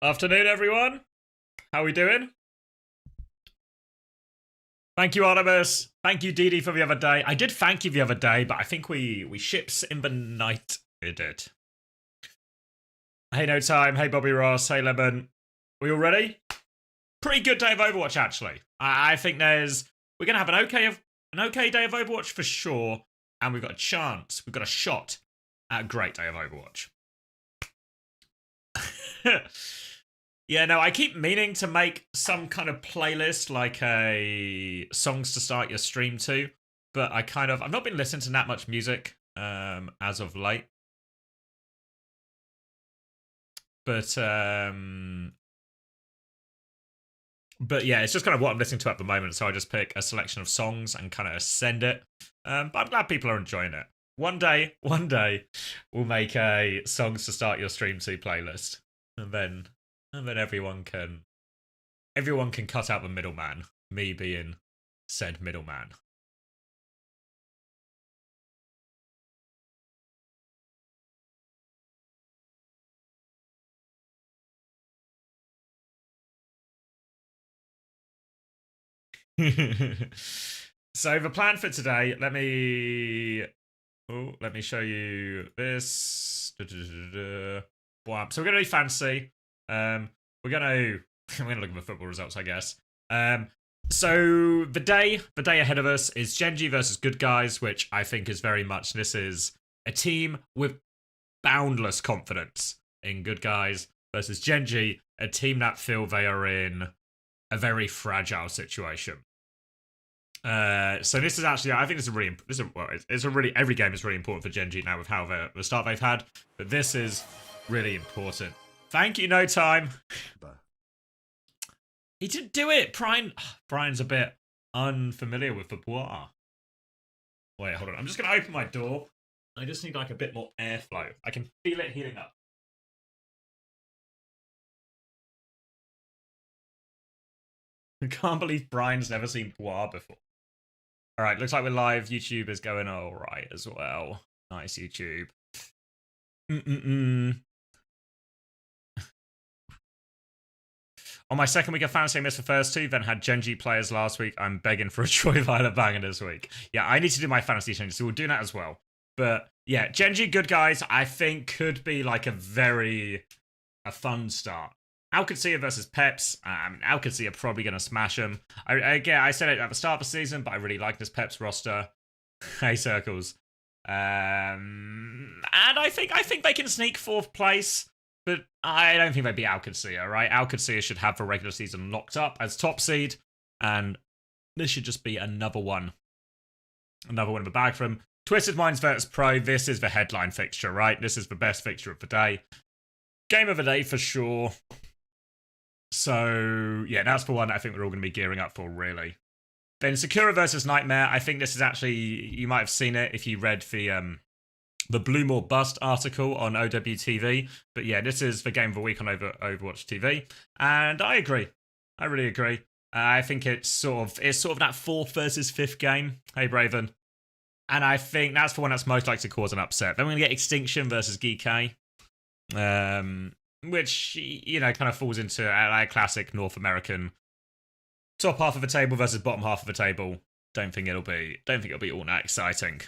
Afternoon, everyone. How we doing? Thank you, Artemis. Thank you, Dee for the other day. I did thank you the other day, but I think we ships in the night. We did. Hey, No Time. Hey, Bobby Ross. Hey, Lemon. We all ready? Pretty good day of Overwatch, actually. I think we're gonna have an okay day of Overwatch for sure, and we've got a shot at a great day of Overwatch. Yeah, no, I keep meaning to make some kind of playlist, like a songs to start your stream to, but I've not been listening to that much music as of late. But yeah, it's just kind of what I'm listening to at the moment, so I just pick a selection of songs and kind of send it. But I'm glad people are enjoying it. One day, we'll make a songs to start your stream to playlist, and then everyone can cut out the middleman, me being said middleman. So the plan for today, let me show you this. So we're gonna do fantasy. We're gonna look at the football results, I guess. So the day ahead of us is Genji versus Good Guys, which I think is very much, this is a team with boundless confidence in Good Guys versus Genji, a team that feel they are in a very fragile situation. So this is actually, I think every game is really important for Genji now with how the start they've had, but this is really important. Thank you, No Time. He didn't do it. Brian's a bit unfamiliar with the bois. Wait, hold on. I'm just going to open my door. I just need like a bit more airflow. I can feel it heating up. I can't believe Brian's never seen bois before. All right, looks like we're live. YouTube is going all right as well. Nice, YouTube. On my second week of fantasy, I missed the first two, then had Genji players last week. I'm begging for a Troy Violet banger this week. Yeah, I need to do my fantasy changes, so we'll do that as well. But yeah, Genji, Good Guys, I think could be like a fun start. OWCS versus Peps. OWCS are probably going to smash them. I said it at the start of the season, but I really like this Peps roster. Hey, Circles. And I think they can sneak fourth place. But I don't think they'd be OWCS, right? OWCS should have the regular season locked up as top seed, and this should just be another one in the bag for them. Twisted Minds virtus.pro, this is the headline fixture, right? This is the best fixture of the day. Game of the day for sure. So, yeah, that's the one I think we're all going to be gearing up for, really. Then Sakura versus Nightmare, I think this is actually, you might have seen it if you read the Bloom or Bust article on OWTV. But yeah, this is the game of the week on Overwatch TV. And I agree. I really agree. I think it's sort of that fourth versus fifth game. Hey, Braven. And I think that's the one that's most likely to cause an upset. Then we're going to get Extinction versus GK. Which, you know, kind of falls into a classic North American top half of the table versus bottom half of the table. Don't think it'll be all that exciting.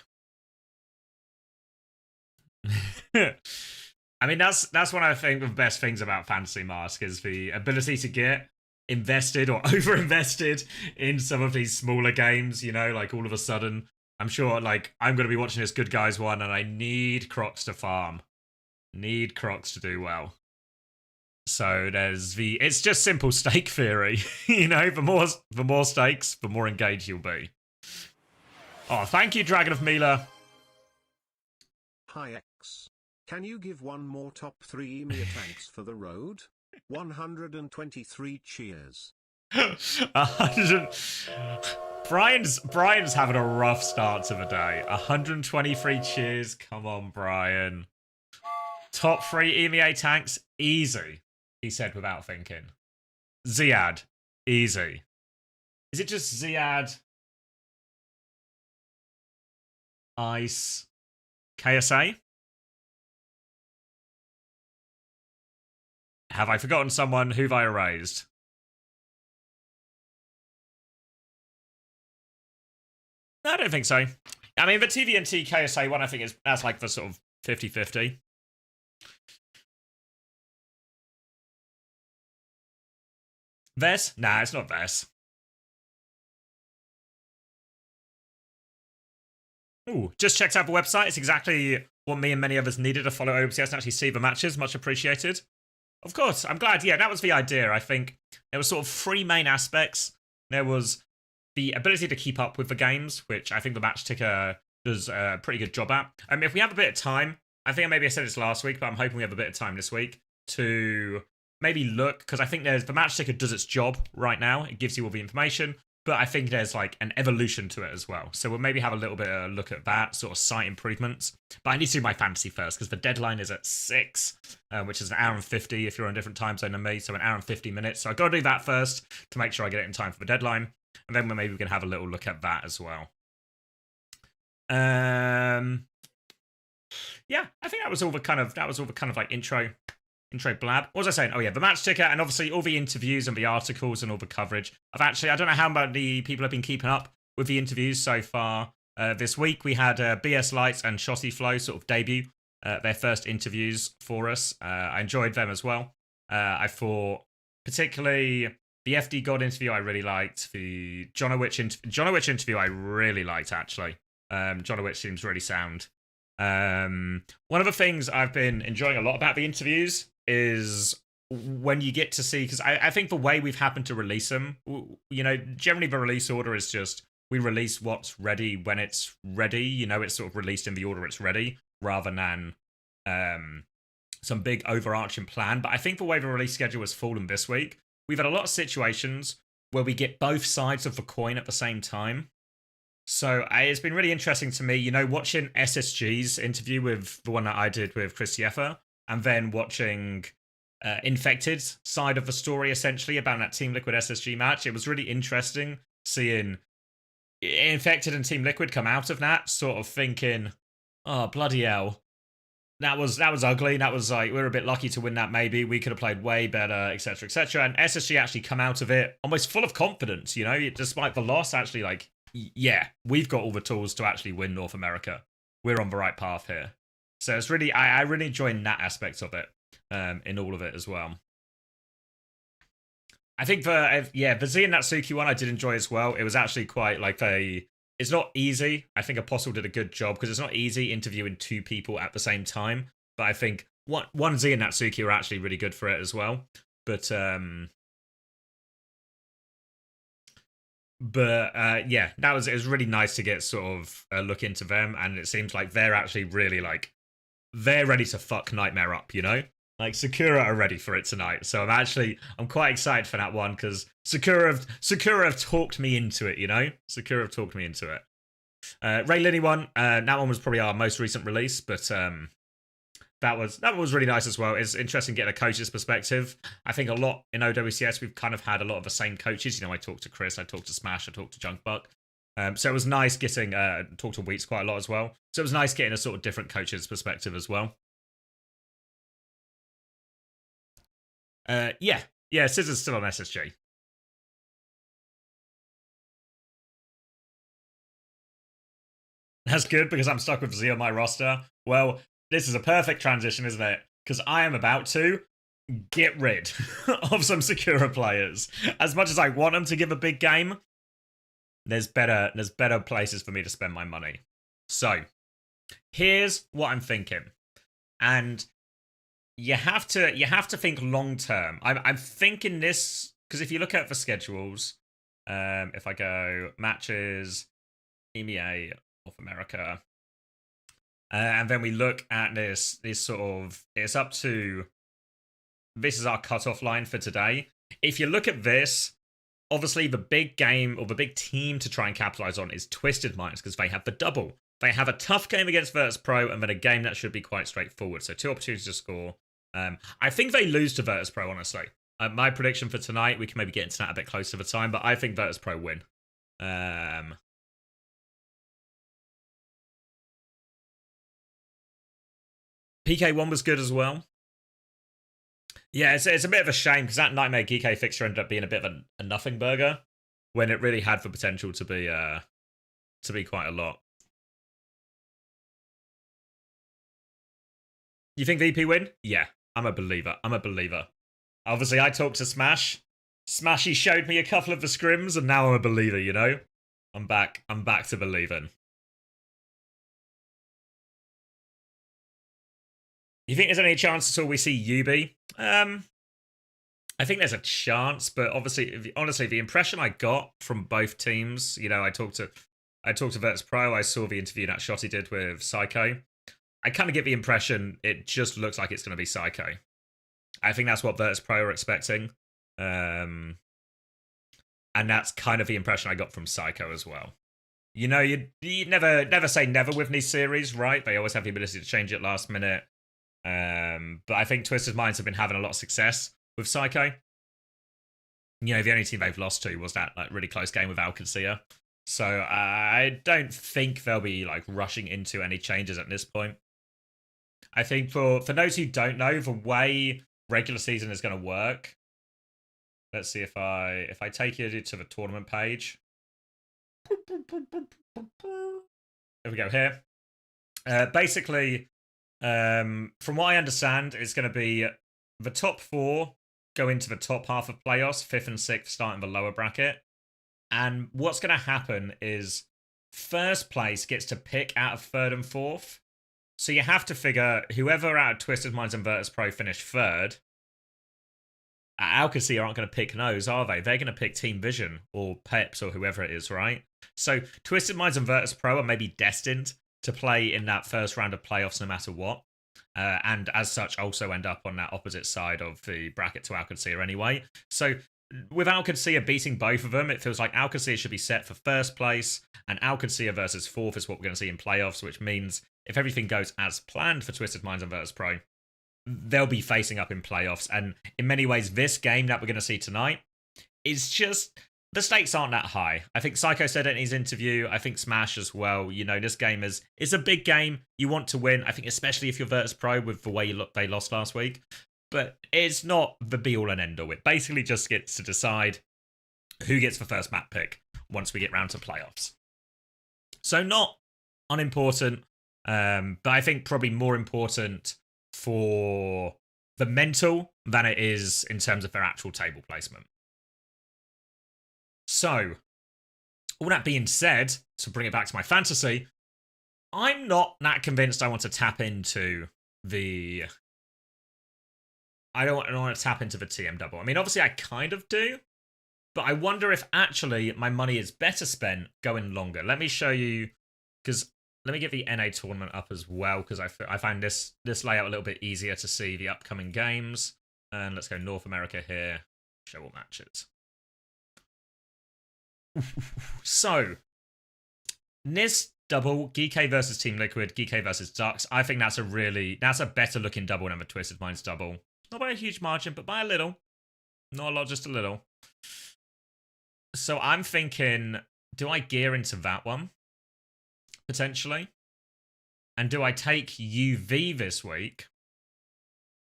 I mean, that's one of the best things about Fantasy Mask is the ability to get invested or over-invested in some of these smaller games, you know, like all of a sudden, I'm sure, like, I'm going to be watching this Good Guys one and I need Crocs to farm. Need Crocs to do well. So it's just simple stake theory, you know, the more stakes, the more engaged you'll be. Oh, thank you, Dragon of Mila. Hi X. Can you give one more top 3 EMEA tanks for the road? 123 cheers. 100. Brian's having a rough start to the day. 123 cheers. Come on, Brian. Top 3 EMEA tanks, easy, he said without thinking. Ziad, easy. Is it just Ziad, Ice, KSA? Have I forgotten someone? Who've I erased? No, I don't think so. I mean, the TVNT KSA one, I think that's like the sort of 50-50. Ves? Nah, it's not Ves. Ooh, just checked out the website. It's exactly what me and many others needed to follow OWCS and actually see the matches. Much appreciated. Of course, I'm glad. Yeah, that was the idea. I think there was sort of three main aspects. There was the ability to keep up with the games, which I think the match ticker does a pretty good job at. If we have a bit of time, I think maybe I said this last week, but I'm hoping we have a bit of time this week to maybe look, because I think the match ticker does its job right now. It gives you all the information, but I think there's like an evolution to it as well. So we'll maybe have a little bit of a look at that, sort of site improvements. But I need to do my fantasy first, because the deadline is at 6, which is an hour and 50 if you're on a different time zone than me, so an hour and 50 minutes. So I've got to do that first to make sure I get it in time for the deadline. And then maybe we can have a little look at that as well. Yeah, I think that was all the kind of like intro blab. What was I saying? Oh yeah, the match ticker, and obviously all the interviews and the articles and all the coverage. I don't know how many people have been keeping up with the interviews so far. This week we had BS Lights and Shotty Flow sort of debut their first interviews for us. I enjoyed them as well. I thought particularly the FD God interview I really liked. The Jonowich interview I really liked, actually. Jonowich seems really sound. One of the things I've been enjoying a lot about the interviews is when you get to see, because I think the way we've happened to release them, generally the release order is just we release what's ready when it's ready. It's sort of released in the order it's ready, rather than some big overarching plan. But I think the way the release schedule has fallen this week, we've had a lot of situations where we get both sides of the coin at the same time. So it's been really interesting to me, watching SSG's interview with the one that I did with Chris Yeffer, and then watching Infected's side of the story, essentially, about that Team Liquid SSG match. It was really interesting seeing Infected and Team Liquid come out of that, sort of thinking, oh, bloody hell. That was ugly. That was like, we're a bit lucky to win that, maybe. We could have played way better, etc., etc. And SSG actually come out of it almost full of confidence, despite the loss, actually, like, yeah, we've got all the tools to actually win North America. We're on the right path here. So it's really, I really enjoy that aspect of it, in all of it as well. I think the Z and Natsuki one I did enjoy as well. It was actually quite like it's not easy. I think Apostle did a good job, because it's not easy interviewing two people at the same time. But I think one Z and Natsuki were actually really good for it as well. But yeah, it was really nice to get sort of a look into them, and it seems like they're actually really they're ready to fuck Nightmare up, Like Sakura are ready for it tonight. So I'm quite excited for that one, because Sakura have talked me into it, Sakura have talked me into it. Ray Linney one, that one was probably our most recent release, but that was really nice as well. It's interesting getting a coach's perspective. I think a lot in OWCS we've kind of had a lot of the same coaches. I talked to Chris, I talked to Smash, I talked to Junkbuck. So it was nice getting talked to Wheats quite a lot as well. So it was nice getting a sort of different coach's perspective as well. Yeah, Scissor's still on SSG. That's good, because I'm stuck with Z on my roster. Well, this is a perfect transition, isn't it? Because I am about to get rid of some Sakura players. As much as I want them to give a big game, there's better places for me to spend my money. So, here's what I'm thinking. And you have to think long term. I'm thinking this, because if you look at the schedules, if I go matches, EMEA, North America, and then we look at this sort of, it's up to, this is our cutoff line for today. If you look at this, obviously the big game or the big team to try and capitalize on is Twisted Minds, because they have the double. They have a tough game against virtus.pro, and then a game that should be quite straightforward. So 2 opportunities to score. I think they lose to virtus.pro, honestly. My prediction for tonight, we can maybe get into that a bit closer to the time, but I think virtus.pro win. PK1 was good as well. Yeah, it's a bit of a shame because that Nightmare Geek fixture ended up being a bit of a nothing burger when it really had the potential to be quite a lot. You think VP win? Yeah, I'm a believer. I'm a believer. Obviously, I talked to Smash. Smashy showed me a couple of the scrims, and now I'm a believer. You know, I'm back. I'm back to believing. You think there's any chance at all we see Yubi? I think there's a chance, but obviously, honestly, the impression I got from both teams, you know, I talked to virtus.pro. I saw the interview that Shotty did with Psycho. I kind of get the impression it just looks like it's going to be Psycho. I think that's what virtus.pro are expecting, and that's kind of the impression I got from Psycho as well. You know, you never say never with these series, right? They always have the ability to change it last minute. But I think Twisted Minds have been having a lot of success with Psycho. You know, the only team they've lost to was that like really close game with Alcancia. So I don't think they'll be like rushing into any changes at this point. I think for those who don't know, the way regular season is going to work. Let's see if I take you to the tournament page. There we go here. Basically, from what I understand, it's going to be the top 4 go into the top half of playoffs, 5th and 6th starting the lower bracket. And what's going to happen is first place gets to pick out of 3rd and 4th. So you have to figure whoever out of Twisted Minds and virtus.pro finish 3rd. Alcacia aren't going to pick those, are they? They're going to pick Team Vision or Peps or whoever it is, right? So Twisted Minds and virtus.pro are maybe destined to play in that first round of playoffs no matter what. And as such, also end up on that opposite side of the bracket to Alcacia anyway. So with Alcacia beating both of them, it feels like Alcacia should be set for first place, and Alcacia versus 4th is what we're going to see in playoffs, which means if everything goes as planned for Twisted Minds and virtus.pro, they'll be facing up in playoffs. And in many ways, this game that we're going to see tonight is just, the stakes aren't that high. I think Psycho said it in his interview. I think Smash as well. You know, this game is a big game. You want to win. I think especially if you're virtus.pro with the way they lost last week. But it's not the be-all and end-all. It basically just gets to decide who gets the first map pick once we get round to playoffs. So not unimportant, but I think probably more important for the mental than it is in terms of their actual table placement. So, all that being said, to bring it back to my fantasy, I'm not that convinced I want to tap into the... I don't want to tap into the TM double. I mean, obviously I kind of do, but I wonder if actually my money is better spent going longer. Let me show you, because let me get the NA tournament up as well, because I find this layout a little bit easier to see the upcoming games. And let's go North America here, show all matches. So, NIS double, GK versus Team Liquid, GK versus Ducks. I think that's a better looking double than the Twisted Minds double. Not by a huge margin, but by a little. Not a lot, just a little. So I'm thinking, do I gear into that one? Potentially. And do I take UV this week?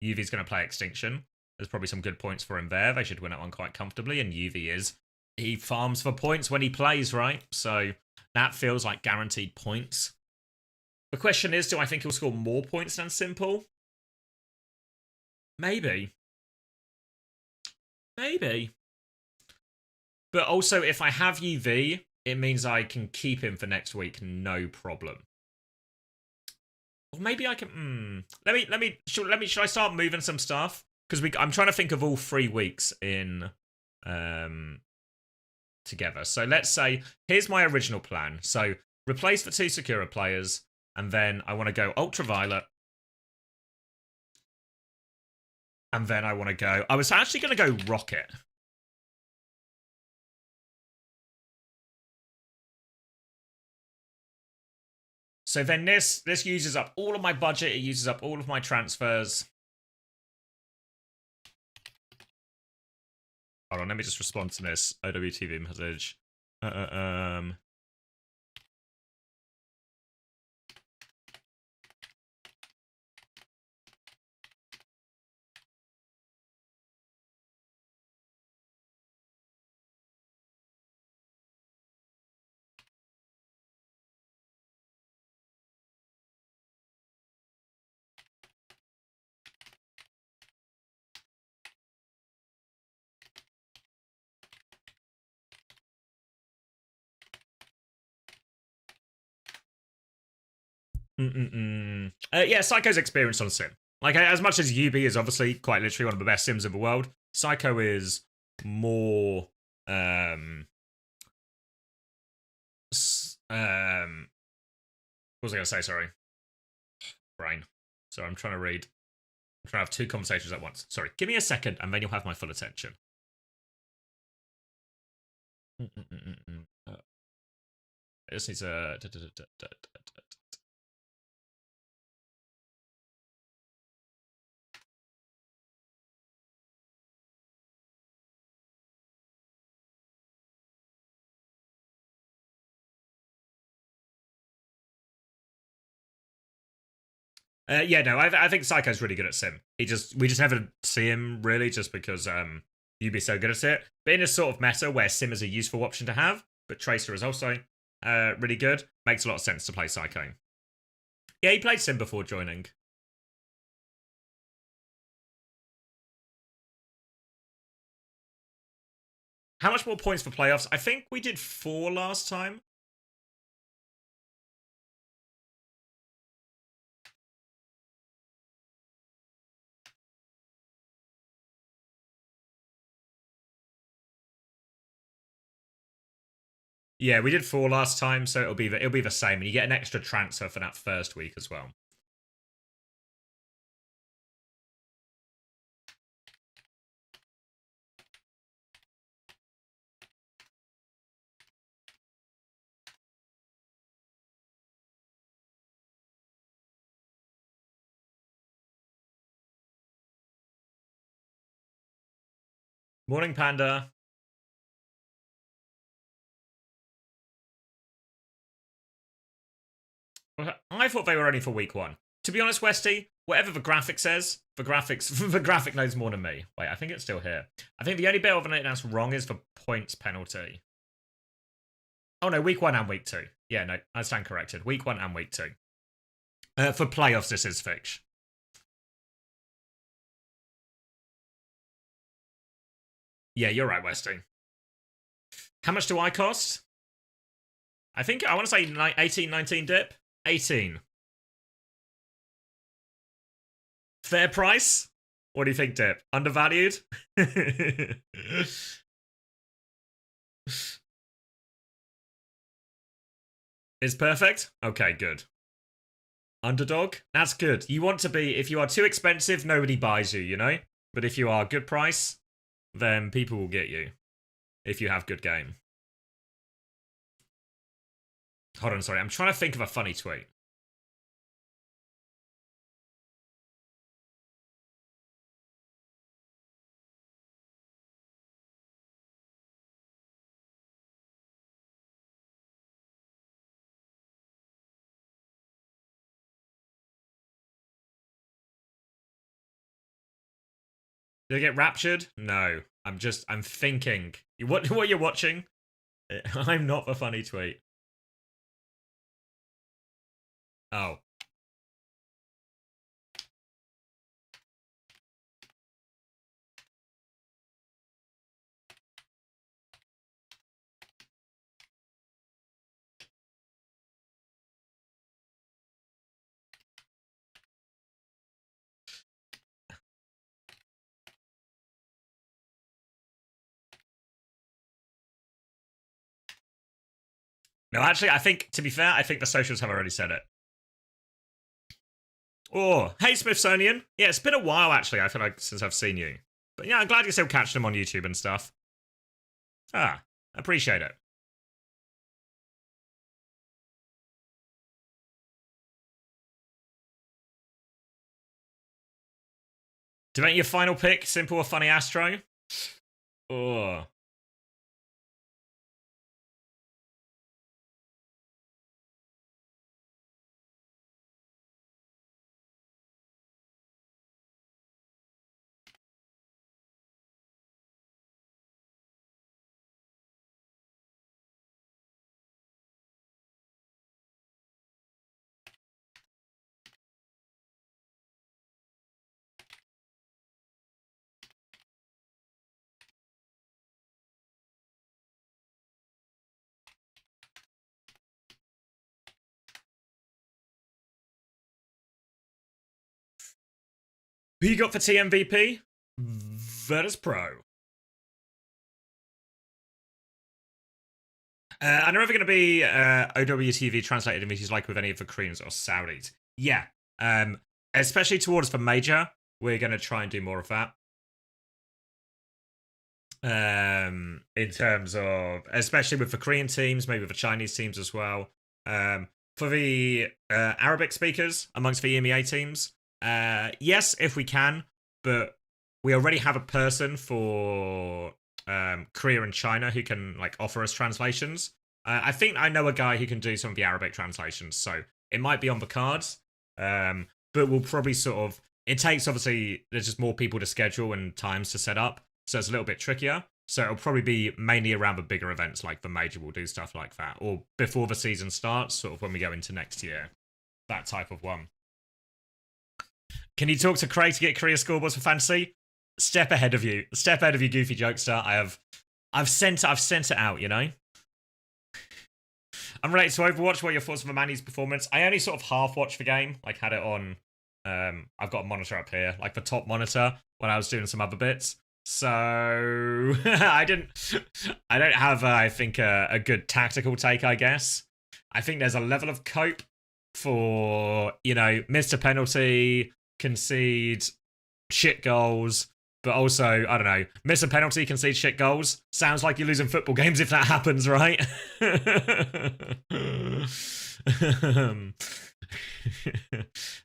UV's going to play Extinction. There's probably some good points for him there. They should win that one quite comfortably. And UV he farms for points when he plays, right? So that feels like guaranteed points. The question is, do I think he'll score more points than Simple? Maybe. Maybe. But also, if I have UV, it means I can keep him for next week, no problem. Or maybe I can. Should I start moving some stuff? Because I'm trying to think of all 3 weeks in together. So let's say here's my original plan. So replace the 2 Sakura players, and then I want to go Ultraviolet. And then I want to go... I was actually going to go Rocket. So then this uses up all of my budget. It uses up all of my transfers. Hold on, let me just respond to this OWTV message. Yeah, Psycho's experience on Sim. Like, as much as UB is obviously quite literally one of the best Sims in the world, Psycho is more. What was I going to say? Sorry. Brain. So I'm trying to read. I'm trying to have two conversations at once. Sorry. Give me a second and then you'll have my full attention. I just need to. Yeah, no, I think Psycho's really good at Sim. We just never see him really, just because you'd be so good at it. But in a sort of meta where Sim is a useful option to have, but Tracer is also really good, makes a lot of sense to play Psycho. Yeah, he played Sim before joining. How much more points for playoffs? I think we did 4 last time. Yeah, we did 4 last time, so it'll be the same, and you get an extra transfer for that first week as well. Morning, Panda. I thought they were only for week 1. To be honest, Westy, whatever the graphic says, the graphic knows more than me. Wait, I think it's still here. I think the only bit of it that's wrong is the points penalty. Oh no, week 1 and week 2. Yeah, no, I stand corrected. Week 1 and week 2. For playoffs, this is fixed. Yeah, you're right, Westy. How much do I cost? I think I want to say 18, 19 dip. 18. Fair price? What do you think, Dip? Undervalued? Is perfect? Okay, good. Underdog? That's good. You want to be, if you are too expensive, nobody buys you, you know? But if you are good price, then people will get you. If you have good game. Hold on, sorry. I'm trying to think of a funny tweet. Did I get raptured? No. I'm thinking. What you're watching? I'm not the funny tweet. Oh. No, actually, I think, to be fair, I think the socials have already said it. Oh, hey, Smithsonian. Yeah, it's been a while, actually, I feel like, since I've seen you. But yeah, I'm glad you're still catching them on YouTube and stuff. Ah, appreciate it. Debate your final pick, simple or funny Astro? Oh. Who you got for TMVP? Virtus.pro. I don't know if it's going to be OWTV translated images like with any of the Koreans or Saudis. Yeah. Especially towards the major, we're going to try and do more of that. In terms of, especially with the Korean teams, maybe with the Chinese teams as well. For the Arabic speakers amongst the EMEA teams, yes, if we can, but we already have a person for Korea and China who can like offer us translations. I think I know a guy who can do some of the Arabic translations, so it might be on the cards. But we'll probably sort of, it takes obviously, there's just more people to schedule and times to set up, so it's a little bit trickier. So it'll probably be mainly around the bigger events like the major will do stuff like that, or before the season starts, sort of when we go into next year. That type of one. Can you talk to Craig to get Korea scoreboards for fantasy? Step ahead of you. Step ahead of you, goofy jokester. I've sent it out, you know? I'm related to Overwatch. What are your thoughts on the Manny's performance? I only sort of half watched the game, like had it on. I've got a monitor up here, like the top monitor, when I was doing some other bits. So I don't have, I think, a good tactical take, I guess. I think there's a level of cope for, you know, miss a penalty, concede shit goals, but also, I don't know, miss a penalty, concede shit goals. Sounds like you're losing football games if that happens, right?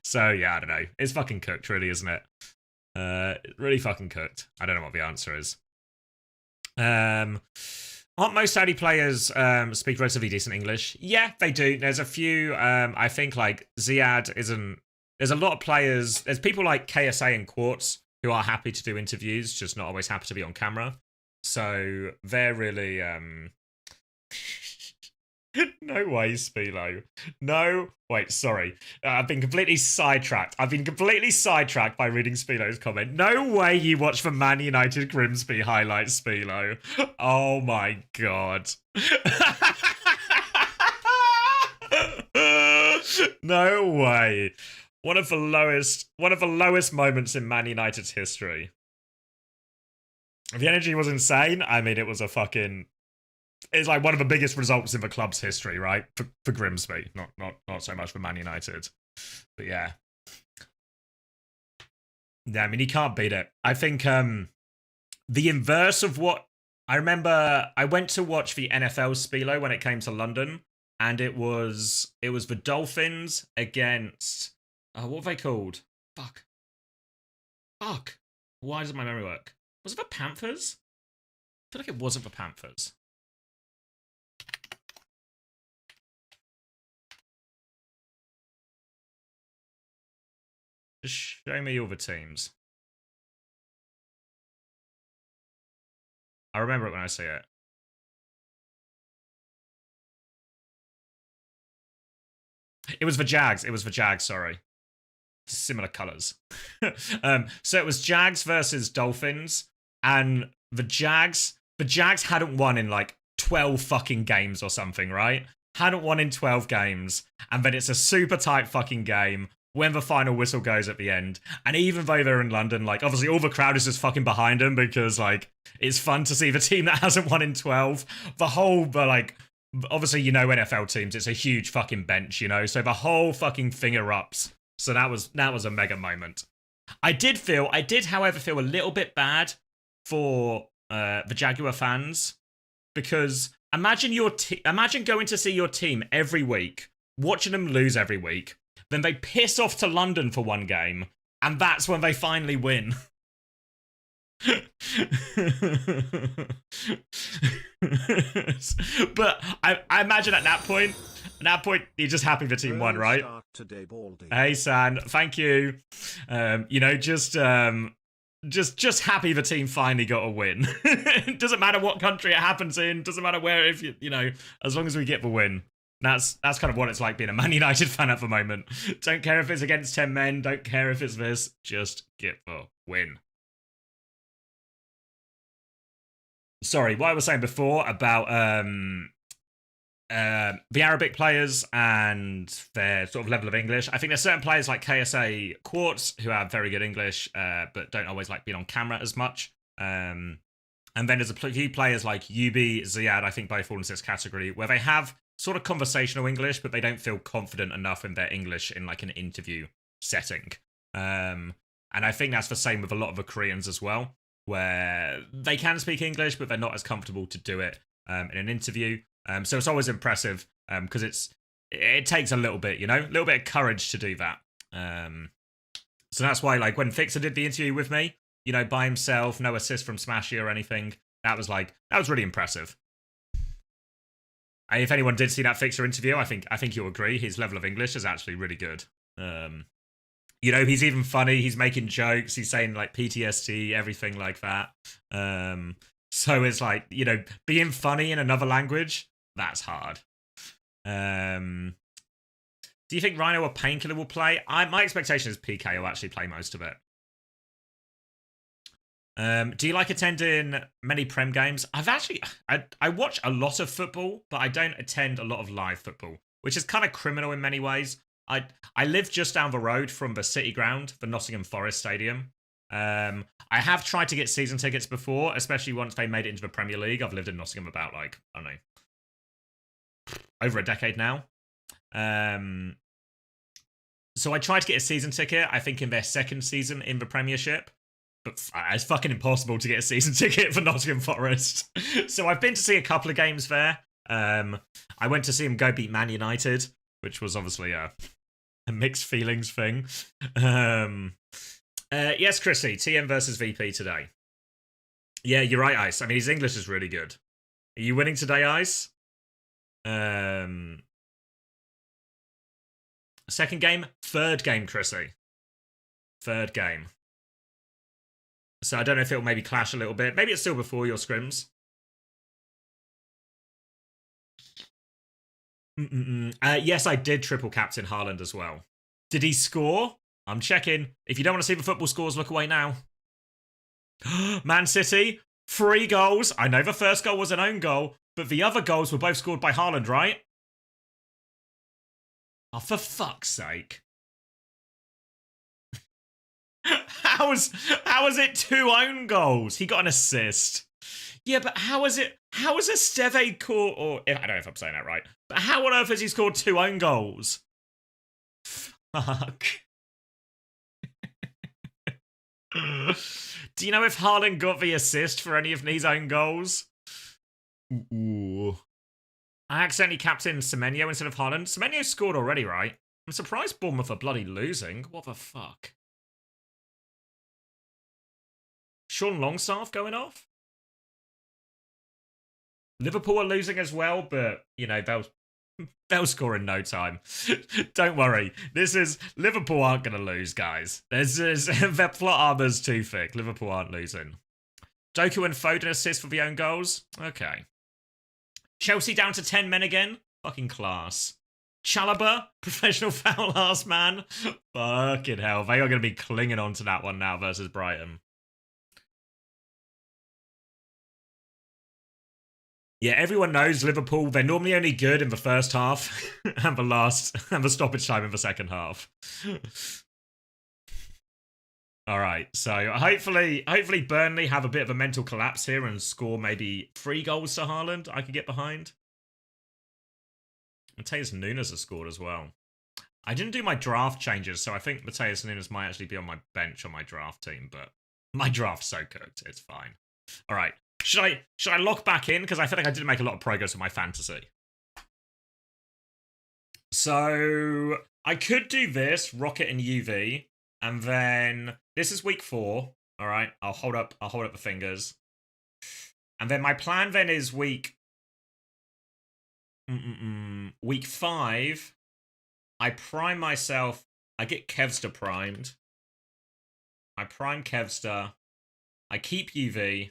So, yeah, I don't know. It's fucking cooked, really, isn't it? Really fucking cooked. I don't know what the answer is. Aren't most Saudi players speak relatively decent English? Yeah, they do. There's a few. I think like Ziad isn't. There's a lot of players. There's people like KSA and Quartz who are happy to do interviews, just not always happy to be on camera. So they're really. No way, Spilo. No. Wait, sorry. I've been completely sidetracked. By reading Spilo's comment. No way you watch the Man United Grimsby highlights, Spilo. Oh my god. No way. One of the lowest moments in Man United's history. The energy was insane. I mean, it was a fucking. It's like one of the biggest results in the club's history, right? For Grimsby, not so much for Man United, but yeah. Yeah, I mean, he can't beat it. I think the inverse of what I remember. I went to watch the NFL Spilo when it came to London, and it was the Dolphins against what were they called? Fuck. Why doesn't my memory work? Was it the Panthers? I feel like it wasn't the Panthers. Just show me all the teams. I remember it when I see it. It was the Jags, sorry. Similar colours. So it was Jags versus Dolphins, and the Jags hadn't won in like 12 fucking games or something, right? Hadn't won in 12 games, and then it's a super tight fucking game when the final whistle goes at the end. And even though they're in London, like, obviously all the crowd is just fucking behind them because, like, it's fun to see the team that hasn't won in 12. Like, obviously, you know, NFL teams, it's a huge fucking bench, you know? So the whole fucking thing erupts. So that was a mega moment. I did, however, feel a little bit bad for the Jaguar fans, because imagine going to see your team every week, watching them lose every week, then they piss off to London for one game, and that's when they finally win. But I imagine at that point, you're just happy the team won, right? Hey, San, thank you. You know, just happy the team finally got a win. It doesn't matter what country it happens in, doesn't matter where, if you know, as long as we get the win. That's kind of what it's like being a Man United fan at the moment. Don't care if it's against 10 men, don't care if it's this, just get the win. Sorry, what I was saying before about the Arabic players and their sort of level of English. I think there's certain players like KSA Quartz who have very good English, but don't always like being on camera as much. And then there's a few players like Yubi, Ziad, I think both fall into this category, where they have sort of conversational English, but they don't feel confident enough in their English in like an interview setting. And I think that's the same with a lot of the Koreans as well, where they can speak English, but they're not as comfortable to do it in an interview. So it's always impressive because it takes a little bit, a little bit of courage to do that. So that's why, like, when Fixer did the interview with me, by himself, no assist from Smashy or anything, that was really impressive. And if anyone did see that Fixer interview, I think you'll agree his level of English is actually really good. He's even funny. He's making jokes. He's saying like PTSD, everything like that. So it's like, being funny in another language, that's hard. Do you think Rhino or Painkiller will play? My expectation is PK will actually play most of it. Do you like attending many Prem games? I watch a lot of football, but I don't attend a lot of live football, which is kind of criminal in many ways. I live just down the road from the City Ground, the Nottingham Forest Stadium. I have tried to get season tickets before, especially once they made it into the Premier League. I've lived in Nottingham about, I don't know, over a decade now. So I tried to get a season ticket, I think in their second season in the Premiership, but it's fucking impossible to get a season ticket for Nottingham Forest. So I've been to see a couple of games there. I went to see him go beat Man United, which was obviously a mixed feelings thing. Yes, Chrissy, TM versus VP today. Yeah, you're right, Ice. I mean, his English is really good. Are you winning today, Ice? Second game? Third game, Chrissy. Third game. So I don't know if it'll maybe clash a little bit. Maybe it's still before your scrims. Yes, I did triple captain Haaland as well. Did he score? I'm checking. If you don't want to see the football scores, look away now. Man City, 3 goals. I know the first goal was an own goal, but the other goals were both scored by Haaland, right? Oh, for fuck's sake. How is it 2 own goals? He got an assist. Yeah, but how is Esteve caught, or I don't know if I'm saying that right, but how on earth has he scored 2 own goals? Fuck. Do you know if Haaland got the assist for any of these own goals? Ooh. I accidentally captained Semenyo instead of Haaland. Semenyo scored already, right? I'm surprised Bournemouth are bloody losing. What the fuck? Sean Longstaff going off? Liverpool are losing as well, but, they'll score in no time. Don't worry. Liverpool aren't going to lose, guys. Their plot armor's too thick. Liverpool aren't losing. Doku and Foden assist for the own goals? Okay. Chelsea down to 10 men again? Fucking class. Chalobah, professional foul last man? Fucking hell. They are going to be clinging on to that one now versus Brighton. Yeah, everyone knows Liverpool, they're normally only good in the first half and the stoppage time in the second half. All right, so hopefully Burnley have a bit of a mental collapse here and score maybe 3 goals to Haaland I could get behind. Mateus Nunes has scored as well. I didn't do my draft changes, so I think Mateus Nunes might actually be on my bench on my draft team, but my draft's so cooked, it's fine. All right. Should I lock back in? Because I feel like I didn't make a lot of progress with my fantasy. So I could do this, Rocket and UV, and then this is week 4. All right, I'll hold up the fingers. And then my plan then is week 5. I prime myself. I get Kevster primed. I prime Kevster. I keep UV.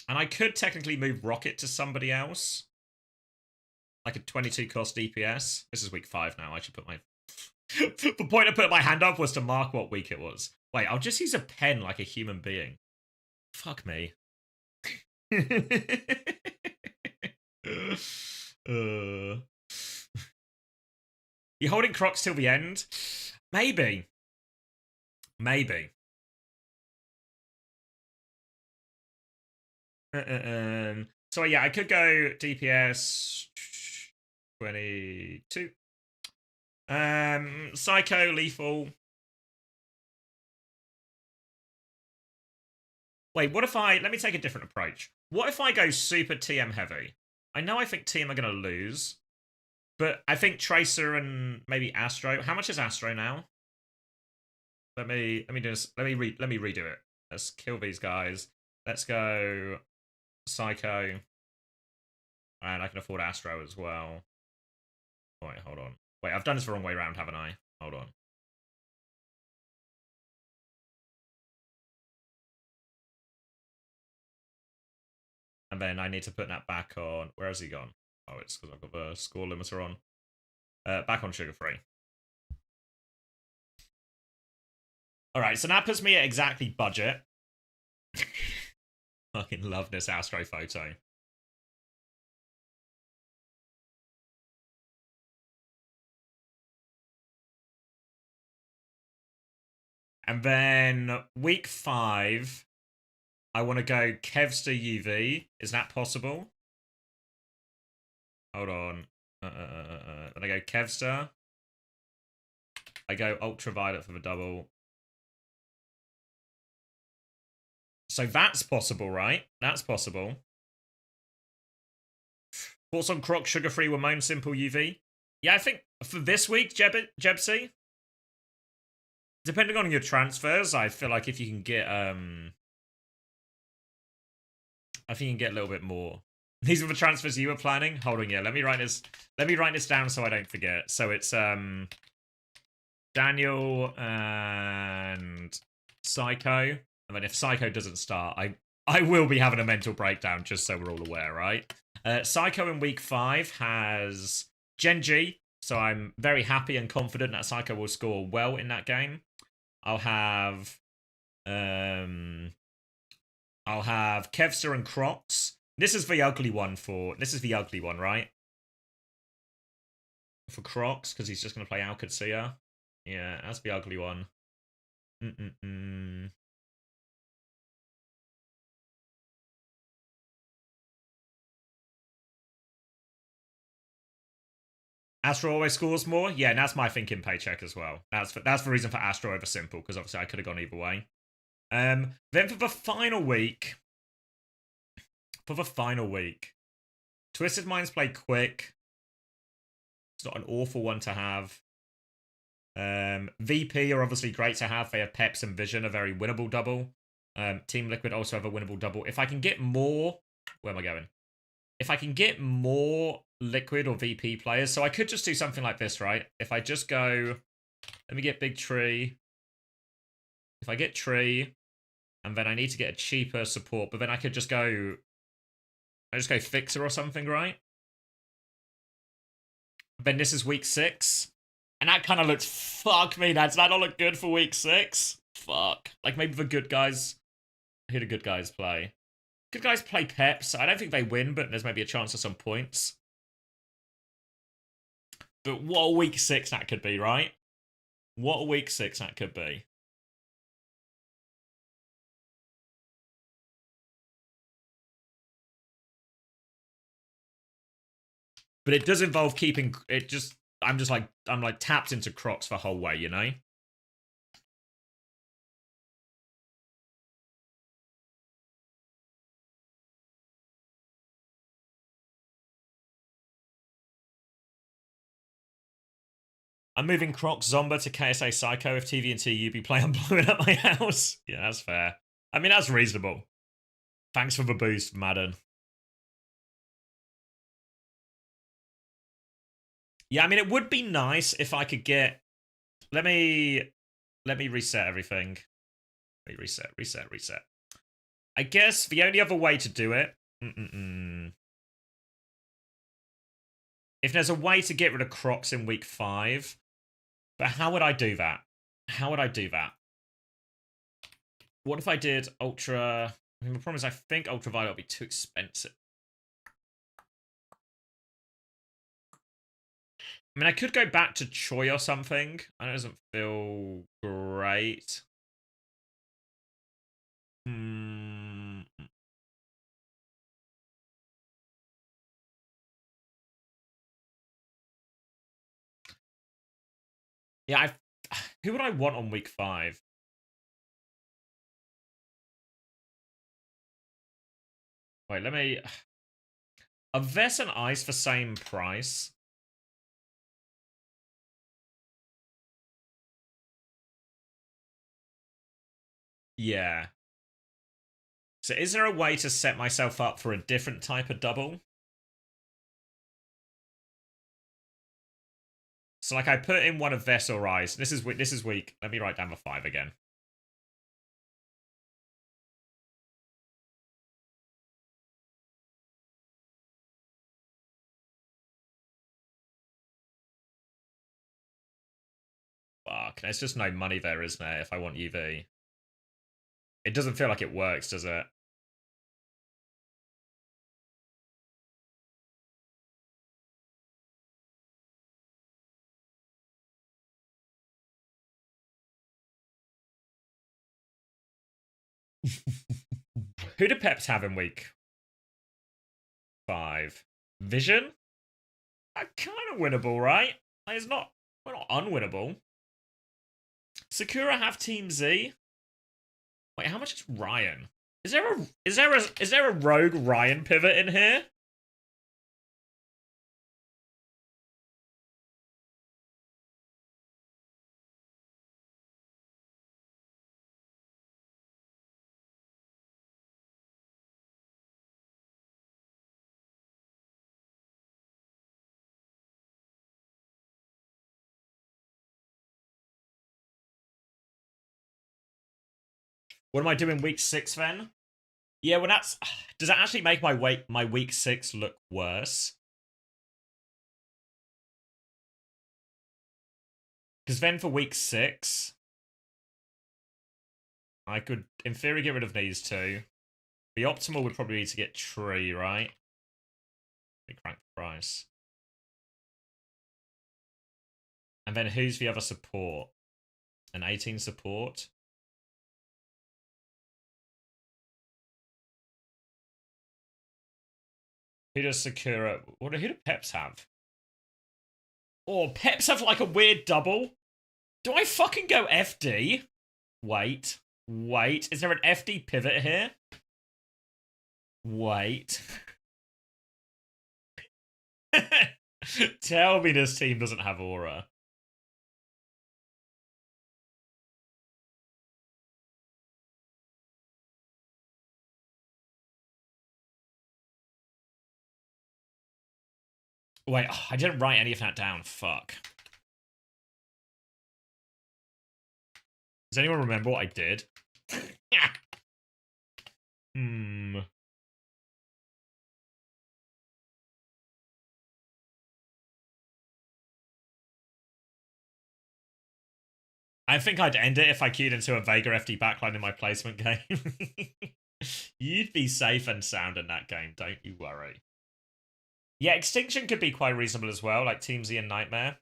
And I could technically move Rocket to somebody else. Like a 22 cost DPS. This is week 5 now. I should put my... The point of putting my hand up was to mark what week it was. Wait, I'll just use a pen like a human being. Fuck me. uh. You holding Crocs till the end? Maybe. Maybe. So yeah, I could go DPS 22. Psycho, lethal. Wait, what if let me take a different approach. What if I go super TM heavy? I know I think TM are gonna lose, but I think Tracer and maybe Astro. How much is Astro now? Let me do this. Let me redo it. Let's kill these guys. Let's go Psycho. And I can afford Astro as well. Oh, wait, hold on. Wait, I've done this the wrong way around, haven't I? Hold on. And then I need to put that back on. Where has he gone? Oh, it's because I've got the score limiter on. Back on sugar free. Alright, so that puts me at exactly budget. Fucking love this Astro photo. And then week 5, I want to go Kevster UV. Is that possible? Hold on. Then I go Kevster. I go Ultraviolet for the double. So that's possible, right? That's possible. Thoughts on Croc, sugar-free, Ramon, simple UV? Yeah, I think for this week, Jebsy, depending on your transfers, I feel like if you can get I think you can get a little bit more. These are the transfers you were planning? Hold on, yeah. Let me write this down so I don't forget. So it's Daniel and Psycho. And then if Psycho doesn't start, I will be having a mental breakdown, just so we're all aware, right? Psycho in week 5 has Genji, so I'm very happy and confident that Psycho will score well in that game. I'll have Kevster and Crocs. This is the ugly one right? For Crocs, because he's just going to play Alcatsia. Yeah, that's the ugly one. Astro always scores more? Yeah, and that's my thinking paycheck as well. That's the reason for Astro over Simple, because obviously I could have gone either way. Then for the final week, Twisted Minds play quick. It's not an awful one to have. VP are obviously great to have. They have Peps and Vision, a very winnable double. Team Liquid also have a winnable double. If I can get more... Where am I going? If I can get more Liquid or VP players, so I could just do something like this, right? If I just go... Let me get Big Tree. If I get Tree, and then I need to get a cheaper support, but then I could just go... I just go Fixer or something, right? Then this is week 6. And that kind of looks... Fuck me, does that not look good for week 6? Fuck. Like, maybe the good guys... Who do good guys play? Good guys play Peps. I don't think they win, but there's maybe a chance of some points. But what a week 6 that could be, right? What a week 6 that could be. But it does involve keeping... I'm like tapped into Crocs the whole way, you know? I'm moving Crocs Zomba to KSA Psycho if TV and TUB play. I'm blowing up my house. Yeah, that's fair. I mean, that's reasonable. Thanks for the boost, Madden. Yeah, I mean, it would be nice if I could get... Let me reset everything. Let me reset. I guess the only other way to do it... If there's a way to get rid of Crocs in week 5... But how would I do that? What if I did Ultra... I mean, the problem is I think Ultraviolet would be too expensive. I mean, I could go back to Choi or something. That doesn't feel great. Hmm. Yeah, who would I want on week 5? Wait, let me... A Vest and Ice for same price. Yeah. So is there a way to set myself up for a different type of double? So like I put in one of Vest or Ice. This is weak. Let me write down the 5 again. Fuck, there's just no money there, isn't there, if I want UV? It doesn't feel like it works, does it? Who do Peps have in week 5? Vision? Kind of winnable, right? It's not. We're not unwinnable. Sakura have Team Z. Wait, how much is Ryan? Is there a rogue Ryan pivot in here? What am I doing week 6 then? Yeah, well that's... Does that actually make my week 6 look worse? Because then for week 6, I could, in theory, get rid of these two. The optimal would probably be to get Tree, right? We crank the price. And then who's the other support? An 18 support? Who does Sakura... Who do Peps have? Oh, Peps have like a weird double? Do I fucking go FD? Wait. Is there an FD pivot here? Wait. Tell me this team doesn't have aura. Wait, I didn't write any of that down. Fuck. Does anyone remember what I did? I think I'd end it if I queued into a Vega FD backline in my placement game. You'd be safe and sound in that game, don't you worry. Yeah, Extinction could be quite reasonable as well, like Team Z and Nightmare.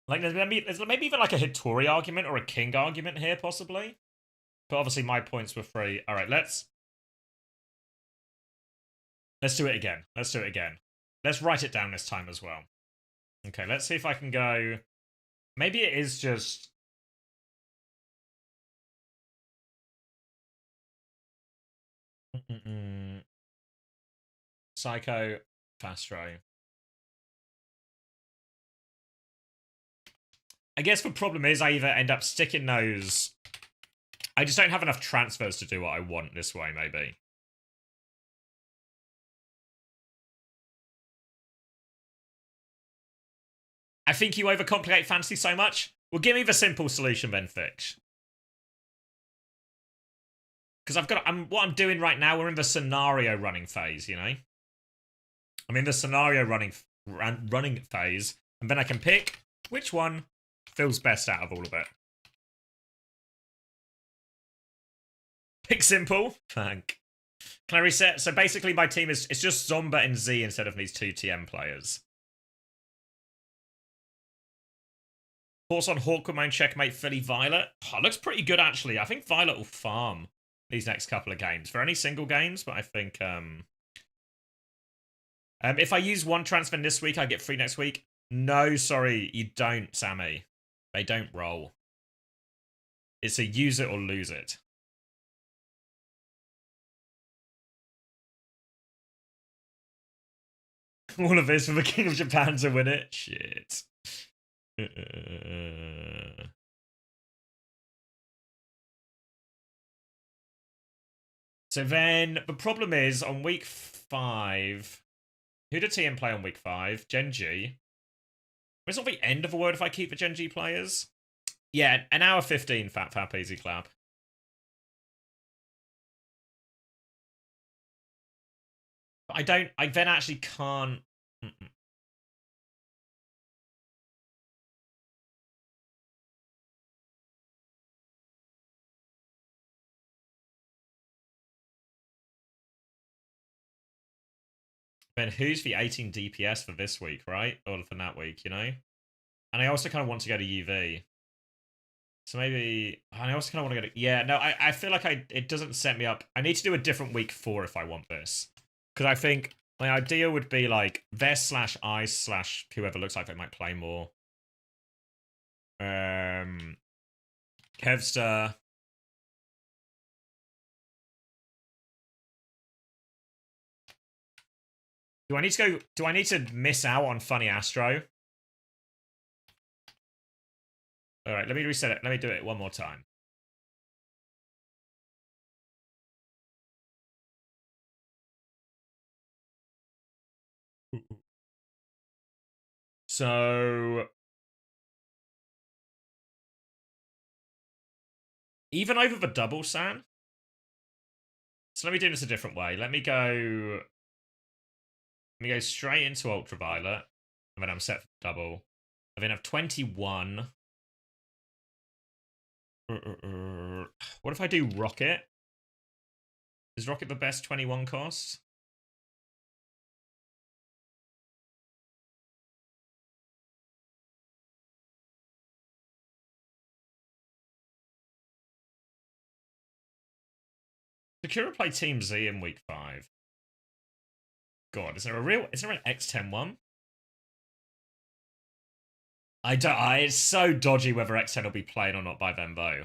Like, there's maybe even like a Hitori argument or a King argument here, possibly. But obviously my points were free. All right, let's do it again. Let's write it down this time as well. Okay, let's see if I can go... Maybe it is just... Psycho, Fastro. I guess the problem is I either end up sticking those... I just don't have enough transfers to do what I want this way, maybe. I think you overcomplicate fantasy so much. Well, give me the simple solution then, Fix. Because what I'm doing right now, we're in the scenario running phase, you know? I'm in the scenario running phase, and then I can pick which one feels best out of all of it. Pick simple. Thank. Can I reset? So basically my team it's just Zomba and Z instead of these two TM players. Horse on Hawkwood, checkmate, Philly Violet. Oh, looks pretty good, actually. I think Violet will farm these next couple of games. For any single games, but I think... if I use one transfer this week, I get free next week. No, sorry, you don't, Sammy. They don't roll. It's a use it or lose it. All of this for the King of Japan to win it? Shit. So then, the problem is, on week 5... Who did TM play on week 5? Genji. It's not the end of a word if I keep the Genji players. Yeah, an hour 15, fap, easy clap. But I then actually can't... Then who's the 18 DPS for this week, right? Or for that week, you know? And I also kind of want to go to UV. So maybe... I also kind of want to go to... Yeah, no, I feel like it doesn't set me up. I need to do a different week 4 if I want this. Because I think my idea would be like Vest/Ice/ whoever looks like they might play more. Kevster. Do I need to miss out on Funny Astro? Alright, let me reset it. Let me do it one more time. So... Even over the double, San? So let me do this a different way. Let me go straight into Ultraviolet. And then I'm set for double. I then have 21. What if I do Rocket? Is Rocket the best 21 cost? Sakura play Team Z in week 5. God, is there an X10 one? It's so dodgy whether X10 will be played or not by them, though.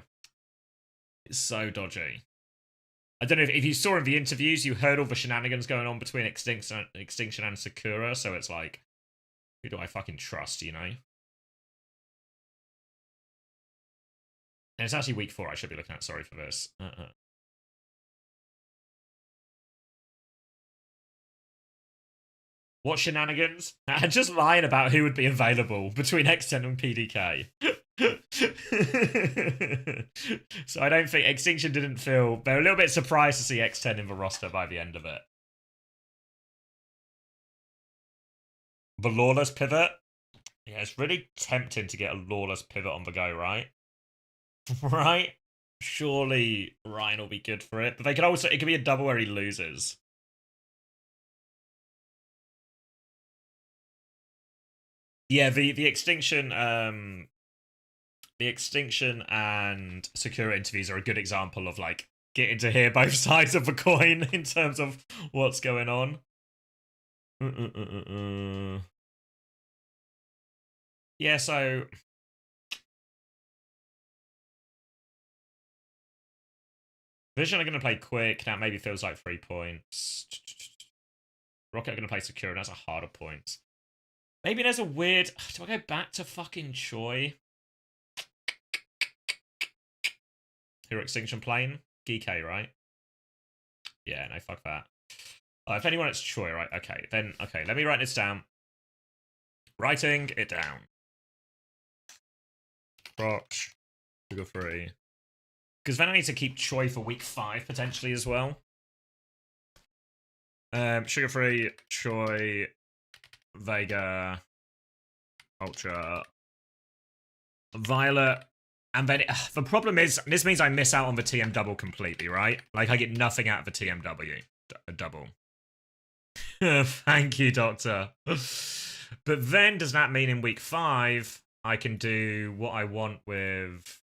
It's so dodgy. I don't know if you saw in the interviews, you heard all the shenanigans going on between Extinction and Sakura, so it's like, who do I fucking trust, you know? And it's actually week 4 I should be looking at, sorry for this. What shenanigans? I'm just lying about who would be available between X10 and PDK. So I don't think Extinction didn't feel... They're a little bit surprised to see X10 in the roster by the end of it. The Lawless pivot? Yeah, it's really tempting to get a Lawless pivot on the go, right? Right? Surely Ryan will be good for it. But they could also... It could be a double where he loses. Yeah, the Extinction... The Extinction and Sakura interviews are a good example of, like, getting to hear both sides of the coin in terms of what's going on. Yeah, so... Vision are going to play quick. That maybe feels like 3 points. Rocket are going to play Sakura. That's a harder point. Maybe there's a weird... Do I go back to fucking Choi? Hero Extinction playing? Geek, right? Yeah, no, fuck that. If anyone, it's Choi, right? Okay, then, okay, let me write this down. Writing it down. Crotch. Sugar free. Because then I need to keep Choi for week 5, potentially, as well. Sugar free, Choi, Vega, Ultra, Violet. And then the problem is, this means I miss out on the TM double completely, right? Like, I get nothing out of the TMW double. Thank you, Doctor. But then, does that mean in week 5, I can do what I want with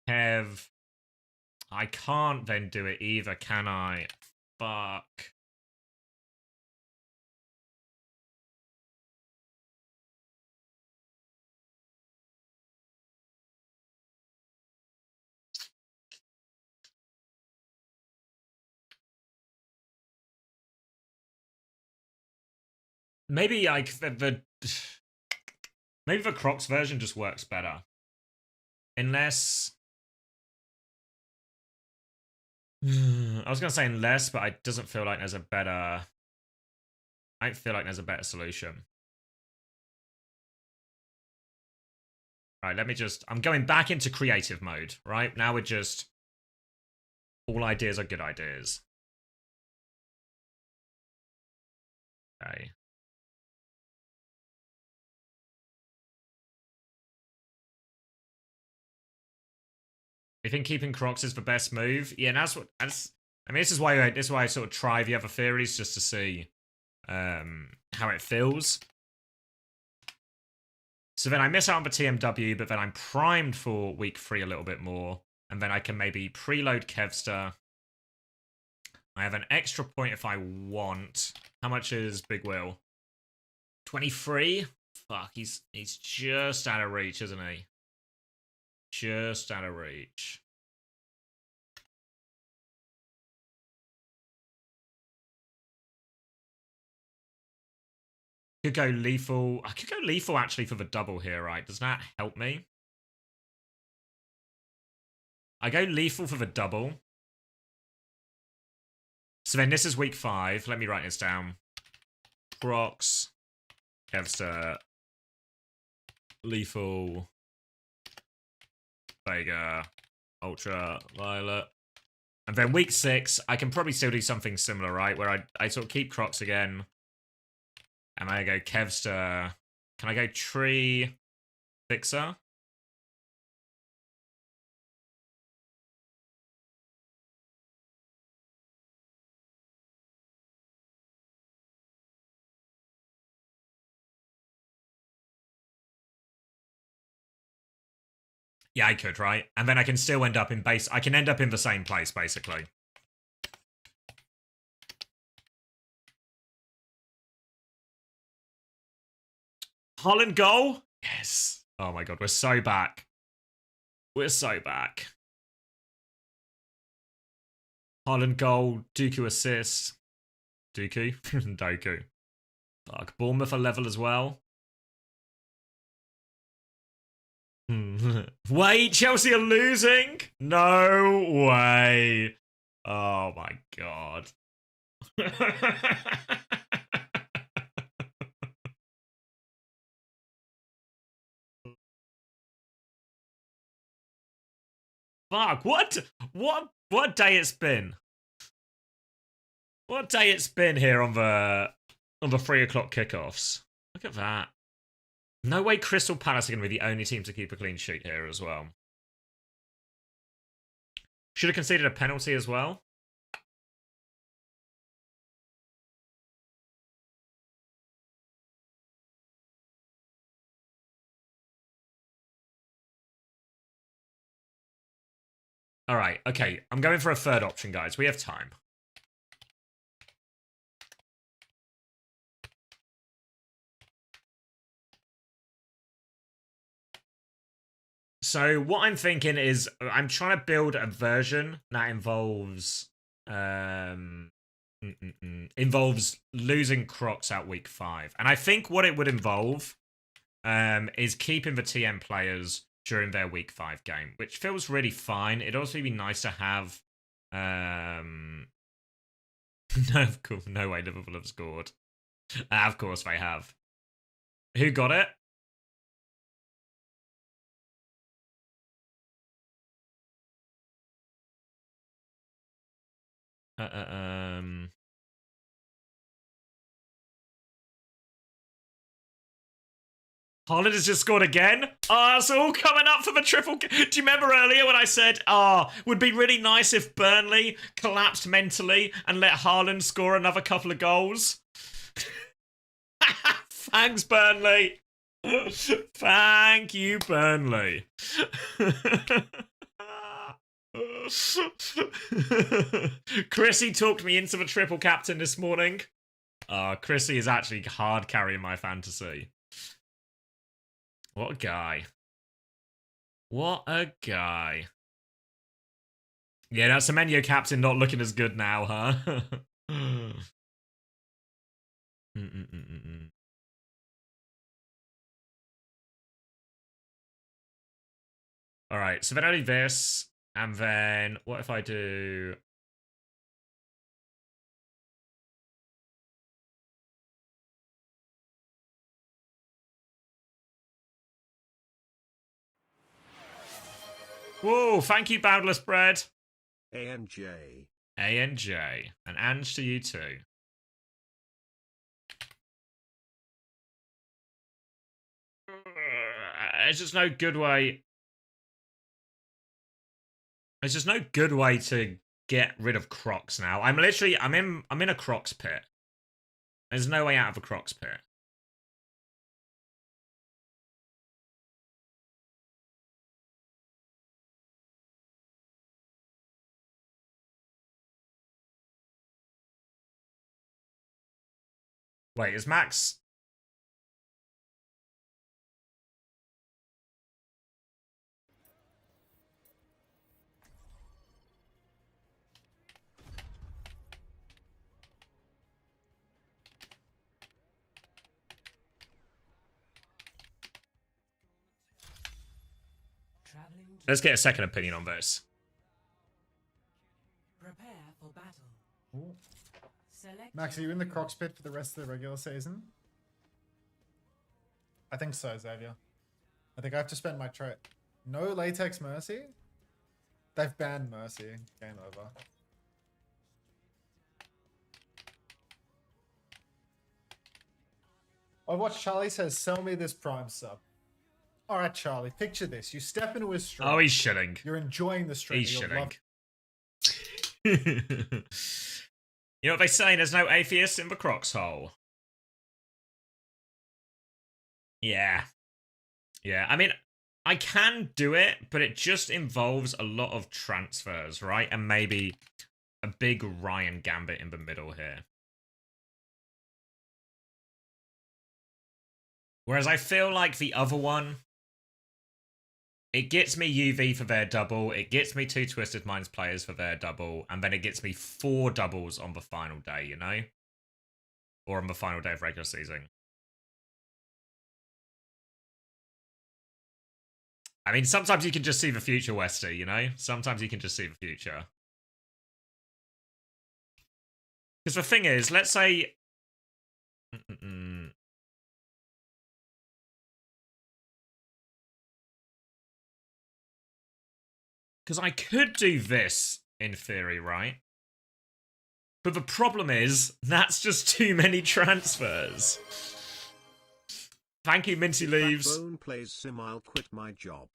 Kev. I can't then do it either, can I? Fuck. Maybe like maybe the Crocs version just works better. Unless I was gonna say unless, but it doesn't feel like there's a better. I feel like there's a better solution. Right, let me just. I'm going back into creative mode. Right now, we're just. All ideas are good ideas. Okay. You think keeping Crocs is the best move? Yeah, and that's. I mean, this is why I sort of try the other theories just to see how it feels. So then I miss out on the TMW, but then I'm primed for week 3 a little bit more. And then I can maybe preload Kevster. I have an extra point if I want. How much is Big Will? 23? Fuck, he's just out of reach, isn't he? Just out of reach. Could go lethal. I could go lethal actually for the double here, right? Does that help me? I go lethal for the double. So then this is week 5. Let me write this down. Crocs, Kevster, lethal, Vega, Ultra, Violet. And then week 6, I can probably still do something similar, right? Where I sort of keep Crocs again. And I go Kevster. Can I go Tree, Fixer? Yeah, I could, right? And then I can still end up in base. I can end up in the same place, basically. Holland goal? Yes. Oh my god, we're so back. We're so back. Holland goal, Dooku assist. Dooku? Doku. Fuck. Bournemouth a level as well. Wait, Chelsea are losing? No way. Oh my god. Fuck, what day it's been? What day it's been here on the 3 o'clock kickoffs? Look at that. No way Crystal Palace are going to be the only team to keep a clean sheet here as well. Should have conceded a penalty as well. All right, okay. I'm going for a third option, guys. We have time. So what I'm thinking is I'm trying to build a version that involves involves losing Crocs out week 5. And I think what it would involve is keeping the TM players during their week 5 game, which feels really fine. It'd also be nice to have no, of course, no way Liverpool have scored. Of course they have. Who got it? Um. Haaland has just scored again. Oh, it's all coming up for the triple. Do you remember earlier when I said, would be really nice if Burnley collapsed mentally and let Haaland score another couple of goals? Thanks, Burnley. Thank you, Burnley. Chrissy talked me into the triple captain this morning. Chrissy is actually hard carrying my fantasy. What a guy. What a guy. Yeah, that's Semenyo captain not looking as good now, huh? Alright, so then I do this, and then what if I do... Whoa, thank you, Boundless Bread. ANJ. ANJ. And Ange to you too. There's just no good way. There's just no good way to get rid of Crocs now. I'm in a Crocs pit. There's no way out of a Crocs pit. Wait, is Max... Let's get a second opinion on this. Prepare for battle. Max, are you in the Crocs pit for the rest of the regular season? I think so, Xavier. I think I have to spend my trade. No latex Mercy? They've banned Mercy. Game over. I watched Charlie says, sell me this Prime sub. Alright, Charlie, picture this. You step into his stream. Oh, he's shitting. You're enjoying the stream. He's shitting. You know what they say? There's no atheists in the Crocs hole. Yeah. Yeah, I mean, I can do it, but it just involves a lot of transfers, right? And maybe a big Ryan Gambit in the middle here. Whereas I feel like the other one, it gets me UV for their double, it gets me 2 Twisted Minds players for their double, and then it gets me 4 doubles on the final day, you know? Or on the final day of regular season. I mean, sometimes you can just see the future, Westy, you know? Sometimes you can just see the future. Because the thing is, let's say... Because I could do this, in theory, right? But the problem is, that's just too many transfers. Thank you, Minty Leaves. Backbone plays sim, I'll quit my job.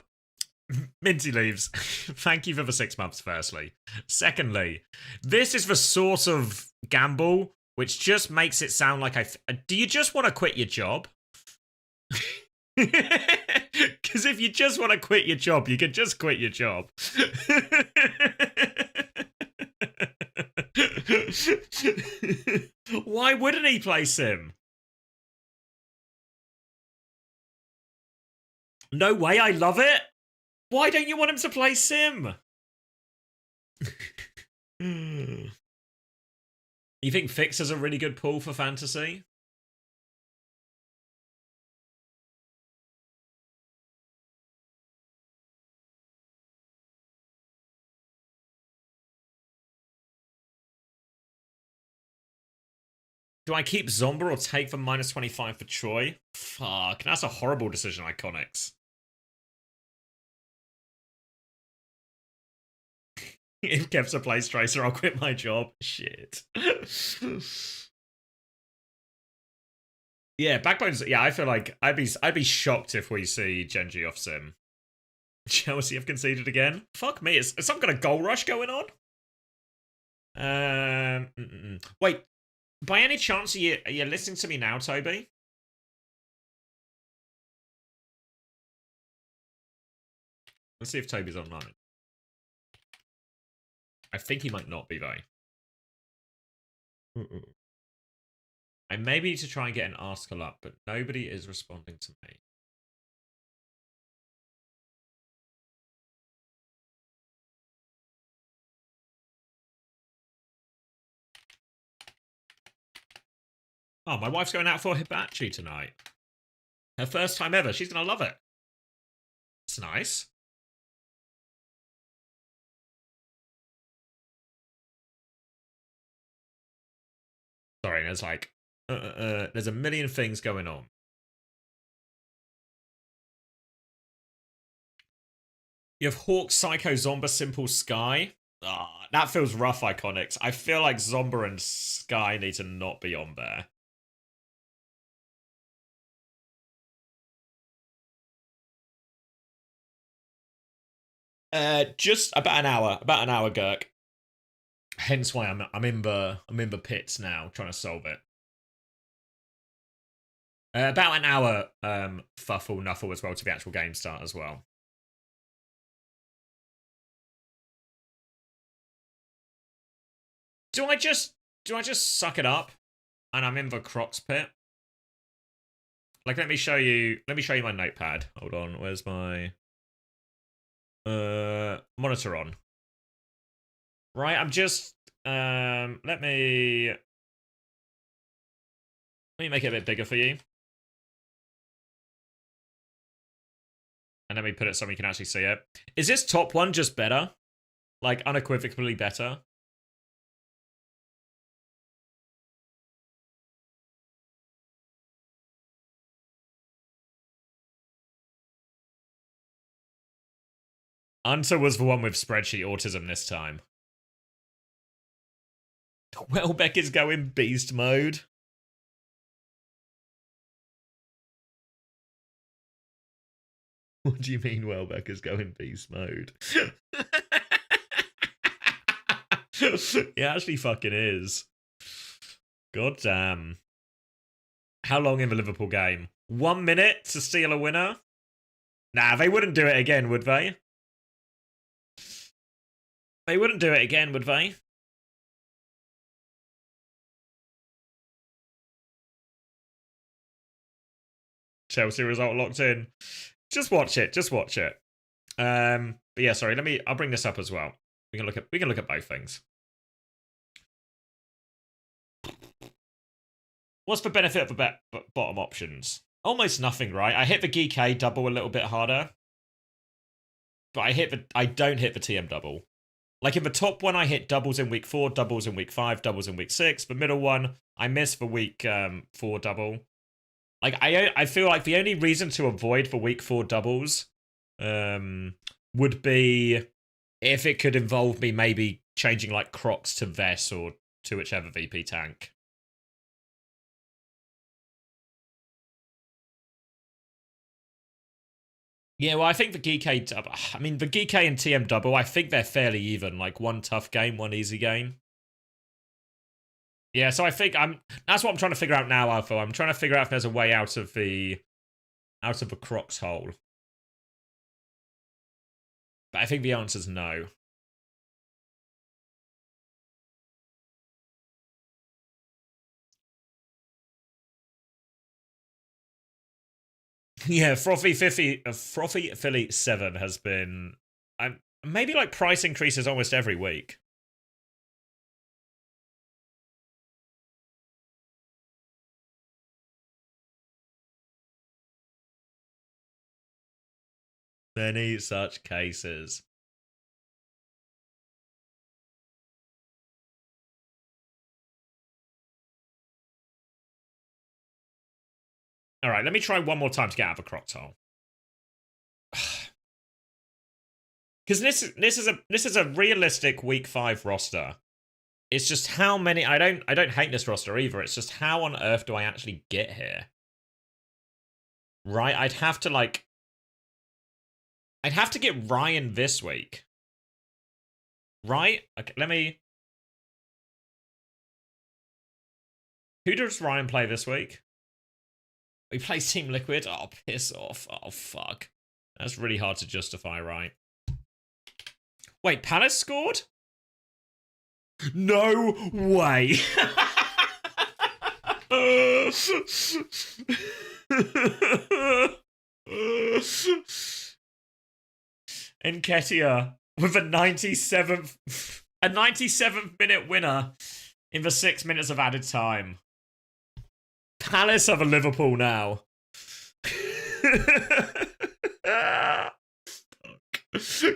Minty Leaves, thank you for the 6 months, firstly. Secondly, this is the sort of gamble which just makes it sound like do you just want to quit your job? Because if you just want to quit your job, you can just quit your job. Why wouldn't he play sim? No way, I love it. Why don't you want him to play sim? You think Fix is a really good pull for fantasy? Do I keep Zomba or take the -25 for Troy? Fuck, that's a horrible decision, Iconics. If Kev's a place tracer, I'll quit my job. Shit. Yeah, Backbone's. Yeah, I feel like I'd be shocked if we see Genji off Sim. Chelsea have conceded again. Fuck me, is some kind of goal rush going on? Wait, by any chance are you listening to me now, Toby? Let's see if Toby's online. I think he might not be though. I maybe need to try and get an article up, but nobody is responding to me. Oh, my wife's going out for hibachi tonight. Her first time ever. She's going to love it. It's nice. Sorry, there's like... there's a million things going on. You have Hawk, Psycho, Zomba, Simple, Sky. Ah, that feels rough, Iconics. I feel like Zomba and Sky need to not be on there. Just about an hour, Gurk. Hence why I'm in the pits now, trying to solve it. About an hour, fuffle nuffle as well to the actual game start as well. Do I just suck it up, and I'm in the Crocs pit? Like, let me show you my notepad. Hold on, where's my monitor on? Right, I'm just let me make it a bit bigger for you. And then we put it so we can actually see it. Is this top one just better? Like, unequivocally better? Hunter was the one with spreadsheet autism this time. Welbeck is going beast mode. What do you mean Welbeck is going beast mode? He actually fucking is. God damn. How long in the Liverpool game? 1 minute to steal a winner? Nah, they wouldn't do it again, would they? They wouldn't do it again, would they? Chelsea result locked in. Just watch it. But yeah, sorry. I'll bring this up as well. We can look at both things. What's the benefit of the bottom options? Almost nothing, right? I hit the GK double a little bit harder, but I don't hit the TM double. Like in the top one, I hit doubles in week 4, doubles in week 5, doubles in week 6. The middle one, I missed the week 4 double. Like I feel like the only reason to avoid the week 4 doubles would be if it could involve me maybe changing like Crocs to Vess or to whichever VP tank. Yeah, well, I think the GK double. I mean, the GK and TM double. I think they're fairly even. Like one tough game, one easy game. Yeah, so I think that's what I'm trying to figure out now, Alpha. I'm trying to figure out if there's a way out of the Crocs hole. But I think the answer's no. Yeah, Frothy Philly 7 has been maybe like price increases almost every week. Many such cases. All right, let me try one more time to get out of a Crocs hole. Because this is a realistic week 5 roster. It's just how many. I don't hate this roster either. It's just how on earth do I actually get here? right? I'd have to like... I'd have to get Ryan this week. Right? Okay, let me... Who does Ryan play this week? He plays Team Liquid? Oh, piss off. Oh, fuck. That's really hard to justify, right? Wait, Palace scored? No way! Nketiah with a 97th minute winner in the 6 minutes of added time. Palace have a Liverpool now.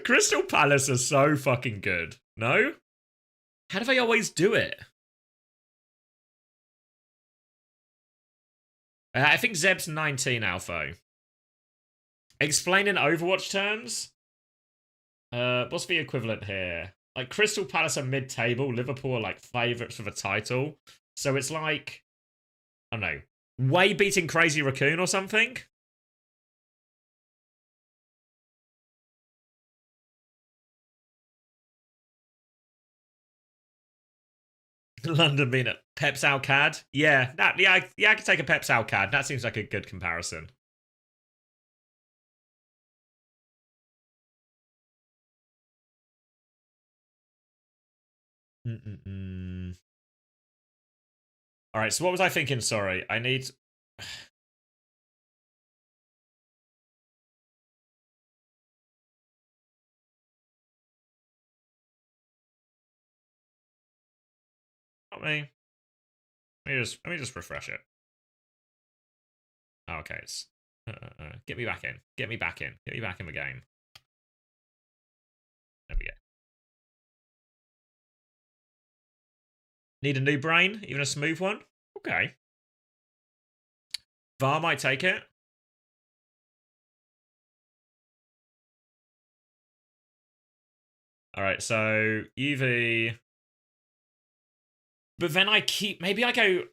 Crystal Palace are so fucking good. No? How do they always do it? I think Zeb's 19, Alpha. Explain in Overwatch terms? What's the equivalent here? Like, Crystal Palace are mid-table, Liverpool are, like, favourites for the title. So it's like, I don't know, way beating Crazy Raccoon or something? London being at Pep's Alcad? Yeah, I could take a Pep's Alcad. That seems like a good comparison. All right, so what was I thinking? Sorry, I need... Not me. Let me just refresh it. Oh, okay, it's... get me back in. Get me back in. Get me back in the game. There we go. Need a new brain? Even a smooth one? Okay. VAR might take it. Alright, so UV... But then I keep... Maybe I go...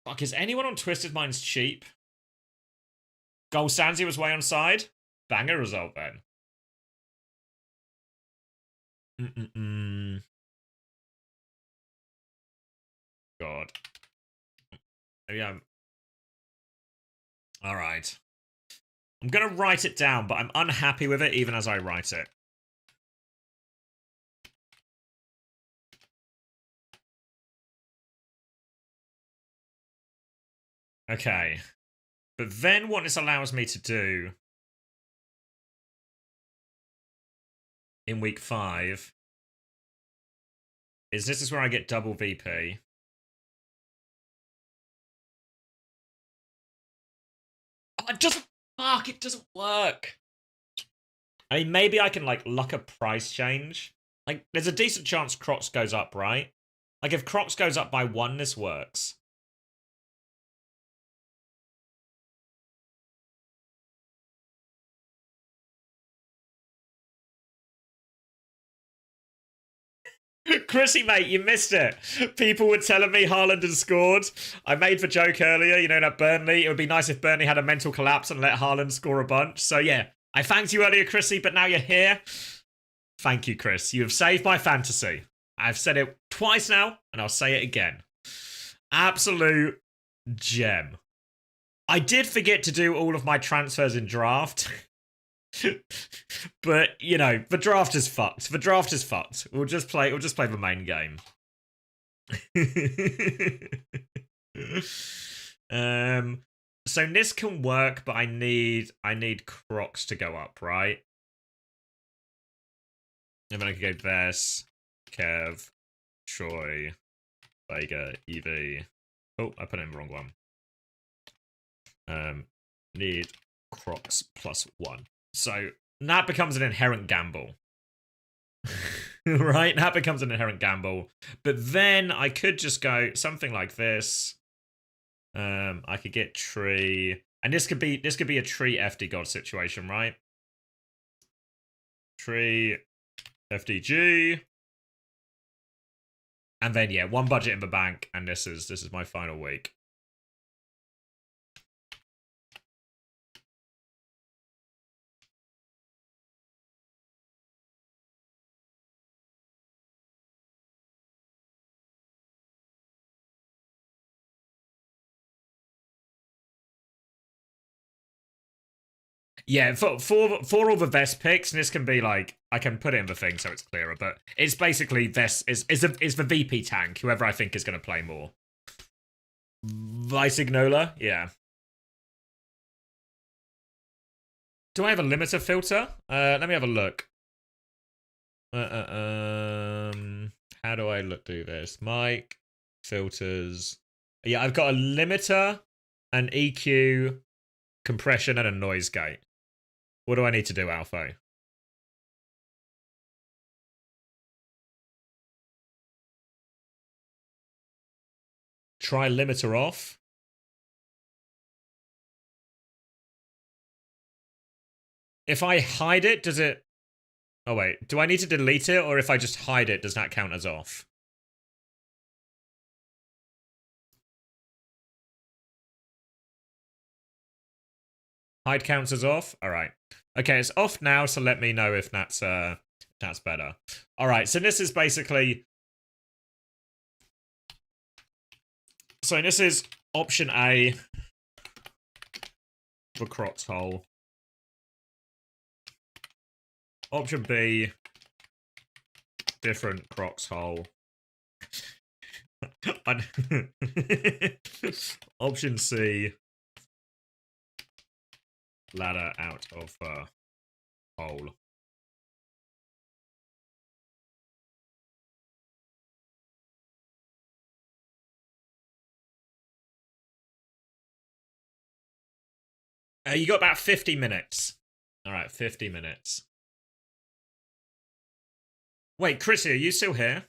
Fuck, is anyone on Twisted Minds cheap? Goal Sansi was way on side? Banger result then. God. Maybe I'm... Alright. I'm gonna write it down, but I'm unhappy with it even as I write it. Okay. But then what this allows me to do in week 5 is this is where I get double VP. Oh, it doesn't... Fuck, it doesn't work. I mean, maybe I can, like, luck a price change. Like, there's a decent chance Crocs goes up, right? Like, if Crocs goes up by 1, this works. Chrissy, mate, you missed it. People were telling me Haaland had scored. I made the joke earlier, you know, that Burnley, it would be nice if Burnley had a mental collapse and let Haaland score a bunch. So, yeah, I thanked you earlier, Chrissy, but now you're here. Thank you, Chris. You have saved my fantasy. I've said it twice now, and I'll say it again. Absolute gem. I did forget to do all of my transfers in draft. But, you know, the draft is fucked. The draft is fucked. We'll just play the main game. So this can work, but I need Crocs to go up, right? And then I could go this, Kev, Troy, Vega, Evie. Oh, I put in the wrong one. Need Crocs +1. So that becomes an inherent gamble. Right? That becomes an inherent gamble. But then I could just go something like this. I could get tree. And this could be a tree FD God situation, right? Tree FDG. And then yeah, 1 budget in the bank, and this is my final week. Yeah, for all the vest picks, and this can be like, I can put it in the thing so it's clearer, but it's basically vest is the VP tank, whoever I think is going to play more. Visignola, yeah. Do I have a limiter filter? Let me have a look. How do I do this? Mic, filters. Yeah, I've got a limiter, an EQ, compression, and a noise gate. What do I need to do, Alpha? Try limiter off. If I hide it, does it... Oh, wait. Do I need to delete it, or if I just hide it, does that count as off? Hide counts as off? Alright. Okay, it's off now, so let me know if that's better. Alright, so this is basically... So this is option A, the crops hole. Option B, different crocs hole. Option C, ladder out of hole. You got about 50 minutes. All right, 50 minutes. Wait, Chrissy, are you still here?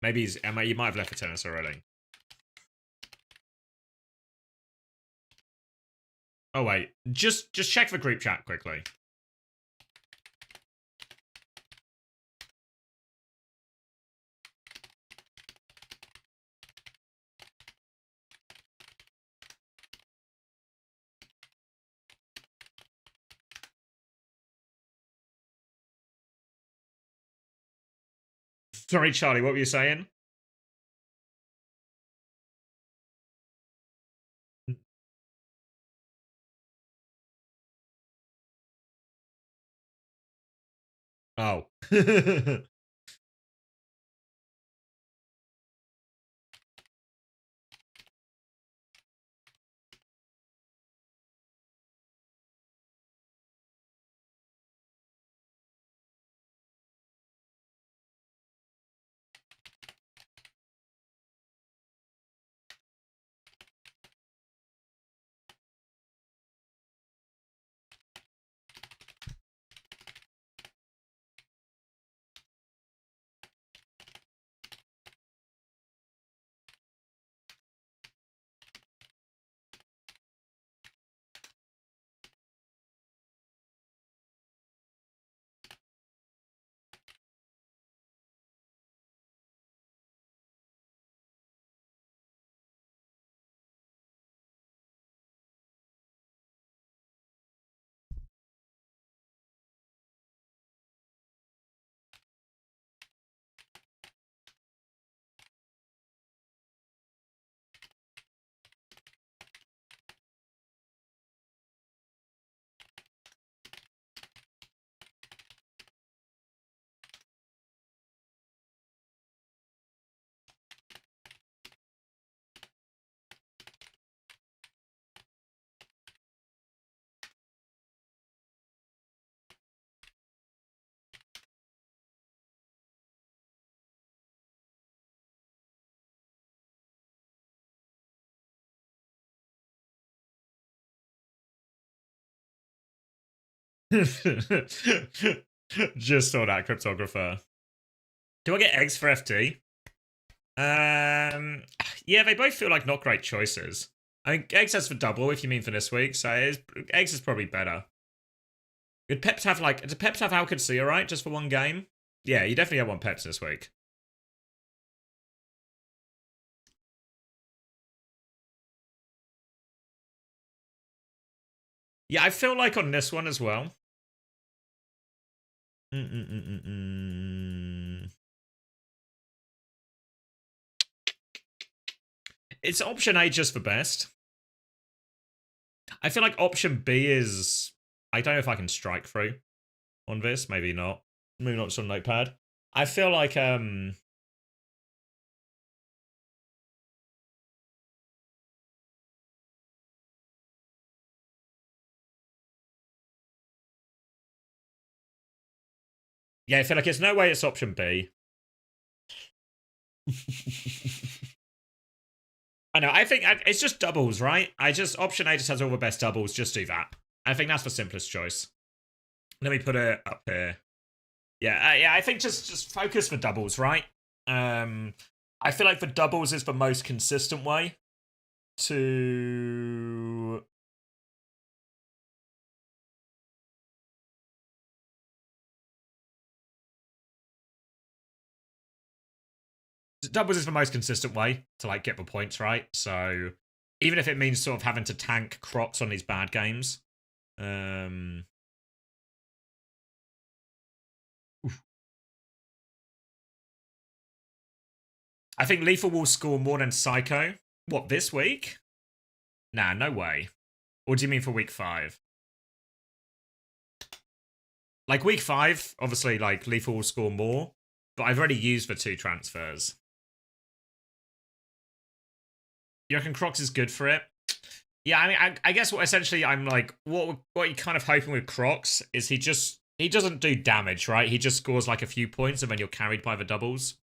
Maybe he's... You might have left for tennis already. Oh, wait. Just check the group chat quickly. Sorry, Charlie, what were you saying? Oh. Just saw that, cryptographer. Do I get eggs for FT? Yeah, they both feel like not great choices. I mean, eggs has for double if you mean for this week, so eggs is probably better. Did Peps have Alcid alright, just for one game? Yeah, you definitely have one Peps this week. Yeah, I feel like on this one as well. It's option A just for best. I feel like option B is... I don't know if I can strike through on this. Maybe not. Maybe not just on Notepad. I feel like... Yeah, I feel like there's no way it's option B. I know, I think it's just doubles, right? Option A just has all the best doubles, just do that. I think that's the simplest choice. Let me put it up here. Yeah, I think just focus for doubles, right? I feel like for doubles is the most consistent way to... Doubles is the most consistent way to like get the points, right? So even if it means sort of having to tank Crocs on these bad games. I think Lethal will score more than Psycho. What, this week? Nah, no way. Or do you mean for week 5? Like week 5, obviously like Lethal will score more, but I've already used the 2 transfers. You reckon Crocs is good for it? Yeah, I mean, I guess what essentially I'm like, what you're kind of hoping with Crocs is he doesn't do damage, right? He just scores like a few points and then you're carried by the doubles.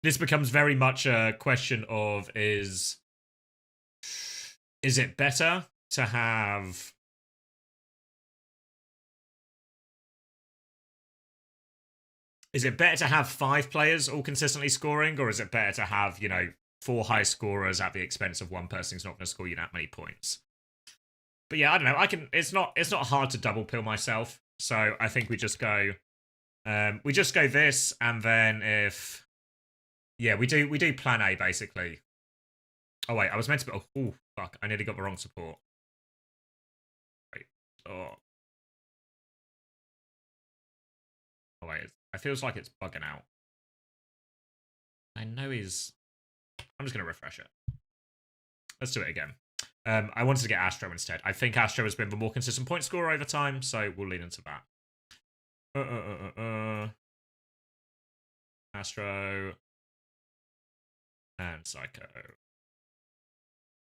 This becomes very much a question of is it better to have... Is it better to have 5 players all consistently scoring, or is it better to have, 4 high scorers at the expense of one person who's not going to score you that many points? But yeah, I don't know. It's not hard to double pill myself. So I think we just go this, and then if we do plan A basically. Oh wait, I was meant to be. Oh fuck! I nearly got the wrong support. Wait. Oh wait, it feels like it's bugging out. I know he's... I'm just going to refresh it. Let's do it again. I wanted to get Astro instead. I think Astro has been the more consistent point scorer over time, so we'll lean into that. Astro. And Psycho.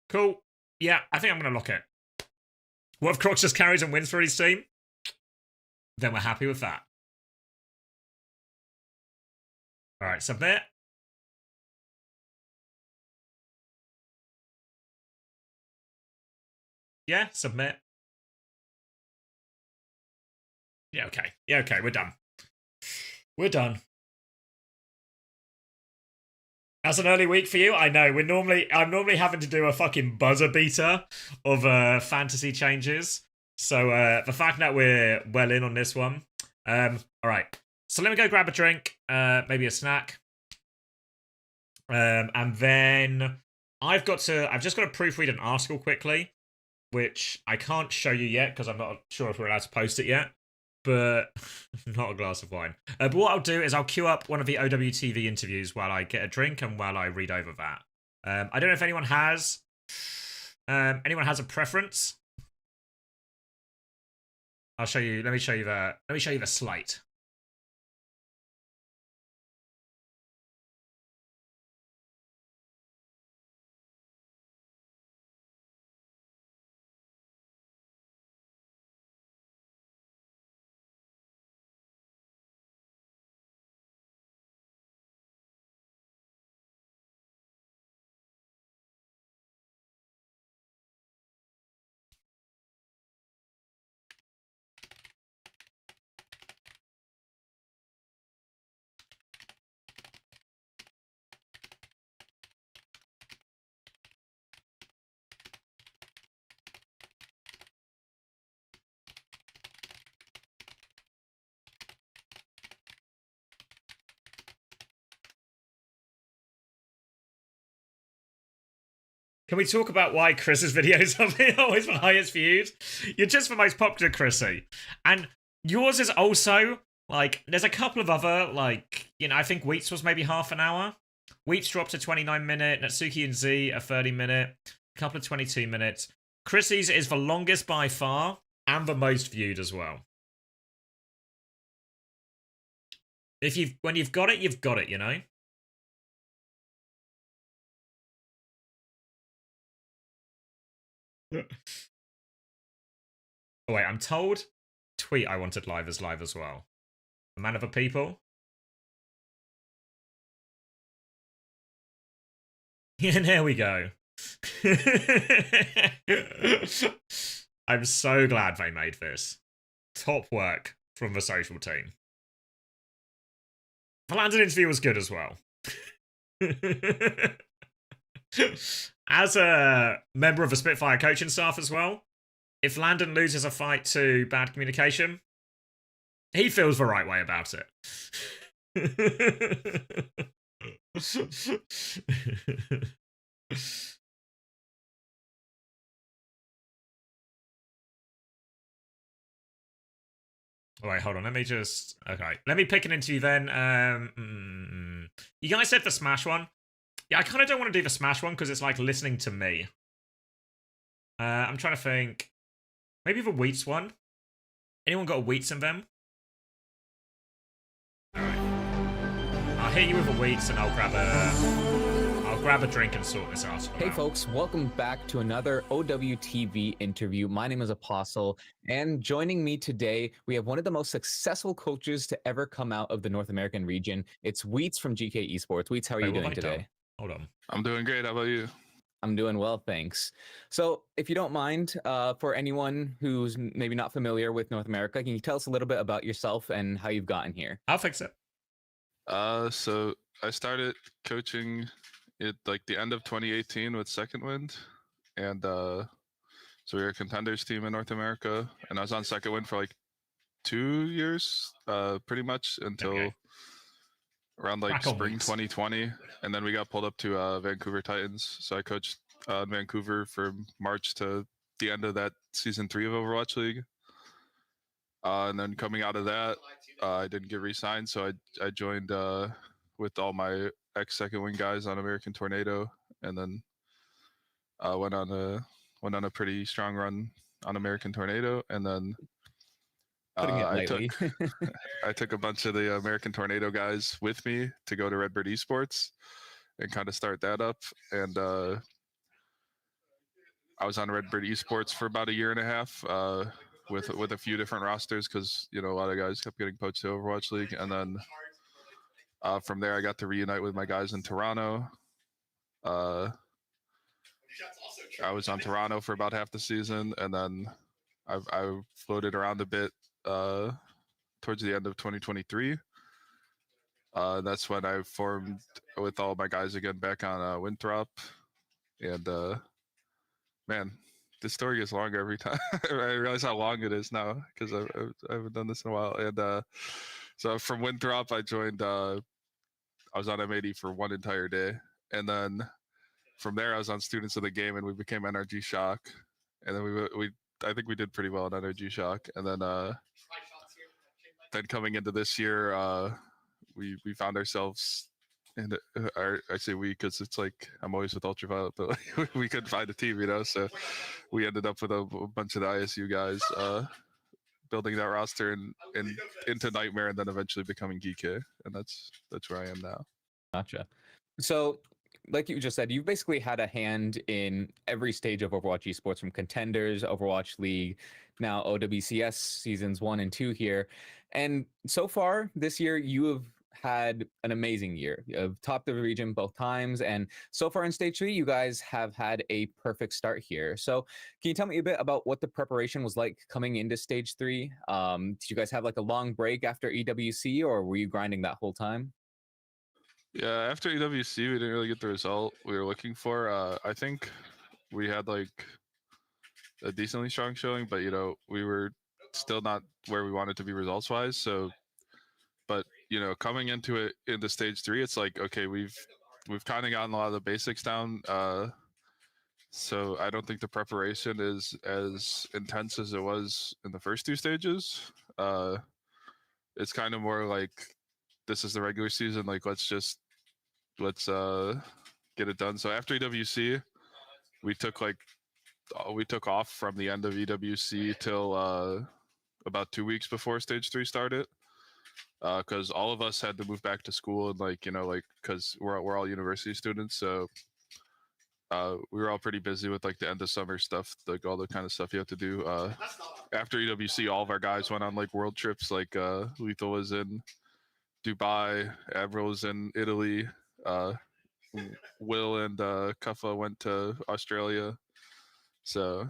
Cool. Yeah, I think I'm going to lock it. What if Crocs just carries and wins for his team? Then we're happy with that. All right, submit. Yeah, submit. Yeah, okay. Yeah, okay, we're done. We're done. That's an early week for you. I know. I'm normally having to do a fucking buzzer beater of fantasy changes. So the fact that we're well in on this one. All right. So let me go grab a drink, maybe a snack. And then I've just got to proofread an article quickly, which I can't show you yet because I'm not sure if we're allowed to post it yet. But not a glass of wine. But what I'll do is I'll queue up one of the OWTV interviews while I get a drink and while I read over that. I don't know if anyone has a preference. I'll show you. Let me show you the slate. Can we talk about why Chris's videos are always the highest viewed? You're just the most popular, Chrissy. And yours is also, like, there's a couple of other, like, I think Wheats was maybe half an hour. Wheats dropped a 29-minute. Natsuki and Z a 30-minute. A couple of 22 minutes. Chrissy's is the longest by far and the most viewed as well. When you've got it, you've got it, you know? Oh wait, I'm told tweet I wanted live as well. The man of the people. And there we go. I'm so glad they made this. Top work from the social team. The Landon interview was good as well. As a member of the Spitfire coaching staff as well, if Landon loses a fight to bad communication, he feels the right way about it. All right, hold on. Let me just... Okay. Let me pick an interview then. You guys said the Smash one. Yeah, I kind of don't want to do the Smash one because it's like listening to me. I'm trying to think. Maybe the Wheats one. Anyone got a Wheats in them? All right. I'll hit you with a Wheats and I'll grab a drink and sort this out. Hey folks, welcome back to another OWTV interview. My name is Apostle, and joining me today, we have one of the most successful coaches to ever come out of the North American region. It's Wheats from GK Esports. Wheats, how are you doing today? Hold on. I'm doing great. How about you? I'm doing well, thanks. So if you don't mind, for anyone who's maybe not familiar with North America, can you tell us a little bit about yourself and how you've gotten here? I'll fix it. So I started coaching at like the end of 2018 with Second Wind, and so we were a contenders team in North America, and I was on Second Wind for like 2 years, pretty much until around like spring 2020, and then we got pulled up to Vancouver Titans. So I coached Vancouver from March to the end of that season 3 of Overwatch League. And then coming out of that, I didn't get re-signed, so I joined with all my ex-Second Wing guys on American Tornado, and then went on a pretty strong run on American Tornado, and then I took a bunch of the American Tornado guys with me to go to Redbird Esports and kind of start that up, and I was on Redbird Esports for about a year and a half. With a few different rosters, because a lot of guys kept getting poached to Overwatch League, and then from there I got to reunite with my guys in Toronto. I was on Toronto for about half the season, and then I floated around a bit towards the end of 2023. That's when I formed with all my guys again back on Winthrop, and man, this story gets longer every time. I realize how long it is now because I haven't done this in a while. And so from Winthrop, I joined. I was on M80 for one entire day, and then from there, I was on Students of the Game, and we became NRG Shock. And then I think we did pretty well in NRG Shock. And then coming into this year, we found ourselves. And I say we because it's like I'm always with Ultraviolet, but like, we couldn't find a team, So we ended up with a bunch of the ISU guys building that roster and into Nightmare, and then eventually becoming GK, and that's where I am now. Gotcha. So, like you just said, you've basically had a hand in every stage of Overwatch Esports, from Contenders, Overwatch League, now OWCS seasons 1 and 2 here, and so far this year you have had an amazing year. You have topped the region both times, and so far in stage 3 you guys have had a perfect start here. So can you tell me a bit about what the preparation was like coming into stage 3? Did you guys have like a long break after EWC, or were you grinding that whole time? Yeah, after EWC we didn't really get the result we were looking for. I think we had like a decently strong showing, but we were still not where we wanted to be results wise. So but coming into it into stage 3, it's like, okay, we've kind of gotten a lot of the basics down. So I don't think the preparation is as intense as it was in the first 2 stages. It's kind of more like, this is the regular season. Like, let's just let's get it done. So after EWC, we took off from the end of EWC till about 2 weeks before stage 3 started, because all of us had to move back to school, and because we're all university students, so we were all pretty busy with like the end of summer stuff, like all the kind of stuff you have to do. After EWC, all of our guys went on like world trips. Like Lethal was in Dubai, Avril was in Italy, Will and Kuffa went to Australia. So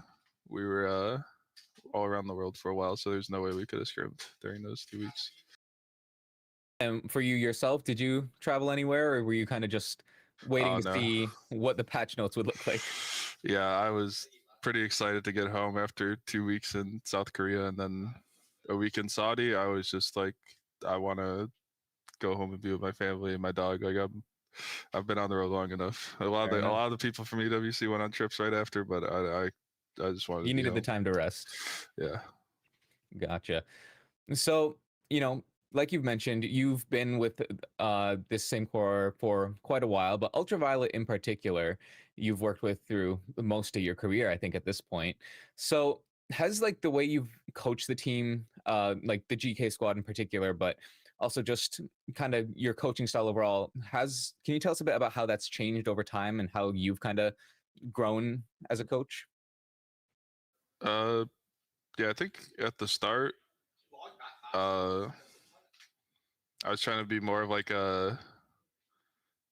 we were all around the world for a while. So there's no way we could have scrimmed during those 2 weeks. And for you yourself, did you travel anywhere, or were you kind of just waiting to No. see what the patch notes would look like? Yeah, I was pretty excited to get home after 2 weeks in South Korea and then a week in Saudi. I was just like, I want to go home and be with my family and my dog. Like I've been on the road long enough. A lot of the people from EWC went on trips right after, but I just wanted. You to be needed the home. time to rest. Yeah. Gotcha. So, like you've mentioned, you've been with this same core for quite a while, but Ultraviolet in particular, you've worked with through most of your career, I think, at this point. So has like the way you've coached the team, like the GK squad in particular, but also just kind of your coaching style overall, can you tell us a bit about how that's changed over time and how you've kind of grown as a coach? Yeah, I think at the start, I was trying to be more of like a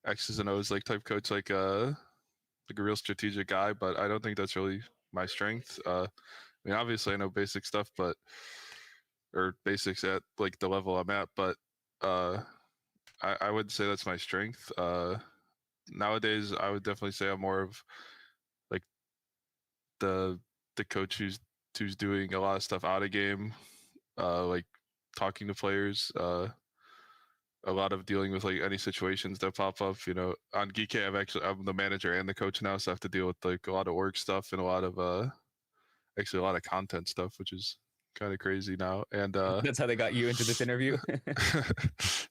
X's and O's like type coach, like a real strategic guy, but I don't think that's really my strength. I mean, obviously I know basic stuff, or basics at like the level I'm at, but I wouldn't say that's my strength. Nowadays, I would definitely say I'm more of like the coach who's doing a lot of stuff out of game, like talking to players, a lot of dealing with like any situations that pop up. On GK, I'm the manager and the coach now, so I have to deal with like a lot of org stuff and a lot of content stuff, which is kind of crazy now. And That's how they got you into this interview.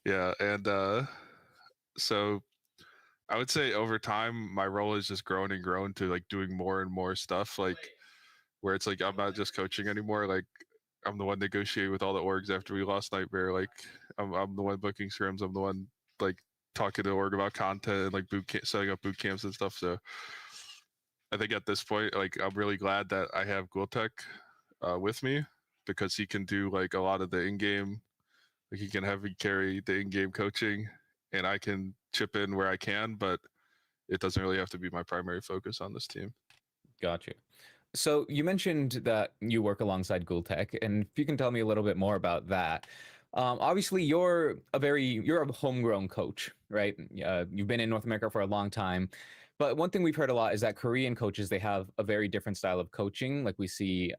yeah, and so I would say over time my role has just grown and grown to like doing more and more stuff, like where it's like I'm not just coaching anymore. Like I'm the one negotiating with all the orgs after we lost Nightmare. Like I'm the one booking scrims. I'm the one like talking to the org about content and like setting up boot camps and stuff. So I think at this point, like I'm really glad that I have Gultek with me, because he can do like a lot of the in-game, like he can heavy carry the in-game coaching, and I can chip in where I can, but it doesn't really have to be my primary focus on this team. Gotcha. So you mentioned that you work alongside Gultek, and if you can tell me a little bit more about that. Obviously, you're a homegrown coach, right? You've been in North America for a long time. But one thing we've heard a lot is that Korean coaches, they have a very different style of coaching. Like we see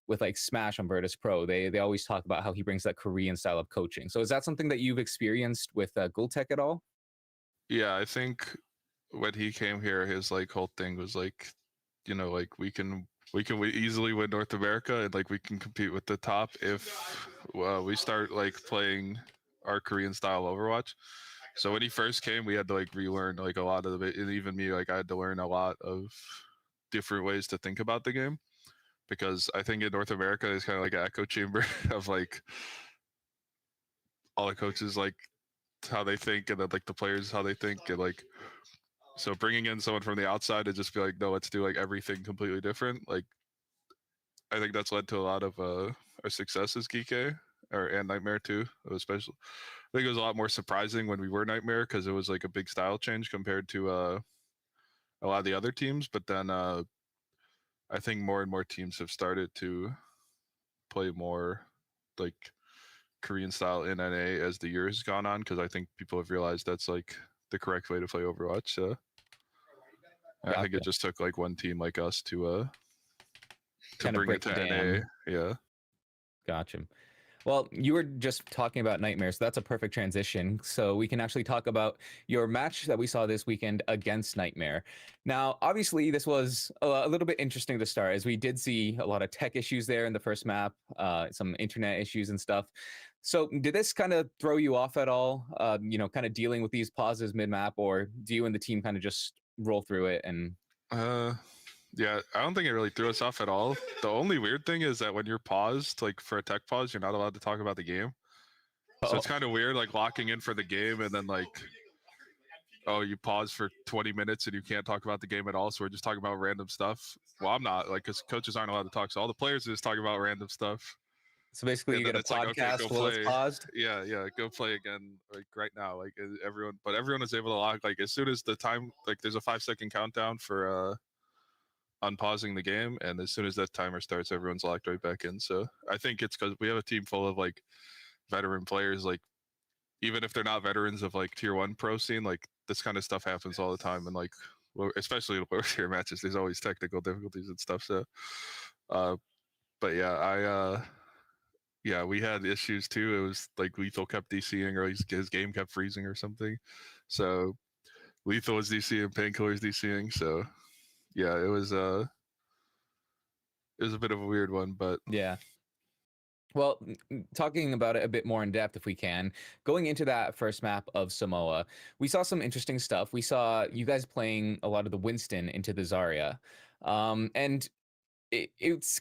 with like Smash on virtus.pro, they always talk about how he brings that Korean style of coaching. So is that something that you've experienced with Gultek at all? Yeah, I think when he came here, his like whole thing was like, like we can easily win North America, and like we can compete with the top if we start like playing our Korean style Overwatch. So when he first came, we had to like relearn like a lot of it, and even me, like I had to learn a lot of different ways to think about the game, because I think in North America it's kind of like an echo chamber of like all the coaches like how they think, and then like the players how they think, and like so bringing in someone from the outside to just be like, no, let's do like everything completely different. Like I think that's led to a lot of our success as GK and Nightmare too, especially. I think it was a lot more surprising when we were Nightmare, because it was like a big style change compared to a lot of the other teams. But then I think more and more teams have started to play more like Korean style in NA as the years gone on, because I think people have realized that's like the correct way to play Overwatch. So I think it just took like one team like us to kind of bring it to NA. Yeah. Gotcha. Well, you were just talking about Nightmare, so that's a perfect transition. So we can actually talk about your match that we saw this weekend against Nightmare. Now, obviously, this was a little bit interesting to start, as we did see a lot of tech issues there in the first map, some internet issues and stuff. So did this kind of throw you off at all? Kind of dealing with these pauses mid map, or do you and the team kind of just roll through it and? Yeah, I don't think it really threw us off at all. The only weird thing is that when you're paused, like for a tech pause, you're not allowed to talk about the game. So it's kind of weird, like locking in for the game and then like, oh, you pause for 20 minutes and you can't talk about the game at all. So we're just talking about random stuff. Well, I'm not, like, because coaches aren't allowed to talk. So all the players are just talking about random stuff. So basically, And you then get a it's like, okay, podcast go while it's play. paused. Yeah, go play again, like right now. Like everyone is able to lock. Like as soon as the time, like there's a 5-second countdown for unpausing the game, and as soon as that timer starts, everyone's locked right back in. So I think it's because we have a team full of like veteran players. Like even if they're not veterans of like tier 1 pro scene, like this kind of stuff happens all the time, and like especially in lower tier matches, there's always technical difficulties and stuff. So, but yeah, yeah, we had issues too. It was like Lethal kept DCing, or his game kept freezing or something. So Lethal was DCing, Painkiller was DCing. So yeah, it was a bit of a weird one, but Yeah. Well, talking about it a bit more in depth, if we can, going into that first map of Samoa, we saw some interesting stuff. We saw you guys playing a lot of the Winston into the Zarya. And it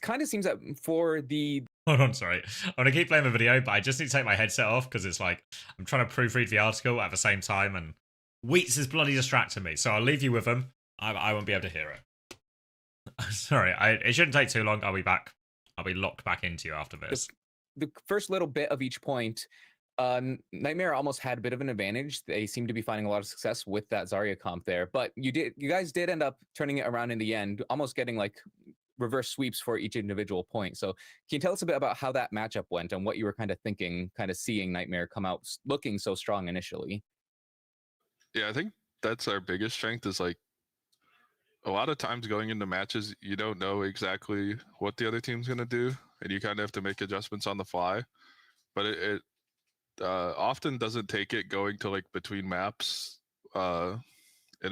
kind of seems that for the Hold on, sorry. I'm gonna keep playing the video, but I just need to take my headset off because it's like I'm trying to proofread the article at the same time, and Wheats is bloody distracting me. So I'll leave you with them. I won't be able to hear it. Sorry, it shouldn't take too long. I'll be back. I'll be locked back into you after this. the first little bit of each point, Nightmare almost had a bit of an advantage. They seem to be finding a lot of success with that Zarya comp there, but you guys did end up turning it around in the end, almost getting like reverse sweeps for each individual point. So can you tell us a bit about how that matchup went and what you were kind of thinking, kind of seeing Nightmare come out looking so strong initially? yeah, I think that's our biggest strength is like a lot of times going into matches, you don't know exactly what the other team's going to do, and you kind of have to make adjustments on the fly. But it often doesn't take it going to like between maps. And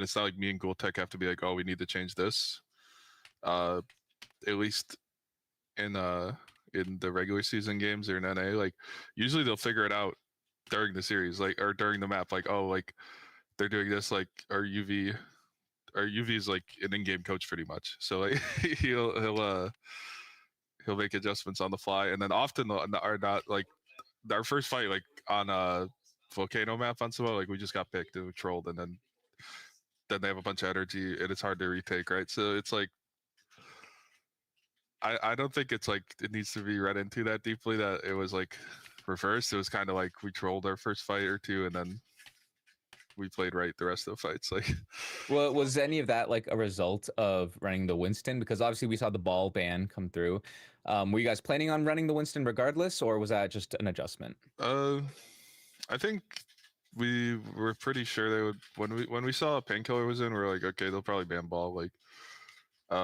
it's not like me and Ghoultech have to be like, oh, we need to change this. At least in the regular season games or in NA, like usually they'll figure it out during the series, like, or during the map, like, oh, like they're doing this, like our UV is like an in-game coach pretty much. So like he'll make adjustments on the fly, and then often are not like our first fight, like on a volcano map on Samoa, like we just got picked and we trolled, and then they have a bunch of energy and it's hard to retake, right? So it's like I don't think it's like it needs to be read into that deeply that it was like reversed. It was kind of like we trolled our first fight or two, and then we played right the rest of the fights. Like, well, was any of that like a result of running the Winston? Because obviously we saw the ball ban come through. Were you guys planning on running the Winston regardless, or was that just an adjustment? I think we were pretty sure they would when we saw Painkiller was in, we were like, okay, they'll probably ban ball. Like,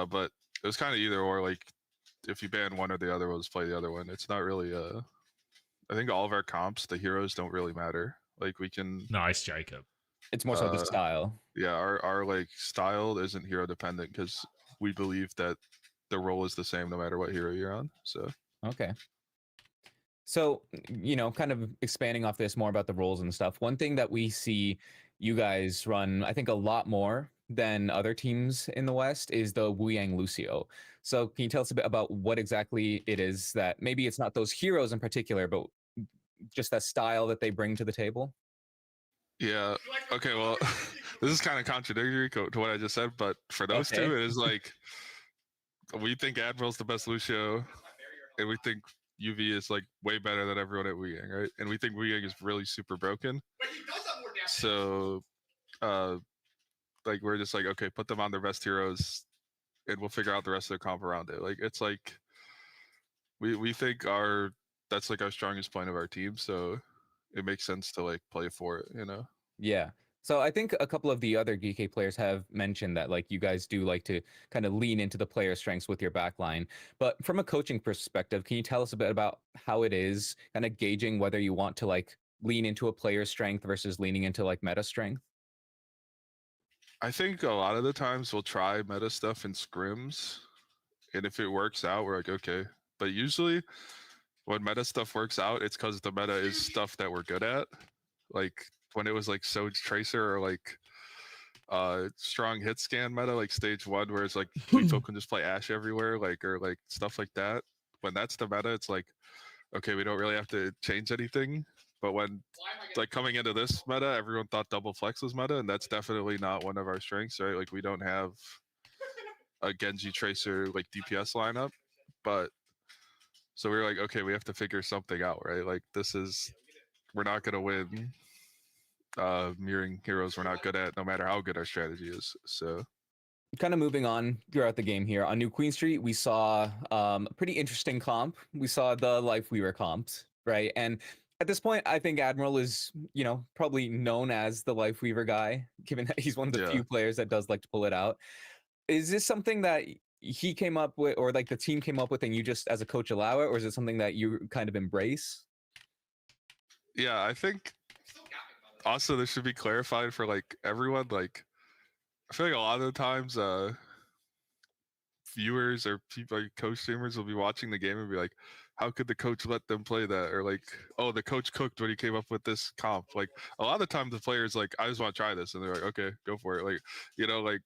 but it was kind of either or. Like, if you ban one or the other, we'll just play the other one. It's not really. I think all of our comps, the heroes don't really matter. Like, we can. Nice, Jacob. It's more so the style. Yeah, our like style isn't hero dependent because we believe that the role is the same no matter what hero you're on. So okay. So, kind of expanding off this more about the roles and stuff. One thing that we see you guys run, I think, a lot more than other teams in the West is the Wu Yang Lucio. So can you tell us a bit about what exactly it is that maybe it's not those heroes in particular, but just that style that they bring to the table? Yeah. Okay. Well, this is kind of contradictory to what I just said, but for those two, it is like we think Admiral's the best Lucio, and we think UV is like way better than everyone at Wu Yang, right? And we think Wu Yang is really super broken. So, like we're just like, okay, put them on their best heroes, and we'll figure out the rest of the comp around it. Like it's like we think that's like our strongest point of our team, so it makes sense to like play for it, you know? Yeah. So I think a couple of the other GK players have mentioned that like you guys do like to kind of lean into the player strengths with your backline. But from a coaching perspective, can you tell us a bit about how it is kind of gauging whether you want to like lean into a player strength versus leaning into like meta strength? I think a lot of the times we'll try meta stuff in scrims, and if it works out, we're like, okay. But usually when meta stuff works out, it's because the meta is stuff that we're good at. Like when it was like Soj Tracer or like strong hit scan meta, like stage 1, where it's like lethal can just play Ashe everywhere, like or like stuff like that. When that's the meta, it's like, okay, we don't really have to change anything. But when like coming into this meta, everyone thought double flex was meta, and that's definitely not one of our strengths, right? Like we don't have a Genji Tracer like DPS lineup, but so we were like, okay, we have to figure something out, right? Like this is, we're not gonna win mirroring heroes we're not good at, no matter how good our strategy is. So Kind of moving on throughout the game here on New Queen Street, we saw a pretty interesting comp. We saw the Lifeweaver comps, right? And at this point, I think Admiral is, probably known as the Lifeweaver guy, given that he's one of the Yeah. few players that does like to pull it out. Is this something that he came up with, or like the team came up with, and you just as a coach allow it, or is it something that you kind of embrace? yeah, I think also this should be clarified for like everyone. Like I feel like a lot of the times viewers or people like coach streamers will be watching the game and be like, how could the coach let them play that? Or like, oh, the coach cooked when he came up with this comp. Like a lot of the time the players like, I just want to try this, and they're like, okay, go for it. Like, like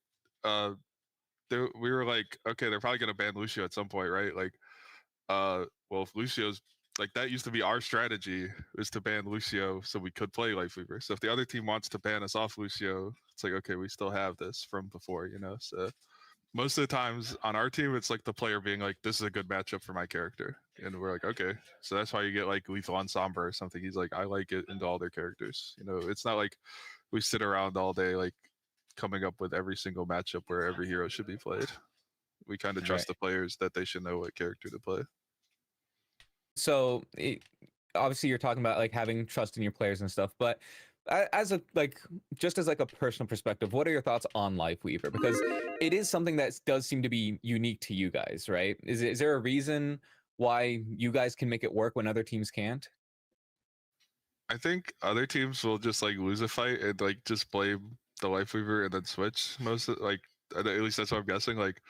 we were like, okay, they're probably gonna ban Lucio at some point, right? Like well, if Lucio's like, that used to be our strategy, is to ban Lucio so we could play Lifeweaver. So if the other team wants to ban us off Lucio, it's like, okay, we still have this from before, So most of the times on our team, it's like the player being like, this is a good matchup for my character. And we're like, okay. So that's why you get like Lethal on Sombra or something. He's like, I like it into all their characters. It's not like we sit around all day like coming up with every single matchup where every hero should be played. We kind of trust the players that they should know what character to play. So obviously you're talking about like having trust in your players and stuff, but as a just as like a personal perspective, what are your thoughts on Lifeweaver? Because it is something that does seem to be unique to you guys, right? Is there a reason why you guys can make it work when other teams can't? I think other teams will just like lose a fight and like just blame the Lifeweaver and then switch most of, like, at least that's what I'm guessing. Like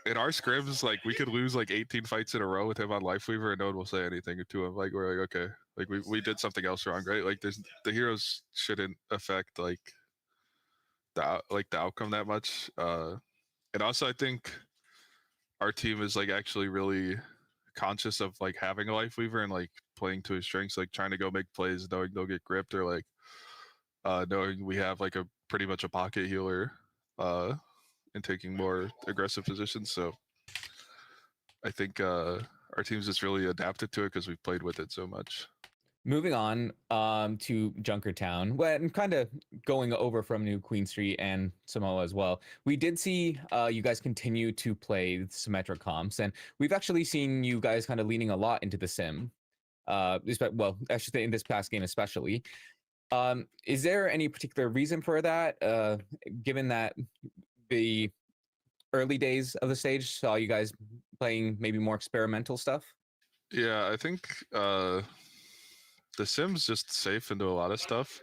in our scrims, like we could lose like 18 fights in a row with him on Lifeweaver and no one will say anything to him. Like we're like, okay, like we did something else wrong, right? Like the heroes shouldn't affect like the outcome that much. And also I think our team is like actually really conscious of like having a Lifeweaver and like playing to his strengths, like trying to go make plays, knowing they'll get gripped, or like knowing we have like a pretty much a pocket healer and taking more aggressive positions. So I think our team's just really adapted to it because we've played with it so much. Moving on to Junkertown, and kind of going over from New Queen Street and Samoa as well. We did see you guys continue to play symmetric comps, and we've actually seen you guys kind of leaning a lot into the sim. Well, I should say in this past game especially. Is there any particular reason for that, given that the early days of the stage saw you guys playing maybe more experimental stuff? Yeah, I think the sim's just safe into a lot of stuff,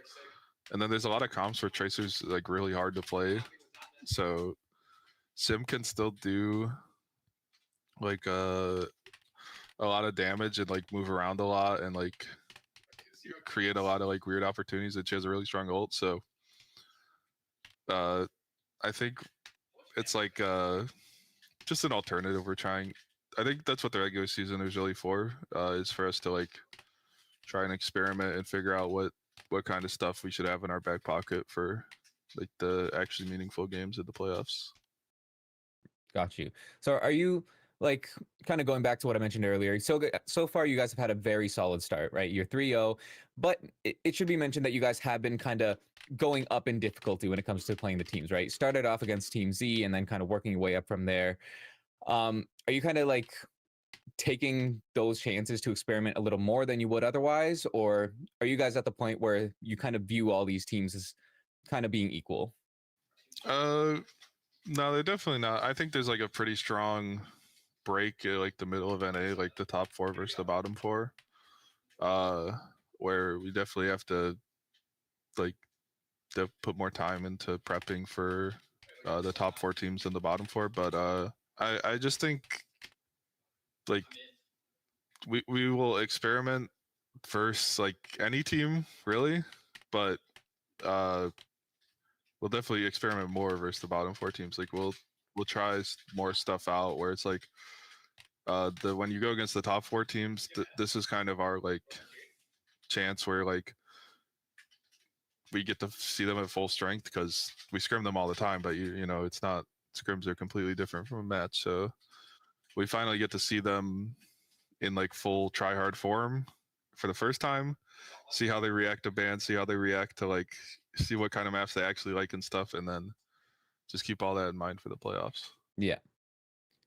and then there's a lot of comps where Tracer's like really hard to play, so sim can still do like a lot of damage and like move around a lot and like create a lot of like weird opportunities, and she has a really strong ult. So I think it's like just an alternative we're trying. I think that's what the regular season is really for, is for us to like try and experiment and figure out what kind of stuff we should have in our back pocket for like the actually meaningful games of the playoffs. Got you. So are you like kind of going back to what I mentioned earlier? So far you guys have had a very solid start, right? You're 3-0, but it should be mentioned that you guys have been kind of going up in difficulty when it comes to playing the teams, right? Started off against Team Z and then kind of working your way up from there. Are you kind of like taking those chances to experiment a little more than you would otherwise, or are you guys at the point where you kind of view all these teams as kind of being equal? No, they're definitely not. I think there's like a pretty strong break at like the middle of NA, like the top 4 versus the bottom 4, where we definitely have to like put more time into prepping for the top 4 teams and the bottom 4. But I just think like we will experiment versus like any team really, but we'll definitely experiment more versus the bottom 4 teams. Like we'll try more stuff out where it's like when you go against the top 4 teams, this is kind of our like chance where like we get to see them at full strength because we scrim them all the time, but you know it's not, scrims are completely different from a match, so we finally get to see them in like full try hard form for the first time, see how they react to bans, see how they react to like, see what kind of maps they actually like and stuff, and then just keep all that in mind for the playoffs. Yeah.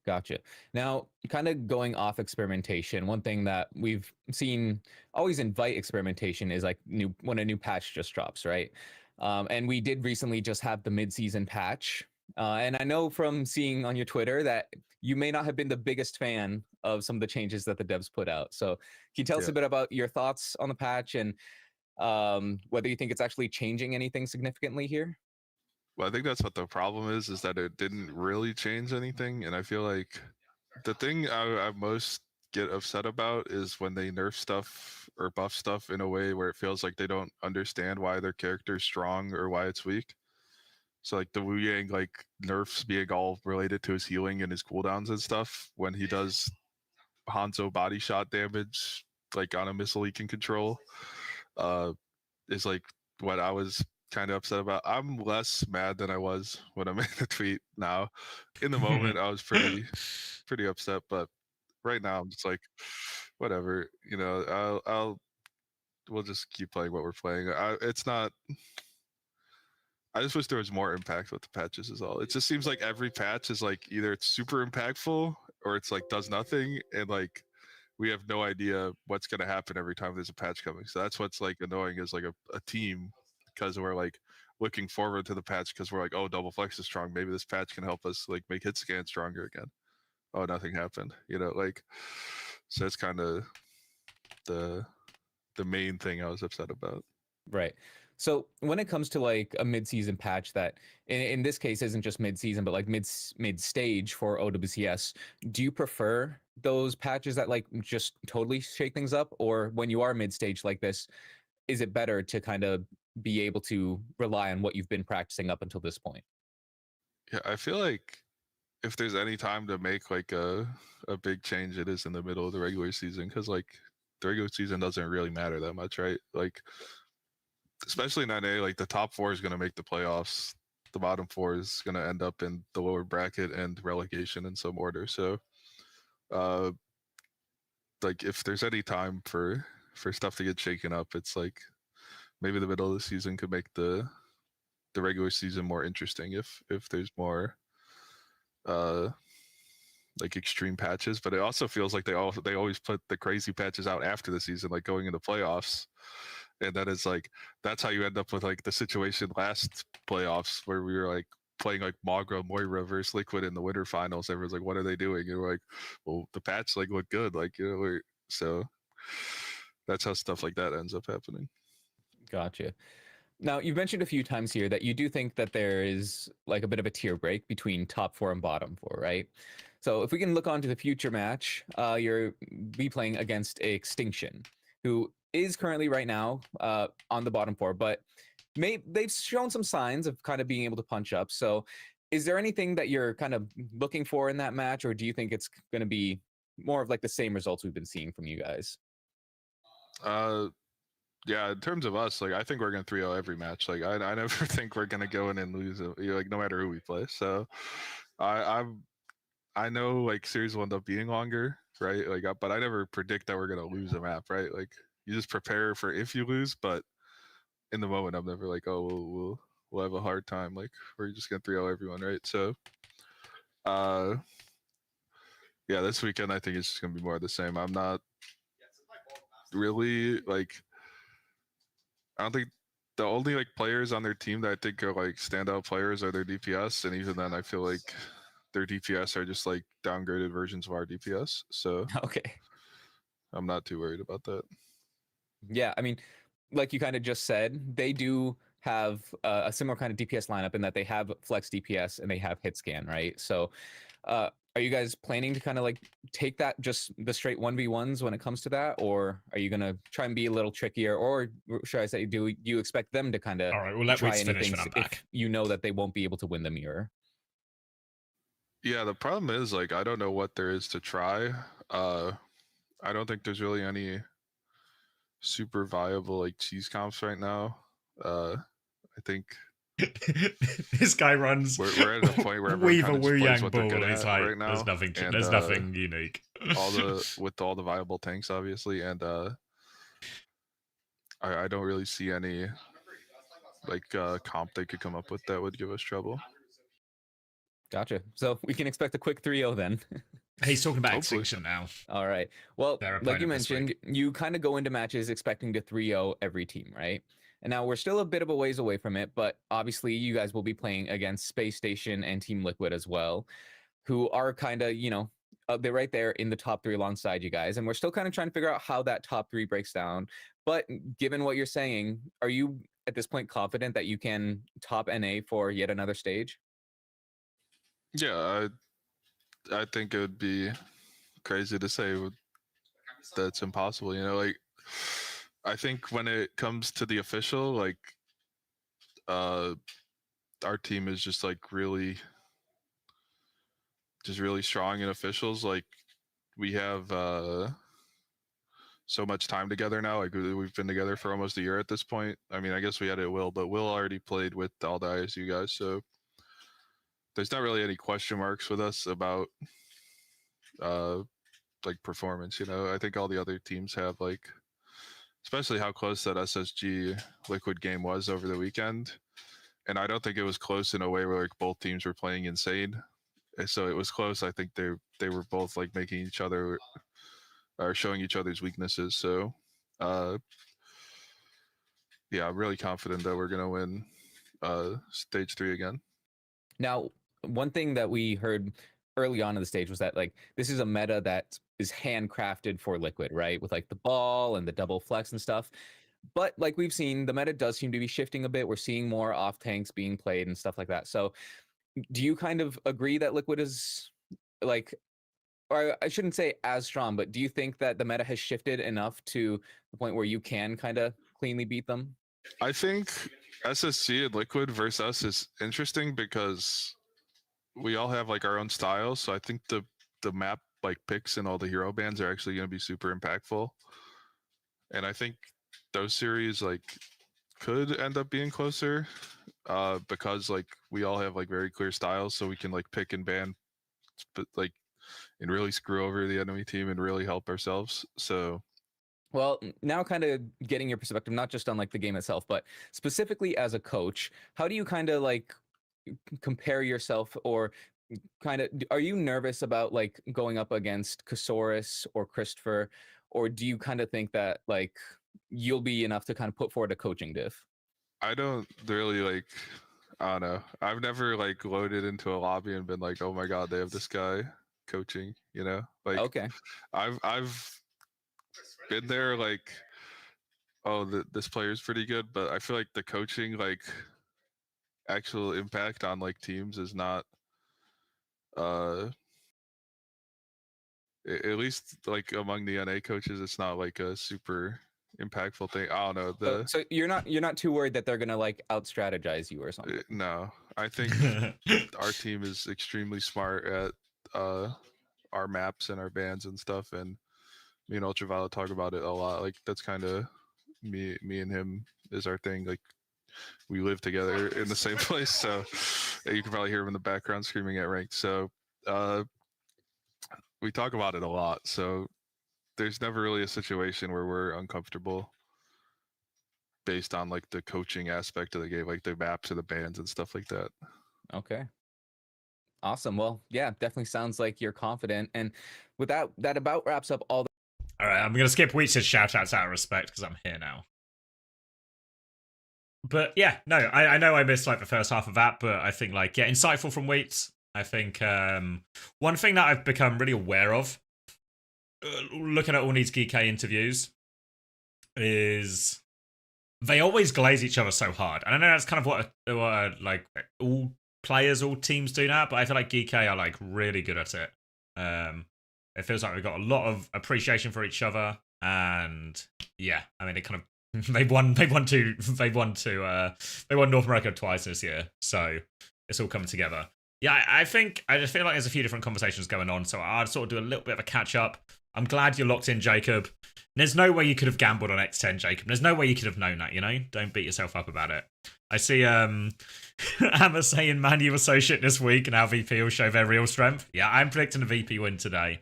Gotcha. Now, kind of going off experimentation, one thing that we've seen always invite experimentation is like when a new patch just drops, right? And we did recently just have the mid-season patch. And I know from seeing on your Twitter that you may not have been the biggest fan of some of the changes that the devs put out. So can you tell us a bit about your thoughts on the patch and whether you think it's actually changing anything significantly here? Well, I think that's what the problem is that it didn't really change anything. And I feel like the thing I most get upset about is when they nerf stuff or buff stuff in a way where it feels like they don't understand why their character's strong or why it's weak. So like the Wu Yang like nerfs being all related to his healing and his cooldowns and stuff when he does Hanzo body shot damage like on a missile he can control is like what I was kind of upset about. I'm less mad than I was when I made the tweet now. In the moment I was pretty upset, but right now I'm just like whatever, you know, we'll just keep playing what we're playing. It's not, I just wish there was more impact with the patches is all. It just seems like every patch is like either it's super impactful or it's like does nothing, and like we have no idea what's going to happen every time there's a patch coming. So that's what's like annoying as like a team, because we're like looking forward to the patch because we're like, oh, double flex is strong. Maybe this patch can help us like make hit scan stronger again. Oh, nothing happened. You know, like, so it's kind of the main thing I was upset about. Right. So when it comes to like a mid-season patch that in this case isn't just mid-season, but like mid-stage for OWCS, do you prefer those patches that like just totally shake things up? Or when you are mid-stage like this, is it better to kind of be able to rely on what you've been practicing up until this point? Yeah, I feel like if there's any time to make like a big change, it is in the middle of the regular season, because like the regular season doesn't really matter that much, right? Like especially in 9A, like the top 4 is going to make the playoffs. The bottom 4 is going to end up in the lower bracket and relegation in some order. So, like if there's any time for stuff to get shaken up, it's like maybe the middle of the season could make the regular season more interesting if there's more like extreme patches. But it also feels like they always put the crazy patches out after the season, like going into playoffs. And that is like, that's how you end up with like the situation last playoffs where we were like playing like Magra Moira versus Liquid in the winter finals. Everyone's like, what are they doing? And we're like, well, the patch like looked good, like, you know, so that's how stuff like that ends up happening. Gotcha. Now, you've mentioned a few times here that you do think that there is like a bit of a tier break between top 4 and bottom 4, right? So if we can look on to the future match, you're be playing against Extinction, who is currently right now on the bottom 4, but they've shown some signs of kind of being able to punch up. So is there anything that you're kind of looking for in that match, or do you think it's going to be more of like the same results we've been seeing from you guys? Yeah, in terms of us, like I think we're gonna 3-0 every match. Like I never think we're gonna go in and lose, like no matter who we play. So I know like series will end up being longer, right? Like, but I never predict that we're gonna lose a map, right? Like you just prepare for if you lose, but in the moment, I'm never like, oh, we'll have a hard time. Like we're just gonna 3-0 everyone, right? So, yeah, this weekend I think it's just gonna be more of the same. I'm not really like, I don't think the only like players on their team that I think are like standout players are their DPS, and even then, I feel like their DPS are just like downgraded versions of our DPS. So okay, I'm not too worried about that. Yeah, I mean, like you kind of just said, they do have a similar kind of DPS lineup in that they have flex DPS and they have hit scan, right? So Are you guys planning to kind of like take that just the straight 1v1s when it comes to that, or are you gonna try and be a little trickier, or should I say, do you expect them to kind of All right, we'll let try Weeds finish anything when I'm if back. you know that they won't be able to win the mirror? Yeah, the problem is like I don't know what there is to try. I don't think there's really any super viable like cheese comps right now. I think This guy runs we're at a point where everyone Weaver kind of Wu just plays Yang what they're Bull. good He's at like, right now. And there's nothing unique. all the viable tanks, obviously, and I don't really see any like comp they could come up with that would give us trouble. Gotcha. So we can expect a quick 3-0 then. He's talking about Hopefully. Extinction now. All right. Well, Their like you opponent this week. mentioned, you kind of go into matches expecting to 3-0 every team, right? And now we're still a bit of a ways away from it, but obviously you guys will be playing against Space Station and Team Liquid as well, who are kind of, they're right there in the top 3 alongside you guys. And we're still kind of trying to figure out how that top 3 breaks down. But given what you're saying, are you at this point confident that you can top NA for yet another stage? Yeah, I think it would be crazy to say that's impossible. Like I think when it comes to the official, like our team is just like really strong in officials. Like we have so much time together now. Like we've been together for almost a year at this point. I mean, I guess we had it Will, but Will already played with all the ISU guys, so there's not really any question marks with us about like performance. I think all the other teams have, like, especially how close that SSG Liquid game was over the weekend, and I don't think it was close in a way where like both teams were playing insane. So it was close. I think they were both like making each other or showing each other's weaknesses. So yeah, I'm really confident that we're gonna win stage 3 again. Now, one thing that we heard early on in the stage was that like this is a meta that is handcrafted for Liquid, right? With like the ball and the double flex and stuff. But like we've seen, the meta does seem to be shifting a bit. We're seeing more off tanks being played and stuff like that. So do you kind of agree that Liquid is like, or I shouldn't say as strong, but do you think that the meta has shifted enough to the point where you can kind of cleanly beat them? I think SSC and Liquid versus us is interesting because we all have like our own styles. So I think the map like picks and all the hero bands are actually going to be super impactful. And I think those series like could end up being closer because like we all have like very clear styles, so we can like pick and ban, but like and really screw over the enemy team and really help ourselves. So well, now kind of getting your perspective, not just on like the game itself, but specifically as a coach, how do you kind of like compare yourself, or kind of, are you nervous about like going up against Kasaurus or Christopher, or do you kind of think that like you'll be enough to kind of put forward a coaching diff? I don't really like, I don't know. I've never like loaded into a lobby and been like, oh my god, they have this guy coaching, like Okay. I've been there like, oh, this player is pretty good, but I feel like the coaching like actual impact on like teams is not at least like among the NA coaches, it's not like a super impactful thing. I don't know. So you're not too worried that they're gonna like out strategize you or something? No, I think our team is extremely smart at our maps and our bans and stuff, and me and Ultraviolet talk about it a lot. Like that's kind of me and him is our thing. Like we live together in the same place, so you can probably hear him in the background screaming at ranked. So we talk about it a lot. So there's never really a situation where we're uncomfortable based on like the coaching aspect of the game, like the maps or the bans and stuff like that. Okay. Awesome. Well, yeah, definitely sounds like you're confident. And with that about wraps up all the All right, I'm going to skip Weeks' shout-outs out of respect because I'm here now. But yeah, no, I know I missed like the first half of that, but I think like, yeah, insightful from Weeks. I think one thing that I've become really aware of, looking at all these GK interviews, is they always glaze each other so hard. And I know that's kind of what like all players or teams do that, but I feel like GK are like really good at it. It feels like we've got a lot of appreciation for each other, and yeah, I mean, it kind of they won North America twice this year, so it's all coming together. Yeah, I think I just feel like there's a few different conversations going on, so I'd sort of do a little bit of a catch up. I'm glad you're locked in, Jacob. There's no way you could have gambled on X10, Jacob. There's no way you could have known that, you know? Don't beat yourself up about it. I see Hammer saying, man, you were so shit this week, and our VP will show their real strength. Yeah, I'm predicting a VP win today.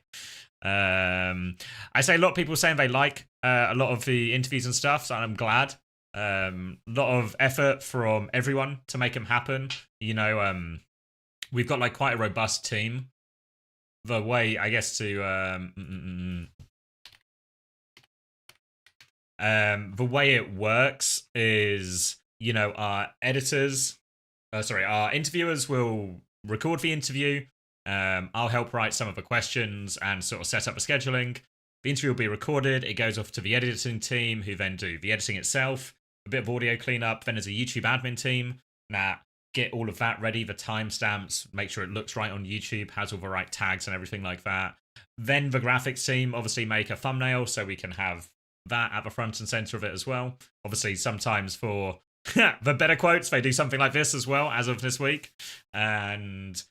I say a lot of people saying they like a lot of the interviews and stuff, so I'm glad. A lot of effort from everyone to make them happen. You know, we've got like quite a robust team. The way, I guess, to the way it works is, you know, our interviewers will record the interview. I'll help write some of the questions and sort of set up the scheduling. The interview will be recorded. It goes off to the editing team, who then do the editing itself, a bit of audio cleanup. Then there's a YouTube admin team that get all of that ready, the timestamps, make sure it looks right on YouTube, has all the right tags and everything like that. Then the graphics team obviously make a thumbnail so we can have that at the front and center of it as well. Obviously, sometimes for the better quotes, they do something like this as well, as of this week. And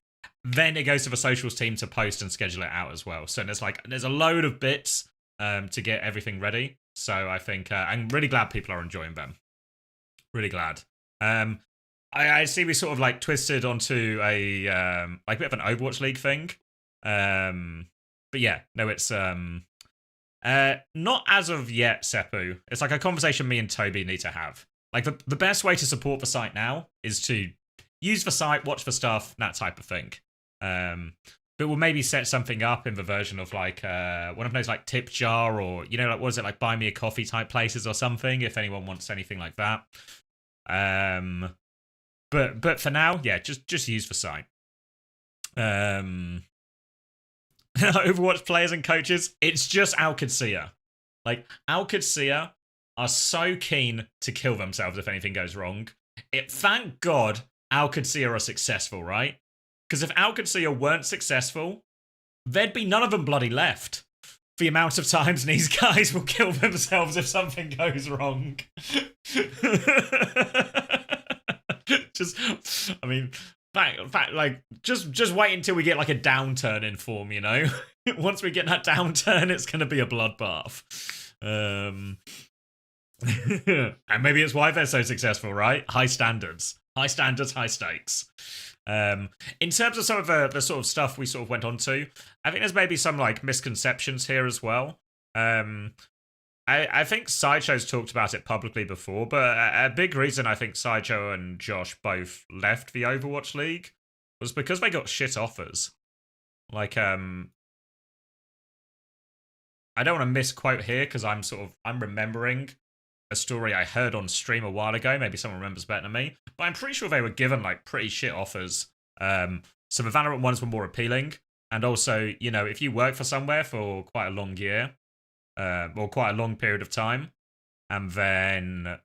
then it goes to the socials team to post and schedule it out as well. So there's a load of bits to get everything ready. So I think I'm really glad people are enjoying them. Really glad. I see we sort of like twisted onto a like a bit of an Overwatch League thing. But yeah, no, it's not as of yet, Seppu. It's like a conversation me and Toby need to have. Like the best way to support the site now is to use the site, watch the stuff, that type of thing. But we'll maybe set something up in the version of like one of those like tip jar, or, you know, like, what is it, like buy me a coffee type places or something, if anyone wants anything like that. But for now, yeah, just use the site. Overwatch players and coaches, it's just OWCS. Like, OWCS are so keen to kill themselves if anything goes wrong. Thank God OWCS are successful, right? Because if OWCS weren't successful, there'd be none of them bloody left. The amount of times these guys will kill themselves if something goes wrong. Just wait until we get like a downturn in form, you know? Once we get that downturn, it's going to be a bloodbath. And maybe it's why they're so successful, right? High standards, high stakes. In terms of some of the sort of stuff we sort of went on to, I think there's maybe some like misconceptions here as well. I think Sideshow's talked about it publicly before, but a big reason I think Sideshow and Josh both left the Overwatch League was because they got shit offers. Like, I don't want to misquote here because I'm remembering a story I heard on stream a while ago. Maybe someone remembers better than me, but I'm pretty sure they were given like pretty shit offers. So the Valorant ones were more appealing, and also, you know, if you work for somewhere for quite a long year, or quite a long period of time, and then,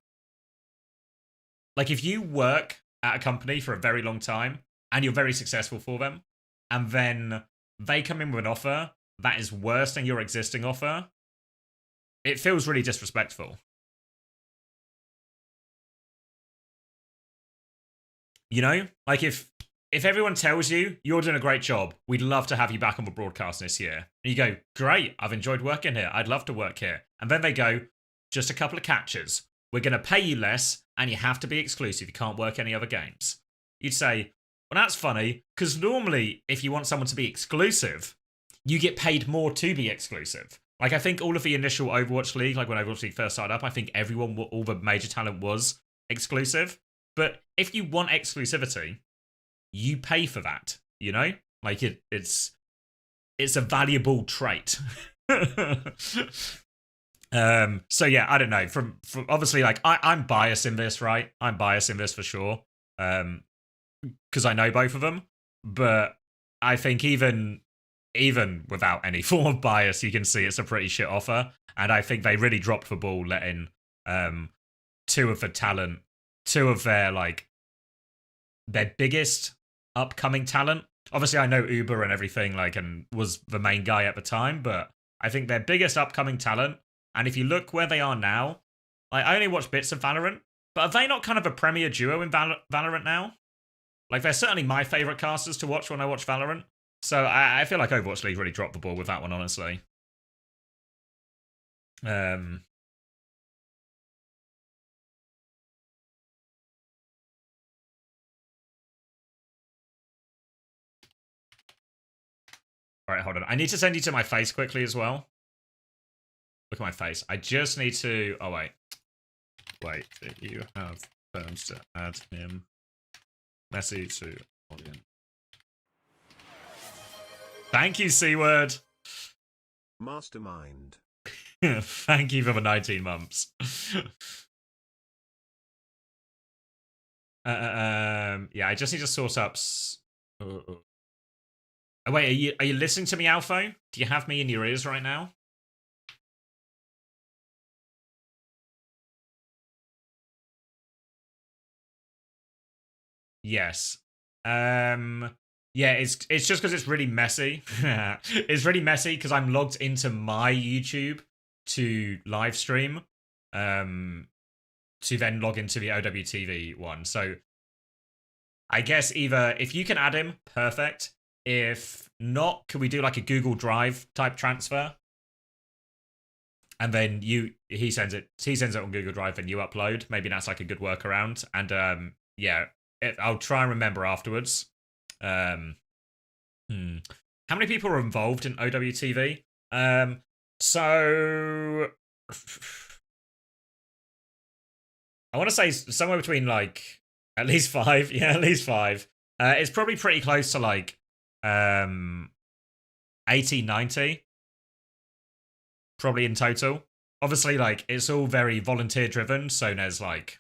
like, if you work at a company for a very long time and you're very successful for them, and then they come in with an offer that is worse than your existing offer, it feels really disrespectful. You know, like if everyone tells you you're doing a great job, we'd love to have you back on the broadcast this year, and you go, great, I've enjoyed working here, I'd love to work here, and then they go, just a couple of catches, we're going to pay you less and you have to be exclusive, you can't work any other games. You'd say, well, that's funny, because normally if you want someone to be exclusive, you get paid more to be exclusive. Like, I think all of the initial Overwatch League, like when Overwatch League first started up, I think everyone, all the major talent was exclusive. But if you want exclusivity, you pay for that, you know? Like, it's a valuable trait. So yeah, I don't know. From obviously, like, I'm biased in this, right? I'm biased in this for sure. Because I know both of them. But I think even without any form of bias, you can see it's a pretty shit offer. And I think they really dropped the ball letting two of their biggest upcoming talent. Obviously, I know Uber and everything, like, and was the main guy at the time, but I think their biggest upcoming talent, and if you look where they are now, like, I only watch bits of Valorant, but are they not kind of a premier duo in Valorant now? Like, they're certainly my favorite casters to watch when I watch Valorant. So I feel like Overwatch League really dropped the ball with that one, honestly. All right, hold on. I need to send you to my face quickly as well. Look at my face. I just need to... Oh, wait. Wait, do you have terms to add him? Messi to audience. Thank you, C-word. Mastermind. Thank you for the 19 months. Yeah, I just need to source up... Oh, wait, are you listening to me, Alpho? Do you have me in your ears right now? Yes. Yeah, it's just because it's really messy. It's really messy because I'm logged into my YouTube to live stream, to then log into the OWTV one. So I guess either if you can add him, perfect. If not, can we do like a Google Drive type transfer? And then he sends it on Google Drive and you upload. Maybe that's like a good workaround. And yeah, I'll try and remember afterwards. How many people are involved in OWTV? So I want to say somewhere between like at least 5. Yeah, at least 5. It's probably pretty close to like 80, 90 probably in total. Obviously, like, it's all very volunteer driven, so there's like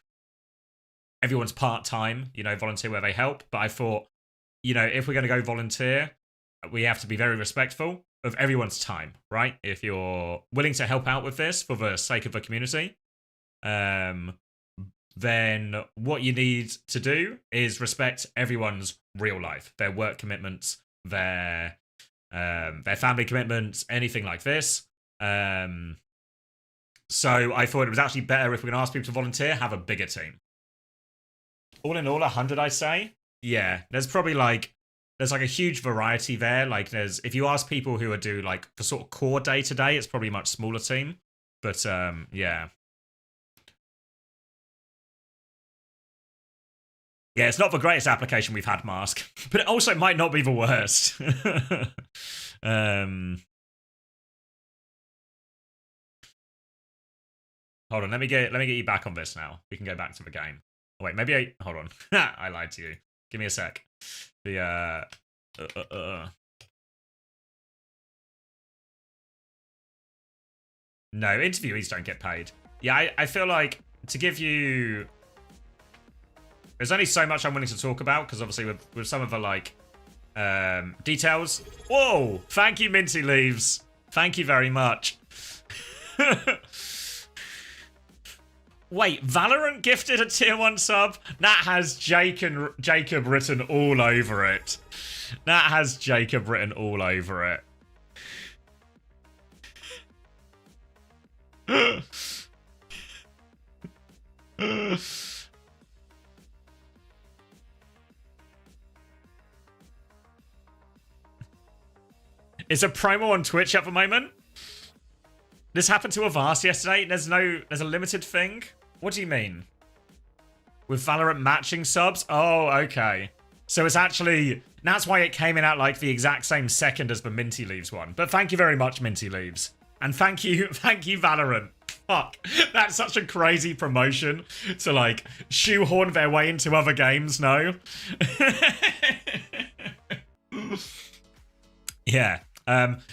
everyone's part-time, you know, volunteer where they help. But I thought, you know, if we're going to go volunteer, we have to be very respectful of everyone's time, right? If you're willing to help out with this for the sake of the community, then what you need to do is respect everyone's real life, their work commitments, their family commitments, anything like this. So I thought it was actually better if we're going to ask people to volunteer, have a bigger team. All in all, 100, I'd say. Yeah, there's probably like, there's like a huge variety there. Like there's, if you ask people who are do like the sort of core day to day, it's probably a much smaller team. But yeah. Yeah, it's not the greatest application we've had, Mask, but it also might not be the worst. Hold on, let me get you back on this now. We can go back to the game. Oh, wait, maybe hold on. I lied to you. Give me a sec. The No, interviewees don't get paid. Yeah, I feel like to give you, there's only so much I'm willing to talk about because obviously with some of the like details. Whoa! Thank you, Minty Leaves. Thank you very much. Wait, Valorant gifted a tier 1 sub? That has Jacob written all over it. That has Jacob written all over it. Is a promo on Twitch at the moment? This happened to Avast yesterday. There's a limited thing. What do you mean? With Valorant matching subs? Oh, okay. So it's actually, that's why it came in at like the exact same second as the Minty Leaves one. But thank you very much, Minty Leaves. And thank you Valorant. Fuck. That's such a crazy promotion to like shoehorn their way into other games, no? Yeah.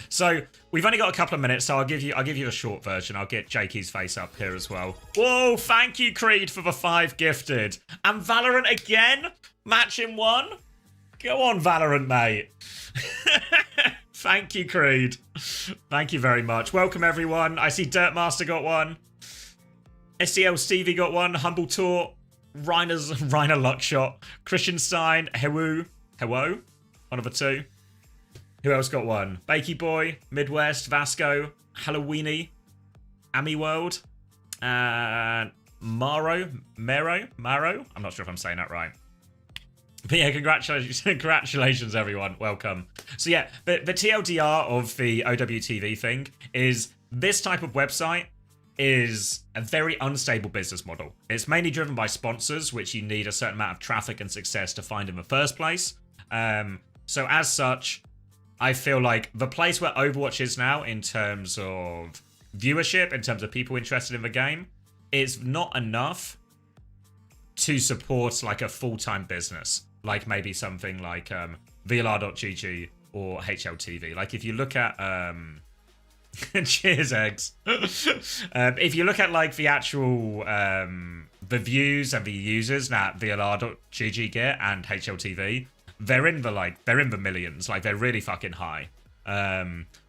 So we've only got a couple of minutes, so I'll give you a short version. I'll get Jakey's face up here as well. Whoa, thank you, Creed, for the 5 gifted. And Valorant again? Match in 1? Go on, Valorant, mate. Thank you, Creed. Thank you very much. Welcome, everyone. I see Dirtmaster got one. SDL Stevie got one. Humble Tort. Reiner Luckshot. Christian Stein. Hewu. Hello, one of the two. Who else got one? Bakey Boy, Midwest, Vasco, Halloweeny, Ami World, and Maro. I'm not sure if I'm saying that right. But yeah, congratulations everyone. Welcome. So yeah, the TLDR of the OWTV thing is this type of website is a very unstable business model. It's mainly driven by sponsors, which you need a certain amount of traffic and success to find in the first place. So as such, I feel like the place where Overwatch is now in terms of viewership, in terms of people interested in the game, is not enough to support like a full-time business, like maybe something like VLR.GG or HLTV. Like if you look at cheers eggs. If you look at like the actual the views and the users that VLR.GG get and HLTV, they're in the millions. Like they're really fucking high.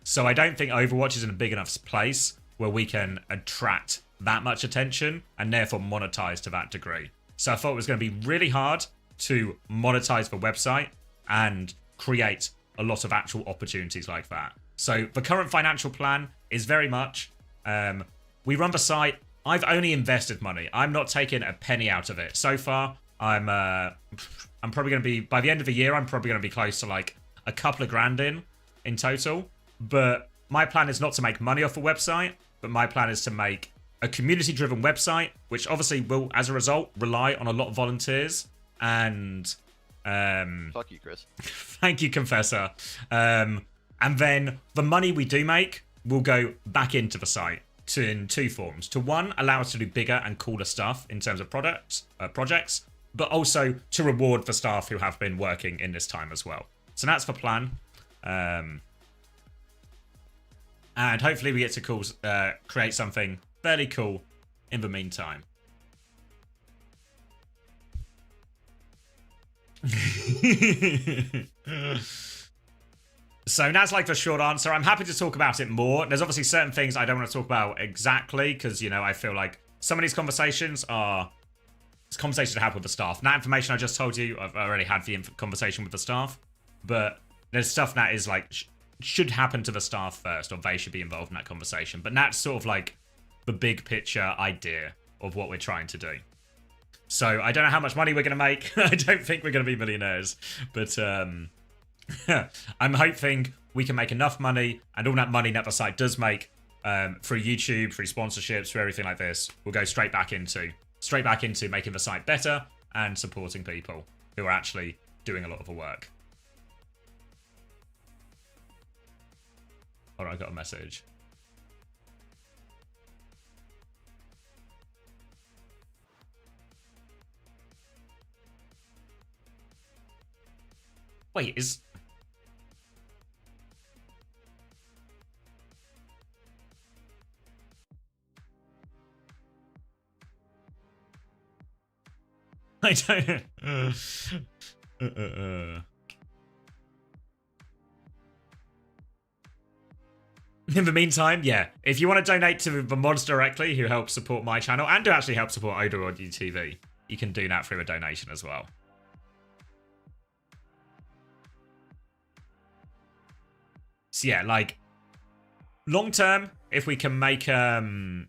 So I don't think Overwatch is in a big enough place where we can attract that much attention and therefore monetize to that degree. So I thought it was going to be really hard to monetize the website and create a lot of actual opportunities like that. So the current financial plan is very much, we run the site. I've only invested money. I'm not taking a penny out of it. So far, I'm probably going to be, by the end of the year, I'm probably going to be close to like a couple of grand in total. But my plan is not to make money off the website, but my plan is to make a community-driven website, which obviously will, as a result, rely on a lot of volunteers. And fuck you, Chris. Thank you, Confessor. And then the money we do make will go back into the site in two forms. To one, allow us to do bigger and cooler stuff in terms of projects, but also to reward the staff who have been working in this time as well. So that's the plan. And hopefully we get to create something fairly cool in the meantime. So that's like the short answer. I'm happy to talk about it more. There's obviously certain things I don't want to talk about exactly because, you know, I feel like some of these conversations are conversations to have with the staff. And that information I just told you, I've already had the conversation with the staff. But there's stuff that is like should happen to the staff first, or they should be involved in that conversation. But that's sort of like the big picture idea of what we're trying to do. So I don't know how much money we're going to make. I don't think we're going to be millionaires. But I'm hoping we can make enough money, and all that money that the site does make through YouTube, through sponsorships, through everything like this, will go straight back into making the site better and supporting people who are actually doing a lot of the work. All right, I got a message. Wait, is... I don't... In the meantime, yeah, if you want to donate to the mods directly who help support my channel and to actually help support OWCS, you can do that through a donation as well. So yeah, like long term, if we can make the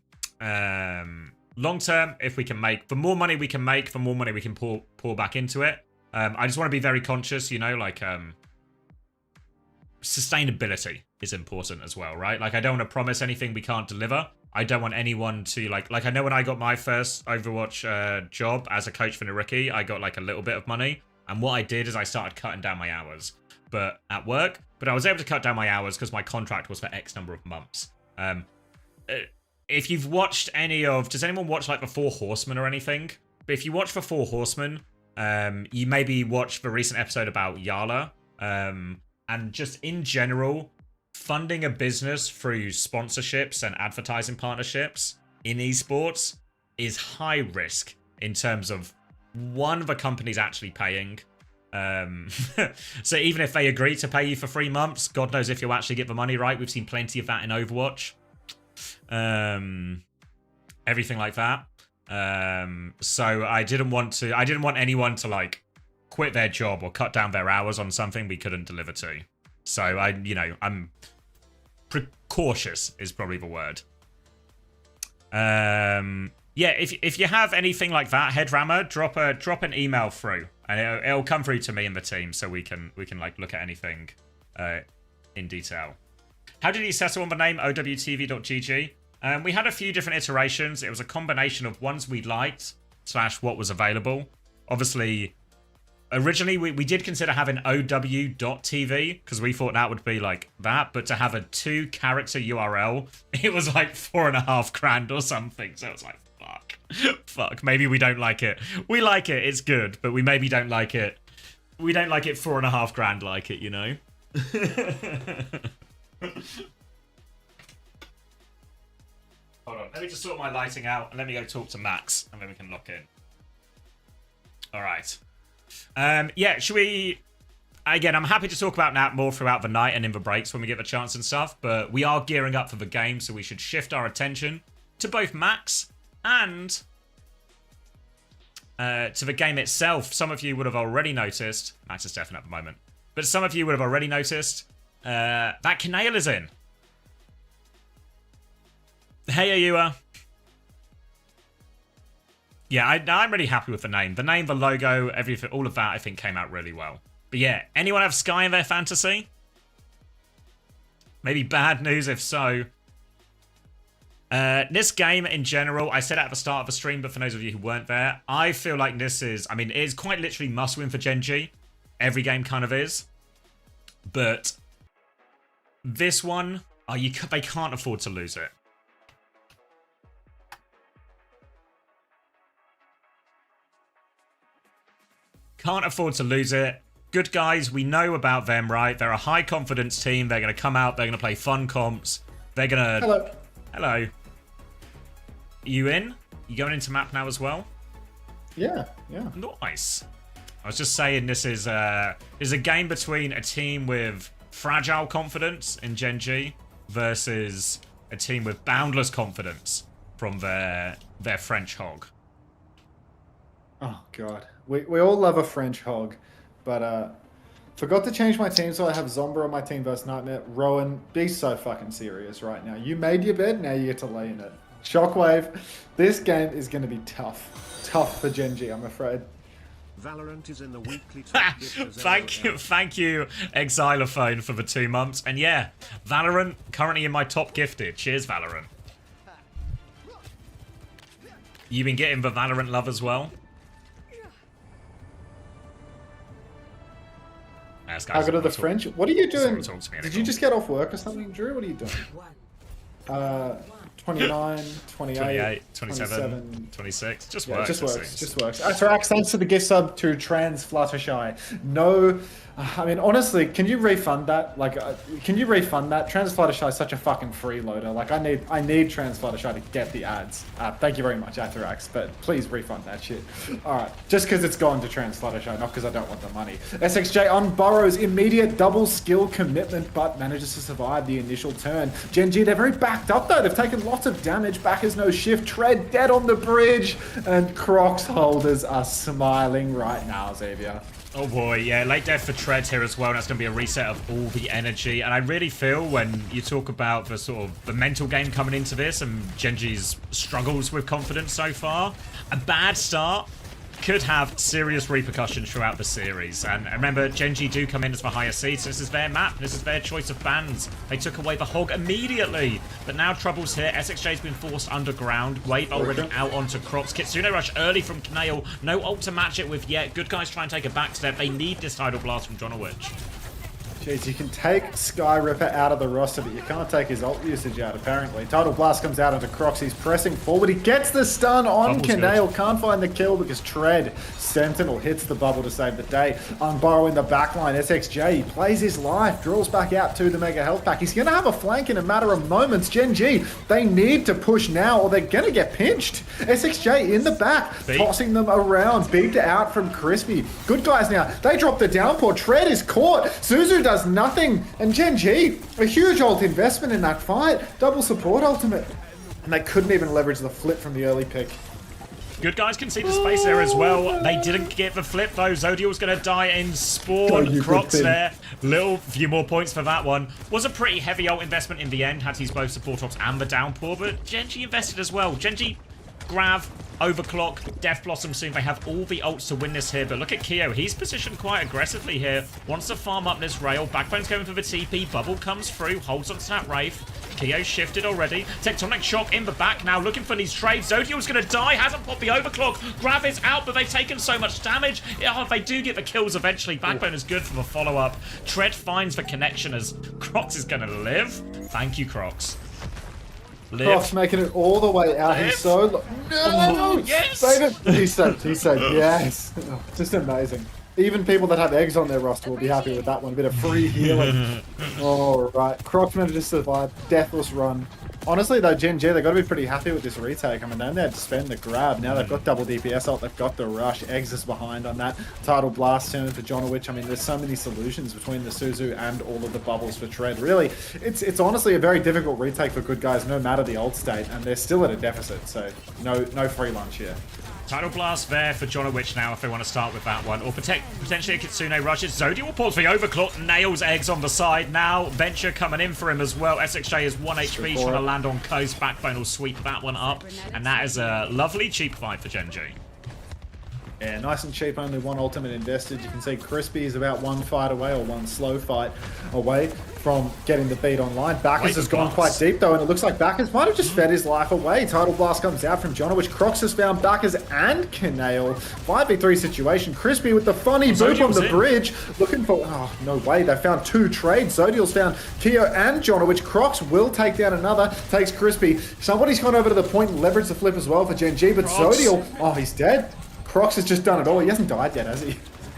more money we can make, the more money we can pour back into it. I just want to be very conscious, you know, like sustainability is important as well, right? Like I don't want to promise anything we can't deliver. I don't want anyone to like I know when I got my first Overwatch job as a coach for Nariki, I got like a little bit of money, and what I did is I started cutting down my hours. But at work, I was able to cut down my hours because my contract was for X number of months. If you've watched any of, does anyone watch like the Four Horsemen or anything? But if you watch the Four Horsemen, you maybe watch the recent episode about Yala, and just in general, funding a business through sponsorships and advertising partnerships in esports is high risk in terms of one, the company's actually paying. So even if they agree to pay you for 3 months, God knows if you'll actually get the money right. We've seen plenty of that in Overwatch. Everything like that. So I didn't want anyone to like quit their job or cut down their hours on something we couldn't deliver to. So I'm precautious is probably the word. Yeah, if you have anything like that, Headrammer, drop an email through, and it'll come through to me and the team, so we can like look at anything in detail. How did you settle on the name OWTV.GG? We had a few different iterations. It was a combination of ones we liked / what was available. Obviously, originally we did consider having OW.TV because we thought that would be like that, but to have a 2-character URL, it was like $4,500 or something. So it was like, fuck. Maybe we don't like it. We like it. It's good, but we maybe don't like it. We don't like it $4,500 like it, you know. Hold on. Let me just sort my lighting out and let me go talk to Max and then we can lock in. All right. Yeah, should we... Again, I'm happy to talk about that more throughout the night and in the breaks when we get the chance and stuff, but we are gearing up for the game, so we should shift our attention to both Max and to the game itself. Some of you would have already noticed... Max is deafened at the moment. But some of you would have already noticed that Kanail is in. Hey, Ayua. Yeah, I'm really happy with the name. The name, the logo, everything, all of that, I think came out really well. But yeah, anyone have Sky in their fantasy? Maybe bad news if so. This game in general, I said at the start of the stream, but for those of you who weren't there, I feel like this is, I mean, it is quite literally must win for Gen G. Every game kind of is. But this one, they can't afford to lose it. Can't afford to lose it. Good guys, we know about them, right? They're a high confidence team. They're going to come out. They're going to play fun comps. They're going to... Hello. Hello. You in? You going into map now as well? Yeah. Nice. I was just saying this is a game between a team with fragile confidence in Gen G versus a team with boundless confidence from their French hog. Oh, God. We all love a French hog, but forgot to change my team, so I have Zomber on my team versus Nightmare. Rowan, be so fucking serious right now. You made your bed, now you get to lay in it. Shockwave, this game is going to be tough. Tough for Gen G, I'm afraid. Valorant is in the weekly top Thank you, Xylophone, for the 2 months. And yeah, Valorant, currently in my top gifted. Cheers, Valorant. You been getting the Valorant love as well? How good are the French? What are you doing? Did you just get off work or something, Drew? What are you doing? 29, 28, 27, 26. Just works. Just works. Atarax, thanks for the gift sub to Trans Fluttershy. No, I mean, honestly, can you refund that? Like, can you refund that? Trans Fluttershy is such a fucking freeloader. Like, I need Trans Fluttershy to get the ads. Thank you very much, Atarax, but please refund that shit. Alright, just because it's gone to Trans Fluttershy, not because I don't want the money. SXJ on Burrows, immediate double skill commitment, but manages to survive the initial turn. Gen G, they're very backed up though. They've taken lots of damage. Backers no shift. Tread dead on the bridge. And Crocs holders are smiling right now, Xavier. Oh boy, yeah, late death for Tread here as well, and that's going to be a reset of all the energy. And I really feel when you talk about the sort of the mental game coming into this and Gen G's struggles with confidence so far, a bad start could have serious repercussions throughout the series. And remember, Gen G do come in as the higher seeds. This is their map. This is their choice of bans. They took away the hog immediately. But now trouble's here. SXJ's been forced underground. Wave already out onto Crocs. Kitsune rush early from Kanail. No ult to match it with yet. Good guys try and take a back step. They need this Tidal Blast from Jonowich. Jeez, you can take Sky Ripper out of the roster, but you can't take his ult usage out, apparently. Tidal Blast comes out onto Crocs. He's pressing forward. He gets the stun on Kanail. Can't find the kill because Tread Sentinel hits the bubble to save the day. Unburrow in the backline. SXJ, he plays his life. Drills back out to the Mega Health Pack. He's going to have a flank in a matter of moments. Gen G, they need to push now or they're going to get pinched. SXJ in the back, tossing them around. Beeped out from Crispy. Good guys now. They drop the downpour. Tread is caught. Suzu does nothing, and Gen G, a huge ult investment in that fight. Double support ultimate. And they couldn't even leverage the flip from the early pick. Good guys can see the space there as well. They didn't get the flip though. Zodiel's going to die in spawn. Crocs there. Little few more points for that one. Was a pretty heavy ult investment in the end. Had to use both support ops and the downpour, but Genji invested as well. Genji, Grav, Overclock, Death Blossom soon. They have all the ults to win this here, but look at Keo. He's positioned quite aggressively here. Wants to farm up this rail. Backbone's going for the TP. Bubble comes through. Holds on to that Wraith. Keo shifted already. Tectonic Shock in the back now, looking for these trades. Zodiel's going to die. Hasn't popped the Overclock. Grav is out, but they've taken so much damage. Oh, they do get the kills eventually. Backbone is good for the follow-up. Tread finds the connection as Crocs is going to live. Thank you, Crocs. Crocs making it all the way out. He's so... No! Yes! Save it! He said yes. Oh, just amazing. Even people that have eggs on their roster will be happy with that one. A bit of free healing. All right. Crocs managed to survive. Deathless run. Honestly, though, Gen G, they've got to be pretty happy with this retake. I mean, they only had to spend the grab. Now they've got double DPS ult. They've got the rush. Eggs is behind on that. Tidal Blast turning for Jonowich. I mean, there's so many solutions between the Suzu and all of the bubbles for Tread. Really, it's honestly a very difficult retake for good guys, no matter the ult state, and they're still at a deficit, so no free lunch here. Tidal Blast there for Jonowich now if they want to start with that one. Or potentially a Kitsune rushes. Zodiel will pause for the Overclock. Nails Eggs on the side. Now Venture coming in for him as well. SXJ is 1 HP trying to land on coast. Backbone will sweep that one up. And that is a lovely cheap fight for Gen G. Yeah, nice and cheap, only one ultimate invested. You can see Crispy is about one fight away, or one slow fight away from getting the beat online. Bacchus has gone quite deep though, and it looks like Bacchus might have just fed his life away. Tidal Blast comes out from Jonowich. Crocs has found Bacchus and Canale. 5v3 situation. Crispy with the funny boop on the bridge. Looking for... Oh, no way. They found two trades. Zodiel's found Keo and Jonowich. Crocs will take down another. Takes Crispy. Somebody's gone over to the point and leveraged the flip as well for Gen G, but Zodiel... Oh, he's dead. Crocs has just done it all. He hasn't died yet, has he?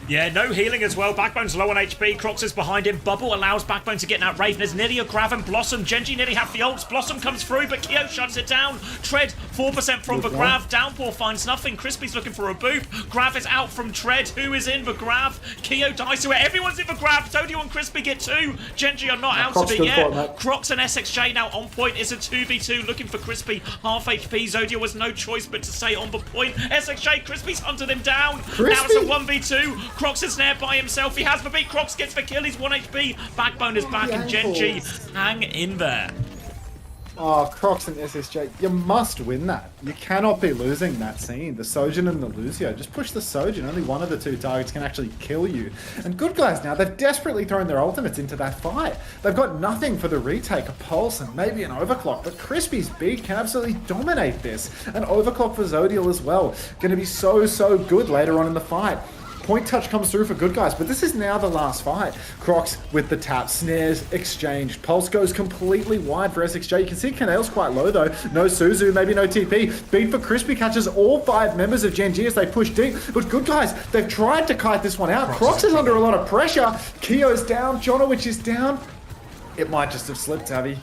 Yeah, no healing as well. Backbone's low on HP. Crocs is behind him. Bubble allows Backbone to get that Raven. There's nearly a Grav and Blossom. Genji nearly have the ults. Blossom comes through, but Keo shuts it down. Tread, 4% from the Grav. Downpour finds nothing. Crispy's looking for a boop. Grav is out from Tread. Who is in the Grav? Keo dies to it. Everyone's in the Grav. Zodiel and Crispy get two. Genji are not out of it yet. Crocs and SXJ now on point. Is a 2v2 looking for Crispy. Half HP. Zodiel has no choice but to stay on the point. SXJ, Crispy's hunted him down. Now it's a 1v2. Crocs is snared by himself. He has the beat. Crocs gets the kill. He's 1 HP. Backbone is back, and Genji hang in there. Oh, Crocs and SSJ, you must win that. You cannot be losing that scene. The Sojin and the Lucio. Just push the Sojin. Only one of the two targets can actually kill you. And good guys now, they've desperately thrown their ultimates into that fight. They've got nothing for the retake, a pulse and maybe an overclock. But Crispy's beat can absolutely dominate this. An overclock for Zodiel as well. Going to be so good later on in the fight. Point touch comes through for good guys, but this is now the last fight. Crocs with the tap, snares exchanged. Pulse goes completely wide for SXJ. You can see Canale's quite low though. No Suzu, maybe no TP. Beat for Crispy catches all 5 members of Gen G as they push deep. But good guys, they've tried to kite this one out. Crocs is under a lot of pressure. Keo's down, Jonowich is down. It might just have slipped, Abby.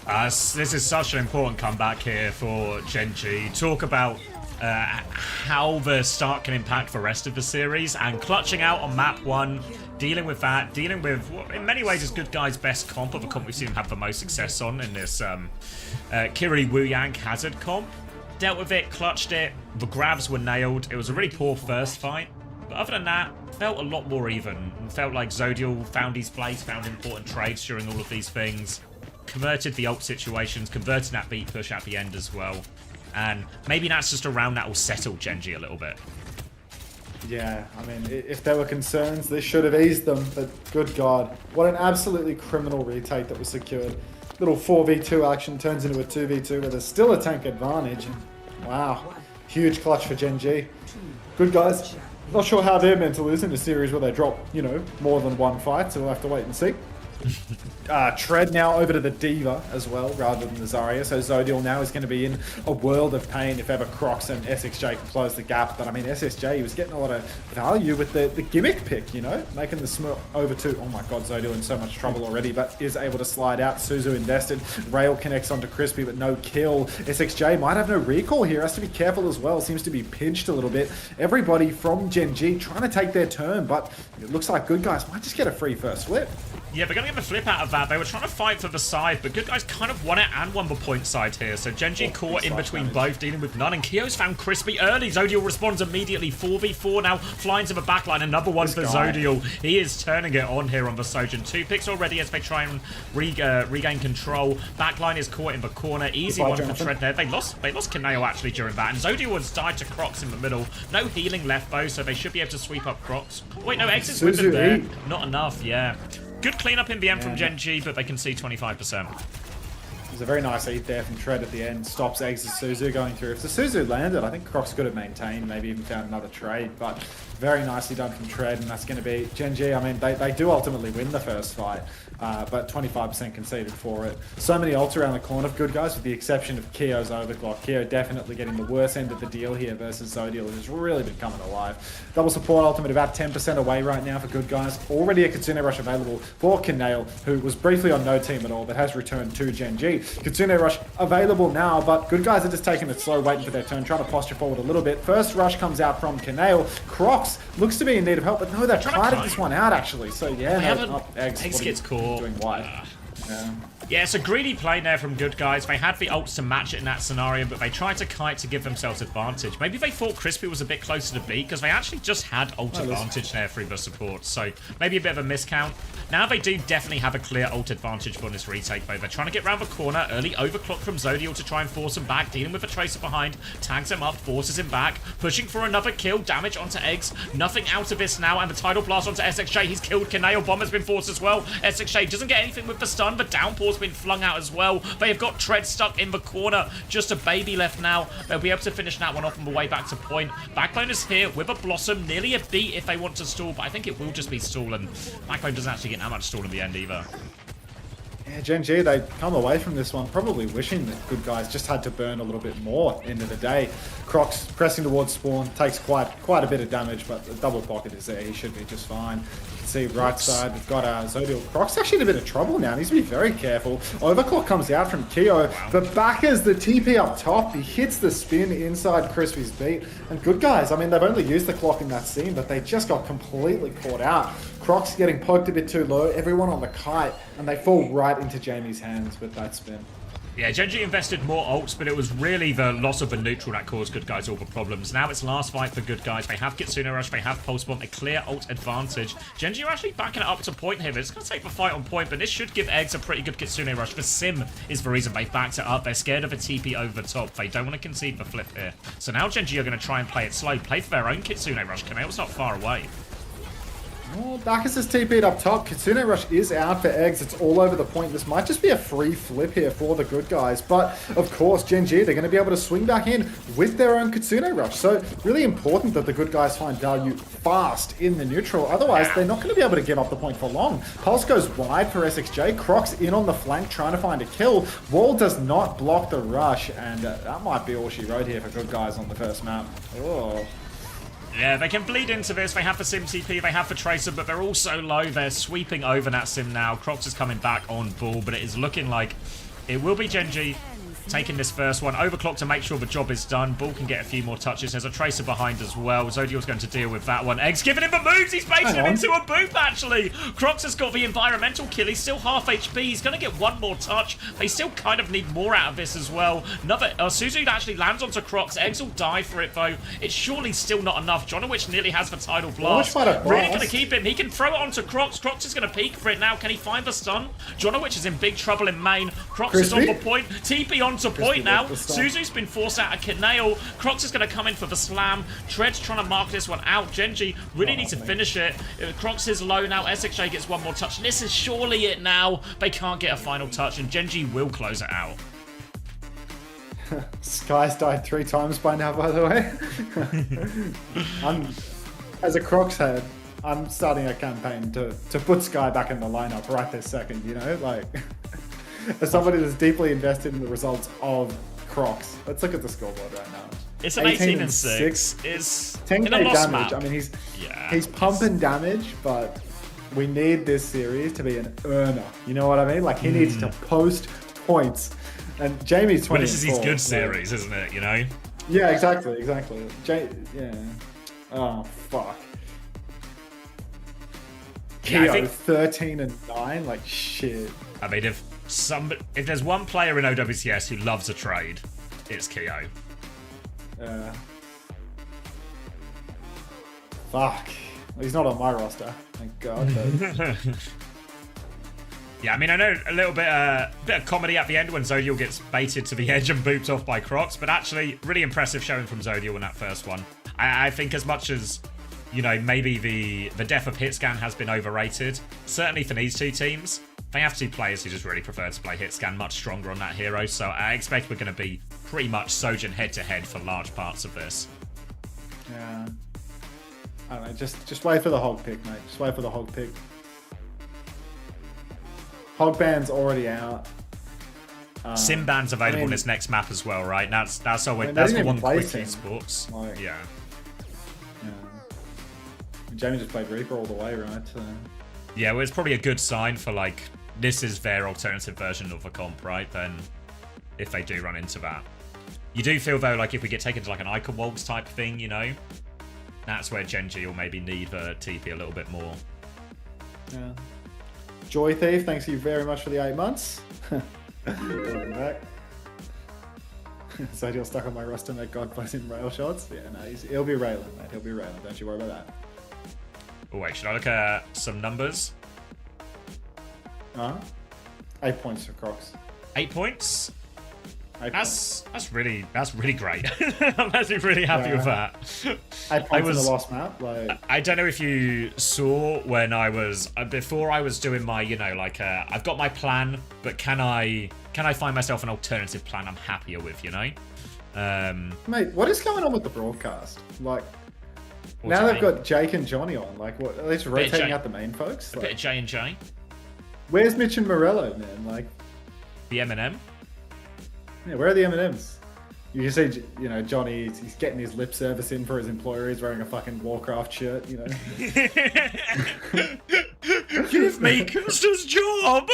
This is such an important comeback here for Gen G. Talk about how the start can impact the rest of the series, and clutching out on map 1, dealing with that, dealing with what in many ways is good guys' best comp of a comp we've seen him have the most success on in this Kiri Wu Yang Hazard comp. Dealt with it, clutched it, the grabs were nailed. It was a really poor first fight, but other than that, felt a lot more even. Felt like Zodiel found his place, found important trades during all of these things, converted the ult situations, converted that beat push at the end as well. And maybe that's just around that will settle Genji a little bit. Yeah, I mean, if there were concerns, this should have eased them, but good God. What an absolutely criminal retake that was secured. Little 4v2 action turns into a 2v2 where there's still a tank advantage. Wow, huge clutch for Gen G. Good guys. Not sure how they're meant to lose in a series where they drop, you know, more than one fight, so we'll have to wait and see. Tread now over to the Diva as well, rather than the Zarya. So Zodiel now is going to be in a world of pain if ever Crocs and SXJ can close the gap. But I mean, SSJ, he was getting a lot of value with the gimmick pick, you know, making the smirk over to, oh my God, Zodiel in so much trouble already, but is able to slide out. Suzu invested. Rail connects onto Crispy, but no kill. SXJ might have no recall here, has to be careful as well. Seems to be pinched a little bit. Everybody from Gen G trying to take their turn, but it looks like good guys might just get a free first flip. Yeah, they're going to get the flip out of that. They were trying to fight for the side, but good guys kind of won it and won the point side here. So Genji caught in between both, dealing with none. And Kyo's found Crispy early. Zodiel responds immediately. 4v4 now, flying to the backline. Another one for Zodiel. He is turning it on here on the Sojin. 2 picks already as they try and regain control. Backline is caught in the corner. Easy one for Tread there. They lost Kaneo actually during that. And Zodiel has died to Crocs in the middle. No healing left though, so they should be able to sweep up Crocs. Wait, no, X is with them there. Not enough, yeah. Good cleanup in the end from Genji, but they can see 25%. There's a very nice eat there from Tread at the end. Stops Eggs' Suzu going through. If the Suzu landed, I think Crocs could have maintained, maybe even found another trade. But very nicely done from Tread, and that's going to be Genji. I mean, they do ultimately win the first fight, but 25% conceded for it. So many ults around the corner of good guys, with the exception of Kyo's overclock. Kyo definitely getting the worst end of the deal here versus Zodiel, who's really been coming alive. Double support ultimate about 10% away right now for good guys. Already a Kitsune Rush available for Kaneo, who was briefly on no team at all, but has returned to Genji. Kitsune Rush available now, but good guys are just taking it slow, waiting for their turn, trying to posture forward a little bit. First rush comes out from Kaneo. Crocs looks to be in need of help, but no, they're trying to this one out actually. So yeah, Eggs gets caught. Doing wide. Yeah, it's a greedy play there from good guys. They had the ults to match it in that scenario, but they tried to kite to give themselves advantage. Maybe they thought Crispy was a bit closer to B, because they actually just had ult advantage there through the support. So maybe a bit of a miscount. Now they do definitely have a clear ult advantage for this retake, though. They're trying to get around the corner. Early overclock from Zodiel to try and force him back. Dealing with a Tracer behind. Tags him up, forces him back. Pushing for another kill. Damage onto Eggs. Nothing out of this now. And the Tidal Blast onto SXJ. He's killed Kaneo. Bomb has been forced as well. SXJ doesn't get anything with the stun. The downpour's been flung out as well. They have got Tread stuck in the corner. Just a baby left now. They'll be able to finish that one off on the way back to point. Backbone is here with a Blossom. Nearly a beat if they want to stall, but I think it will just be stall, and Backbone doesn't actually get that much stall in the end either. Yeah, Genji, they come away from this one probably wishing that good guys just had to burn a little bit more end of the day. Crocs pressing towards spawn, takes quite a bit of damage, but the double pocket is there. He should be just fine. You can see right side, we've got Zodiel. Crocs actually in a bit of trouble now. He needs to be very careful. Overclock comes out from Kyo, but back as the TP up top. He hits the spin inside Crispy's beat. And good guys, I mean, they've only used the clock in that scene, but they just got completely caught out. Crocs getting poked a bit too low, everyone on the kite, and they fall right into Jamie's hands with that spin. Yeah, Genji invested more ults, but it was really the loss of the neutral that caused good guys all the problems. Now it's last fight for good guys. They have Kitsune Rush, they have Pulse Bomb, a clear ult advantage. Genji are actually backing it up to point here. It's going to take the fight on point, but this should give Eggs a pretty good Kitsune Rush. The Sim is the reason they backed it up. They're scared of a TP over the top. They don't want to concede the flip here. So now Genji are going to try and play it slow, play for their own Kitsune Rush. Kaneo's not far away. Well, Bacchus is TP'd up top. Kitsune Rush is out for Eggs. It's all over the point. This might just be a free flip here for the good guys. But, of course, Genji, they're going to be able to swing back in with their own Kitsune Rush. So, really important that the good guys find value fast in the neutral. Otherwise, they're not going to be able to give up the point for long. Pulse goes wide for SXJ. Crocs in on the flank trying to find a kill. Wall does not block the rush. And that might be all she wrote here for good guys on the first map. Oh. Yeah, they can bleed into this. They have the Sim TP, they have the Tracer, but they're all so low. They're sweeping over that Sim now. Crocs is coming back on ball, but it is looking like it will be Genji taking this first one. Overclock to make sure the job is done. Bull can get a few more touches. There's a Tracer behind as well. Zodiel's going to deal with that one. Eggs giving him the moves. He's baiting him into a boop, actually. Crocs has got the environmental kill. He's still half HP. He's going to get one more touch. They still kind of need more out of this as well. Another Suzu actually lands onto Crocs. Eggs will die for it, though. It's surely still not enough. Jonowich nearly has the Tidal Blast. Really going to keep him. He can throw it onto Crocs. Crocs is going to peek for it now. Can he find the stun? Jonowich is in big trouble in main. Crocs is on the point. TP onto point now. Suzu's been forced out of Kaneo. Crocs is going to come in for the slam. Tread's trying to mark this one out. Genji really need to finish it. Crocs is low now. SXJ gets one more touch. This is surely it now. They can't get a final touch, and Genji will close it out. Sky's died 3 times by now, by the way. As a Crocs head, I'm starting a campaign to put Sky back in the lineup right this second, you know? Like, as somebody that's deeply invested in the results of Crocs, let's look at the scoreboard right now. It's an 18-6. It's 10k in a lost damage. map. I mean, he's pumping damage, but we need this series to be an earner. You know what I mean? Like, he needs to post points. And Jamie's 20. Well, this is his good series, isn't it? You know? Yeah, exactly. Yeah. Oh, fuck. Keo, I think 13 and 9, like shit. I mean, if there's one player in OWCS who loves a trade, it's Keo. Fuck. He's not on my roster. Thank God. But... Yeah, I mean, I know a little bit of comedy at the end when Zodial gets baited to the edge and booped off by Crocs, but actually, really impressive showing from Zodial in that first one. I think as much as, you know, maybe the death of Hitscan has been overrated, certainly for these two teams, they have two players who just really prefer to play Hitscan much stronger on that hero, so I expect we're going to be pretty much Sojin head-to-head for large parts of this. Yeah. I don't know, just wait for the hog pick, mate. Just wait for the hog pick. Hog band's already out. Simban's available in this next map as well, right? That's the one quick sports. Like, yeah. Jamie just played Reaper all the way, right? Yeah, well, it's probably a good sign for, like, this is their alternative version of a comp, right? Then, if they do run into that. You do feel, though, like if we get taken to, like, an Icon Wolves type thing, you know? That's where Genji will maybe need the TP a little bit more. Yeah. Joy Thief, thanks you very much for the 8 months. Welcome back. Zodial stuck on my roster, mate. God plays in rail shots. Yeah, no, he'll be railing, mate. He'll be railing. Don't you worry about that. Oh, wait, should I look at some numbers? 8 points for Crocs. 8 points? 8 points. That's really great. I'm actually really happy with that. 8 points in the last map. Like, I don't know if you saw when I was before I was doing my, you know, like I've got my plan, but can I find myself an alternative plan I'm happier with, you know? mate, what is going on with the broadcast? Like, now they've got Jake and Johnny on. Like, what? Are they just rotating out the main folks? A bit of J&J. Where's Mitch and Morello, man? Like, The M&M. Yeah, where are the M&Ms? You can see, you know, Johnny, he's getting his lip service in for his employer. He's wearing a fucking Warcraft shirt, you know. Give me Custer's job!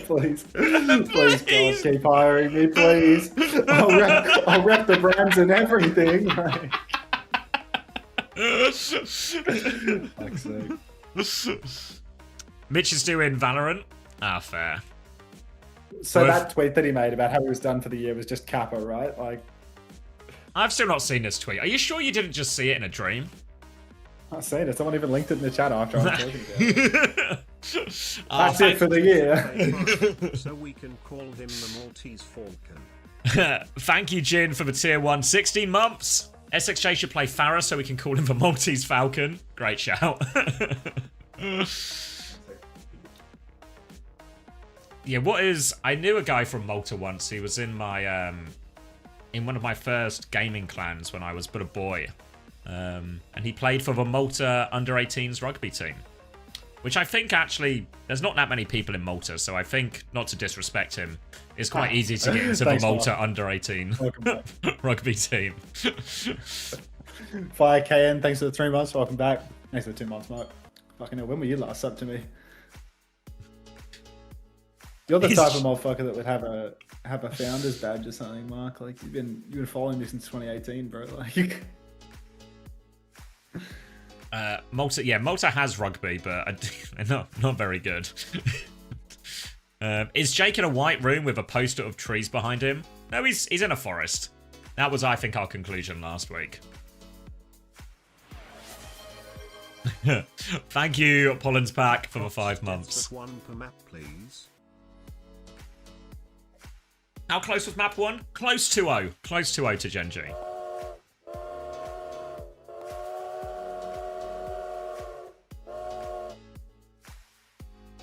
Please, please, God, keep hiring me, please. I'll rep the brands and everything. Like. Fuck's sake. Mitch is doing Valorant. Ah, fair. So that tweet that he made about how he was done for the year was just Kappa, right? Like, I've still not seen this tweet. Are you sure you didn't just see it in a dream? I've seen it. Someone even linked it in the chat after I was talking about it. That's it for the year. So we can call him the Maltese Falcon. Thank you, Jin, for the tier 1. 16 months. SXJ should play Farah so we can call him the Maltese Falcon. Great shout. Yeah, I knew a guy from Malta once. He was in my in one of my first gaming clans when I was but a boy. And he played for the Malta under-18s rugby team. Which I think actually, there's not that many people in Malta, so I think, not to disrespect him, it's quite easy to get into the Malta under-18 rugby team. Fire KN, thanks for the 3 months. Welcome back. Thanks for the 2 months, Mark. Fucking hell, when were you last up to me? You're the type of motherfucker that would have a founder's badge or something, Mark. Like, you've been following me since 2018, bro. Like, Malta has rugby, but not very good. Is Jake in a white room with a poster of trees behind him? No, he's in a forest. That was, I think, our conclusion last week. Thank you, Pollen's Pack, for the 5 months. Just one per map, please. How close was map 1? Close 2-0. Close 2-0 to Genji.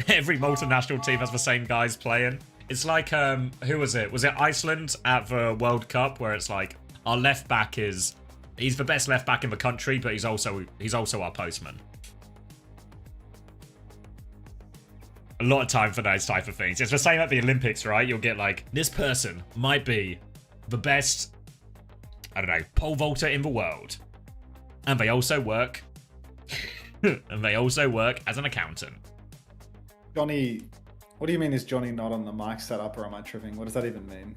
Every multinational team has the same guys playing. It's like, who was it? Was it Iceland at the World Cup where it's like, our left back he's the best left back in the country, but he's also our postman. A lot of time for those type of things. It's the same at the Olympics, right? You'll get like, this person might be the best, I don't know, pole vaulter in the world. And they also work, as an accountant. Johnny, what do you mean is Johnny not on the mic setup, or am I tripping? What does that even mean?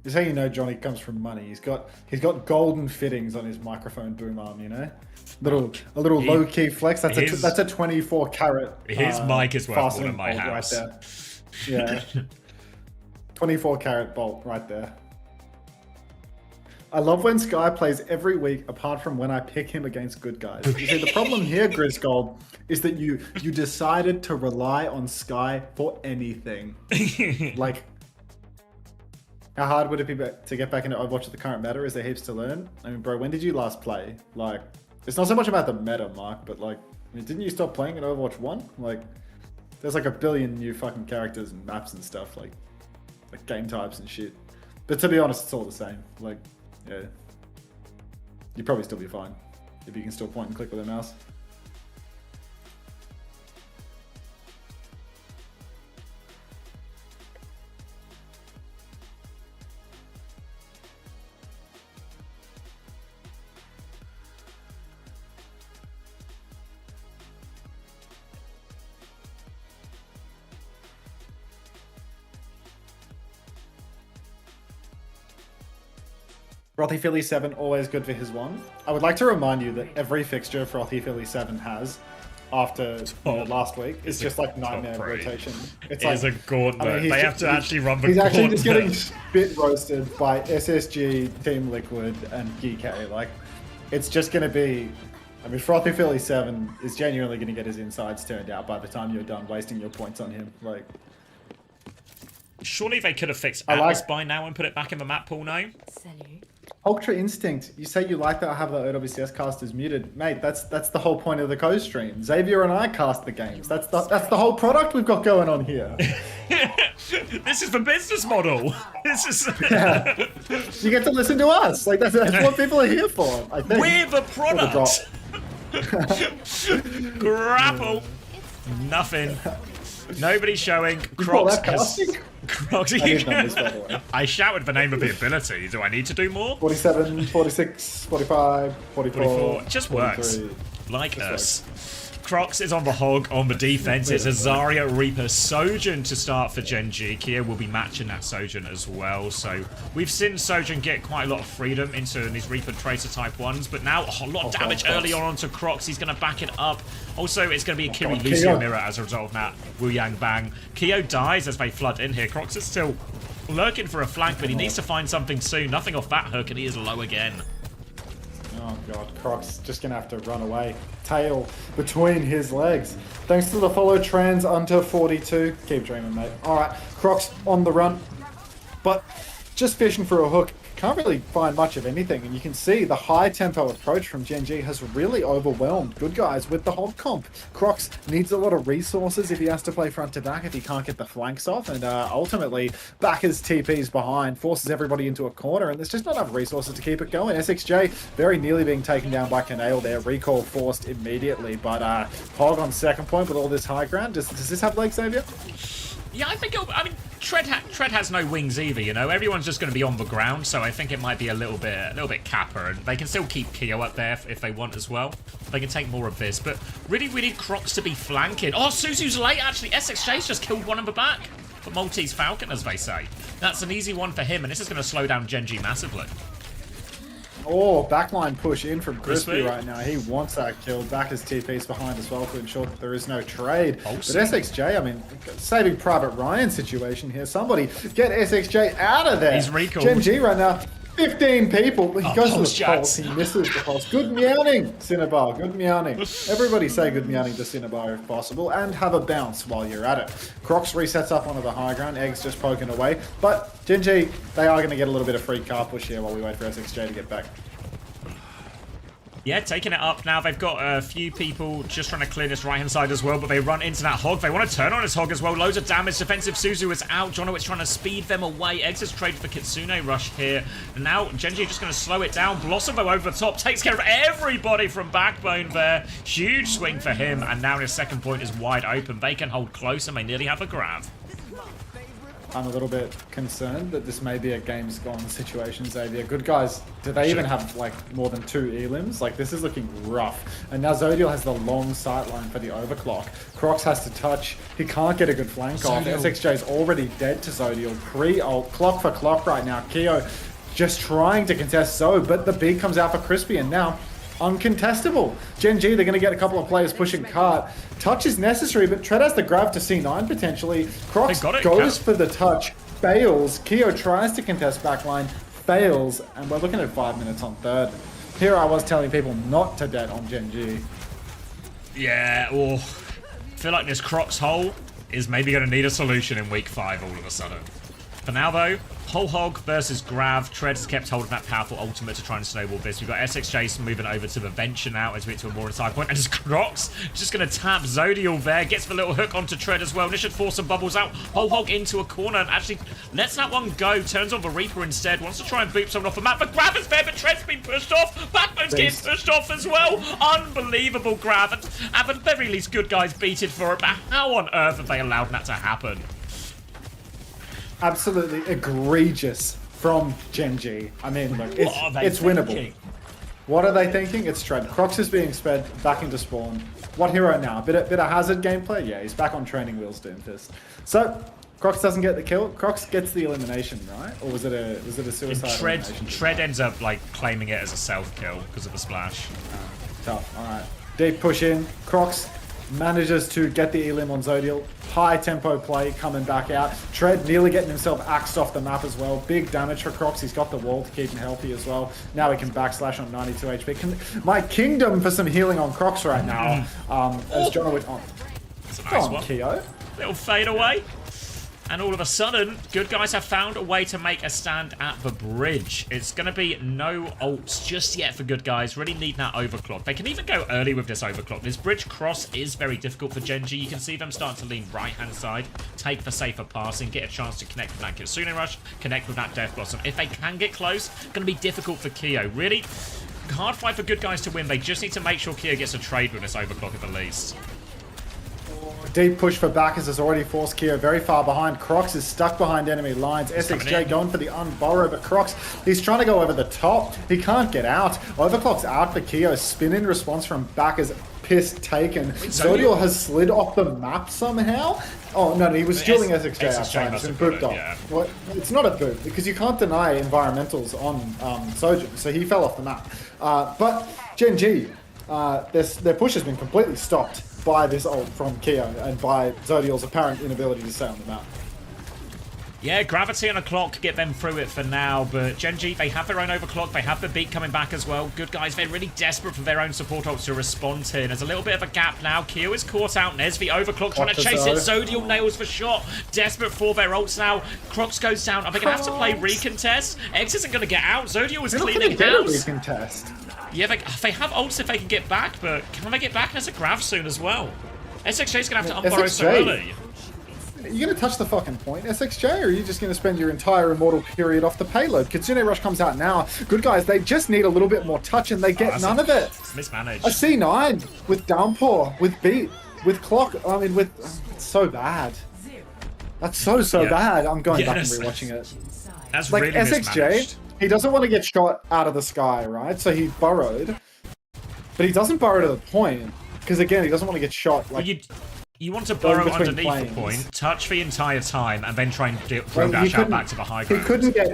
This is how you know Johnny comes from money. He's got golden fittings on his microphone boom arm, you know? A little low key flex. That's a 24 carat. His mic is worth more than my bolt house. Right there. Yeah. 24 carat bolt right there. I love when Sky plays every week, apart from when I pick him against good guys. You see, the problem here, Grisgold, is that you decided to rely on Sky for anything. Like, how hard would it be to get back into Overwatch at the current meta? Is there heaps to learn? I mean, bro, when did you last play? Like, it's not so much about the meta, Mark, but like, I mean, didn't you stop playing in Overwatch 1? Like, there's like a billion new fucking characters and maps and stuff, like game types and shit. But to be honest, it's all the same. Like, yeah. You'd probably still be fine if you can still point and click with a mouse. Frothy Philly 7, always good for his one. I would like to remind you that every fixture Frothy Philly 7 has after last week is just like nightmare rotation. It's like a gauntlet. I mean, they have to actually run the gauntlet. He's actually just getting spit roasted by SSG, Team Liquid, and GK. Like, it's just going to be... I mean, Frothy Philly 7 is genuinely going to get his insides turned out by the time you're done wasting your points on him. Like, surely they could have fixed Atlas by now and put it back in the map pool now. Ultra Instinct, you say you like that I have the OWCS casters muted. Mate, that's the whole point of the co-stream. Xavier and I cast the games. That's the whole product we've got going on here. This is the business model. This is yeah. You get to listen to us. Like that's what people are here for, I think. We're the product. Grapple. Nothing. Nobody showing. Crocs I shouted the name of the ability. Do I need to do more? 47, 46, 45, 44. It just works. Like us. Crocs is on the hog, on the defense. It's a Zarya, Reaper, Sojourn to start for Gen G. Kia will be matching that Sojourn as well. So we've seen Sojourn get quite a lot of freedom into these Reaper Tracer type 1s, but now a lot of damage early on onto Crocs. He's going to back it up. Also, it's going to be a Kiri Lucio mirror as a result of that. Wu Yang Bang. Keo dies as they flood in here. Crocs is still lurking for a flank, but he needs to find something soon. Nothing off that hook, and he is low again. Oh god, Crocs just gonna have to run away. Tail between his legs. Thanks to the follow, Trans Unter 42. Keep dreaming, mate. Alright, Crocs on the run. But just fishing for a hook. Can't really find much of anything, and you can see the high tempo approach from Gen G has really overwhelmed good guys with the hog comp. Crocs needs a lot of resources if he has to play front to back, if he can't get the flanks off, and ultimately backers TPs behind, forces everybody into a corner, and there's just not enough resources to keep it going. SXJ very nearly being taken down by Canale there, recall forced immediately, but Hog on second point with all this high ground. Does this have legs, Xavier? Yeah, I think I mean, Tread has no wings either, you know. Everyone's just going to be on the ground, so I think it might be a little bit Kappa, and they can still keep Keo up there if they want as well. They can take more of this, but really we need Crocs to be flanking. Oh, Suzu's late, actually. SXJ's just killed one of the back. But Maltese Falcon, as they say. That's an easy one for him, and this is going to slow down Gen G massively. Oh, backline push in from Crispy right now. He wants that kill. Back his TP's behind as well to ensure that there is no trade. But SXJ, I mean, saving Private Ryan situation here. Somebody get SXJ out of there. He's recalled. Gen G right now, 15 people. He goes to the pulse. He misses the pulse. Good meowing, Cinnabar. Good meowing. Everybody say good meowing to Cinnabar if possible, and have a bounce while you're at it. Crocs resets up onto the high ground. Eggs just poking away. But Gen G, they are going to get a little bit of free car push here while we wait for SXJ to get back. Yeah, taking it up now. They've got a few people just trying to clear this right-hand side as well, but they run into that hog. They want to turn on his hog as well. Loads of damage. Defensive Suzu is out. Jonowitz trying to speed them away. Eggs has traded for Kitsune Rush here. And now Genji just going to slow it down. Blossom though over the top. Takes care of everybody from Backbone there. Huge swing for him. And now his second point is wide open. They can hold close and they nearly have a grab. I'm a little bit concerned that this may be a game's gone situation, Xavier. Good guys, do they even have like more than 2 elims? Like this is looking rough. And now Zodiel has the long sight line for the overclock. Crocs has to touch. He can't get a good flank off. SXJ is already dead to Zodiel. Pre-ult, clock for clock right now. Keo just trying to contest Zo, but the beat comes out for Crispy, and now uncontestable. Gen G, they're going to get a couple of players pushing cart. Touch is necessary, but Tread has the grab to C9 potentially. Crocs goes for the touch, fails. Keo tries to contest backline, fails, and we're looking at 5 minutes on third. Here I was telling people not to bet on Gen G. Yeah, I feel like this Crocs hole is maybe going to need a solution in week 5 all of a sudden. For now though, Whole Hog versus Grav. Tread has kept hold of that powerful ultimate to try and snowball this. We've got SXJ moving over to the Venture now as we get to a more inside point. And just Crocs just going to tap Zodiel there. Gets the little hook onto Tread as well. This should force some bubbles out. Whole Hog into a corner and actually lets that one go. Turns on the Reaper instead. Wants to try and boop someone off the map. But Grav is there, but Tread's been pushed off. Backbone's getting pushed off as well. Unbelievable Grav. And at the very least, good guys beat it for it. But how on earth have they allowed that to happen? Absolutely egregious from Gen G. I mean, look, it's winnable. What are they thinking? It's Tread. Crocs is being sped back into spawn. What hero now? Bit of hazard gameplay? Yeah, he's back on training wheels, Doomfist. So, Crocs doesn't get the kill. Crocs gets the elimination, right? Or was it a suicide elimination? Tread ends up like claiming it as a self-kill because of the splash. Tough. Alright. Deep push in. Crocs manages to get the elim on Zodiel. High tempo play coming back out. Tread nearly getting himself axed off the map as well. Big damage for Crocs. He's got the wall to keep him healthy as well. Now he can backslash on 92 HP. My kingdom for some healing on Crocs right now. As John would on. That's a nice one. Keo. Little fade away. And all of a sudden, good guys have found a way to make a stand at the bridge. It's going to be no ults just yet for good guys. Really need that overclock. They can even go early with this overclock. This bridge cross is very difficult for Gen G. You can see them starting to lean right-hand side, take the safer passing, get a chance to connect with that Kitsune Rush, connect with that Death Blossom. If they can get close, it's going to be difficult for Keo. Really hard fight for good guys to win. They just need to make sure Keo gets a trade with this overclock at the least. Deep push for Bacchus has already forced Keo very far behind. Crocs is stuck behind enemy lines. SXJ going for the unborrow, but Crocs, he's trying to go over the top. He can't get out. Overclock's out for Keo. Spin in response from Bacchus. Piss taken. Zodiel has slid off the map somehow. Oh, no, he was dueling SXJ outside. It's been booped off. Yeah. Well, it's not a boop, because you can't deny environmentals on Sojin, so he fell off the map. But Gen G, their push has been completely stopped by this ult from Keo and by Zodiel's apparent inability to stay on the map. Yeah, Gravity and a clock get them through it for now, but Gen G, they have their own overclock, they have the beat coming back as well. Good guys, they're really desperate for their own support ults to respond here. There's a little bit of a gap now. Keo is caught out. Nesvi overclock trying to chase it. Zodiel nails the shot. Desperate for their ults now. Crocs goes down. Are they going to have to play recontest? X isn't going to get out. Zodiel is cleaning house. Recontest. Yeah, they have ults if they can get back, but can they get back? There's a Grav soon as well. SXJ is going to have to unborrow so early. Are you going to touch the fucking point, SXJ, or are you just going to spend your entire immortal period off the payload? Kitsune Rush comes out now. Good guys, they just need a little bit more touch, and they get none of it. Mismanaged. A C9 with downpour, with beat, with clock. I mean, with it's so bad. That's so bad. I'm going back and rewatching it. That's like really SXJ. Mismanaged. He doesn't want to get shot out of the sky, right? So he burrowed, but he doesn't burrow to the point because again, he doesn't want to get shot. Like you want to burrow underneath the point, touch the entire time, and then try and throw dash out back to the high ground.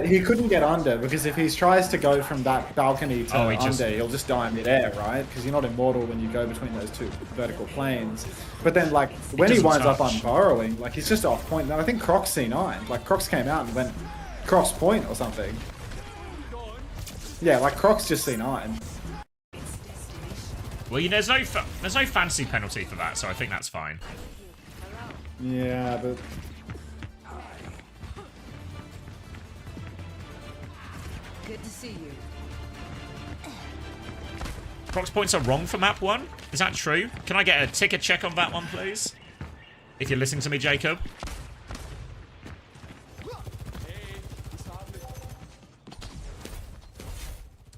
He couldn't get under because if he tries to go from that balcony to under, he'll just die in midair, right? Because you're not immortal when you go between those two vertical planes. But then, like when he winds up unburrowing, like he's just off point. And I think Crocs C9, like Crocs came out and went cross point or something. Yeah, like Crocs just C9. Well, you know, there's no fancy penalty for that, so I think that's fine. Yeah, but Good to see you. Crocs points are wrong for map 1. Is that true? Can I get a ticker check on that one, please? If you're listening to me, Jacob.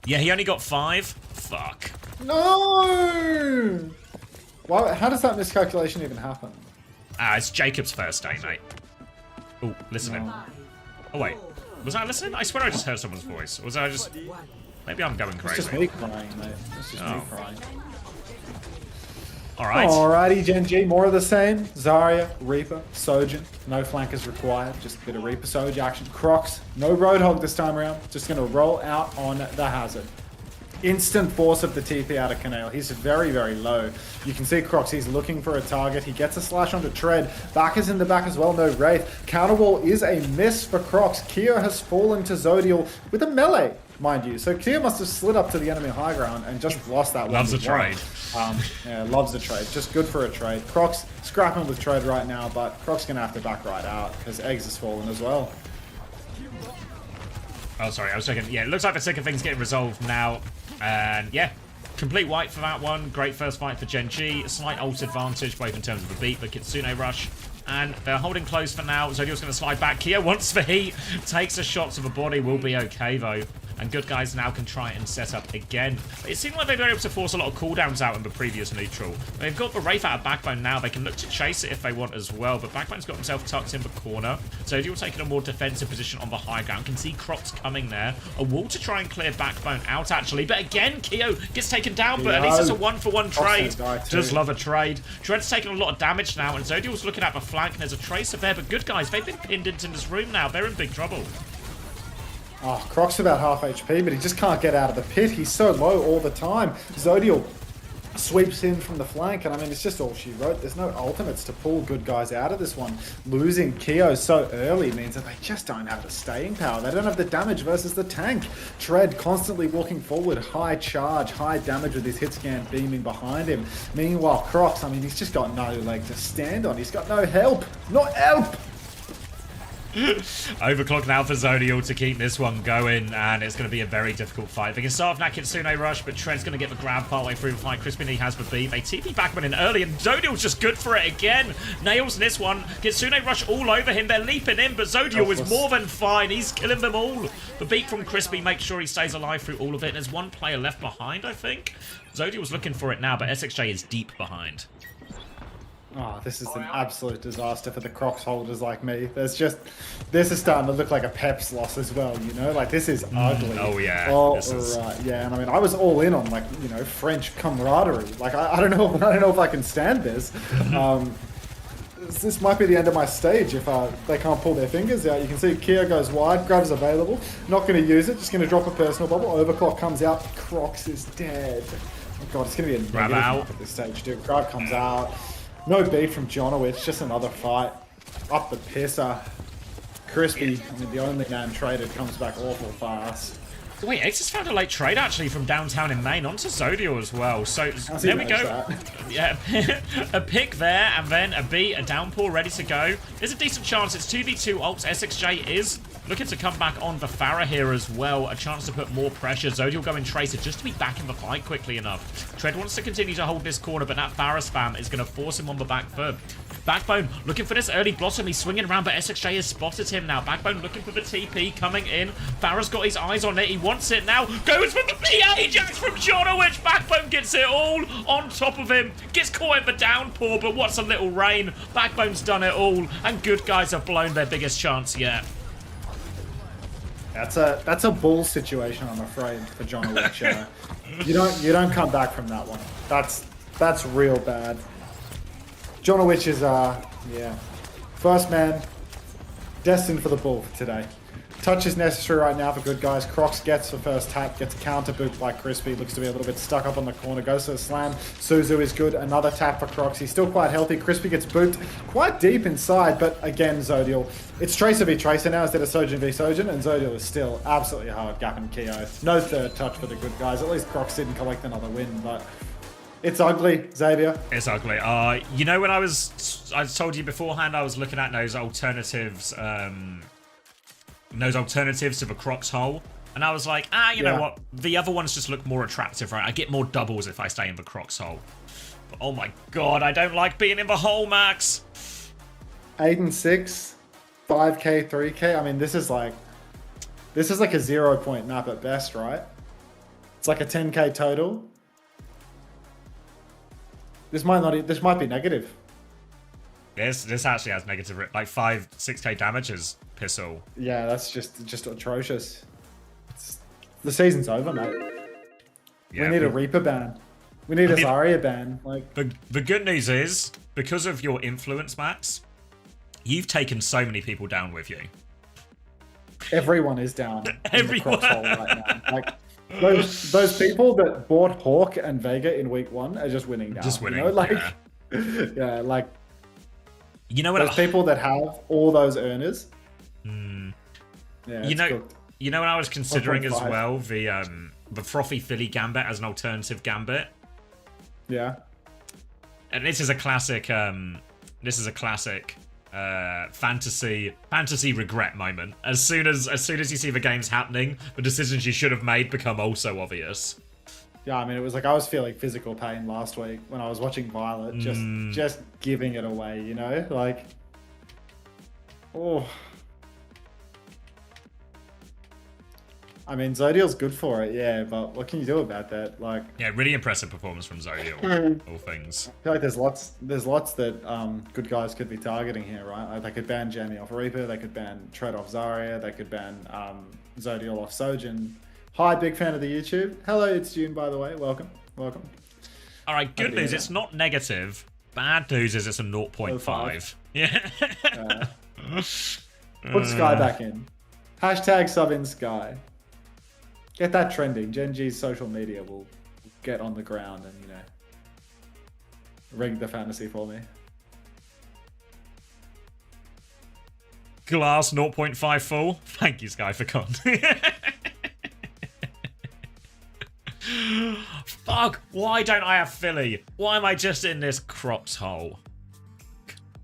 Yeah, he only got 5. Fuck. no! Well, how does that miscalculation even happen? It's Jacob's first day, mate. Oh, listening. Oh, wait. Was I listening? I swear I just heard someone's voice. Or was I just... Maybe I'm going It's crazy. just me crying, mate. It's just me crying. Alright. Alrighty, Gen G, more of the same. Zarya, Reaper, Sojourn. No flankers required, just a bit of Reaper Soj action. Crocs, no Roadhog this time around. Just going to roll out on the Hazard. Instant force of the TP out of Canale. He's very, very low. You can see Crocs, he's looking for a target. He gets a slash onto Tread. Back is in the back as well, no Wraith. Counterwall is a miss for Crocs. Keo has fallen to Zodial with a melee, mind you. So Keo must have slid up to the enemy high ground and just lost that one. Loves a trade. Yeah, loves a trade. Just good for a trade. Crocs scrapping with Tread right now, but Crocs going to have to back right out because Eggs has fallen as well. Oh, sorry, I was checking. Yeah, it looks like the second thing's getting resolved now. And yeah, complete wipe for that one. Great first fight for Gen G. A slight ult advantage, both in terms of the beat, the Kitsune rush. And they're holding close for now. Zodiac's going to slide back. Keo wants the heat. Takes a shot to the body. Will be okay, though. And good guys now can try and set up again. It seemed like they were able to force a lot of cooldowns out in the previous neutral. They've got the Wraith out of Backbone now. They can look to chase it if they want as well. But Backbone's got himself tucked in the corner. Zodiac taking a more defensive position on the high ground. Can see Crocs coming there. A wall to try and clear Backbone out, actually. But again, Keo gets taken down. But at least it's a one-for-one trade. Does love a trade. Tread's taking a lot of damage now. And Zodiac's looking at the flank. And there's a Tracer there. But good guys, they've been pinned into this room now. They're in big trouble. Oh, Croc's about half HP, but he just can't get out of the pit. He's so low all the time. Zodial sweeps in from the flank, and I mean, it's just all she wrote. There's no ultimates to pull good guys out of this one. Losing Keo so early means that they just don't have the staying power. They don't have the damage versus the tank. Tread constantly walking forward, high charge, high damage with his hit scan beaming behind him. Meanwhile, Crocs, I mean, he's just got no leg to stand on. He's got no help. Not help! Overclock now for Zodial to keep this one going, and it's going to be a very difficult fight. They can start off that Kitsune rush, but Trent's going to get the grab partway through the fight. Crispy Knee has the beat. They TP Backman in early, and Zodial's just good for it again. Nails this one. Kitsune rush all over him. They're leaping in, but Zodial is more than fine. He's killing them all. The beat from Crispy makes sure he stays alive through all of it. There's one player left behind, I think. Zodial's looking for it now, but SXJ is deep behind. Oh, this is an absolute disaster for the Crocs holders like me. This is starting to look like a Peps loss as well, you know? Like, this is ugly. Oh, yeah. Oh, right. Yeah, and I mean, I was all in on, like, you know, French camaraderie. Like, I don't know if I can stand this. This might be the end of my stage if they can't pull their fingers out. You can see Keo goes wide, grab's available. Not going to use it, just going to drop a personal bubble. Overclock comes out. Crocs is dead. Oh, God, it's going to be a grab out at this stage, dude. Grab comes out. No beat from Jonowitz, just another fight. Up the pisser. Crispy, I mean, the only man traded, comes back awful fast. Wait, X has found a late trade actually from downtown in Maine onto Zodial as well. So there we go. That? Yeah, a pick there, and then a beat, a downpour ready to go. There's a decent chance it's 2v2 ults. SXJ is looking to come back on the Farah here as well. A chance to put more pressure. Zodial going Tracer just to be back in the fight quickly enough. Tread wants to continue to hold this corner, but that Farah spam is going to force him on the back foot. Backbone looking for this early blossom. He's swinging around, but SXJ has spotted him now. Backbone looking for the TP coming in. Farah's got his eyes on it. He wants it now. Goes for the PA. Ajax from Jonowitz. Backbone gets it all on top of him. Gets caught in the downpour, but what's a little rain. Backbone's done it all, and good guys have blown their biggest chance yet. That's a bull situation, I'm afraid, for Jonowitz. You don't come back from that one. That's real bad. Jonowitz is yeah, first man, destined for the bull for today. Touch is necessary right now for good guys. Crocs gets the first tap, gets a counter boot by Crispy. Looks to be a little bit stuck up on the corner. Goes to the slam. Suzu is good. Another tap for Crocs. He's still quite healthy. Crispy gets booped quite deep inside, but again, Zodial. It's Tracer v Tracer now instead of Sojourn v Sojourn, and Zodial is still absolutely hard gapping Keo. No third touch for the good guys. At least Crocs didn't collect another win, but it's ugly, Xavier. It's ugly. You know, when I told you beforehand, I was looking at those alternatives, to the Crocs hole, and I was like, you know what? The other ones just look more attractive, right? I get more doubles if I stay in the Crocs hole. But, oh my God, I don't like being in the hole, Max. 8 and 6, 5k, 3k. I mean, this is like a 0-point map at best, right? It's like a 10k total. This might be negative. This actually has negative, like 6k damage is piss all. Yeah, that's just atrocious. The season's over, mate. Yeah, we need a Reaper ban. We need a Zarya ban. Like the good news is, because of your influence, Max, you've taken so many people down with you. everyone is down. Everyone. In the Crocs hole right now. Like those people that bought Hawk and Vega in week 1 are just winning now. Just winning. You know? Like, yeah. yeah, like you know what? Those people that have all those earners. Yeah, you know what I was considering as 1.5. well, the frothy Philly gambit as an alternative gambit. Yeah. And this is a classic. Fantasy regret moment. As soon as you see the games happening, the decisions you should have made become also obvious. Yeah, I mean, it was like I was feeling physical pain last week when I was watching Violet, just giving it away, you know, like, oh. I mean, Zodiel's good for it, yeah, but what can you do about that? Like, yeah, really impressive performance from Zodiel. All things. I feel like there's lots that good guys could be targeting here, right? Like, they could ban Jamie off Reaper, they could ban Tread off Zarya, they could ban Zodiel off Sojin. Hi, big fan of the YouTube. Hello, it's June, by the way. Welcome. All right, good news. It's not negative. Bad news is it's a 0.5. Yeah. Put Sky back in. Hashtag sub in Sky. Get that trending. Gen G's social media will get on the ground and, you know, rig the fantasy for me. Glass 0.5 full. Thank you, Sky, for con. Fuck, why don't I have Philly? Why am I just in this Crocs hole?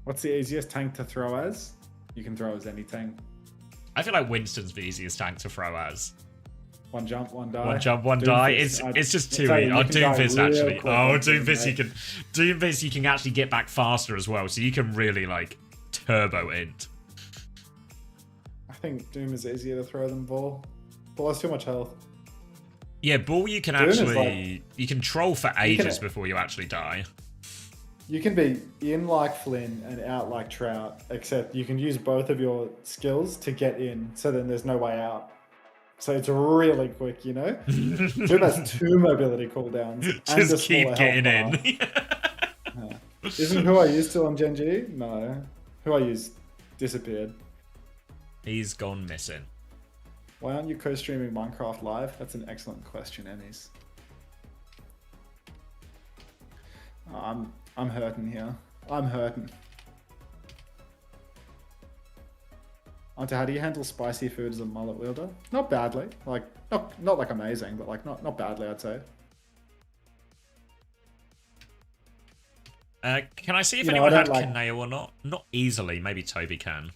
What's the easiest tank to throw as? You can throw as any tank. I feel like Winston's the easiest tank to throw as. One jump, one die. One jump, one die. It's just too easy. Oh, Doomfist actually. Oh, Doomfist you can actually get back faster as well, so you can really like turbo int. I think Doom is easier to throw than Ball. Ball has too much health. Yeah, Ball you can actually you can troll for ages before you actually die. You can be in like Flynn and out like Trout, except you can use both of your skills to get in, so then there's no way out. So it's really quick, you know? Doom has 2 mobility cooldowns. Just keep getting in. Yeah. Isn't who I used to on Gen G? No. Who I used disappeared. He's gone missing. Why aren't you co-streaming Minecraft live? That's an excellent question, Ennis. I'm hurting here. I'm hurting. Ante, how do you handle spicy food as a mullet wielder? Not badly. Like, not like amazing, but like not badly, I'd say. Can I see if anyone had Kaneo or not? Not easily. Maybe Toby can.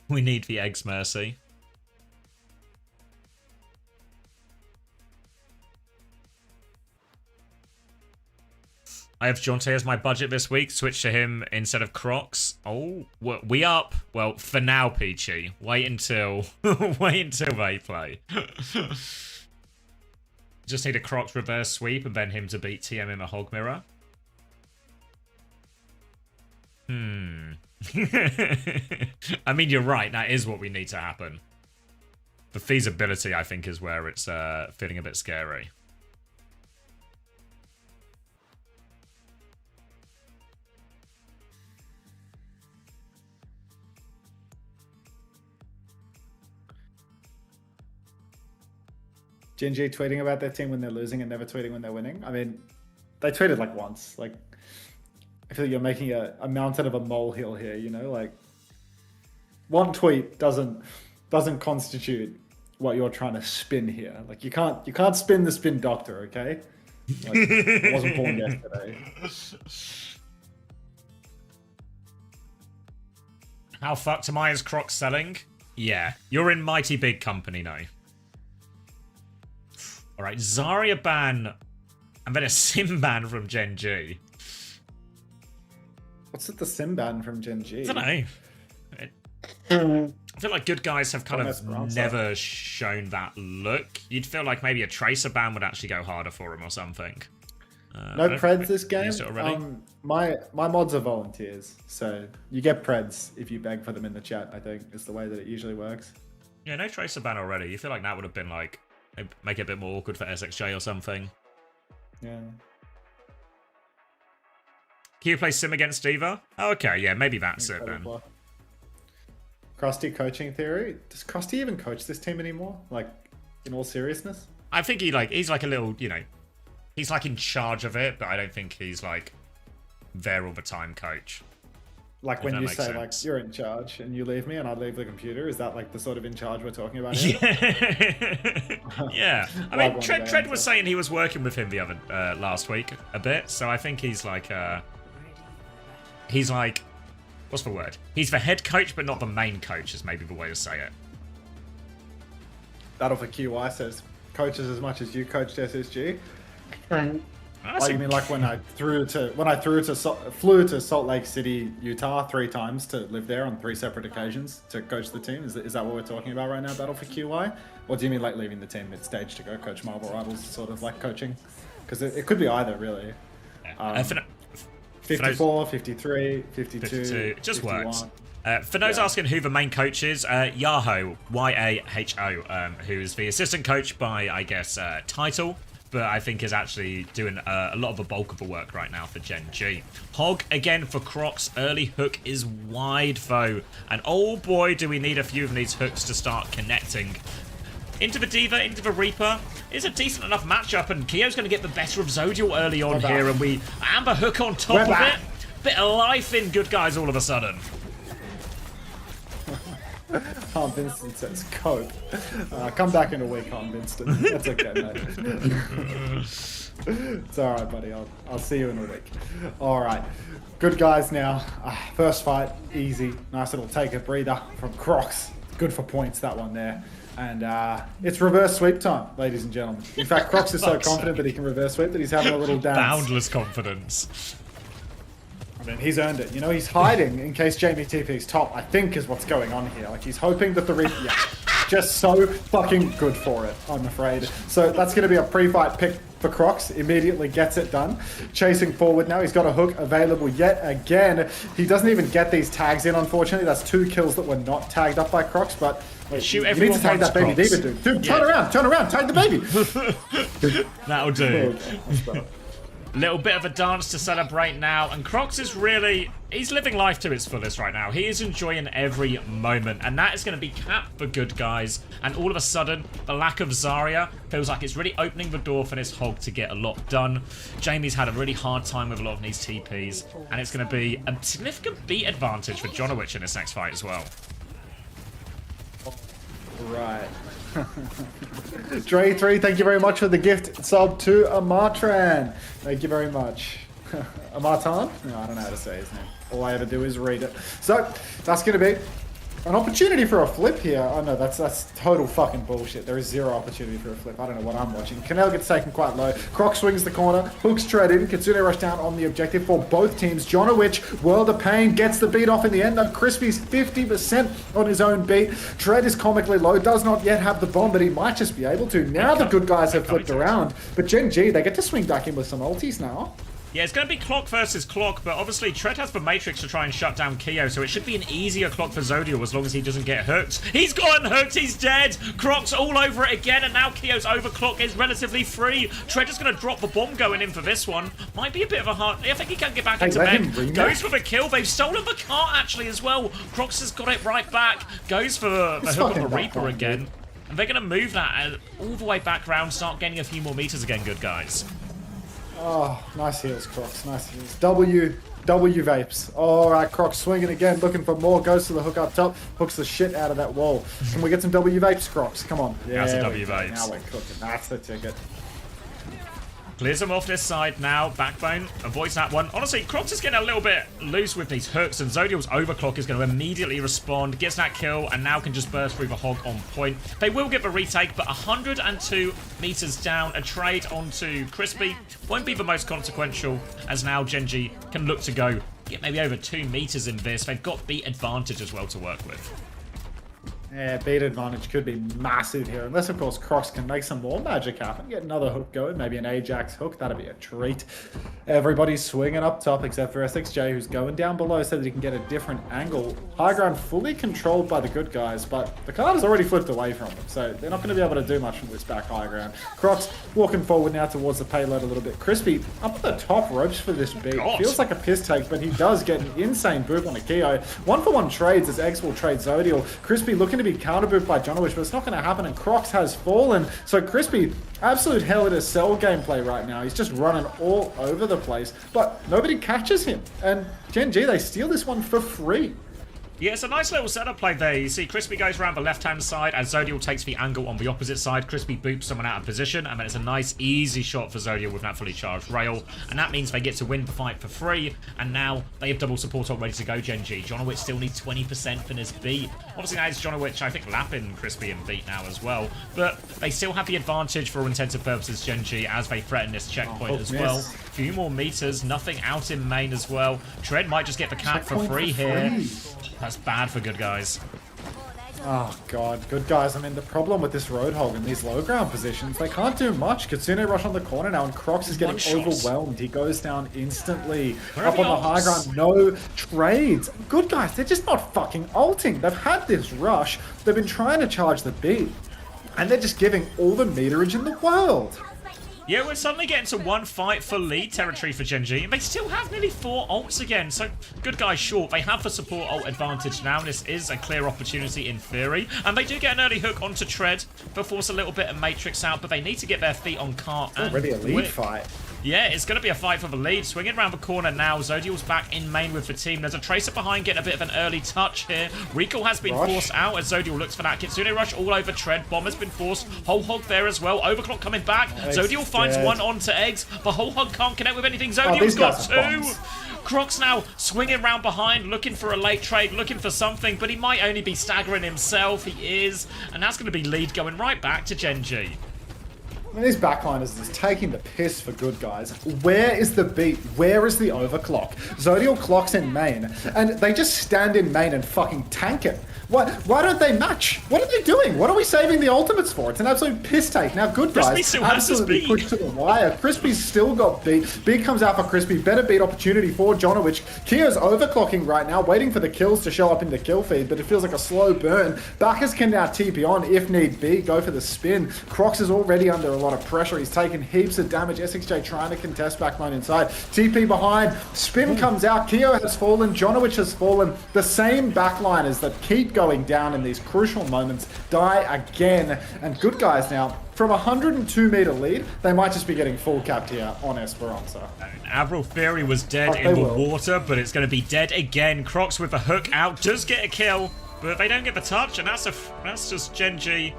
We need the eggs, Mercy. I have Jonte as my budget this week. Switch to him instead of Crocs. Oh, we up. Well, for now, Peachy. Wait until they play. Just need a Crocs reverse sweep and then him to beat TM in a hog mirror. I mean, you're right. That is what we need to happen. The feasibility, I think, is where it's feeling a bit scary. Gen G tweeting about their team when they're losing and never tweeting when they're winning. I mean, they tweeted like once. Like, I feel like you're making a mountain of a molehill here, you know? Like, one tweet doesn't constitute what you're trying to spin here. Like, you can't spin the spin doctor, okay? Like, I wasn't born yesterday. How fucked am I as Crocs selling? Yeah, you're in mighty big company now. Alright, Zarya ban and then a Sim ban from Gen G. What's with the sim ban from Gen G? I don't know. I feel like good guys have kind of never shown that look. You'd feel like maybe a tracer ban would actually go harder for him or something. No preds this game. Already? My mods are volunteers, so you get preds if you beg for them in the chat. I think is the way that it usually works. Yeah, no tracer ban already. You feel like that would have been like make it a bit more awkward for SXJ or something. Yeah. Can you play Sim against Diva? Oh, okay, yeah, maybe that's it then. Krusty coaching theory. Does Krusty even coach this team anymore? Like, in all seriousness? I think he's like a little, you know, he's like in charge of it, but I don't think he's like there all the time coach. Like when you say like you're in charge and you leave me and I leave the computer, is that like the sort of in charge we're talking about here? Yeah. Yeah. I mean, Tread was saying he was working with him the other last week a bit, so I think he's like what's the word? He's the head coach, but not the main coach, is maybe the way to say it. Battle for QY says, coaches as much as you coached SSG. Oh, you mean like when I flew to Salt Lake City, Utah 3 times to live there on 3 separate occasions to coach the team? Is that what we're talking about right now, Battle for QY? Or do you mean like leaving the team mid-stage to go coach Marvel Rivals, sort of like coaching? Because it could be either, really. 54, 53, 52, it just 51. works. Fino's asking who the main coach is. Yaho, Y-A-H-O, who's the assistant coach by, I guess, title, but I think is actually doing a lot of the bulk of the work right now for Gen G. Hog, again, for Crocs. Early hook is wide, though. And oh boy, do we need a few of these hooks to start connecting. Into the Diva, into the Reaper. It's a decent enough matchup, and Kyo's going to get the better of Zodial early on here, and we Amber Hook on top of it. Bit of life in good guys all of a sudden. Harm Vincent says, cope. Come back in a week, Harm Vincent. That's okay, mate. It's alright, buddy. I'll see you in a week. Alright. Good guys now. First fight, easy. Nice little take a breather from Crocs. Good for points, that one there. And it's reverse sweep time, ladies and gentlemen. In fact, Crocs is so confident that he can reverse sweep that he's having a little dance. Boundless confidence. I mean, he's earned it. You know, he's hiding in case Jamie TP's top, I think is what's going on here. Like, he's hoping that the Reaper... Yeah, just so fucking good for it, I'm afraid. So that's going to be a pre-fight pick for Crocs. Immediately gets it done. Chasing forward now. He's got a hook available yet again. He doesn't even get these tags in, unfortunately. That's 2 kills that were not tagged up by Crocs, but... Wait, shoot you need to tag that baby Diva, dude. Dude, turn around, tag the baby. That'll do. Little bit of a dance to celebrate now, and Crocs is really, he's living life to its fullest right now. He is enjoying every moment, and that is going to be capped for good guys. And all of a sudden, the lack of Zarya feels like it's really opening the door for this Hog to get a lot done. Jamie's had a really hard time with a lot of these TPs, and it's going to be a significant beat advantage for Jonowich in this next fight as well. Right. Dre3, thank you very much for the gift sub to Amartran. Thank you very much. Amartan? No, I don't know how to say his name. All I ever do is read it. So, that's going to be an opportunity for a flip here. Oh no, that's total fucking bullshit. There is 0 opportunity for a flip. I don't know what I'm watching. Canel gets taken quite low. Croc swings the corner. Hooks Tread in. Kitsune rush down on the objective for both teams. Jonowich, World of Pain, gets the beat off in the end. Now Crispy's 50% on his own beat. Tread is comically low. Does not yet have the bomb, but he might just be able to. Now the good guys have flipped around. But Gen G, they get to swing back in with some ultis now. Yeah, it's going to be Clock versus Clock, but obviously Tread has the Matrix to try and shut down Kyo, so it should be an easier Clock for Zodial as long as he doesn't get hooked. He's gotten hooked, he's dead! Croc's all over it again, and now Kyo's overclock is relatively free. Tread is going to drop the bomb going in for this one. Might be a bit of a hard... I think he can get back into bed. Goes for the kill. They've stolen the cart, actually, as well. Crocs has got it right back. Goes for the hook on the Reaper again. Dude. And they're going to move that all the way back round, start gaining a few more meters again, good guys. Oh, nice heals, Crocs. Nice heals. W vapes. All right, Crocs swinging again, looking for more. Goes to the hook up top, hooks the shit out of that wall. Can we get some W vapes, Crocs? Come on. Yeah, that's a W vapes. Now we're cooking. That's the ticket. Clears him off this side now. Backbone avoids that one. Honestly, Crocs is getting a little bit loose with these hooks, and Zodial's overclock is going to immediately respond, gets that kill, and now can just burst through the Hog on point. They will get the retake, but 102 meters down. A trade onto Crispy won't be the most consequential, as now Gen G can look to go get maybe over 2 meters in this. They've got beat advantage as well to work with. Yeah, beat advantage could be massive here. Unless, of course, Crocs can make some more magic happen. Get another hook going. Maybe an Ajax hook. That'd be a treat. Everybody's swinging up top except for SXJ, who's going down below so that he can get a different angle. High ground fully controlled by the good guys, but the card has already flipped away from them, so they're not going to be able to do much from this back high ground. Crocs walking forward now towards the payload a little bit. Crispy up at the top ropes for this beat. God. Feels like a piss take, but he does get an insane boop on Akio. 1-for-1 trades as X will trade Zodial. Crispy looking to be counter booped by Jonowich, but it's not going to happen, and Crocs has fallen. So Crispy, absolute hell at a cell gameplay right now. He's just running all over the place, but nobody catches him. And Gen G, they steal this one for free. Yeah, it's a nice little setup play there. You see Crispy goes around the left-hand side as Zodial takes the angle on the opposite side. Crispy boops someone out of position, and then it's a nice, easy shot for Zodial with that fully charged rail. And that means they get to win the fight for free, and now they have double support all ready to go, Gen G. Jonowich still needs 20% for this beat. Obviously, that is Jonowich, I think, lapping Crispy and beat now as well. But they still have the advantage for all intents and purposes, Gen G, as they threaten this checkpoint as well. Few more meters, nothing out in main as well. Tread might just get the cap for free here. That's bad for good guys. Oh god, good guys. I mean, the problem with this Roadhog in these low ground positions, they can't do much. Kitsune rush on the corner now, and Crocs is getting overwhelmed. He goes down instantly. Up on the high ground, no trades. Good guys, they're just not fucking ulting. They've had this rush. They've been trying to charge the beat, and they're just giving all the meterage in the world. Yeah, we're suddenly getting to 1 fight for lead territory for Gen G, and they still have nearly 4 ults again, so good guys short. They have the support ult advantage now, and this is a clear opportunity in theory, and they do get an early hook onto Tread. They'll force a little bit of Matrix out, but they need to get their feet on cart. It's already a lead fight. Yeah, it's going to be a fight for the lead. Swinging around the corner now. Zodial's back in main with the team. There's a Tracer behind, getting a bit of an early touch here. Recall has been forced out as Zodial looks for that. Kitsune rush all over Tread. Bomb has been forced. Whole Hog there as well. Overclock coming back. Zodial finds one onto Eggs, but Whole Hog can't connect with anything. Zodial's got 2. Crocs now swinging around behind, looking for a late trade, looking for something, but he might only be staggering himself. He is, and that's going to be lead going right back to Gen G. I mean, these backliners is taking the piss for good guys. Where is the beat? Where is the overclock? Zodial clocks in main, and they just stand in main and fucking tank it. Why don't they match? What are they doing? What are we saving the ultimates for? It's an absolute piss take. Now, good guys absolutely pushed to the wire. Crispy's still got beat. Beat comes out for Crispy. Better beat opportunity for Jonowich. Kio's overclocking right now, waiting for the kills to show up in the kill feed, but it feels like a slow burn. Bacchus can now TP on if need be. Go for the spin. Crocs is already under a lot of pressure. He's taken heaps of damage. SXJ trying to contest backline inside. TP behind. Spin comes out. Kio has fallen. Jonowich has fallen. The same backliners that keep going down in these crucial moments die again. And good guys now, from a 102 meter lead, they might just be getting full capped here on Esperanza. Avril Fury was dead in the water, but it's going to be dead again. Crocs with a hook out does get a kill, but they don't get the touch, and that's just Gen G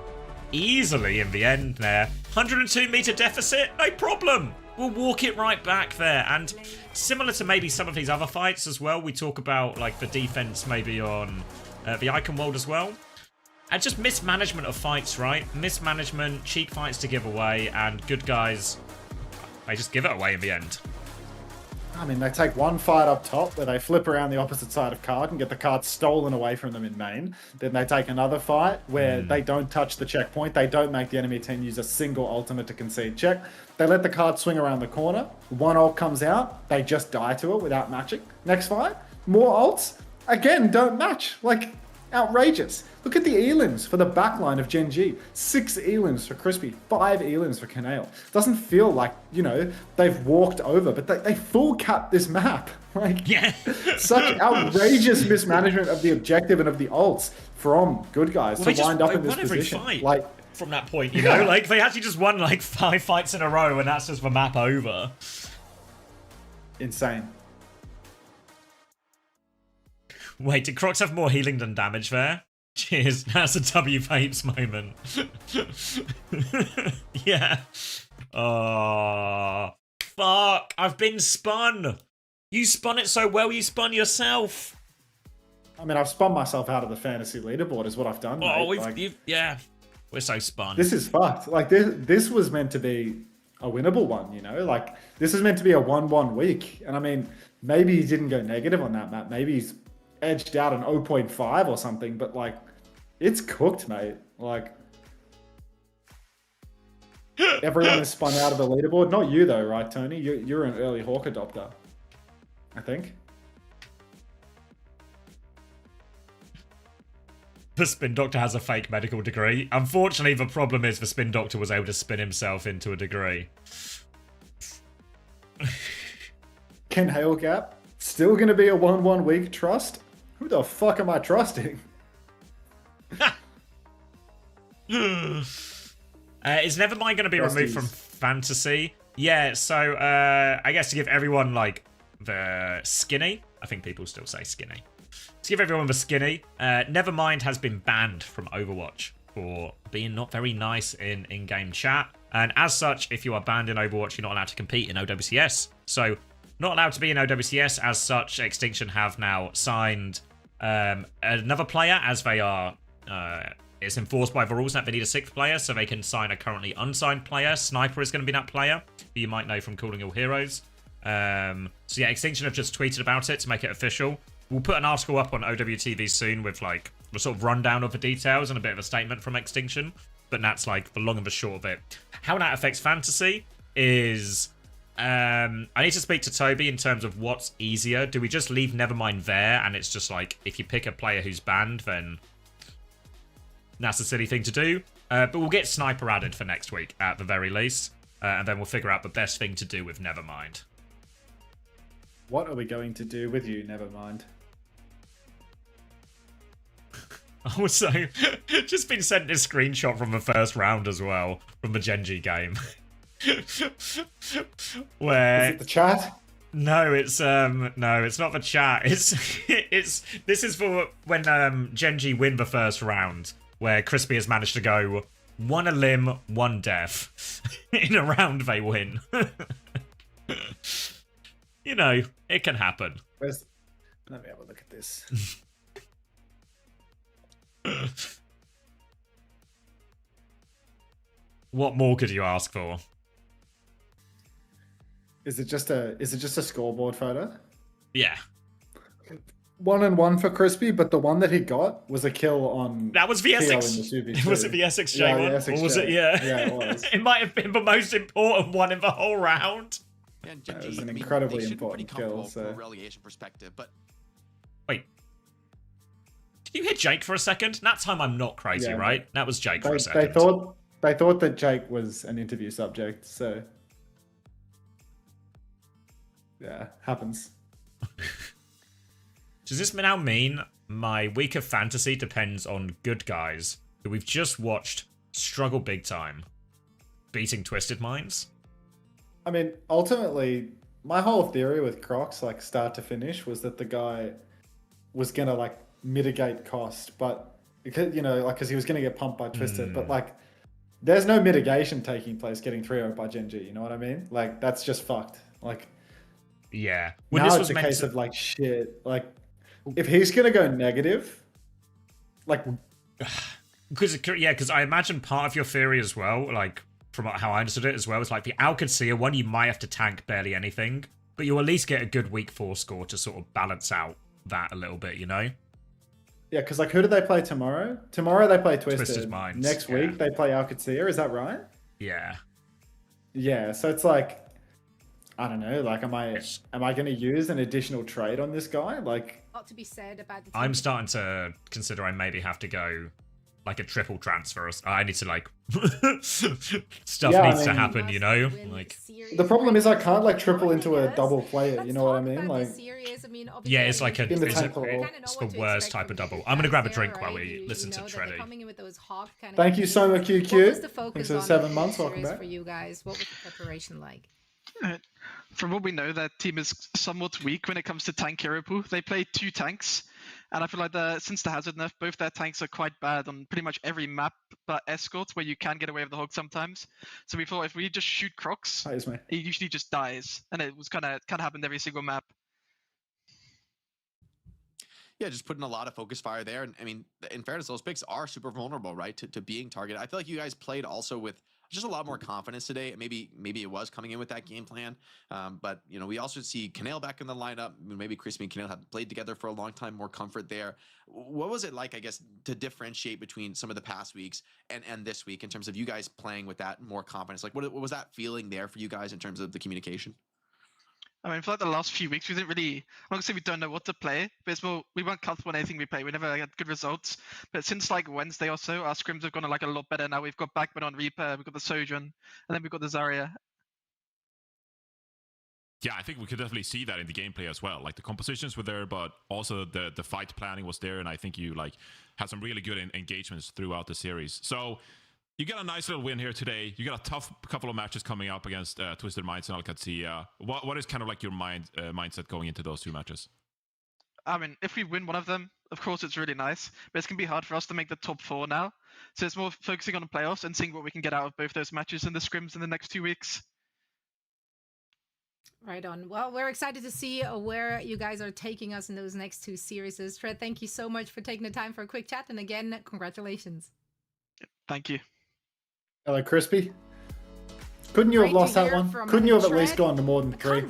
easily in the end there. 102 meter deficit, no problem. We'll walk it right back there. And similar to maybe some of these other fights as well, we talk about like the defense maybe on the Icon World as well. And just mismanagement of fights, right? Mismanagement, cheap fights to give away, and good guys, they just give it away in the end. I mean, they take one fight up top where they flip around the opposite side of card and get the card stolen away from them in main. Then they take another fight where they don't touch the checkpoint. They don't make the enemy team use a single ultimate to concede check. They let the card swing around the corner. One ult comes out. They just die to it without matching. Next fight, more ults. Again, don't match. Like, outrageous. Look at the elims for the backline of Gen G. 6 elims for Crispy, 5 elims for Canale. Doesn't feel like, you know, they've walked over, but they full cap this map. Like, yeah. Such outrageous mismanagement of the objective and of the ults from good guys to wind up in this position. Fight like, from that point, you know, like they actually just won like 5 fights in a row, and that's just the map over. Insane. Wait, did Crocs have more healing than damage there? Cheers, that's a W Vapes moment. Yeah. Oh, fuck, I've been spun. You spun it so well, you spun yourself. I mean, I've spun myself out of the fantasy leaderboard is what I've done, mate. Yeah, we're so spun. This is fucked. Like, this was meant to be a winnable one, you know? Like, this is meant to be a 1-1 week. And I mean, maybe he didn't go negative on that map. Maybe he's edged out an 0.5 or something, but like, it's cooked, mate. Like, everyone is spun out of the leaderboard. Not you though, right, Tony? You're an early Hawk adopter, I think. The Spin Doctor has a fake medical degree. Unfortunately, the problem is the Spin Doctor was able to spin himself into a degree. Ken Hailgap, still going to be a 1-1 week trust? Who the fuck am I trusting? Is Nevermind going to be removed from Fantasy? Yeah, so I guess to give everyone like the skinny. I think people still say skinny. To give everyone the skinny, Nevermind has been banned from Overwatch for being not very nice in in-game chat. And as such, if you are banned in Overwatch, you're not allowed to compete in OWCS. So, not allowed to be in OWCS. As such, Extinction have now signed another player, as they are... it's enforced by the rules that they need a 6th player, so they can sign a currently unsigned player. Sniper is going to be that player, who you might know from Calling All Heroes. So yeah, Extinction have just tweeted about it to make it official. We'll put an article up on OWTV soon with like the sort of rundown of the details and a bit of a statement from Extinction. But that's like the long and the short of it. How that affects Fantasy is... I need to speak to Toby in terms of what's easier. Do we just leave Nevermind there and it's just like, if you pick a player who's banned, then that's a silly thing to do. But we'll get Sniper added for next week at the very least. And then we'll figure out the best thing to do with Nevermind. What are we going to do with you, Nevermind? Also, just been sent this screenshot from the first round as well, from the Genji game. Where... Is it the chat? No, it's not the chat. This is for when Genji win the first round, where Crispy has managed to go 1 a limb, 1 death. In a round they win. You know, it can happen. Let me have a look at this. What more could you ask for? Is it just a scoreboard photo? Yeah. 1 and 1 for Crispy, but the one that he got was a kill on. That was VSX. Was it the SXJ one? SXJ. Or was it? Yeah. Yeah, it was. It might have been the most important one in the whole round. Yeah, and That Genji, was an I mean, incredibly they should be pretty important kill, comfortable from so- a relegation perspective, but Wait. Did you hit Jake for a second? That time I'm not crazy, Yeah, right? That was Jake for a They second. thought that Jake was an interview subject, so yeah, happens. Does this now mean my week of fantasy depends on good guys who we've just watched struggle big time, beating Twisted Minds? I mean, ultimately, my whole theory with Crocs, like start to finish, was that the guy was gonna like mitigate cost, but because because he was gonna get pumped by Twisted, but like there's no mitigation taking place getting 3-0 by Genji. You know what I mean? Like that's just fucked. Like Yeah. now this it's was a meant case to... of like shit. Like if he's gonna go negative, like Because I imagine part of your theory as well, like from how I understood it as well, is like the Alcacia one, you might have to tank barely anything, but you'll at least get a good week 4 score to sort of balance out that a little bit, you know? yeah, because like who do they play tomorrow? Tomorrow they play Twisted. Minds, Next yeah. week they play Alcacia. Is that right? Yeah. Yeah, so it's like, I don't know, like am I going to use an additional trade on this guy? Like, Lot to be said about the I'm starting to consider I maybe have to go like a triple transfer. I need to like stuff Yeah, I needs to mean- happen, you know? Like the problem is I can't like triple into a double player. You know what I mean? Like, yeah, it's like In the it's tank level. it's the worst type of double. I'm gonna grab a drink while we listen to Treddy. thank you so much, What was QQ. the focus Thanks for the on 7 in months. this Welcome series back. for you guys? What was the preparation like? From what we know, that team is somewhat weak when it comes to tank hero pool. They play 2 tanks, and I feel like since the hazard nerf, both their tanks are quite bad on pretty much every map but escorts, where you can get away with the hog sometimes. So we thought if we just shoot Crocs, Hi, Ismay. he usually just dies, and it was kind of happened every single map. yeah, just putting a lot of focus fire there. And I mean, in fairness, those picks are super vulnerable, right, to being targeted. I feel like you guys played also with just a lot more confidence today. Maybe it was coming in with that game plan. But you know, we also see Canale back in the lineup. Maybe Crispy and Canale have played together for a long time, more comfort there. What was it like, I guess, to differentiate between some of the past weeks and this week in terms of you guys playing with that more confidence? Like, what was that feeling there for you guys in terms of the communication? I mean, for like the last few weeks, we didn't really, I'm not gonna say we don't know what to play, but it's more, we weren't comfortable in anything we play. We never had good results. But since like Wednesday or so, our scrims have gone like a lot better now. We've got Backman on Reaper, we've got the Sojourn, and then we've got the Zarya. Yeah, I think we could definitely see that in the gameplay as well. Like the compositions were there, but also the fight planning was there, and I think you like had some really good engagements throughout the series. So you got a nice little win here today. You got a tough couple of matches coming up against Twisted Minds and Alcatia. What is kind of like your mindset going into those two matches? I mean, if we win one of them, of course it's really nice, but it's going to be hard for us to make the top 4 now. So it's more focusing on the playoffs and seeing what we can get out of both those matches in the scrims in the next 2 weeks. Right on. Well, we're excited to see where you guys are taking us in those next 2 series. Fred, thank you so much for taking the time for a quick chat. And again, congratulations. Thank you. Hello, Crispy. Couldn't you have lost that one? Couldn't you have at least gone to more than 3?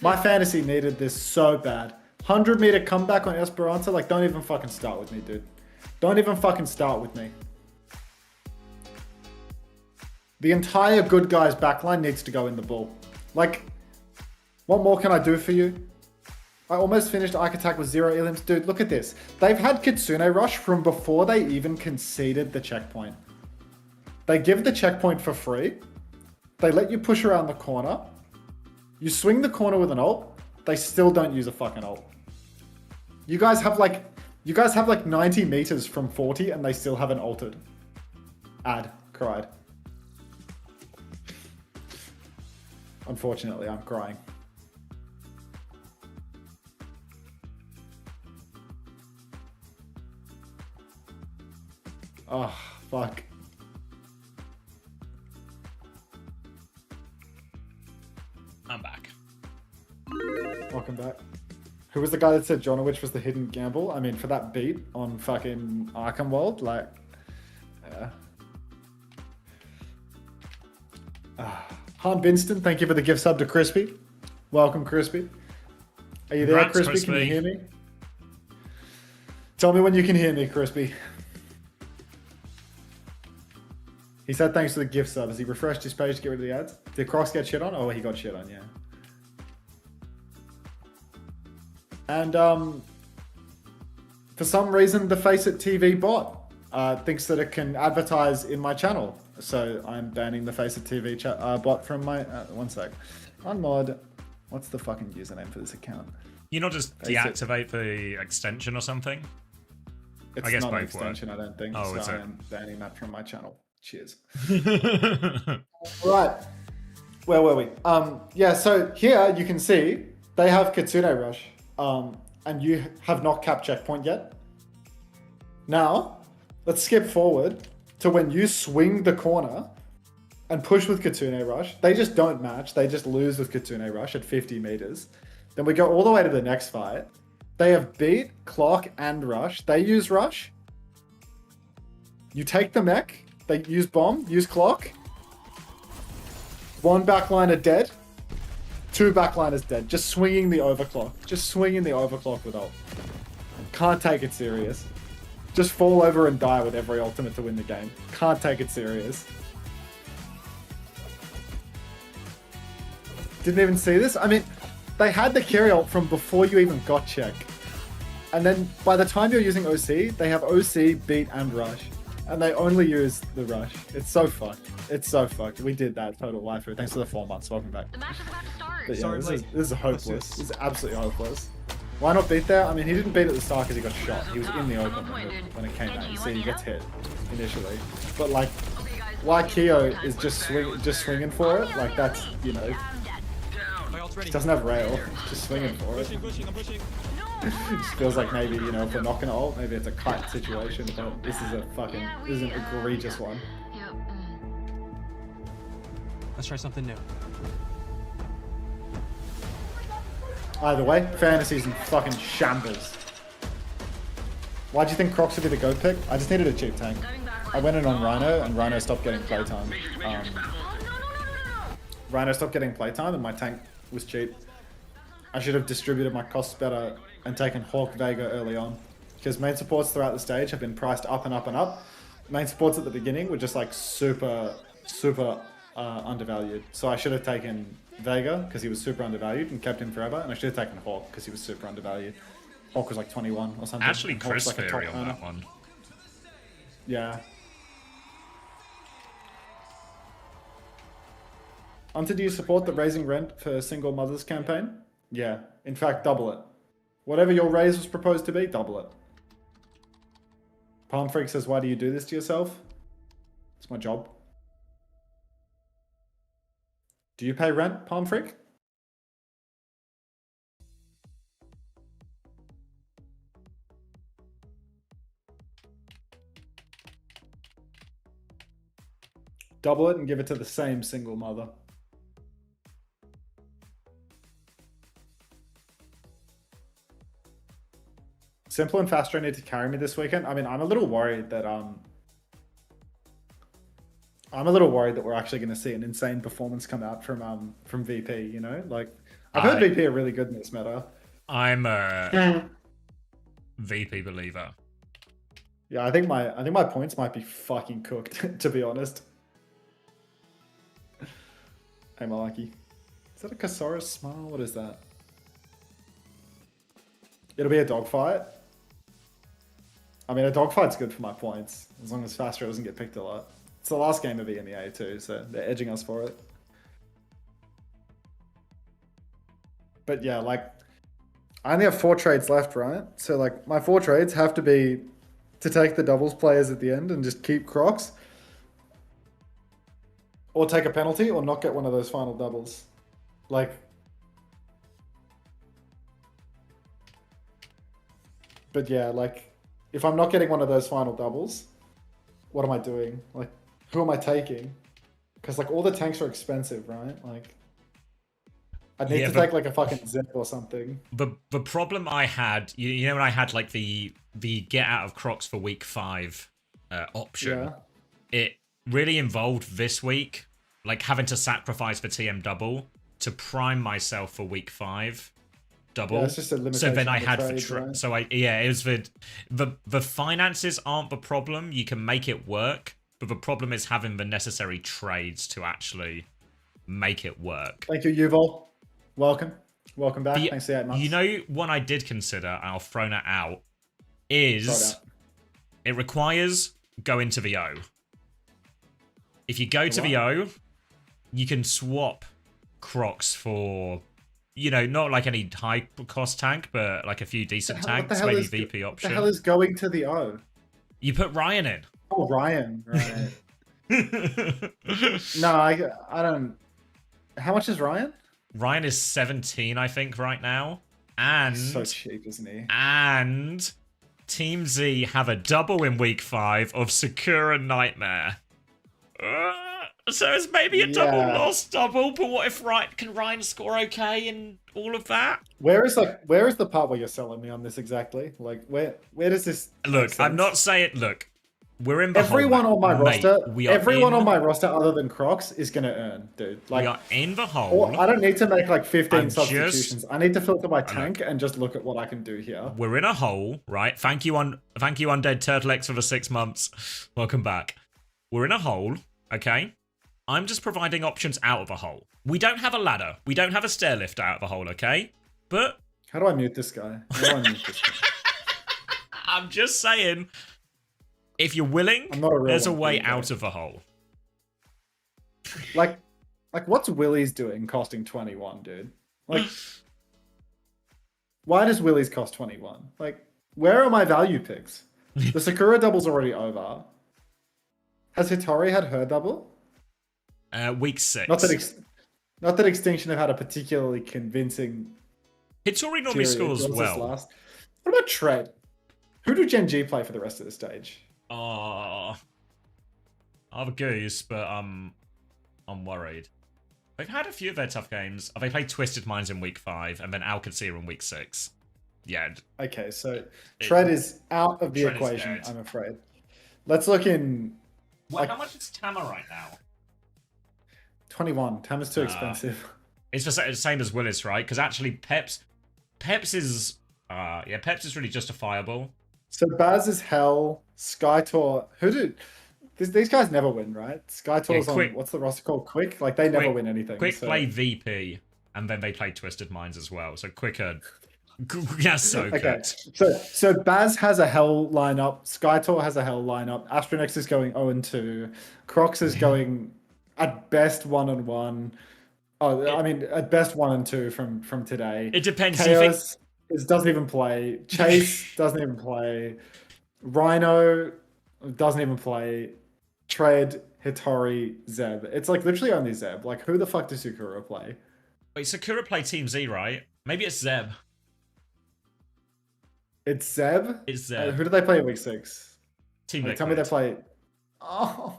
My fantasy needed this so bad. 100-meter comeback on Esperanza. Like, don't even fucking start with me, dude. Don't even fucking start with me. The entire good guys backline needs to go in the ball. Like, what more can I do for you? I almost finished Ike Attack with 0 elims. Dude, look at this. They've had Kitsune Rush from before they even conceded the checkpoint. They give the checkpoint for free. They let you push around the corner. You swing the corner with an ult. They still don't use a fucking ult. You guys have like 90 meters from 40 and they still haven't ulted. Cried. Unfortunately, I'm crying. Oh, fuck. I'm back. Welcome back. Who was the guy that said Jonowich was the hidden gamble? I mean, for that beat on fucking Arkham World, like, yeah. Han Binston, thank you for the gift sub to Crispy. Welcome, Crispy. Are you there, Crispy? Can you hear me? Tell me when you can hear me, Crispy. He said thanks for the gift sub. Has he refreshed his page to get rid of the ads? Did Crocs get shit on? Oh, he got shit on, yeah. And for some reason, the Faceit TV bot thinks that it can advertise in my channel. So I'm banning the Faceit TV bot from my... one sec. Unmod. What's the fucking username for this account? You not just deactivate the extension or something? It's I guess not an both extension, work. I don't think. Oh, so it's I'm banning that from my channel. Cheers. Right. Where were we? Yeah, so here you can see they have Kitsune Rush. And you have not capped checkpoint yet. Now, let's skip forward to when you swing the corner and push with Kitsune Rush. They just don't match. They just lose with Kitsune Rush at 50 meters. Then we go all the way to the next fight. They have beat, clock, and rush. They use rush. You take the mech. They use bomb, use clock. 1 backliner dead. 2 backliners dead. Just swinging the overclock. Just swinging the overclock with ult. Can't take it serious. Just fall over and die with every ultimate to win the game. Can't take it serious. Didn't even see this? I mean, they had the carry ult from before you even got check. And then by the time you're using OC, they have OC, beat, and rush. And they only use the rush. It's so fucked. It's so fucked. We did that. Total waifu. Thanks for the 4 months. Welcome back. The match is about to start. But yeah, this is hopeless. This is absolutely hopeless. Why not beat there? I mean, he didn't beat at the start because he got shot. He was in the open when it came out. You see, he gets hit initially. But like, why Keo is just swinging for it? Like that's, you know, he doesn't have rail. Just swinging for it. Just feels like maybe, you know, if we're not gonna ult, maybe it's a kite situation. But this is an egregious one. Let's try something new. Either way, fantasy's in fucking shambles. Why do you think Crocs would be the GOAT pick? I just needed a cheap tank. I went in on Rhino, and Rhino stopped getting playtime. Rhino stopped getting playtime, and my tank was cheap. I should have distributed my costs better and taken Hawk Vega early on, because main supports throughout the stage have been priced up and up and up. Main supports at the beginning were just like super undervalued. So I should have taken Vega because he was super undervalued and kept him forever, and I should have taken Hawk because he was super undervalued. Hawk was like 21 or something. Actually, Chris like theory on that one. Yeah. Hunter, do you support the raising rent for single mothers campaign? Yeah. In fact, double it. Whatever your raise was proposed to be, double it. Palm Freak says, why do you do this to yourself? It's my job. Do you pay rent, Palm Freak? Double it and give it to the same single mother. Simple and Faster need to carry me this weekend. I mean, I'm a little worried that we're actually going to see an insane performance come out from VP. You know, like I've heard VP are really good in this meta. I'm a VP believer. Yeah, I think my points might be fucking cooked, to be honest. Hey, Malaki. Is that a Kasaurus smile? What is that? It'll be a dogfight. I mean, a dogfight's good for my points, as long as Faster doesn't get picked a lot. It's the last game of EMEA too, so they're edging us for it. But yeah, like, I only have 4 trades left, right? So like, my 4 trades have to be to take the doubles players at the end and just keep Crocs. Or take a penalty, or not get one of those final doubles. Like... But yeah, like... If I'm not getting one of those final doubles, what am I doing? Like, who am I taking? Because, like, all the tanks are expensive, right? Like, I'd need to take, like, a fucking Zip or something. The problem I had, you know when I had, like, the get out of Crocs for week 5 option, Yeah. It really involved this week, like, having to sacrifice for TM double to prime myself for week 5. Double. Yeah, it's just a limitation so then I of the had trade, for right? so it was the finances aren't the problem. You can make it work, but the problem is having the necessary trades to actually make it work. Thank you, Yuval. Welcome back. Thanks for the 8 months. You know, one I did consider, and I'll throw it out, is it requires going to the O. If you go to the O, you can swap Crocs for, you know, not like any high cost tank, but like a few decent tanks, maybe VP option. What the hell is going to the O? You put Ryan in. Oh, Ryan, right. No, I don't... How much is Ryan? Ryan is 17, I think, right now. And... So cheap, isn't he? And Team Z have a double in week 5 of Sakura Nightmare. So it's maybe a double loss double, but what if can Ryan score okay and all of that? Where is the part where you're selling me on this exactly? Like where does this look? I'm not saying we're in the everyone hole, on my mate. roster. Everyone in, on my roster other than Crocs is gonna earn, dude. Like we are in the hole. I don't need to make like 15 substitutions. I need to filter my tank and just look at what I can do here. We're in a hole, right? Thank you, Undead Turtle X for the 6 months. Welcome back. We're in a hole, okay? I'm just providing options out of a hole. We don't have a ladder. We don't have a stair lift out of a hole, okay? But... How do I mute this guy? I'm just saying, if you're willing, there's a way out of the hole. Like what's Willie's doing costing 21, dude? Like, why does Willie's cost 21? Like, where are my value picks? The Sakura double's already over. Has Hitori had her double? Week 6. Not that Extinction have had a particularly convincing... Hitori normally scores well. What about Tread? Who do Gen G play for the rest of the stage? I have a goose, but I'm worried. They've had a few of their tough games. They played Twisted Minds in week 5, and then Alcacer in week 6. Yeah. Okay, so Tread is out of the equation, I'm afraid. Let's look in Well, how much is Tama right now? 21. Tama's too expensive. It's the same as Willis, right? Because actually, Peps is Peps is really justifiable. So Baz is hell. Skytor. These guys never win, right? Skytor's on what's the roster called? Quick. Like they never win anything. Quick play VP, and then they play Twisted Minds as well. So Quicker. Yeah, so good. So Baz has a hell lineup. Skytor has a hell lineup. Astronex is going 0-2. Crocs is going at best 1-1. Oh, I mean at best 1-2 from today. It depends. Chaos doesn't even play. Chase doesn't even play. Rhino doesn't even play. Tread, Hitori, Zeb. It's like literally only Zeb. Like who the fuck does Sakura play? Wait, Sakura play Team Z, right? Maybe it's Zeb. It's Zeb? It's Zeb. Who do they play in week 6? Team Liquid. Tell me they play. Oh.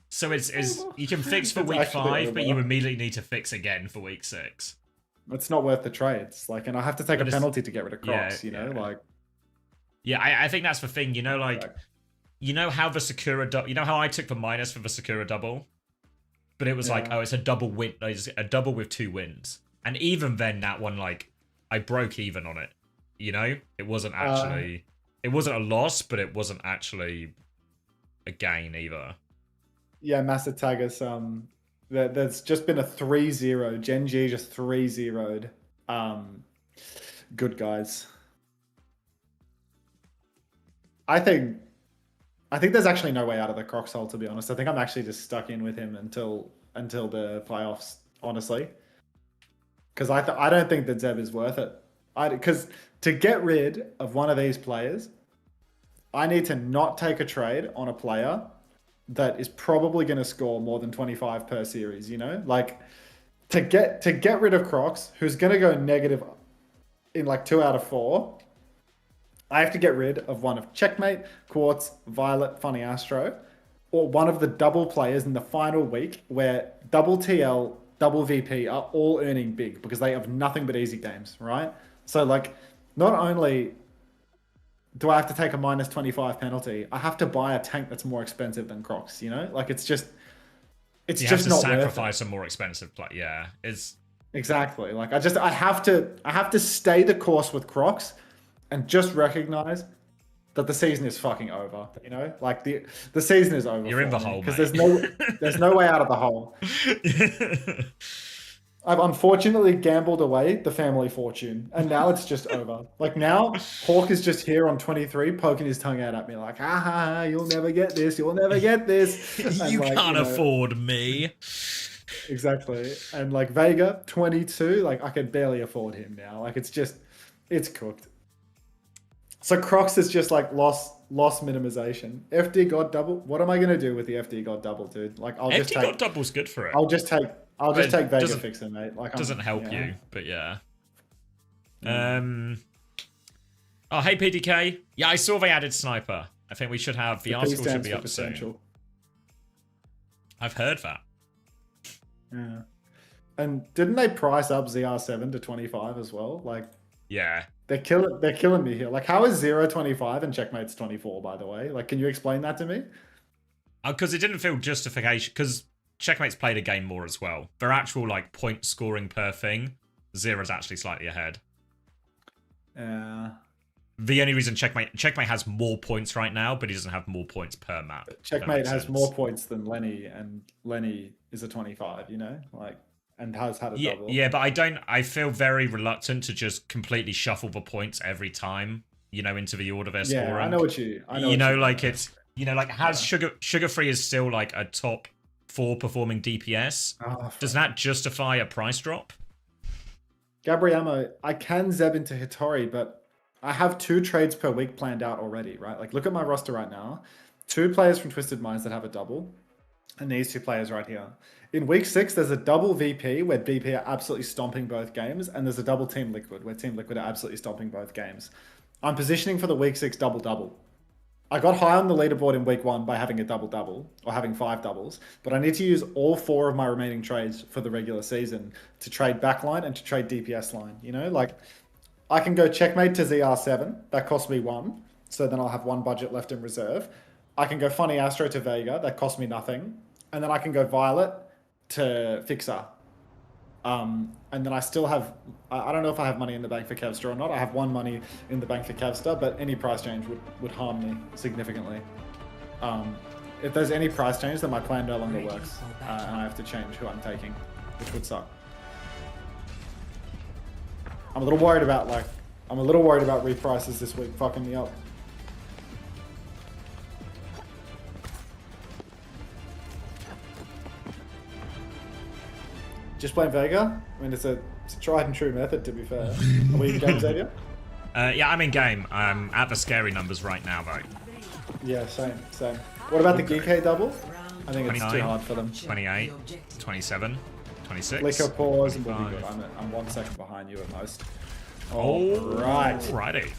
So it's you can fix for week 5, but you immediately need to fix again for week 6. It's not worth the trades. Like, and I have to take a penalty to get rid of Crocs, you know? Like. Yeah, I think that's the thing, you know, like you know how the Sakura you know how I took the minus for the Sakura double? But it was like, oh, it's a double win, it's a double with 2 wins. And even then that one, like, I broke even on it. You know? It wasn't actually it wasn't a loss, but it wasn't actually a gain either. Yeah, Massatagas, there's just been a 3-0. Gen G just 3-0'd. Good guys. I think there's actually no way out of the Crocs hole, to be honest. I think I'm actually just stuck in with him until the playoffs, honestly. Because I don't think that Zeb is worth it. Because to get rid of one of these players, I need to not take a trade on a player that is probably going to score more than 25 per series, you know? Like, to get rid of Crocs, who's going to go negative in like 2 out of 4, I have to get rid of one of Checkmate, Quartz, Violet, Funny Astro, or one of the double players in the final week where double TL, double VP are all earning big because they have nothing but easy games, right? So, like, not only do I have to take a minus 25 penalty, I have to buy a tank that's more expensive than Crocs, you know? Like, it's just not worth it. You have to sacrifice a more expensive play. Yeah, it's... Exactly. Like, I have to stay the course with Crocs and just recognize that the season is fucking over, you know? Like, the season is over. You're in the hole, because mate. there's no way out of the hole. I've unfortunately gambled away the family fortune, and now it's just over. Like, now Hawk is just here on 23 poking his tongue out at me like, you'll never get this, you'll never get this. And you like, can't afford me. Exactly. And like Vega 22, like I can barely afford him now. Like, it's cooked. So Crocs is just like loss minimization. FD God double. What am I gonna do with the FD God double, dude? Like, FD God double's good for it. I'll just take Vega Fixer, mate. Like, doesn't help you, but yeah. Oh, hey PDK. Yeah, I saw they added Sniper. I think we should have the article should be up soon. I've heard that. Yeah. And didn't they price up ZR7 to 25 as well? Like, yeah. They're killing me here. Like, how is 0-25 and Checkmate's 24, by the way? Like, can you explain that to me? Because it didn't feel justification, because Checkmate's played a game more as well. Their actual, like, point scoring per thing, Zero's actually slightly ahead. The only reason Checkmate has more points right now, but he doesn't have more points per map. Checkmate has more points than Lenny, and Lenny is a 25, you know? Like, and has had a double. Yeah, but I feel very reluctant to just completely shuffle the points every time, you know, into the order they're scoring. I know what you it's, you know, like, has Sugar Free is still like a top 4 performing DPS. Does that justify a price drop? Gabriamo, I can Zeb into Hitori, but I have 2 trades per week planned out already, right? Like, look at my roster right now. 2 players from Twisted Minds that have a double, and these 2 players right here. In week 6, there's a double VP where BP are absolutely stomping both games, and there's a double Team Liquid where Team Liquid are absolutely stomping both games. I'm positioning for the week 6 double-double. I got high on the leaderboard in week 1 by having a double-double, or having 5 doubles, but I need to use all 4 of my remaining trades for the regular season to trade backline and to trade DPS line, you know? Like, I can go Checkmate to ZR7, that costs me 1, so then I'll have 1 budget left in reserve. I can go Funny Astro to Vega. That cost me nothing. And then I can go Violet to Fixer. And then I still have... I don't know if I have money in the bank for Kevstar or not. I have 1 money in the bank for Kevstar, but any price change would harm me significantly. If there's any price change, then my plan no longer works. And I have to change who I'm taking, which would suck. I'm a little worried about reprices this week fucking me up. Just playing Vega? I mean, it's a tried and true method, to be fair. Are we in game, Xavier? Yeah, I'm in game. I'm at the scary numbers right now, though. Yeah, same. What about the GK double? I think it's 29, too hard for them. 28, 27, 26. Flicker pause and we'll be good. I'm 1 second behind you at most. Alright. Alrighty.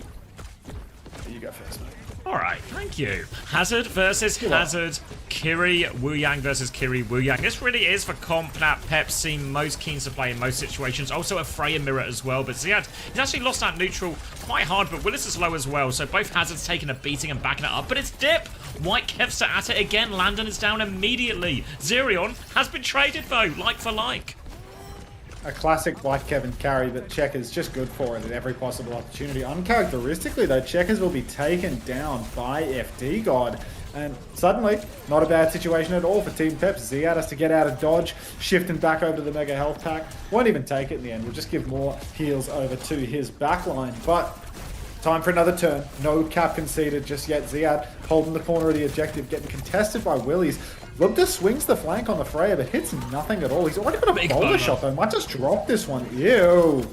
You go first, mate. Alright, thank you. Hazard versus Hazard. Kiri Wu Yang versus Kiri Wu Yang. This really is the comp that Pep seem most keen to play in most situations. Also a Freya mirror as well, but Ziad, he's actually lost that neutral quite hard, but Willis is low as well, so both Hazards taking a beating and backing it up, but it's Dip! White Kevster at it again. Landon is down immediately. Zerion has been traded though, like for like. A classic White Kevin carry that Checkers just good for it at every possible opportunity. Uncharacteristically though, Checkers will be taken down by FD God. And suddenly, not a bad situation at all for Team Pep. Ziad has to get out of dodge, shifting back over to the Mega Health Pack. Won't even take it in the end. We'll just give more heals over to his backline. But time for another turn. No cap conceded just yet. Ziad holding the corner of the objective, getting contested by Willies. Lubda swings the flank on the Freya, but hits nothing at all. He's already got a boulder shot though. Might just drop this one. Ew.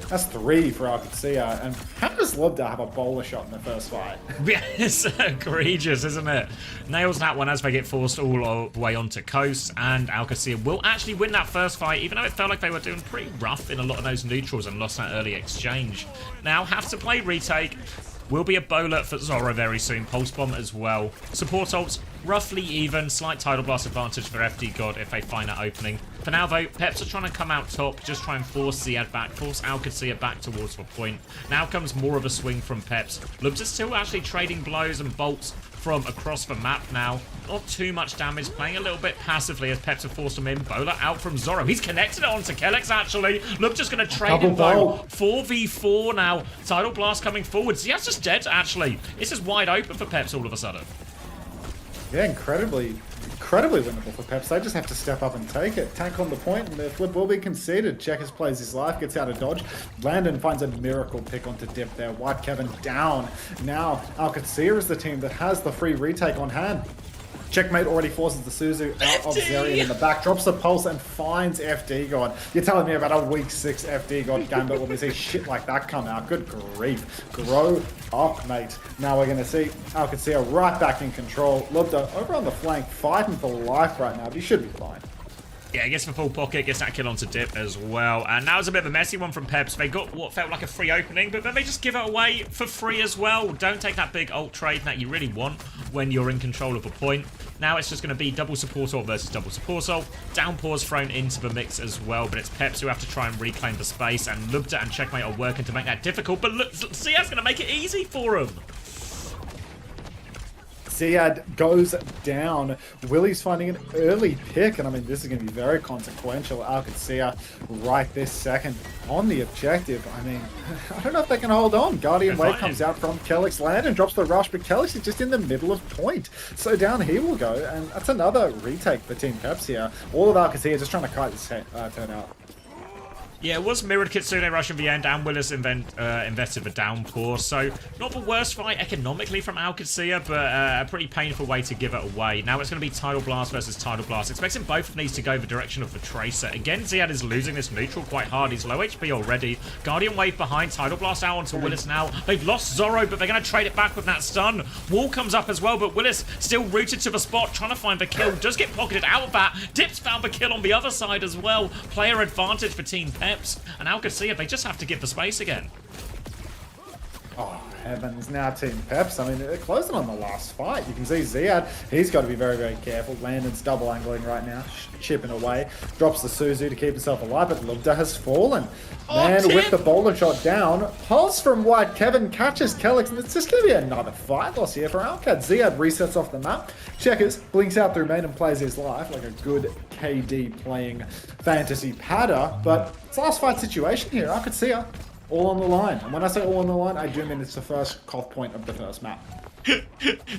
That's 3 for OWCS. And how does Lubda have a bowler shot in the first fight? Yeah, it's egregious, isn't it? Nails that one as they get forced all the way onto coast, and OWCS will actually win that first fight, even though it felt like they were doing pretty rough in a lot of those neutrals and lost that early exchange. Now have to play retake. Will be a bowler for Zoro very soon. Pulse Bomb as well. Support ults, roughly even. Slight Tidal Blast advantage for FD God if they find that opening. For now, though, Peps are trying to come out top. Just try and force Ziad back. Force OWCS back towards the point. Now comes more of a swing from Peps. Lubs is still actually trading blows and bolts from across the map now. Not too much damage. Playing a little bit passively as Peps have forced him in. Bowler out from Zoro. He's connected it onto Kellex, actually. Lubs just going to trade him, though. 4v4 now. Tidal Blast coming forward. Ziad's just dead, actually. This is wide open for Peps all of a sudden. Yeah, incredibly winnable for Peps. They just have to step up and take it. Tank on the point, and the flip will be conceded. Checkers plays his life, gets out of dodge. Landon finds a miracle pick onto Dip there. White Kevin down. Now, OWCS is the team that has the free retake on hand. Checkmate already forces the Suzu out of Zerion in the back, drops the pulse and finds FD God. You're telling me about a week 6 FD God game, but when we see shit like that come out, good grief. Grow up, mate. Now we're going to see OWCS right back in control. Lubda over on the flank, fighting for life right now, but he should be fine. Yeah, gets the full pocket, gets that kill onto Dip as well. And now it's a bit of a messy one from Peps. They got what felt like a free opening, but then they just give it away for free as well. Don't take that big ult trade that you really want when you're in control of a point. Now it's just going to be double support ult versus double support ult. Downpour's thrown into the mix as well, but it's Peps who have to try and reclaim the space, and Lubda and Checkmate are working to make that difficult, but look, Ziad's going to make it easy for him. Ziad goes down. Willie's finding an early pick, and I mean, this is going to be very consequential. OWCS right this second on the objective. I mean, I don't know if they can hold on. Guardian Wave comes out from Kellex land and drops the rush, but Kellex is just in the middle of point. So down he will go, and that's another retake for Team Peps here. All of OWCS just trying to kite this turn out. Yeah, it was mirrored Kitsune rush in the end, and Willis invested the downpour, so not the worst fight economically from OWCS, but a pretty painful way to give it away. Now it's going to be Tidal Blast versus Tidal Blast, expecting both of these to go the direction of the Tracer. Again, Ziad is losing this neutral quite hard. He's low HP already. Guardian Wave behind, Tidal Blast out onto Willis now. They've lost Zoro, but they're going to trade it back with that stun. Wall comes up as well, but Willis still rooted to the spot, trying to find the kill. Does get pocketed out of that. Dip's found the kill on the other side as well. Player advantage for Team Peps. And OWCS, they just have to give the space again. Oh, heavens. Now Team Peps, I mean, they're closing on the last fight. You can see Ziad, he's got to be very, very careful. Landon's double angling right now, chipping away. Drops the Suzu to keep himself alive, but Lubda has fallen. Man with the boulder shot down. Pulse from White Kevin catches Kellex, and it's just going to be another fight loss here for Alcad. Ziad resets off the map. Checkers blinks out through main and plays his life like a good KD playing fantasy padder, but it's a last fight situation here. I could see her all on the line. And when I say all on the line, I do mean it's the first cough point of the first map.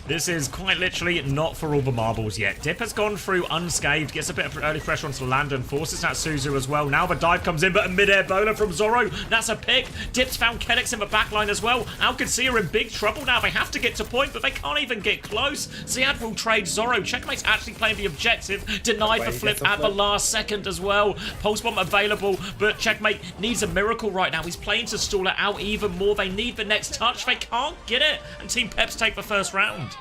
This is quite literally not for all the marbles yet. Dip has gone through unscathed, gets a bit of early pressure onto Landon, forces that Suzu as well. Now the dive comes in, but a mid-air bowler from Zorro. That's a pick. Dip's found Kellex in the backline as well. Alcacia are in big trouble now. They have to get to point, but they can't even get close. Ziad will trade Zorro. Checkmate's actually playing the objective. Denied the flip at the last second as well. Pulse bomb available, but Checkmate needs a miracle right now. He's playing to stall it out even more. They need the next touch. They can't get it. And Team Peps take the first round.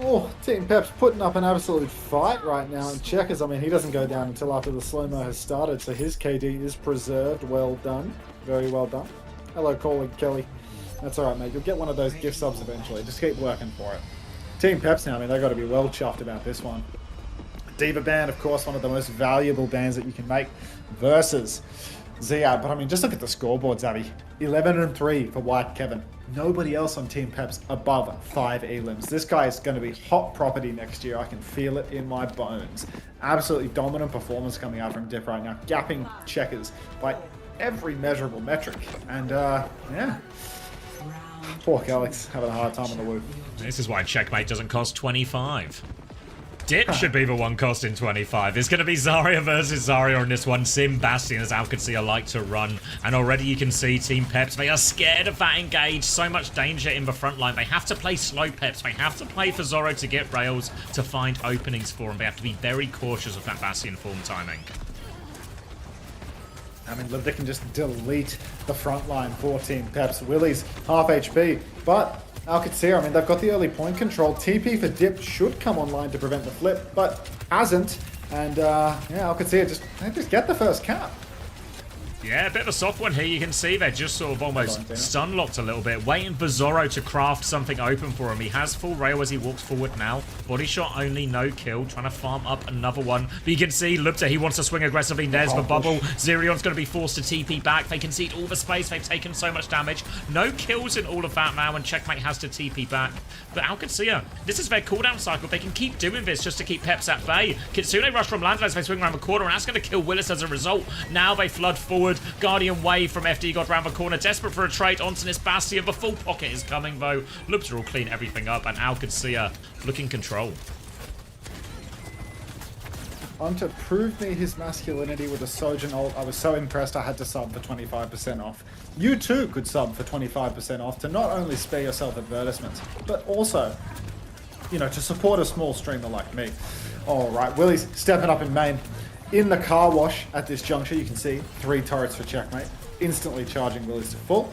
Oh, Team Peps putting up an absolute fight right now. And Checkers, I mean, he doesn't go down until after the slow-mo has started, so his KD is preserved. Well done. Very well done. Hello, Colin Kelly. That's all right, mate. You'll get one of those gift subs eventually. Just keep working for it. Team Peps now, I mean, they've got to be well chuffed about this one. Diva ban, of course, one of the most valuable bans that you can make versus Ziad. But, I mean, just look at the scoreboard, Zabby. 11-3 for White Kevin. Nobody else on Team Peps above 5 elims. This guy is going to be hot property next year. I can feel it in my bones. Absolutely dominant performance coming out from Dip right now. Gapping Checkers by every measurable metric. And, yeah. Poor Kellex having a hard time on the woo. This is why Checkmate doesn't cost 25. Dip should be the one costing 25. It's going to be Zarya versus Zarya on this one. Sim Bastion as Alcacia like to run. And already you can see Team Peps, they are scared of that engage. So much danger in the front line. They have to play slow Peps. They have to play for Zorro to get rails to find openings for them. They have to be very cautious of that Bastion form timing. I mean, they can just delete the front line for Team Peps. Willie's half HP, but Alcacia, I mean, they've got the early point control. TP for Dip should come online to prevent the flip, but hasn't. And, yeah, Alcacia they just get the first cap. Yeah, a bit of a soft one here. You can see they're just sort of almost stun-locked a little bit, waiting for Zorro to craft something open for him. He has full rail as he walks forward now. Body shot only, no kill. Trying to farm up another one. But you can see Lubta, he wants to swing aggressively. There's the bubble. Zirion's going to be forced to TP back. They concede all the space. They've taken so much damage. No kills in all of that now, and Checkmate has to TP back. But Alcacia, this is their cooldown cycle. They can keep doing this just to keep Peps at bay. Kitsune rush from Landon as they swing around the corner, and that's going to kill Willis as a result. Now they flood forward. Guardian Wave from FD got round the corner, desperate for a trade onto this Bastion. The full pocket is coming though. Lubta will clean everything up, and Alcacia looking control. On to prove me his masculinity with a Sojourn ult. I was so impressed I had to sub for 25% off. You too could sub for 25% off to not only spare yourself advertisements, but also, you know, to support a small streamer like me. Alright, Willie's stepping up in main. In the car wash at this juncture, you can see 3 turrets for Checkmate. Instantly charging Willis to full.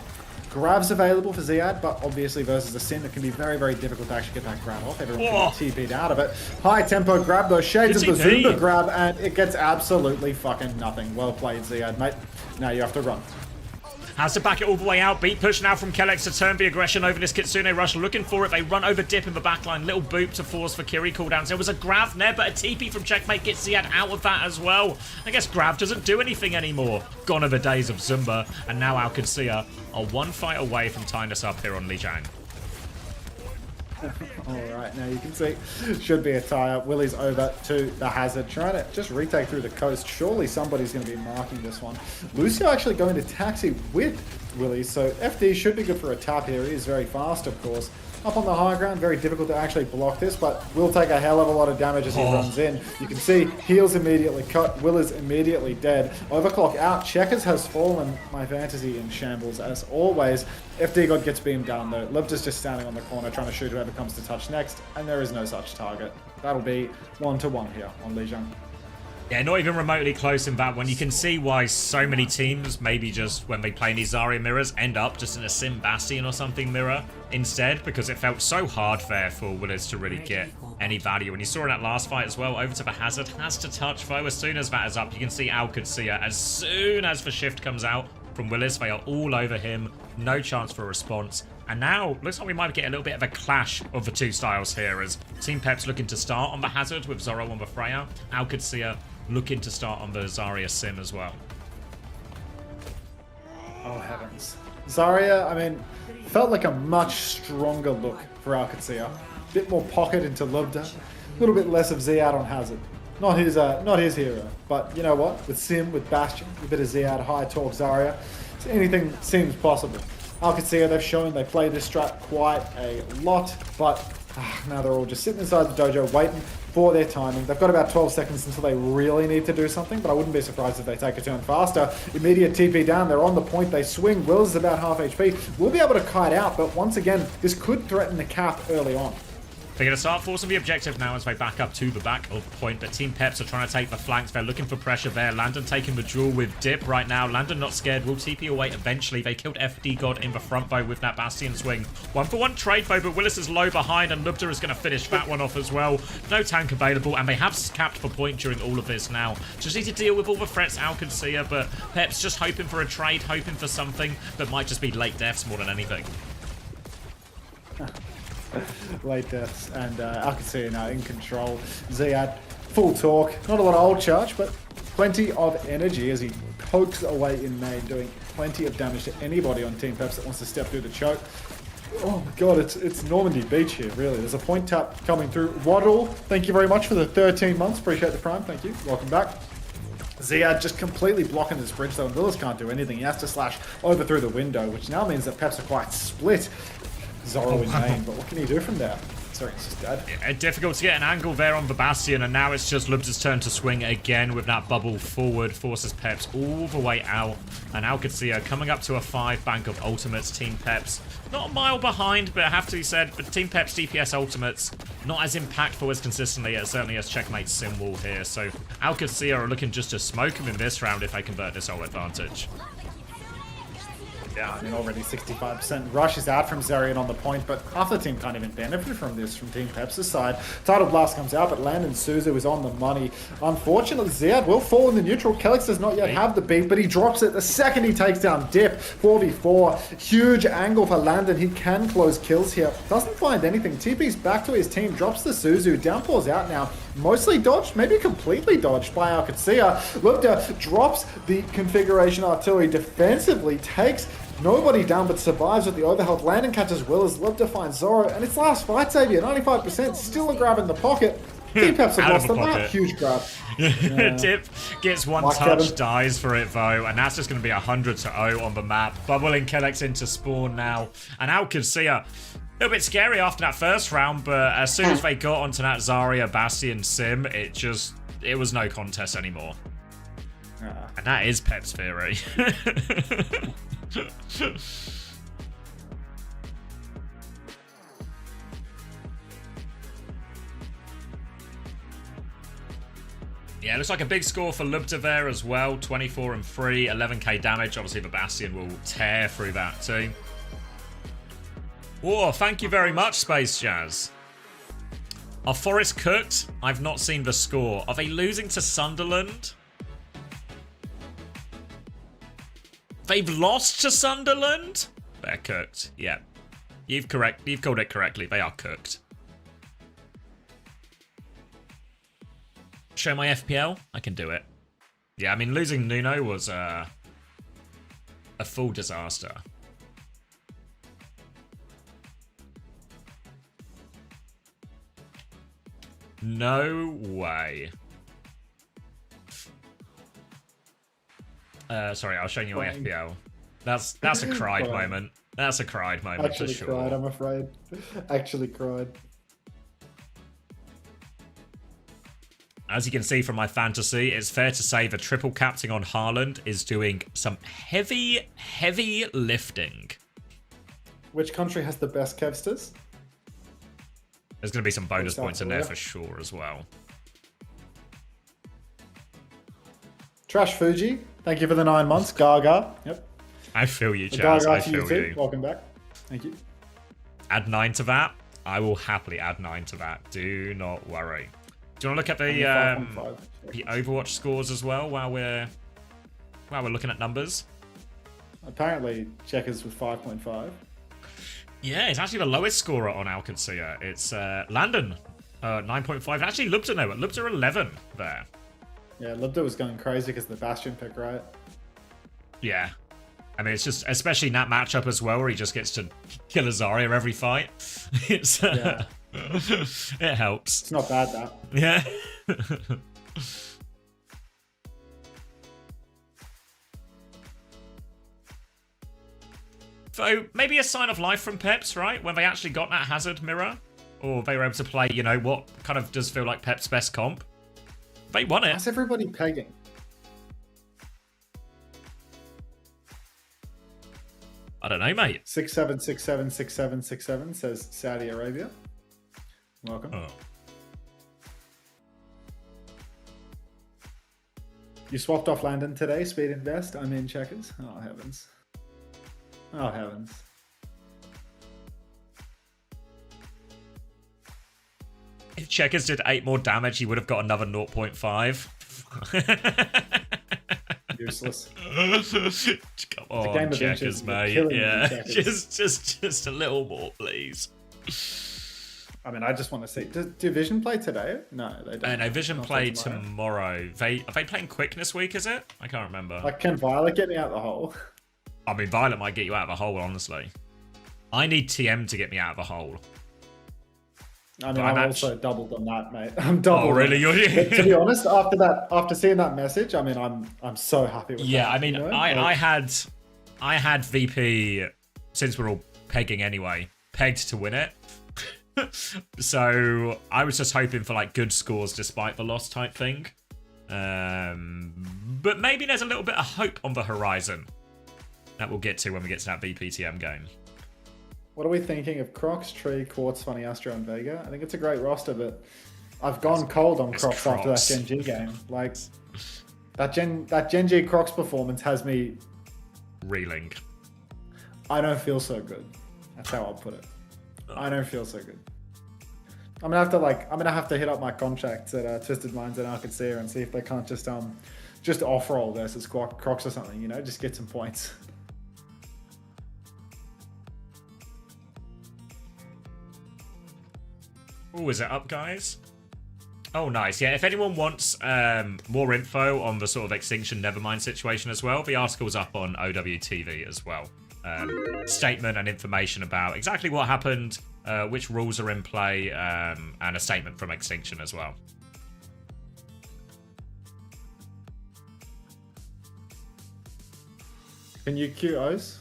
Grab's available for Ziad, but obviously versus a Sin, it can be very, very difficult to actually get that grab off. Everyone can get TP'd out of it. High tempo grab, those shades of the Zumba grab, and it gets absolutely fucking nothing. Well played, Ziad, mate. Now you have to run. Has to back it all the way out. Beat push now from Kellex to turn the aggression over this Kitsune rush. Looking for it. They run over Dip in the backline. Little boop to force for Kiri cooldowns. There was a Grav there, but a TP from Checkmate gets Ziad out of that as well. I guess Grav doesn't do anything anymore. Gone are the days of Zumba. And now Alcacia are one fight away from tying us up here on Lijiang. Alright, now you can see, should be a tie-up. Willie's over to the Hazard, trying to just retake through the coast. Surely somebody's going to be marking this one. Lucio actually going to taxi with Willie, so FD should be good for a tap here. He is very fast, of course. Up on the high ground, very difficult to actually block this, but will take a hell of a lot of damage as he runs in. You can see heals immediately cut, Will is immediately dead. Overclock out, Checkers has fallen. My fantasy in shambles as always. FD God gets beamed down though. Lubta's just standing on the corner trying to shoot whoever comes to touch next, and there is no such target. That'll be 1-1 here on Lijiang. Yeah, not even remotely close in that one. You can see why so many teams, maybe just when they play these Zarya mirrors, end up just in a Sim Bastion or something mirror instead, because it felt so hard there for Willis to really get any value. And you saw in that last fight as well, over to the Hazard, has to touch though. As soon as that is up, you can see Alcacia, as soon as the shift comes out, from Willis. They are all over him. No chance for a response. And now, looks like we might get a little bit of a clash of the two styles here as Team Pep's looking to start on the Hazard with Zoro on the Freya. OWCS looking to start on the Zarya Sim as well. Oh, heavens. Zarya, I mean, felt like a much stronger look for OWCS. A bit more pocket into Lubda. A little bit less of Ziad on Hazard. Not his hero. But you know what? With Sim, with Bastion, a bit of Ziad, high talk Zarya, so anything seems possible. OWCS, they've shown they play this strat quite a lot, but now they're all just sitting inside the dojo waiting for their timing. They've got about 12 seconds until they really need to do something, but I wouldn't be surprised if they take a turn faster. Immediate TP down, they're on the point, they swing. Wills is about half HP. We'll be able to kite out, but once again, this could threaten the cap early on. They're going to start forcing the objective now as they back up to the back of point, but Team Peps are trying to take the flanks. They're looking for pressure there. Landon taking the duel with Dip right now. Landon not scared, will TP away eventually. They killed FD God in the front bow with that Bastion swing. 1-for-1 trade though, but Willis is low behind and Lubda is going to finish that one off as well. No tank available, and they have capped for point during all of this now. Just need to deal with all the threats OWCS, but Peps just hoping for a trade, hoping for something that might just be late deaths more than anything. Late deaths, and OWCS now in control. Ziad, full torque, not a lot of old charge, but plenty of energy as he pokes away in main, doing plenty of damage to anybody on Team Peps that wants to step through the choke. Oh my god, it's Normandy Beach here, really. There's a point tap coming through. Waddle, thank you very much for the 13 months. Appreciate the prime, thank you. Welcome back. Ziad just completely blocking this bridge though, and Willis can't do anything. He has to slash over through the window, which now means that Peps are quite split. Zoro in main, but what can he do from there? Sorry, it's just dead. Yeah, difficult to get an angle there on the Bastion, and now it's just Lubda's turn to swing again with that bubble forward, forces Peps all the way out, and OWCS coming up to a 5 bank of ultimates. Team Peps not a mile behind, but it have to be said, but Team Peps DPS ultimates not as impactful as consistently as certainly as Checkmate Simwall here, so OWCS are looking just to smoke him in this round if they convert this whole advantage. Yeah, I mean, already 65%. Rush is out from Zarian on the point, but half the team can't even benefit from this from Team Peps' side. Tidal Blast comes out, but Landon Suzu is on the money. Unfortunately, Ziad will fall in the neutral. Kelix does not yet have the beat, but he drops it the second he takes down Dip. 4v4. Huge angle for Landon. He can close kills here. Doesn't find anything. TP's back to his team, drops the Suzu. Downpour's out now. Mostly dodged, maybe completely dodged by OWCS. Lubda drops the configuration artillery defensively, takes nobody down but survives with the overhealth. Landon catches Willis, Lubda finds Zoro, and it's last fight Xavier, 95%, still a grab in the pocket. Team Peps have lost the map, huge grab. Yeah. Dip gets one Like touch, Kevin. dies for it though, and that's just going to be 100-0 on the map. Bubbling Kellex into spawn now, and OWCS a little bit scary after that first round, but as soon as they got onto that Zarya Bastion Sim, it was no contest anymore. And that is Pep's theory. Yeah, looks like a big score for Lubda there as well. 24 and 3, 11k damage. Obviously, the Bastion will tear through that too. Whoa, thank you very much, Space Jazz. Are Forest cooked? I've not seen the score. Are they losing to Sunderland? They've lost to Sunderland? They're cooked. Yeah. You've called it correctly. They are cooked. Show my FPL? I can do it. Yeah, I mean, losing Nuno was a full disaster. No way. Sorry, I'll show you my FPL. That's a cried moment. That's a cried moment Actually for sure. cried, I'm afraid. Actually cried. As you can see from my fantasy, it's fair to say the triple captain on Haaland is doing some heavy lifting. Which country has the best Kevsters? There's going to be some bonus South points in there Korea. for sure as well. Trash Fuji, thank you for the 9 months. Gaga, yep. I feel you, The Chaz. Gaga I to you feel too. you. Welcome back. Thank you. Add 9 to that. I will happily add 9 to that. Do not worry. Do you want to look at the Overwatch scores as well while we're looking at numbers? Apparently, Checkers with 5.5. Yeah, it's actually the lowest scorer on OWCS. It's Landon, 9.5. Actually, Lubda no, but Lubda 11 there. Yeah, Lubda was going crazy because of the Bastion pick, right? Yeah. I mean, it's just, especially in that matchup as well, where he just gets to kill a Zarya every fight. It's, Yeah. it helps. It's not bad, that. Yeah. So, maybe a sign of life from Peps, right? When they actually got that Hazard mirror. Or they were able to play, you know, what kind of does feel like Pep's best comp. They won it. How's everybody pegging? I don't know, mate. 67676767 says Saudi Arabia. Welcome. Oh. You swapped off Landon today, speed invest. I'm in Checkers. Oh, heavens. Oh, heavens. If Checkers did 8 more damage, he would have got another 0.5. Useless. Come on, Checkers, mate. Yeah, just a little more, please. I mean, I just want to see. Do Vision play today? No, they don't. No, Vision play tomorrow. Are they playing Quickness Week, is it? I can't remember. Like, can Violet get me out of the hole? I mean, Violet might get you out of the hole, honestly. I need TM to get me out of the hole. I mean, I'm also doubled on that, mate. I'm doubled. Oh, really? To be honest, after seeing that message, I mean, I'm so happy with that. Yeah, I mean, you know? I had VP, since we're all pegging anyway, pegged to win it. So I was just hoping for like good scores despite the loss type thing. But maybe there's a little bit of hope on the horizon that we'll get to when we get to that VPTM game. What are we thinking of Crocs, Tree, Quartz, Funny Astro, and Vega? I think it's a great roster, but I've gone cold on Crocs after that Gen G game. Like, that Gen G Crocs performance has me reeling. I don't feel so good. That's how I'll put it. I don't feel so good. I'm gonna have to hit up my contacts at Twisted Minds and Arcadia and see if they can't just off roll versus Crocs or something. You know, just get some points. Oh, is it up, guys? Oh, nice. Yeah, if anyone wants more info on the sort of Extinction Nevermind situation as well, the article's up on OWTV as well. Statement and information about exactly what happened, which rules are in play, and a statement from Extinction as well. Can you queue O's?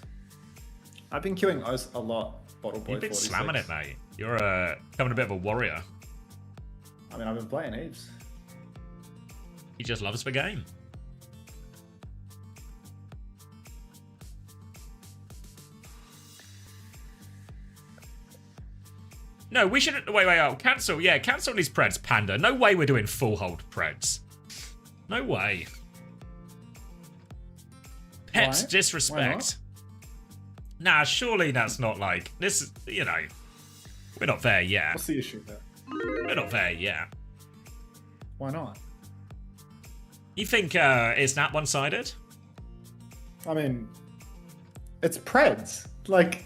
I've been queuing O's a lot. Bottle Boy You've been 46. slamming it, mate. You're becoming a bit of a warrior. I mean, I've been playing heaps. He just loves the game. No, we shouldn't. Wait. Cancel. Yeah, cancel these Preds, Panda. No way we're doing full hold Preds. No way. Peps disrespect. Nah, surely that's not like this. Is, you know, we're not there yet. What's the issue there? We're not there yet. Why not? You think it's not one-sided? I mean, it's Preds. Like,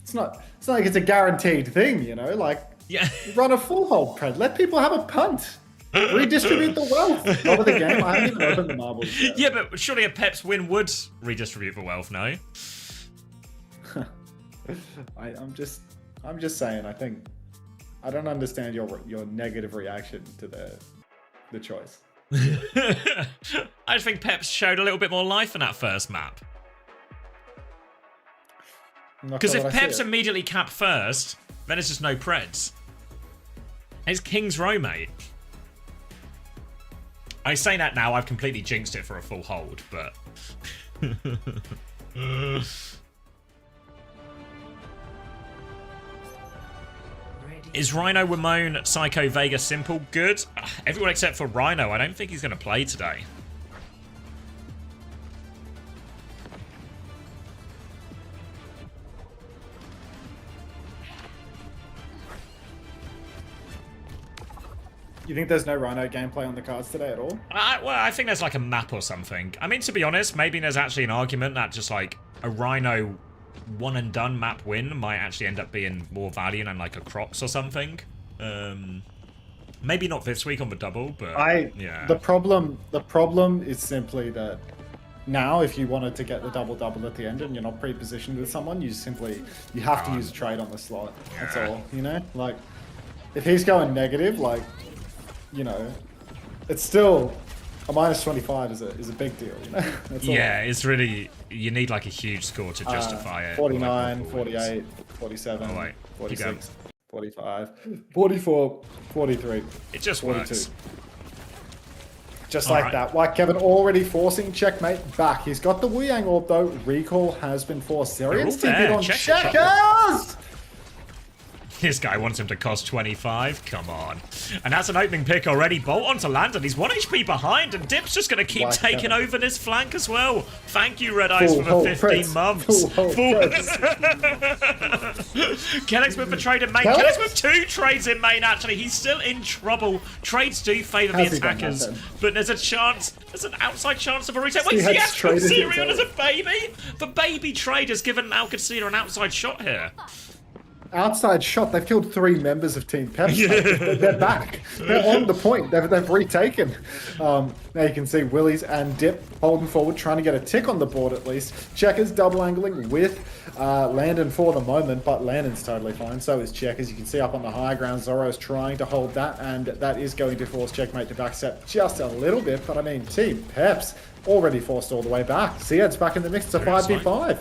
it's not like it's a guaranteed thing, you know? Like, yeah. Run a full hold Pred. Let people have a punt. Redistribute the wealth. Over the game, I haven't even opened the marbles yet. Yeah, but surely a Peps win would redistribute the wealth, no? I'm just saying. I don't understand your negative reaction to the choice. I just think Peps showed a little bit more life in that first map. Because if Peps immediately cap first, then it's just no Preds. It's King's Row, mate. I say that now, I've completely jinxed it for a full hold, but... Is Rhino, Ramon, Psycho, Vega simple? Good. Everyone except for Rhino. I don't think he's going to play today. You think there's no Rhino gameplay on the cards today at all? Well, I think there's like a map or something. I mean, to be honest, maybe there's actually an argument that just like a Rhino one and done map win might actually end up being more value than like a Crocs or something. Maybe not this week on the double, but yeah. The problem is simply that now if you wanted to get the double at the end and you're not pre-positioned with someone, you have to use a trade on the slot. That's all, you know? Like, if he's going negative, like, you know, it's still a -25 is a big deal, you know? That's yeah, it's really, you need like a huge score to justify it. 49, like 48, 47, oh, wait. 46, 45, 44, 43. It just 42. works. Just like that. White Kevin already forcing checkmate back. He's got the Wu Yang orb though. Recall has been forced. Zerian's TP'd on checkers! This guy wants him to cost 25. Come on. And that's an opening pick already. Bolt onto Landon. He's 1 HP behind, and Dip's just going to keep taking over this flank as well. Thank you, Red Eyes, for the 15 months. Kellex with the trade in main. Kellex with 2 trades in main, actually. He's still in trouble. Trades do favour the attackers, but there's a chance, there's an outside chance of a reset. Wait, he has got Serial as a baby? The baby trade has given Alcacina an outside shot here. Outside shot. They've killed 3 members of Team Peps. They're back. They're on the point. They've retaken. Now you can see Willies and Dip holding forward, trying to get a tick on the board at least. Checkers double angling with Landon for the moment, but Landon's totally fine. So is Checkers. You can see up on the high ground, Zoro's trying to hold that, and that is going to force Checkmate to backstep just a little bit. But I mean, Team Peps already forced all the way back. Ziad's back in the mix. It's a 5v5.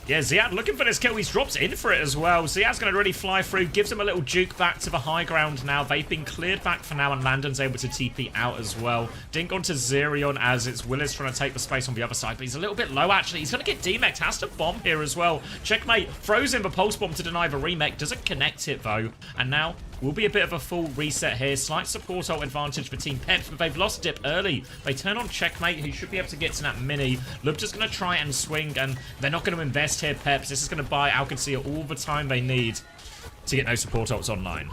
Yeah, Ziad looking for this kill. He's dropped in for it as well. Ziad's going to really fly through. Gives him a little juke back to the high ground now. They've been cleared back for now, and Landon's able to TP out as well. Dink onto Zerion as it's Willis trying to take the space on the other side, but he's a little bit low, actually. He's going to get DMEC. Has to bomb here as well. Checkmate throws in the pulse bomb to deny the remake. Doesn't connect it, though. And now will be a bit of a full reset here. Slight support ult advantage for Team Peps, but they've lost Dip early. They turn on Checkmate, who should be able to get to that mini. Lubta's going to try and swing, and they're not going to invest here, Peps. This is going to buy Alcacina all the time they need to get no support ults online.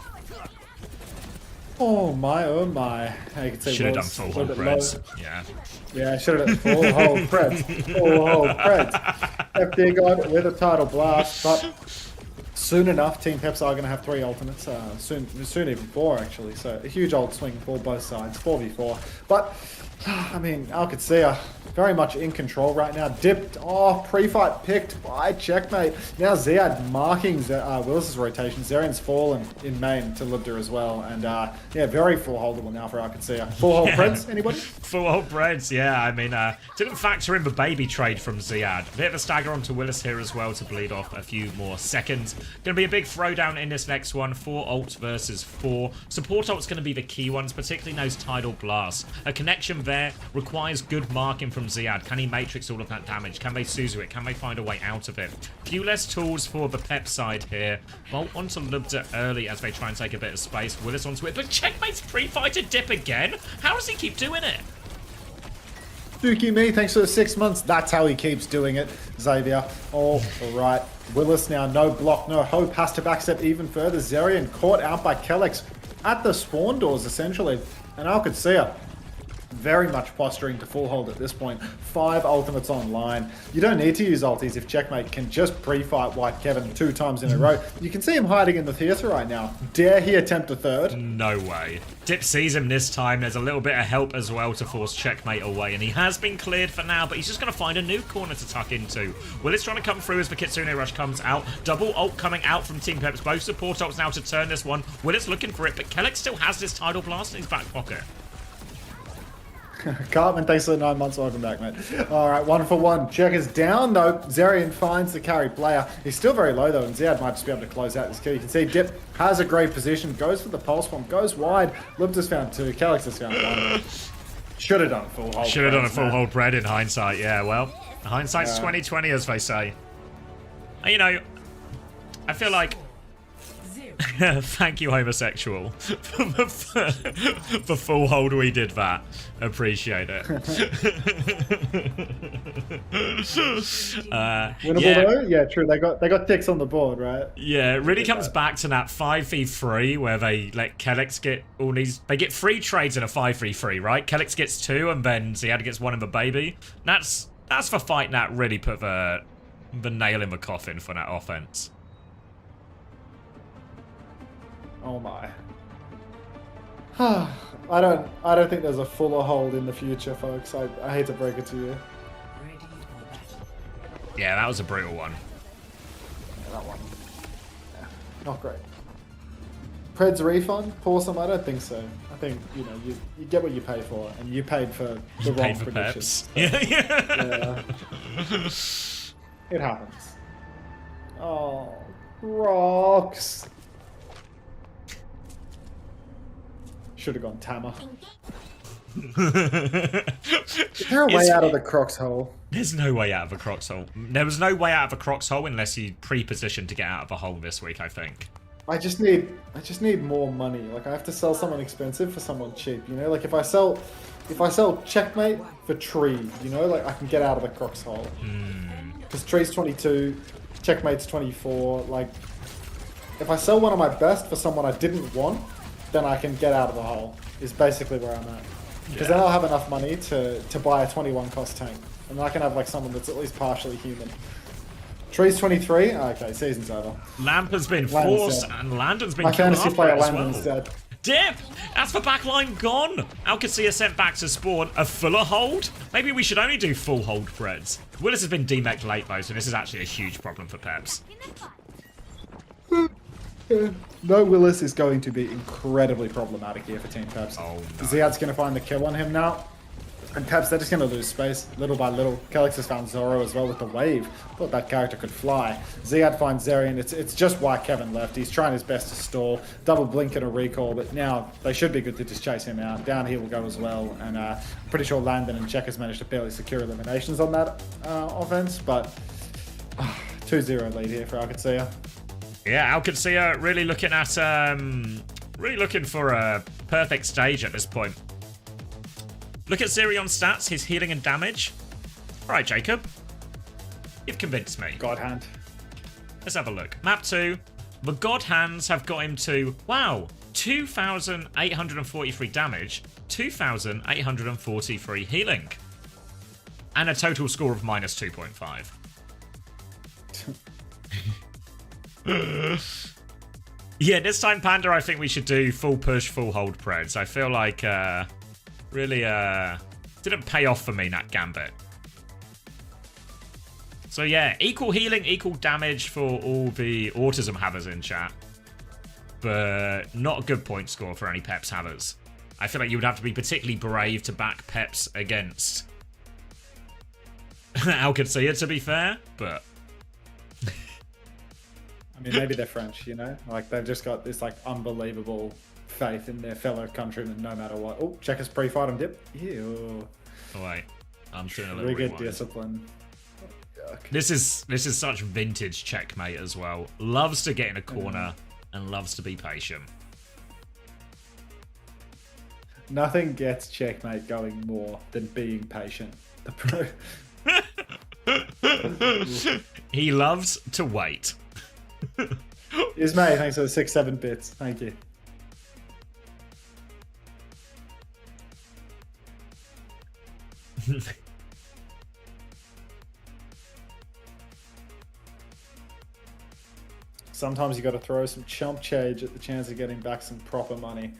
Oh my, oh my. You can see should have done full hold Preds. Yeah. Yeah, should have done full hold Preds. Full hold Preds. FD got with a title blast, but soon enough, Team Peps are going to have 3 ultimates. Soon even 4, actually. So a huge ult swing for both sides, 4v4. But, I mean, Alcacina very much in control right now. Dipped off, pre-fight picked by Checkmate. Now Ziad marking Willis's rotation. Zerian's fallen in main to Lubta as well. And, yeah, very full holdable now for Alcacina. Full hold Preds, anybody? Full hold Preds, yeah. I mean, didn't factor in the baby trade from Ziad. Bit of a stagger onto Willis here as well to bleed off a few more seconds. Going to be a big throwdown in this next one. 4 ults versus 4. Support ult's going to be the key ones, particularly those tidal blasts. A connection there requires good marking from Ziad. Can he matrix all of that damage? Can they Suzu it? Can they find a way out of it? Few less tools for the Pep side here. Bolt onto Lubta early as they try and take a bit of space. Willis onto it, but Checkmate's pre-fighter Dip again? How does he keep doing it? Dookie me, thanks for the 6 months. That's how he keeps doing it, Xavier. All right. Willis now, no block, no hope. Has to backstep even further. Zerian caught out by Kellex at the spawn doors, essentially. And Alcacina very much posturing to full hold at this point. 5 ultimates online. You don't need to use ultis if Checkmate can just pre-fight White Kevin 2 times in a row. You can see him hiding in the theater right now. Dare he attempt a 3rd? No way. Dip sees him this time. There's a little bit of help as well to force Checkmate away, and he has been cleared for now, but he's just going to find a new corner to tuck into. Willis trying to come through as the Kitsune Rush comes out. Double ult coming out from Team Peps. Both support ults now to turn this one. Willis looking for it, but Kellex still has this tidal blast in his back pocket. Cartman, thanks for the 9 months. Welcome back, mate. All right, 1 for 1. Checkers down, though. Zerian finds the carry player. He's still very low, though, and Ziad might just be able to close out this kill. You can see Dip has a great position, goes for the pulse bomb, goes wide. Lubta's found 2. Kellex has found 1. Should have done a full hold. Should have done a full hold Bread in hindsight, yeah. Well, hindsight's 20/20, as they say. And, you know, I feel like thank you, homosexual, for full hold. We did that. Appreciate it. Winnable though? Yeah, true. They got ticks on the board, right? Yeah, it really comes back to that 5v3 where they let Kellex get all these. They get 3 trades in a 5v3, right? Kellex gets 2, and then Ziad gets 1 in the baby. That's the fight that really put the the nail in the coffin for that offense. Oh my. I don't think there's a fuller hold in the future, folks. I hate to break it to you. Yeah, that was a brutal one. Yeah, that one. Yeah, not great. Pred's refund? Pawsome? I don't think so. I think, you know, you get what you pay for, and you paid for the wrong predictions. Yeah. It happens. Oh, rocks. Should have gone Tama. Is there a way out of the Crocs hole? There's no way out of a Crocs hole. There was no way out of a Crocs hole unless you pre-positioned to get out of a hole this week, I think. I just need more money. Like, I have to sell someone expensive for someone cheap, you know? Like, if I sell Checkmate for Tree, you know, like, I can get out of the Crocs hole. Because Tree's 22, Checkmate's 24. Like, if I sell one of my best for someone I didn't want, then I can get out of the hole, is basically where I'm at. Because then I'll have enough money to buy a 21 cost tank. And then I can have, like, someone that's at least partially human. Tree's 23? Okay, season's over. Lamp has been forced, and Landon's been my killed fantasy after player it as Landon's well. dead. Dip! That's the backline gone! OWCS sent back to spawn a fuller hold? Maybe we should only do full hold Preds. Willis has been demeched late though, so this is actually a huge problem for Peps. No Willis is going to be incredibly problematic here for Team Peps. Oh, no. Ziad's going to find the kill on him now. And Peps, they're just going to lose space, little by little. Kelix has found Zoro as well with the wave. Thought that character could fly. Ziad finds Zerion. It's just why Kevin left. He's trying his best to stall. Double blink and a recall, but now they should be good to just chase him out. Down here will go as well. And I'm pretty sure Landon and Checkers managed to barely secure eliminations on that offense. But 2-0 lead here for OWCS. Yeah, OWCS really looking at really looking for a perfect stage at this point. Look at Zerion's stats, his healing and damage. Alright, Jacob. You've convinced me. God hand. Let's have a look. Map 2. The God Hands have got him to, wow, 2,843 damage, 2,843 healing. And a total score of minus 2.5. Yeah, this time, Panda, I think we should do full push, full hold Preds. I feel like, really, didn't pay off for me, that Gambit. So yeah, equal healing, equal damage for all the autism havers in chat. But not a good point score for any Peps havers. I feel like you would have to be particularly brave to back Peps against OWCS, to be fair, but... I mean, maybe they're French, you know? Like, they've just got this, like, unbelievable faith in their fellow countrymen no matter what. Oh, Checkers pre-fight him, dip. Ew. Oh, wait. I'm doing a little Really good rewind. discipline. Yuck. This is such vintage Checkmate as well. Loves to get in a corner and loves to be patient. Nothing gets Checkmate going more than being patient. The pro. He loves to wait. Ismay, thanks for the 6-7 bits. Thank you. Sometimes you got to throw some chump change at the chance of getting back some proper money.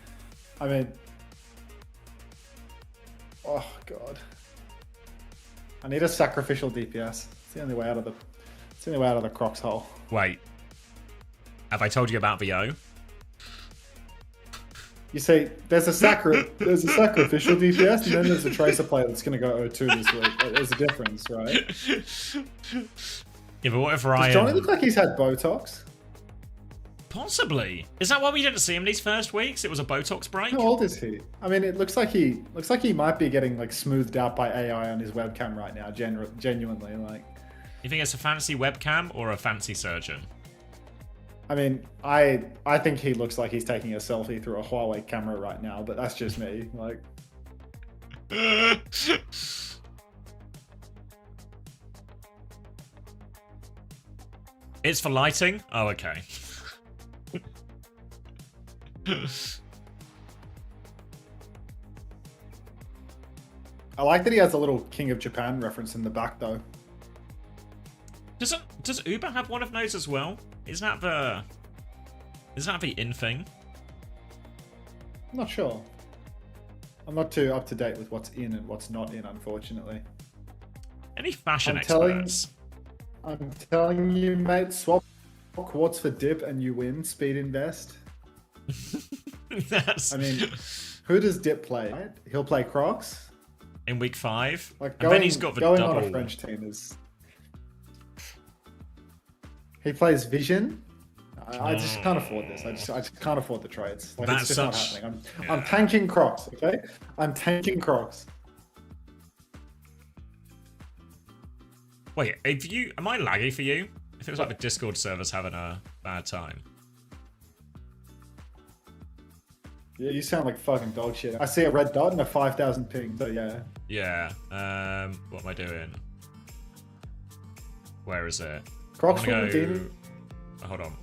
I mean, oh god, I need a sacrificial DPS. It's the only way out of the Crocs hole. Wait, have I told you about VO? You see, there's a sacrificial DPS, and then there's a tracer player that's going to go 0-2 this week. There's a difference, right? Yeah, but what if Does Ryan... Johnny look like he's had Botox? Possibly. Is that why we didn't see him these first weeks? It was a Botox break? How old is he? I mean, it looks like he might be getting like smoothed out by AI on his webcam right now. Genuinely, like. You think it's a fancy webcam or a fancy surgeon? I mean, I think he looks like he's taking a selfie through a Huawei camera right now, but that's just me. Like. It's for lighting? Oh, okay. I like that he has a little King of Japan reference in the back, though. Does Uber have one of those as well? Is that the in thing? I'm not sure. I'm not too up to date with what's in and what's not in, unfortunately. Any fashion I'm experts? I'm telling you, mate, swap quartz for dip and you win. Speed invest. That's... I mean, who does Dip play? Right? He'll play Crocs in week 5. Like and then he's got the going double. on a French team is. He plays Vision. I just can't afford this. I just can't afford the trades. Like, it's just not happening. I'm tanking Crocs. Okay, I'm tanking Crocs. Wait, am I laggy for you? It feels like the Discord server's having a bad time. Yeah, you sound like fucking dog shit. I see a red dot and a 5,000 ping, so yeah. Yeah, what am I doing? Where is it? Crocs go... Medina Hold on.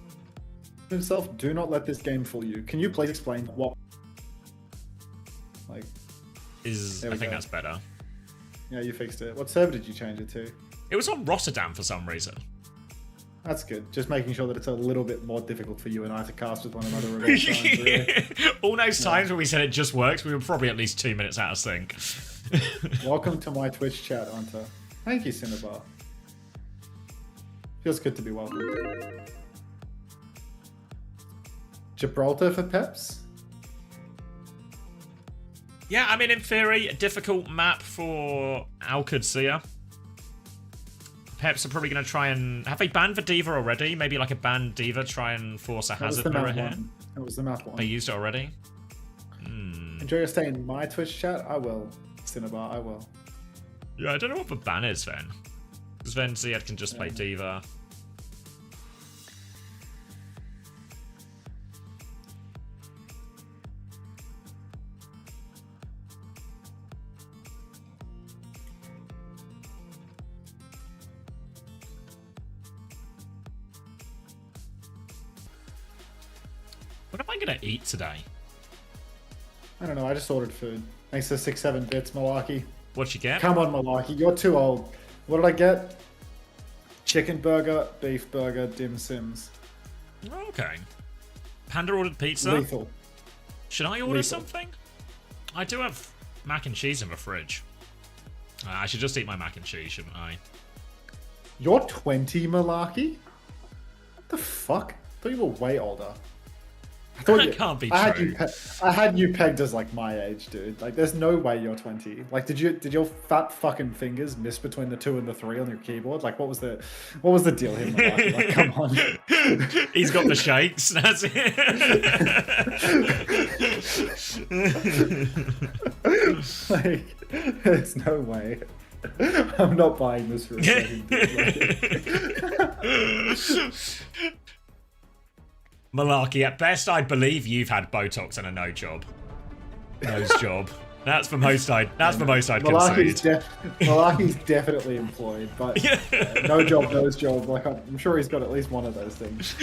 Himself, do not let this game fool you. Can you please explain what? Like, I think that's better. Yeah, you fixed it. What server did you change it to? It was on Rotterdam for some reason. That's good. Just making sure that it's a little bit more difficult for you and I to cast with one another. All those times when we said it just works, we were probably at least 2 minutes out of sync. Welcome to my Twitch chat, Hunter. Thank you, Cinnabar. Feels good to be welcome. Gibraltar for Peps? Yeah, I mean, in theory, a difficult map for OWCS. Peps are probably going to try and... Have they banned the Diva already? Maybe like a banned Diva, try and force a hazard mirror here? That was the map one. They used it already? Enjoy your stay in my Twitch chat? I will. Cinnabar, I will. Yeah, I don't know what the ban is then. Because then Ziad can just play Diva. What am I going to eat today? I don't know, I just ordered food. Thanks to 6-7 bits, Malarkey. What'd you get? Come on, Malarkey, you're too old. What did I get? Chicken burger, beef burger, dim sims. Okay. Panda ordered pizza. Lethal. Should I order something? I do have mac and cheese in the fridge. I should just eat my mac and cheese, shouldn't I? You're 20, Malarkey? What the fuck? I thought you were way older. That can't be true. I had you pegged as like my age, dude. Like, there's no way you're 20. Like, did your fat fucking fingers miss between the 2 and the 3 on your keyboard? Like, what was the deal here, Malarkey? Like, come on. He's got the shakes. That's it. Like, there's no way. I'm not buying this for a second. Dude. Malarkey, at best, I believe you've had Botox and a nose job. That's the most I'd concede. Malarkey's definitely employed, but no job, nose job. Like, I'm sure he's got at least one of those things.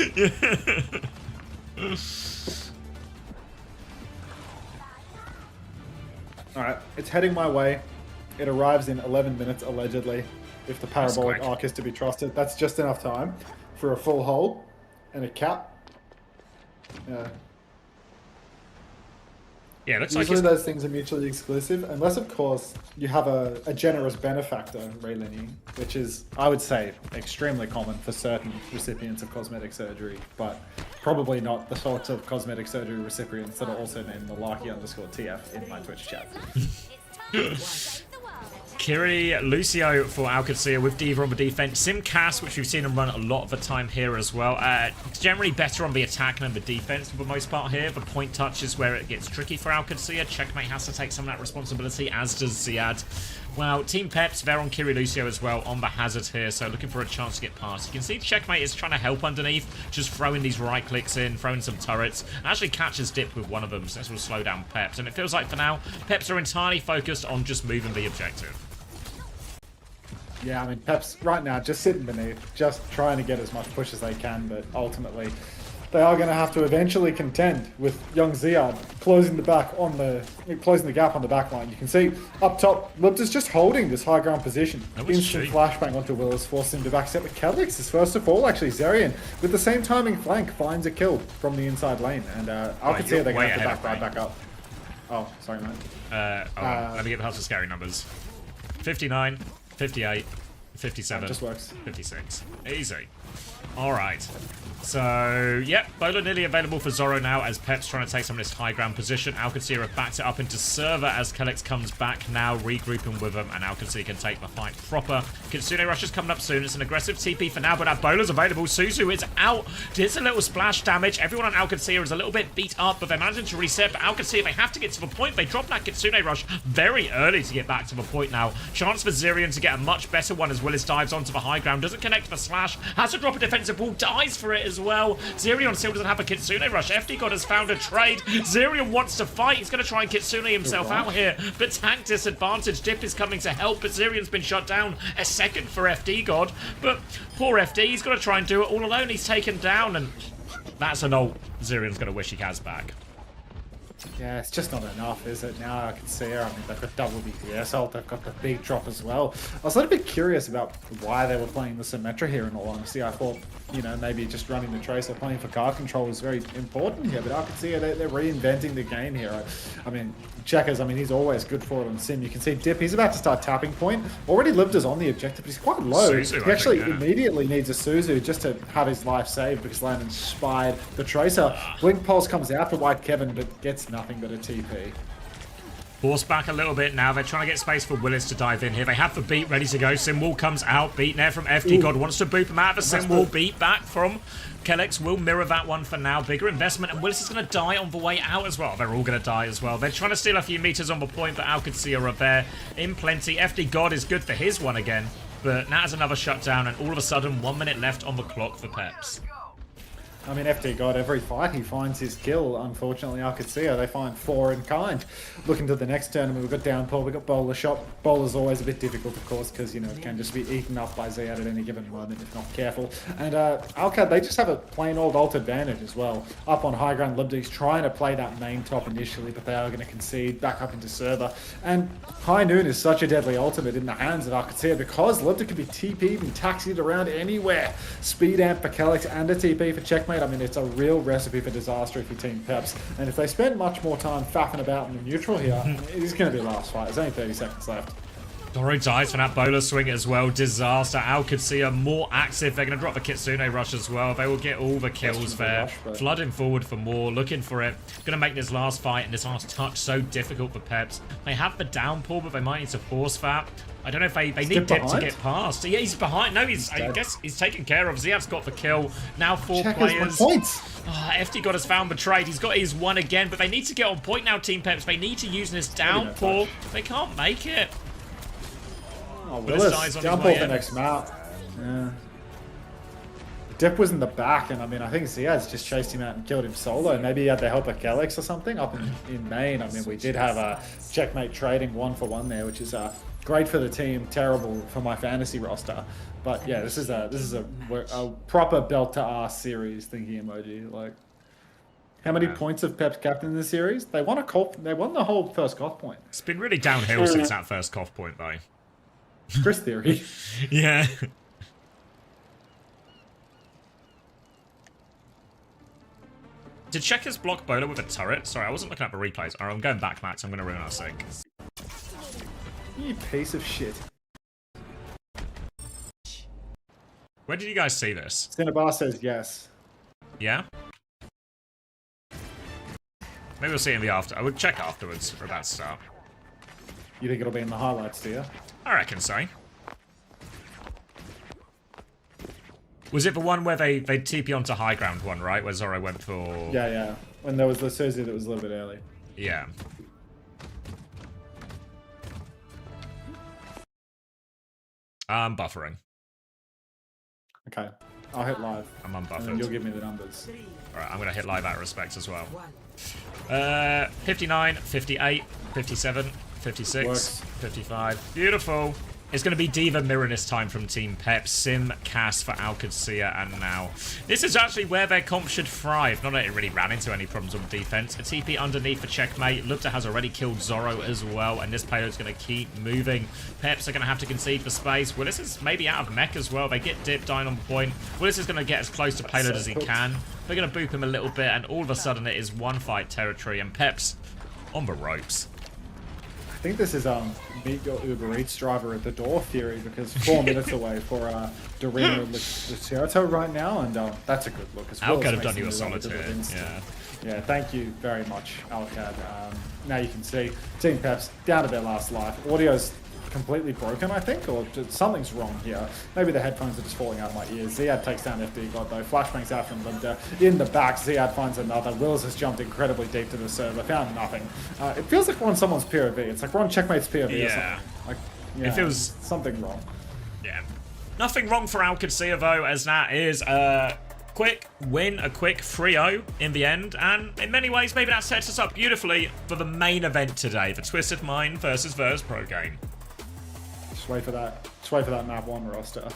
Alright, it's heading my way. It arrives in 11 minutes, allegedly. If the parabolic arc is to be trusted. That's just enough time for a full hold and a cap. Yeah, it looks usually those things are mutually exclusive, unless of course you have a generous benefactor, Raylini, which is, I would say, extremely common for certain recipients of cosmetic surgery, but probably not the sorts of cosmetic surgery recipients that are also named Malarkey_TF in my Twitch chat. Kiri Lucio for OWCS with Diva on the defense. Simcast, which we've seen him run a lot of the time here as well. Generally better on the attack than the defense for the most part here. The point touch is where it gets tricky for OWCS. Checkmate has to take some of that responsibility, as does Ziad. Well, Team Peps, they're on Kiri Lucio as well on the hazard here, so looking for a chance to get past. You can see Checkmate is trying to help underneath, just throwing these right clicks in, throwing some turrets. Actually catches Dip with one of them, so this will slow down Peps. And it feels like for now, Peps are entirely focused on just moving the objective. Yeah, I mean, Peps right now just sitting beneath, just trying to get as much push as they can, but ultimately they are going to have to eventually contend with young Ziad closing the gap on the back line. You can see up top, Libs is just holding this high ground position. Instant flashbang onto Willis, forcing him to backstep. But Kelix is first of all, actually. Zerion, with the same timing flank, finds a kill from the inside lane. And OWCS, they're going to have to back up. Oh, sorry, mate. Let me get past the scary numbers. 59, 58, 57, just works. 56. Easy. Alright. So, yep, Bola nearly available for Zoro now as Pep's trying to take some of this high ground position. OWCS have backed it up into server as Kelix comes back now, regrouping with them, and OWCS can take the fight proper. Kitsune Rush is coming up soon. It's an aggressive TP for now, but that Bola's available. Suzu is out. Did a little splash damage. Everyone on OWCS is a little bit beat up, but they're managing to reset. But OWCS, they have to get to the point. They drop that Kitsune Rush very early to get back to the point now. Chance for Zerion to get a much better one as Willis dives onto the high ground. Doesn't connect to the slash. Has to drop a defensive wall. Dies for it as well. Zerion still doesn't have a Kitsune Rush. FD God has found a trade. Zerion wants to fight. He's going to try and Kitsune himself out here, but tank disadvantage. Dip is coming to help, but Zerion's been shot down. A second for FD God, but poor FD, he's got to try and do it all alone. He's taken down, and that's an ult Zerion's going to wish he has back. Yeah, it's just not enough, is it? Now I can see her. I mean, they've got double BPS ult, they've got the big drop as well. I was a little bit curious about why they were playing the Symmetra here, in all honesty. I thought, you know, maybe just running the Tracer, playing for card control was very important here, but I can see they're reinventing the game here. I mean, Checkers, I mean, he's always good for it on Sim. You can see Dip, he's about to start tapping point. Already lived us on the objective, but he's quite low. Suzu, he actually immediately needs a Suzu just to have his life saved because Landon spied the Tracer. Blink Pulse comes out for White Kevin, but gets nothing but a TP. Force back a little bit now. They're trying to get space for Willis to dive in here. They have the beat ready to go. Simwall comes out. Beat there from FD God. Wants to boop him out of the Simwall. Beat back from Kelix. Will mirror that one for now. Bigger investment. And Willis is going to die on the way out as well. They're all going to die as well. They're trying to steal a few meters on the point, but OWCS are there in plenty. FD God is good for his one again. But now has another shutdown. And all of a sudden, 1 minute left on the clock for Peps. I mean, FD God, every fight he finds his kill. Unfortunately, OWCS, they find 4 in kind. Looking to the next tournament, we've got Downpour, we've got Bowler Shot. Bowler's always a bit difficult, of course, because, you know, it can just be eaten up by Ziad at any given moment if not careful. And OWCS, they just have a plain old ult advantage as well. Up on high ground, Libdy's trying to play that main top initially, but they are going to concede back up into server. And High Noon is such a deadly ultimate in the hands of OWCS because Libdy can be TP'd and taxied around anywhere. Speed amp for Kelix and a TP for Checkmate. I mean, it's a real recipe for disaster if you team Peps. And if they spend much more time faffing about in the neutral here, it is going to be a last fight. There's only 30 seconds left. Doro dies for that Bowler swing as well. Disaster. OWCS are more active. They're going to drop the Kitsune Rush as well. They will get all the kills there. Flooding forward for more. Looking for it. Going to make this last fight and this last touch so difficult for Peps. They have the Downpour, but they might need to force that. I don't know if they need Dip to get past. Yeah, he's behind. No, I guess he's taken care of. Ziav's got the kill. Now 4 players. FD God has found the trade. He's got his one again, but they need to get on point now, Team Peps. They need to use this Downpour. They can't make it. Oh, Willis, Downpour the next map. Yeah. Dip was in the back, and I mean, I think Ziad's just chased him out and killed him solo. Maybe he had the help of Kelix or something up in main. I mean, we did have a Checkmate trading 1-for-1 there, which is great for the team, terrible for my fantasy roster. But yeah, this is a proper belt to ass series thinking emoji. Like, how many points have Peps captain in the series? They won the whole first Koth point. It's been really downhill since that first Koth point, though. Chris theory. Yeah. Did Checkers block Bowler with a turret? Sorry, I wasn't looking at the replays. Alright, I'm going back, Max. I'm going to ruin our sync. You piece of shit. Where did you guys see this? Cinnabar says yes. Yeah? Maybe we'll see in the after. I would check afterwards for that start. You think it'll be in the highlights, do you? I reckon so. Was it the one where they TP onto high ground one, right? Where Zoro went for... Yeah. When there was the Suzu that was a little bit early. Yeah. I'm buffering. Okay. I'll hit live. I'm unbuffered. And you'll give me the numbers. Alright, I'm going to hit live out of respect as well. 59, 58, 57, 56, Works. 55. Beautiful. It's going to be Diva Miranus time from Team Pep, Sim, Cass for OWCS, and now. This is actually where their comp should thrive. Not that it really ran into any problems on defense. A TP underneath for Checkmate. Lupta has already killed Zorro as well, and this payload's going to keep moving. Peps are going to have to concede for space. Willis is maybe out of mech as well. They get dipped down on point. Willis is going to get as close to payload as he can. They're going to boop him a little bit, and all of a sudden it is one fight territory, and Peps on the ropes. I think this is meet your Uber Eats driver at the door theory, because 4 minutes away for Dorino Lucerto right now, and that's a good look as well. Alcad have done you a solid here. Yeah, thank you very much, Alcad. Now you can see Team Peps down to their last life. Audio's completely broken, I think, or just something's wrong here. Maybe the headphones are just falling out of my ears. Ziad takes down FD God though. Flashbangs out from Linda. In the back, Ziad finds another. Wills has jumped incredibly deep to the server. Found nothing. It feels like we're on someone's POV. It's like we're on Checkmate's POV or something. Like, it feels something wrong. Yeah. Nothing wrong for OWCS though, as that is a quick win, a quick 3-0 in the end, and in many ways maybe that sets us up beautifully for the main event today, the Twisted Mind versus virtus.pro game. Just wait for that. Just wait for that map 1 roster.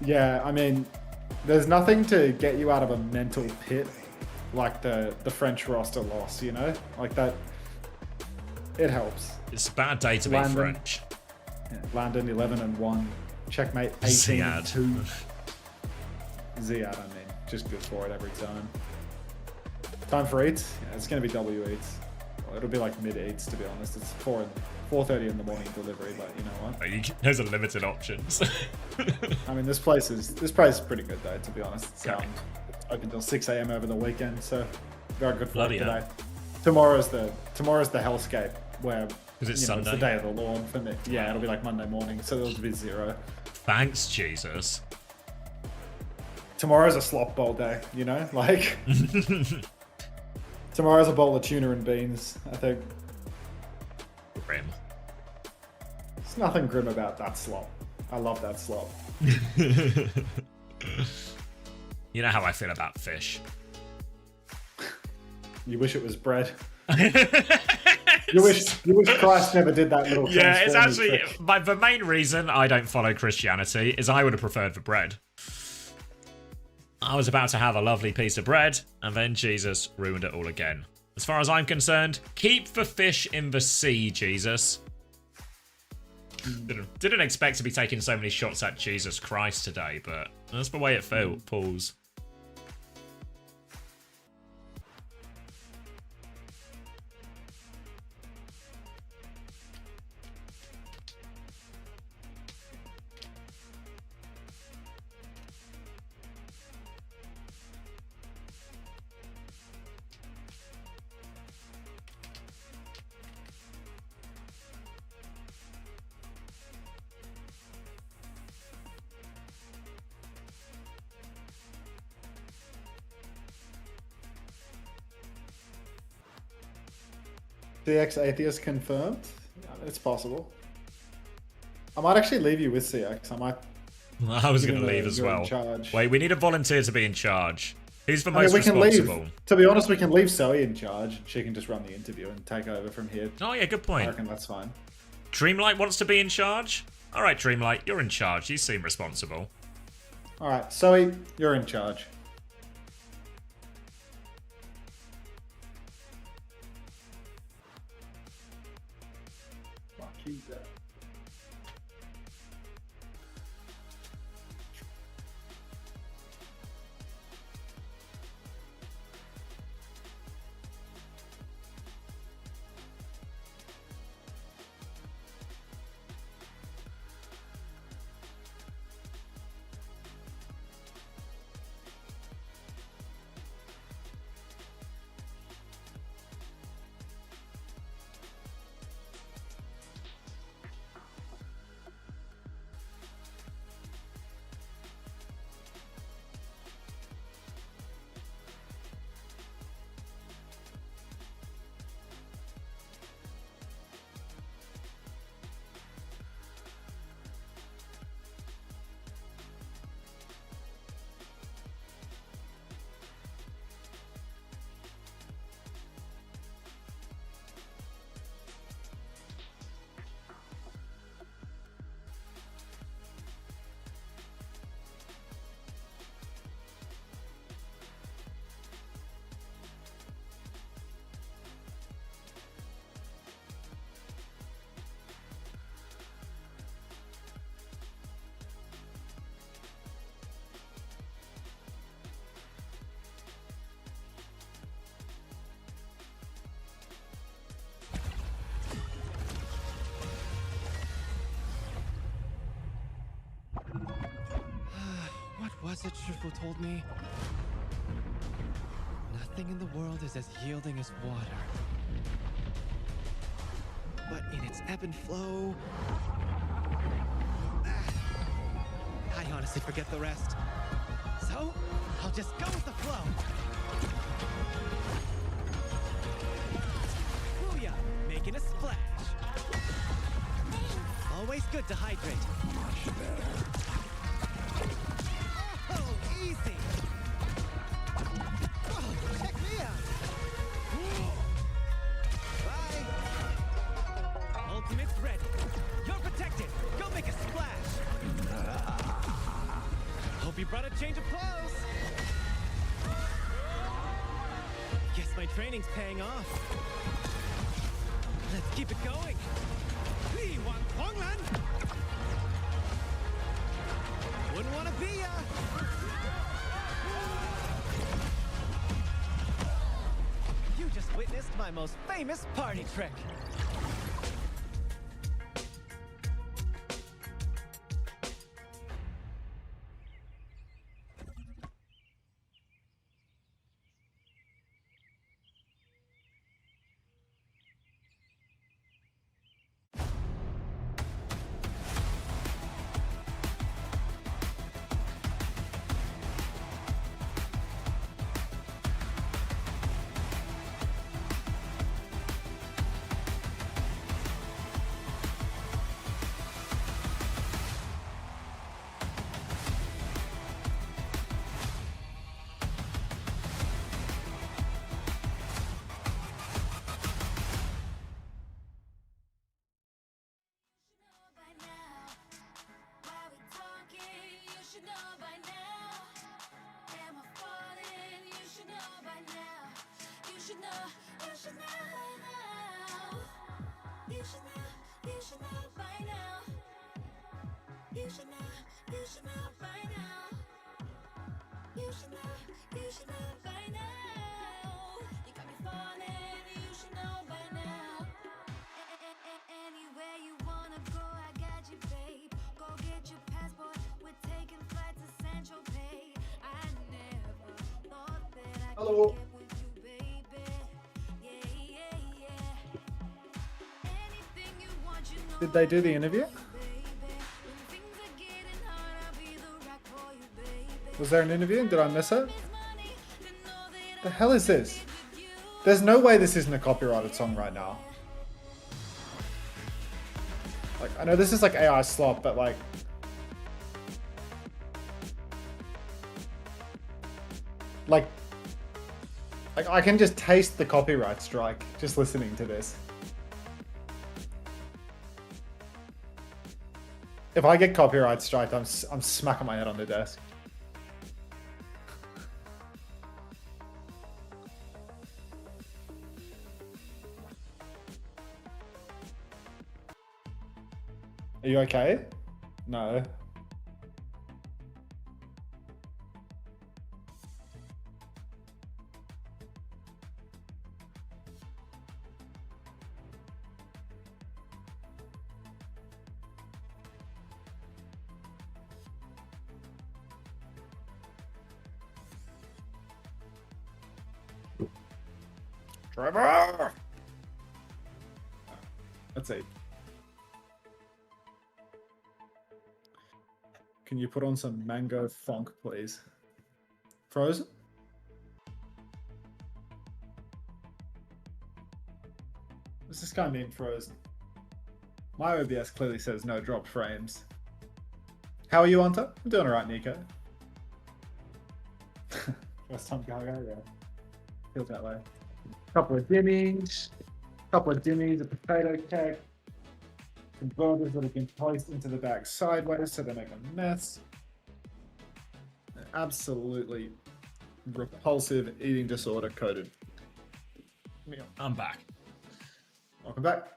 Yeah, I mean, there's nothing to get you out of a mental pit like the French roster loss, you know? Like that, it helps. It's a bad day to be French. Yeah, Landon 11-1. Checkmate 18-2. Ziad, I mean, just good for it every time. Time for eats? Yeah, it's going to be W eats. Well, it'll be like mid eats, to be honest. It's 4:30 in the morning delivery, but you know what? Those are limited options. I mean, this place is pretty good though, to be honest. It's open till 6 a.m. over the weekend, so very good for today. Tomorrow's the hellscape where it's Sunday. It's the day of the Lord for me. Yeah, it'll be like Monday morning, so it'll be 0. Thanks, Jesus. Tomorrow's a slop bowl day, you know, like. Tomorrow's a bowl of tuna and beans, I think. Grim. There's nothing grim about that slop. I love that slop. You know how I feel about fish. You wish it was bread. You wish Christ never did that little. Yeah, it's actually the main reason I don't follow Christianity is I would have preferred the bread. I was about to have a lovely piece of bread, and then Jesus ruined it all again. As far as I'm concerned, keep the fish in the sea, Jesus. Didn't expect to be taking so many shots at Jesus Christ today, but that's the way it falls. CX Atheist confirmed? Yeah, it's possible. I might actually leave you with CX. I was going to leave as well. Wait, we need a volunteer to be in charge. Who's the most responsible? To be honest, we can leave Zoe in charge. She can just run the interview and take over from here. Oh yeah, good point. I reckon that's fine. Dreamlight wants to be in charge? Alright, Dreamlight, you're in charge. You seem responsible. Alright, Zoe, you're in charge. was it Shifu told me? Nothing in the world is as yielding as water. But in its ebb and flow... I honestly forget the rest. So, I'll just go with the flow. Booyah! Making a splash. Always good to hydrate. Oh, easy! Oh, check me out! Bye! Ultimate's ready. You're protected. Go make a splash. Hope you brought a change of clothes. Guess my training's paying off. Let's keep it going. Wouldn't want to be ya. You just witnessed my most famous party trick. Hello. Did they do the interview? Was there an interview? Did I miss it? The hell is this? There's no way this isn't a copyrighted song right now. Like, I know this is like AI slop, but like... Like, I can just taste the copyright strike just listening to this. If I get copyright strike, I'm smacking my head on the desk. Are you okay? No. Trevor! Let's see. Can you put on some mango funk, please? Frozen? What's this guy mean, Frozen? My OBS clearly says no dropped frames. How are you, Hunter? I'm doing alright, Nico. First time Gaga, yeah. Feels that way. Couple of dimmies, a potato cake, some burgers that have been placed into the bag sideways so they make a mess. An absolutely repulsive eating disorder coded meal. I'm back. Welcome back.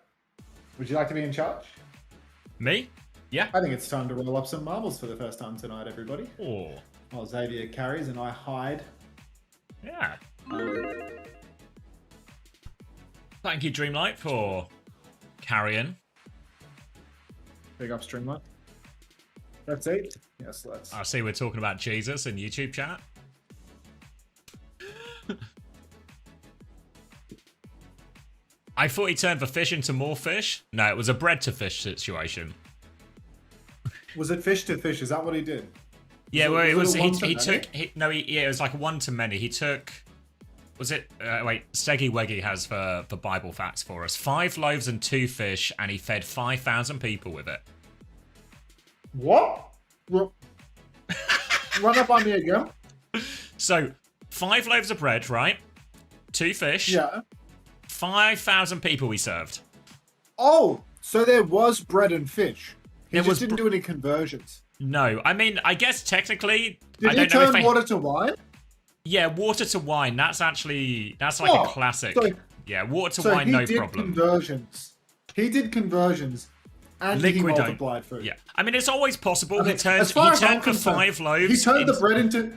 Would you like to be in charge? Me? Yeah. I think it's time to roll up some marbles for the first time tonight, everybody. Oh. While Xavier carries and I hide. Yeah. Thank you, Dreamlight, for carrying. Big up, Streamlight. Let's eat. Yes, let's. I see we're talking about Jesus in YouTube chat. I thought he turned the fish into more fish. No, it was a bread to fish situation. Was it fish to fish? Is that what he did? Yeah, well, it was. He took. It was like one to many. He took. Was it? Wait, Steggy Weggy has the Bible facts for us. 5 loaves and 2 fish, and he fed 5,000 people with it. What? Run up on me again. So, 5 loaves of bread, right? 2 fish. Yeah. 5,000 people we served. Oh, so there was bread and fish. He There just was didn't do any conversions. No, I mean, I guess technically, Did I he don't know if turn water to wine? Yeah, water to wine. That's like a classic. Yeah, water to wine, no problem. Conversions. He did conversions, and he Liquid multiplied food. Yeah, I mean, it's always possible. Okay, He turned as far as I'm the concerned, 5 loaves. He turned the bread into.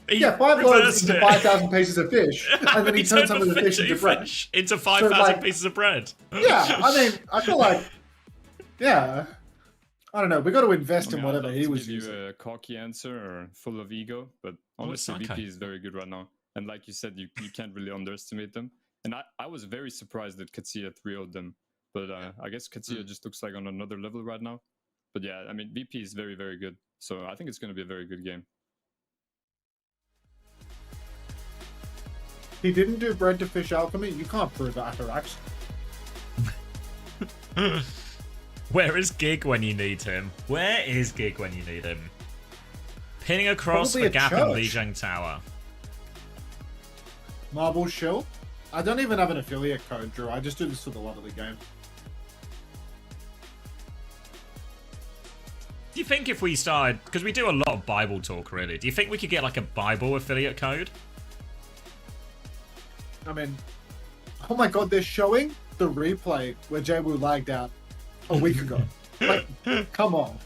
Yeah, 5 loaves into 5,000 pieces of fish, and then he turned some of the fish into bread. Into 5,000 pieces of bread. Yeah, I mean, I feel like, yeah, I don't know. We got to invest in whatever he was give using. you a cocky answer or full of ego, but honestly, okay. VP is very good right now. And like you said, you can't really underestimate them. And I was very surprised that Katsuya 3-0'd them. But I guess Katsuya just looks like on another level right now. But yeah, I mean, VP is very, very good. So I think it's going to be a very good game. He didn't do bread to fish alchemy. You can't prove that, actually. Where is Gig when you need him? Where is Gig when you need him? Pinning across Probably the a gap in church. Lijiang Tower. Marble Shill. I don't even have an affiliate code, Drew. I just do this for the love of the game. Do you think if we started, because we do a lot of Bible talk really, do you think we could get like a Bible affiliate code? I mean, oh my god, they're showing the replay where Jaewoo lagged out a week ago. Like, come on.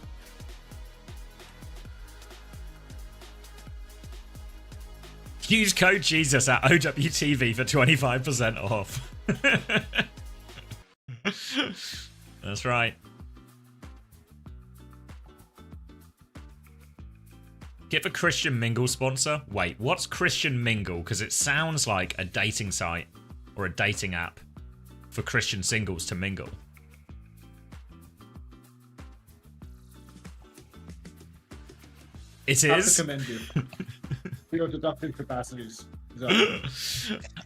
Use code Jesus at OWTV for 25% off. That's right. Get the Christian Mingle sponsor. Wait, what's Christian Mingle? Because it sounds like a dating site or a dating app for Christian singles to mingle. It I is. recommend you. For your deductive capacities.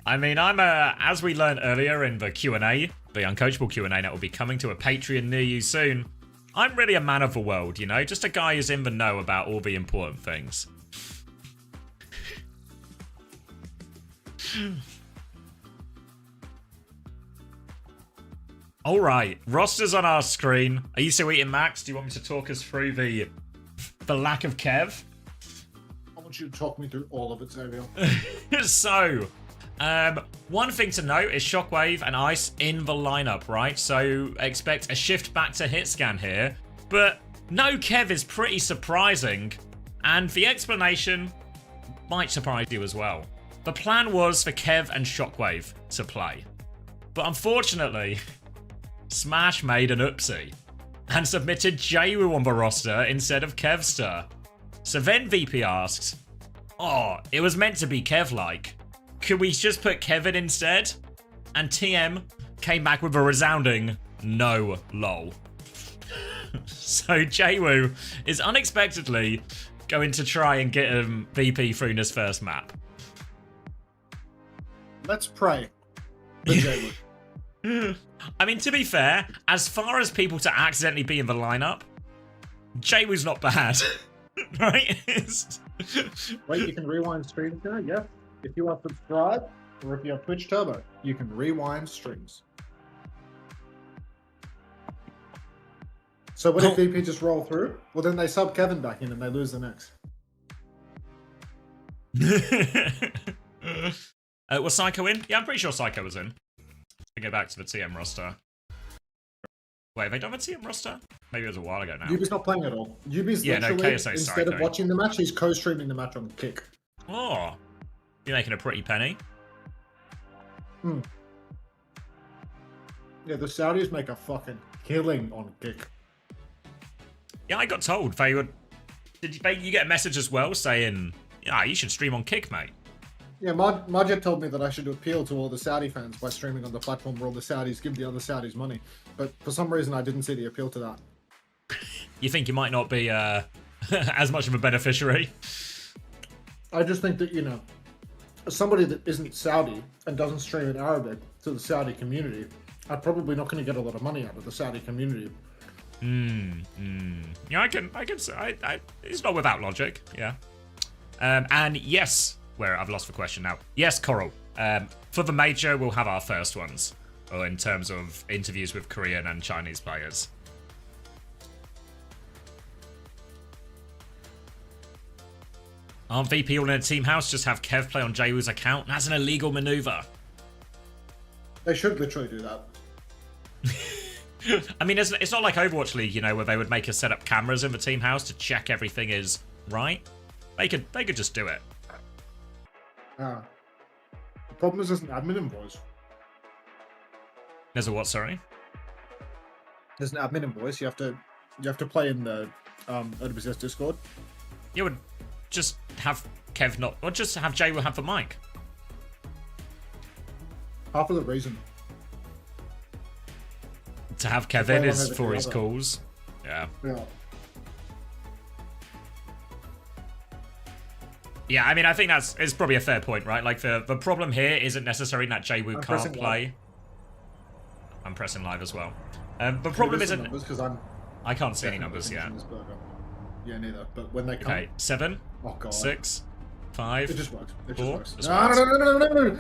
I mean, I'm as we learned earlier in the Q&A, the Uncoachable Q&A that will be coming to a Patreon near you soon. I'm really a man of the world, you know, just a guy who's in the know about all the important things. All right, rosters on our screen. Are you still eating, Max? Do you want me to talk us through the lack of Kev? I want you to talk me through all of it, Xavier. So, one thing to note is Shockwave and Ice in the lineup, right? So expect a shift back to hit scan here. But no Kev is pretty surprising. And the explanation might surprise you as well. The plan was for Kev and Shockwave to play. But unfortunately, Smash made an oopsie and submitted Jaewoo on the roster instead of Kevster. So then VP asks, oh, it was meant to be Kev-like. Could we just put Kevin instead? And TM came back with a resounding no lol. So Jaewoo is unexpectedly going to try and get him VP through his first map. Let's pray for Jaewoo. I mean, to be fair, as far as people to accidentally be in the lineup, Jaewoo's not bad. Right? Wait, you can rewind streams now? Yeah. If you are subscribed, or if you have Twitch Turbo, you can rewind streams. So what if VP just roll through? Well, then they sub Kevin back in and they lose the next. Was Psycho in? Yeah, I'm pretty sure Psycho was in. To go back to the TM roster. Wait, have they done the TM roster? Maybe it was a while ago now. Yubi's not playing at all. Yubi's Yeah, no, literally, KSA instead of Psycho. watching the match, he's co-streaming the match on Kick. Oh, you're making a pretty penny. Hmm. Yeah, the Saudis make a fucking killing on Kick. Yeah, I got told they would. Did you get a message as well saying, "Yeah, you should stream on Kick, mate"? Yeah, Majid told me that I should appeal to all the Saudi fans by streaming on the platform where all the Saudis give the other Saudis money. But for some reason, I didn't see the appeal to that. You think you might not be as much of a beneficiary? I just think that, you know, as somebody that isn't Saudi and doesn't stream in Arabic to the Saudi community, I'm probably not going to get a lot of money out of the Saudi community. Yeah, I can say it's not without logic. Yeah. And yes, where I've lost the question now. Yes, Coral. For the major, we'll have our first ones, or in terms of interviews with Korean and Chinese players. Aren't VP all in a team house? Just have Kev play on Jaewoo's account? That's an illegal maneuver. They should literally do that. I mean, it's not like Overwatch League, you know, where they would make us set up cameras in the team house to check everything is right. They could just do it. The problem is there's an admin invoice. There's a what? Sorry. There's an admin invoice. You have to play in the OWCS Discord. You would just have Kev not, or just have Jaewoo have the mic. Half of the reason. To have Kevin is for his calls. Yeah. Yeah, I mean, I think it's probably a fair point, right? Like, the problem here isn't necessarily that Jaewoo can't play. I'm pressing live as well. The problem isn't... Because I can't see any numbers yet. Yeah, neither. But when they come... Okay, 7, 6, 5, It just works. It 4. just works. No.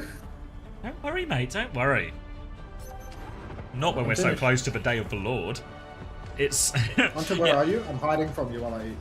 Don't worry, mate. Don't worry. Not when we're so close to the day of the Lord. It's... Hunter, where are you? I'm hiding from you while I eat.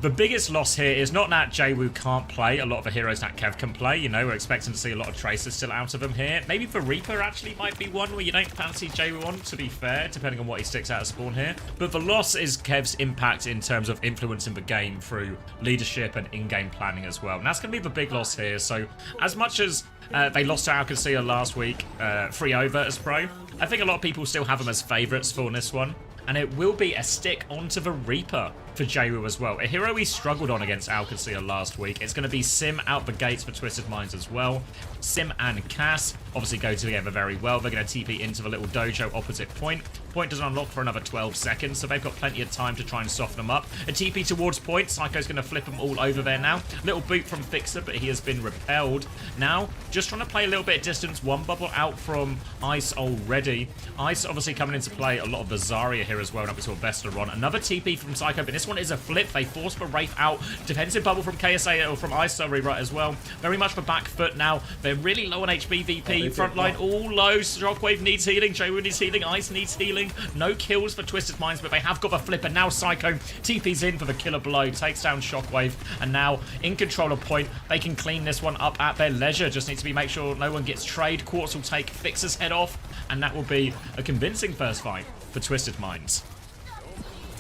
The biggest loss here is not that Jaewoo can't play a lot of the heroes that Kev can play. You know, we're expecting to see a lot of traces still out of him here. Maybe the Reaper actually might be one where you don't fancy Jaewoo on, to be fair, depending on what he sticks out of spawn here. But the loss is Kev's impact in terms of influencing the game through leadership and in-game planning as well. And that's going to be the big loss here. So as much as they lost to OWCS last week, 3-0 virtus.pro, I think a lot of people still have them as favourites for this one. And it will be a stick onto the Reaper for Jaewoo as well. A hero we struggled on against OWCS last week. It's going to be Sim out the gates for Twisted Minds as well. Sim and Cass obviously go together very well. They're going to TP into the little dojo opposite point. Point doesn't unlock for another 12 seconds, so they've got plenty of time to try and soften them up. A TP towards point. Psycho's going to flip them all over there now. Little boot from Fixer, but he has been repelled. Now, just trying to play a little bit of distance. One bubble out from Ice already. Ice obviously coming into play a lot of the Zarya here as well. That we saw Vesta on. Another TP from Psycho, but this one is a flip. They force the Wraith out. Defensive bubble from KSA or from Ice, sorry, right as well. Very much for back foot now. They're really low on HP VP. Front line all low. Shockwave needs healing. Jaewoo needs healing. Ice needs healing. No kills for Twisted Minds, but they have got the flip, and now Psycho TP's in for the killer blow, takes down Shockwave, and now in control of point. They can clean this one up at their leisure. Just need to make sure no one gets trade. Quartz will take Fixer's head off, and that will be a convincing first fight for Twisted Minds.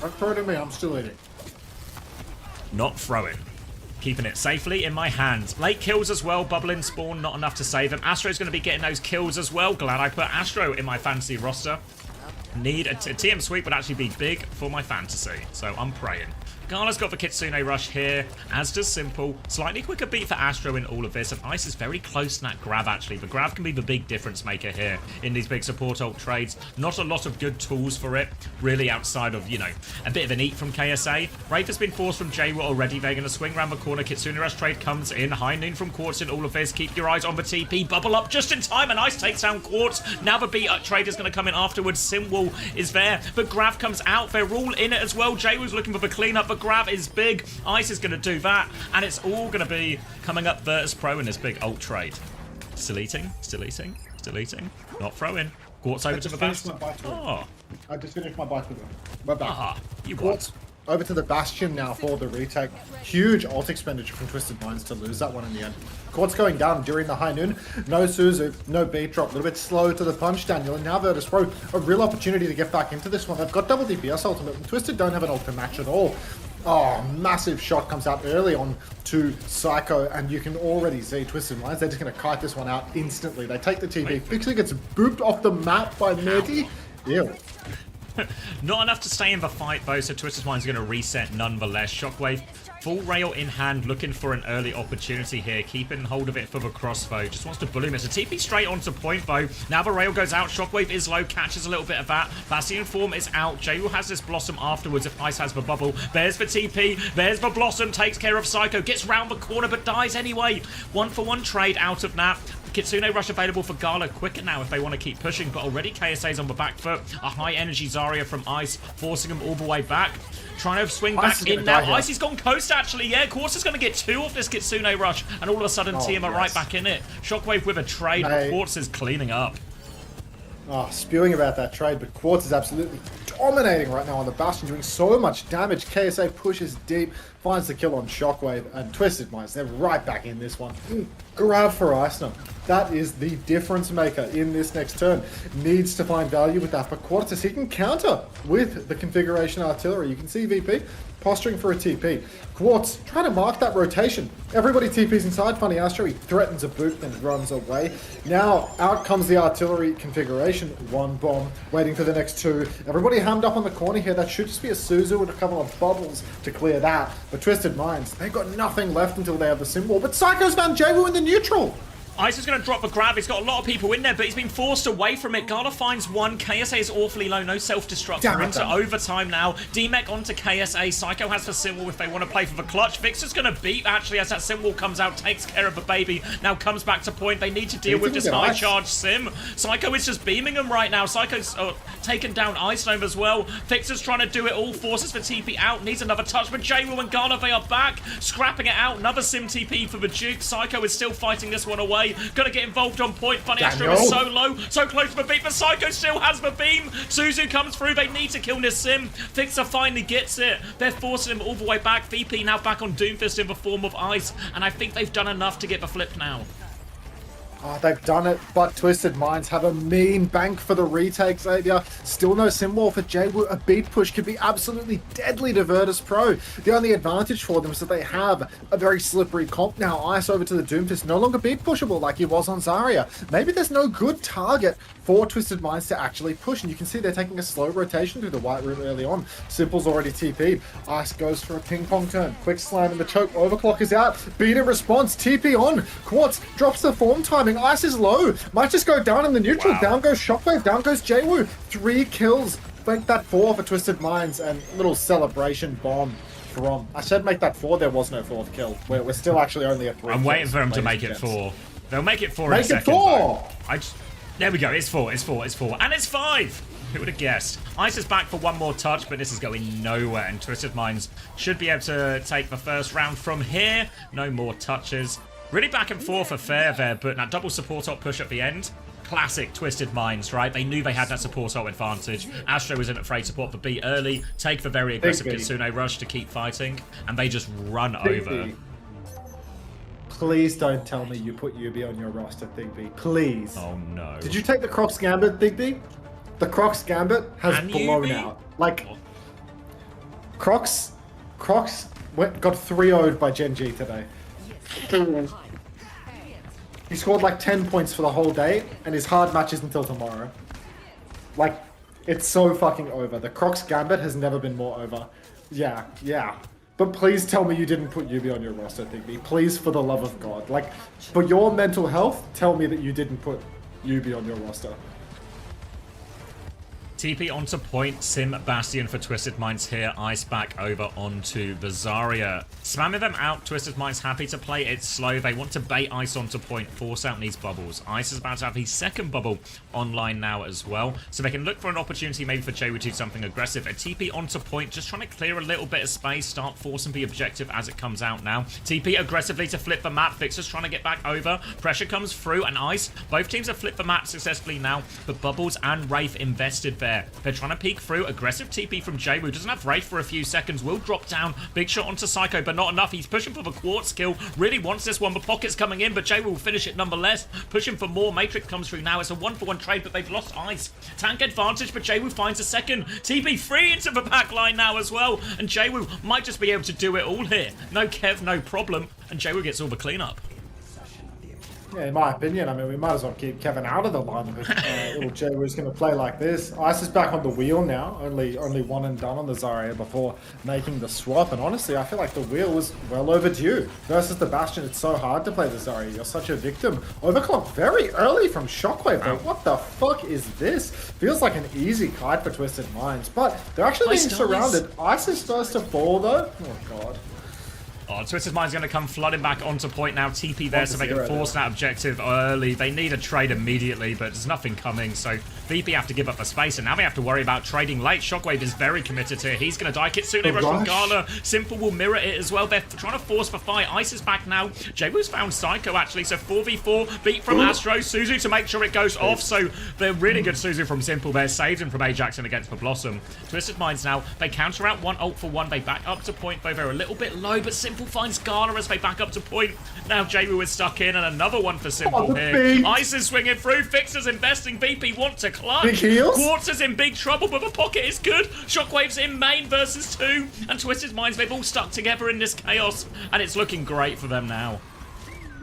Don't throw it at me, I'm still eating. Not throwing. Keeping it safely in my hands. Late kills as well. Bubbling spawn, not enough to save him. Astro's going to be getting those kills as well. Glad I put Astro in my fantasy roster. Need a TM sweep would actually be big for my fantasy, so I'm praying. Gala's got the Kitsune rush here, as does Simple. Slightly quicker beat for Astro in all of this, and Ice is very close to that grab actually. The grab can be the big difference maker here in these big support ult trades. Not a lot of good tools for it, really, outside of, you know, a bit of an eat from KSA. Wraith has been forced from Jaewoo already. They're going to swing around the corner. Kitsune rush trade comes in. High noon from Quartz in all of this. Keep your eyes on the TP. Bubble up just in time, and Ice takes down Quartz. Now the beat up trade is going to come in afterwards. Simwall is there, but Grav comes out. They're all in it as well. Jaewoo's looking for the cleanup, but Grav is big. Ice is going to do that, and it's all going to be coming up virtus.pro in this big ult trade. Still eating, still eating, still eating. Not throwing. Quartz over to the Bastion. Oh. I just finished my bite with him. We're back. Ah, you Quartz over to the Bastion now for the retake. Huge ult expenditure from Twisted Minds to lose that one in the end. Quartz going down during the high noon. No Suzu, no beat drop. A little bit slow to the punch, Daniel. And now virtus.pro, a real opportunity to get back into this one. They've got double DPS ultimate, and Twisted don't have an ult to match at all. Oh, massive shot comes out early on to Psycho, and you can already see Twisted Minds. They're just going to kite this one out instantly. They take the TP. Fixer gets booped off the map by Nerdy. Ew. Not enough to stay in the fight, though, so Twisted Mind's going to reset nonetheless. Shockwave, full rail in hand, looking for an early opportunity here. Keeping hold of it for the crossbow. Just wants to bully him. It's a TP straight onto point, though. Now the rail goes out. Shockwave is low, catches a little bit of that. Bastion form is out. Jayu has this Blossom afterwards if Ice has the bubble. There's the TP. There's the Blossom. Takes care of Psycho. Gets round the corner, but dies anyway. 1-for-1 trade out of that. Kitsune Rush available for Gala quicker now if they want to keep pushing, but already KSA's on the back foot. A high energy Zarya from Ice, forcing him all the way back. Trying to swing back in now. Ice, he's gone coast actually, yeah. Quartz is going to get 2 off this Kitsune Rush, and all of a sudden Team are right back in it. Shockwave with a trade, but Quartz is cleaning up. Oh, spewing about that trade, but Quartz is absolutely dominating right now on the Bastion, doing so much damage. KSA pushes deep, finds the kill on Shockwave, and Twisted Minds, they're right back in this one. Grab for Iceland. That is the difference maker in this next turn. Needs to find value with that, but Quartz, he can counter with the configuration artillery. You can see VP posturing for a TP. Quartz trying to mark that rotation. Everybody TPs inside. Funny Astro, he threatens a boot and runs away. Now out comes the artillery configuration. 1 bomb, waiting for the next 2. Everybody hammed up on the corner here. That should just be a Suzu and a couple of bubbles to clear that. But Twisted Minds, they've got nothing left until they have the symbol. But Psycho's found Jawu in the neutral. Ice is going to drop the grab. He's got a lot of people in there, but he's been forced away from it. Gala finds 1. KSA is awfully low. No self-destruct. We're into overtime now. D-Mech onto KSA. Psycho has the symbol if they want to play for the clutch. Vixer's going to beat, actually, as that symbol comes out, takes care of the baby. Now comes back to point. They need to deal with this high-charge sim. Psycho is just beaming him right now. Psycho's taken down Ice Gnome as well. Vixer's trying to do it all. Forces for TP out. Needs another touch. But J-Will and Gala, they are back. Scrapping it out. Another sim TP for the Duke. Psycho is still fighting this one away. Gonna get involved on point. Funny Astro is so low, so close to the beat, but Psycho still has the beam. Suzu comes through. They need to kill this sim. Fixer finally gets it. They're forcing him all the way back. VP now back on Doomfist in the form of Ice, and I think they've done enough to get the flip now. Oh, they've done it, but Twisted Minds have a mean bank for the retake, Xavier. Still no symbol for Jawu. A beat push could be absolutely deadly to virtus.pro. The only advantage for them is that they have a very slippery comp now. Ice over to the Doomfist, no longer beat pushable like he was on Zarya. Maybe there's no good target for Twisted Minds to actually push, and you can see they're taking a slow rotation through the white room early on. Simple's already TP'd. Ice goes for a ping pong turn. Quick slam in the choke. Overclock is out. Beat in response. TP on. Quartz drops the form timing. Ice is low. Might just go down in the neutral. Wow. Down goes Shockwave. Down goes Jawu. 3 kills. Make that 4 for Twisted Minds, and little celebration bomb from... I said make that 4. There was no 4th kill. We're still actually only at 3. I'm waiting for them to make it 4. They'll make it 4 in a second. Make it 4! There we go. It's 4. It's 4. It's 4. And it's 5! Who would have guessed? Ice is back for one more touch, but this is going nowhere. And Twisted Minds should be able to take the first round from here. No more touches. Really back and forth affair there, but that double support up push at the end. Classic Twisted Minds, right? They knew they had that support ult advantage. Astro isn't afraid to pop the beat early, take the very aggressive Kitsune Rush to keep fighting, and they just run over. Please don't tell me you put Yubi on your roster, Thigby. Please. Oh no. Did you take the Crocs Gambit, Thigby? The Crocs Gambit has blown out. Like, Crocs got 3-0'd by Gen G today. He scored like 10 points for the whole day, and his hard match is until tomorrow. Like, it's so fucking over. The Crocs Gambit has never been more over. Yeah. But please tell me you didn't put Yubi on your roster, Thigby. Please, for the love of God. Like, for your mental health, tell me that you didn't put Yubi on your roster. TP onto point, Sim Bastion for Twisted Minds here. Ice back over onto the Zarya. Spamming them out, Twisted Minds happy to play it slow. They want to bait Ice onto point, force out these bubbles. Ice is about to have his second bubble online now as well. So they can look for an opportunity maybe for Jawu to do something aggressive. A TP onto point, just trying to clear a little bit of space, start forcing the objective as it comes out now. TP aggressively to flip the map. Vixer's trying to get back over. Pressure comes through, and Ice, both teams have flipped the map successfully now, but Bubbles and Wraith invested there. They're trying to peek through. Aggressive TP from Jawu. Doesn't have Wraith for a few seconds. Will drop down. Big shot onto Psycho, but not enough. He's pushing for the Quartz kill. Really wants this one. The pocket's coming in, but Jawu will finish it nonetheless. Pushing for more. Matrix comes through now. It's a 1-for-1 trade, but they've lost Ice. Tank advantage, but Jawu finds a second. TP free into the back line now as well. And Jawu might just be able to do it all here. No Kev, no problem. And Jawu gets all the cleanup. Yeah, in my opinion, I mean, we might as well keep Kevin out of the lineup if little Jaywo's going to play like this. Ice is back on the wheel now, only one and done on the Zarya before making the swap, and honestly, I feel like the wheel was well overdue. Versus the Bastion, it's so hard to play the Zarya, you're such a victim. Overclock very early from Shockwave, though. What the fuck is this? Feels like an easy kite for Twisted Minds, but they're actually being surrounded. Ice is first to fall, though. Oh, God. Oh, Twisted Mind's going to come flooding back onto point now. TP there so they can force that objective early. They need a trade immediately, but there's nothing coming. So VP have to give up the space, and now they have to worry about trading late. Shockwave is very committed here. He's going to die. Kitsune rush from Gala. Simple will mirror it as well. They're trying to force for fight. Ice is back now. Jaywoo's found Psycho, actually. So 4v4 beat from Astro. Suzu to make sure it goes off. So they're really good Suzu from Simple there. Saved him from Ajax against the Blossom. Twisted Minds now. They counter out one ult for one. They back up to point, though they're a little bit low, but Simple finds Gala as they back up to point. Now Jaywoo is stuck in, and another one for Simple here. Ice is swinging through. Fixer's investing. VP want to clutch. Quartz is in big trouble, but the pocket is good. Shockwave's in main versus 2, and Twisted Minds, they've all stuck together in this chaos, and it's looking great for them now.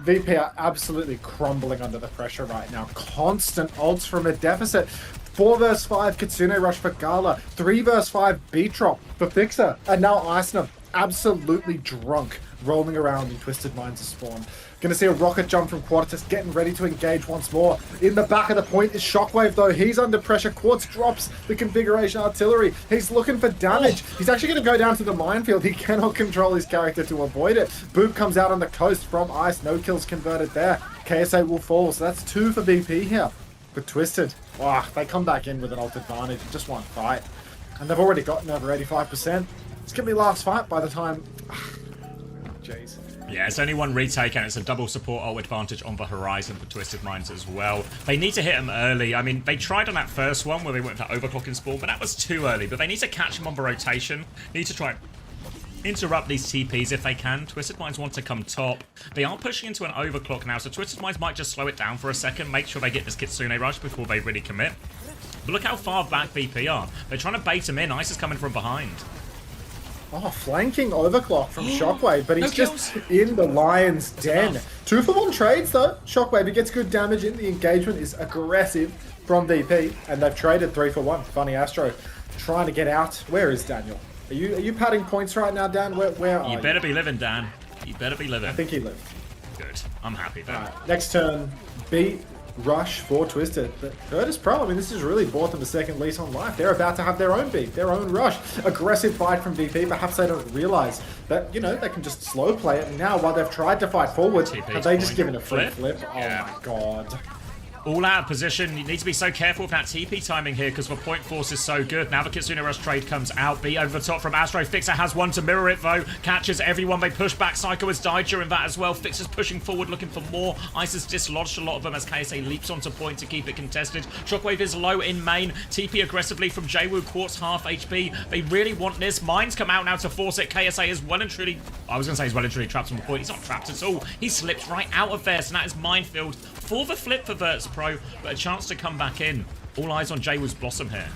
VP are absolutely crumbling under the pressure right now. Constant ults from a deficit. 4 vs 5 Kitsune rush for Gala. 3 vs 5 B-Trop for Fixer. And now Eisner absolutely drunk, rolling around in Twisted Minds' spawn. Gonna see a rocket jump from Quartus, getting ready to engage once more. In the back of the point is Shockwave, though. He's under pressure. Quartz drops the configuration artillery. He's looking for damage. He's actually going to go down to the minefield. He cannot control his character to avoid it. Boop comes out on the coast from Ice. No kills converted there. KSA will fall, so that's 2 for BP here. But Twisted, they come back in with an ult advantage. Just one fight. And they've already gotten over 85%. It's going to be last fight by the time... Jeez. Yeah, it's only one retake, and it's a double support ult advantage on the horizon for Twisted Minds as well. They need to hit him early. I mean, they tried on that first one where they went for overclocking spawn, but that was too early. But they need to catch him on the rotation. Need to try and interrupt these TPs if they can. Twisted Minds want to come top. They are pushing into an overclock now, so Twisted Minds might just slow it down for a second, make sure they get this Kitsune rush before they really commit. But look how far back VP are. They're trying to bait him in. Ice is coming from behind. Oh, flanking overclock from Shockwave, but he's just in the lion's den. 2 for 1 trades, though. Shockwave, he gets good damage in. The engagement is aggressive from VP, and they've traded 3 for 1. Funny Astro trying to get out. Where is Daniel? Are you padding points right now, Dan? Where are you? You better be living, Dan. You better be living. I think he lived. Good. I'm happy then. Right, next turn, beat rush for Twisted. But virtus.pro, I mean, this has really bought them a second lease on life. They're about to have their own beat, their own rush. Aggressive fight from VP. Perhaps they don't realize that, you know, they can just slow play it. And now, while they've tried to fight forward, have they just given a free flip? Yeah. Oh my god. All out of position. You need to be so careful with that TP timing here because the point force is so good. Now the Kitsune Rush trade comes out. B over the top from Astro. Fixer has one to mirror it though. Catches everyone. They push back. Psycho has died during that as well. Fixer's pushing forward looking for more. Ice has dislodged a lot of them as KSA leaps onto point to keep it contested. Shockwave is low in main. TP aggressively from Jaywoo. Quartz half HP. They really want this. Mines come out now to force it. KSA is well and truly... I was going to say he's well and truly trapped on the point. He's not trapped at all. He slips right out of there. So that is minefield for the flip for virtus.pro, but a chance to come back in. All eyes on Jaywoo's Blossom here.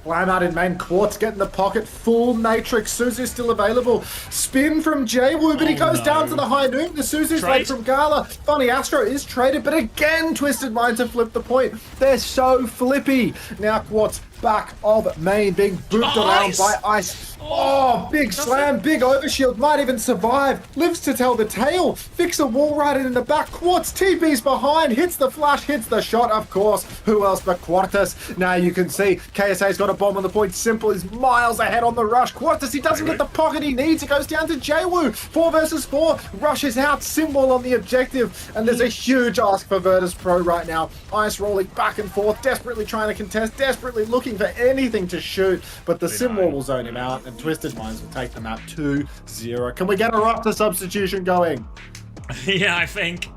Slam out in main. Quartz getting the pocket. Full Matrix. Suzu's still available. Spin from Jaywoo, but he goes down to the high noon. The Suzu's late from Gala. Funny Astro is traded, but again Twisted Mind to flip the point. They're so flippy. Now Quartz back of main, being booped around by Ice. Oh, big slam, big overshield, might even survive. Lives to tell the tale. Fix a wall riding in the back. Quartz TP's behind, hits the flash, hits the shot, of course. Who else but Quartus? Now you can see KSA's got a bomb on the point. Simple is miles ahead on the rush. Quartus, he doesn't get the pocket he needs. It goes down to Jaywoo. 4 versus 4. Rushes out. Symbol on the objective. And there's a huge ask for virtus.pro right now. Ice rolling back and forth, desperately trying to contest, desperately looking for anything to shoot. But the Symbol will zone him out. And Twisted Minds will take them out 2-0. Can we get a roster substitution going? Yeah, I think.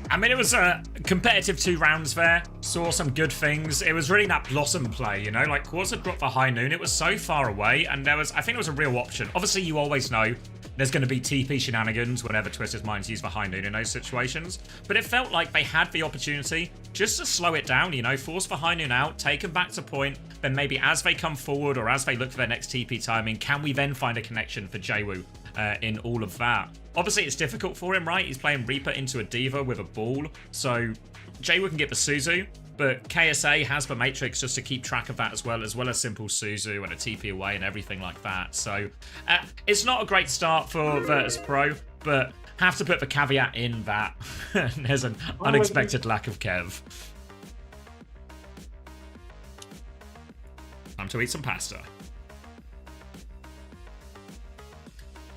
I mean, it was a competitive 2 rounds there. Saw some good things. It was really that Blossom play, you know? Like, Quartz had dropped for high noon. It was so far away, and I think it was a real option. Obviously, you always know there's going to be TP shenanigans whenever Twisted Minds use for high noon in those situations. But it felt like they had the opportunity just to slow it down, you know? Force for high noon out, take them back to point. Then maybe as they come forward or as they look for their next TP timing, can we then find a connection for Jaywoo? in all of that. Obviously, it's difficult for him, right? He's playing Reaper into a Diva with a ball, so Jaywood can get the Suzu, but KSA has the Matrix just to keep track of that as well as simple Suzu and a TP away and everything like that. So it's not a great start for virtus.pro, but have to put the caveat in that there's an unexpected lack of Kev. Time to eat some pasta.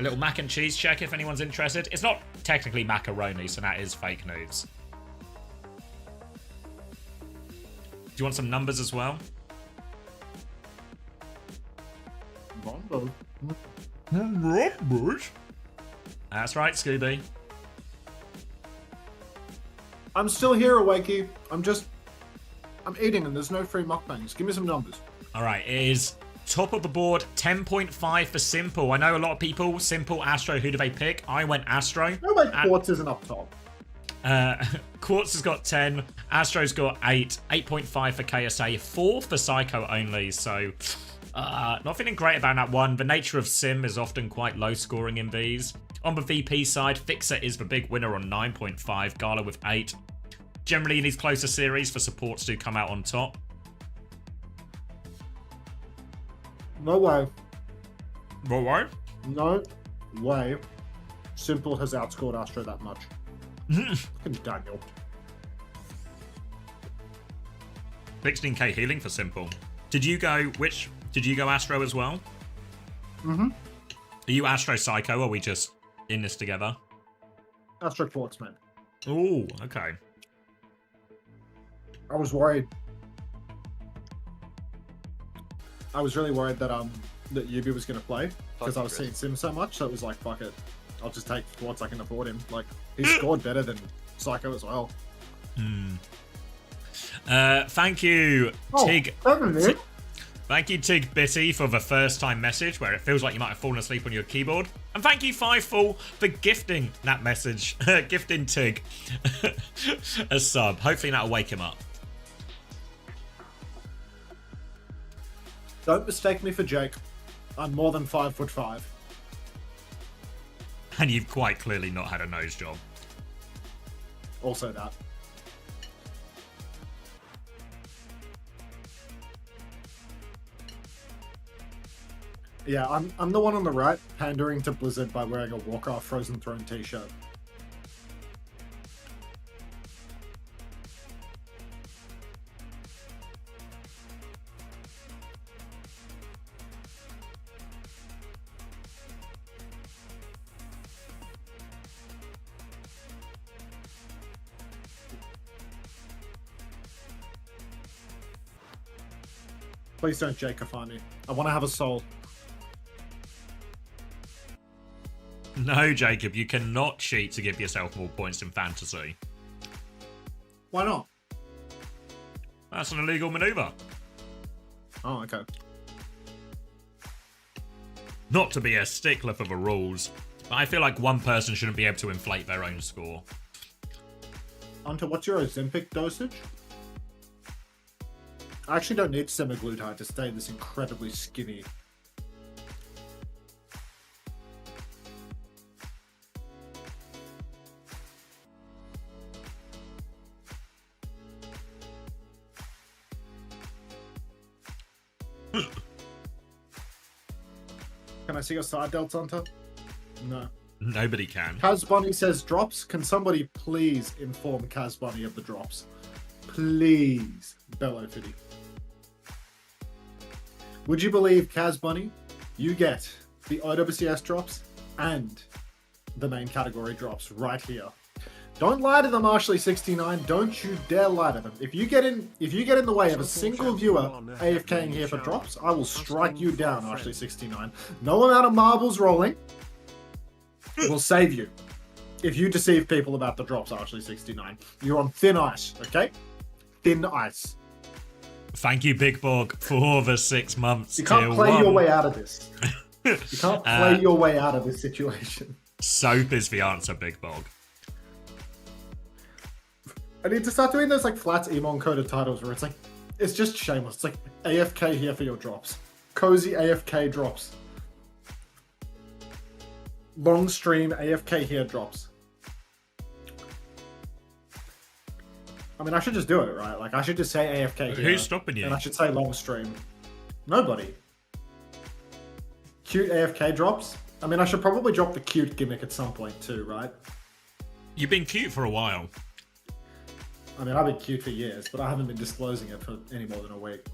A little mac and cheese check if anyone's interested. It's not technically macaroni, so that is fake news. Do you want some numbers as well? Numbers? That's right, Scooby. I'm still here, Awakey. I'm eating and there's no free mukbangs. Give me some numbers. All right, it is top of the board, 10.5 for Simple. I know a lot of people, Simple, Astro, who do they pick? I went Astro. No way Quartz isn't up top. Quartz has got 10, Astro's got 8, 8.5 for KSA, 4 for Psycho only, so not feeling great about that one. The nature of Sim is often quite low scoring in these. On the VP side, Fixer is the big winner on 9.5, Gala with 8. Generally in these closer series, the supports do come out on top. No way. What way? No way Simple has outscored Astro that much. Fucking Daniel. 16k healing for Simple. Did you go Astro as well? Mm-hmm. Are you Astro Psycho, or are we just in this together? Astro Quartz, man. Ooh, okay. I was worried. I was really worried that that Yubi was going to play because I was seeing Sim so much, so it was like, fuck it. I'll just take Quartz, I can afford him. Like, he scored better than Psycho as well. Thank you, Tig. Thank you, Tig Bitty, for the first time message where it feels like you might have fallen asleep on your keyboard. And thank you, Fiveful, for gifting that message. Gifting Tig a sub. Hopefully that'll wake him up. Don't mistake me for Jake. I'm more than 5'5". And you've quite clearly not had a nose job. Also that. Yeah, I'm the one on the right, pandering to Blizzard by wearing a Warcraft Frozen Throne t-shirt. Please don't Jacobify me. I want to have a soul. No, Jacob, you cannot cheat to give yourself more points in fantasy. Why not? That's an illegal maneuver. Oh, okay. Not to be a stickler for the rules, but I feel like one person shouldn't be able to inflate their own score. Hunter, what's your Ozempic dosage? I actually don't need semaglutide to stay this incredibly skinny. Can I see your side delts, Hunter? No. Nobody can. Kaz Bunny says drops. Can somebody please inform Kaz Bunny of the drops? Please. Bellow Fitty. Would you believe, Kaz Bunny, you get the OWCS drops and the main category drops right here. Don't lie to them, Ashley69. Don't you dare lie to them. If you get in the way of a single viewer AFKing here for drops, I will strike you down, Ashley69. No amount of marbles rolling will save you. If you deceive people about the drops, Ashley69, you're on thin ice, okay? Thin ice. Thank you, Big Bog, for the 6 months. You can't play your way out of this. You can't play your way out of this situation. Soap is the answer, Big Bog. I need to start doing those like flat Emon coded titles where it's like, it's just shameless. It's like AFK here for your drops. Cozy AFK drops. long stream AFK here drops. I mean, I should just do it, right? Like, I should just say AFK here. Who's stopping you? And I should say long stream. Nobody. Cute AFK drops. I mean, I should probably drop the cute gimmick at some point too, right? You've been cute for a while. I mean, I've been cute for years, but I haven't been disclosing it for any more than a week.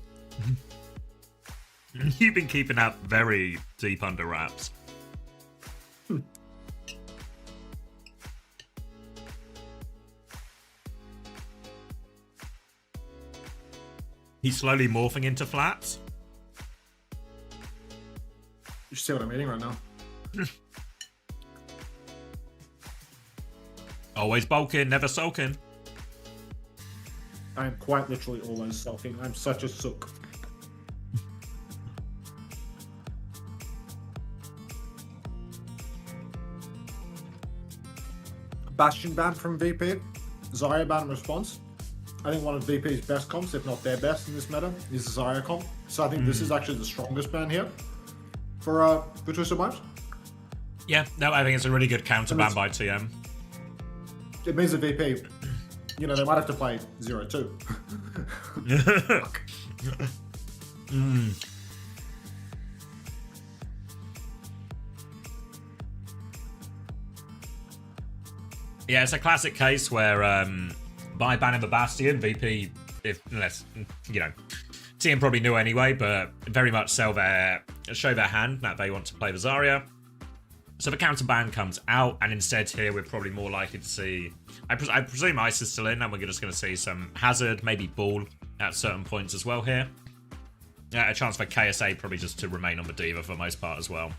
You've been keeping that very deep under wraps. He's slowly morphing into flats. You see what I'm eating right now. Always bulking, never sulking. I am quite literally always sulking. I'm such a sook. Bastion ban from VP. Zarya ban in response. I think one of VP's best comps, if not their best in this meta, is the Zarya comp. So I think this is actually the strongest ban here for Twisted Minds. Yeah, no, I think it's a really good counter ban by TM. It means the VP, you know, they might have to play 0-2. Yeah, it's a classic case where by banning the Bastion, VP, unless, you know, TM probably knew anyway, but very much show their hand that they want to play the Zarya. So the counter ban comes out, and instead here we're probably more likely to see, I presume Ice is still in, and we're just going to see some Hazard, maybe Ball at certain points as well here. A chance for KSA probably just to remain on the Diva for the most part as well.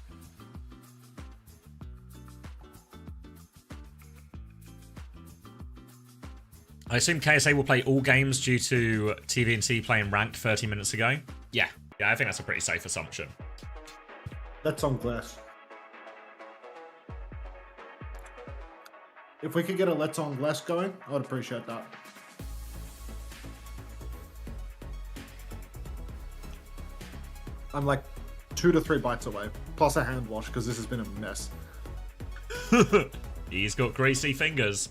I assume KSA will play all games due to TVNT playing ranked 30 minutes ago. Yeah, I think that's a pretty safe assumption. That's on glass. If we could get a Let's On Glass going, I would appreciate that. I'm like 2 to 3 bites away, plus a hand wash, because this has been a mess. He's got greasy fingers.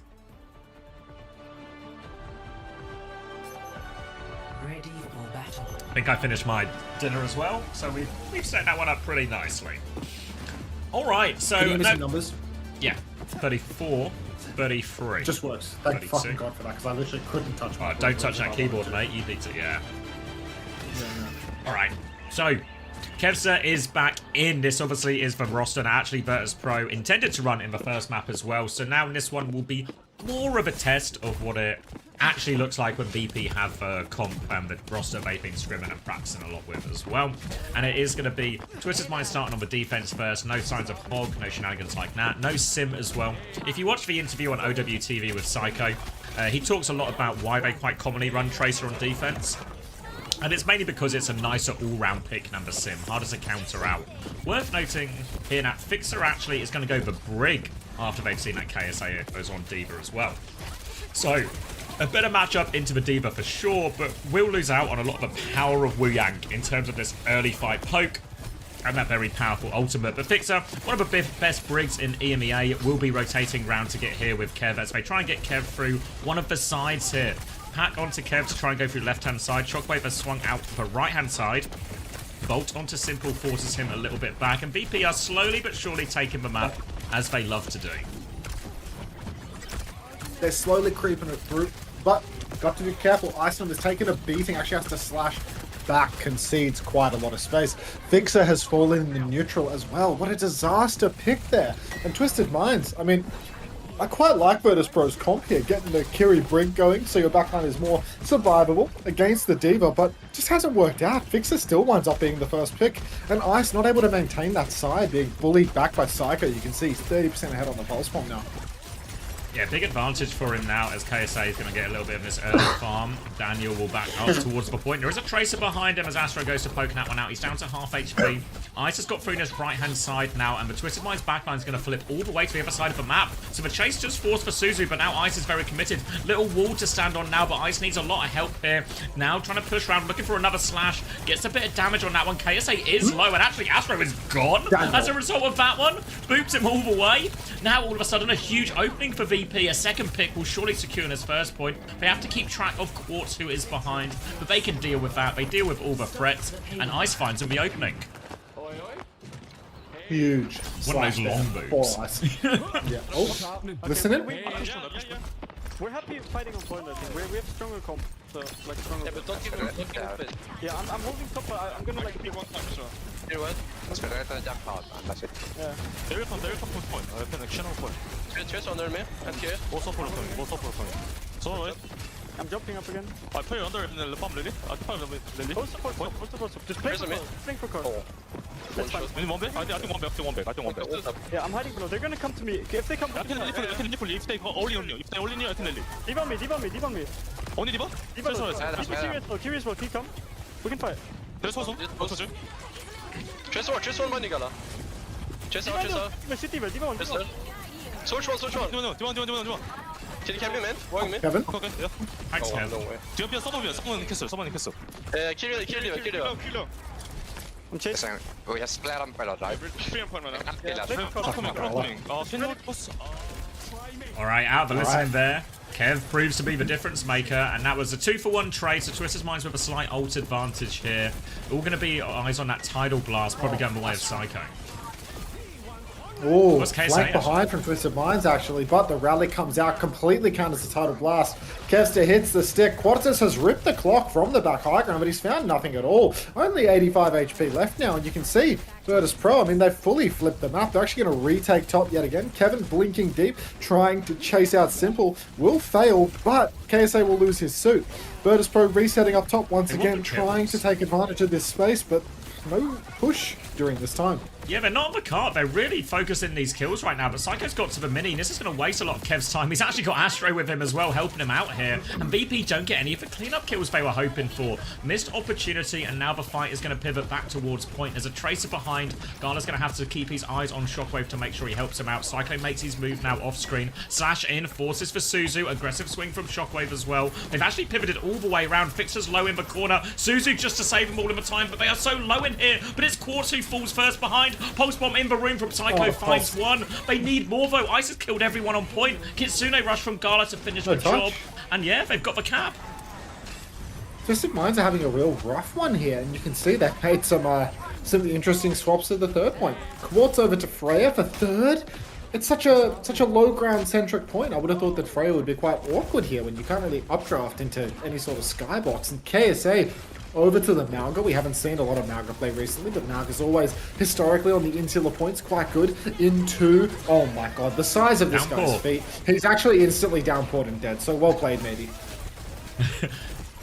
Ready for battle. I think I finished my dinner as well, so we've set that one up pretty nicely. All right, so Can you give me some numbers? Yeah, 34, 33. Just works. Thank 32. fucking God for that, because I literally couldn't touch my don't touch that keyboard, mate. You need to, yeah. All right, so Kevsa is back in. This obviously is the roster that actually virtus.pro intended to run in the first map as well. So now in this one will be more of a test of what it actually looks like when VP have comp and the roster they've been scrimming and practicing a lot with as well. And it is going to be Twisted Mind starting on the defense first. No signs of hog, no shenanigans like that. No sim as well. If you watch the interview on OWTV with Psycho, he talks a lot about why they quite commonly run Tracer on defense. And it's mainly because it's a nicer all-round pick than the sim, harder to counter out. Worth noting here that Fixer actually is going to go for Brig after they've seen that KSA goes on Diva as well. So, a better matchup into the Diva for sure, but will lose out on a lot of the power of Wu Yang in terms of this early fight poke and that very powerful ultimate. But Fixer, one of the best Brigs in EMEA, will be rotating round to get here with Kev as they try and get Kev through one of the sides here. Pack onto Kev to try and go through left-hand side. Shockwave has swung out the right-hand side. Bolt onto Simple forces him a little bit back. And VP are slowly but surely taking the map, as they love to do. They're slowly creeping it through, but got to be careful. Iceland has taken a beating, actually has to slash back, concedes quite a lot of space. Fixer has fallen in neutral as well. What a disaster pick there. And Twisted Minds, I mean, I quite like virtus.pro's comp here, getting the Kiri Brink going, so your backline is more survivable against the Diva, but just hasn't worked out. Fixer still winds up being the first pick, and Ice not able to maintain that side, being bullied back by Psycho. You can see he's 30% ahead on the pulse bomb now. Yeah, big advantage for him now as KSA is going to get a little bit of this early farm. Daniel will back up towards the point. There is a Tracer behind him as Astro goes to poke that one out. He's down to half HP. Ice has got through in his right-hand side now, and the Twisted Mind's backline is going to flip all the way to the other side of the map. So the chase just forced for Suzu, but now Ice is very committed. Little wall to stand on now, but Ice needs a lot of help here. Now trying to push around, looking for another slash. Gets a bit of damage on that one. KSA is low, and actually Astro is gone as a result of that one. Boops him all the way. Now all of a sudden a huge opening for VP. A second pick will surely secure in his first point. They have to keep track of Quartz, who is behind, but they can deal with that. They deal with all the threats, and Ice finds him the opening. Huge. One of those long boots. Yeah. Oh, listen in. We're happy fighting on point, I think. We have stronger comp, so like stronger. Yeah, but don't give him it. Yeah, I'm holding top, but I'm gonna like be one time sure. You what? Let's go to jump out, man. That's it. Yeah. There will come point. Connection on point. Chase under me. And here. Also for point. So wait. I'm jumping up again. I play under the bomb lily. I play lily. Hold support. Just play for card. That's fine. One back. I think one back. Yeah, I'm hiding below. They're gonna come to me. If they come to me, I can leave. If they go only on you. If they only on you, I can leave. Leave on me. Only leave? Curious will keep come. We can fight. There's also. Chase one money, gala. Chase out. City, D1. Switch one. Do one. Can you camp me, man? Walking me? Kevin? Okay, yeah. Thanks, Kev. No way. 뒤에 서버는 캐슬. Kill leave. I'm chasing. Oh, jag splar dem på alla drive. Alright, out of the listening there. Kev proves to be the difference maker, and that was a 2-for-1 trade, so Twisted Minds with a slight ult advantage here. All going to be eyes on that Tidal Blast, probably going the way of Psycho. Oh, flank behind from Twisted Minds actually, but the rally comes out, completely counters the Tidal Blast. Kevster hits the stick. Quartus has ripped the clock from the back high ground, but he's found nothing at all. Only 85 HP left now, and you can see virtus.pro, I mean, they've fully flipped the map. They're actually going to retake top yet again. Kevin blinking deep, trying to chase out Simple, will fail, but KSA will lose his suit. virtus.pro resetting up top once again, trying to take advantage of this space, but no push during this time. Yeah, they're not on the cart. They're really focusing these kills right now, but Psycho's got to the mini. This is going to waste a lot of Kev's time. He's actually got Astro with him as well, helping him out here. And VP don't get any of the cleanup kills they were hoping for. Missed opportunity, and now the fight is going to pivot back towards point. There's a Tracer behind. Gala's going to have to keep his eyes on Shockwave to make sure he helps him out. Psycho makes his move now off screen. Slash in, forces for Suzu. Aggressive swing from Shockwave as well. They've actually pivoted all the way around. Fixer's low in the corner. Suzu just to save them all in the time, but they are so low in here. But it's Quartz who falls first behind. Pulse bomb in the room from Psycho finds one. They need more though. Ice has killed everyone on point. Kitsune rush from Gala to finish the job. And yeah, they've got the cap. Twisted Minds are having a real rough one here, and you can see they've made some interesting swaps at the third point. Quartz over to Freya for third. It's such a low ground centric point. I would have thought that Freya would be quite awkward here when you can't really updraft into any sort of skybox. And KSA over to the Malga. We haven't seen a lot of Malga play recently, but Malga's always historically on the insular points quite good. Into, oh my god, the size of this guy's feet. He's actually instantly downpoured and dead, so well played, maybe.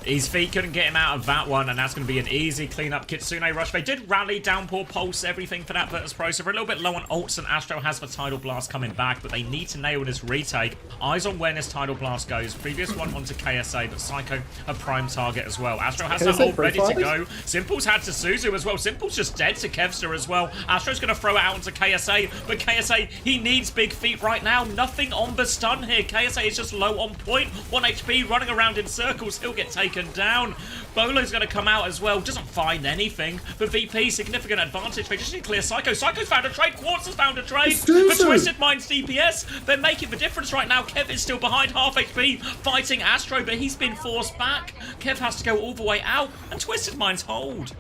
His feet couldn't get him out of that one, and that's going to be an easy cleanup. Kitsune rush. They did rally, downpour, pulse, everything for that virtus.pro. So we're a little bit low on ults, and Astro has the Tidal Blast coming back, but they need to nail this retake. Eyes on where this Tidal Blast goes. Previous one onto KSA, but Psycho a prime target as well. Astro has that ult ready to go. Simple's had to Suzu as well. Simple's just dead to Kevster as well. Astro's going to throw it out onto KSA, but KSA, he needs big feet right now. Nothing on the stun here. KSA is just low on point. 1 HP, running around in circles. He'll get taken down. Bolo's going to come out as well. Doesn't find anything. But VP, significant advantage. They just need to clear Psycho. Psycho's found a trade. Quartz has found a trade. The Twisted Minds DPS, they're making the difference right now. Kev is still behind, half HP, fighting Astro, but he's been forced back. Kev has to go all the way out, and Twisted Minds hold.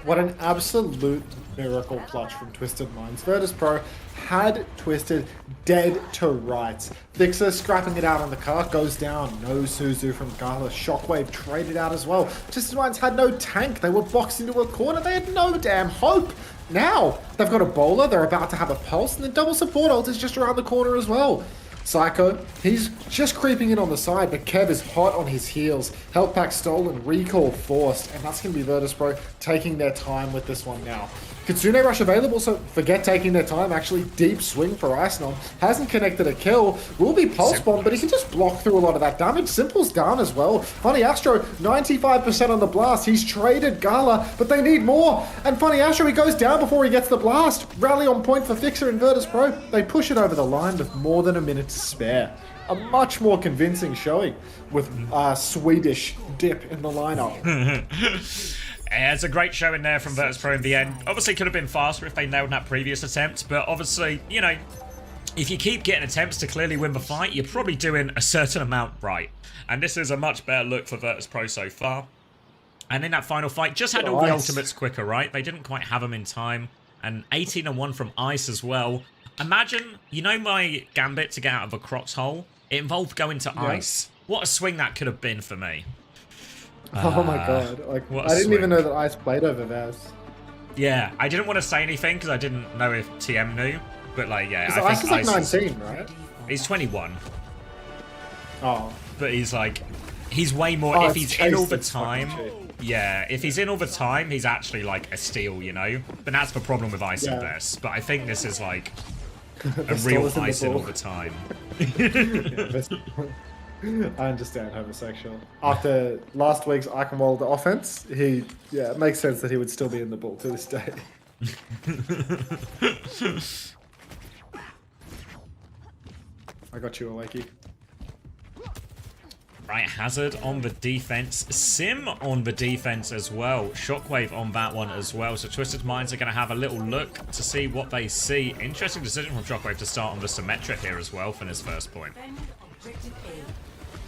What an absolute miracle clutch from Twisted Minds. virtus.pro had Twisted dead to rights. Fixer scrapping it out on the cart, goes down. No Suzu from Gala. Shockwave traded out as well. Twisted Minds had no tank. They were boxed into a corner. They had no damn hope. Now, they've got a bowler. They're about to have a pulse, and the double support ult is just around the corner as well. Psycho, he's just creeping in on the side, but Kev is hot on his heels. Health pack stolen, recall forced, and that's going to be virtus.pro taking their time with this one now. Kitsune Rush available, so forget taking their time. Actually, deep swing for Icenom. Hasn't connected a kill. Will be pulse bomb, but he can just block through a lot of that damage. Simple's down as well. Funny Astro, 95% on the blast. He's traded Gala, but they need more. And Funny Astro, he goes down before he gets the blast. Rally on point for Fixer and virtus.pro. They push it over the line with more than a minute to spare. A much more convincing showing with Swedish dip in the lineup. Yeah, it's a great showing there from virtus.pro in the end. Obviously, could have been faster if they nailed that previous attempt, but obviously, you know, if you keep getting attempts to clearly win the fight, you're probably doing a certain amount right. And this is a much better look for virtus.pro so far. And in that final fight, just had all the ultimates quicker, right? They didn't quite have them in time. And 18-1 from Ice as well. Imagine, you know my gambit to get out of a Crocs hole? It involved going to Ice. What a swing that could have been for me. Oh my god. Like, I didn't even know that Ice played over Vaz. Yeah, I didn't want to say anything because I didn't know if TM knew. But like, yeah, I Ice think is like 19, right? He's 21. Oh. But he's like, he's way more, if he's in all the time. Cheap. Yeah, if he's in all the time, he's actually like a steal, you know? But that's the problem with Ice and this. But I think this is like a real Ice in all the time. I understand homosexual. After last week's Eichenwald offense, it makes sense that he would still be in the ball to this day. I got you, Awakey. Right, Hazard on the defense, Sim on the defense as well, Shockwave on that one as well. So Twisted Minds are going to have a little look to see what they see. Interesting decision from Shockwave to start on the Symmetric here as well for his first point.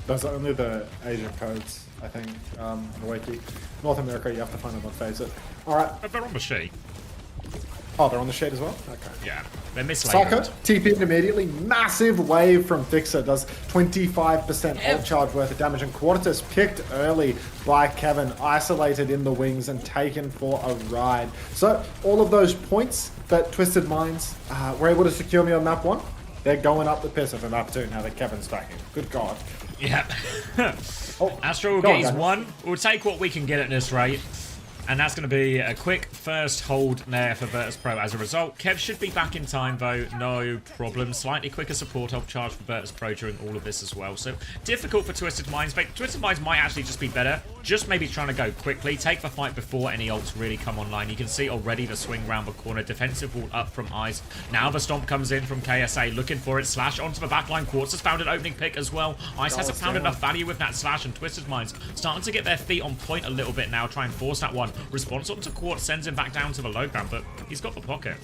Those are only the Asian codes, I think, Awakey. North America, you have to find them on Phase-It. Alright. But they're on the sheet. Oh, they're on the shade as well? Okay. Yeah, they're mislabeled. Psycho, TP'd immediately. Massive wave from Fixer. Does 25% ult charge worth of damage. And Quadratus picked early by Kevin. Isolated in the wings and taken for a ride. So, all of those points that Twisted Minds were able to secure me on map 1, they're going up the pisser for map 2 now that Kevin's backing. Good God. Yeah. Astro will get his 1. We'll take what we can get at this rate. And that's going to be a quick first hold there for virtus.pro as a result. Kev should be back in time though, no problem. Slightly quicker support ult charge for virtus.pro during all of this as well. So difficult for Twisted Minds, but Twisted Minds might actually just be better. Just maybe trying to go quickly, take the fight before any ults really come online. You can see already the swing round the corner, defensive wall up from Ice. Now the stomp comes in from KSA, looking for it, slash onto the backline. Quartz has found an opening pick as well. Ice hasn't found enough value with that slash, and Twisted Minds starting to get their feet on point a little bit now, try and force that one. Response onto Quartz sends him back down to the low ground, but he's got the pocket.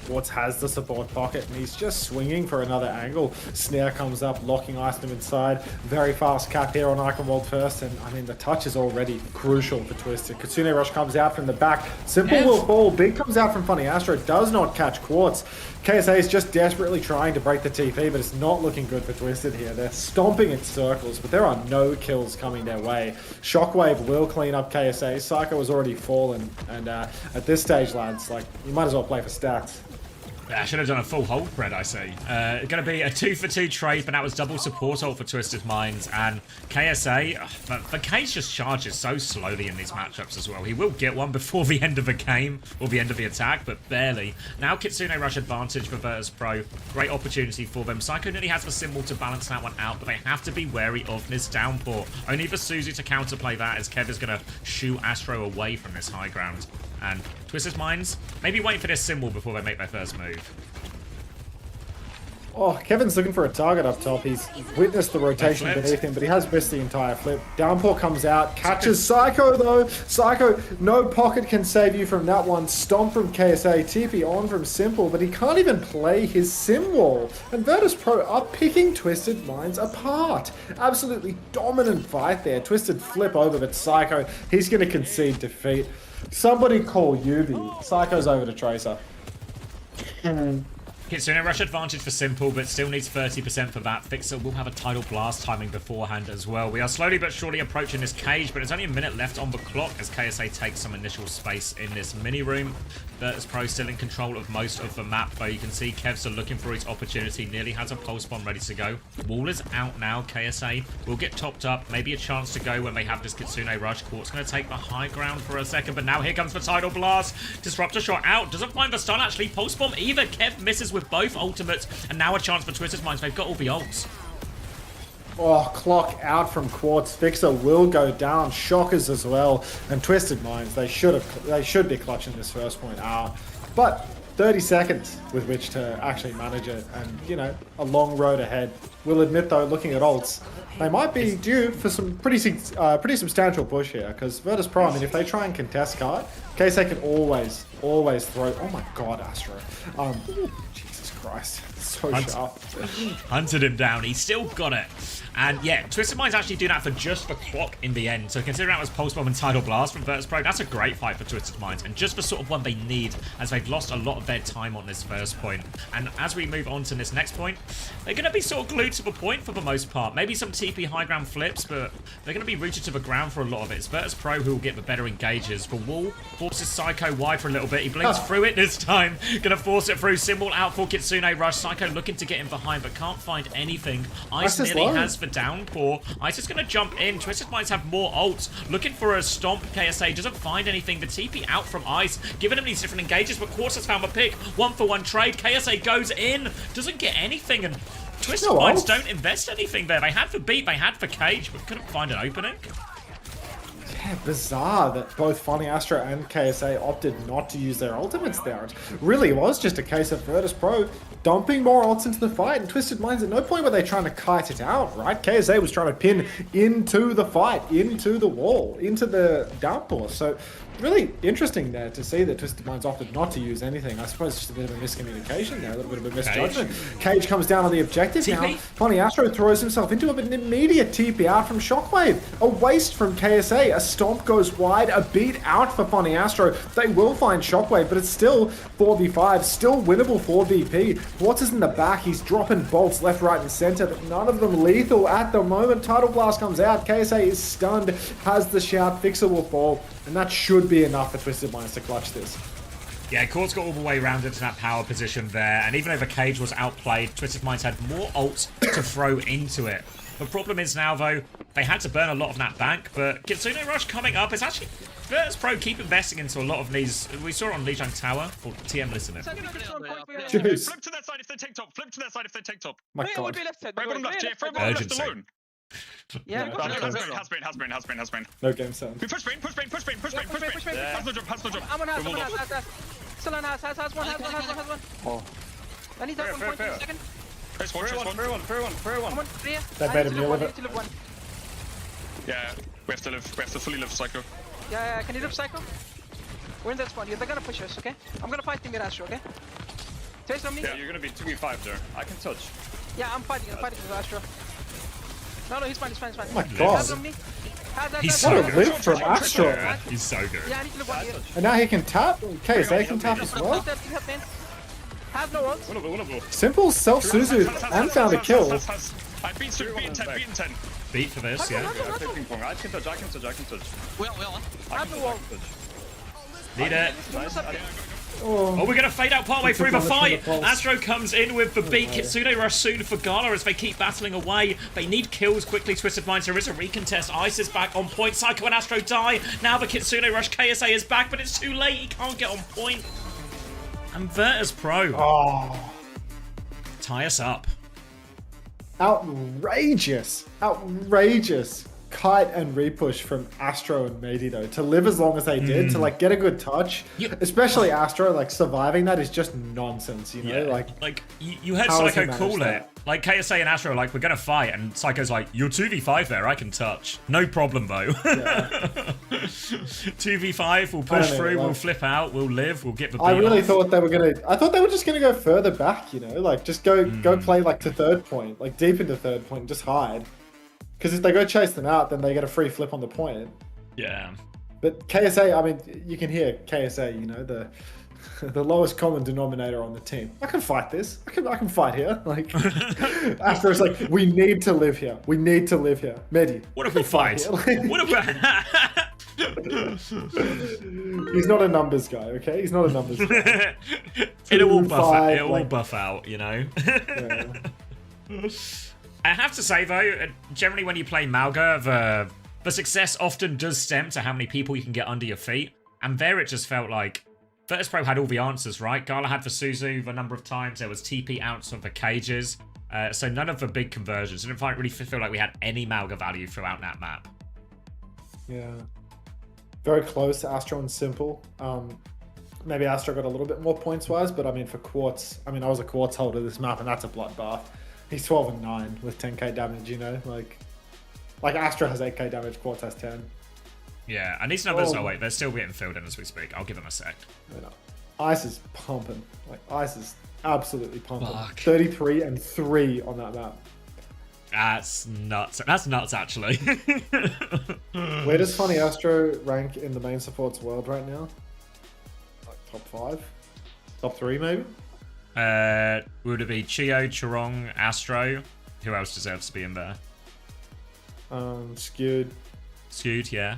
Quartz has the support pocket and he's just swinging for another angle. Snare comes up, locking Iceman inside. Very fast cap here on Eichenwald first, and I mean the touch is already crucial for Twisted. Kitsune Rush comes out from the back. Simple will fall. Big comes out from Funny Astro. Does not catch Quartz. KSA is just desperately trying to break the TP, but it's not looking good for Twisted here. They're stomping in circles, but there are no kills coming their way. Shockwave will clean up KSA. Psycho has already fallen, and at this stage, lads, like, you might as well play for stats. I should have done a full hold spread, I see. It's going to be a 2-for-2 trade, but that was double support ult for Twisted Minds. And KSA, the case just charges so slowly in these matchups as well. He will get one before the end of the game, or the end of the attack, but barely. Now Kitsune Rush advantage for virtus.pro. Great opportunity for them. Psycho nearly has the symbol to balance that one out, but they have to be wary of this downpour. Only for Suzu to counterplay that, as Kev is going to shoot Astro away from this high ground. And Twisted Minds, maybe wait for this symbol before they make their first move. Oh, Kevin's looking for a target up top. He's witnessed the rotation beneath him, but he has missed the entire flip. Downpour comes out, catches Psycho though. Psycho, no pocket can save you from that one. Stomp from KSA, TP on from Simple, but he can't even play his sim wall. And virtus.pro are picking Twisted Minds apart. Absolutely dominant fight there. Twisted flip over, but Psycho, he's going to concede defeat. Somebody call Yubi. Psycho's over to Tracer. Kitsune Rush advantage for Simple, but still needs 30% for that. Fixer will have a Tidal Blast timing beforehand as well. We are slowly but surely approaching this cage, but there's only a minute left on the clock as KSA takes some initial space in this mini room. virtus.pro still in control of most of the map, though you can see Kev's looking for his opportunity. Nearly has a pulse bomb ready to go. Wall is out now. KSA will get topped up. Maybe a chance to go when they have this Kitsune Rush. Court's going to take the high ground for a second, but now here comes the Tidal Blast. Disruptor shot out. Doesn't find the stun, actually. Pulse bomb either. Kev misses with both ultimates, and now a chance for Twisted Minds. They've got all the ults. Oh, clock out from Quartz. Fixer will go down. Shockers as well. And Twisted Minds, they should be clutching this first point out. But 30 seconds with which to actually manage it, and you know, a long road ahead. We'll admit though, looking at ults, they might be due for some pretty substantial push here, because virtus.pro, I mean, if they try and contest card, KSA can always throw. Oh my god, Astro. Jesus Christ, so sharp. Hunted him down. He's still got it. And yeah, Twisted Minds actually do that for just the clock in the end. So considering that was Pulse Bomb and Tidal Blast from virtus.pro, that's a great fight for Twisted Minds, and just the sort of one they need, as they've lost a lot of their time on this first point. And as we move on to this next point, they're going to be sort of glued to the point for the most part. Maybe some TP high ground flips, but they're going to be rooted to the ground for a lot of it. It's virtus.pro who will get the better engages. The wall forces Psycho wide for a little bit. He blinks through it this time. Going to force it through. Symbol out for Kitsune Rush. Psycho looking to get in behind, but can't find anything. Ice nearly has the downpour. Ice is going to jump in. Twisted Minds have more ults. Looking for a stomp. KSA doesn't find anything. The TP out from Ice, giving him these different engages, but Quartz has found a pick. 1-for-1 trade. KSA goes in. Doesn't get anything, and Twisted Minds don't invest anything there. They had for beat, they had for cage, but couldn't find an opening. Yeah, bizarre that both Funny Astro and KSA opted not to use their ultimates there. It really was just a case of virtus.pro dumping more ults into the fight, and Twisted Minds at no point were they trying to kite it out, right? KSA was trying to pin into the fight, into the wall, into the downpour. So really interesting there to see that Twisted Minds opted not to use anything. I suppose just a bit of a miscommunication there, a little bit of a misjudgment. Cage comes down on the objective now. Funny Astro throws himself into it, but an immediate TP out from Shockwave. A waste from KSA. A stomp goes wide, a beat out for Funny Astro. They will find Shockwave, but it's still 4v5, still winnable 4VP. Quartz is in the back, he's dropping bolts left, right, and center, but none of them lethal at the moment. Tidal Blast comes out, KSA is stunned, has the shout, Fixer will fall, and that should be enough for Twisted Minds to clutch this. Yeah, Quartz got all the way around into that power position there, and even though the cage was outplayed, Twisted Minds had more ults to throw into it. The problem is now, though, they had to burn a lot of that bank, but Kitsune Rush coming up is actually... virtus.pro keep investing into a lot of these. We saw it on Lijiang Tower, or TM listening. Jeez. Flip to that side if they take top. Flip to that side if they take top. My God. Bottom left, yeah. Bottom left alone. Yeah, Has been. No game sound. Push Bane. Has no jump. I'm on has. Still on has one. Oh. I need that 1 point in a second. Fair one. That made him deal with it. Yeah, we have to fully live Psycho. Yeah, can you live Psycho? We're in that spot. They're gonna push us, okay? I'm gonna fight Team Astro, okay? Taste on me? Yeah, you're gonna be 2v5 there. I can touch. Yeah, I'm fighting with Astro. No, he's fine. Oh my God. Has on me. He's so good. Live from Astro. He's so good. Yeah, I need to live one here. And now he can tap. KSA can tap as well. Have no ults. Simple self-Suzu and found a kill. I beat 10. Beat for this, yeah. I can touch. We are. Have no ult. Need it. Oh, we're going to fade out partway through the fight. Pulse. Astro comes in with the beat. Kitsune Rush soon for Gala as they keep battling away. They need kills quickly. Twisted Minds, there is a recontest. Ice is back on point. Psycho and Astro die. Now the Kitsune Rush. KSA is back, but it's too late. He can't get on point. And virtus.pro tie us up. Outrageous kite and repush from Astro and Mady though, to live as long as they did, to like get a good touch, especially Astro, like surviving that is just nonsense, you know? Like you heard Psycho call it. Like KSA and Astro are like, we're gonna fight, and Psycho's like, you're 2v5 there, I can touch. No problem though. 2v5, we'll push through, we'll flip out, we'll live, we'll get the beat I really off. thought they were just gonna go further back, you know, like just go play like to third point, like deep into third point and just hide. Because if they go chase them out, then they get a free flip on the point. Yeah. But KSA, I mean, you can hear KSA, you know, the the lowest common denominator on the team. I can fight this. I can fight here. Like Astro's like, we need to live here. We need to live here. Medi. What if we fight? What if He's not a numbers guy, okay? He's not a numbers guy. It'll all buff out, you know? Yeah. I have to say though, generally when you play Malga, the success often does stem to how many people you can get under your feet. And there it just felt like virtus.pro had all the answers, right? Gala had for Suzu the number of times. There was TP outs of the cages. So none of the big conversions. I didn't really feel like we had any Malga value throughout that map. Yeah. Very close to Astro and Simple. Maybe Astro got a little bit more points-wise, but I mean, for Quartz, I was a Quartz holder this map, and that's a bloodbath. He's 12 and 9 with 10k damage, you know? Like Astro has 8k damage, Quartz has 10. Yeah, and these numbers, oh wait, they're still getting filled in as we speak. I'll give them a sec. Ice is pumping. Ice is absolutely pumping. Fuck. 33 and 3 on that map. That's nuts. That's nuts, actually. Where does Funny Astro rank in the main supports world right now? Like top 5? Top 3 maybe? Would it be Chio, Chirong, Astro? Who else deserves to be in there? Skewed, yeah.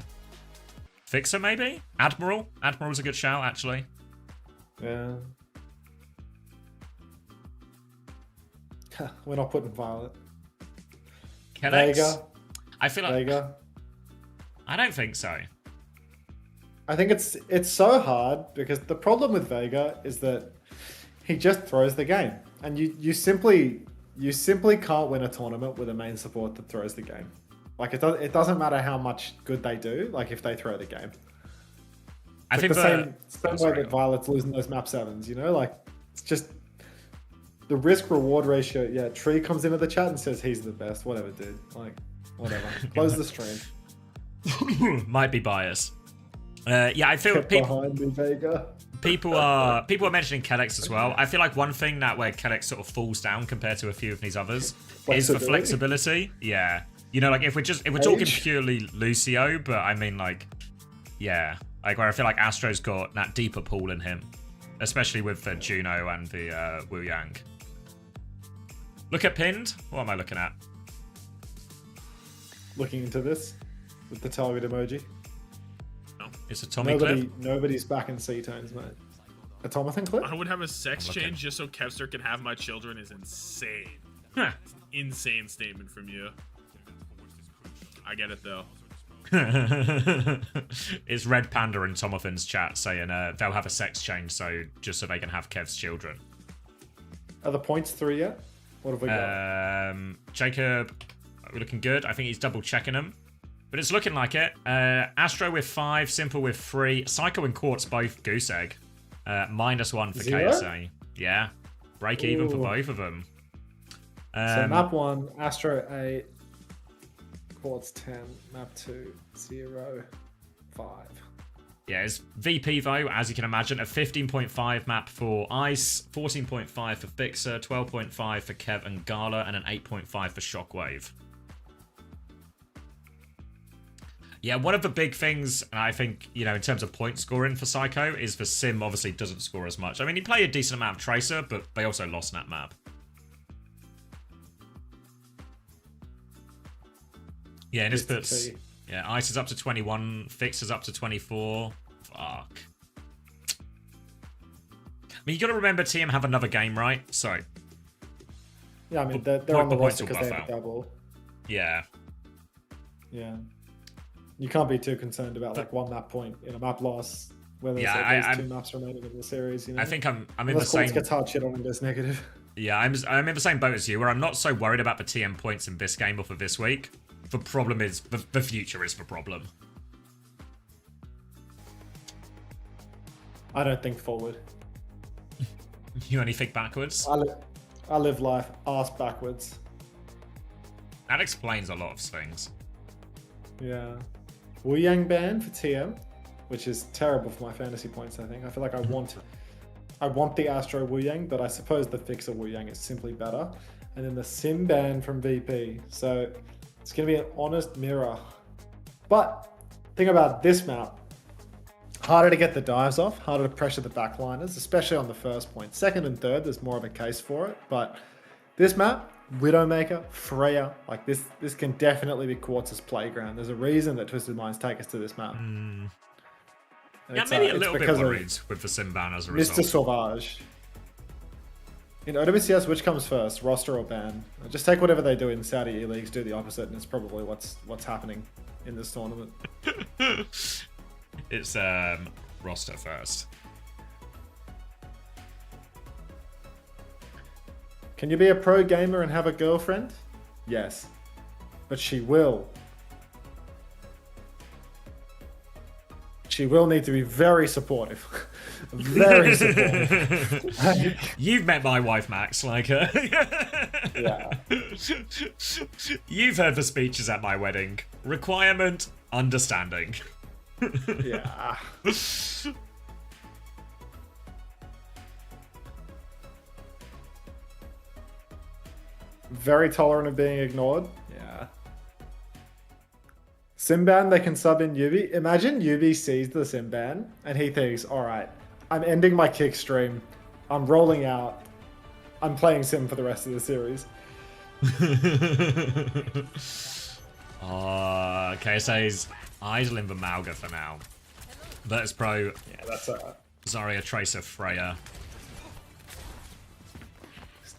Fixer, maybe? Admiral? Admiral's a good shout, actually. Yeah. We're not putting Violet. Vega. I feel like... Vega. I don't think so. I think it's so hard because the problem with Vega is that he just throws the game. And you simply can't win a tournament with a main support that throws the game. Like it doesn't matter how much good they do, like if they throw the game. I think the same way that Violet's losing those map 7s, you know? Like it's just the risk reward ratio. Yeah, Tree comes into the chat and says he's the best. Whatever, dude. Like whatever. Close the stream. Might be biased. Yeah, I feel behind me, Vega. People are mentioning Kellex as well. I feel like one thing that where Kellex sort of falls down compared to a few of these others is the flexibility. Yeah, you know, like if we're talking purely Lucio, but I mean like, yeah, like where I feel like Astro's got that deeper pool in him, especially with the Juno and the Wu Yang. Look at pinned. What am I looking at? Looking into this with the target emoji. It's a Tommy clip. Nobody's back in C-tones, mate. A Tomathan clip? I would have a sex change just so Kevster can have my children is insane. It's an insane statement from you. I get it though. It's Red Panda and Tomathan's chat saying they'll have a sex change just so they can have Kev's children. Are the points 3 yet? What have we got? Jacob, we're looking good. I think he's double checking them. But it's looking like it. Astro with 5, Simple with 3, Psycho and Quartz both goose egg. -1 for 0? KSA. Yeah. Break even for both of them. So map 1, Astro 8, Quartz 10, map 2, 0, 5. Yeah, it's VP though, as you can imagine. A 15.5 map for Ice, 14.5 for Fixer, 12.5 for Kev and Gala, and an 8.5 for Shockwave. Yeah, one of the big things, and I think, you know, in terms of point scoring for Psycho, is the Sim obviously doesn't score as much. I mean, he played a decent amount of Tracer, but they also lost that map. Yeah, and this puts... Yeah, Ice is up to 21, Fix is up to 24. Fuck. I mean, you got to remember TM have another game, right? So... Yeah, I mean, they're on the roster because they have a double. Yeah. Yeah. You can't be too concerned about like one map point in a map loss when there's at least 2 maps remaining in the series. You know? I think I'm in the same. Gets hard shit on and goes negative. Yeah, I'm in the same boat as you, where I'm not so worried about the TM points in this game or for this week. The problem is the future is the problem. I don't think forward. You only think backwards? I live life ass backwards. That explains a lot of things. Yeah. Wu Yang ban for TM, which is terrible for my fantasy points, I think. I feel like I want the Astro Wu Yang, but I suppose the Fixer Wu Yang is simply better. And then the Sim ban from VP. So it's going to be an honest mirror. But think about this map. Harder to get the dives off, harder to pressure the backliners, especially on the first point. Second and third, there's more of a case for it. But this map, Widowmaker, Freya, like this can definitely be Quartz's playground. There's a reason that Twisted Minds take us to this map. Yeah, maybe a little bit worried with the sim ban as a result. Mr. Sauvage. In OWCS, which comes first, roster or ban? Just take whatever they do in Saudi E-Leagues, do the opposite, and it's probably what's happening in this tournament. It's roster first. Can you be a pro gamer and have a girlfriend? Yes. But she will. She will need to be very supportive. Very supportive. You've met my wife, Max. Like, yeah. You've heard the speeches at my wedding. Requirement, understanding. Yeah. Very tolerant of being ignored. Yeah. Simban, they can sub in Yubi. Imagine Yubi sees the Simban and he thinks, alright, I'm ending my kick stream. I'm rolling out. I'm playing Sim for the rest of the series. KSA's idling the Malga for now. virtus.pro. Yeah, that's Zarya, Tracer, Freya.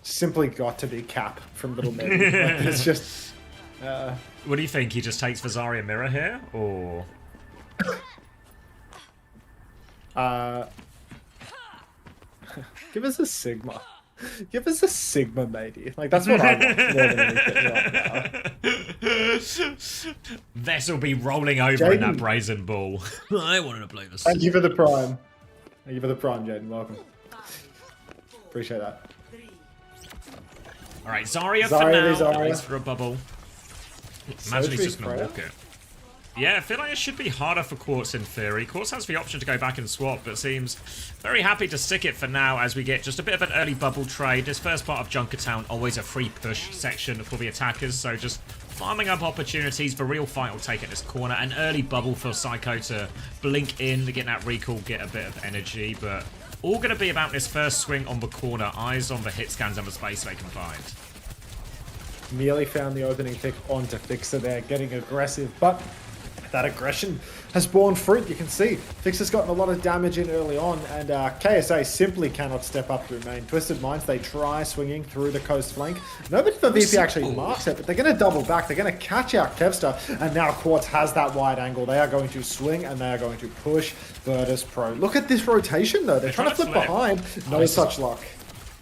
Simply got to be Cap from Little Mid. Like, it's just... What do you think? He just takes the Zarya mirror here? Or... give us a Sigma. Give us a Sigma, matey. Like, that's what I want more than anything right now. This will be rolling over in that brazen ball. I wanted to play this. Thank you for the prime. Thank you for the prime, Jaden. Welcome. Appreciate that. Alright, Zarya for now. At least for a bubble. Imagine he's just going to walk it. Yeah, I feel like it should be harder for Quartz in theory. Quartz has the option to go back and swap, but seems very happy to stick it for now as we get just a bit of an early bubble trade. This first part of Junkertown, always a free push section for the attackers, so just farming up opportunities. The real fight will take at this corner. An early bubble for Psycho to blink in to get that recall, get a bit of energy, but all going to be about this first swing on the corner. Eyes on the hit scans and the space they can find. Merely found the opening pick onto Fixer there, getting aggressive, but that aggression has borne fruit. You can see Fixer's gotten a lot of damage in early on, and KSA simply cannot step up through main. Twisted Minds, they try swinging through the coast flank. Nobody for VP actually marks it, but they're going to double back. They're going to catch out Kevster, and now Quartz has that wide angle. They are going to swing, and they are going to push virtus.pro. Look at this rotation, though. They're trying to flip behind. No such luck.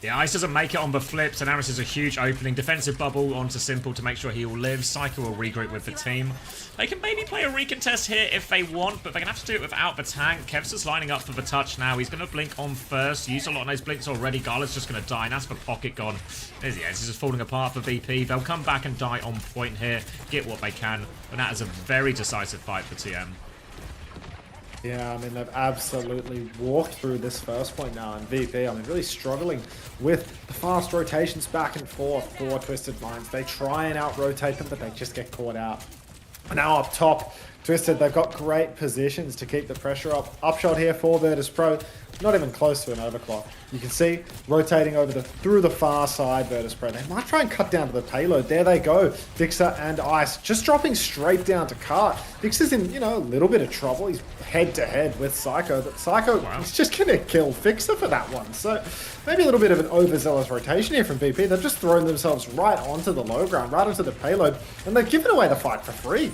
Yeah, Ice doesn't make it on the flip, so now this is a huge opening. Defensive bubble onto Simple to make sure he will live. Psycho will regroup with the team. They can maybe play a recontest here if they want, but they're going to have to do it without the tank. Kevster's lining up for the touch now. He's going to blink on first. Used a lot of those blinks already. Gala's just going to die, and that's the pocket gone. This is just falling apart for VP. They'll come back and die on point here, get what they can, and that is a very decisive fight for TM. Yeah, I mean, they've absolutely walked through this first point now, and VP, I mean, really struggling with the fast rotations back and forth for Twisted Minds. They try and out-rotate them, but they just get caught out. Now up top, Twisted, they've got great positions to keep the pressure up. Upshot here for virtus.pro, not even close to an overclock. You can see rotating over through the far side, virtus.pro. They might try and cut down to the payload. There they go. Vixer and Ice just dropping straight down to Cart. Vixer's in, a little bit of trouble. He's head to head with Psycho, but Psycho is just going to kill Fixer for that one. So maybe a little bit of an overzealous rotation here from VP. They've just thrown themselves right onto the low ground, right onto the payload, and they've given away the fight for free.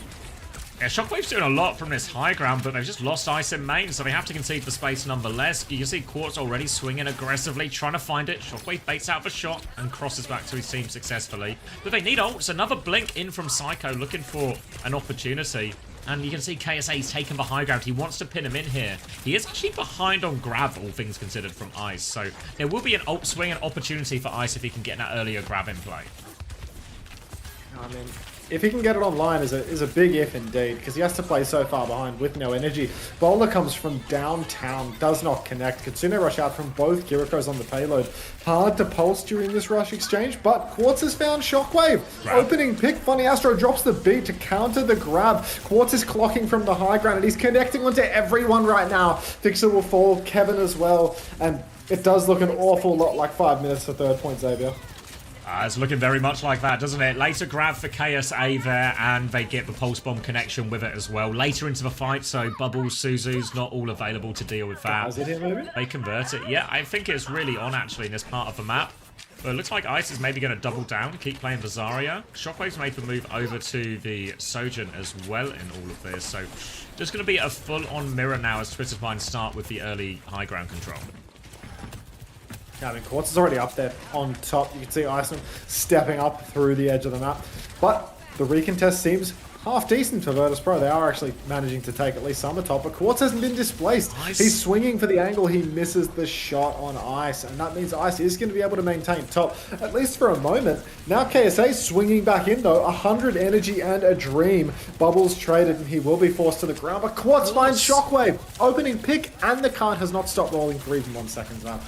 Yeah, Shockwave's doing a lot from this high ground, but they've just lost Ice in main, so they have to concede the space nonetheless. You can see Quartz already swinging aggressively, trying to find it. Shockwave baits out the shot and crosses back to his team successfully. But they need ults. Another blink in from Psycho, looking for an opportunity. And you can see KSA's taken the high ground. He wants to pin him in here. He is actually behind on grab, all things considered, from Ice. So there will be an ult swing, an opportunity for Ice if he can get that earlier grab in play. I mean, if he can get it online is a big if indeed, because he has to play so far behind with no energy. Boulder comes from downtown, does not connect. Kitsune rush out from both Kirikos on the payload. Hard to pulse during this rush exchange, but Quartz has found Shockwave. Opening pick, Funny Astro drops the beat to counter the grab. Quartz is clocking from the high ground, and he's connecting onto everyone right now. Fixer will fall, Kevin as well, and it does look an awful lot like 5 minutes for third point, Xavier. It's looking very much like that, doesn't it? Later grab for KSA there, and they get the Pulse Bomb connection with it as well. Later into the fight, so Bubbles, Suzu's not all available to deal with that. Is it here, maybe? They convert it. Yeah, I think it's really on, actually, in this part of the map. But it looks like Ice is maybe going to double down, keep playing the Zarya. Shockwave's made the move over to the Sojourn as well in all of this. So just going to be a full-on mirror now as Twisted Minds start with the early high ground control. Yeah, I mean, Quartz is already up there on top. You can see Iceland stepping up through the edge of the map. But the recontest seems half decent for virtus.pro. They are actually managing to take at least some atop, but Quartz hasn't been displaced. Ice. He's swinging for the angle. He misses the shot on Ice, and that means Ice is going to be able to maintain top, at least for a moment. Now KSA swinging back in, though. 100 energy and a dream. Bubbles traded, and he will be forced to the ground, but Quartz finds Shockwave. Opening pick, and the card has not stopped rolling for even 1 second left.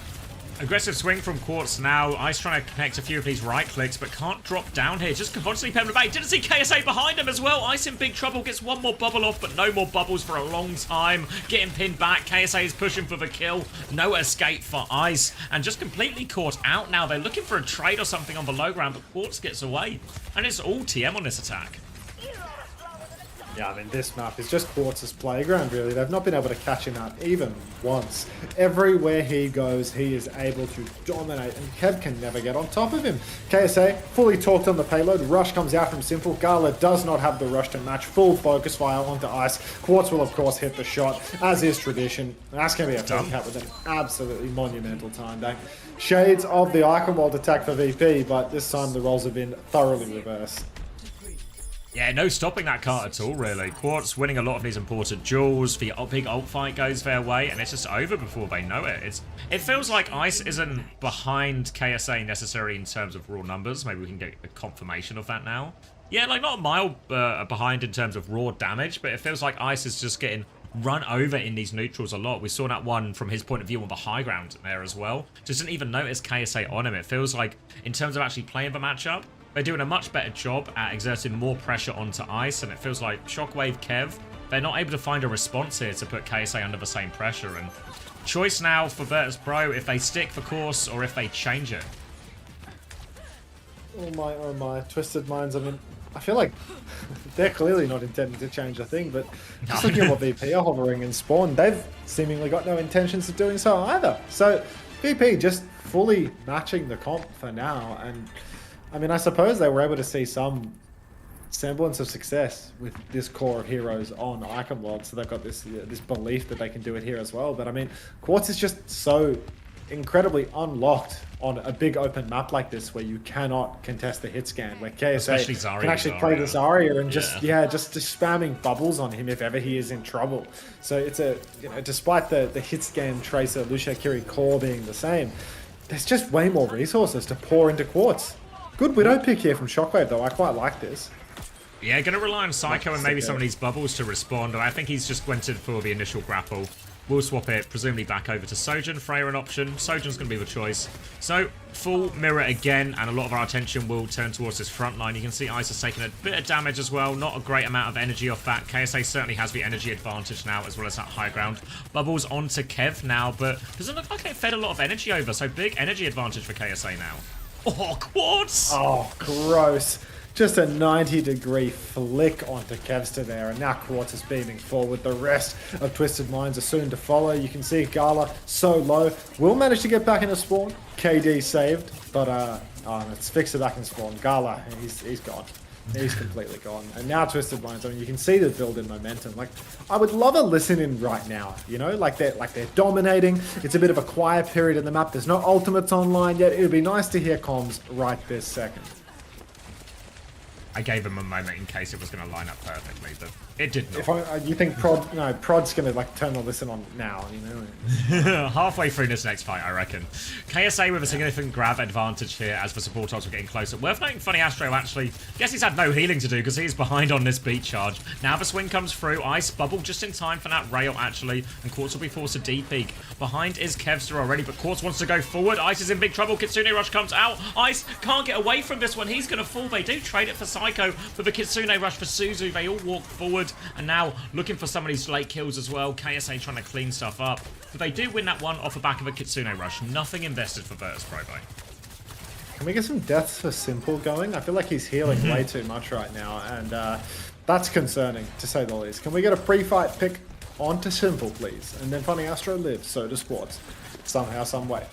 Aggressive swing from Quartz now. Ice trying to connect a few of these right clicks, but can't drop down here. Just constantly peppering back. Didn't see KSA behind him as well. Ice in big trouble. Gets one more bubble off, but no more bubbles for a long time. Getting pinned back. KSA is pushing for the kill. No escape for Ice. And just completely caught out now. They're looking for a trade or something on the low ground, but Quartz gets away. And it's all TM on this attack. Yeah, I mean, this map is just Quartz's playground, really. They've not been able to catch him out even once. Everywhere he goes, he is able to dominate, and Kev can never get on top of him. KSA, fully talked on the payload. Rush comes out from Simple. Gala does not have the rush to match. Full focus fire onto Ice. Quartz will, of course, hit the shot, as is tradition. And that's going to be a full cap with an absolutely monumental time bank. Shades of the Eichenwald attack for VP, but this time the roles have been thoroughly reversed. Yeah, no stopping that cart at all, really. Quartz winning a lot of these important duels. The big ult fight goes their way, and it's just over before they know it. It feels like Ice isn't behind KSA necessarily in terms of raw numbers. Maybe we can get a confirmation of that now. Yeah, like not a mile behind in terms of raw damage, but it feels like Ice is just getting run over in these neutrals a lot. We saw that one from his point of view on the high ground there as well. Just didn't even notice KSA on him. It feels like in terms of actually playing the matchup, they're doing a much better job at exerting more pressure onto Ice, and it feels like Shockwave, Kev, they're not able to find a response here to put KSA under the same pressure. And choice now for virtus.pro if they stick the course or if they change it. Oh my, Twisted Minds. I mean, I feel like they're clearly not intending to change a thing, but just looking at what VP are hovering in spawn, they've seemingly got no intentions of doing so either. So VP just fully matching the comp for now, and I mean, I suppose they were able to see some semblance of success with this core of heroes on Eichenwald, so they've got this belief that they can do it here as well. But I mean, Quartz is just so incredibly unlocked on a big open map like this, where you cannot contest the hit scan, where KSA can actually play the Zarya and just spamming bubbles on him if ever he is in trouble. So it's despite the hit scan tracer Lucia Kiri core being the same, there's just way more resources to pour into Quartz. Good Widow pick here from Shockwave, though. I quite like this. Yeah, going to rely on Psycho and maybe some of these bubbles to respond. I think he's just went in for the initial grapple. We'll swap it, presumably back over to Sojourn. Freya an option. Sojourn's going to be the choice. So, full mirror again, and a lot of our attention will turn towards this front line. You can see Ice has taken a bit of damage as well. Not a great amount of energy off that. KSA certainly has the energy advantage now, as well as that high ground. Bubbles onto Kev now, but doesn't look like they fed a lot of energy over, so big energy advantage for KSA now. Oh, Quartz! Oh, gross. Just a 90-degree flick onto Kevster there, and now Quartz is beaming forward. The rest of Twisted Minds are soon to follow. You can see Gala so low. Will manage to get back into spawn. KD saved, but it's Fixer back in spawn. Gala, he's gone. He's completely gone. And now Twisted Minds, I mean, you can see the build in momentum. Like, I would love a listen-in right now, you know? Like they're dominating. It's a bit of a quiet period in the map. There's no ultimates online yet. It would be nice to hear comms right this second. I gave him a moment in case it was going to line up perfectly, but It did not. You think Prod's gonna like turn the listen on now, you know? Halfway through this next fight, I reckon. KSA with a significant grab advantage here as the support odds were getting closer. Worth noting, Funny Astro actually, guess he's had no healing to do because he's behind on this beat charge. Now the swing comes through. Ice bubble just in time for that rail actually, and Quartz will be forced to D-peak. Behind is Kevster already, but Quartz wants to go forward. Ice is in big trouble. Kitsune Rush comes out. Ice can't get away from this one. He's going to fall. They do trade it for Psycho, but the Kitsune Rush for Suzu. They all walk forward. And now looking for some of these late kills as well. KSA trying to clean stuff up. But they do win that one off the back of a Kitsune Rush. Nothing invested for virtus.pro. Can we get some deaths for Simple going? I feel like he's healing way too much right now. And that's concerning, to say the least. Can we get a pre-fight pick onto Simple, please? And then Funny Astro lives, so does Quartz. Somehow, some way.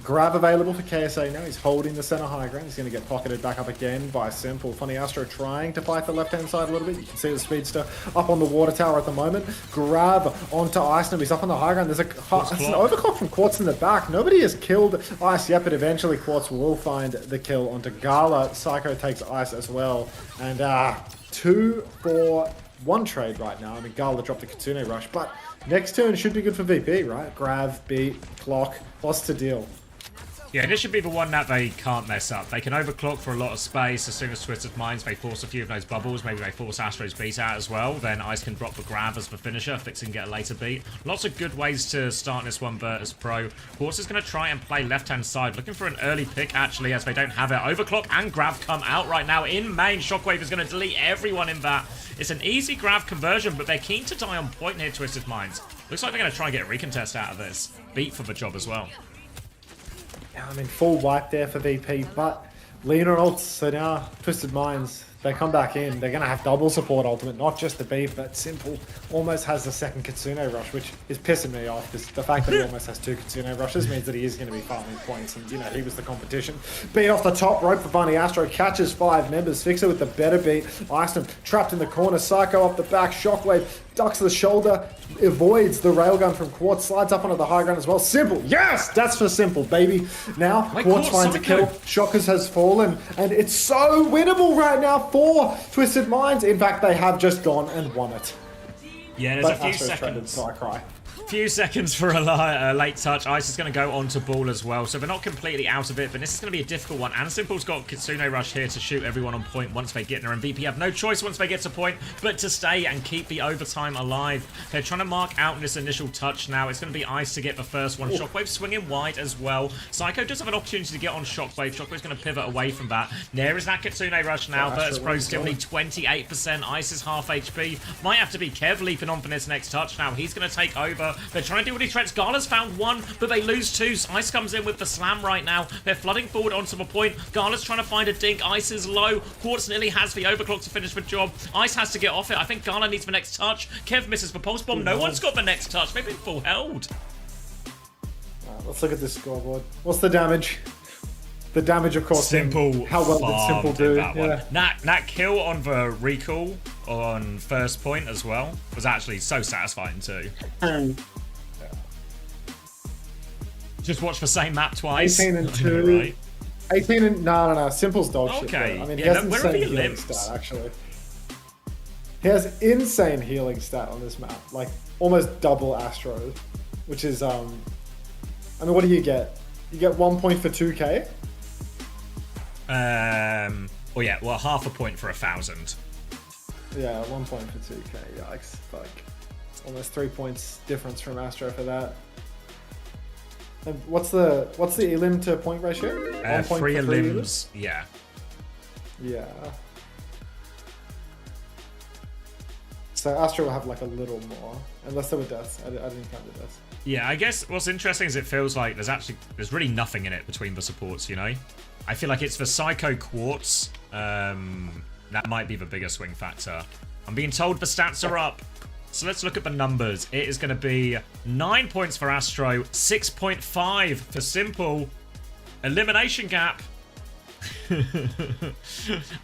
Grab available for KSA now. He's holding the center high ground. He's going to get pocketed back up again by Simple. Funny Astro trying to fight the left-hand side a little bit. You can see the Speedster up on the water tower at the moment. Grab onto Ice. He's up on the high ground. There's an overclock from Quartz in the back. Nobody has killed Ice yet, but eventually Quartz will find the kill onto Gala. Psycho takes Ice as well. And 2-for-1 trade right now. I mean, Gala dropped the Kitsune Rush, but next turn should be good for VP, right? Grab, beat, clock, lots to deal. Yeah, this should be the one that they can't mess up. They can overclock for a lot of space. As soon as Twisted Minds, they force a few of those bubbles. Maybe they force Astro's beat out as well. Then Ice can drop the grab as the finisher. Fix and get a later beat. Lots of good ways to start this one, virtus.pro. Quartz is going to try and play left-hand side. Looking for an early pick, actually, as they don't have it. Overclock and grab come out right now. In main, Shockwave is going to delete everyone in that. It's an easy grab conversion, but they're keen to die on point here, Twisted Minds. Looks like they're going to try and get a recontest out of this. Beat for the job as well. I mean, full wipe there for VP, but Leaner ults, so now Twisted Minds, they come back in. They're going to have double support ultimate, not just the beat, but Simple almost has the second Kitsune Rush, which is pissing me off, because the fact that he almost has 2 Kitsune Rushes means that he is going to be farming points, and, you know, he was the competition. Beat off the top rope for Funny Astro, catches 5 members, Fixer with the better beat, Iceland trapped in the corner, Psycho up the back, Shockwave ducks the shoulder, avoids the railgun from Quartz, slides up onto the high ground as well. Simple, yes! That's for Simple, baby. Now, Quartz finds a kill, Shockers has fallen, and it's so winnable right now for Twisted Minds. In fact, they have just gone and won it. Yeah, there's a few seconds. So I cry. Few seconds for a late touch. Ice is going to go on to ball as well, so they're not completely out of it, but this is going to be a difficult one. And Simple's got Kitsune Rush here to shoot everyone on point once they get there, and VP have no choice once they get to point but to stay and keep the overtime alive. They're trying to mark out this initial touch now. It's going to be Ice to get the first one. Shockwave swinging wide as well. Psycho does have an opportunity to get on Shockwave. Shockwave's going to pivot away from that. There is that Kitsune Rush now. virtus.pro still need 28%. Ice is half HP. Might have to be Kev leaping on for this next touch now. He's going to take over. They're trying to do what he threats. Gala's found 1, but they lose 2. So Ice comes in with the slam right now. They're flooding forward onto the point. Gala's trying to find a dink. Ice is low. Quartz nearly has the overclock to finish the job. Ice has to get off it. I think Gala needs the next touch. Kev misses the pulse bomb. No one's got the next touch. They've been full held. Let's look at this scoreboard. What's the damage? The damage, of course. Simple. How well did Simple do? That one. That kill on the recall on first point as well was actually so satisfying too. Just watch the same map twice. 18 and 2. Right. 18 and... No. Simple's dog shit. Okay. I mean, he has insane healing stat, actually. He has insane healing stat on this map. Like, almost double Astro. Which is, I mean, what do you get? You get 1 point for 2k? Well, yeah. Well, half a point for 1,000. Yeah, 1 point for 2k. Yikes. Like, almost 3 points difference from Astro for that. And what's the elim to point ratio? 3 elims, yeah. Yeah. So Astro will have like a little more, unless there were deaths. I didn't count the deaths. Yeah, I guess what's interesting is it feels like there's really nothing in it between the supports, you know? I feel like it's the Psycho Quartz. That might be the biggest swing factor. I'm being told the stats are up. So let's look at the numbers. It is going to be 9 points for Astro, 6.5 for Simple. Elimination gap.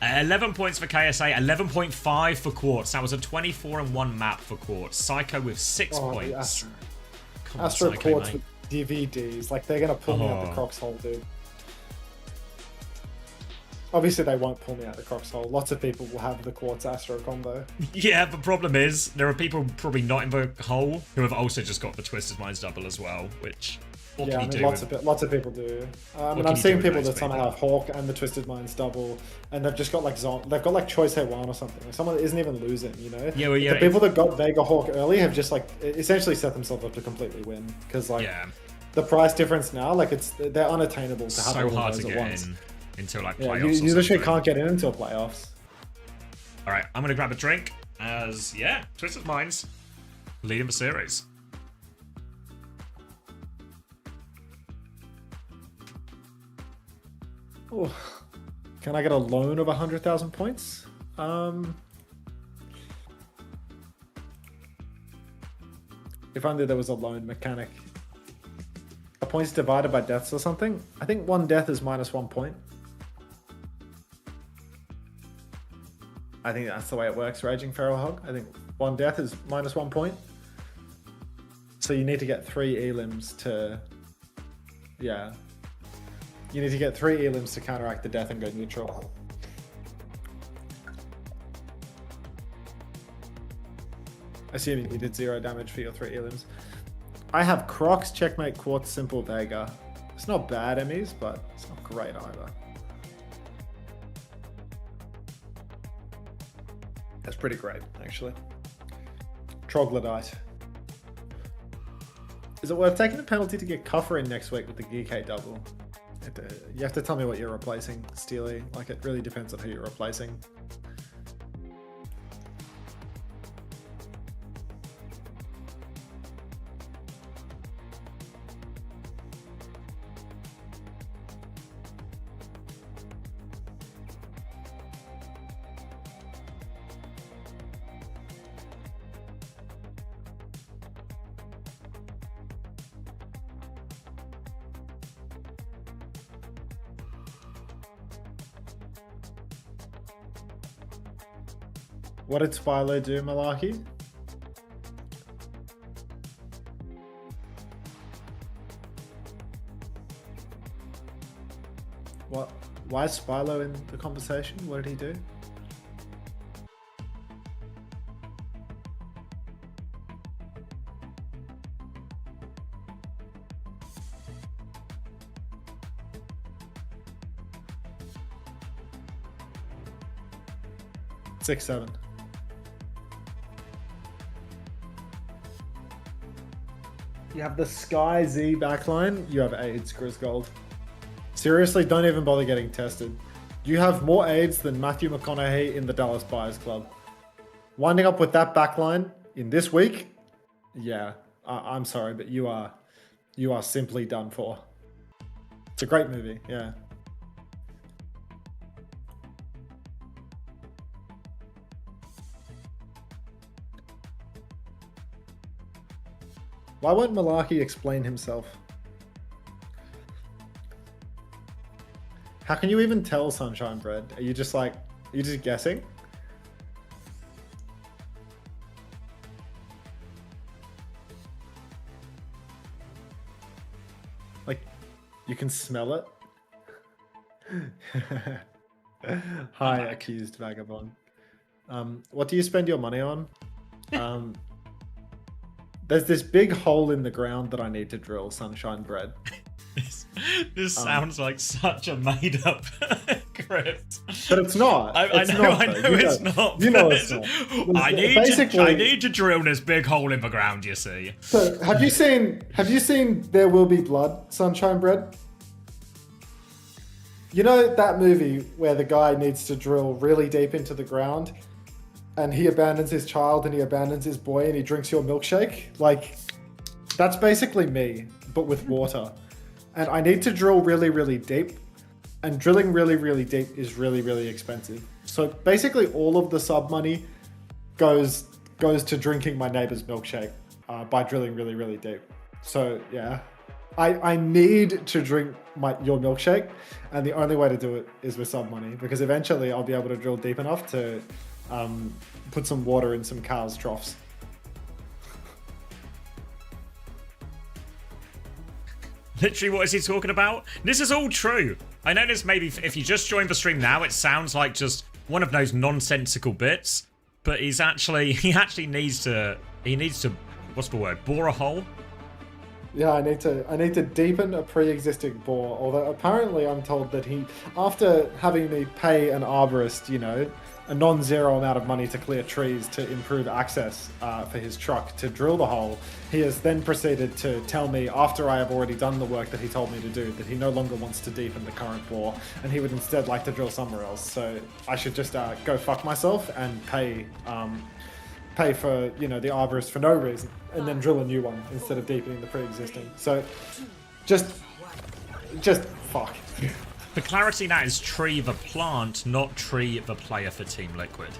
11 points for KSA, 11.5 for Quartz. That was a 24-1 map for Quartz. Psycho with 6 points. Astro Quartz with DVDs. Like, they're going to pull me up the Crocs hole, dude. Obviously, they won't pull me out the Crocs hole. Lots of people will have the Quartz Astro combo. Yeah, the problem is there are people probably not in the hole who have also just got the Twisted Minds double as well, which what Yeah, can I you mean, do? lots of people do. What And can I'm you seeing do with people those that somehow people? have Hawk and the Twisted Minds double, and they've just got like they've got like Choice A1 or something. Like someone that isn't even losing, you know? Yeah, well, yeah, The people that got Vega Hawk early have just like essentially set themselves up to completely win because like the price difference now, like they're unattainable to have So all hard of to those get at once. in until like Yeah, playoffs. you or literally something. can't get in until playoffs. All right, I'm gonna grab a drink as Twisted Minds leading the series. Oh, can I get a loan of 100,000 points? If only there was a loan mechanic. A points divided by deaths or something? I think one death is -1 point. I think that's the way it works, Raging Feral Hog. I think one death is -1 point. So you need to get 3 elims to... Yeah. You need to get 3 elims to counteract the death and go neutral. Assuming you did 0 damage for your 3 elims. I have Crocs, Checkmate, Quartz, Simple, Vega. It's not bad enemies, but it's not great either. That's pretty great, actually. Troglodyte. Is it worth taking the penalty to get Cuffer in next week with the GK double? You have to tell me what you're replacing, Steely. Like, it really depends on who you're replacing. What did Spylo do, Malarkey? What? Why is Spylo in the conversation? What did he do? Six, 7. You have the Sky Z backline. You have AIDS, Grisgold. Seriously, don't even bother getting tested. You have more AIDS than Matthew McConaughey in the Dallas Buyers Club. Winding up with that backline in this week, yeah, I'm sorry, but you are simply done for. It's a great movie, yeah. Why won't Malarkey explain himself? How can you even tell Sunshine Bread? Are you just guessing? Like, you can smell it? Hi, accused vagabond. What do you spend your money on? There's this big hole in the ground that I need to drill, Sunshine Bread. This sounds like such a made-up crypt. But it's not. I know it's not. You know it's not. I need to drill this big hole in the ground, you see. So have you seen There Will Be Blood, Sunshine Bread? You know that movie where the guy needs to drill really deep into the ground and he abandons his child and he abandons his boy and he drinks your milkshake? Like, that's basically me, but with water. And I need to drill really, really deep. And drilling really, really deep is really, really expensive. So basically all of the sub money goes to drinking my neighbor's milkshake by drilling really, really deep. So yeah, I need to drink your milkshake. And the only way to do it is with sub money, because eventually I'll be able to drill deep enough to put some water in some cows' troughs. Literally, what is he talking about? This is all true. I noticed maybe if you just joined the stream now, it sounds like just one of those nonsensical bits, but he actually needs to, what's the word, bore a hole? Yeah, I need to deepen a pre-existing bore, although apparently I'm told that he, after having me pay an arborist, you know, a non-zero amount of money to clear trees to improve access for his truck to drill the hole, he has then proceeded to tell me, after I have already done the work that he told me to do, that he no longer wants to deepen the current bore, and he would instead like to drill somewhere else. So I should just go fuck myself and pay for, you know, the arborist for no reason, and then drill a new one instead of deepening the pre-existing. So just fuck. For clarity, that is Tree the plant, not Tree the player for Team Liquid.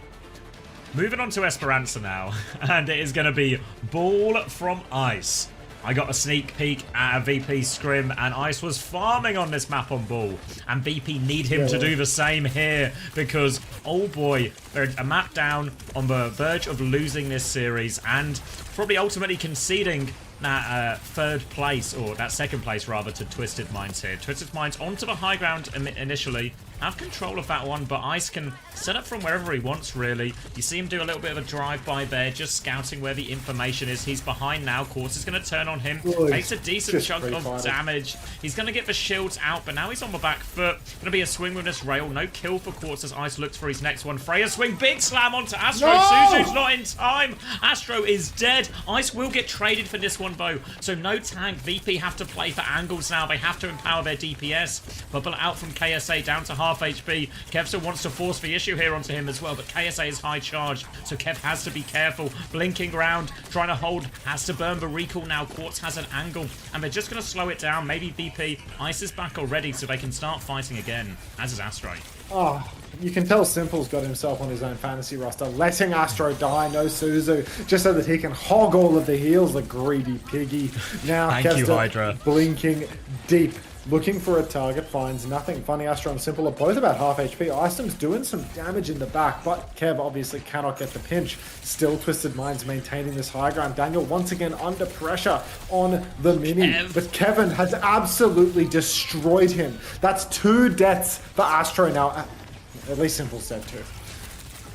Moving on to Esperanza now, and it is going to be Ball from Ice. I got a sneak peek at a VP scrim, and Ice was farming on this map on Ball. And VP need him to do the same here, because, oh boy, they're a map down on the verge of losing this series, and probably ultimately conceding that third place, or that second place rather, to Twisted Minds here. Twisted Minds onto the high ground initially, have control of that one, but Ice can set up from wherever he wants, really. You see him do a little bit of a drive-by there, just scouting where the information is. He's behind now. Quartz is going to turn on him. Takes a decent chunk of damage. He's going to get the shields out, but now he's on the back foot. Going to be a swing with this rail. No kill for Quartz as Ice looks for his next one. Freya swing, big slam onto Astro. No! Suzu's not in time. Astro is dead. Ice will get traded for this one, though. So no tank. VP have to play for angles now. They have to empower their DPS. Bubble out from KSA down to half HP. Kev still wants to force the issue here onto him as well, but KSA is high charge, so Kev has to be careful. Blinking around, trying to hold, has to burn the recall now. Quartz has an angle, and they're just going to slow it down. Maybe VP. Ice is back already, so they can start fighting again, as is Astro. Oh, you can tell Simple's got himself on his own fantasy roster, letting Astro die, no Suzu, just so that he can hog all of the heals, the greedy piggy. Now Thank you, Hydra. Blinking deep, looking for a target, finds nothing. Funny, Astro and Simple are both about half HP. Isom's doing some damage in the back, but Kev obviously cannot get the pinch. Still Twisted Minds maintaining this high ground. Daniel once again under pressure on the mini, but Kevin has absolutely destroyed him. That's 2 deaths for Astro now. At least Simple said 2.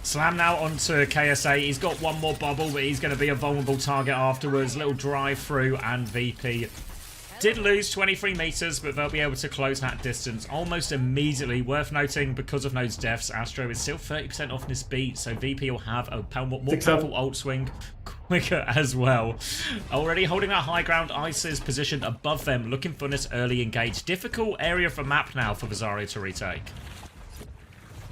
Slam now onto KSA. He's got one more bubble, but he's going to be a vulnerable target afterwards. Little drive through, and VP did lose 23 meters, but they'll be able to close that distance almost immediately. Worth noting, because of those deaths, Astro is still 30% off this beat, so VP will have a more powerful ult swing quicker as well. Already holding that high ground, Ice is positioned above them, looking for this early engage. Difficult area for map now for Vazario to retake.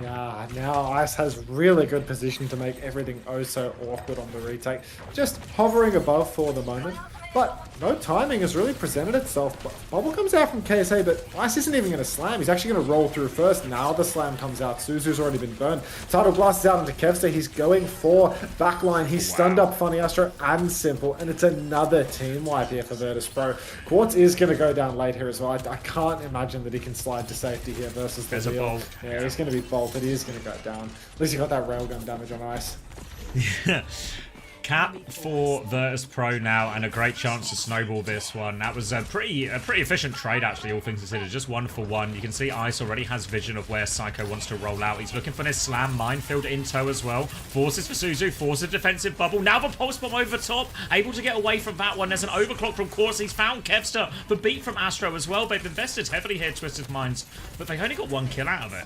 Yeah, now Ice has really good position to make everything oh so awkward on the retake. Just hovering above for the moment. But no timing has really presented itself. Bubble comes out from KSA, but Ice isn't even going to slam. He's actually going to roll through first. Now the slam comes out. Suzu's already been burned. Tidal Blast is out into Kevster. He's going for backline. He's stunned up Funny Astro and Simple. And it's another team wipe here for virtus.pro. Quartz is going to go down late here as well. I can't imagine that he can slide to safety here versus the Wheel. Yeah, he's going to be bolted. He is going to go down. At least he got that railgun damage on Ice. Yeah. Cap for virtus.pro now, and a great chance to snowball this one. That was a pretty efficient trade, actually, all things considered. Just 1 for 1. You can see Ice already has vision of where Psycho wants to roll out. He's looking for this slam minefield in tow as well. Forces for Suzu, forces defensive bubble. Now the pulse bomb over top, able to get away from that one. There's an overclock from Quartz. He's found Kevster. The beat from Astro as well. They've invested heavily here, Twisted Minds, but they've only got 1 kill out of it.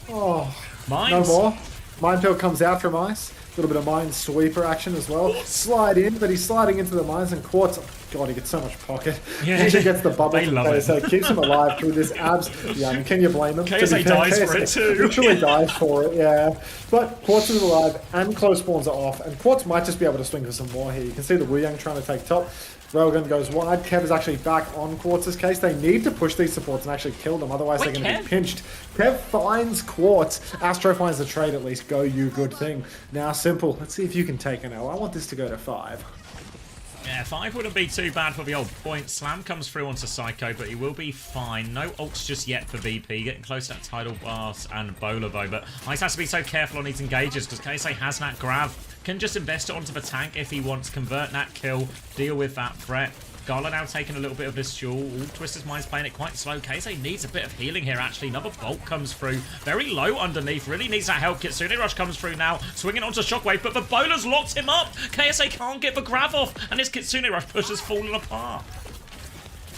Oh, Mines. No more. Minefield comes out from Ice. A little bit of mine sweeper action as well. Slide in, but he's sliding into the mines, and Quartz, God, he gets so much pocket. Yeah. He gets the bubble They love it. so it keeps him alive through this abs. Yeah, I mean, can you blame him? KSA dies for it too. Literally dies for it, yeah. But Quartz is alive, and close spawns are off, and Quartz might just be able to swing for some more here. You can see the Wu Yang trying to take top. Railgun goes wide. Kev is actually back on Quartz's case. They need to push these supports and actually kill them, otherwise they're going to be pinched. Kev finds Quartz. Astro finds the trade at least. Go you, good thing. Now Simple, let's see if you can take an L. I want this to go to 5. Yeah, 5 wouldn't be too bad for the old point. Slam comes through onto Psycho, but he will be fine. No ults just yet for VP. Getting close to that Tidal Blast and Bowler, though. But Ice has to be so careful on these engages because KSA has that grab. Can just invest it onto the tank if he wants. Convert that kill. Deal with that threat. Gala now taking a little bit of this duel. All Twisted Mind's playing it quite slow. KSA needs a bit of healing here, actually. Another Bolt comes through. Very low underneath. Really needs that help. Kitsune Rush comes through now. Swinging onto Shockwave, but the bowler's locked him up. KSA can't get the grab off, and his Kitsune Rush push has fallen apart.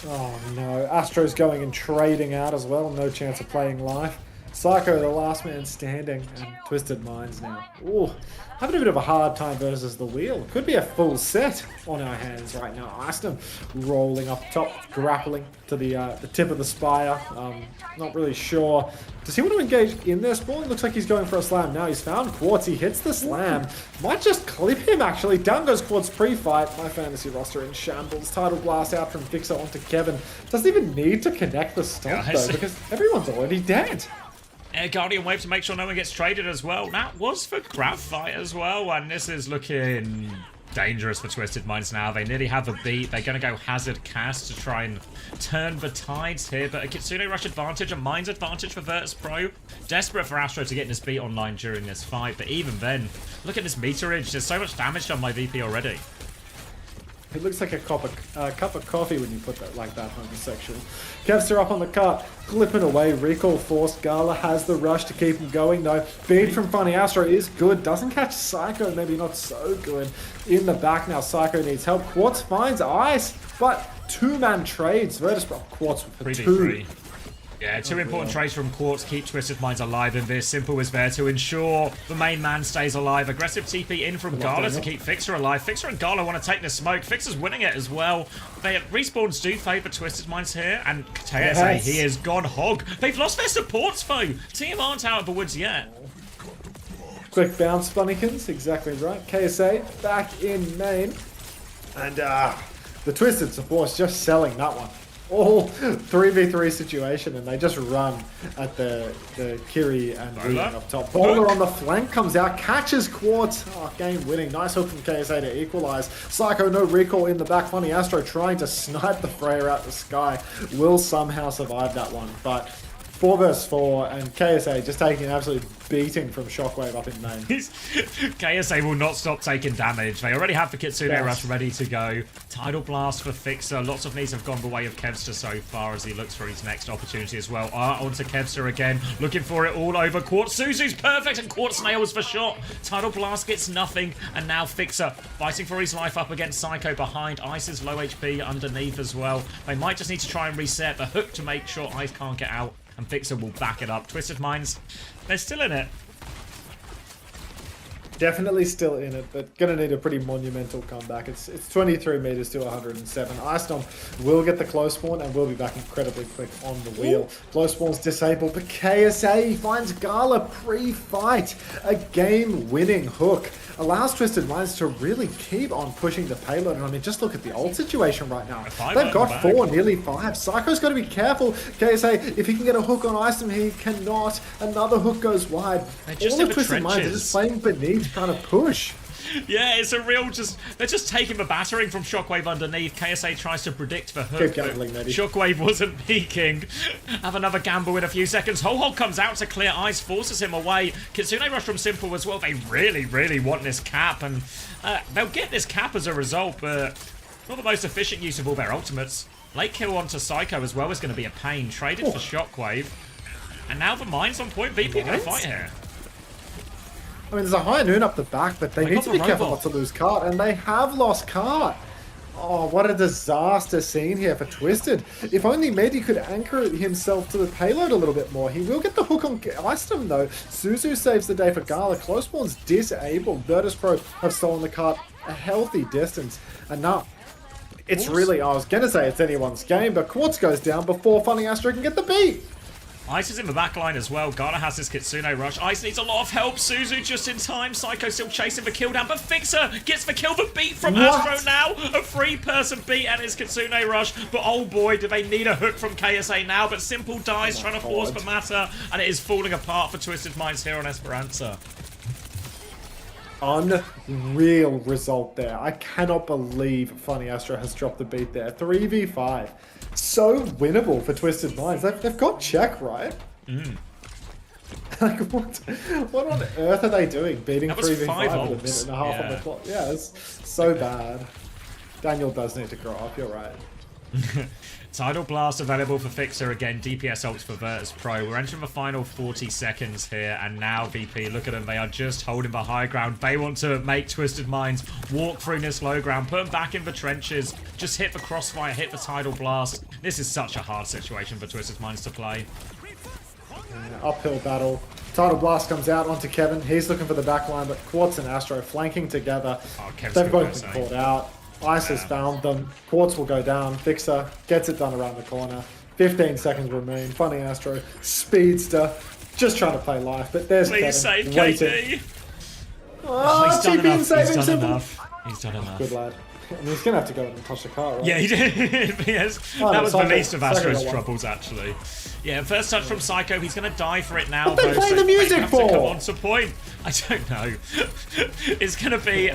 Oh no, Astro's going and trading out as well. No chance of playing live. Psycho, the last man standing, and Twisted Minds now. Ooh, having a bit of a hard time versus the wheel. Could be a full set on our hands right now. Aston rolling up top, grappling to the tip of the spire. Not really sure. Does he want to engage in this ball? It looks like he's going for a slam now. He's found Quartz. He hits the slam. Might just clip him, actually. Down goes Quartz pre-fight. My fantasy roster in shambles. Title blast out from Fixer onto Kevin. Doesn't even need to connect the stomp, though, because everyone's already dead. Guardian Wave to make sure no one gets traded as well. That was for grab fight as well, and this is looking dangerous for Twisted Minds now. They nearly have a beat. They're going to go Hazard Cast to try and turn the tides here, but a Kitsune Rush advantage, a Minds advantage for virtus.pro. Desperate for Astro to get this beat online during this fight, but even then, look at this meterage. There's so much damage done by VP already. It looks like a cup of coffee when you put that like that, homosexual. Kevster up on the cut, clipping away. Recall forced. Gala has the rush to keep him going, though. Beat from Funny Astro is good. Doesn't catch Psycho, maybe not so good. In the back now, Psycho needs help. Quartz finds Ice, but two-man trades. Virtus.pro Quartz for 2. Yeah, two important trades from Quartz keep Twisted Minds alive in this. Simple is there to ensure the main man stays alive. Aggressive TP in from Gala to keep Fixer alive. Fixer and Gala want to take the smoke. Fixer's winning it as well. Respawns do favour Twisted Minds here, and KSA, he has gone hog. They've lost their supports, though. Team aren't out of the woods yet. Quick bounce, Funnykins. Exactly right. KSA back in main. And the Twisted support's just selling that one. All 3v3 situation, and they just run at the Kiri and Regan up top. Bowler on the flank comes out, catches Quartz. Oh, game winning. Nice hook from KSA to equalize. Psycho, no recall in the back. Funny Astro trying to snipe the Freya out the sky. Will somehow survive that one, but 4 vs 4, and KSA just taking an absolute beating from Shockwave up in main. KSA will not stop taking damage. They already have the Kitsune Rush ready to go. Tidal Blast for Fixer. Lots of needs have gone the way of Kevster so far as he looks for his next opportunity as well. Onto Kevster again, looking for it all over. Quartz Suzu's perfect, and Quartz nails for shot. Tidal Blast gets nothing, and now Fixer fighting for his life up against Psycho behind. Ice is low HP underneath as well. They might just need to try and reset the hook to make sure Ice can't get out, and Fixer will back it up. Twisted Minds, they're still in it. Definitely still in it, but gonna need a pretty monumental comeback. It's 23 meters to 107. Ice Storm will get the close spawn and will be back incredibly quick on the wheel. Close spawn's disabled, but KSA finds Gala pre-fight. A game-winning hook allows Twisted Minds to really keep on pushing the payload. And I mean, just look at the ult situation right now. They've got 4, nearly 5. Psycho's got to be careful. KSA, if he can get a hook on Ice, he cannot. Another hook goes wide. All of Twisted Minds are just playing beneath, trying to push. Yeah, it's a real they're just taking the battering from Shockwave underneath. KSA tries to predict the hook, but Shockwave wasn't peeking. Have another gamble in a few seconds. Ho-Ho comes out to clear Ice, forces him away. Kitsune Rush from Simple as well. They really, really want this cap, and they'll get this cap as a result, but not the most efficient use of all their ultimates. Late kill onto Psycho as well is going to be a pain. Traded for Shockwave. And now the Mind's on point. VP are going to fight here. I mean, there's a high noon up the back, but they need to be careful not to lose cart, and they have lost cart. Oh, what a disaster scene here for Twisted. If only Medi could anchor himself to the payload a little bit more. He will get the hook on Icedom, though. Suzu saves the day for Gala. Close spawn's disabled. Virtus.pro have stolen the cart a healthy distance. And now, it's really, I was going to say it's anyone's game, but Quartz goes down before Funny Astro can get the beat. Ice is in the back line as well. Gala has his Kitsune Rush. Ice needs a lot of help. Suzu just in time. Psycho still chasing the kill down, but Fixer gets the kill. The beat from Astro now. A 3-person beat and his Kitsune Rush. But oh boy, do they need a hook from KSA now. But Simple dies trying to force the matter, and it is falling apart for Twisted Minds here on Esperanza. Unreal result there. I cannot believe Funny Astro has dropped the beat there. 3v5. So winnable for Twisted Minds. They've got check, right? Like, what on earth are they doing? Beating 3v5 with a minute and a half on the clock. Yeah, it's so bad. Daniel does need to grow up, you're right. Tidal Blast available for Fixer again. DPS ults for virtus.pro. We're entering the final 40 seconds here, and now VP, look at them. They are just holding the high ground. They want to make Twisted Minds walk through this low ground, put them back in the trenches, just hit the crossfire, hit the Tidal Blast. This is such a hard situation for Twisted Minds to play. Uphill battle. Tidal Blast comes out onto Kevin. He's looking for the back line, but Quartz and Astro flanking together. They've both been caught out. Ice has found them. Quartz will go down. Fixer gets it done around the corner. 15 seconds remain. Funny Astro. Speedster. Just trying to play life, but there's Please Kevin save waiting. KD. Oh, he's done TP enough. and saving He's done simple. enough. He's done enough. Good lad. I mean, he's going to have to go and touch the car, right? Yeah, he did. Yes. Oh, that no, was the Psycho. least of Psycho Astro's got one. troubles, actually. Yeah, first touch from Psycho. He's going to die for it now, What they though. playing so the music they have for? to come on to point. I don't know. It's going to be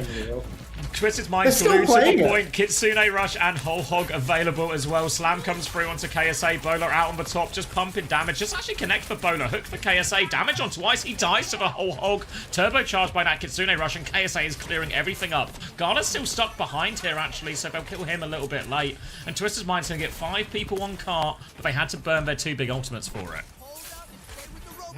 Twisted Minds They're still glued to playing the it. point. Kitsune Rush and Whole Hog available as well. Slam comes through onto KSA. Bowler out on the top, just pumping damage. Just actually connect for Bowler. Hook for KSA. Damage on twice. He dies to the Whole Hog. Turbocharged by that Kitsune Rush, and KSA is clearing everything up. Gala's still stuck behind here, actually, so they'll kill him a little bit late. And Twisted Minds going to get 5 people on cart, but they had to burn their 2 big ultimates for it.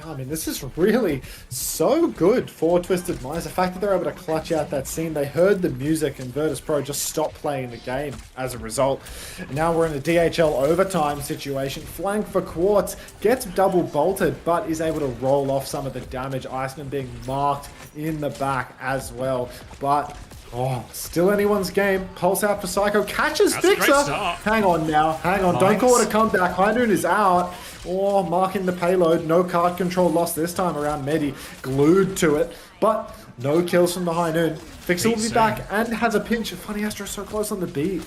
I mean, this is really so good for Twisted Minds. The fact that they're able to clutch out that scene, they heard the music and virtus.pro just stopped playing the game as a result. And now we're in a DHL overtime situation. Flank for Quartz, gets double bolted, but is able to roll off some of the damage. Iceman being marked in the back as well. But oh, still anyone's game. Pulse out for Psycho. Catches That's a great Fixer. start. Hang on now. Hang on. Don't Nice. call it a comeback. Hindun is out. Oh, marking the payload. No card control lost this time around. Medi glued to it. But no kills from the Hindun. Fixer will be Beats back and has a pinch. Funny Astro so close on the beat.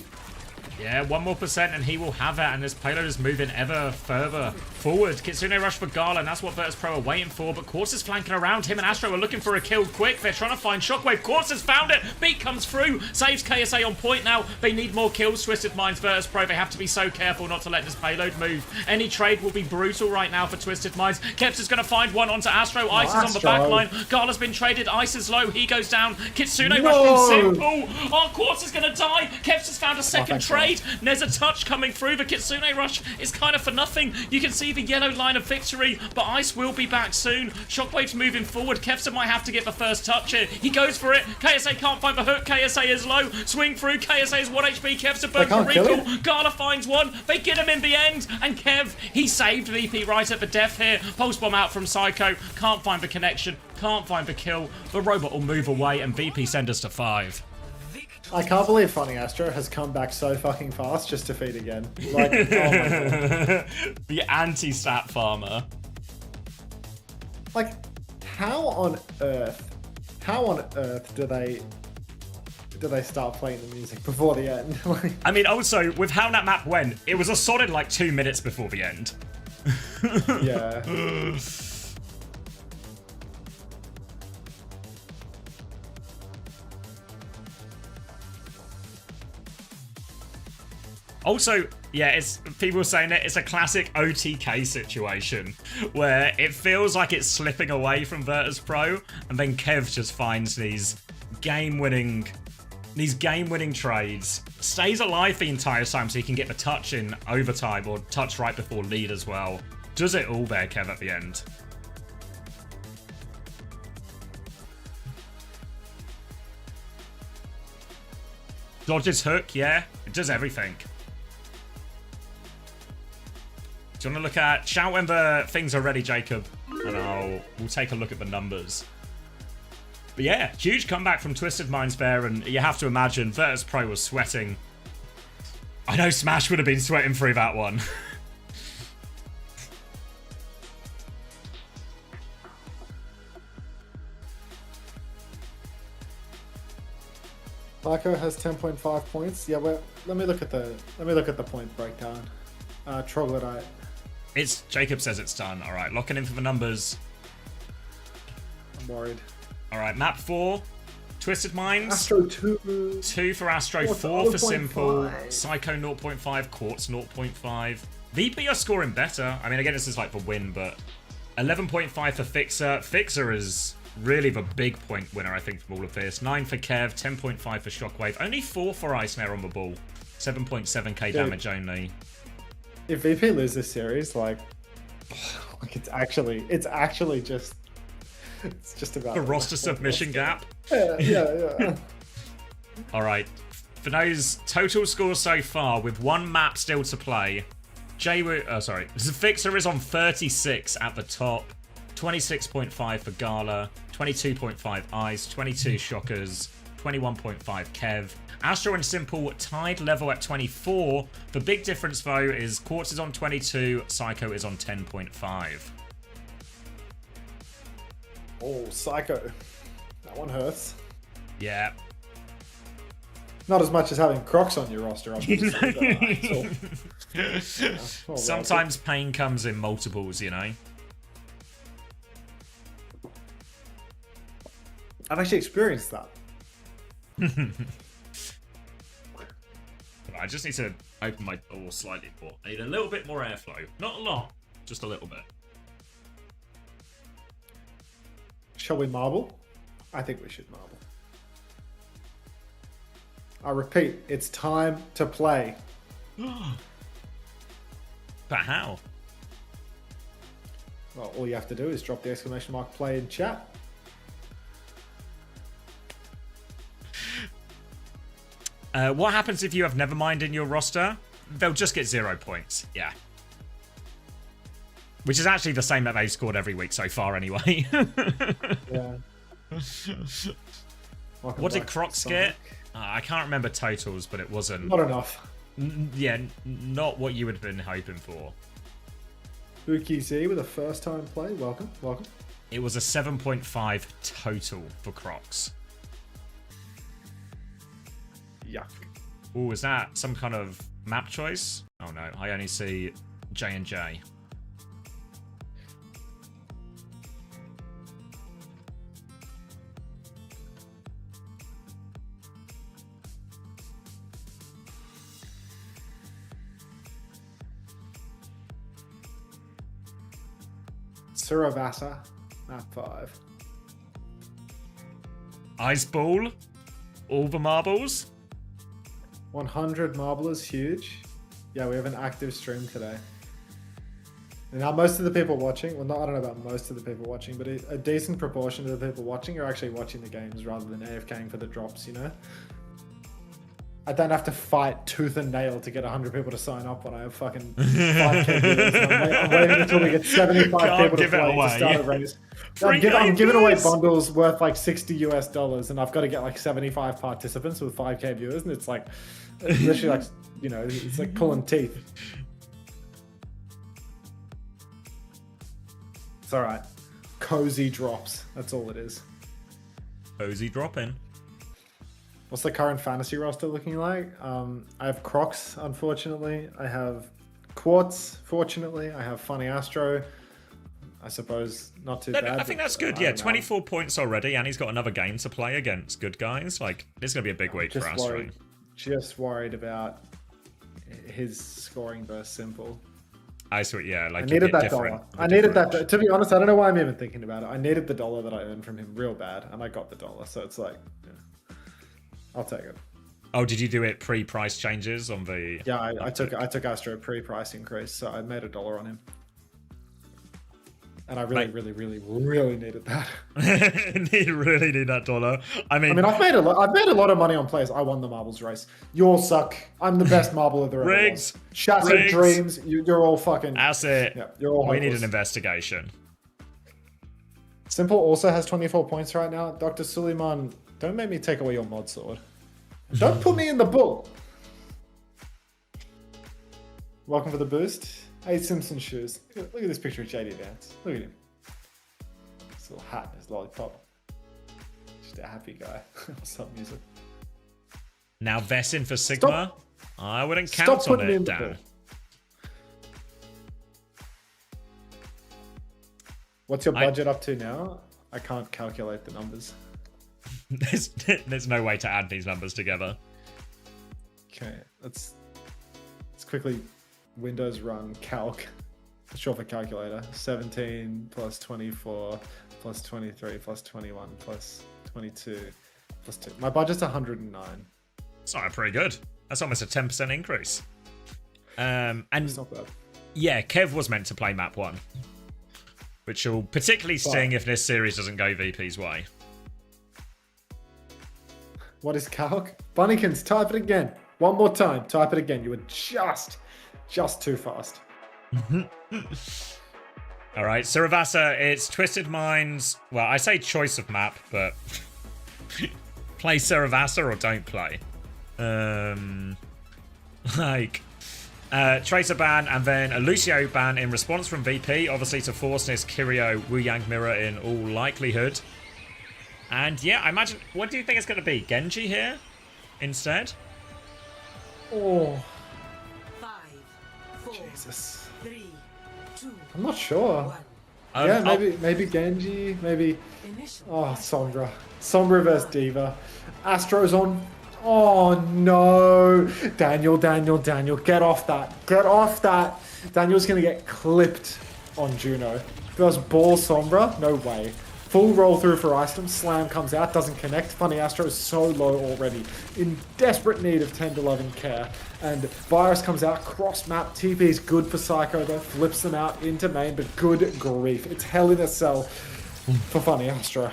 Yeah, 1 more % and he will have it, and this payload is moving ever further forward. Kitsune Rush for Gala, and that's what virtus.pro are waiting for, but Quartz is flanking around. Him and Astro are looking for a kill quick. They're trying to find Shockwave. Quartz has found it. Beat comes through, saves KSA on point now. They need more kills. Twisted Minds virtus.pro. They have to be so careful not to let this payload move. Any trade will be brutal right now for Twisted Minds. Keps is going to find one onto Astro. Ice is on the back line. Gala's been traded. Ice is low. He goes down. Kitsune Rush from Simple. Oh, Quartz is going to die. Keps has found a second trade. There's a touch coming through. The Kitsune Rush is kind of for nothing. You can see the yellow line of victory, but Ice will be back soon. Shockwave's moving forward. Kevsa might have to get the first touch here. He goes for it. KSA can't find the hook. KSA is low. Swing through. KSA is 1 HP. Kevsa burn for recall. Gala finds one. They get him in the end. And Kev, he saved VP right at the death here. Pulse bomb out from Psycho. Can't find the connection. Can't find the kill. The robot will move away and VP send us to 5. I can't believe Funny Astro has come back so fucking fast just to feed again. Like, oh my god. The anti-stat farmer. Like, how on earth do they start playing the music before the end? Like, I mean, also, with how that map went, it was a solid, like, 2 minutes before the end. yeah. Also, yeah, it's people saying that it's a classic OTK situation where it feels like it's slipping away from virtus.pro, and then Kev just finds these game-winning trades, stays alive the entire time so he can get the touch in overtime or touch right before lead as well. Does it all there, Kev, at the end. Dodges hook, yeah, it does everything. Do you want to look at... Shout when the things are ready, Jacob, and we'll take a look at the numbers. But yeah, huge comeback from Twisted Minds there, and you have to imagine virtus.pro was sweating. I know Smash would have been sweating through that one. Psycho has 10.5 points. Yeah, well, let me look at the point breakdown. Troglodyte. It's Jacob says it's done. All right, locking in for the numbers. I'm worried. All right, map 4, Twisted Minds. Astro 2. 2 for Astro, 4 for Simple. Psycho 0.5, Quartz 0.5. VP are scoring better. I mean, again, this is like the win, but 11.5 for Fixer. Fixer is really the big point winner, I think, from all of this. 9 for Kev, 10.5 for Shockwave. Only 4 for Ice Snare on the ball. 7.7k damage only. If VP lose this series, like it's actually just about the roster submission gap. Yeah. All right. For those total scores so far, with one map still to play, Fixer is on 36 at the top, 26.5 for Gala, 22.5 Ice, 22 Shockers, 21.5 Kev. Astro and Simple tied level at 24. The big difference, though, is Quartz is on 22, Psycho is on 10.5. Oh, Psycho. That one hurts. Yeah. Not as much as having Crocs on your roster, obviously. Sometimes pain comes in multiples, you know? I've actually experienced that. I just need to open my door slightly more. I need a little bit more airflow. Not a lot, just a little bit. Shall we marble? I think we should marble. I repeat, it's time to play. But how? Well, all you have to do is drop the exclamation mark play in chat. What happens if you have Nevermind in your roster? They'll just get 0 points. Yeah. Which is actually the same that they've scored every week so far anyway. Yeah. What did Crocs get? I can't remember totals, but it wasn't... Not enough. Not what you would have been hoping for. OWCS with a first time play. Welcome. It was a 7.5 total for Crocs. Yuck. Oh, is that some kind of map choice? Oh no, I only see J&J. Suravasa, map 5. Ice Ball? All the marbles? 100 marblers, huge. Yeah, we have an active stream today. And now most of the people watching, well, I don't know about most of the people watching, but a decent proportion of the people watching are actually watching the games rather than AFKing for the drops, you know? I don't have to fight tooth and nail to get 100 people to sign up when I have fucking 5k viewers. I'm waiting until we get 75 people to play to start a race. I'm giving away bundles worth like $60 and I've got to get like 75 participants with 5k viewers, and it's like literally like, you know, it's like pulling teeth. It's all right. Cozy drops. That's all it is. Cozy drop-in. What's the current fantasy roster looking like? I have Crocs, unfortunately. I have Quartz, fortunately. I have Funny Astro. I suppose not too bad. I think that's good. Yeah, 24 points already, and he's got another game to play against good guys. Like, this is going to be a big week for Astro. Just worried about his scoring versus Simple. I swear, yeah. Like, I needed that dollar. I needed that. To be honest, I don't know why I'm even thinking about it. I needed the dollar that I earned from him real bad, and I got the dollar. So it's like, yeah. I'll take it. Oh, did you do it pre-price changes on the? Yeah, I took Astro pre-price increase, so I made $1 on him, and I really needed that. really need that dollar. I mean, I've made a lot of money on players. I won the marbles race. You all suck. I'm the best marbler there ever was. Shattered dreams. You're all fucking. That's it. Yeah, you're all. We need an investigation. Simple also has 24 points right now. Dr. Suleiman. Don't make me take away your mod sword. Don't put me in the bull. Welcome for the boost. Hey, Simpson shoes. Look at this picture of JD Vance. Look at him. His little hat and his lollipop. Just a happy guy. What's up, music? Now Vessin for Sigma. I wouldn't count on it, Dan. What's your budget up to now? I can't calculate the numbers. There's no way to add these numbers together. Okay, let's quickly Windows run calc. Short for calculator. 17 plus 24 plus 23 plus 21 plus 22 plus 2. My budget's 109. It's not pretty good. That's almost a 10% increase. And it's not bad. Yeah, Kev was meant to play map 1, which will particularly sting if this series doesn't go VP's way. What is calc? Bunnykins, type it again. One more time. Type it again. You were just too fast. All right, Saravasa, it's Twisted Minds. Well, I say choice of map, but play Saravasa or don't play. Tracer ban and then a Lucio ban in response from VP, obviously to force this Kirio Wu Yang mirror in all likelihood. And yeah, I imagine, what do you think it's going to be? Genji here instead? Oh. Jesus. I'm not sure. Yeah, maybe Genji, maybe... Oh, Sombra. Sombra versus Diva. Astro's on... Oh, no. Daniel, get off that. Get off that. Daniel's going to get clipped on Juno. First ball Sombra? No way. Full roll through for Iceland. Slam comes out, doesn't connect. Funny Astro is so low already. In desperate need of 10-11 care. And Virus comes out, cross map. TP is good for Psycho though. Flips them out into main, but good grief. It's hell in a cell for Funny Astro.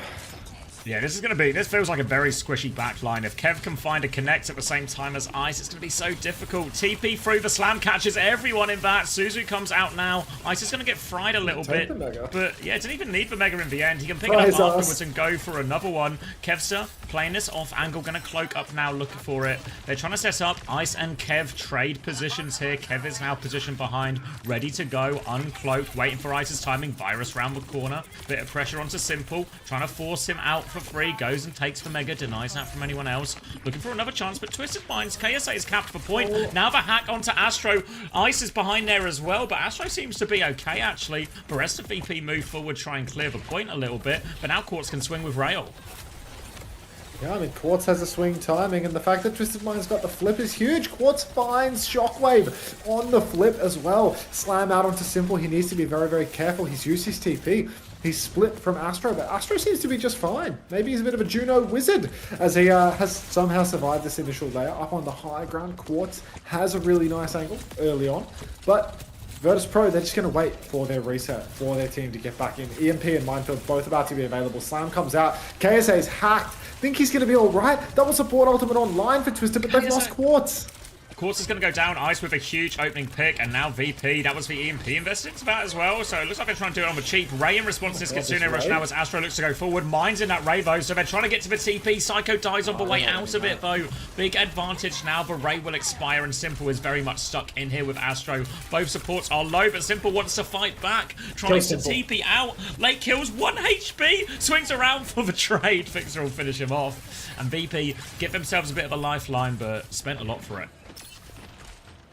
Yeah, this feels like a very squishy backline. If Kev can find a connect at the same time as Ice, it's going to be so difficult. TP through the slam catches everyone in that. Suzu comes out now. Ice is going to get fried a little bit. But yeah, didn't even need the Mega in the end. He can pick it up afterwards and go for another one. Kevster playing this off angle, going to cloak up now, looking for it. They're trying to set up. Ice and Kev trade positions here. Kev is now positioned behind, ready to go, uncloaked, waiting for Ice's timing. Virus round the corner. Bit of pressure onto Simple, trying to force him out for free, goes and takes the Mega, denies that from anyone else. Looking for another chance, but Twisted Minds, KSA is capped for point. Now the hack onto Astro. Ice is behind there as well, but Astro seems to be okay, actually. The rest of VP move forward, try and clear the point a little bit, but now Quartz can swing with Rail. Yeah, I mean, Quartz has a swing timing, and the fact that Twisted Mind's got the flip is huge. Quartz finds Shockwave on the flip as well. Slam out onto Simple. He needs to be very, very careful. He's used his TP. He's split from Astro, but Astro seems to be just fine. Maybe he's a bit of a Juno wizard, as he has somehow survived this initial layer. Up on the high ground, Quartz has a really nice angle early on, but virtus.pro, they're just going to wait for their reset, for their team to get back in. EMP and Minefield both about to be available. Slam comes out. KSA is hacked. Think he's going to be all right. Double support ultimate online for Twisted, but they've lost Quartz. Quartz is going to go down. Ice with a huge opening pick, and now VP. That was the EMP invested into that as well, so it looks like they're trying to do it on the cheap. Ray in response to this Kitsune rush now as Astro looks to go forward. Mine's in that Ray though, so they're trying to get to the TP. Psycho dies on the way out of it though. Big advantage now, but Ray will expire, and Simple is very much stuck in here with Astro. Both supports are low, but Simple wants to fight back. Tries to TP out. Late kills, 1 HP. Swings around for the trade. Fixer will finish him off. And VP give themselves a bit of a lifeline, but spent a lot for it.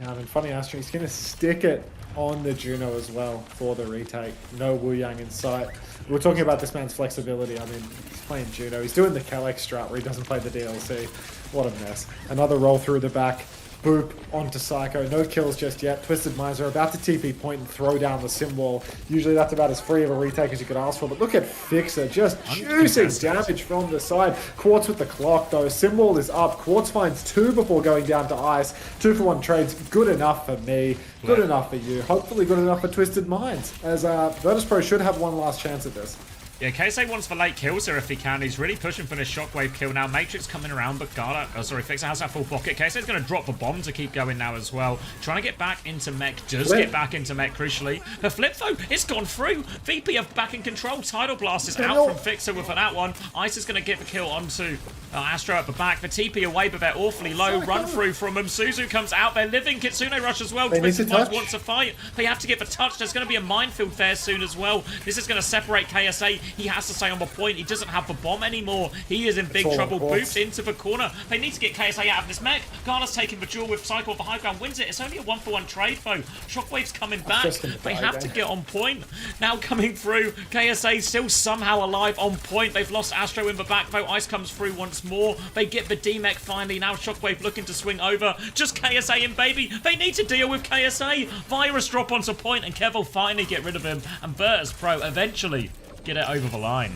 Yeah, I mean, Funny Astro, he's going to stick it on the Juno as well for the retake. No Wu Yang in sight. We're talking about this man's flexibility. I mean, he's playing Juno. He's doing the Kalex strat where he doesn't play the DLC. What a mess. Another roll through the back. Boop onto Psycho. No kills just yet. Twisted Minds are about to TP point and throw down the sim wall. Usually that's about as free of a retake as you could ask for, but look at Fixer just juicing damage from the side. Quartz with the clock though. Sim wall is up. Quartz finds 2 before going down to Ice. 2-for-1 trades. Good enough for me. Good enough for you. Hopefully good enough for Twisted Minds, as virtus.pro should have one last chance at this. Yeah, KSA wants the late kills here if he can. He's really pushing for this Shockwave kill now. Matrix coming around, but Fixer has that full pocket. KSA's going to drop the bomb to keep going now as well. Trying to get back into mech. Does get back into mech, crucially. The flip, though, it's gone through. VP are back in control. Tidal Blast is out from Fixer with that one. Ice is going to get the kill onto Astro at the back. The TP away, but they're awfully low. Run through from them. Suzu comes out. They're living Kitsune Rush as well. Twisted Minds wants to fight. They have to get the touch. There's going to be a minefield there soon as well. This is going to separate KSA. He has to stay on the point. He doesn't have the bomb anymore. He is in big trouble. Boots into the corner. They need to get KSA out of this mech. Gala's taking the duel with Cycle. The high ground wins it. It's only a 1-for-1 trade though. Shockwave's coming back. They have to get on point. Now coming through. KSA still somehow alive on point. They've lost Astro in the back though. Ice comes through once once more. They get the D-Mech finally. Now Shockwave looking to swing over. Just KSA in, baby. They need to deal with KSA. Virus drop onto point, and Kev will finally get rid of him. And virtus.pro eventually get it over the line.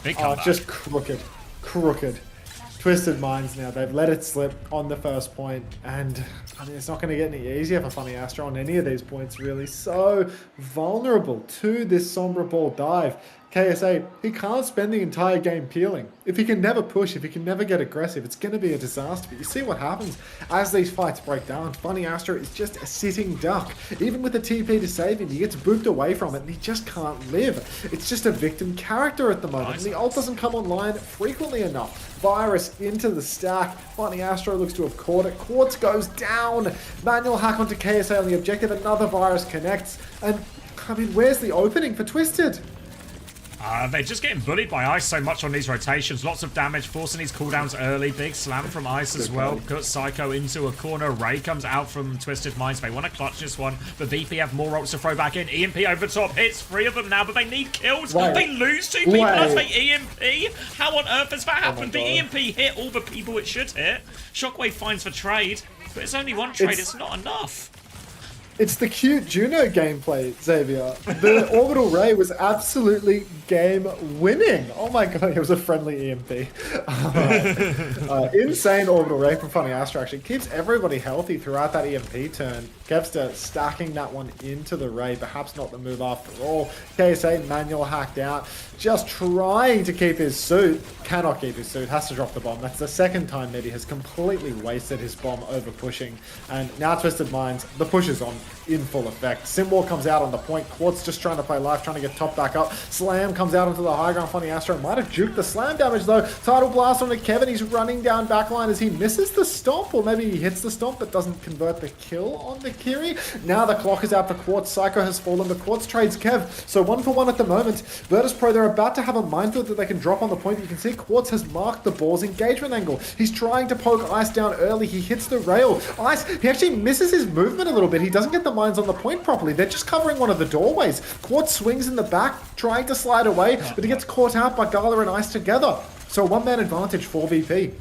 Big comeback. Just crooked. Twisted Minds now. They've let it slip on the first point, and I mean, it's not going to get any easier for Funny Astro on any of these points, really. So vulnerable to this Sombra Ball dive. KSA, he can't spend the entire game peeling. If he can never push, if he can never get aggressive, it's going to be a disaster. But you see what happens as these fights break down. Funny Astro is just a sitting duck. Even with the TP to save him, he gets booped away from it and he just can't live. It's just a victim character at the moment. Nice. And the ult doesn't come online frequently enough. Virus into the stack. Funny Astro looks to have caught it. Quartz goes down. Manual hack onto KSA on the objective. Another Virus connects. And, I mean, where's the opening for Twisted? They're just getting bullied by Ice so much on these rotations. Lots of damage, forcing these cooldowns early. Big slam from Ice as well. Puts Psycho into a corner. Ray comes out from Twisted Minds. They want to clutch this one, but VP have more ults to throw back in. EMP over top. Hits 3 of them now, but they need kills. They lose 2 people as they EMP. How on earth has that happened? The EMP hit all the people it should hit. Shockwave finds the trade, but it's only one trade. It's not enough. It's the cute Juno gameplay, Xavier. The Orbital Ray was absolutely game-winning. Oh my god, it was a friendly EMP. Insane Orbital Ray from Funny Astro actually keeps everybody healthy throughout that EMP turn. Kevster stacking that one into the Ray, perhaps not the move after all. KSA manual hacked out, just trying to keep his suit. Cannot keep his suit, has to drop the bomb. That's the second time that he has completely wasted his bomb over pushing. And now Twisted Minds, the push is on in full effect. Simwar comes out on the point. Quartz just trying to play life, trying to get top back up. Slam comes out onto the high ground. Funny Astro might have juked the slam damage though. Tidal Blast onto Kevin. He's running down backline as he misses the stomp, or maybe he hits the stomp but doesn't convert the kill on the Kiri. Now the clock is out for Quartz. Psycho has fallen, but Quartz trades Kev. So 1 for 1 at the moment. virtus.pro, they're about to have a minefield that they can drop on the point. You can see Quartz has marked the ball's engagement angle. He's trying to poke Ice down early. He hits the rail. Ice, he actually misses his movement a little bit. He doesn't get the mines on the point properly. They're just covering one of the doorways. Quartz swings in the back, trying to slide away, but he gets caught out by Gala and Ice together. So 1-man advantage for VP.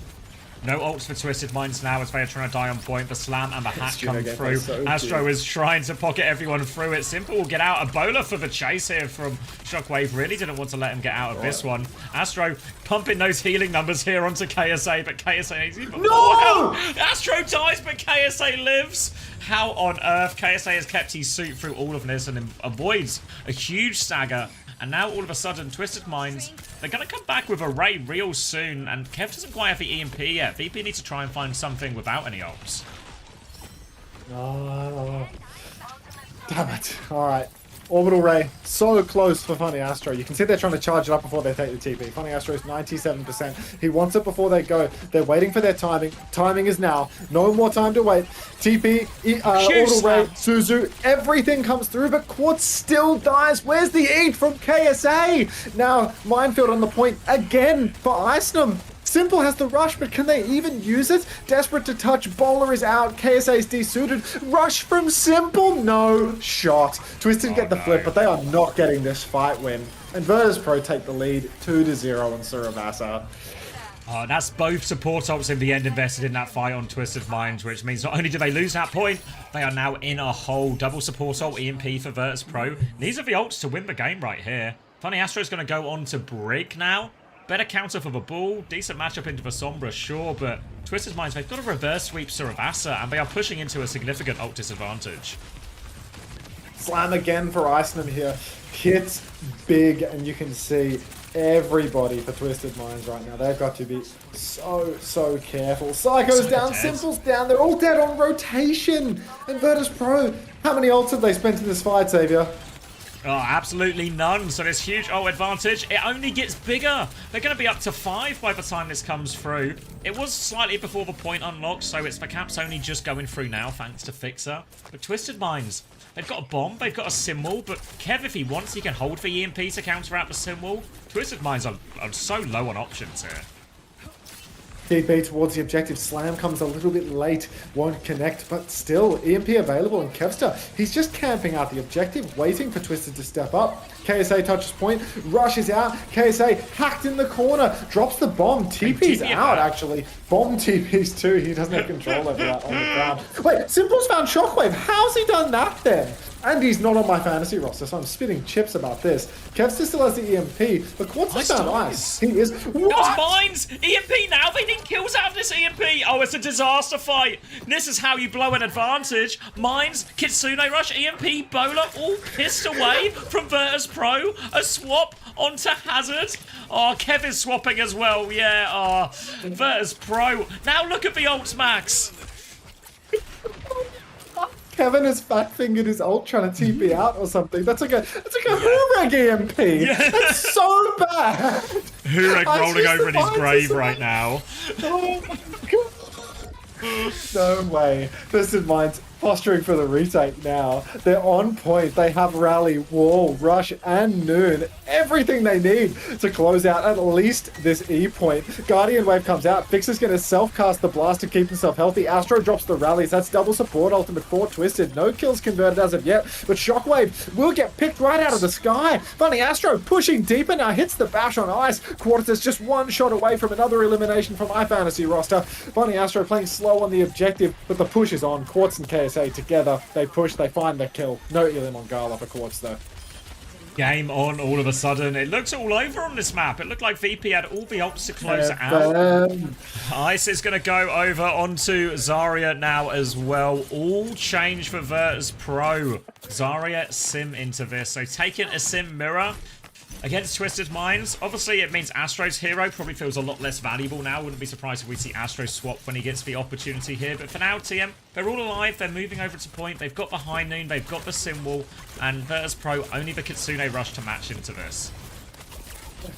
No ults for Twisted Minds now as they are trying to die on point. The slam and the hack come through. Astro is trying to pocket everyone through it. Simple will get out. Ebola for the chase here from Shockwave. Really didn't want to let him get out of this one. Astro pumping those healing numbers here onto KSA, but KSA needs even more. No! Astro dies, but KSA lives. How on earth? KSA has kept his suit through all of this and avoids a huge stagger. And now all of a sudden, Twisted Minds, they're going to come back with a Ray real soon. And Kev doesn't quite have the EMP yet. VP needs to try and find something without any ults. Oh, damn it. All right. Orbital Ray, so close for Funny Astro. You can see they're trying to charge it up before they take the TP. Funny Astro is 97%. He wants it before they go. They're waiting for their timing. Timing is now. No more time to wait. TP, Orbital Ray, Suzu, everything comes through, but Quartz still dies. Where's the eat from KSA? Now, Minefield on the point again for Icenum. Simple has the rush, but can they even use it? Desperate to touch, Bowler is out, KSA is desuited. Rush from Simple, no shot. Twisted get the flip, but they are not getting this fight win. And virtus.pro take the lead 2-0 on Surabasa. Oh, that's both support ults in the end invested in that fight on Twisted Minds, which means not only do they lose that point, they are now in a hole. Double support ult EMP for virtus.pro. These are the ults to win the game right here. Funny Astro is going to go on to Brig now. Better counter for the ball. Decent matchup into the Sombra, sure, but Twisted Minds, they've got a reverse sweep Surabasa, and they are pushing into a significant ult disadvantage. Slam again for Iceland here. Hits big, and you can see everybody for Twisted Minds right now. They've got to be so careful. Psycho's down, Simple's down. They're all dead on rotation. And virtus.pro, how many ults have they spent in this fight, Xavier? Oh, absolutely none. So this huge ult advantage, it only gets bigger. They're going to be up to 5 by the time this comes through. It was slightly before the point unlocked, so it's the caps only just going through now, thanks to Fixer. But Twisted Minds, they've got a bomb, they've got a sim wall, but Kev, if he wants, he can hold the EMP to counter out the sim wall. Twisted Minds are so low on options here. TP towards the objective. Slam comes a little bit late, won't connect, but still EMP available. And Kevster, he's just camping out the objective, waiting for Twisted to step up. KSA touches point, rushes out. KSA hacked in the corner, drops the bomb. TP's out, actually. Bomb TP's too. He doesn't have control over that on the ground. Wait, Simple's found Shockwave. How's he done that then? And he's not on my fantasy roster, so I'm spitting chips about this. Kevster still has the EMP, but Quartz has found Ice. He is. What? That was Mines! EMP now! They need kills out of this EMP! Oh, it's a disaster fight! This is how you blow an advantage. Mines, Kitsune Rush, EMP, Bowler, all pissed away from virtus.pro. A swap onto Hazard. Oh, Kev is swapping as well. Yeah, virtus.pro. Now look at the ults, Max. Kevin has fat-fingered his ult trying to TP out or something. That's like a Hureg EMP. Yeah. That's so bad. Hureg rolling over in his grave right now. Oh my god. No way. Twisted Minds posturing for the retake now. They're on point. They have Rally, Wall, Rush, and Noon. Everything they need to close out at least this E point. Guardian Wave comes out. Fix is going to self-cast the blast to keep himself healthy. Astro drops the rallies. That's double support ultimate for Twisted. No kills converted as of yet, but Shockwave will get picked right out of the sky. Funny Astro pushing deeper now, hits the bash on Ice. Quartz is just one shot away from another elimination from my fantasy roster. Funny Astro playing slow on the objective, but the push is on. Quartz and KSA together. They push, they find the kill. No Elim on Gala for Quartz though. Game on all of a sudden. It looks all over on this map. It looked like VP had all the ults to close it out. Ice is going to go over onto Zarya now as well. All change for virtus.pro. Zarya sim into this. So taking a sim mirror against Twisted Minds. Obviously, it means Astro's hero probably feels a lot less valuable now. Wouldn't be surprised if we see Astro swap when he gets the opportunity here. But for now, TM, they're all alive. They're moving over to point. They've got the High Noon. They've got the Sim Wall. And virtus.pro only the Kitsune Rush to match into this.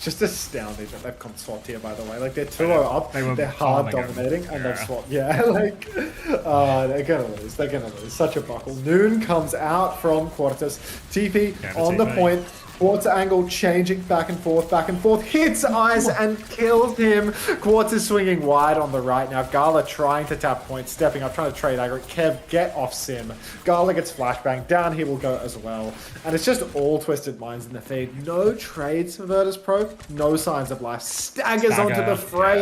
Just astounding that they've come swapped here, by the way. Like, they're 2-0 up, they're hard dominating, and they've swapped. Yeah, like, they're gonna lose. They're gonna lose. Such a buckle. Noon comes out from Quartus. TP on the point. Quartz angle changing back and forth, hits Ice and kills him. Quartz is swinging wide on the right now. Gala trying to tap point, stepping up, trying to trade aggro. Kev, get off Sim. Gala gets flashbang. Down he will go as well. And it's just all Twisted Minds in the feed. No trades for virtus.pro. No signs of life. Staggers onto the Freya.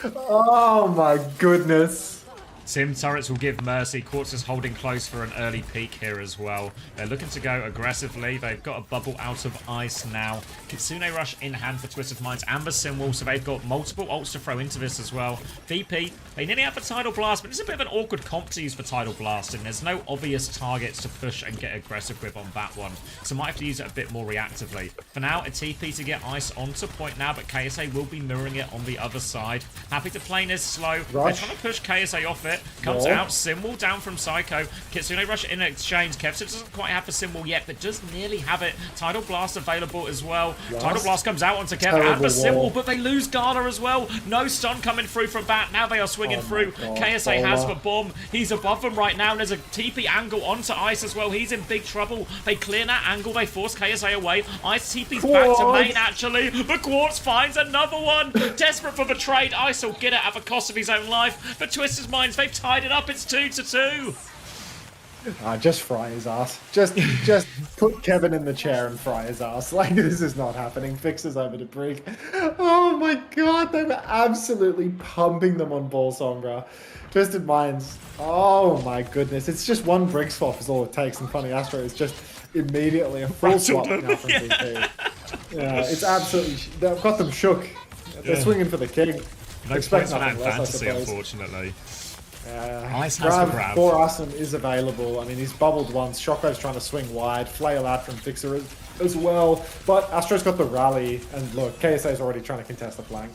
Yeah. Oh my goodness. Sim turrets will give mercy. Quartz is holding close for an early peek here as well. They're looking to go aggressively. They've got a bubble out of Ice now. Kitsune Rush in hand for Twisted Minds. Amber Sim Wall, so they've got multiple ults to throw into this as well. VP, they nearly have the Tidal Blast, but it's a bit of an awkward comp to use for Tidal Blast, and there's no obvious targets to push and get aggressive with on that one. So might have to use it a bit more reactively. For now, a TP to get Ice onto point now, but KSA will be mirroring it on the other side. Happy to play this slow. Rush. They're trying to push KSA off it. Comes out, Simwall down from Psycho. Kitsune Rush in exchange. Kevster doesn't quite have the Simwall yet, but does nearly have it. Tidal Blast available as well. Tidal Blast comes out onto Kev and the Simwall, but they lose Gala as well. No stun coming through from Bat. Now they are swinging through. KSA has the bomb. He's above them right now, and there's a TP angle onto Ice as well. He's in big trouble. They clear that angle. They force KSA away. Ice TP's back to main, actually. But Quartz finds another one. Desperate for the trade. Ice will get it at the cost of his own life. But Twisted Minds, they've tied it up. It's 2-2. Just fry his ass. Just put Kevin in the chair and fry his ass. Like, this is not happening. Fixes over to Brig. Oh my god, they were absolutely pumping them on ball, Sombra. Twisted Minds. Oh my goodness. It's just one Brig swap is all it takes, and Funny Astro is just immediately a full swap now from VP. Yeah, it's absolutely... They've got them shook. They're swinging for the king. No points on that fantasy, unfortunately. Nice grab for Aston is available. I mean, he's bubbled once. Shockwave's trying to swing wide. Flail out from Fixer as well. But Astro's got the rally. And look, KSA's already trying to contest the flank.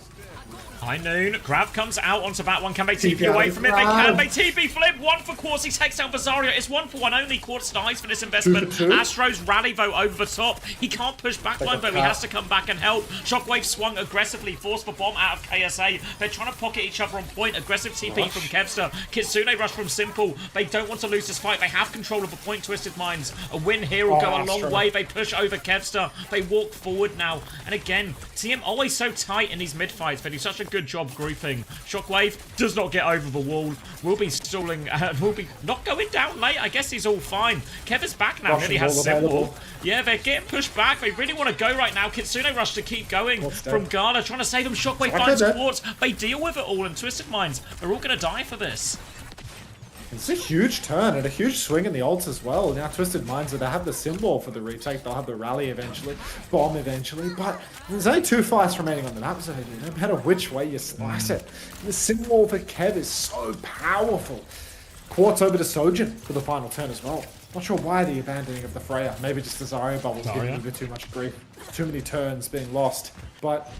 High Noon. Grab comes out onto that one. Can they TP away from it? They can. They TP flip. One for Quartz. He takes down Zarya. It's 1-for-1 only. Quartz dies for this investment. Astro's rally, though, over the top. He can't push backline, though. He has to come back and help. Shockwave swung aggressively. Forced the bomb out of KSA. They're trying to pocket each other on point. Aggressive TP from Kevster. Kitsune Rush from Simple. They don't want to lose this fight. They have control of the point, Twisted Minds. A win here will go a long way. They push over Kevster. They walk forward now. And again, TM always so tight in these mid fights. They do such a good job grouping. Shockwave does not get over the wall. Will be stalling. Will be not going down late. I guess he's all fine. Kev is back now. Nearly has Simple. Yeah, they're getting pushed back. They really want to go right now. Kitsune Rush to keep going from Gala, trying to save him. Shockwave finds Quartz. They deal with it all, and Twisted Minds are all going to die for this. It's a huge turn and a huge swing in the ults as well. Now Twisted Minds, they have the symbol for the retake. They'll have the rally eventually, bomb eventually. But there's only 2 fights remaining on the map, so no matter which way you slice it. The symbol for Kev is so powerful. Quartz over to Sojin for the final turn as well. Not sure why the abandoning of the Freya. Maybe just the Zarya bubble's giving a bit too much grief. Too many turns being lost. But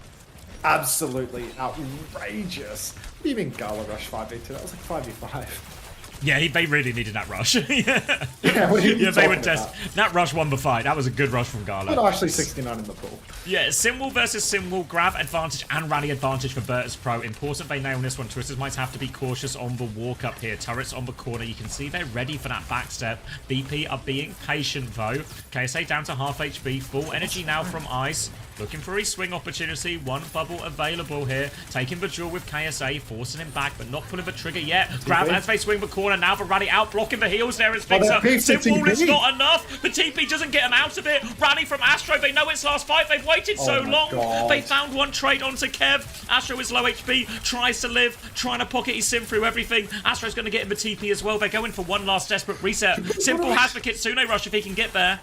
absolutely outrageous. What do you mean Gala Rush 5v2? That was like 5v5. Yeah, they really needed that rush. Yeah, they would test. That rush won the fight. That was a good rush from Gala. But actually 69 in the pool. Yeah, Symbol versus Symbol. Grab advantage and rally advantage for virtus.pro. Important they nail this one. Twisters might have to be cautious on the walk up here. Turrets on the corner. You can see they're ready for that backstep. BP are being patient though. KSA down to half HP. Full energy now from Ice. Looking for a swing opportunity. One bubble available here. Taking the duel with KSA. Forcing him back, but not pulling the trigger yet. Grab as they swing the corner. Now for Rally out. Blocking the heels there is Fixer. Symbol is not enough. The TP doesn't get him out of it. Rally from Astro. They know it's last fight. They've waited so long. They found one trade onto Kev. Astro is low HP. Tries to live. Trying to pocket his sim through everything. Astro's going to get him the TP as well. They're going for one last desperate reset. Simple has the Kitsune Rush if he can get there.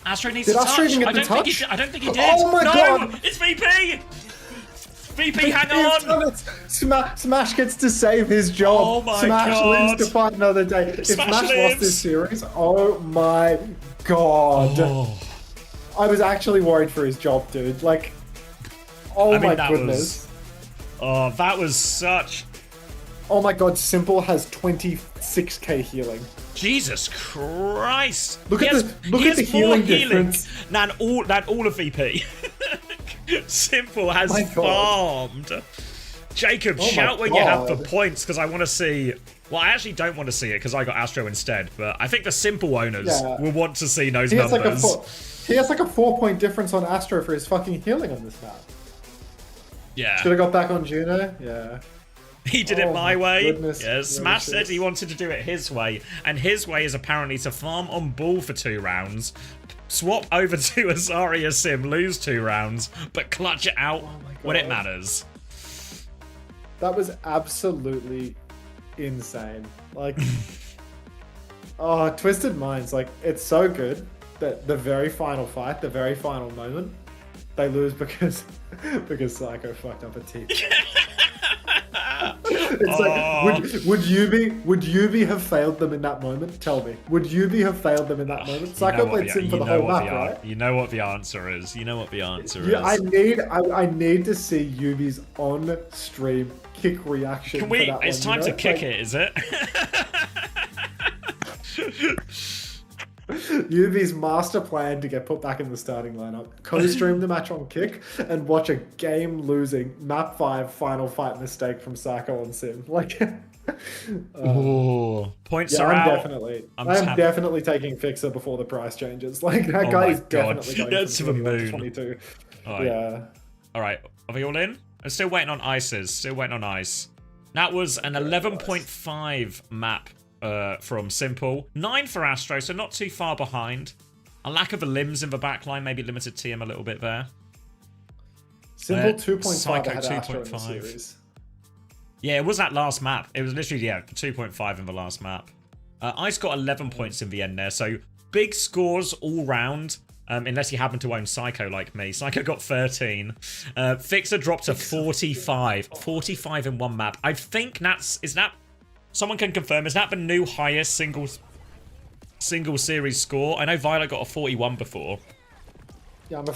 Astro needs to touch. I don't think he did. Oh my god! It's VP! VP, hang on! Smash gets to save his job. Oh my Smash god! lives to fight another day. If Smash lost this series, oh my god. Oh. I was actually worried for his job, dude. Like, oh my goodness. That was such... Oh my god, Simple has 26k healing. Jesus Christ! Look at the healing difference. Than all of VP. Simple has farmed. Jacob, shout when you have the points, because I want to see... Well, I actually don't want to see it, because I got Astro instead, but I think the Simple owners will want to see those numbers. He has like a 4-point difference on Astro for his fucking healing on this map. Yeah. Should have got back on Juno? Yeah. He did it my way. Yeah, Smash said he wanted to do it his way, and his way is apparently to farm on ball for 2 rounds, swap over to Azaria Sim, lose 2 rounds, but clutch it out when it matters. That was absolutely insane. Like, oh, Twisted Minds, like, it's so good that the very final fight, the very final moment, they lose because Psycho fucked up a TP. It's like, would Yubi have failed them in that moment? Tell me. Would Yubi have failed them in that moment? Psycho played Sim for the whole map, right? You know what the answer is. You know what the answer is. I need to see Yubi's on-stream kick reaction. Can we? It's time to kick it, is it? Yubi's master plan to get put back in the starting lineup, co-stream the match on Kick, and watch a game-losing map 5 final fight mistake from Psycho on Sim. Like, points are out. I'm definitely taking Fixer before the price changes. Like, that guy is definitely going to the moon. 22. All right. Yeah. All right. Are we all in? I'm still waiting on Ices. Still waiting on Ice. That was an 11.5 map. From Simple. 9 for Astro, so not too far behind. A lack of the limbs in the backline maybe limited TM a little bit there. Simple 2.5 Psycho ahead of Astro in the series. Yeah, it was that last map. It was literally, 2.5 in the last map. Ice got 11 points in the end there, so big scores all round. Unless you happen to own Psycho like me. Psycho got 13. Fixer dropped to 45. 45 in one map. I think is that... Someone can confirm, is that the new highest single series score? I know Violet got a 41 before. Yeah, I'm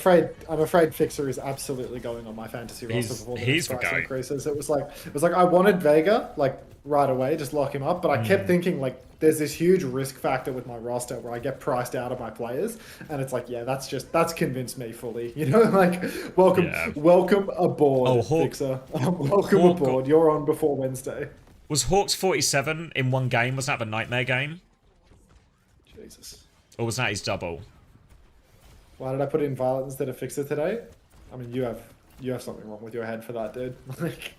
afraid Fixer is absolutely going on my fantasy roster before the price increases. It was like I wanted Vega like right away, just lock him up, but I kept thinking like there's this huge risk factor with my roster where I get priced out of my players, and it's like, yeah, that's convinced me fully. You know, like welcome aboard, Fixer. Welcome aboard. You're on before Wednesday. Was Hawks 47 in one game? Was that the Nightmare game? Jesus. Or was that his double? Why did I put in Violet instead of Fixer today? I mean, you have you have something wrong with your head for that, dude. Like,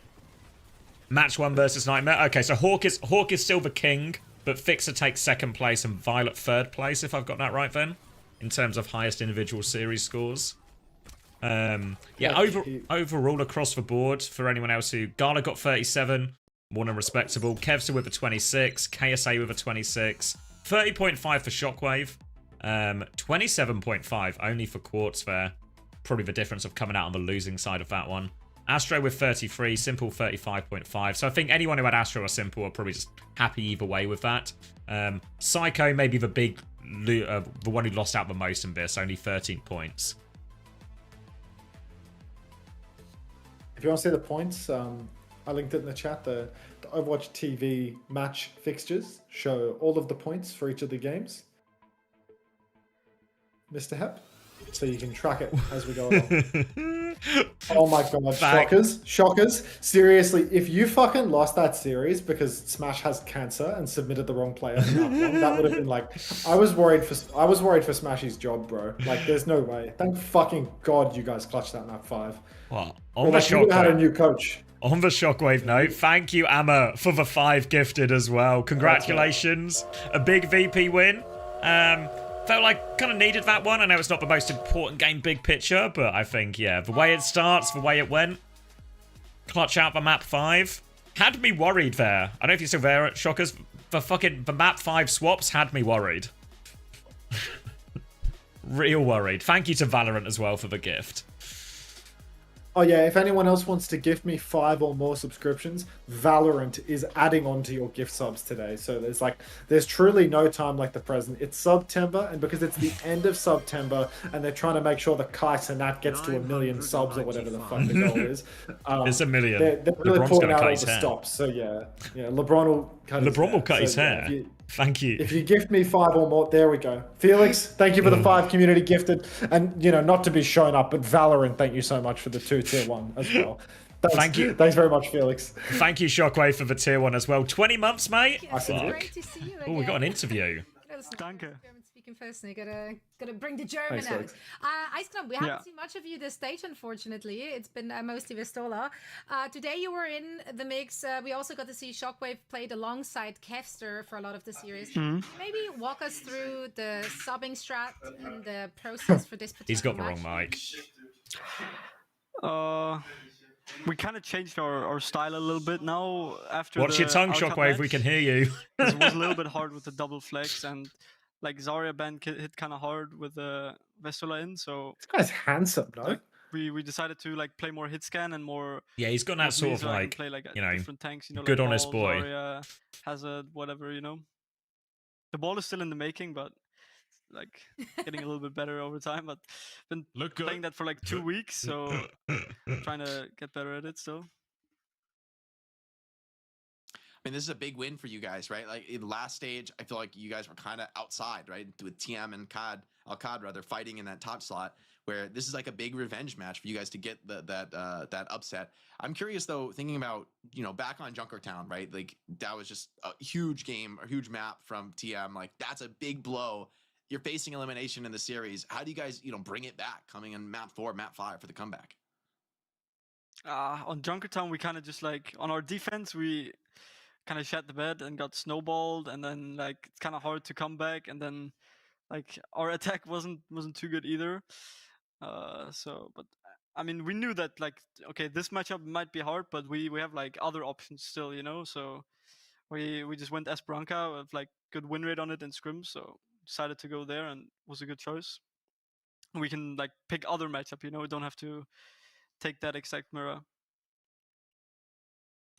Match 1 versus Nightmare. Okay, so Hawk is still the king, but Fixer takes 2nd place and Violet 3rd place, if I've got that right then, in terms of highest individual series scores. Yeah, overall across the board, for anyone else who... Gala got 37, more than respectable. Kevster with a 26, KSA with a 26, 30.5 for Shockwave, 27.5 only for Quartz there. Probably the difference of coming out on the losing side of that one. Astro with 33, Simple 35.5. So I think anyone who had Astro or Simple are probably just happy either way with that. Psycho maybe the one who lost out the most in this, only 13 points. if you want to see the points, I linked it in the chat. The Overwatch TV match fixtures show all of the points for each of the games. Mr. Hep, so you can track it as we go along. Oh my god, shockers. Seriously, if you fucking lost that series because Smash has cancer and submitted the wrong player for that would have been like, I was worried for Smashy's job, bro. Like, there's no way. Thank fucking god you guys clutched that map 5. Well, on the Shockwave, had a new coach. On the Shockwave note, thank you, Amma, for the 5 gifted as well. Congratulations. A big VP win. Felt like kind of needed that one. I know it's not the most important game big picture, but I think, yeah, the way it starts, the way it went, clutch out the map 5, had me worried there. I don't know if you're still there, Shockers. The map 5 swaps had me worried. Real worried. Thank you to Valorant as well for the gift. Oh yeah, if anyone else wants to gift me 5 or more subscriptions, Valorant is adding on to your gift subs today. So there's truly no time like the present. It's September, and because it's the end of September, and they're trying to make sure that Kai Cenat gets to 1 million subs or whatever the fuck the goal is. It's 1 million. They're really pulling out all the stops. So yeah, LeBron will cut his hair. Thank you. If you gift me 5 or more, there we go. Felix, thank you for the 5 community gifted. And, not to be shown up, but Valorant, thank you so much for the 2 tier 1 as well. Thank you. Thanks very much, Felix. Thank you, Shockwave, for the tier 1 as well. 20 months, mate. Great to see you again. Oh, we got an interview. Danke. Speaking first, and gotta bring the German out. Iceknop, we haven't seen much of you this stage, unfortunately. It's been mostly Vistola. Today you were in the mix. We also got to see Shockwave played alongside Kevster for a lot of the series. Maybe walk us through the subbing strat and the process for this particular He's got the match. wrong mic. We kind of changed our style a little bit now after. Watch your tongue, Shockwave. We can hear you. It was a little bit hard with the double flex, and like Zarya band hit kind of hard with the Vestola in. So this guy's handsome, no? Like, we decided to like play more hit scan and more. Yeah, he's got that sort of like, play, like different tanks. Good like honest Ball, boy. Zarya, Hazard, whatever. The ball is still in the making, but like getting a little bit better over time. But been playing that for like 2 weeks, so trying to get better at it still. I mean, this is a big win for you guys, right? Like in the last stage, I feel like you guys were kind of outside, right? With TM and Al-Kad rather fighting in that top slot, where this is like a big revenge match for you guys to get that upset. I'm curious though, thinking about, back on Junkertown, right? Like that was just a huge game, a huge map from TM. Like that's a big blow. You're facing elimination in the series. How do you guys, bring it back coming in map 4, map 5 for the comeback? On Junkertown, we kind of just like on our defense, we kind of shat the bed and got snowballed, and then like it's kind of hard to come back, and then like our attack wasn't too good either. But I mean, we knew that like, okay, this matchup might be hard, but we have like other options still, so we just went Esperanza with like good win rate on it in scrims, so decided to go there and was a good choice. We can like pick other matchup, we don't have to take that exact mirror.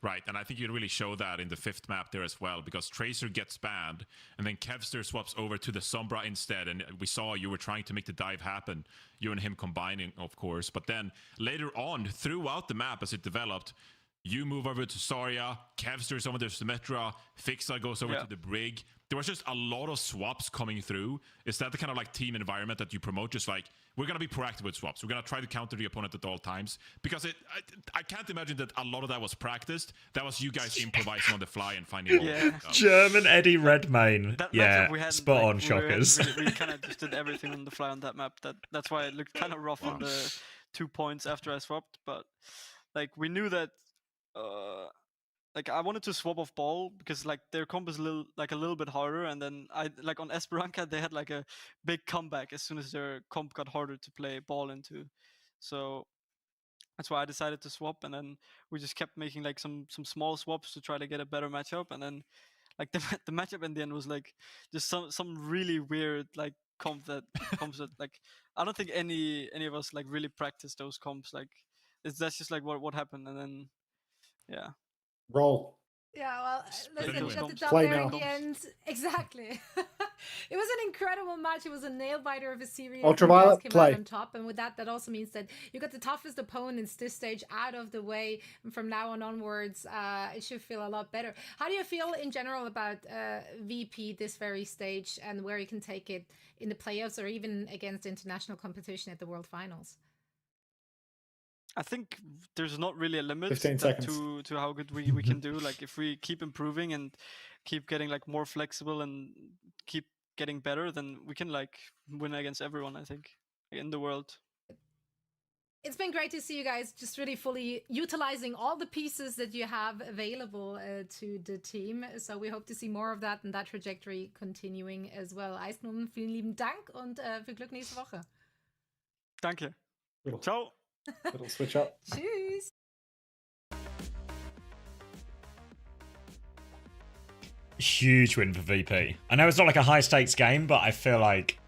Right, and I think you really show that in the 5th map there as well, because Tracer gets banned, and then Kevster swaps over to the Sombra instead, and we saw you were trying to make the dive happen, you and him combining, of course, but then later on, throughout the map as it developed, you move over to Zarya, Kevster's over to Symmetra, Fixa goes over to the Brig. There was just a lot of swaps coming through. Is that the kind of like team environment that you promote? Just like, we're going to be proactive with swaps. We're going to try to counter the opponent at all times. Because I can't imagine that a lot of that was practiced. That was you guys improvising on the fly and finding all German Eddie Redmayne. We had, spot on, Shockers. We kind of just did everything on the fly on that map. That's why it looked kind of rough on the 2 points after I swapped, but like we knew that like I wanted to swap off ball because like their comp is a little bit harder, and then I like on Esperanza they had like a big comeback as soon as their comp got harder to play ball into. So that's why I decided to swap, and then we just kept making like some small swaps to try to get a better matchup, and then like the matchup in the end was like just some really weird like comps that like I don't think any of us like really practiced those comps. Like that's just like what happened, and then yeah. Roll. Yeah, well, listen, we got the dub Play there now. in the end. Exactly. It was an incredible match. It was a nail biter of a series. Ultraviolet, Came play. out on top, and with that also means that you got the toughest opponents this stage out of the way. And from now on onwards, it should feel a lot better. How do you feel in general about VP this very stage and where you can take it in the playoffs or even against international competition at the World Finals? I think there's not really a limit 15 seconds. to how good we can do. Like if we keep improving and keep getting like more flexible and keep getting better, then we can like win against everyone, I think, in the world. It's been great to see you guys just really fully utilizing all the pieces that you have available to the team. So we hope to see more of that and that trajectory continuing as well. Eisnum, vielen lieben Dank und viel Glück nächste Woche. Danke. Little, Ciao. little switch up. Tschüss. Huge win for VP. I know it's not like a high stakes game, but I feel like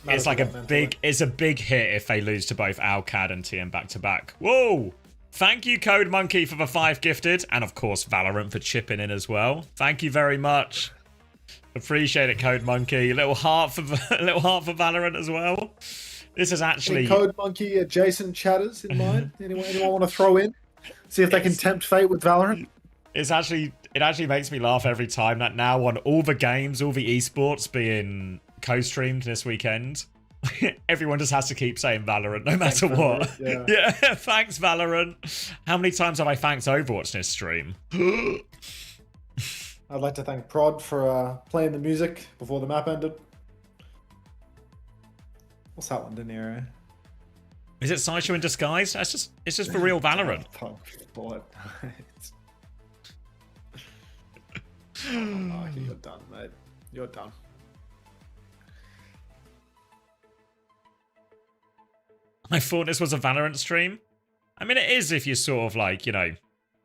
it's like a big hit if they lose to both Alcad and TM back to back. Whoa! Thank you, Code Monkey, for the 5 gifted, and of course Valorant for chipping in as well. Thank you very much. Appreciate it, Code Monkey. A little heart for Valorant as well. This is actually Any Code Monkey adjacent chatters in mind. Anyone want to throw in? See if they can tempt fate with Valorant. It actually makes me laugh every time that now on all the games, all the esports being co-streamed this weekend, everyone just has to keep saying Valorant no matter what. Valorant, Yeah, thanks Valorant. How many times have I thanked Overwatch this stream? I'd like to thank Prod for playing the music before the map ended. What's that one, Deniro? Is it Sideshow in disguise? It's just for real Valorant. Oh, you're done, mate. You're done. I thought this was a Valorant stream. I mean, it is if you sort of like, you know,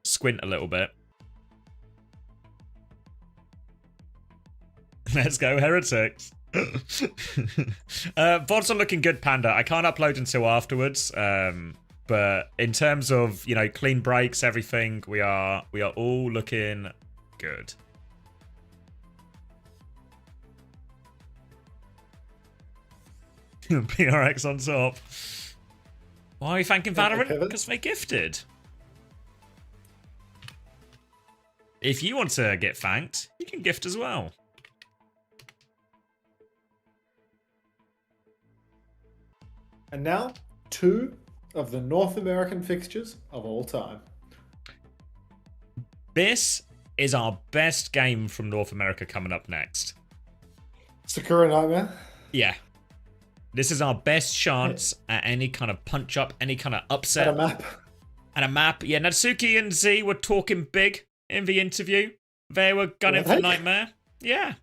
squint a little bit. Let's go, Heretics. VODs are looking good, Panda. I can't upload until afterwards. But in terms of, you know, clean breaks, everything, we are all looking good. PRX on top. Why are we thanking Valorant? Because they gifted. If you want to get thanked, you can gift as well. And now, 2 of the North American fixtures of all time. This is our best game from North America coming up next. Sakura Nightmare? Yeah. This is our best chance at any kind of punch-up, any kind of upset. And a map. And a map. Yeah, Natsuki and Z were talking big in the interview. They were gunning for Nightmare. Yeah.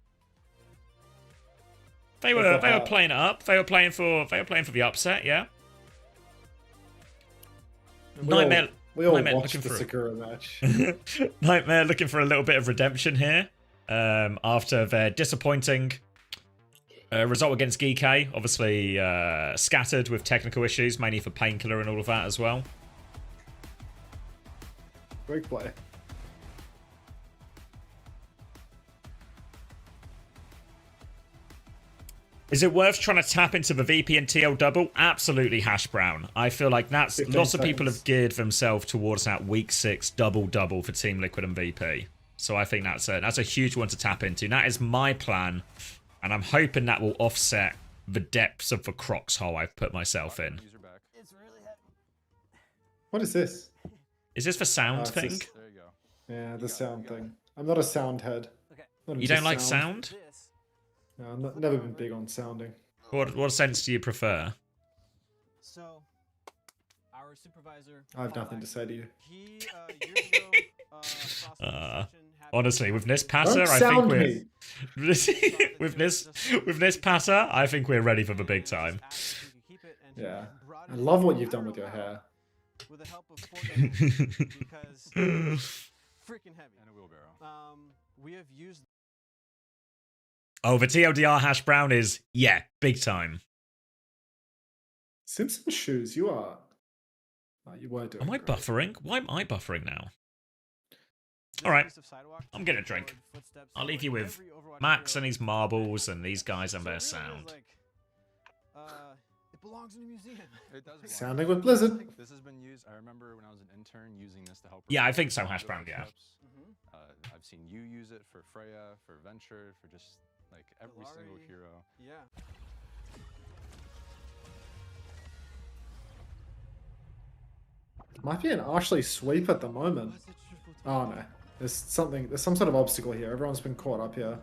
They were playing it up. They were playing for the upset, yeah. Nightmare watched the Sakura match. Nightmare looking for a little bit of redemption here. After their disappointing result against Geek, obviously scattered with technical issues, mainly for Painkiller and all of that as well. Great play. Is it worth trying to tap into the VP and TL double? Absolutely, Hash Brown. I feel like that's lots of people have geared themselves towards that week 6 double for Team Liquid and VP. So I think that's a huge one to tap into. That is my plan, and I'm hoping that will offset the depths of the Crocs hole I've put myself in. What is this? Is this the sound thing? There you go. Yeah, the sound thing. I'm not a sound head. You don't like sound? No, I've never been big on sounding. What sense do you prefer? So, our supervisor. I have nothing to say to you. He years ago saw some Honestly, with this passer, Don't I think sound we're me. with this passer, I think we're ready for the big time. Yeah, I love what you've done with your hair. With the help of because freaking heavy and a wheelbarrow. We have used. Oh, the TLDR hash brown is big time. Simpson shoes, you are. Oh, you were doing. Am I great. buffering? Why am I buffering now? All right, I'm getting a drink. I'll leave you with Max and his marbles and these guys and their sound. It belongs in a museum. It does. Sounding with Blizzard. This has been used. I remember when I was an intern using this to help. Yeah, I think so, hash brown. Yeah. I've seen you use it for Freya, for Venture, for just like every single hero. Yeah. Might be an Ashley sweep at the moment. Oh no, there's some sort of obstacle here. Everyone's been caught up here.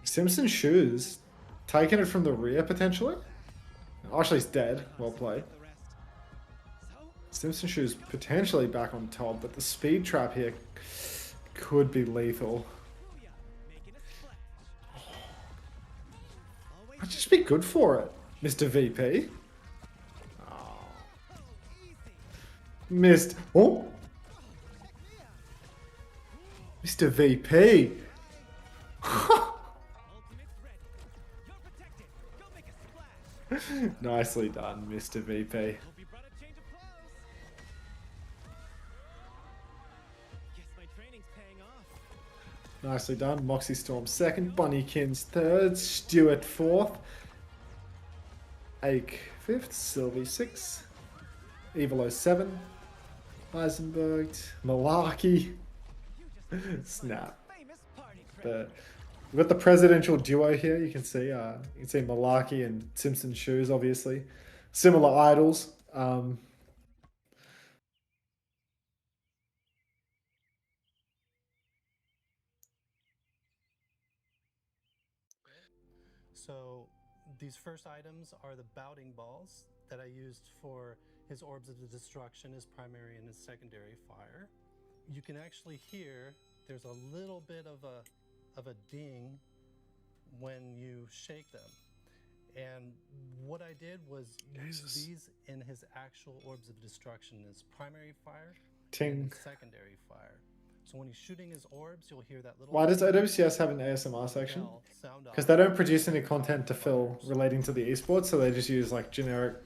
Simpson shoes, taking it from the rear potentially. Ashley's dead. Well played. Simpson shoes potentially back on top, but the speed trap here could be lethal. I'd just be good for it, Mr. VP. Oh. Missed. Oh, Mr. VP. Nicely done, Mr. VP. Nicely done. Moxie Storm second, Bunnykins third, Stewart fourth, Ake fifth, Sylvie sixth, Evilo 7, Heisenberg, Malarkey, Snap. We've got the presidential duo here. You can see Malarkey and Simpson shoes, obviously similar idols. So these first items are the bouting balls that I used for his orbs of the destruction, his primary and his secondary fire. You can actually hear there's a little bit of a ding when you shake them. And what I did was use these in his actual orbs of destruction, his primary fire and his secondary fire. So when he's shooting his orbs, you'll hear that little... Why does OWCS have an ASMR section? Because they don't produce any content to fill relating to the esports, so they just use like generic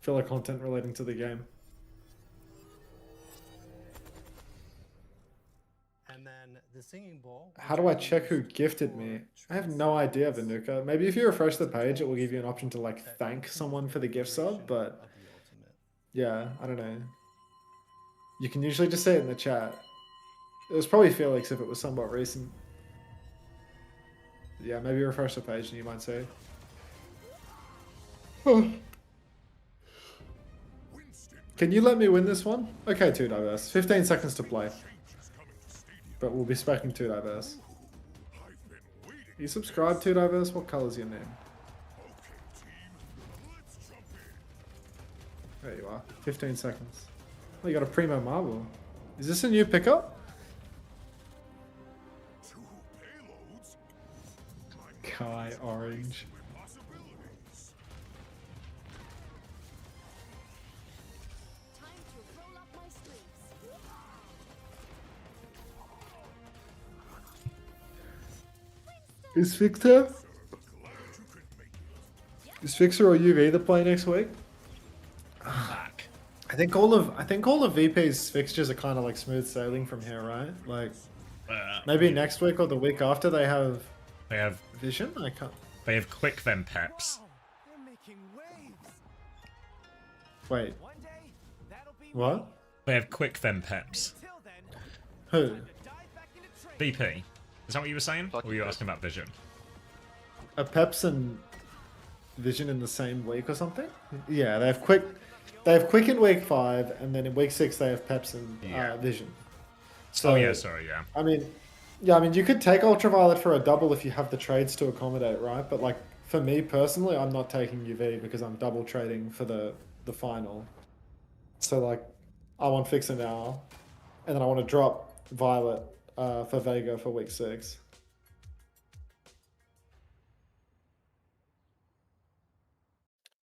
filler content relating to the game. And then the singing bowl... How do I check who gifted me? I have no idea, Vanuka. Maybe if you refresh the page, it will give you an option to like thank someone for the gift sub, but yeah, I don't know. You can usually just say it in the chat. It was probably Felix if it was somewhat recent. Yeah, maybe refresh the page and you might say. Can you let me win this one? Okay, 2 diverse. 15 seconds to play. But we'll be speccing 2 diverse. You subscribe 2 diverse? What color's your name? There you are. 15 seconds. Oh, you got a Primo Marble. Is this a new pickup? Kai Orange. Is Victor? Is Fixer or UV the play next week? I think all of VP's fixtures are kind of like smooth sailing from here, right? Like maybe next week or the week after they have Vision. I can't. They have quick then peps. Wait. What? They have quick then peps. Who? BP. Is that what you were saying? Or were you asking about Vision? Are Peps and Vision in the same week or something? Yeah, they have quick. They have quick in week 5, and then in week 6 they have Peps and Vision. So, oh yeah, sorry, yeah. I mean, you could take Ultraviolet for a double if you have the trades to accommodate, right? But like for me personally, I'm not taking UV because I'm double trading for the final. So like, I want Fixer now, and then I want to drop Violet for Vega for week 6.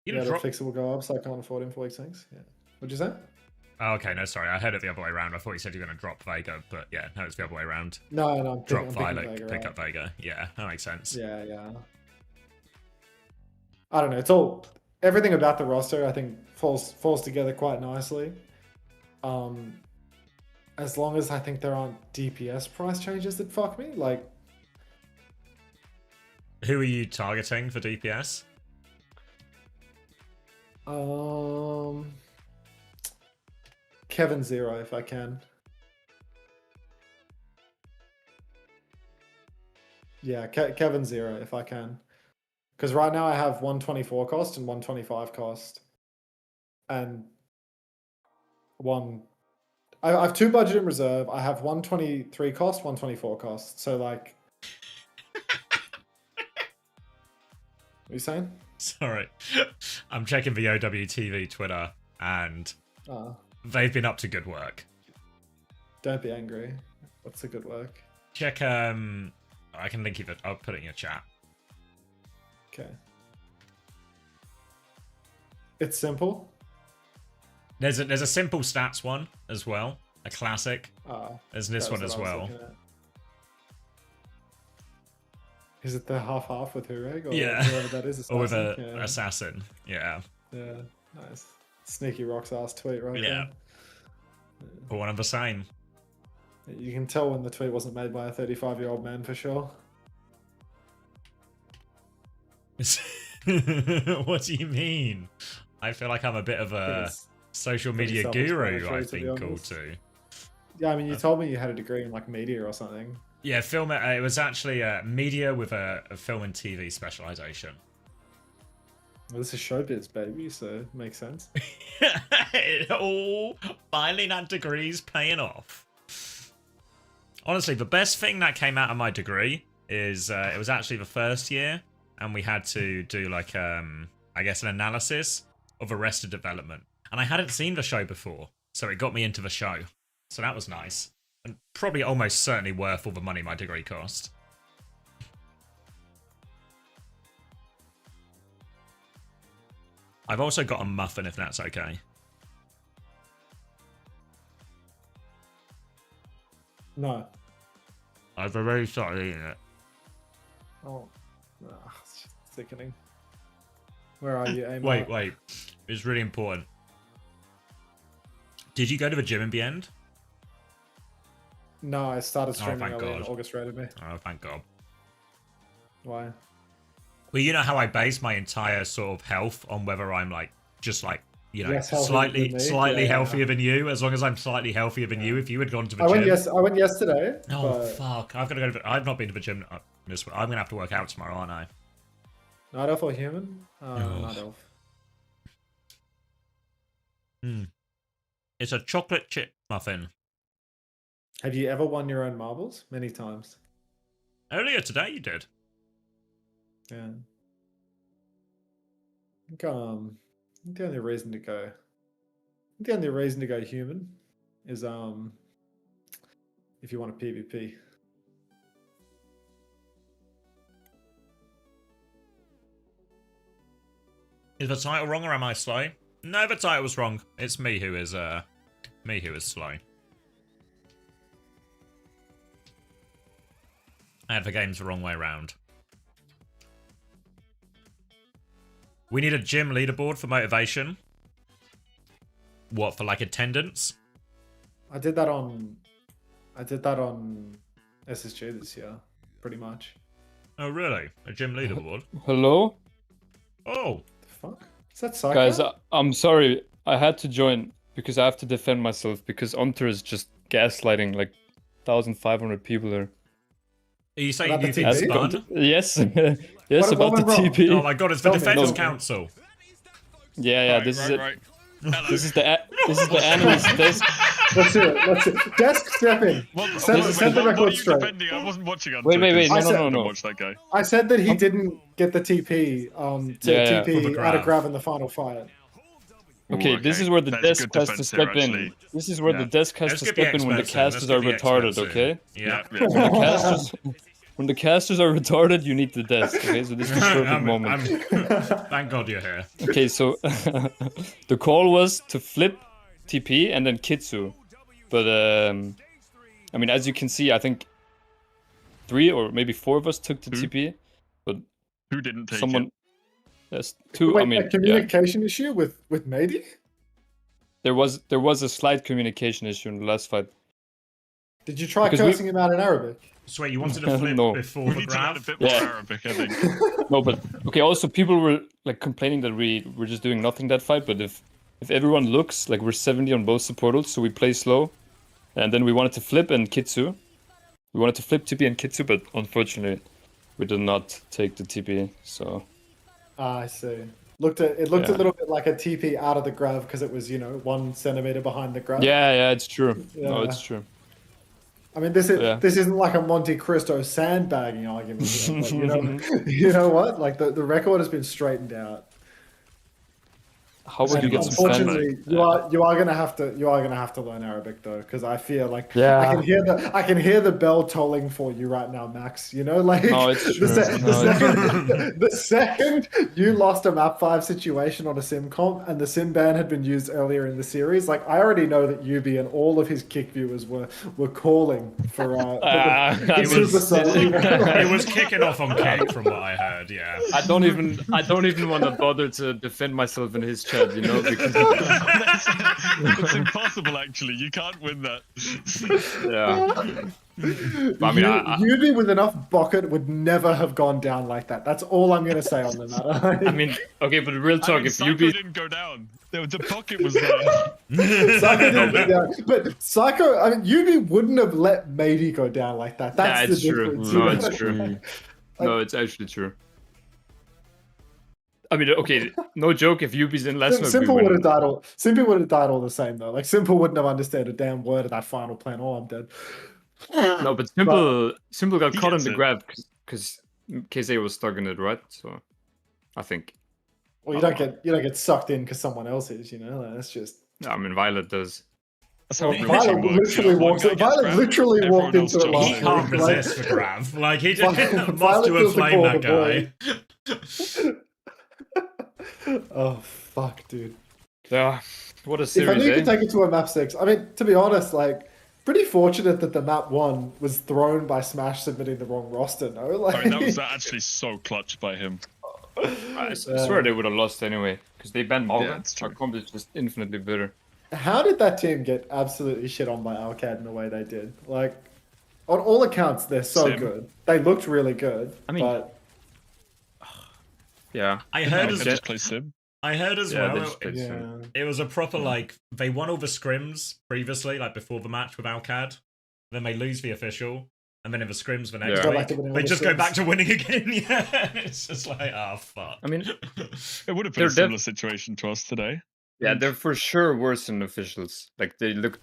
Yeah, the Fixer will go up, so I can't afford him for week 6. Yeah. What'd you say? Oh, okay, no, sorry. I heard it the other way around. I thought you said you were going to drop Vega, but yeah, no, it's the other way around. No, I'm drop I'm Violet, Vega, pick right? up Vega. Yeah, that makes sense. Yeah. I don't know. It's all everything about the roster. I think falls together quite nicely. As long as I think there aren't DPS price changes that fuck me. Like, who are you targeting for DPS? Kevin 0 if I can. Yeah, Kevin 0 if I can. Because right now I have 124 cost and 125 cost. And I have 2 budget in reserve. I have 123 cost, 124 cost. So like... What are you saying? Sorry. I'm checking the OWTV Twitter, and they've been up to good work. Don't be angry. What's the good work? Check, I can link you, I'll put it in your chat. Okay. It's simple. There's a simple stats one as well, a classic. There's this one as well. Is it the half with Hureg? Or yeah. whoever that is? Assassin? Or with a assassin. Yeah. Yeah. Nice. Sneaky Rock's ass tweet right yeah. there. But one of the same. You can tell when the tweet wasn't made by a 35-year-old man for sure. What do you mean? I feel like I'm a bit of a social media guru, I've been called to. Yeah, I mean, you told me you had a degree in like media or something. Yeah, film. It was actually media with a film and TV specialization. Well, this is showbiz, baby, so it makes sense. All finally that degree's paying off. Honestly, the best thing that came out of my degree is it was actually the first year, and we had to do like I guess an analysis of Arrested Development, and I hadn't seen the show before, so it got me into the show. So that was nice. And probably almost certainly worth all the money my degree cost. I've also got a muffin, if that's okay. No. I've already started eating it. Oh. It's just sickening. Where are you, Aim? Wait. It's really important. Did you go to the gym in the end? No, I started streaming thank early and God. August rated me. Oh, thank God. Why? Well, you know how I base my entire sort of health on whether I'm like, just like, you know, Yes, slightly yeah. healthier than you. As long as I'm slightly healthier than you, if you had gone to the gym. I went yesterday. Oh, but... fuck. I've got to go I've not been to the gym. I'm going to have to work out tomorrow, aren't I? Night Elf or human? Night Elf. It's a chocolate chip muffin. Have you ever won your own marbles? Many times. Earlier today you did. Yeah. I think, the only reason to go human is if you want a PvP. Is the title wrong or am I slow? No, the title was wrong. It's me who is slow. I had the games the wrong way around. We need a gym leaderboard for motivation. What, for like attendance? I did that on SSG this year, pretty much. Oh really? A gym leaderboard? Hello? Oh. The fuck? Is that Psycho? Guys, I'm sorry. I had to join because I have to defend myself because Unter is just gaslighting like 1,500 people there. Are you saying you think Spud? Yes. Yes, about the TP. Oh my god, it's the Defenders Council. Yeah, this is it. This is the enemy's desk. Let's do it. Let's do it. Desk, step in. Set the record straight. I wasn't watching on Wait. No. Watch that guy. I said that he didn't get the TP Yeah. TP out of grab in the final fight. Okay, this is where the desk has to step in. This is where the desk has to step in when the casters are retarded, okay? Yeah. When the casters are retarded, you need the desk, okay? So this is the perfect moment. Thank God you're here. Okay, so the call was to flip TP and then Kitsu. But, I mean, as you can see, I think 3 or maybe 4 of us took the TP. But who didn't take it? Yes, 2. Wait, I mean, a communication issue with Mady? There was a slight communication issue in the last fight. Did you try cursing him out in Arabic? So wait, you wanted to flip No. before the grab? A bit more Arabic, I think. No, but okay. Also, people were like complaining that we were just doing nothing that fight. But if everyone looks like we're 70 on both supportals, so we play slow, and then we wanted to flip and Kitsu. We wanted to flip TP and Kitsu, but unfortunately, we did not take the TP. So. I see. It looked a little bit like a TP out of the grab because it was 1 centimeter behind the grab. Yeah, it's true. Yeah. No, it's true. I mean, this isn't like a Monte Cristo sandbagging argument. Here, but, you know what? Like the record has been straightened out. How would you get some Unfortunately, you are gonna have to learn Arabic though, because I feel like Yeah. I can hear the bell tolling for you right now, Max. You know, like No, it's true. the second you lost a map 5 situation on a sim comp and the sim ban had been used earlier in the series, like I already know that Yubi and all of his kick viewers were calling for it was kicking off on kick from what I heard. Yeah. I don't even want to bother to defend myself in his chat, you know, because It's impossible, actually. You can't win that. Yeah. I mean, Yubi with enough bucket would never have gone down like that. That's all I'm gonna say on the matter. I mean, okay, but real talk, if Psycho Yubi didn't go down. The pocket was there. Psycho didn't go down. But Psycho, I mean, Yubi wouldn't have let Mady go down like that. That's it's the true. difference. No, it's true. No, it's actually true. I mean, okay, no joke. If Yubi's in last map, Simple would have died all. Simple would have died all the same though. Like Simple wouldn't have understood a damn word of that final plan. Oh, I'm dead. No, but Simple got caught in the grab because KZ was stuck in it, right? So, I think. Well, you don't get sucked in because someone else is. You know, like, that's just. I mean, Violet does. That's how Violet literally walked. Violet literally walked into it last He can't week. resist the grab. Like he just Violet must to feels have like flamed that all guy. Oh fuck, dude. Yeah, what a If series, I need eh? to take it to a map 6, I mean, to be honest, like, pretty fortunate that the map 1 was thrown by Smash submitting the wrong roster. No, like I mean, that was actually so clutch by him. I swear they would have lost anyway because they banned Malva. Yeah, it's true. Our comp is just infinitely better. how did that team get absolutely shit on by Alcad in the way they did? Like, on all accounts, they're so Sim. good. They looked really good. I mean, but yeah. I heard Just as play Sim. Yeah, they well. just played Sim. It was a proper like they won over scrims previously, like before the match with Alcad. Then they lose the official, and then in the scrims the next Yeah. week, they just go back to winning again. Yeah, it's just like, oh fuck. I mean, It would have been a similar situation to us today. yeah, they're for sure worse than officials. Like they look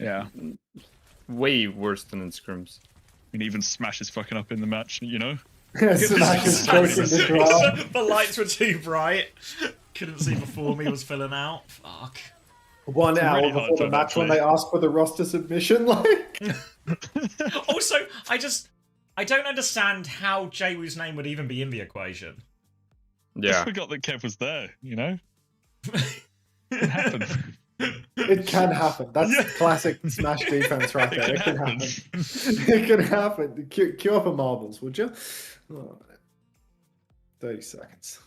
way worse than in scrims. I mean, even Smash is fucking up in the match, you know? Smash is choking the draft. The lights were too bright. Couldn't see before me was filling out. Fuck. 1 hour really hard before the to match when play. they asked for the roster submission, like. Also, I don't understand how Jaewoo's name would even be in the equation. Just Yeah. forgot that Kev was there, you know? It happened. It can happen. That's classic Smash defense right there. It can happen. It can happen. Queue up a marbles, would you? Oh, 30 seconds.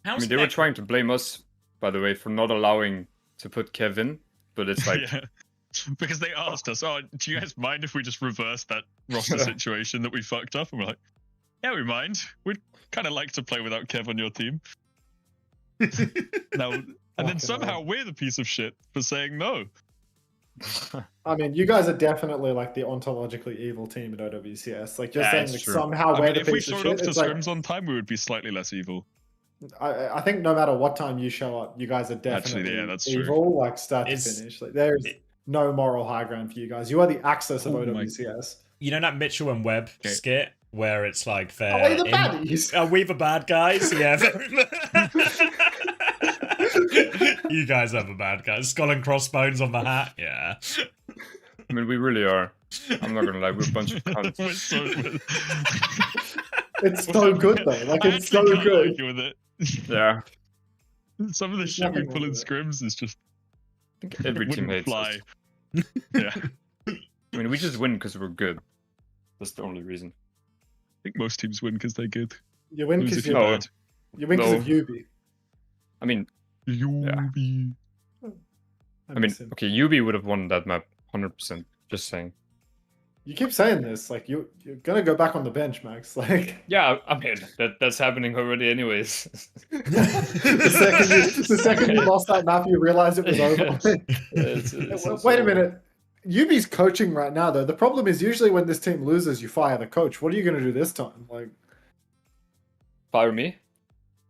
I mean, they were trying to blame us, by the way, for not allowing to put Kevin, but it's like, Yeah. Because they asked us, oh, do you guys mind if we just reverse that roster situation that we fucked up? And we're like, yeah, we mind. We'd kind of like to play without Kev on your team. Now, and then somehow we're the piece of shit for saying no. I mean, you guys are definitely like the ontologically evil team at OWCS. Like, you're Yeah, saying it's like true. somehow I we're mean, the if we piece of showed up shit. to It's like, scrims on time, we would be slightly less evil. I think no matter what time you show up, you guys are definitely that's evil, true. like start to finish. Like there is no moral high ground for you guys. You are the Axis of OWCS. You know that Mitchell and Webb skit where it's like they're Are we the baddies? Are we the bad guys? Yeah. You guys are the bad guys. Skull and crossbones on the hat. Yeah. I mean, we really are. I'm not gonna lie, we're a bunch of cunts. It's so good though. Like it's so good. With it. Yeah. Some of the shit we pull in scrims is just Every team hates fly. us. Yeah. I mean, we just win because we're good. That's the only reason. I think most teams win because they're good. You win Lose because if you're bad. you win because of Yubi. I mean, Yubi. I mean, okay, Yubi would have won that map 100%. Just saying. You keep saying this, like you're gonna go back on the bench, Max. Like yeah, I mean that's happening already, anyways. the second you lost that map, you realize it was over. Wait a minute. Yubi's coaching right now, though. The problem is usually when this team loses, you fire the coach. What are you going to do this time? Like, fire me?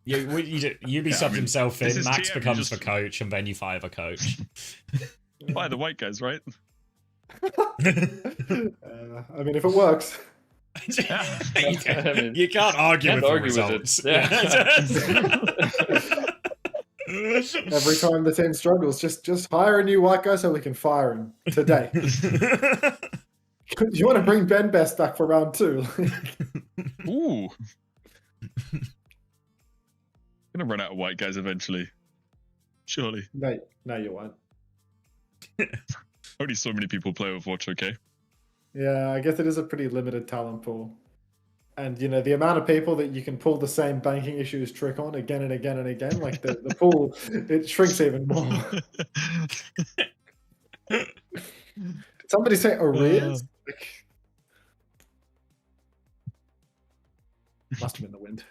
Yeah, Yubi subbed himself in. Max becomes the coach, and then you fire the coach. Fire the white guys, right? I mean, if it works. You can't argue with the results. Every time the team struggles, just hire a new white guy so we can fire him today. You want to bring Ben Best back for round 2? Ooh. Gonna run out of white guys eventually. Surely. No, you won't. Only so many people play Overwatch, okay? Yeah, I guess it is a pretty limited talent pool. And, you know, the amount of people that you can pull the same banking issues trick on again and again and again, like the pool, it shrinks even more. Did somebody say arrears? Must have been the wind.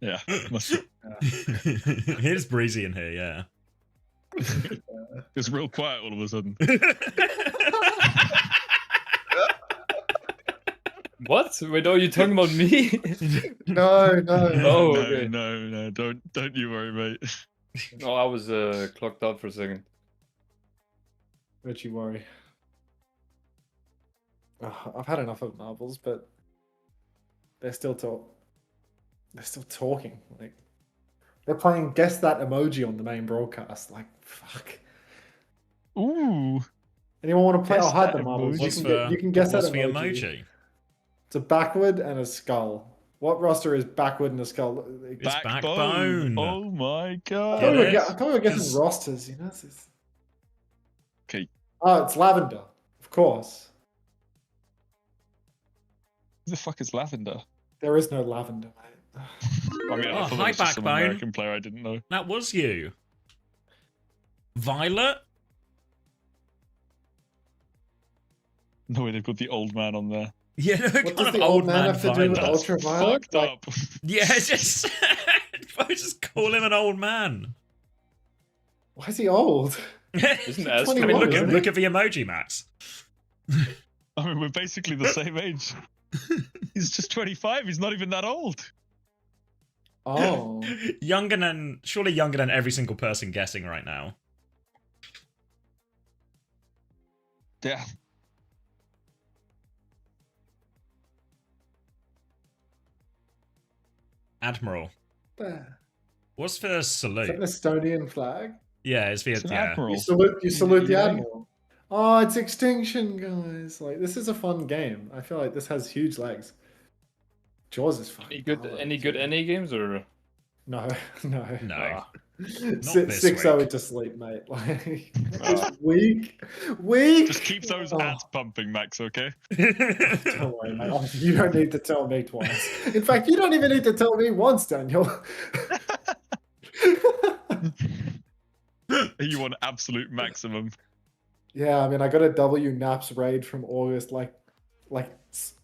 Yeah, must have. It's breezy in here, yeah. It's real quiet all of a sudden. What? Wait, are you talking about me? No. Oh, okay. No. Don't you worry, mate. No, I was clocked out for a second. Don't you worry. I've had enough of marbles, but they're still talking. Like they're playing guess that emoji on the main broadcast. Like fuck. Ooh. Anyone want to play? Guess I'll hide that the marbles. emoji. You can guess that What's the emoji. It's a backward and a skull. What roster is backward and a skull? It's backbone. Oh my god. I thought we were guessing rosters, you know? Okay. Oh, it's lavender. Of course. Who the fuck is Lavender? There is no lavender, mate. I mean, I thought that was just some American player I didn't know. That was you. Violet? No, they've got the old man on there. Yeah, no, what does the old man have to do with ultraviolet? Fucked up. Yeah, just call him an old man. Why is he old? Isn't that look at the emoji, Max. I mean, we're basically the same age. He's just 25. He's not even that old. Oh. Surely younger than every single person guessing right now. Yeah. Admiral. There. What's the salute? Is that an Estonian flag? Yeah, it's the Admiral. You salute the admiral. Oh, it's extinction, guys. Like this is a fun game. I feel like this has huge legs. Jaws is fucking. Any good NA games or? No. 6-0 to sleep, mate. Like weak. Just keep those ads pumping, Max. Okay. Don't worry, mate. You don't need to tell me twice. In fact, you don't even need to tell me once, Daniel. You want absolute maximum. Yeah, I mean, I got a W Naps raid from August like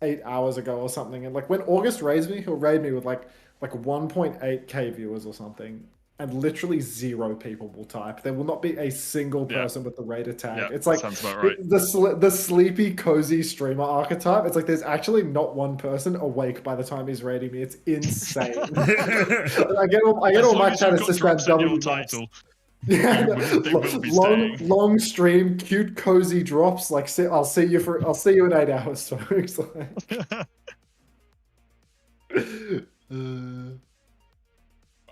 8 hours ago or something, and like when August raids me, he'll raid me with like 1.8k viewers or something, and literally 0 people will type. There will not be a single person with the Raider tag. It's like sounds about right. the sleepy, cozy streamer archetype. It's like there's actually not one person awake by the time he's raiding me. It's insane. I get all my chat is just about W title. Yeah, long stream, cute, cozy drops. Like, I'll see you in 8 hours, folks.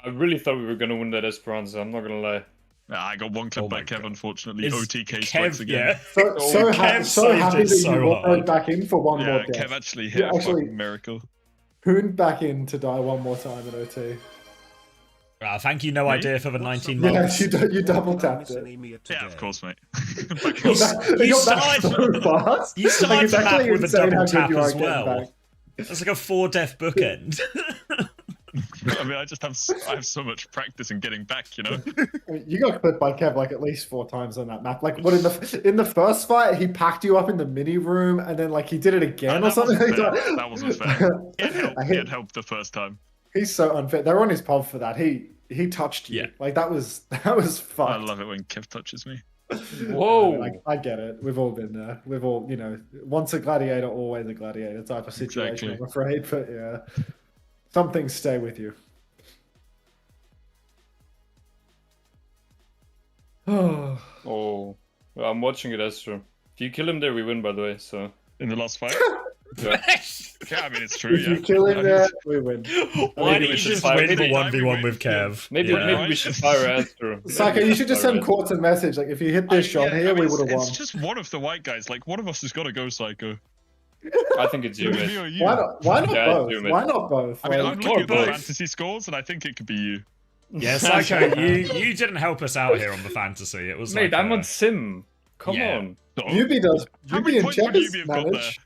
I really thought we were gonna win that Esperanza. I'm not gonna lie. I got one clip by Kev, unfortunately. OTK Kev, strikes again. Yeah. So happy that you went back in for one more death. Kev actually hit a fucking miracle. Hooned back in to die one more time in OT. Thank you, no idea for the 19 months. Yes, you double tapped it. Yeah, of course, mate. You started the map with a double tap as well. That's like a 4-death bookend. I mean, I have so much practice in getting back, you know. I mean, you got clipped by Kev like at least 4 times on that map. Like, what in the first fight, he packed you up in the mini room, and then like he did it again or something. That wasn't fair. It helped the first time. He's so unfair. They were on his pub for that. He touched you. Like that was fun. I love it when Kev touches me. Whoa! I get it. We've all been there. We've all, once a gladiator, always a gladiator type of situation. Exactly. I'm afraid, but yeah, some things stay with you. Oh, I'm watching it, Esther. If you kill him there, we win. By the way, so in the last fight. Yeah. Yeah, I mean it's true. If you kill him there, we win. Why don't you just win the 1v1 with Kev? Maybe we should fire Astro. Psycho, you should just send Quartz a message. Like, if you hit this shot here, we would have won. It's just one of the white guys. Like, one of us has got to go, Psycho. I think it's you, mate. Why not both? Why not both? I mean, I'm looking at the fantasy scores, and I think it could be you. Yeah, Psycho, you didn't help us out here on the fantasy. It was mate, like I'm on Sim. Come on. Yubi does. Yubi and Checkers manage.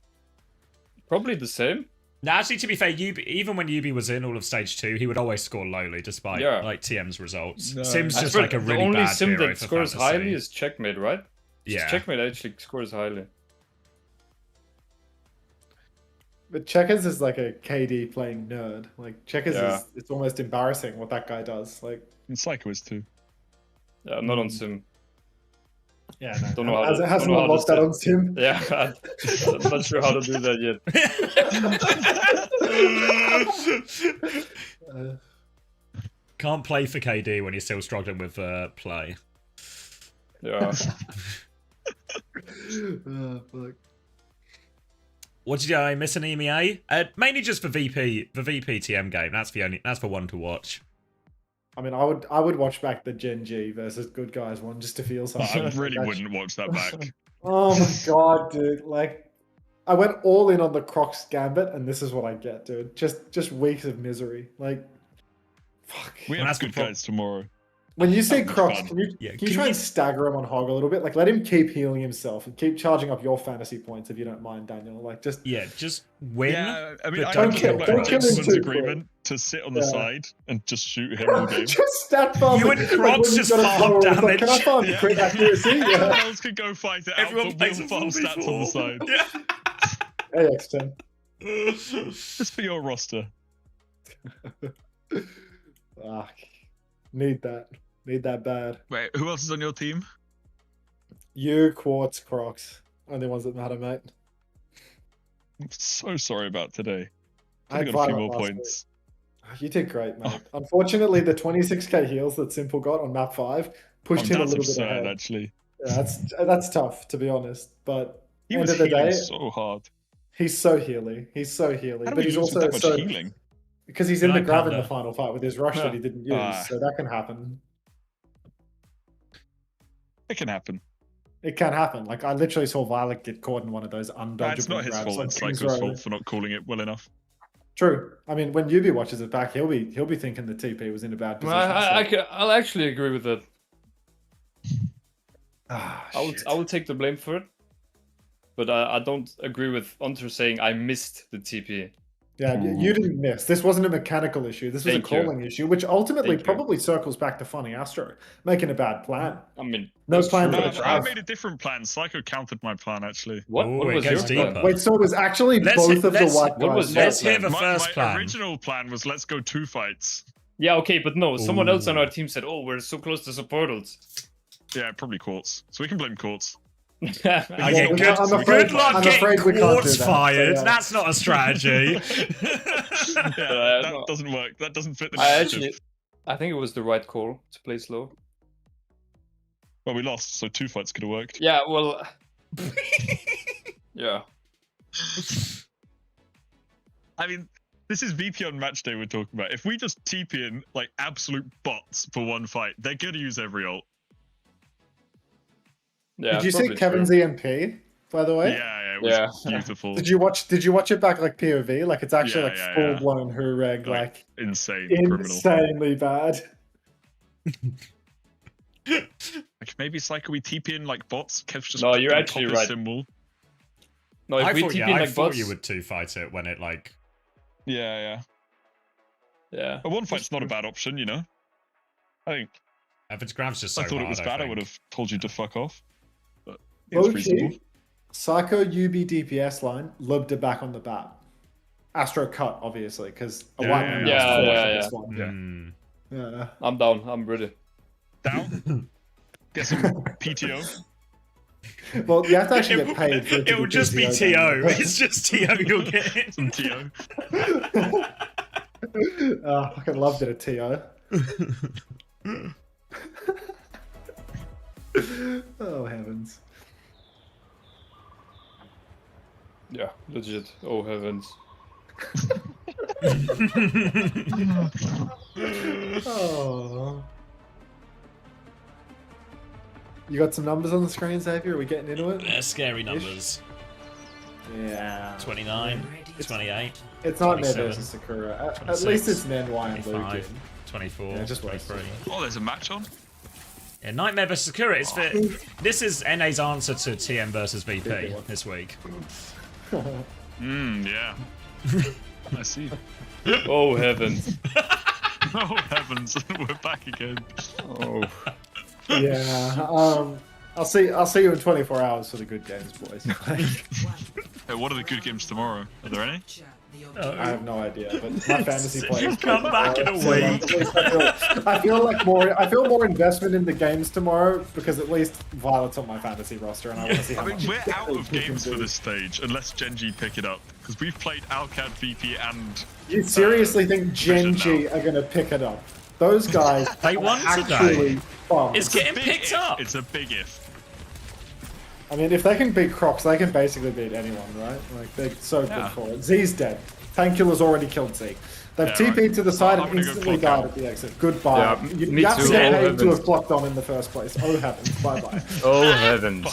Probably the same. No, actually, to be fair, even when Yubi was in all of stage 2, he would always score lowly, despite like TM's results. No. Sim's just like a really bad hero. The only Sim that for scores fantasy. highly is Checkmate, right? Yeah. Checkmate actually scores highly. But Checkers is like a KD playing nerd. Like Checkers is, it's almost embarrassing what that guy does. Like Psycho is too. Yeah, I'm not on Sim. Yeah, no. Don't know how to, hasn't unlocked that on Sim. Yeah, I'm not sure how to do that yet. Can't play for KD when you're still struggling with play. Yeah. Oh, fuck. What did I miss an EMEA? Mainly just for the VP TM game. That's the one to watch. I mean, I would watch back the Gen G versus Good Guys one just to feel something. I really wouldn't watch that back. Oh my god, dude! Like, I went all in on the Crocs Gambit, and this is what I get, dude. Just weeks of misery. Like, fuck. We have Good Guys tomorrow. When you say Crocs, can you try and stagger him on Hog a little bit? Like, let him keep healing himself and keep charging up your fantasy points if you don't mind, Daniel. Like, just win. Yeah, I mean, don't kill him too agreement to sit on the side and just shoot him all game. Just stat farm. You and Crocs just farm damage. Like, can I farm crit accuracy? Everyone else could go fight it out, Everyone but we'll farm stats on the side. Hey, X10. Just for your roster. Fuck. Need that bad. Wait, who else is on your team? You, Quartz, Crocs. Only ones that matter, mate. I'm so sorry about today. I got a few more points. You did great, mate. Unfortunately, the 26k heals that Simple got on map 5 pushed him a little bit ahead. Actually. Yeah, that's tough, to be honest. But he was end of the day, so hard. He's so healy. He's so healy. How do but we he's lose also with that much healing? Because he's in the grab in the final fight with his rush that he didn't use, so that can happen. It can happen. It can happen. Like, I literally saw Violet get caught in one of those undodgeable It's not his grabs fault. on It's King's Psycho's Row. fault for not calling it well enough. True. I mean, when Yubi watches it back, he'll be thinking the TP was in a bad position. I'll actually agree with that. I will take the blame for it, but I don't agree with Unter saying I missed the TP. Yeah, you didn't miss. This wasn't a mechanical issue. This was a calling issue, which ultimately probably circles back to Funny Astro making a bad plan. I mean, no plan. I made a different plan. Psycho countered my plan, actually. What was your plan? Wait, so it was actually both of the white guys. Let's hear the first my plan. My original plan was let's go 2 fights. Yeah, okay, but no, someone else on our team said, "Oh, we're so close to supportals." Yeah, probably Quartz. So we can blame Quartz. Okay, good luck getting Quartz fired. That's not a strategy. That doesn't work. That doesn't fit the narrative. I think it was the right call to play slow. Well, we lost, so 2 fights could have worked. Yeah, well... yeah. I mean, this is VP on match day we're talking about. If we just TP in, like, absolute bots for 1 fight, they're gonna use every ult. Yeah, did you see Kevin's EMP, by the way? Yeah, it was beautiful. Did you watch it back like POV? Like it's actually full blown Hureg, like insanely bad. Like maybe it's like we TP in like bots. Kev's just you're actually right. Symbol. No, if I we thought, TP in I like thought bots, you would 2-fight it when it like. Yeah. A 1 fight's not a bad option, you know. I think. If it's grabs just so I thought hard, it was bad. I would have told you to fuck off. But okay. Psycho UB DPS line lubbed it back on the bat. Astro cut, obviously, because a white man. Yeah. I'm down. I'm ready. Down. Get some PTO. Well, you have to actually get paid. For it will just be TO. It's just TO you'll get. Some TO. I fucking loved it at TO. Oh heavens. Yeah, legit. Oh heavens. Oh. You got some numbers on the screen, Xavier? Are we getting into it? They're scary numbers. Yeah. 29, 28. It's not Ned versus Sakura. At least it's NY and Luke. 24, yeah, just 23. Oh, there's a match on? Yeah, Nightmare versus Sakura. It's for, this is NA's answer to TM versus VP this week. Yeah. I see. Oh heavens. Oh heavens, we're back again. Oh. Yeah. I'll see you in 24 hours for the good games, boys. Hey, what are the good games tomorrow? Are there any? I have no idea, but my fantasy players come back in a week. I feel more investment in the games tomorrow because at least Violet's on my fantasy roster, and I want to see how much. We're out of games for this stage unless Genji pick it up because we've played Alcad, VP, and. You seriously think Genji are gonna pick it up? Those guys they won today. It's getting picked up. It's a big if. I mean, if they can beat Crocs, they can basically beat anyone, right? Like, they're so good for it. Z's dead. Tankular's already killed Z. They've TP'd to the side and instantly died at the exit. Goodbye. Yeah, you have to get paid to have clocked on in the first place. Oh heavens. Bye-bye. Oh heavens.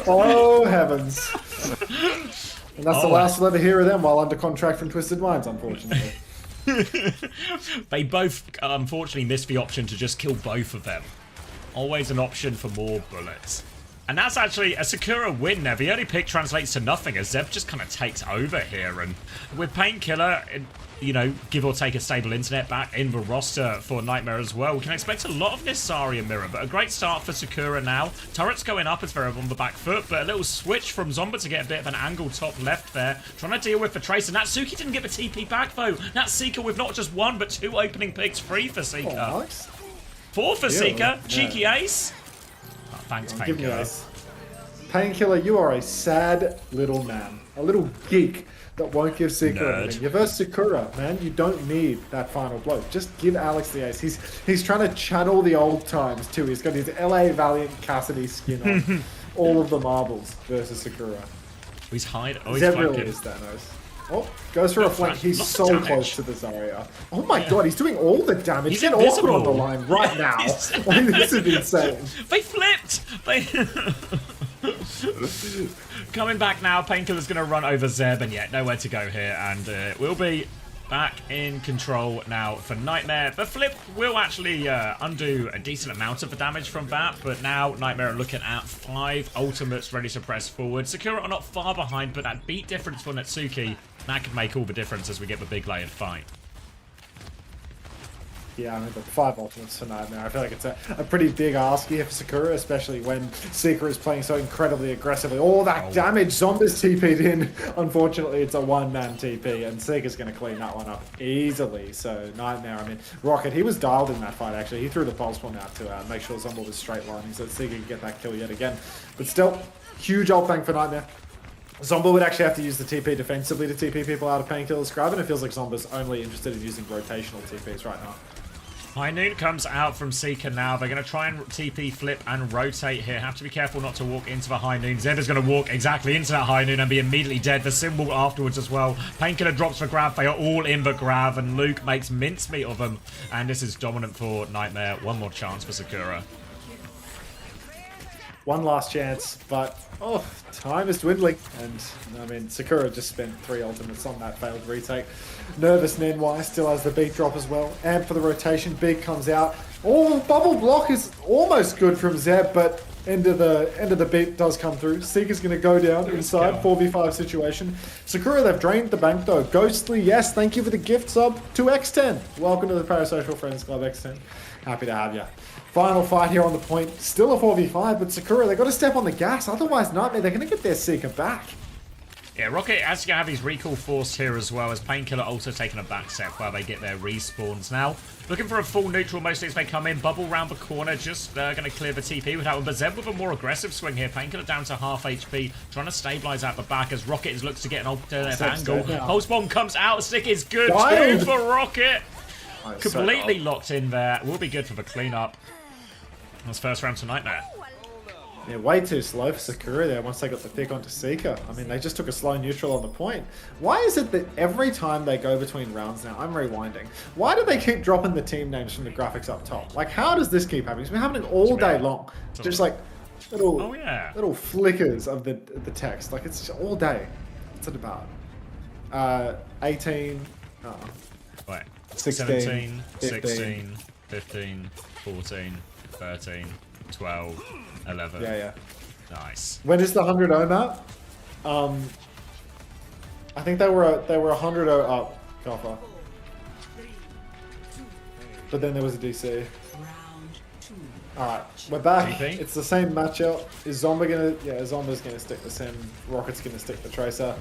Oh heavens. And that's the last we'll ever hear of them while under contract from Twisted Minds, unfortunately. They both, unfortunately, missed the option to just kill both of them. Always an option for more bullets. And that's actually a Sakura win there. The early pick translates to nothing as Zeb just kind of takes over here. And with Painkiller, you know, give or take a stable internet back in the roster for Nightmare as well, we can expect a lot of this Zarya mirror. But a great start for Sakura now. Turret's going up as they're on the back foot, but a little switch from Zomba to get a bit of an angle top left there. Trying to deal with the Tracer. Natsuki didn't get the TP back though. Natsika with not just 1 but 2 opening picks, 3 for Seeker. Oh, nice. 4 for Seeker. Cheeky ace. Thanks, Painkiller. Painkiller, you are a sad little man. A little geek that won't give Seeker anything. You're versus Sakura, man. You don't need that final blow. Just give Alex the ace. He's trying to channel the old times, too. He's got his LA Valiant Cassidy skin on. All of the marbles versus Sakura. He's hiding. Oh, Zeb really is Thanos. Oh, goes for a flank. He's so close to the Zarya. Oh my god, he's doing all the damage. Get Orchid on the line right now. Like, this is insane. They flipped! Coming back now, Painkiller's going to run over Zeb, and yet nowhere to go here, and we'll be back in control now for Nightmare. The flip will actually undo a decent amount of the damage from that, but now Nightmare are looking at 5 ultimates ready to press forward. Sakura are not far behind, but that beat difference for Natsuki, that could make all the difference as we get the big layered fight. Yeah, I mean, the 5 ultimates for Nightmare. I feel like it's a pretty big ask here for Sakura, especially when Seeker is playing so incredibly aggressively. All that damage, Zombies TP'd in. Unfortunately, it's a one-man TP, and Seeker's going to clean that one up easily. So Nightmare, I mean, Rocket, he was dialed in that fight, actually. He threw the pulse bomb out to make sure Zombie was straight lining so that Seeker could get that kill yet again. But still, huge ult bank for Nightmare. Zomba would actually have to use the TP defensively to TP people out of Painkiller's Grab, and it feels like Zomba's only interested in using rotational TPs right now. High Noon comes out from Seeker now. They're going to try and TP, flip, and rotate here. Have to be careful not to walk into the High Noon. Zeb is going to walk exactly into that High Noon and be immediately dead. The symbol afterwards as well. Painkiller drops for Grab. They are all in the Grab, and Luke makes mincemeat of them. And this is dominant for Nightmare. One more chance for Sakura. One last chance, but time is dwindling. And I mean, Sakura just spent 3 ultimates on that failed retake. Nervous Nenwai still has the beat drop as well. And for the rotation, Big comes out. Oh, bubble block is almost good from Zeb, but end of the beat does come through. Seeker's going to go down inside 4v5 situation. Sakura, they've drained the bank though. Ghostly, yes, thank you for the gift sub to X10. Welcome to the Parasocial Friends Club, X10. Happy to have you. Final fight here on the point. Still a 4v5, but Sakura, they've got to step on the gas. Otherwise, Nightmare, they're going to get their Seeker back. Yeah, Rocket actually going to have his recall forced here as well, as Painkiller also taking a back step while they get their respawns now. Looking for a full neutral, mostly as they come in. Bubble round the corner, just going to clear the TP with that one. But Zeb with a more aggressive swing here. Painkiller down to half HP, trying to stabilize out the back as Rocket looks to get an alternative angle. Pulse bomb comes out, Stick is good too for Rocket. Completely locked in there. Will be good for the cleanup. That's first round to Nightmare. Yeah, way too slow for Sakura there once they got the pick onto Seeker. I mean, they just took a slow neutral on the point. Why is it that every time they go between rounds now, I'm rewinding, why do they keep dropping the team names from the graphics up top? Like, how does this keep happening? It's been happening all day long. Just like little flickers of the text. Like, it's just all day. What's it about? 18, Wait, 16, 17, 15. 16, 15, 14, 13, 12, 11. Yeah. Nice. When is the 100-0 map? I think they were 100-0 up, Copper. But then there was a DC. Alright, we're back. It's the same matchup. Is Zomba gonna... Yeah, Zomba's gonna stick the Sim. Rocket's gonna stick the Tracer.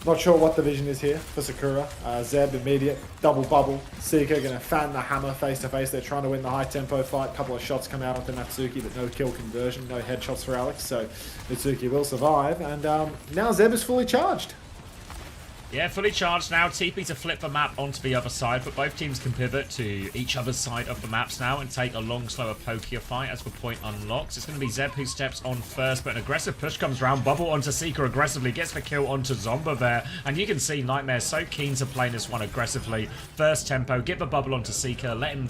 Not sure what the vision is here for Sakura. Zeb, immediate, double bubble. Seeker gonna fan the hammer face to face. They're trying to win the high tempo fight. A couple of shots come out onto Natsuki, but no kill conversion, no headshots for Alex. So Natsuki will survive. And now Zeb is fully charged. Yeah, fully charged now. TP to flip the map onto the other side, but both teams can pivot to each other's side of the maps now and take a long, slower, pokier fight as the point unlocks. It's going to be Zeb who steps on first, but an aggressive push comes round. Bubble onto Seeker aggressively, gets the kill onto Zomba there. And you can see Nightmare so keen to play this one aggressively. First tempo, get the bubble onto Seeker, let him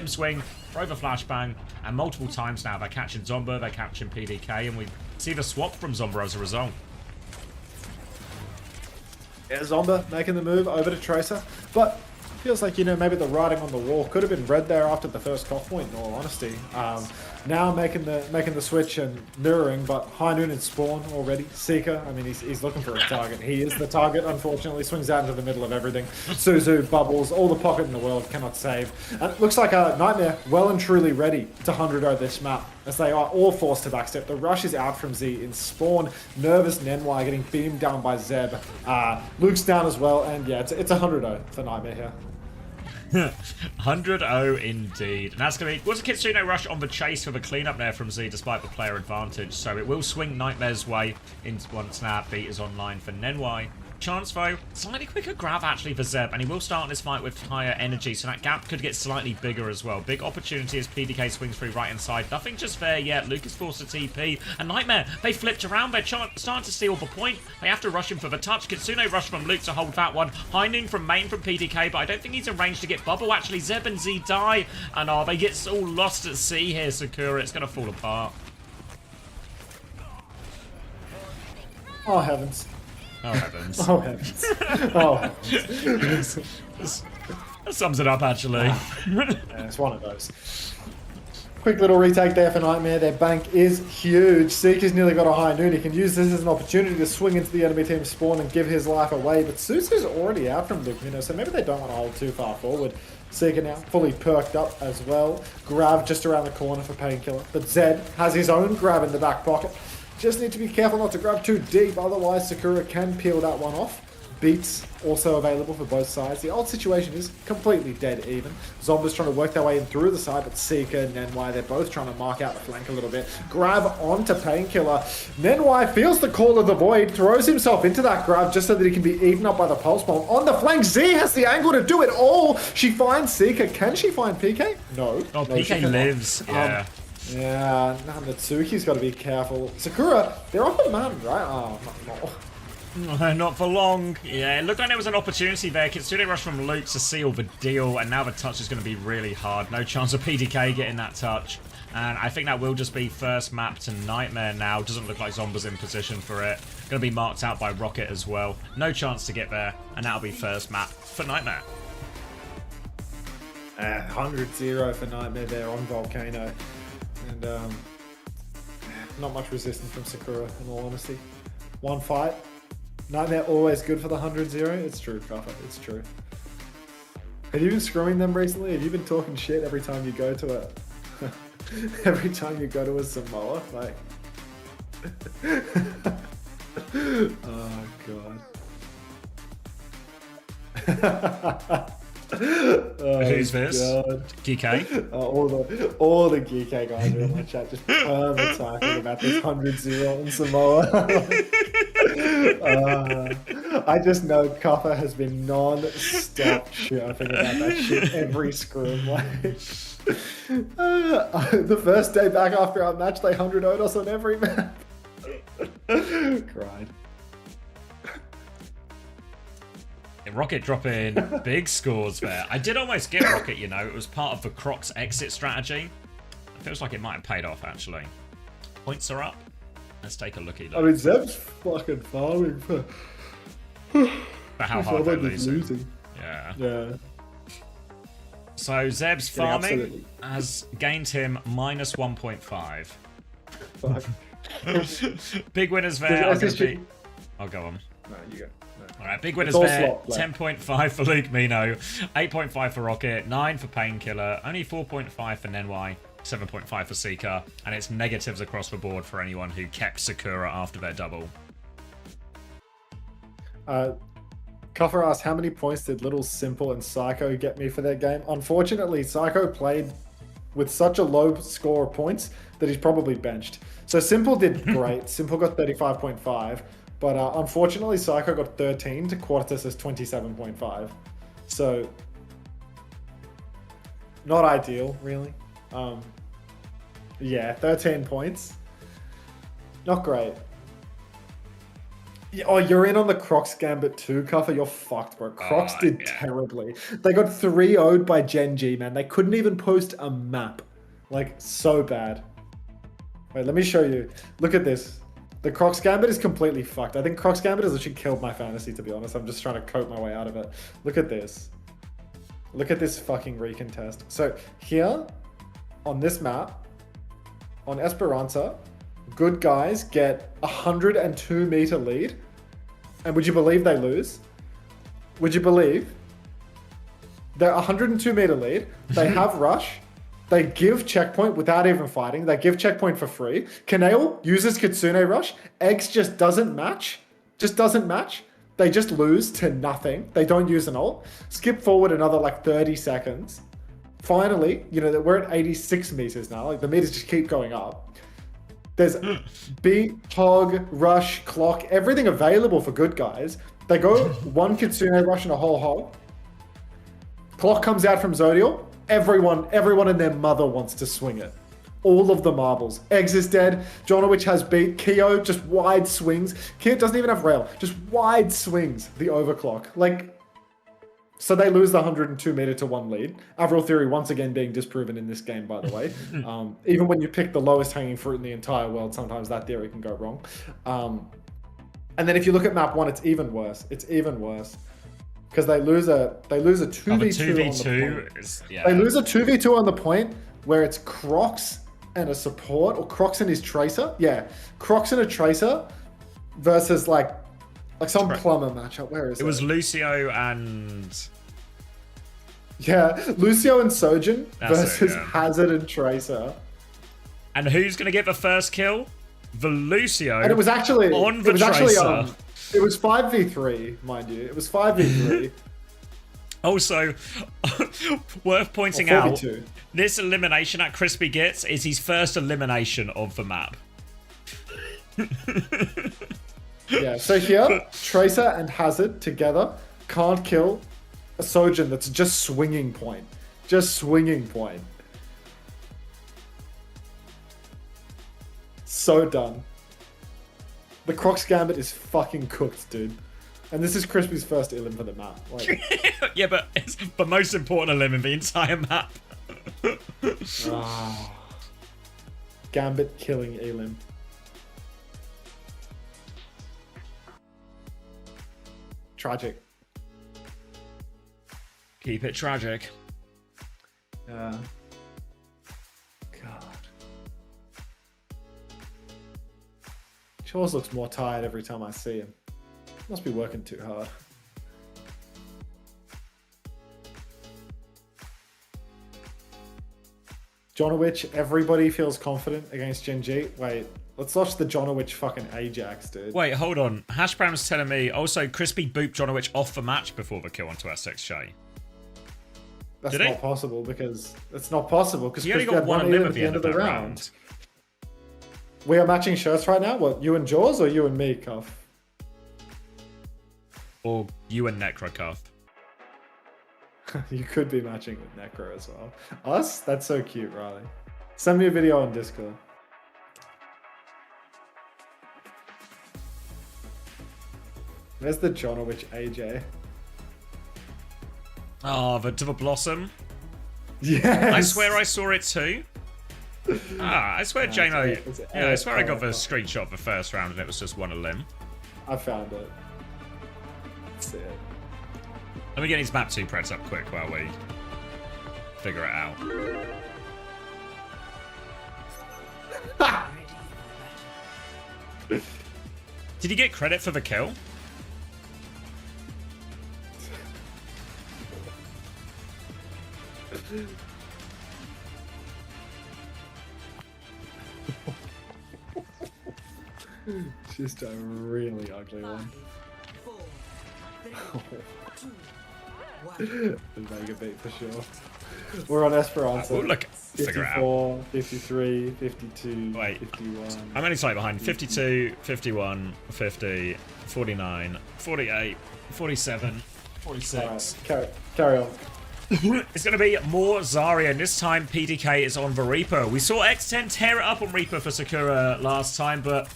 swing, throw the flashbang, and multiple times now they're catching Zomba, they're catching PDK, and we see the swap from Zomba as a result. Yeah, Zomba making the move over to Tracer, but feels like, you know, maybe the writing on the wall could have been read there after the first cough point, in all honesty. Now making the switch and mirroring, but High Noon and Spawn already. Seeker, I mean, he's looking for a target. He is the target, unfortunately. Swings out into the middle of everything. Suzu, Bubbles, all the pocket in the world, cannot save. And it looks like a Nightmare well and truly ready to 100-0 this map, as they are all forced to backstep. The rush is out from Z in Spawn. Nervous Nenwai getting beamed down by Zeb. Luke's down as well, and yeah, it's 100-0 for Nightmare here. 100-0 indeed. And that's going to be... Was a Kitsune rush on the chase for the cleanup there from Z despite the player advantage. So it will swing Nightmare's way once now beat is online for Nenwai. Chance though, slightly quicker grab actually for Zeb, and he will start this fight with higher energy, so that gap could get slightly bigger as well. Big opportunity as PDK swings through right inside. Nothing just there yet. Luke is forced to TP, and Nightmare, they flipped around. They're starting to steal the point. They have to rush him for the touch. Kitsune rush from Luke to hold that one. High Noon from main from PDK, but I don't think he's in range to get Bubble. Actually, Zeb and Z die, and they get all lost at sea here, Sakura. It's going to fall apart. Oh, heavens. Oh, heavens. Oh, heavens. Oh, heavens. That sums it up, actually. Yeah, it's one of those. Quick little retake there for Nightmare. Their bank is huge. Seeker's nearly got a High Noon. He can use this as an opportunity to swing into the enemy team's spawn and give his life away. But Suzu's already out from Luke, so maybe they don't want to hold too far forward. Seeker now fully perked up as well. Grab just around the corner for Painkiller. But Zed has his own grab in the back pocket. Just need to be careful not to grab too deep, otherwise Sakura can peel that one off. Beats also available for both sides. The ult situation is completely dead even. Zombies trying to work their way in through the side, but Seeker and Nenwai, they're both trying to mark out the flank a little bit. Grab onto Painkiller. Nenwai feels the call of the void, throws himself into that grab just so that he can be eaten up by the pulse bomb. On the flank, Z has the angle to do it all. She finds Seeker. Can she find PK? No. Oh, no, PK lives. Yeah. Yeah, Natsuki's got to be careful. Sakura, they're up a man, right? Oh, not. Not for long. Yeah, it looked like there was an opportunity there. Kitsune rush from Luke to seal the deal, and now the touch is going to be really hard. No chance of PDK getting that touch. And I think that will just be first map to Nightmare now. Doesn't look like Zomba's in position for it. Going to be marked out by Rocket as well. No chance to get there, and that'll be first map for Nightmare. 100-0 for Nightmare there on Volcano. And not much resistance from Sakura, in all honesty. One fight. Nightmare always good for the 100-0. It's true, Kaffa. It's true. Have you been screwing them recently? Have you been talking shit every time you go to a every time you go to a Samoa? Like oh god. Oh, who's this? God. GK? All the GK guys are in my chat just talking about this 100-0 in Samoa. I just know Kaffa has been non-stop chirping about that shit every scrim. Like, the first day back after our match, they 100-0'd us on every map. Cried. Rocket dropping big scores there. I did almost get Rocket, you know. It was part of the Crocs exit strategy. It feels like it might have paid off, actually. Points are up. Let's take a look at I mean, Zeb's fucking farming for how hard they're losing. Yeah. Yeah. So Zeb's farming absolutely. has gained him minus 1.5. Big winners there. I'll go on. No, you go. Alright, big winners there. 10.5 for Luke Mino, 8.5 for Rocket, 9 for Painkiller, only 4.5 for Nenwai, 7.5 for Seeker, and it's negatives across the board for anyone who kept Sakura after their double. Kuffer asked, how many points did Little Simple and Psycho get me for their game? Unfortunately, Psycho played with such a low score of points that he's probably benched. So Simple did great. Simple got 35.5. But unfortunately, Psycho got 13 to Quartus is 27.5. So, not ideal, really. Yeah, 13 points. Not great. Oh, you're in on the Crocs Gambit too, Kuffer. You're fucked, bro. Crocs did terribly. They got 3-0'd by Gen G, man. They couldn't even post a map. Like, so bad. Wait, let me show you. Look at this. The Crocs Gambit is completely fucked. I think Crocs Gambit has literally killed my fantasy, to be honest. I'm just trying to cope my way out of it. Look at this. Look at this fucking recontest. So here, on this map, on Esperanza, good guys get a 102-meter lead. And would you believe they lose? Would you believe? They're 102-meter lead. They have rush. They give checkpoint without even fighting. They give checkpoint for free. Kaneo uses Kitsune Rush. Eggs just doesn't match. Just doesn't match. They just lose to nothing. They don't use an ult. Skip forward another like 30 seconds. Finally, you know, we're at 86 meters now. Like the meters just keep going up. There's beat, hog, rush, clock, everything available for good guys. They go one Kitsune Rush and a whole hog. Clock comes out from Zodiel. Everyone and their mother wants to swing it. All of the marbles. Eggs is dead. Jonowich has beat. Keo just wide swings. Keo doesn't even have rail. Just wide swings. The overclock. Like, so they lose the 102 meter to 1 lead. Avril Theory once again being disproven in this game, by the way. Even when you pick the lowest hanging fruit in the entire world, sometimes that theory can go wrong. And then if you look at map 1, it's even worse. It's even worse. Because they lose a 2v2 on the point. Yeah. They lose a 2v2 on the point where it's Crocs and a support, or Crocs and his Tracer. Yeah, Crocs and a Tracer versus like some plumber matchup. Where is it? It was Lucio and Yeah, Lucio and Sojin versus yeah. Hazard and Tracer. And who's going to get the first kill? The Lucio. And it was actually on the Tracer. It was 5v3, mind you. It was 5v3. Also, worth pointing Or out, 4v2. this elimination that Crispy gets is his first elimination of the map. Yeah, so here, Tracer and Hazard together can't kill a Sojin that's just swinging point. Just swinging point. So done. The Crocs Gambit is fucking cooked, dude. And this is Crispy's first elim for the map. Like, Yeah, but it's the most important elim in the entire map. Gambit killing elim. Tragic. Keep it tragic. God. Chores looks more tired every time I see him. Must be working too hard. Jonowich, everybody feels confident against Gen G. Wait, let's watch the Jonowich fucking Ajax, dude. Wait, hold on. Hashbrown's telling me also Crispy booped Jonowich off the match before the kill onto SX Shay. That's Did he? not possible because it's not possible because He only Crispy got had one elim elim at the end of the that round. round. We are matching shirts right now. What, you and Jaws or you and me, Cuff? Or you and Necrocuff. You could be matching with Necro as well. Us? That's so cute, Riley. Send me a video on Discord. Where's the Jonowich AJ? Oh, the Blossom. Yes. I swear I saw it too. I swear JMO. Yeah, I swear I got the screenshot of the first round and it was just one elim. I found it. That's it. Let me get these map 2 preds up quick while we figure it out. Did he get credit for the kill? Just a really ugly one. The Mega beat for sure. We're on Esperanza. Oh, look, figure it out. 54, 53, 52, Wait. 51. I'm only slightly behind. 52, 51, 50, 49, 48, 47, 46. Right, carry on. It's going to be more Zarya, and this time PDK is on the Reaper. We saw X10 tear it up on Reaper for Sakura last time, but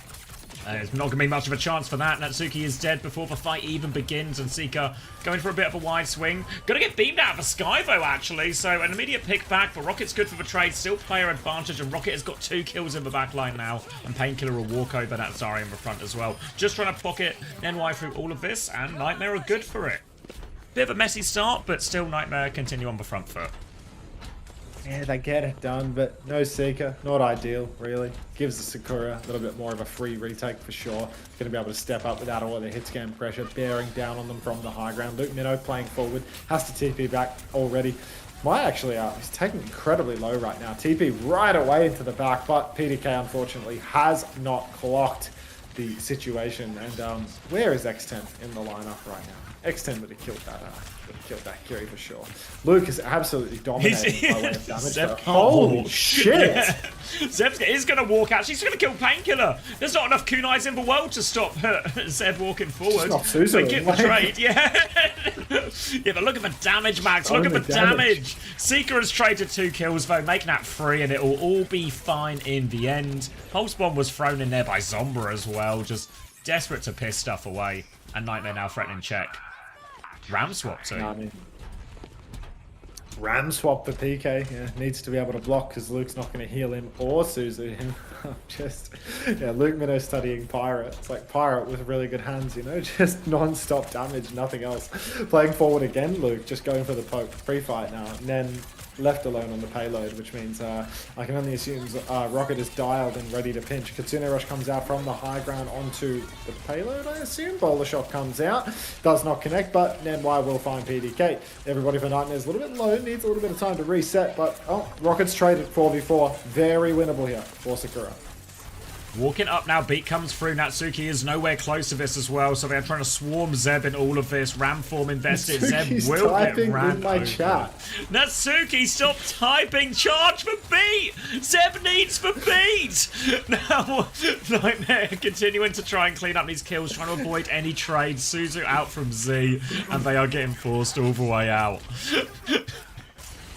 there's not going to be much of a chance for that. Natsuki is dead before the fight even begins, and Seeker going for a bit of a wide swing. Going to get beamed out of the sky, though, actually, so an immediate pick back, but Rocket's good for the trade. Still player advantage, and Rocket has got 2 kills in the back line now, and Painkiller will walk over that Zarya in the front as well. Just trying to pocket NY through all of this, and Nightmare are good for it. Bit of a messy start, but still Nightmare continue on the front foot. Yeah, they get it done, but no Seeker. Not ideal, really. Gives the Sakura a little bit more of a free retake for sure. Going to be able to step up without all the hit scan pressure, bearing down on them from the high ground. Luke Minnow playing forward, has to TP back already. Actually, he's taking incredibly low right now. TP right away into the back, but PDK unfortunately has not clocked the situation. And where is X10 in the lineup right now? X10 would have killed that Kiri for sure. Luke is absolutely dominating by way of damage. Holy shit! Yeah. Zeb's is going to walk out. She's going to kill Painkiller. There's not enough kunais in the world to stop Zeb walking forward. Not Susan, but get the trade, yeah. Yeah, but look at the damage, Max. Look at the damage. Seeker has traded 2 kills, though, making that 3, and it will all be fine in the end. Pulse Bomb was thrown in there by Zomba as well, just desperate to piss stuff away. And Nightmare now threatening check. Ram swap too. No, I mean, Ram swap for PK. Yeah, needs to be able to block because Luke's not going to heal him or Suzu him. Luke Minnow studying Pirate. It's like Pirate with really good hands, you know, just non-stop damage, nothing else. Playing forward again, Luke, just going for the poke pre-fight now. And then left alone on the payload, which means I can only assume Rocket is dialed and ready to pinch. Kitsune Rush comes out from the high ground onto the payload, I assume. Boulder Shot comes out, does not connect, but Nenwai will find PDK. Everybody for Nightmare is a little bit low, needs a little bit of time to reset, but Rocket's traded 4v4. Very winnable here for Sakura. Walking up now, Beat comes through. Natsuki is nowhere close to this as well, so they're trying to swarm Zeb in all of this. Ramform invested. Zeb will get ran in my over. chat. Natsuki, stop typing! Charge for Beat! Zeb needs for Beat! Now, Nightmare continuing to try and clean up these kills, trying to avoid any trades. Suzu out from Z, and they are getting forced all the way out.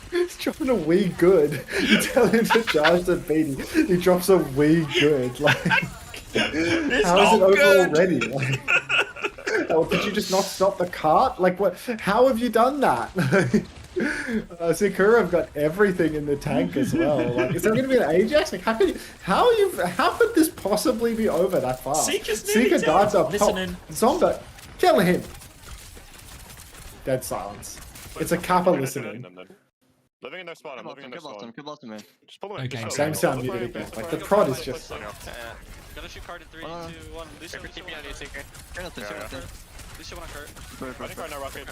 He's dropping a wee good. You tell him to charge the beating. He drops a wee good. Like, how is it over already? Like, did you just not stop the cart? Like, what? How have you done that? Sakura have got everything in the tank as well. Like, is there going to be an Ajax? Like, how could this possibly be over that fast? Seeker dives up top. Zomba, kill him. Dead silence. It's a Kappa listening. Living in their spawn, I'm living in their spawn. Good bottom, man. Just pull them Okay, in. Same sound muted again. Like, the prod is just... Gonna shoot card in 3, 2, 1. Lucio TP on you, Seeker. Lucio on a cart. I think right now, Rocket.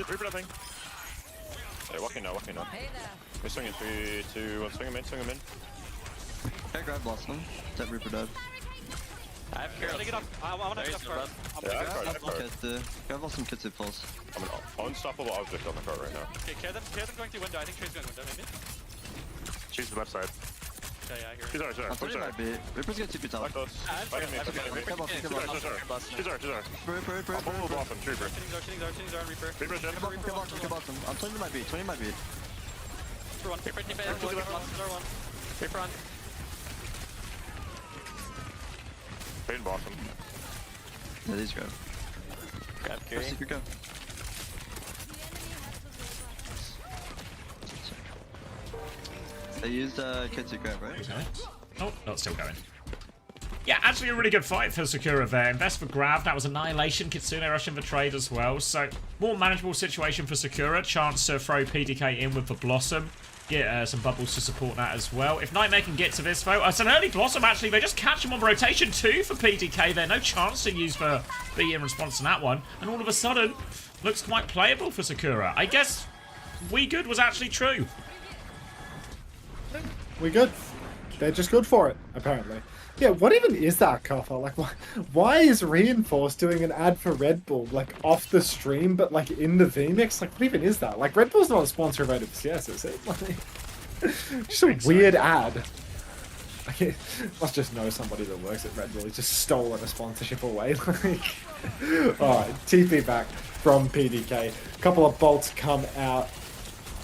Creeper nothing. Hey, walking now. We're swinging 3, 2, 1. Swing him in. Okay, grab Blossom. That Reaper dead. I have Carol. I want to get up card. Grab Blossom Kitsu pulse. I'm an unstoppable object on the cart right now. Okay, care them going through window. I think Trey's going window, maybe. She's the left side. Okay, yeah, I hear She's ours. I'm thinking it might be. Reaper's gonna TP top. She's ours. Reaper. I'll pull the off on Trooper. Shooting Zar, Reaper. Reaper's dead. Kill bottom. I'm 20 might be. Reaper 1. Reaper TP. Zar 1. Reaper on. Fade bottom. Yeah, these go. Grab Curie. Secret go. They used Kitsu grab, right? Okay. Oh, not still going. Yeah, actually a really good fight for Sakura there. Invest for grab. That was Annihilation. Kitsune rushing for trade as well. So, more manageable situation for Sakura. Chance to throw PDK in with the Blossom. Get some bubbles to support that as well. If Nightmare can get to this, though, it's an early Blossom, actually. They just catch him on rotation 2 for PDK there. No chance to use for B in response to that one. And all of a sudden, looks quite playable for Sakura. I guess We Good was actually true. We Good. They're just good for it, apparently. Yeah, what even is that, Kaffa? Like, why is Reinforce doing an ad for Red Bull, like, off the stream, but, like, in the VMix? Like, what even is that? Like, Red Bull's not a sponsor of OWCS, is it? Like, just a weird ad. I must just know somebody that works at Red Bull. He's just stolen a sponsorship away. Like, alright, TP back from PDK. A couple of bolts come out.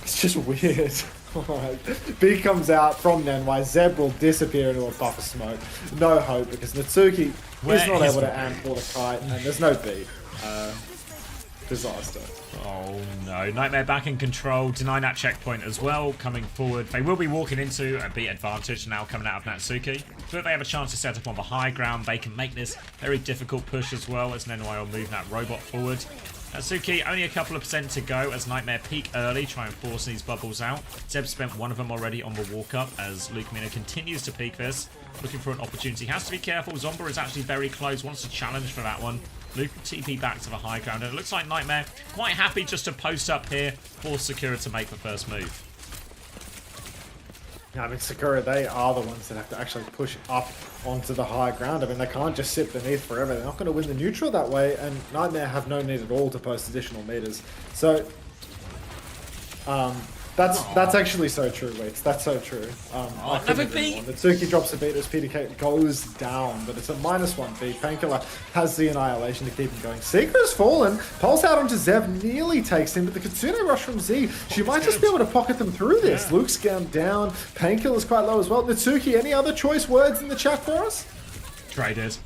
It's just weird. Alright, B comes out from Nenwai. Zeb will disappear into a puff of smoke. No hope because Natsuki is not able to amp for the kite, and there's no B. Disaster. Oh no, Nightmare back in control, denying that checkpoint as well, coming forward. They will be walking into a beat advantage now coming out of Natsuki. So if they have a chance to set up on the high ground, they can make this very difficult push as well as Nenwai will move that robot forward. Natsuki, only a couple of % to go as Nightmare peek early, try and force these bubbles out. Zeb spent one of them already on the walk up as Luke Mina continues to peek this. Looking for an opportunity, has to be careful. Zomba is actually very close, wants to challenge for that one. Luke TP back to the high ground, and it looks like Nightmare quite happy just to post up here for Sakura to make the first move. Yeah, I mean, Sakura, they are the ones that have to actually push up onto the high ground. I mean, they can't just sit beneath forever. They're not going to win the neutral that way, and Nightmare have no need at all to post additional meters. So, that's actually so true, Weeks. That's so true. Natsuki drops a beat as PDK goes down, but it's a -1 beat. Painkiller has the Annihilation to keep him going. Seeker has fallen. Pulse out onto Zeb, nearly takes him, but the Kitsune rush from Z. She might just be able to pocket them through this. Yeah. Luke's gone down. Painkiller's quite low as well. Natsuki, any other choice words in the chat for us? Traded.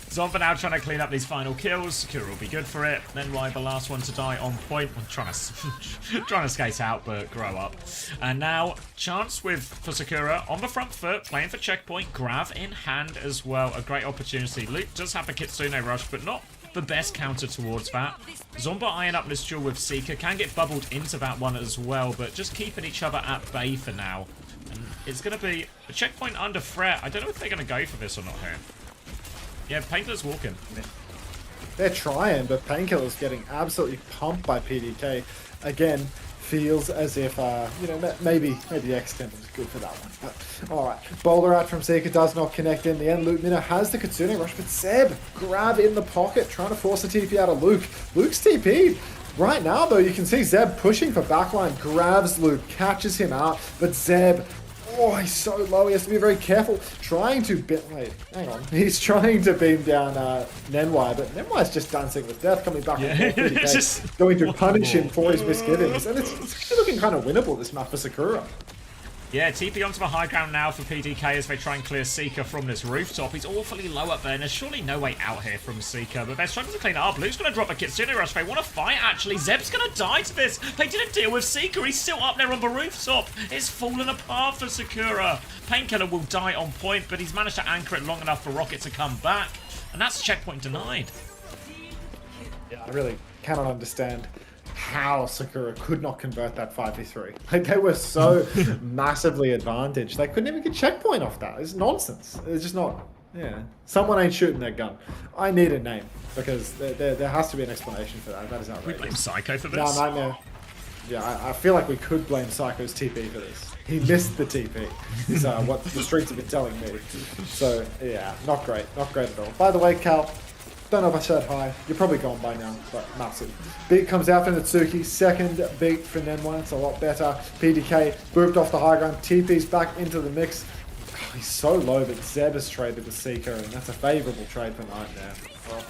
Zomba now trying to clean up these final kills. Sakura will be good for it. Then Why the last one to die on point. I'm trying to skate out, but grow up. And now chance for Sakura on the front foot, playing for checkpoint, grab in hand as well. A great opportunity. Luke does have a Kitsune rush, but not the best counter towards that. Zomba eyeing up this duel with Seeker, can get bubbled into that one as well, but just keeping each other at bay for now. And it's going to be a checkpoint under threat. I don't know if they're going to go for this or not here. Yeah, Painkiller's walking. They're trying, but Painkiller's getting absolutely pumped by PDK. Again, feels as if, you know, maybe X10 was good for that one. But, alright, Boulder out from Seeker does not connect in the end. Luke Minna has the Kitsune rush, but Zeb, grab in the pocket, trying to force a TP out of Luke. Luke's TP'd. Right now, though, you can see Zeb pushing for backline, grabs Luke, catches him out, but Zeb, oh, he's so low, he has to be very careful, trying to wait, hang on, he's trying to beam down Nenwai, but Nenwai's just dancing with death, coming back and forth, just going to punish him for his misgivings, and it's actually looking kind of winnable, this map for Sakura. Yeah, TP onto the high ground now for PDK as they try and clear Seeker from this rooftop. He's awfully low up there, and there's surely no way out here from Seeker, but they're struggling to clean it up. Luke's going to drop a Kitsune Rush. They want to fight, actually. Zeb's going to die to this. They didn't deal with Seeker. He's still up there on the rooftop. It's fallen apart for Sakura. Painkiller will die on point, but he's managed to anchor it long enough for Rocket to come back, and that's checkpoint denied. Yeah, I really cannot understand how Sakura could not convert that 5v3. Like, they were so massively advantaged. They couldn't even get checkpoint off that. It's nonsense. It's just not, yeah. Someone ain't shooting their gun. I need a name, because there has to be an explanation for that. That is outrageous. We blame Psycho for this? No, Nightmare. Yeah, I feel like we could blame Psycho's TP for this. He missed the TP, is what the streets have been telling me. So, yeah, not great. Not great at all. By the way, Cal, don't know if I said hi. You're probably gone by now, but massive. Beat comes out for Natsuki. Second beat for Nenwa. It's a lot better. PDK booped off the high ground. TP's back into the mix. Oh, he's so low, but Zeb has traded with Seeker, and that's a favourable trade for Nightmare. Oh.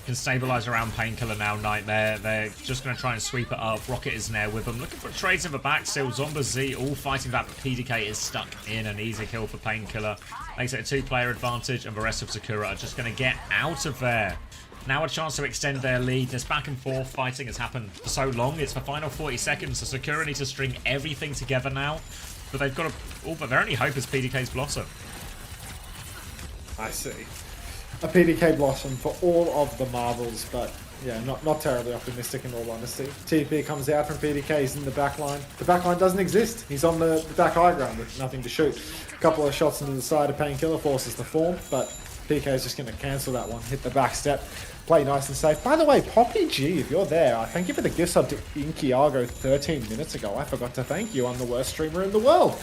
Can stabilize around Painkiller now, Nightmare. They're just going to try and sweep it up. Rocket is there with them. Looking for trades in the back still. Zomba Z all fighting back, but PDK is stuck in. An easy kill for Painkiller. Makes it a two-player advantage, and the rest of Sakura are just going to get out of there. Now a chance to extend their lead. This back and forth fighting has happened for so long. It's the final 40 seconds, so Sakura need to string everything together now. But they've got to... Oh, but their only hope is PDK's Blossom. I see. A PDK Blossom for all of the marbles, but yeah, not terribly optimistic in all honesty. TP comes out from PDK, he's in the back line. The back line doesn't exist. He's on the back high ground with nothing to shoot. A couple of shots into the side of Painkiller forces the form, but PK is just going to cancel that one, hit the back step. Play nice and safe. By the way, Poppy G, if you're there, I thank you for the gift sub to Inkiago 13 minutes ago. I forgot to thank you. I'm the worst streamer in the world.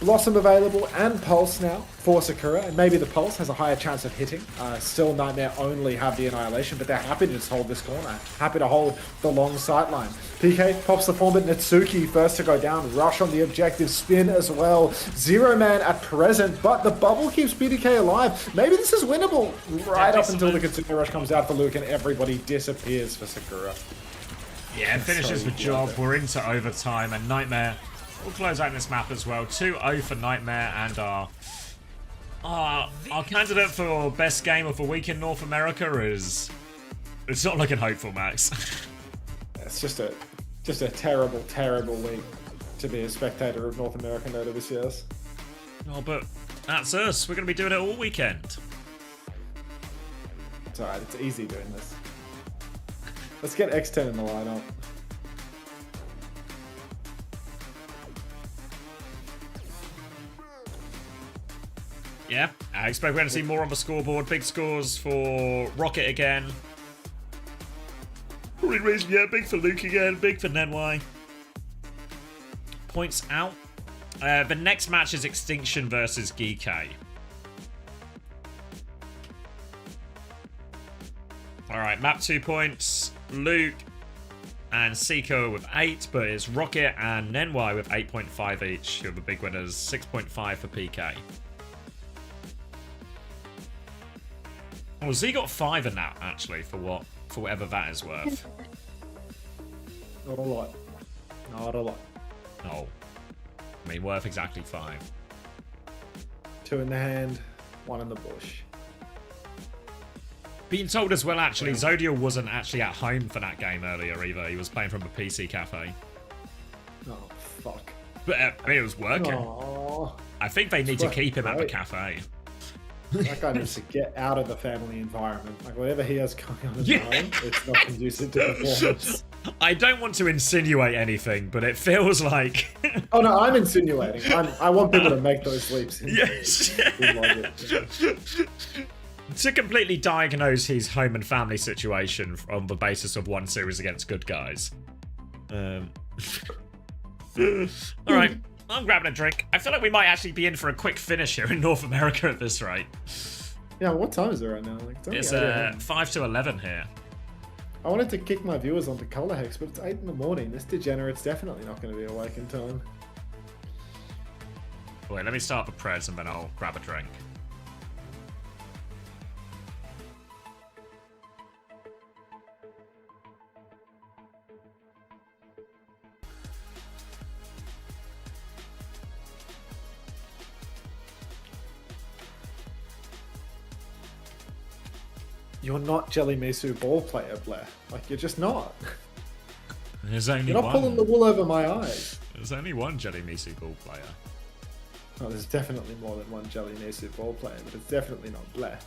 Blossom available and Pulse now for Sakura, and maybe the Pulse has a higher chance of hitting. Still Nightmare only have the Annihilation, but they're happy to just hold this corner. Happy to hold the long sight line. PK pops the form, but Natsuki first to go down. Rush on the objective, spin as well. Zero man at present, but the bubble keeps PDK alive. Maybe this is winnable right up until the Kitsune Rush comes out for Luke and everybody disappears for Sakura. Yeah, finishes the job. We're into overtime, and Nightmare will close out this map as well. 2-0 for Nightmare, and our candidate for best game of the week in North America is... It's not looking hopeful, Max. It's just a terrible, terrible week to be a spectator of North American OWCS. Oh, but that's us. We're going to be doing it all weekend. It's alright, it's easy doing this. Let's get X10 in the lineup. Yeah, I expect we're going to see more on the scoreboard. Big scores for Rocket again. Yeah, big for Luke again. Big for Nenwai. Points out. The next match is Extinction versus Geekay. Alright, map 2 points. Luke and Seiko with 8, but it's Rocket and Nenwai with 8.5 each, who are the big winners. 6.5 for PK. Well, Z got 5 in that, actually, for whatever that is worth. Not a lot. Not a lot. No. I mean, worth exactly 5. 2 in the hand, 1 in the bush. Being told as well, actually, Zodiel wasn't actually at home for that game earlier either. He was playing from the PC cafe. Oh, fuck. But I mean, it was working. Aww. I think they need to keep him at the cafe. That guy needs to get out of the family environment. Like, whatever he has going on at home, it's not conducive to performance. I don't want to insinuate anything, but it feels like... Oh, no, I'm insinuating. I want people to make those leaps. Yes. To completely diagnose his home and family situation on the basis of one series against good guys. Alright, I'm grabbing a drink. I feel like we might actually be in for a quick finish here in North America at this rate. Yeah, what time is it right now? Like, It's 5 to 11 here. I wanted to kick my viewers onto Color Hex, but it's 8 in the morning. This degenerate's definitely not going to be awake in time. Wait, let me start the prez and then I'll grab a drink. You're not Jelly Misu ball player, Blair. Like, you're just not. There's only You're not pulling the wool over my eyes. There's only one Jelly Misu ball player. Oh, there's definitely more than one Jelly Misu ball player, but it's definitely not Blair.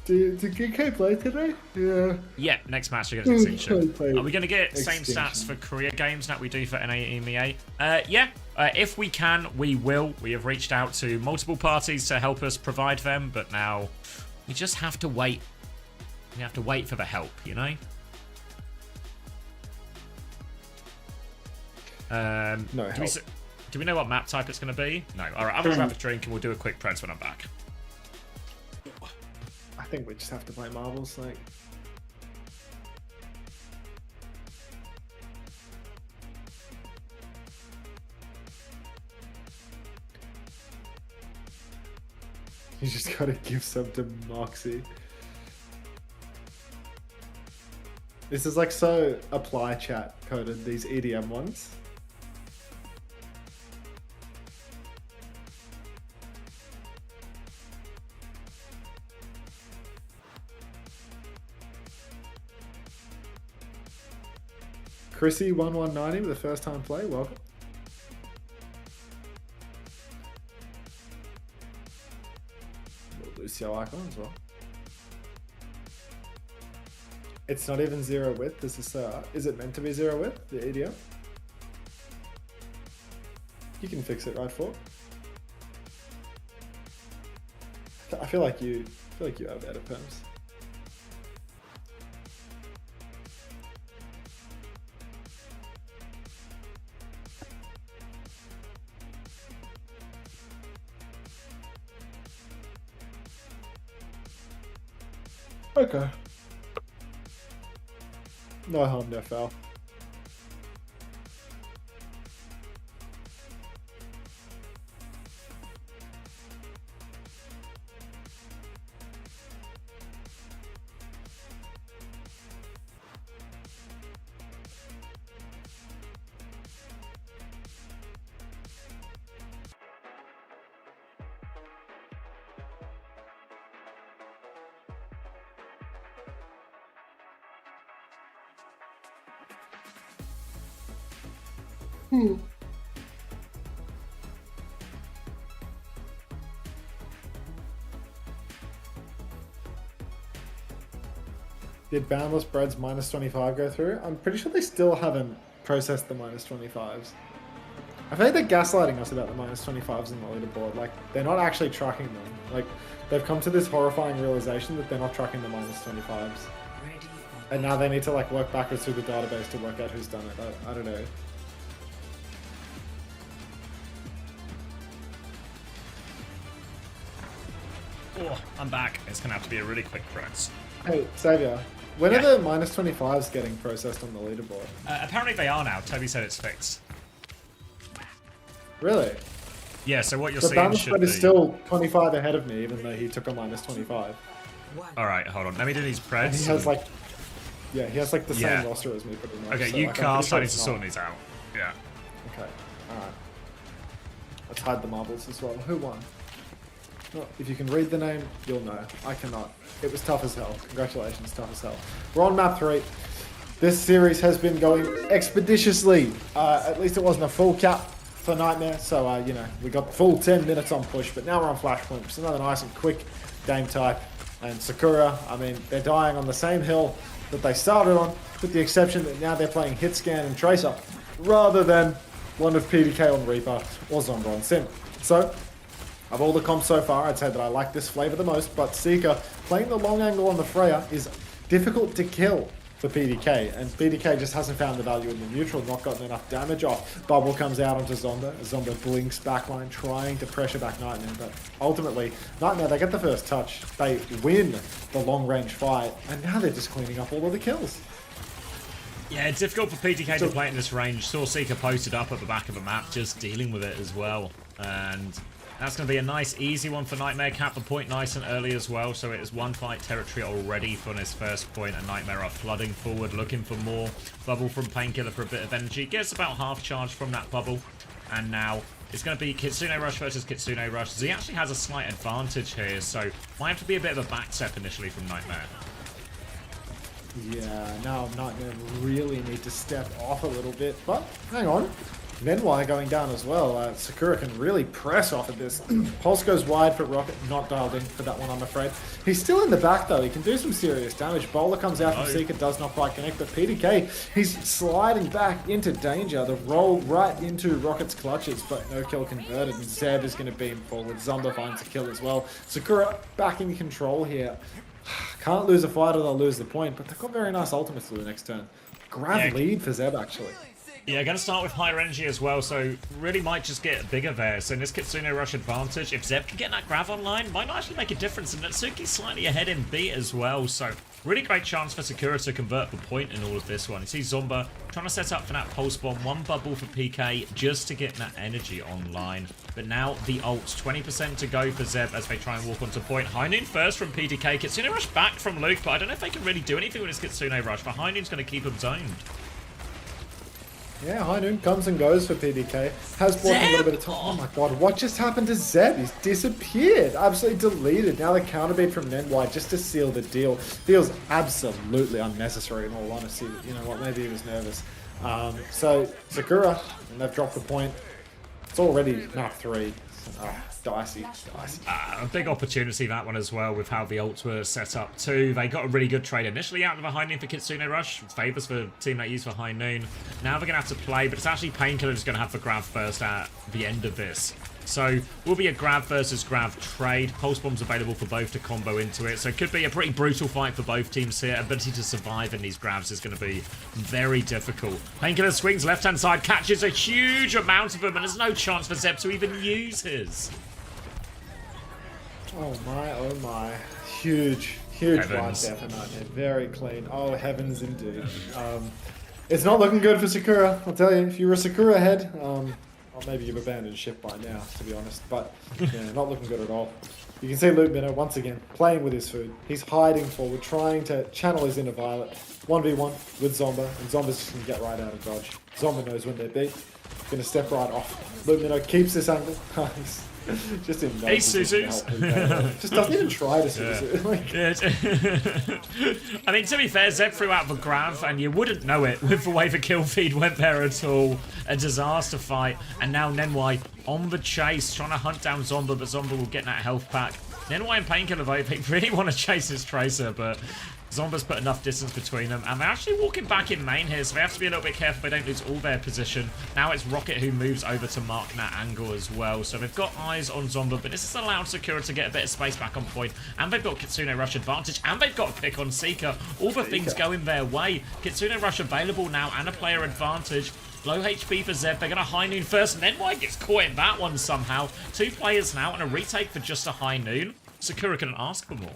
Did GK play today? Yeah. Yeah, next match we're going to Extinction. Are we going to get Extinction. same stats for Korea games that we do for NA EMEA? Yeah, if we can, we will. We have reached out to multiple parties to help us provide them, but now we just have to wait. We have to wait for the help, you know? No help. Do we know what map type it's going to be? No. All right, I'm going to grab a drink and we'll do a quick press when I'm back. I think we just have to play marbles, like. You just gotta give some to Moxie. This is like so apply chat coded, these EDM ones. Chrissy1190 with a first time play, welcome. Lucio icon as well. It's not even zero width, this is it meant to be zero width, the EDM? You can fix it, right, Fork? I feel like you have edit perms. Okay. No harm, no foul. Did Boundless Bread's minus 25 go through? I'm pretty sure they still haven't processed the minus 25s. I feel like they're gaslighting us about the minus 25s in the leaderboard. Like, they're not actually tracking them. Like, they've come to this horrifying realization that they're not tracking the minus 25s. And now they need to, like, work backwards through the database to work out who's done it. I don't know. Oh, I'm back. It's going to have to be a really quick press. Hey, Xavier, when are the minus 25s getting processed on the leaderboard? Apparently they are now. Toby said it's fixed. Really? Yeah, so what you're so seeing should be... is still 25 ahead of me, even though he took a minus 25. Alright, hold on. Let me do these preds. He has like... Yeah, he has like the same roster as me pretty much. Okay, so, you like, cast, I need to sort these out. Yeah. Okay, alright. Let's hide the marbles as well. Who won? Well, if you can read the name, you'll know. I cannot. It was tough as hell. Congratulations, tough as hell. We're on map 3. This series has been going expeditiously. At least it wasn't a full cap. for Nightmare. So, you know, we got the full 10 minutes on push, but now we're on Flashpoint. It's another nice and quick game type. And Sakura, I mean, they're dying on the same hill that they started on, with the exception that now they're playing Hit Scan and Tracer, rather than one of PDK on Reaper or Zombra on Sim. So, of all the comps so far, I'd say that I like this flavor the most, but Seeker playing the long angle on the Freya is difficult to kill for PDK, and PDK just hasn't found the value in the neutral, not gotten enough damage off. Bubble comes out onto Zomba. Zomba blinks backline, trying to pressure back Nightmare, but ultimately, Nightmare, they get the first touch, they win the long range fight, and now they're just cleaning up all of the kills. Yeah, it's difficult for PDK to play in this range. Saw Seeker posted up at the back of the map, just dealing with it as well. And that's going to be a nice, easy one for Nightmare. Cap the point nice and early as well, so it is one fight territory already for his first point, and Nightmare are flooding forward, looking for more. Bubble from Painkiller for a bit of energy. Gets about half charge from that bubble, and now it's going to be Kitsune Rush versus Kitsune Rush. So he actually has a slight advantage here, so might have to be a bit of a back step initially from Nightmare. Yeah, now Nightmare really need to step off a little bit, but hang on. Nenwai going down as well. Sakura can really press off of this. Pulse goes wide for Rocket, not dialed in for that one, I'm afraid. He's still in the back though, he can do some serious damage. Bowler comes out from Seeker, does not quite connect, but PDK, he's sliding back into danger. The roll right into Rocket's clutches, but no kill converted, and Zeb is going to beam forward. Zomba finds a kill as well. Sakura back in control here. Can't lose a fight or they'll lose the point, but they've got very nice ultimates for the next turn. Grab lead for Zeb actually. Yeah, going to start with higher energy as well, so really might just get bigger there. So in this Kitsune Rush advantage, if Zeb can get that grab online, might not actually make a difference. And Natsuki's slightly ahead in B as well, so really great chance for Sakura to convert the point in all of this one. You see Zomba trying to set up for that pulse bomb, one bubble for PK just to get that energy online. But now the ults, 20% to go for Zeb as they try and walk onto point. High Noon first from PDK. Kitsune Rush back from Luke, but I don't know if they can really do anything with this Kitsune Rush, but High Noon's going to keep him zoned. Yeah, High Noon comes and goes for PDK. Has bought a little bit of time. Oh my god, what just happened to Zeb? He's disappeared. Absolutely deleted. Now the counterbeat from Nenwai just to seal the deal. Feels absolutely unnecessary in all honesty. You know what, maybe he was nervous. So, Sakura, and they've dropped the point. It's already map 3. Dicey. A big opportunity that one as well with how the ults were set up too. They got a really good trade initially out of the High Noon for Kitsune Rush. Favors for team that used for High Noon. Now they're going to have to play, but it's actually Painkiller who's going to have the grab first at the end of this. So will be a grab versus grab trade. Pulse bombs available for both to combo into it. So it could be a pretty brutal fight for both teams here. Ability to survive in these grabs is going to be very difficult. Painkiller swings left hand side, catches a huge amount of them, and there's no chance for Zeb to even use his. Oh my. Huge wipe Heavens. there for Nightmare. Very clean. Oh, heavens indeed. It's not looking good for Sakura, I'll tell you. If you were a Sakura head, or maybe you've abandoned ship by now, to be honest. But, yeah, not looking good at all. You can see Luke Minnow, once again, playing with his food. He's hiding forward, trying to channel his inner Violet. 1v1 with Zomba, and Zomba's just going to get right out of dodge. Zomba knows when they're beat. Going to step right off. Luke Minnow keeps this angle. Just in no Suzus. Just doesn't even try to Suzu. Yeah. I mean, to be fair, Zeb threw out the grab, and you wouldn't know it with the way the kill feed went there at all. A disaster fight, and now Nenwai on the chase, trying to hunt down Zomba, but Zomba will get that health pack. Nenwai and Painkiller, they really want to chase this Tracer, but Zomba's put enough distance between them, and they're actually walking back in main here, so they have to be a little bit careful they don't lose all their position. Now it's Rocket who moves over to mark that angle as well, so they've got eyes on Zomba, but this has allowed Sakura to get a bit of space back on point, and they've got Kitsune Rush advantage, and they've got a pick on Seeker. All the things going their way. Kitsune Rush available now, and a player advantage. Low HP for Zeb. They're going to High Noon first, and Nenwai gets caught in that one somehow. 2 players now, and a retake for just a High Noon. Sakura couldn't ask for more.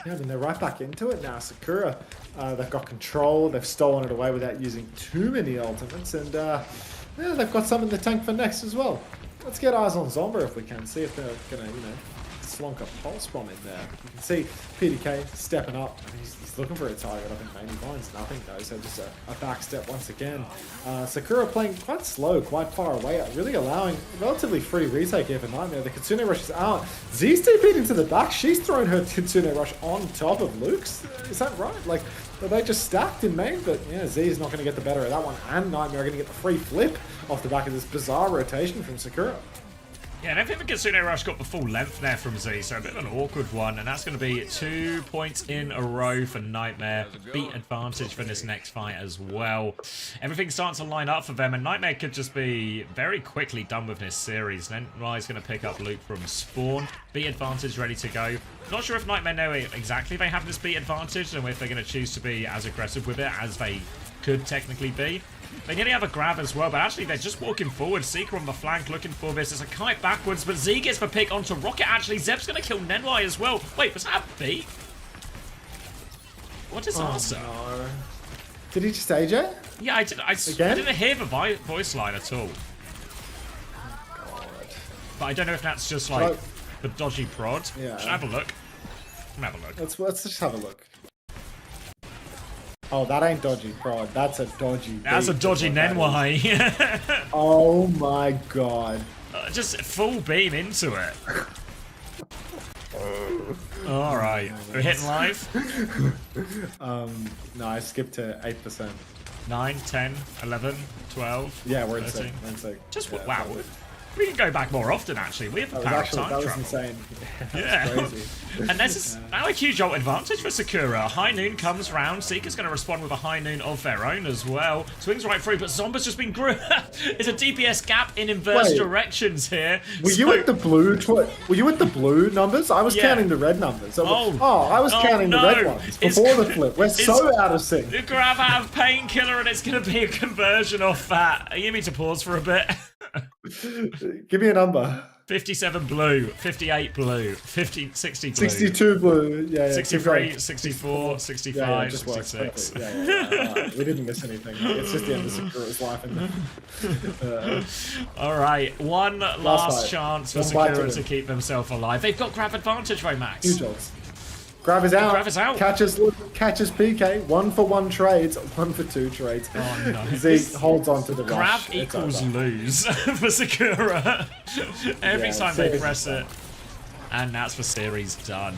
Yeah, I mean, they're right back into it now. Sakura, they've got control. They've stolen it away without using too many ultimates. And, yeah, they've got some in the tank for next as well. Let's get eyes on Zomba if we can. See if they're going to, Slonker Pulse Bomb in there. You can see PDK stepping up. He's looking for a target. I think maybe finds nothing though, so just a back step once again. Sakura playing quite slow, quite far away, really allowing relatively free retake here for Nightmare. The Kitsune Rush is out. Z's TP'd into the back. She's thrown her Kitsune Rush on top of Luke's. Is that right? Like, they just stacked in main, but yeah, Z is not going to get the better of that one, and Nightmare are going to get the free flip off the back of this bizarre rotation from Sakura. Yeah, I don't think the Kitsune Rush got the full length there from Z, so a bit of an awkward one, and that's going to be 2 points in a row for Nightmare. Beat advantage for this next fight as well. Everything's starting to line up for them, and Nightmare could just be very quickly done with this series. Then Rai's going to pick up Luke from Spawn. Beat advantage ready to go. Not sure if Nightmare know exactly they have this beat advantage, and if they're going to choose to be as aggressive with it as they could technically be. They nearly have a grab as well, but actually they're just walking forward. Seeker on the flank looking for this. There's a kite backwards, but Z gets the pick onto Rocket. Actually, Zeb's going to kill Nenwai as well. Wait, was that a beat? What is answer? No. Did he just AJ? Yeah, I didn't hear the voice line at all. God. But I don't know if that's just like the dodgy prod. Yeah. Should I have a look? Have a look. Let's just have a look. Oh, that ain't dodgy prod. That's a dodgy. That's a dodgy Nenwai. Oh my god. Just full beam into it. Alright. We're hitting live? No, I skipped to 8%. 9, 10, 11, 12. Yeah, we're in 13. sync. Just, yeah, wow. We can go back more often, actually. We have the power of time that was travel. insane. Yeah. Crazy. And this is now a huge ult advantage for Sakura. High Noon comes round. Seeker's going to respond with a High Noon of their own as well. Swings right through, but Zomba's just been grew. It's a DPS gap in inverse directions here. Were you at the blue? Were you at the blue numbers? I was counting the red numbers. I was counting the red ones before the flip. We're so out of sync. The grab out of Painkiller, and it's going to be a conversion off that. You need me to pause for a bit. Give me a number. 57 blue, 58 blue, 60 blue. 62 blue, yeah. 63, 64, 65, 66. Right. We didn't miss anything. It's just the end of Sakura's life. Alright, one last chance for Sakura to keep themselves alive. They've got grab advantage, right, Max? Huge odds. Grab is out. Grab is out. Catches PK. 1-for-1 trades. 1-for-2 trades. Oh no. Z holds on to the rush. Grab equals lose for Sakura. Every time they press it. And that's the series done.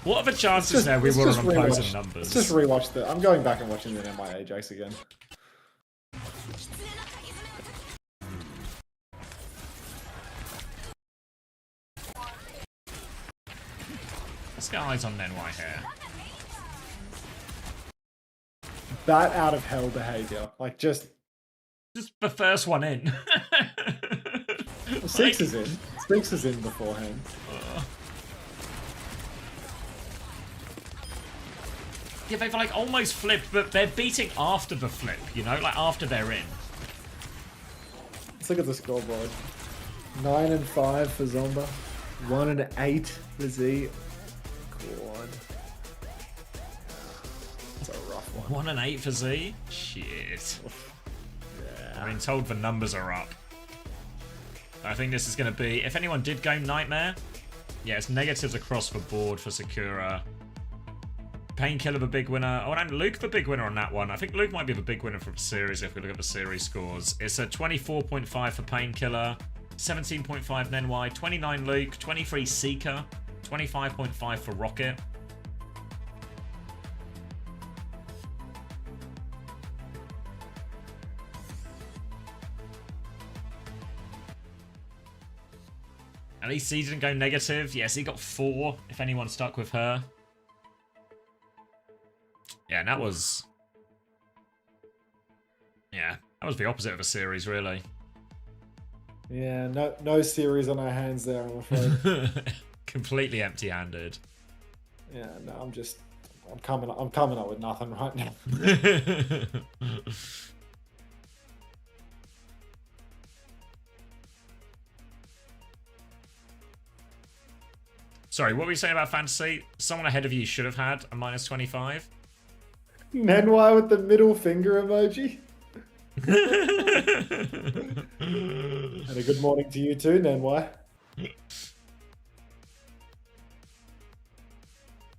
What are the chances there we were on opposing numbers? Let's just rewatch the... I'm going back and watching the MI Ajax again. Let's get eyes on Nenwai here. Bat out of hell behavior. Like, just the first one in. Six is in. Six is in beforehand. Yeah, they've like almost flipped, but they're beating after the flip, you know? Like after they're in. Let's look at the scoreboard. 9 and 5 for Zomba. 1 and 8 for Z. God. That's a rough one. 1 and 8 for Z? Shit. Yeah. I mean, told the numbers are up. I think this is going to be... If anyone did go Nightmare, yeah, it's negatives across the board for Sakura. Painkiller the big winner. Oh, and Luke the big winner on that one. I think Luke might be the big winner for the series if we look at the series scores. It's a 24.5 for Painkiller, 17.5 Nenwai, 29 Luke, 23 Seeker, 25.5 for Rocket. At least he didn't go negative. Yes, he got 4 if anyone stuck with her. Yeah, and that was... Yeah, that was the opposite of a series, really. Yeah, no series on our hands there, I'm afraid. Completely empty-handed. Yeah, no, I'm coming up with nothing right now. Sorry, what were you saying about fantasy? Someone ahead of you should have had a minus 25. Nenwai with the middle finger emoji. And a good morning to you too, Nenwai.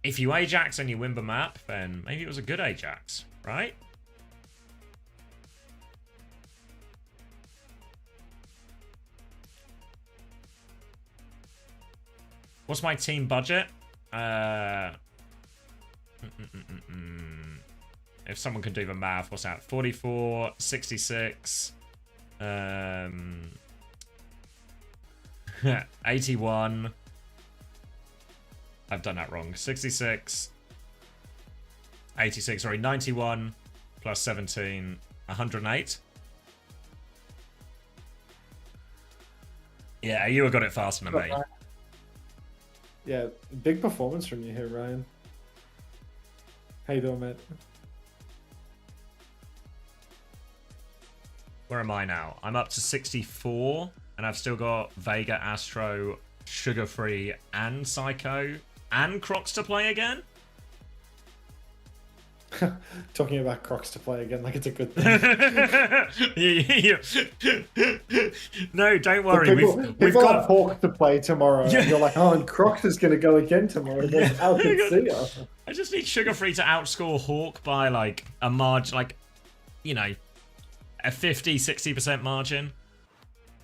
if you Ajax and you win the map, then maybe it was a good Ajax, right? What's my team budget? If someone can do the math, what's that? 44, 66, 81. I've done that wrong. 66, 86, sorry, 91 plus 17, 108. Yeah, you got it faster than me. Yeah, big performance from you here, Ryan. How you doing, mate? Where am I now? I'm up to 64, and I've still got Vega, Astro, Sugar Free, and Psycho, and Crocs to play again? Talking about Crocs to play again like it's a good thing. No, don't worry. We've got Hawk to play tomorrow. Yeah. And you're like, oh, and Crocs is going to go again tomorrow against OWCS. I just need Sugar Free to outscore Hawk by like a margin, like, you know, a 50-60% margin.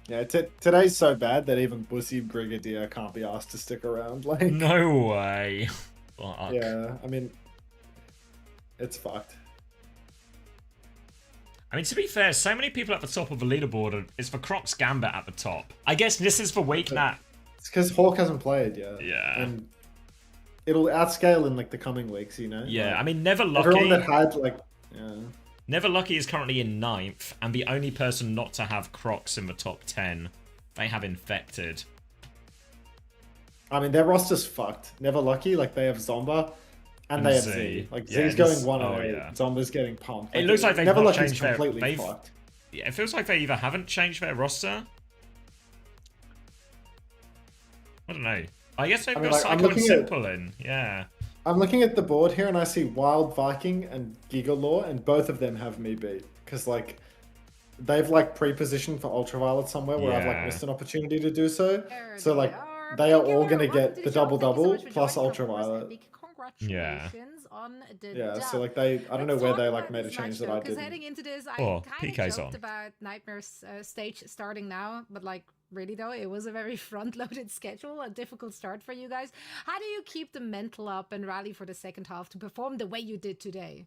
Yeah, today's so bad that even Bussy Brigadier can't be asked to stick around. Like, no way. Fuck. Yeah, I mean, it's fucked. I mean, to be fair, so many people at the top of the leaderboard. It's for Crocs Gambit at the top. I guess this is for week that. It's because Hawk hasn't played yet. Yeah. And it'll outscale in like the coming weeks, you know? Yeah, like, I mean, Never Lucky. Everyone that had like, yeah. Never Lucky is currently in 9th, and the only person not to have Crocs in the top 10. They have Infected. I mean, their roster's fucked. Never Lucky, like they have Zomba. And they have Z. Like, yeah, Z's going 1-8. Yeah. Zomba's getting pumped. It looks like they've Never not Lucky's changed completely their... fucked. Yeah, it feels like they either haven't changed their roster. I don't know. I guess they've got Psycho and Simple in. Yeah. I'm looking at the board here and I see Wild Viking and Gigalaw, and both of them have me beat. Because, like, they've, like, pre-positioned for Ultraviolet somewhere where I've, like, missed an opportunity to do so. So, like, they are all going to get the double-double plus Ultraviolet. Yeah. On the yeah, so like I don't know where they like made a change that I didn't. Because heading into this, I kind of joked about Nightmare's stage starting now, but like really though, it was a very front-loaded schedule, a difficult start for you guys. How do you keep the mental up and rally for the second half to perform the way you did today?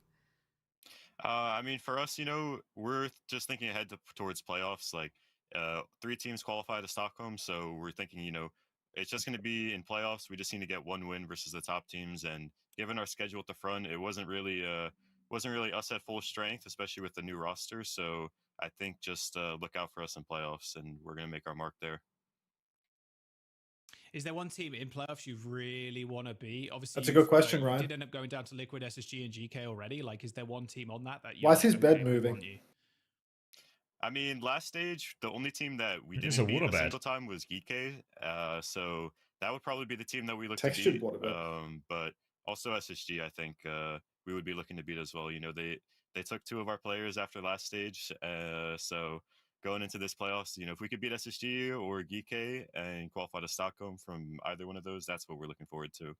I mean, for us, you know, we're just thinking ahead towards playoffs. Like, 3 teams qualify to Stockholm, so we're thinking, you know, it's just going to be in playoffs. We just need to get 1 win versus the top teams, and given our schedule at the front, it wasn't really us at full strength, especially with the new roster. So I think just look out for us in playoffs, and we're going to make our mark there. Is there one team in playoffs you really want to be? Obviously, that's a good question, Ryan. You did end up going down to Liquid, SSG, and GK already. Like, is there one team on that you? Why is his bed moving? I mean, last stage, the only team that we didn't beat a single time was Geekay. So that would probably be the team that we look to beat. But also SSG, I think we would be looking to beat as well. You know, they took 2 of our players after last stage. So going into this playoffs, you know, if we could beat SSG or Geekay and qualify to Stockholm from either one of those, that's what we're looking forward to.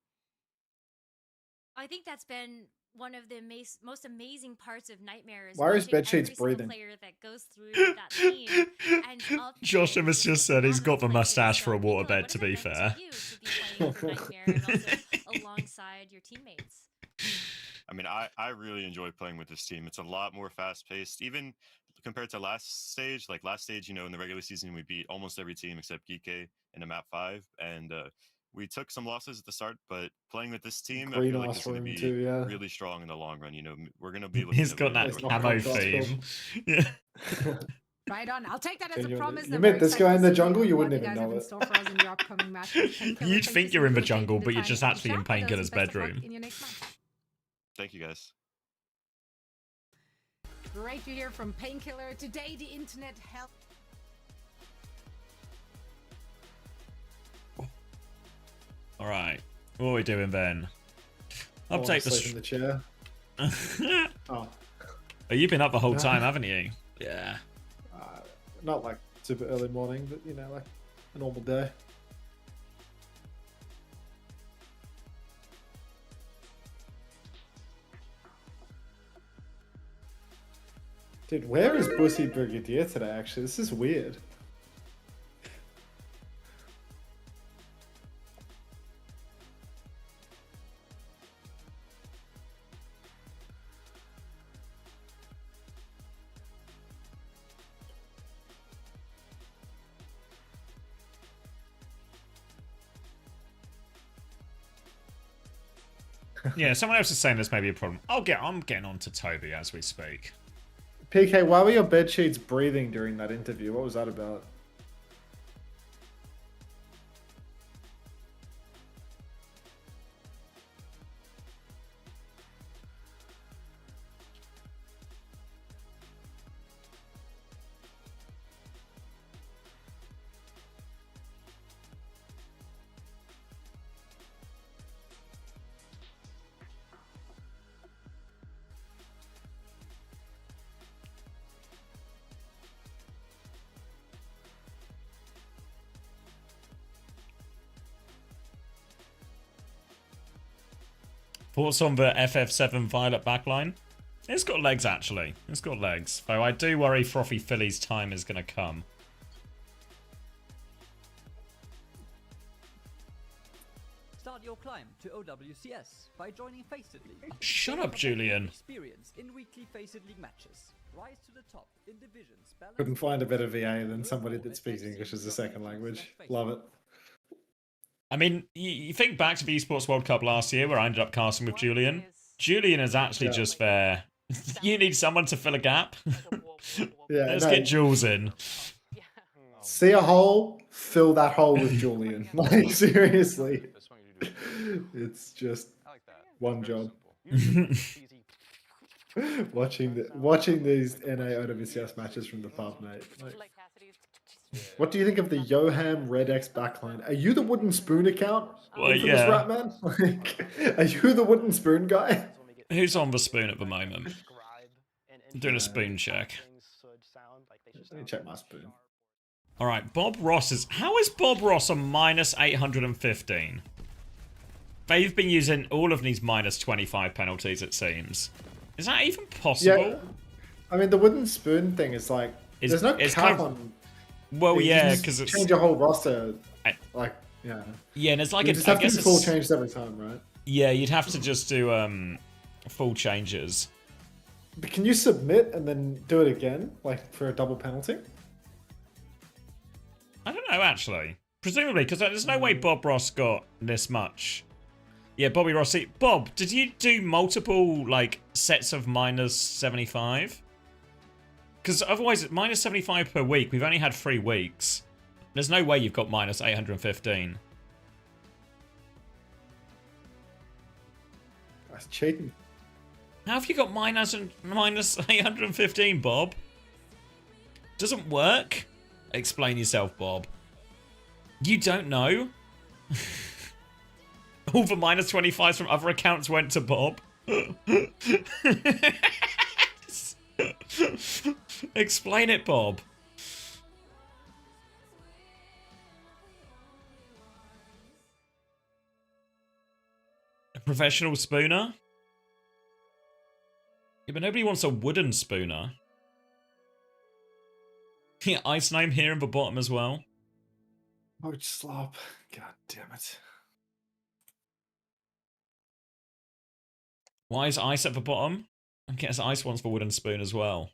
I think that's been one of the most amazing parts of Nightmares. Why is bedsheets breathing? Player that goes through that team, and Josh has just said he's got the mustache for a waterbed, to be fair. To be playing Nightmare and also alongside your teammates. I mean, I really enjoy playing with this team. It's a lot more fast-paced, even compared to last stage. Like last stage, you know, in the regular season, we beat almost every team except Geekay in a map 5, and we took some losses at the start, but playing with this team, I feel like it's going to be really strong in the long run. You know, we're going to be looking. He's got that camo theme. Yeah. Right on. I'll take that as a promise. You met this guy in the jungle, you wouldn't even know it. You'd think you're in the jungle, but you're just actually in Painkiller's bedroom. Thank you, guys. Great to hear from Painkiller. Today, the internet helped. All right, what are we doing then? Update the in the chair. Oh, you've been up the whole time, haven't you? Yeah. Not like super early morning, but you know, like a normal day. Dude, where is Bussy Brigadier today, actually? This is weird. Yeah, someone else is saying this may be a problem. I'm getting on to Toby as we speak. PK, why were your bed sheets breathing during that interview? What was that about? Thoughts on the FF7 Violet backline? It's got legs, actually. It's got legs. Though I do worry Frothy Philly's time is going to come. Start your climb to OWCS by joining Faceit League. Shut up, Julian. Experience in weekly Faceit League matches. Rise to the top in divisions. Couldn't find a better VA than somebody that speaks English as a second language. Love it. I mean, you think back to the Esports World Cup last year where I ended up casting with Julian. Julian is actually just there. You need someone to fill a gap. Yeah, Let's get Jules in. See a hole, fill that hole with Julian. Like, seriously. It's just one job. watching these NA OWCS matches from the pub, mate. Like, what do you think of the Yoham Red X backline? Are you the Wooden Spoon account? Well, yeah. Rat man? Like, are you the Wooden Spoon guy? Who's on the spoon at the moment? I'm doing a spoon check. Let me check my spoon. Alright, Bob Ross is... How is Bob Ross a minus 815? They've been using all of these minus 25 penalties, it seems. Is that even possible? Yeah. I mean, the Wooden Spoon thing is like... there's no cap on... Well, yeah, because it's... change your whole roster, like, yeah. Yeah, and it's like... You just have to do full changes every time, right? Yeah, you'd have to just do full changes. But can you submit and then do it again, like, for a double penalty? I don't know, actually. Presumably, because there's no way Bob Ross got this much. Yeah, Bobby Rossi. Bob, did you do multiple, like, sets of minus 75? Because otherwise, minus 75 per week, we've only had 3 weeks. There's no way you've got minus 815. That's cheating. How have you got minus 815, Bob? Doesn't work? Explain yourself, Bob. You don't know? All the minus 25s from other accounts went to Bob. Explain it, Bob. A professional spooner? Yeah, but nobody wants a wooden spooner. Yeah, Ice Name here in the bottom as well. Oh, slop. God damn it. Why is Ice at the bottom? I guess Ice wants the wooden spoon as well.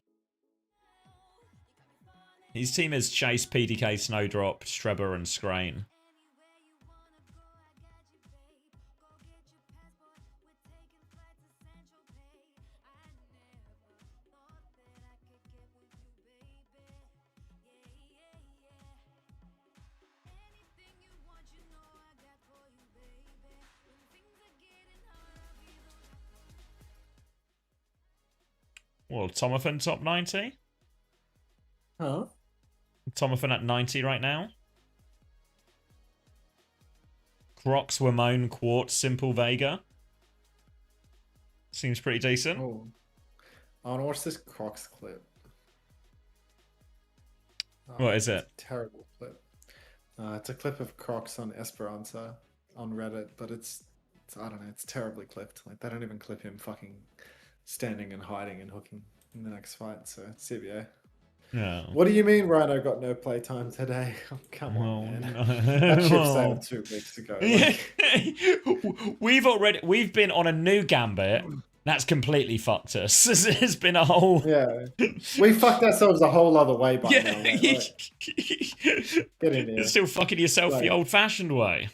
His team is Chase, PDK, Snowdrop, Strebber, and Scrain. Well, Tomothan top 90? Huh? Tomothan at 90 right now. Crocs, Wamone, Quartz, Simple Vega. Seems pretty decent. Oh. I want to watch this Crocs clip. What is it? Terrible clip. It's a clip of Crocs on Esperanza on Reddit, but it's I don't know, it's terribly clipped. Like, they don't even clip him fucking standing and hiding and hooking. in the next fight, so it's CBA. Yeah. What do you mean Rhino got no playtime today? Oh, come on, man. That ship sailed 2 weeks ago. Like... we've been on a new gambit that's completely fucked us. It's been a whole... Yeah. We fucked ourselves a whole other way by now, mate. Like, get in here. You're still fucking yourself the old-fashioned way.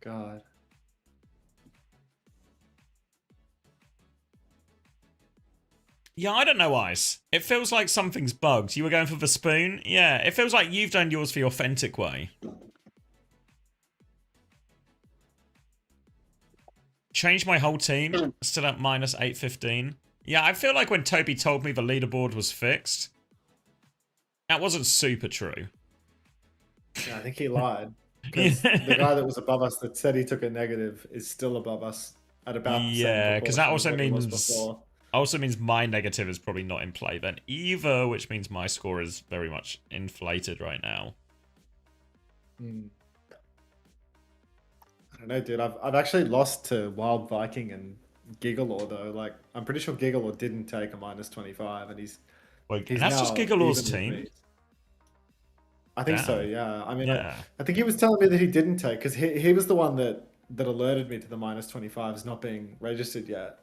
God. Yeah, I don't know, Ice. It feels like something's bugged. You were going for the spoon? Yeah, it feels like you've done yours the authentic way. Changed my whole team. Still at minus 815. Yeah, I feel like when Toby told me the leaderboard was fixed, that wasn't super true. Yeah, I think he lied. Because the guy that was above us that said he took a negative is still above us at about the same because that also proportion as what he was means... before. Also means my negative is probably not in play then either, which means my score is very much inflated right now. I don't know, dude. I've actually lost to Wild Viking and Gigalore though. Like, I'm pretty sure Gigalore didn't take a minus 25, and he's that's just Gigalore's team. I think so. Yeah. I mean, I think he was telling me that he didn't take because he was the one that alerted me to the minus 25s not being registered yet.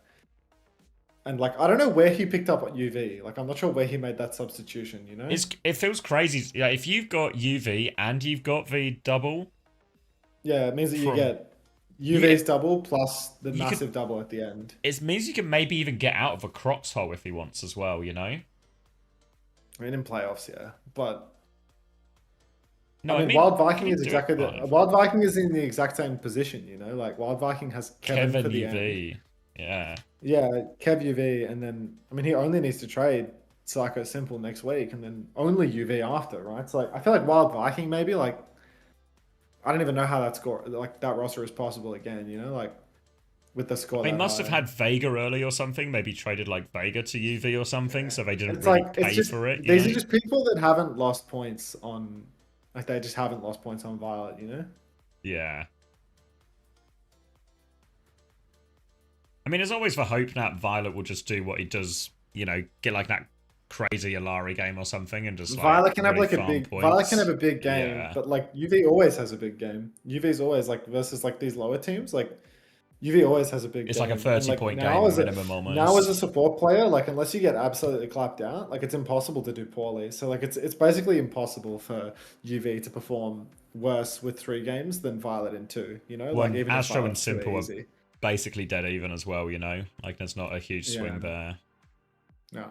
And, like, I don't know where he picked up UV. Like, I'm not sure where he made that substitution, you know? It feels crazy. Yeah, if you've got UV and you've got the double... Yeah, it means that you get UV's double plus the massive double at the end. It means you can maybe even get out of a Crocs hole if he wants as well, you know? I mean, in playoffs, yeah. But... No, I mean, Wild Viking is exactly Wild Viking is in the exact same position, you know? Like, Wild Viking has Kevin for the UV. end. Yeah. Yeah, Kev UV, and then, I mean, he only needs to trade Psycho Simple next week, and then only UV after, right? So, like, I feel like Wild Viking maybe, like, I don't even know how that score, like, that roster is possible again, you know? Like, with the score They must have had Vega early or something, maybe traded, like, Vega to UV or something, so they didn't really pay for it. These are just people that haven't lost points on, like, they just haven't lost points on Violet, you know? Yeah. I mean, there's always the hope that Violet will just do what he does, you know, get like that crazy Alari game or something, and just like Violet can have like a big points. Violet can have a big game, but like UV always has a big game. UV's always like versus like these lower teams, like UV always has a big. It's game. like a 30-point game minimum almost. Now as a support player, like unless you get absolutely clapped out, like it's impossible to do poorly. So like it's basically impossible for UV to perform worse with 3 games than Violet in 2. You know, well, like even Astro and Violet's Simple are easy. basically dead even as well, you know? Like, there's not a huge swing there. No.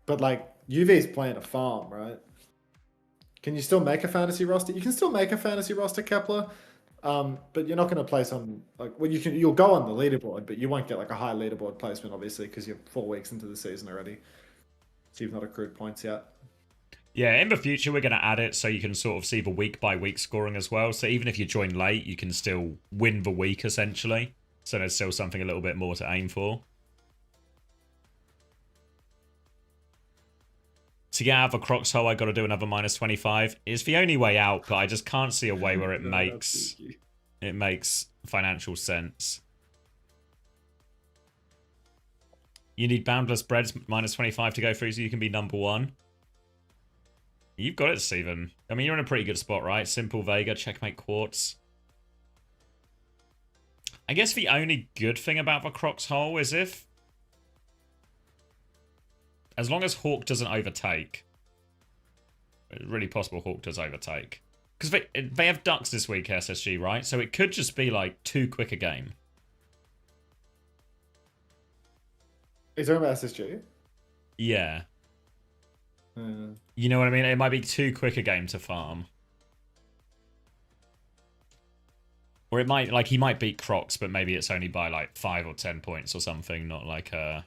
But, like, UV's playing a farm, right? Can you still make a fantasy roster? You can still make a fantasy roster, Kepler, but you're not going to place on... like, well, you'll go on the leaderboard, but you won't get, like, a high leaderboard placement, obviously, because you're 4 weeks into the season already. So you've not accrued points yet. Yeah, in the future, we're going to add it so you can sort of see the week-by-week scoring as well. So even if you join late, you can still win the week, essentially. So there's still something a little bit more to aim for. To get out of a Crocs hole, I got to do another minus 25. It's the only way out, but I just can't see a way where it makes financial sense. You need Boundless Breads minus 25 to go through so you can be number 1. You've got it, Steven. I mean, you're in a pretty good spot, right? Simple Vega, checkmate Quartz. I guess the only good thing about the Crocs hole is if... as long as Hawk doesn't overtake. It's really possible Hawk does overtake. Because they have Ducks this week, SSG, right? So it could just be, like, too quick a game. Are you talking about SSG? Yeah. You know what I mean? It might be too quick a game to farm. Or it might, like, he might beat Crocs, but maybe it's only by, like, 5 or 10 points or something, not like a...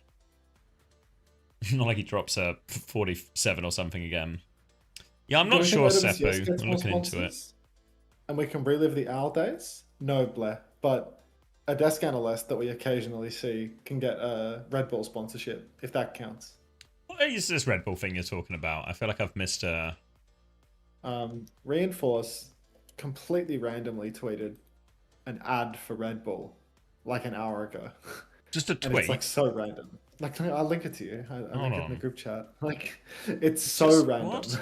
not like he drops a 47 or something again. Yeah, I'm not sure, Seppu. I'm looking into it. And we can relive the Owl days? No, Blair. But a desk analyst that we occasionally see can get a Red Bull sponsorship, if that counts. What is this Red Bull thing you're talking about? I feel like I've missed a... Reinforce completely randomly tweeted an ad for Red Bull like an hour ago. Just a And tweet. it's like so random. Like I'll link it to you. I link it in the group chat. Like it's so Just random. what?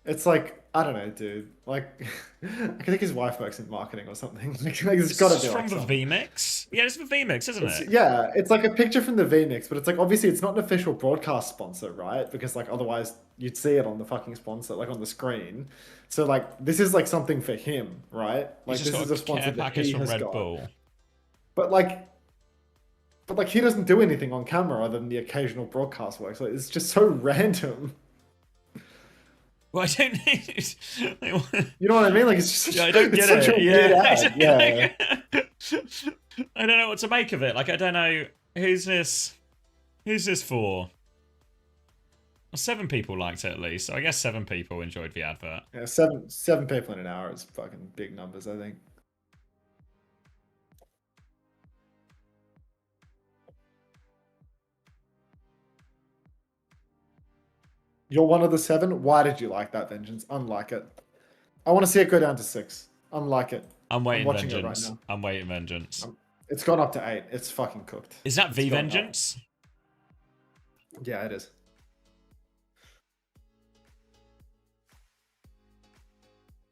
It's like I don't know, dude. Like I think his wife works in marketing or something. Like it's got to be from like the something. VMix. Yeah, it's the VMix, isn't it? Yeah, it's like a picture from the VMix, but it's like obviously it's not an official broadcast sponsor, right? Because like otherwise you'd see it on the fucking sponsor, like on the screen. So like this is like something for him, right? Like He's just this is got a sponsor care that package he from has Red got. Bull. But like he doesn't do anything on camera other than the occasional broadcast work. So it's just so random. Well, I don't know. You know what I mean? Like it's just I don't get such it. a weird ad. Yeah. I don't know what to make of it. Like I don't know who's this for. Well, 7 people liked it at least. So I guess 7 people enjoyed the advert. Yeah, seven people in an hour is fucking big numbers, I think. You're one of the 7? Why did you like that, Vengeance? Unlike it. I want to see it go down to 6. Unlike it. I'm waiting watching Vengeance. it right I'm waiting Vengeance. It's gone up to 8. It's fucking cooked. Is that It's V gone up. Vengeance? Yeah, it is.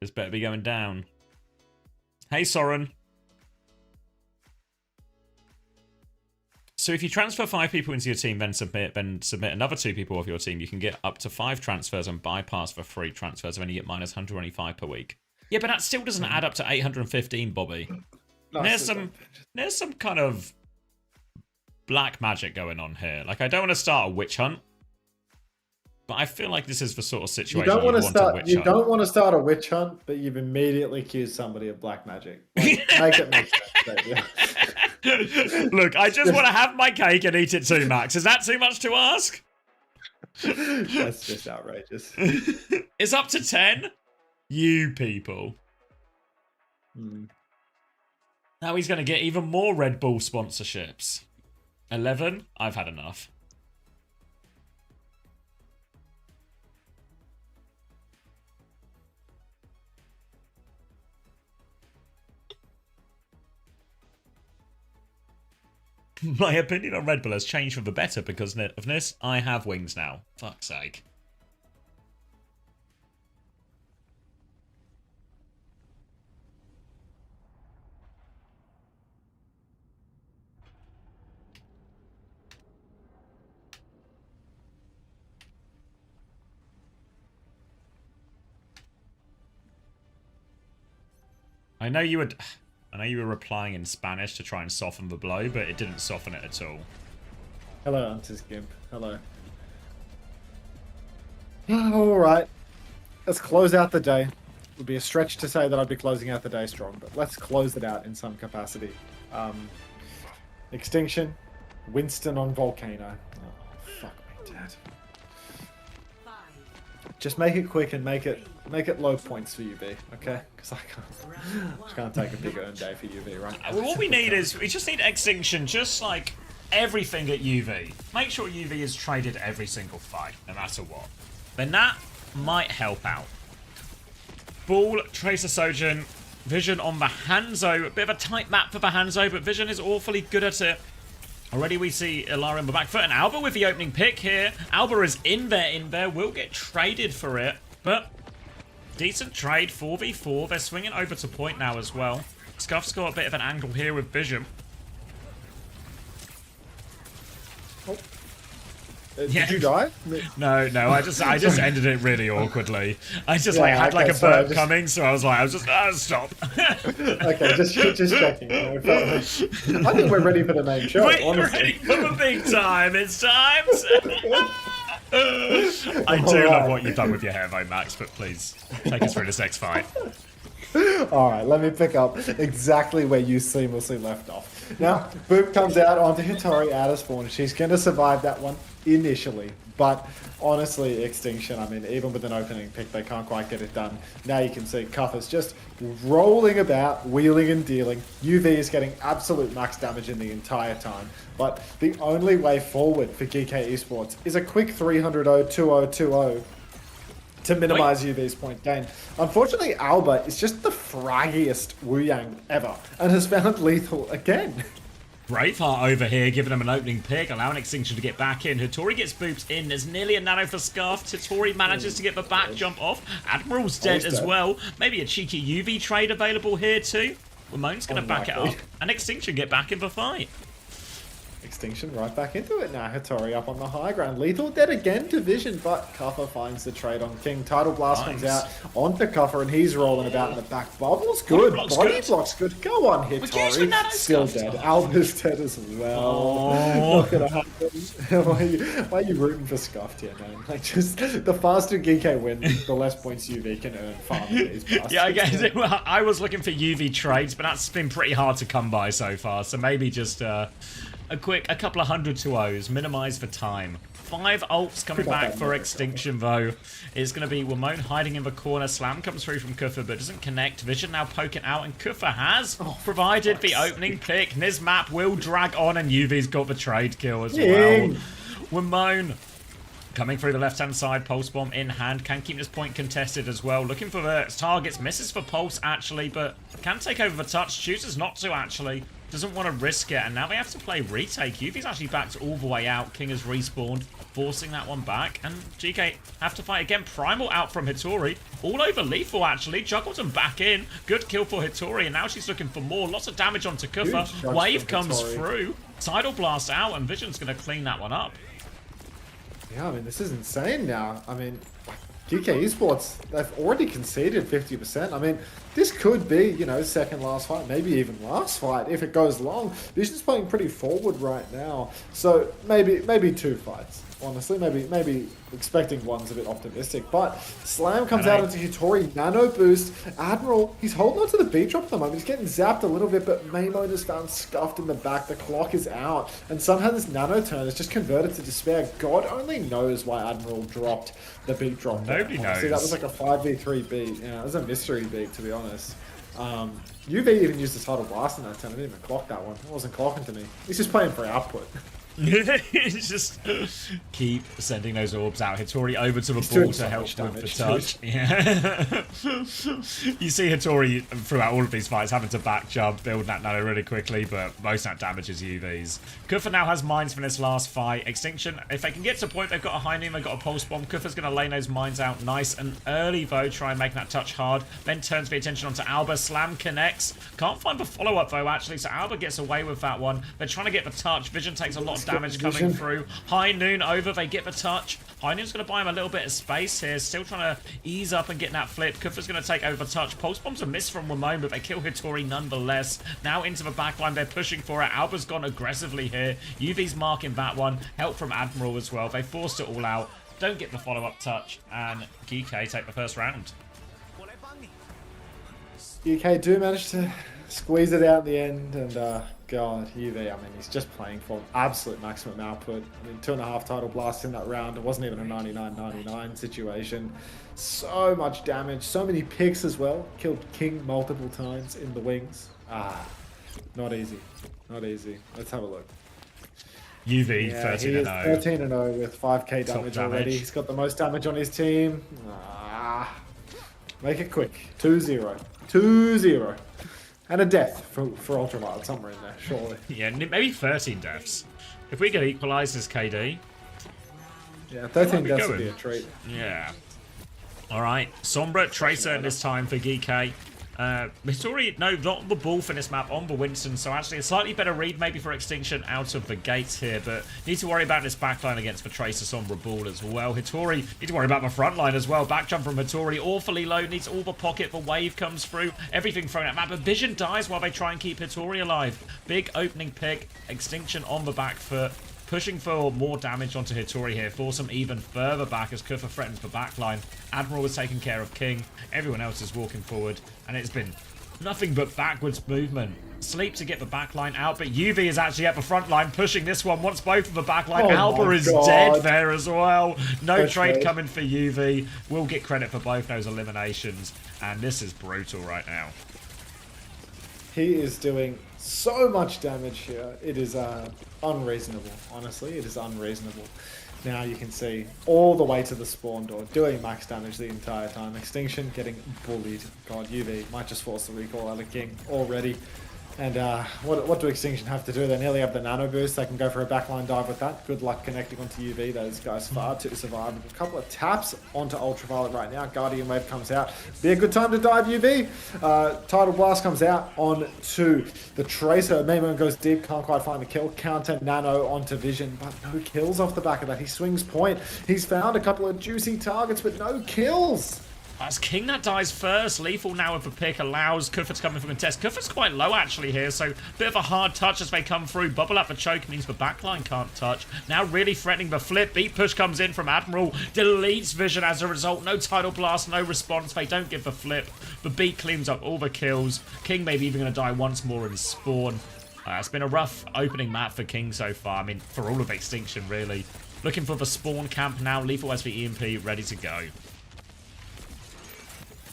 This better be going down. Hey, Soren. So if you transfer 5 people into your team, then submit another 2 people of your team, you can get up to 5 transfers and bypass for free transfers, and then you get minus 125 per week. Yeah, but that still doesn't add up to 815, Bobby. There's some kind of black magic going on here. Like I don't want to start a witch hunt, but I feel like this is the sort of situation You don't want to want start. a witch You hunt. don't want to start a witch hunt, but you've immediately accused somebody of black magic. Like, make it make sense, baby. Look, I just want to have my cake and eat it too, Max. Is that too much to ask? That's just outrageous. It's up to 10? You people. Now he's going to get even more Red Bull sponsorships. 11? I've had enough. My opinion on Red Bull has changed for the better because of this. I have wings now. Fuck's sake. I know you were replying in Spanish to try and soften the blow, but it didn't soften it at all. Hello, Hunter's Gimp. Hello. All right. Let's close out the day. It would be a stretch to say that I'd be closing out the day strong, but let's close it out in some capacity. Extinction. Winston on Volcano. Oh, fuck me, Dad. Just make it quick and make it low points for UV, okay? Because I can't take a big earn day for UV, right? Well, what we need is we just need Extinction, just like everything at UV. Make sure UV is traded every single fight, no matter what. Then that might help out. Ball, Tracer Sojourn, Vision on the Hanzo. A bit of a tight map for the Hanzo, but Vision is awfully good at it. Already we see Illaria on the back foot, and Alba with the opening pick here. Alba is in there, will get traded for it, but decent trade, 4v4. They're swinging over to point now as well. Scuff's got a bit of an angle here with Vision. Did you die? No, I just ended it really awkwardly. I just had okay, a burp coming, so I was stop. Okay, just checking. I think we're ready for the main show. We're ready for the big time. It's time. I do love what you've done with your hair, though, Max. But please take us through this next fight. All right, let me pick up exactly where you seamlessly left off. Now, Boop comes out onto Hitori out of spawn. She's going to survive that one initially, but honestly, Extinction, I mean, even with an opening pick, they can't quite get it done. Now you can see Cuff is just rolling about, wheeling and dealing. UV is getting absolute max damage in the entire time, but the only way forward for GK Esports is a quick 300-0, 2-0, 2-0. to minimize UV's point gain. Unfortunately, Alba is just the fraggiest Wu Yang ever and has found lethal again. Braveheart over here, giving him an opening pick, allowing Extinction to get back in. Hattori gets booped in. There's nearly a nano for Scarf. Hattori manages to get the back jump off. Admiral's dead as well. Maybe a cheeky UV trade available here too. Ramon's going to back it up. And Extinction get back in the fight. Extinction right back into it now. Hattori up on the high ground. Lethal dead again to Vision, but Kuffer finds the trade on King. Tidal Blast comes out onto Kuffer, and he's rolling about in the back. Bubbles good. Body blocks good. Go on, Hattori. Still dead. Alba's dead as well. Not gonna happen. Why are you rooting for Scuffed here, man? Like, just the faster Geeke wins, the less points UV can earn farming these bastards. Yeah, I guess I was looking for UV trades, but that's been pretty hard to come by so far. So maybe just a couple of 100 to O's, minimize the time. 5 ults coming back for Extinction though. It's going to be Wamone hiding in the corner. Slam comes through from Kuffer but doesn't connect. Vision now poking out and Kuffer has provided the opening pick. Nizmap will drag on and UV's got the trade kill as well. Wamone coming through the left-hand side, Pulse Bomb in hand, can keep this point contested as well. Looking for the targets, misses for Pulse actually, but can take over the touch, chooses not to actually. Doesn't want to risk it, and now they have to play retake. Yuvi's actually backed all the way out. King has respawned, forcing that one back, and GK have to fight again. Primal out from Hattori, all over lethal actually. Juggles him back in. Good kill for Hattori, and now she's looking for more. Lots of damage onto Kuffer. Wave comes through. Tidal Blast out, and Vision's going to clean that one up. Yeah, I mean, this is insane now. I mean, GK Esports, they've already conceded 50%. I mean, this could be, you know, second last fight, maybe even last fight if it goes long. Vision's playing pretty forward right now, so maybe 2 fights. Honestly, maybe expecting one's a bit optimistic, but Slam comes out into Hattori, nano boost. Admiral, he's holding on to the beat drop at the moment. He's getting zapped a little bit, but Maymo just found scuffed in the back. The clock is out, and somehow this nano turn is just converted to despair. God only knows why Admiral dropped the beat drop. Nobody knows. See, that was like a 5v3 beat. Yeah, it was a mystery beat, to be honest. UV even used the Tidal Blast in that turn. I didn't even clock that one. It wasn't clocking to me. He's just playing for output. It's just keep sending those orbs out. Hattori over to the ball to help with the touch. Yeah. You see Hattori throughout all of these fights having to back jump, build that nano really quickly, but most of that damage is UVs. Kuffer now has mines from this last fight. Extinction, if they can get to a point, they've got a high noon, they've got a pulse bomb. Kuffer's going to lay those mines out nice and early though, try and make that touch hard. Then turns the attention onto Alba. Slam connects. Can't find the follow-up though actually, so Alba gets away with that one. They're trying to get the touch. Vision takes a lot of damage coming through. High Noon over, they get the touch. High Noon's going to buy him a little bit of space here, still trying to ease up and get that flip. Kuffer's going to take over touch. Pulse Bomb's a miss from Wamone, but they kill Hattori nonetheless. Now into the backline, they're pushing for it. Alba's gone aggressively here. UV's marking that one. Help from Admiral as well. They forced it all out. Don't get the follow-up touch, and GK take the first round. UK do manage to squeeze it out in the end, and God, UV, I mean, he's just playing for absolute maximum output. I mean, 2.5 Tidal Blasts in that round. It wasn't even a 99-99 situation. So much damage, so many picks as well. Killed King multiple times in the wings. Not easy. Not easy. Let's have a look. UV, yeah, 13-0. 13-0 with 5k damage already. He's got the most damage on his team. Make it quick. 2-0. 2-0. And a death for Ultraviolet somewhere in there, surely. Yeah, maybe 13 deaths. If we get equalized as KD. Yeah, 13 deaths would be a treat. Yeah. Alright, Sombra, Tracer this time for Geeke. Hattori, no, not on the ball for this map, on the Winston, so actually a slightly better read maybe for Extinction out of the gates here, but need to worry about this backline against the Tracer Sombra ball as well. Hattori, need to worry about the front line as well. Back jump from Hattori, awfully low, needs all the pocket, the wave comes through, everything thrown at map, but Vision dies while they try and keep Hattori alive. Big opening pick, Extinction on the back foot. Pushing for more damage onto Hattori here, force him even further back as Kuffer threatens the backline. Admiral was taking care of King, everyone else is walking forward, and it's been nothing but backwards movement. Sleep to get the backline out, but UV is actually at the front line pushing this one, wants both of the backline. Alba is dead there as well. No trade coming for UV. We'll get credit for both those eliminations, and this is brutal right now. He is doing so much damage here. It is unreasonable, honestly. It is unreasonable. Now you can see all the way to the spawn door, doing max damage the entire time. Extinction getting bullied. God, UV might just force the recall out of King already. And what do Extinction have to do? They nearly have the nano boost. They can go for a backline dive with that. Good luck connecting onto UV. Those guys far too survive. A couple of taps onto Ultraviolet right now. Guardian Wave comes out. Be a good time to dive UV. Tidal Blast comes out onto the Tracer. Maymoon goes deep. Can't quite find the kill. Counter Nano onto Vision. But no kills off the back of that. He swings point. He's found a couple of juicy targets, but no kills. That's King that dies first. Lethal now with a pick allows Kuffa to come in for contest. Kuffa's quite low actually here, so bit of a hard touch as they come through. Bubble up for choke means the backline can't touch. Now really threatening the flip. Beat push comes in from Admiral. Deletes Vision as a result. No Tidal Blast, no response. They don't give the flip. The beat cleans up all the kills. King maybe even going to die once more in spawn. It's been a rough opening map for King so far. I mean, for all of Extinction really. Looking for the spawn camp now. Lethal has the EMP ready to go.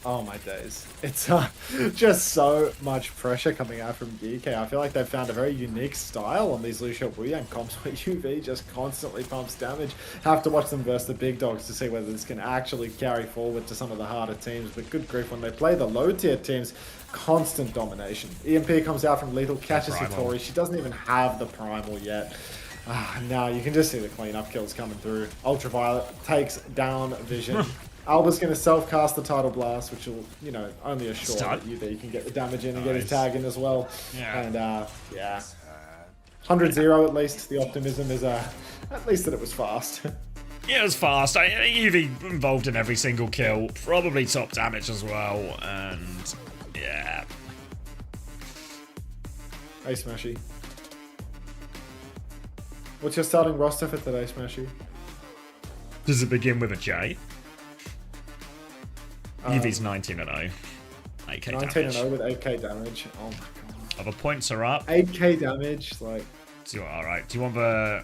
Oh my days. It's just so much pressure coming out from DK. I feel like they've found a very unique style on these Lucio Wuyang comps where UV just constantly pumps damage. Have to watch them versus the big dogs to see whether this can actually carry forward to some of the harder teams. But good grief, when they play the low tier teams, constant domination. EMP comes out from Lethal, catches Satori. She doesn't even have the primal yet. Now you can just see the cleanup kills coming through. Ultraviolet takes down Vision. Alba's going to self-cast the Tidal Blast, which will, you know, only assure that UV can get the damage in and get his tag in as well. Yeah. And, yeah. 100-0 at least. The optimism is, at least that it was fast. Yeah, it was fast. I think UV involved in every single kill. Probably top damage as well. And, yeah. Hey, Smashy. What's your starting roster for today, Smashy? Does it begin with a J? UV's 19-0. 8k 19-0 with 8k damage. Oh my god. Oh, the points are up. 8k damage, like. All right. Do you want the?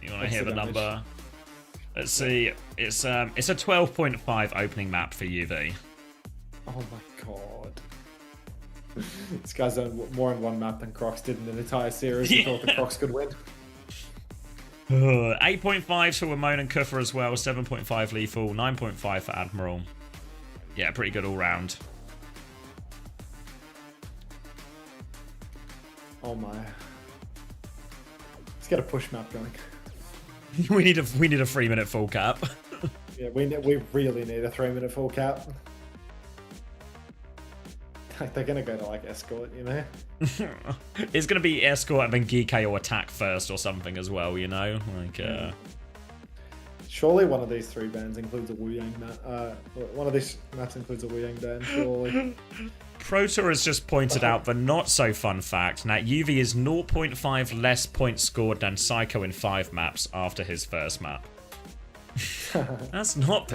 You want to hear the number? Let's see. It's a 12.5 opening map for UV. Oh my god. This guy's done more in one map than Crocs did in an entire series. He thought the Crocs could win. 8.5 for Ramon and Kuffa as well, 7.5 Lethal, 9.5 for Admiral. Yeah, pretty good all round. Oh my. Let's get a push map going. we need a 3-minute full cap. Yeah, we really need a 3-minute full cap. They're gonna go to like escort, you know? It's gonna be escort and then GK or attack first or something as well, you know? Like, Surely one of these 3 bands includes a Wuyang map. One of these maps includes a Wuyang band, surely. Protor has just pointed out the not so fun fact that UV is 0.5 less points scored than Psycho in 5 maps after his first map. That's not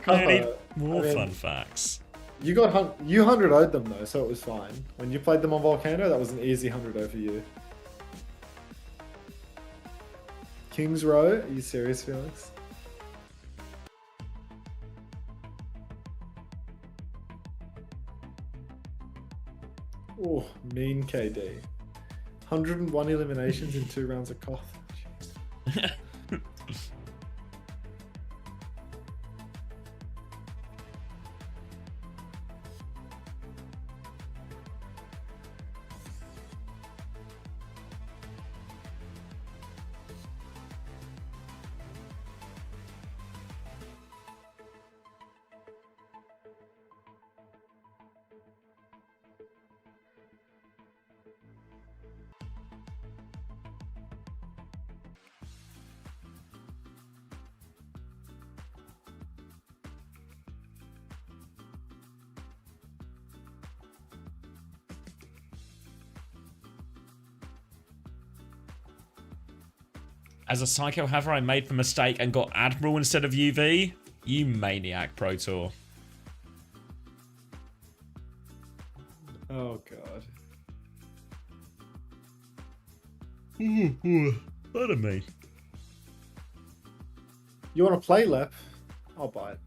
I need more fun facts. You 100-0'd them though, so it was fine. When you played them on Volcano, that was an easy 100-0 for you. Kings Row? Are you serious, Felix? Oh, mean KD. 101 eliminations in 2 rounds of Koth. As a Psycho Haver, I made the mistake and got Admiral instead of UV. You maniac, Protor. Oh god. Pardon me. You want to play Lep? I'll buy it.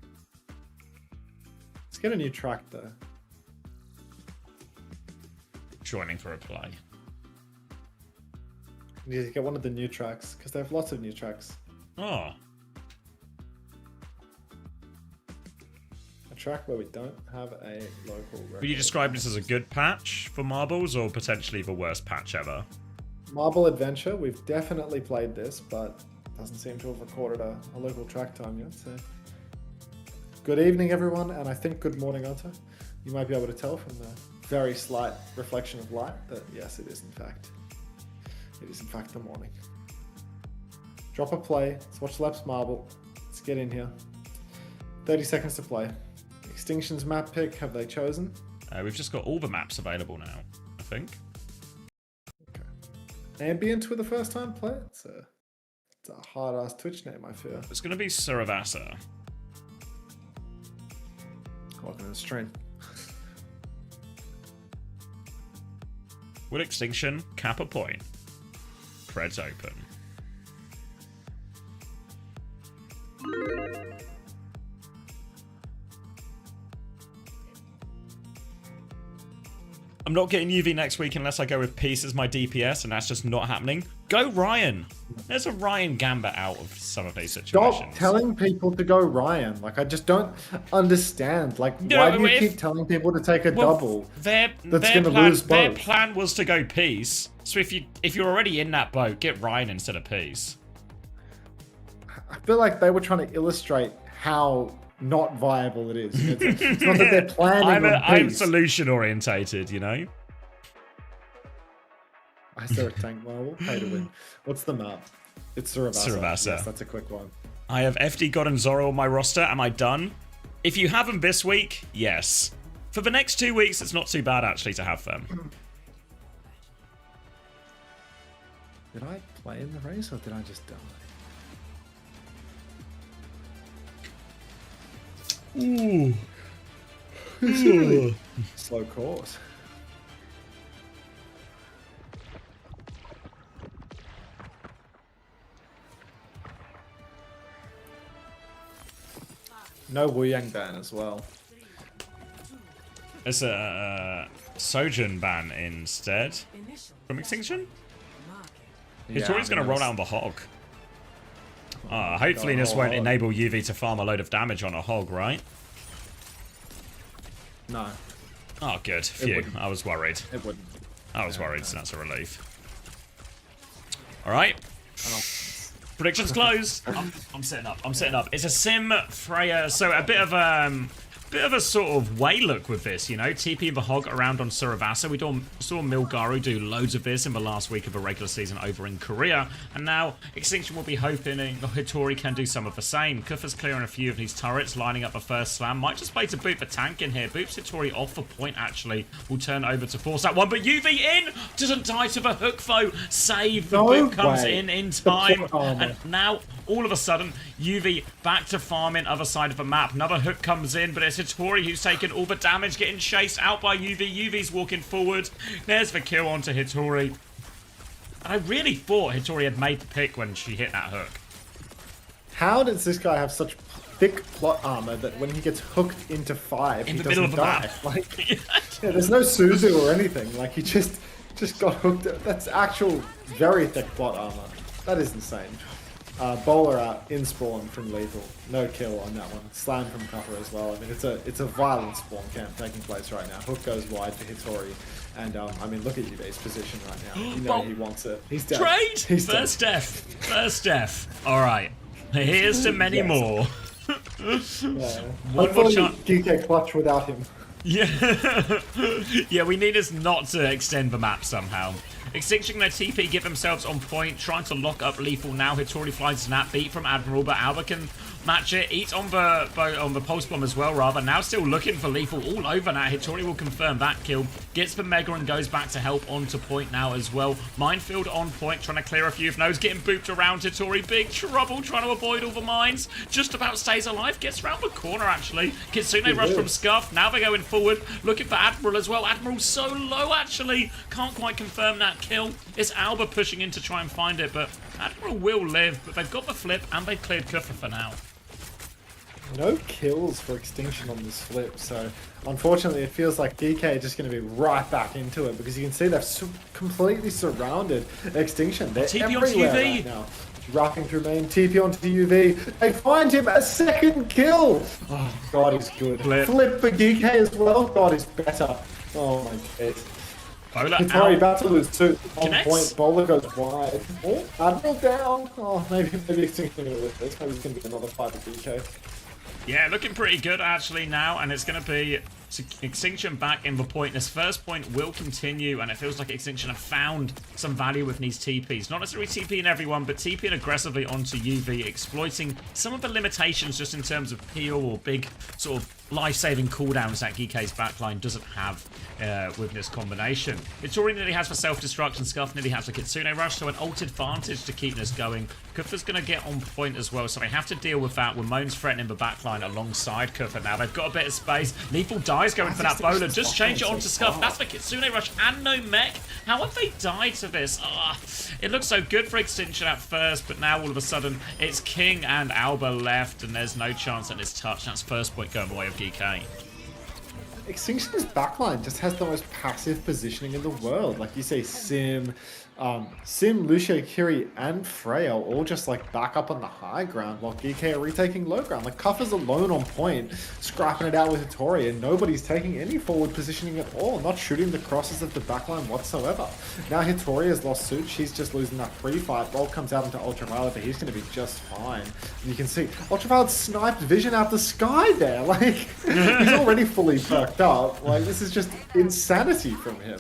Let's get a new track though. Joining for a play. You need to get one of the new tracks, because they have lots of new tracks. Oh. A track where we don't have a local record. Would you describe this as a good patch for marbles, or potentially the worst patch ever? Marble Adventure, we've definitely played this, but doesn't seem to have recorded a local track time yet, so... Good evening, everyone, and I think good morning, Hunter. You might be able to tell from the very slight reflection of light that, yes, it is in fact the morning. Drop a play, let's watch Leps Marble, let's get in here. 30 seconds to play. Extinction's map pick, have they chosen? We've just got all the maps available now, I think. Ambient for the first time play? It's a hard-ass Twitch name, I fear. It's going to be Suravasa. Welcome to the stream. Will Extinction cap a point? Threads open. I'm not getting UV next week unless I go with Peace as my DPS, and that's just not happening. Go Ryan! There's a Ryan Gambit out of some of these situations. Stop telling people to go Ryan. Like, I just don't understand. Like, why do you keep telling people to take a double that's going to lose both? Their plan was to go Peace, so if you're already in that boat, get Ryan instead of Peace. I feel like they were trying to illustrate how not viable it is. It's not that they're planning on I'm solution orientated, you know. I saw a tank marble, pay to win. What's the map? It's Suravasa. Yes, that's a quick one. I have FD God and Zoro on my roster. Am I done? If you have them this week, yes. For the next 2 weeks, it's not too bad actually to have them. Did I play in the race or did I just die? Ooh. It's a really slow course. No Wu Yang ban as well. It's a Sojin ban instead from Extinction. Hitori's going to roll out the Hog. Hopefully this won't enable UV to farm a load of damage on a Hog, right? No. Oh, good. Phew. I was worried. It wouldn't. I was worried, so that's a relief. Alright. Predictions closed. I'm setting up. I'm setting up. It's a Sim Freya, so a bit of a sort of way look with this, you know, TP the Hog around on Suravasa. We saw Milgaru do loads of this in the last week of the regular season over in Korea, and now Extinction will be hoping Hitori can do some of the same. Kufa's clearing a few of these turrets, lining up the first slam. Might just play to boot the tank in here. Boots Hitori off the point, actually. Will turn over to force that one, but UV in! Doesn't die to the hook, though. Save. The boot comes in time. And now, all of a sudden, UV back to farming, other side of the map. Another hook comes in, but it's Hitori who's taken all the damage, getting chased out by UV. UV's walking forward. There's the kill onto Hitori. And I really thought Hitori had made the pick when she hit that hook. How does this guy have such thick plot armor that when he gets hooked into 5, in he the middle of the die? map? Like, yeah, there's no Suzu or anything. Like, he just got hooked. That's actual very thick plot armor. That is insane. Bowler out in spawn from lethal. No kill on that one. Slam from Copper as well. I mean, it's a violent spawn camp taking place right now. Hook goes wide for Hitori. And, I mean, look at UV's position right now. You know he wants it. He's dead. Trade! He's First dead. death. First death. Alright. Here's to many more. One more chance. DK clutch without him. Yeah. Yeah, we need us not to extend the map somehow. Extinction gonna TP, give themselves on point, trying to lock up lethal now. Hitori flies snap beat from Admiral, but Alba can match it. Eats on the pulse bomb as well, rather. Now still looking for lethal all over now. Hitori will confirm that kill. Gets the Mega and goes back to help onto point now as well. Minefield on point, trying to clear a few of those. Getting booped around Hitori. Big trouble trying to avoid all the mines. Just about stays alive. Gets around the corner actually. Kitsune rush from Scuff. Now they're going forward. Looking for Admiral as well. Admiral's so low actually. Can't quite confirm that kill. It's Alba pushing in to try and find it, but Admiral will live. But they've got the flip and they've cleared Kufra for now. no kills for Extinction on this flip, so unfortunately it feels like DK are just going to be right back into it because you can see they've completely surrounded Extinction. They're TP onto everywhere UV. right now. Rocking through main, TP onto the UV. They find him a second kill. Oh, God, he's good. Flip for DK as well. God, he's better. Oh my god. Hitori about to lose 2 on point. Bowler goes wide. Oh, Admiral down. Oh, maybe Extinction going to lift this. Maybe it's going to be another fight with DK. Yeah, looking pretty good actually now, and it's going to be Extinction back in the point. This first point will continue, and it feels like Extinction have found some value with these TPs. Not necessarily TPing everyone, but TPing aggressively onto UV, exploiting some of the limitations just in terms of peel or big sort of life-saving cooldowns that GK's backline doesn't have with this combination. Hitori nearly has for self-destruct, and Scuff nearly has for Kitsune Rush, so an ult advantage to keep this going. Kufa's going to get on point as well, so they have to deal with that. Ramon's threatening the backline alongside Kufa now. They've got a bit of space. Lethal dies going for that bowler. Just change it onto Scuff. That's for Kitsune Rush and no mech. How have they died to this? It looks so good for Extinction at first, but now all of a sudden it's King and Alba left, and there's no chance at this touch. That's first point going the way of GK. Extinction's backline just has the most passive positioning in the world. Like you say, Sim, Lucio, Kiri, and Freya all just like back up on the high ground while GK are retaking low ground. Like Kuffer's alone on point, scrapping it out with Hitori, and nobody's taking any forward positioning at all, not shooting the crosses of the backline whatsoever. Now Hitori has lost suit, she's just losing that free fight. Ball comes out into Ultraviolet, but he's going to be just fine. And you can see Ultraviolet sniped vision out the sky there. Like, he's already fully perked up. Like, this is just insanity from him.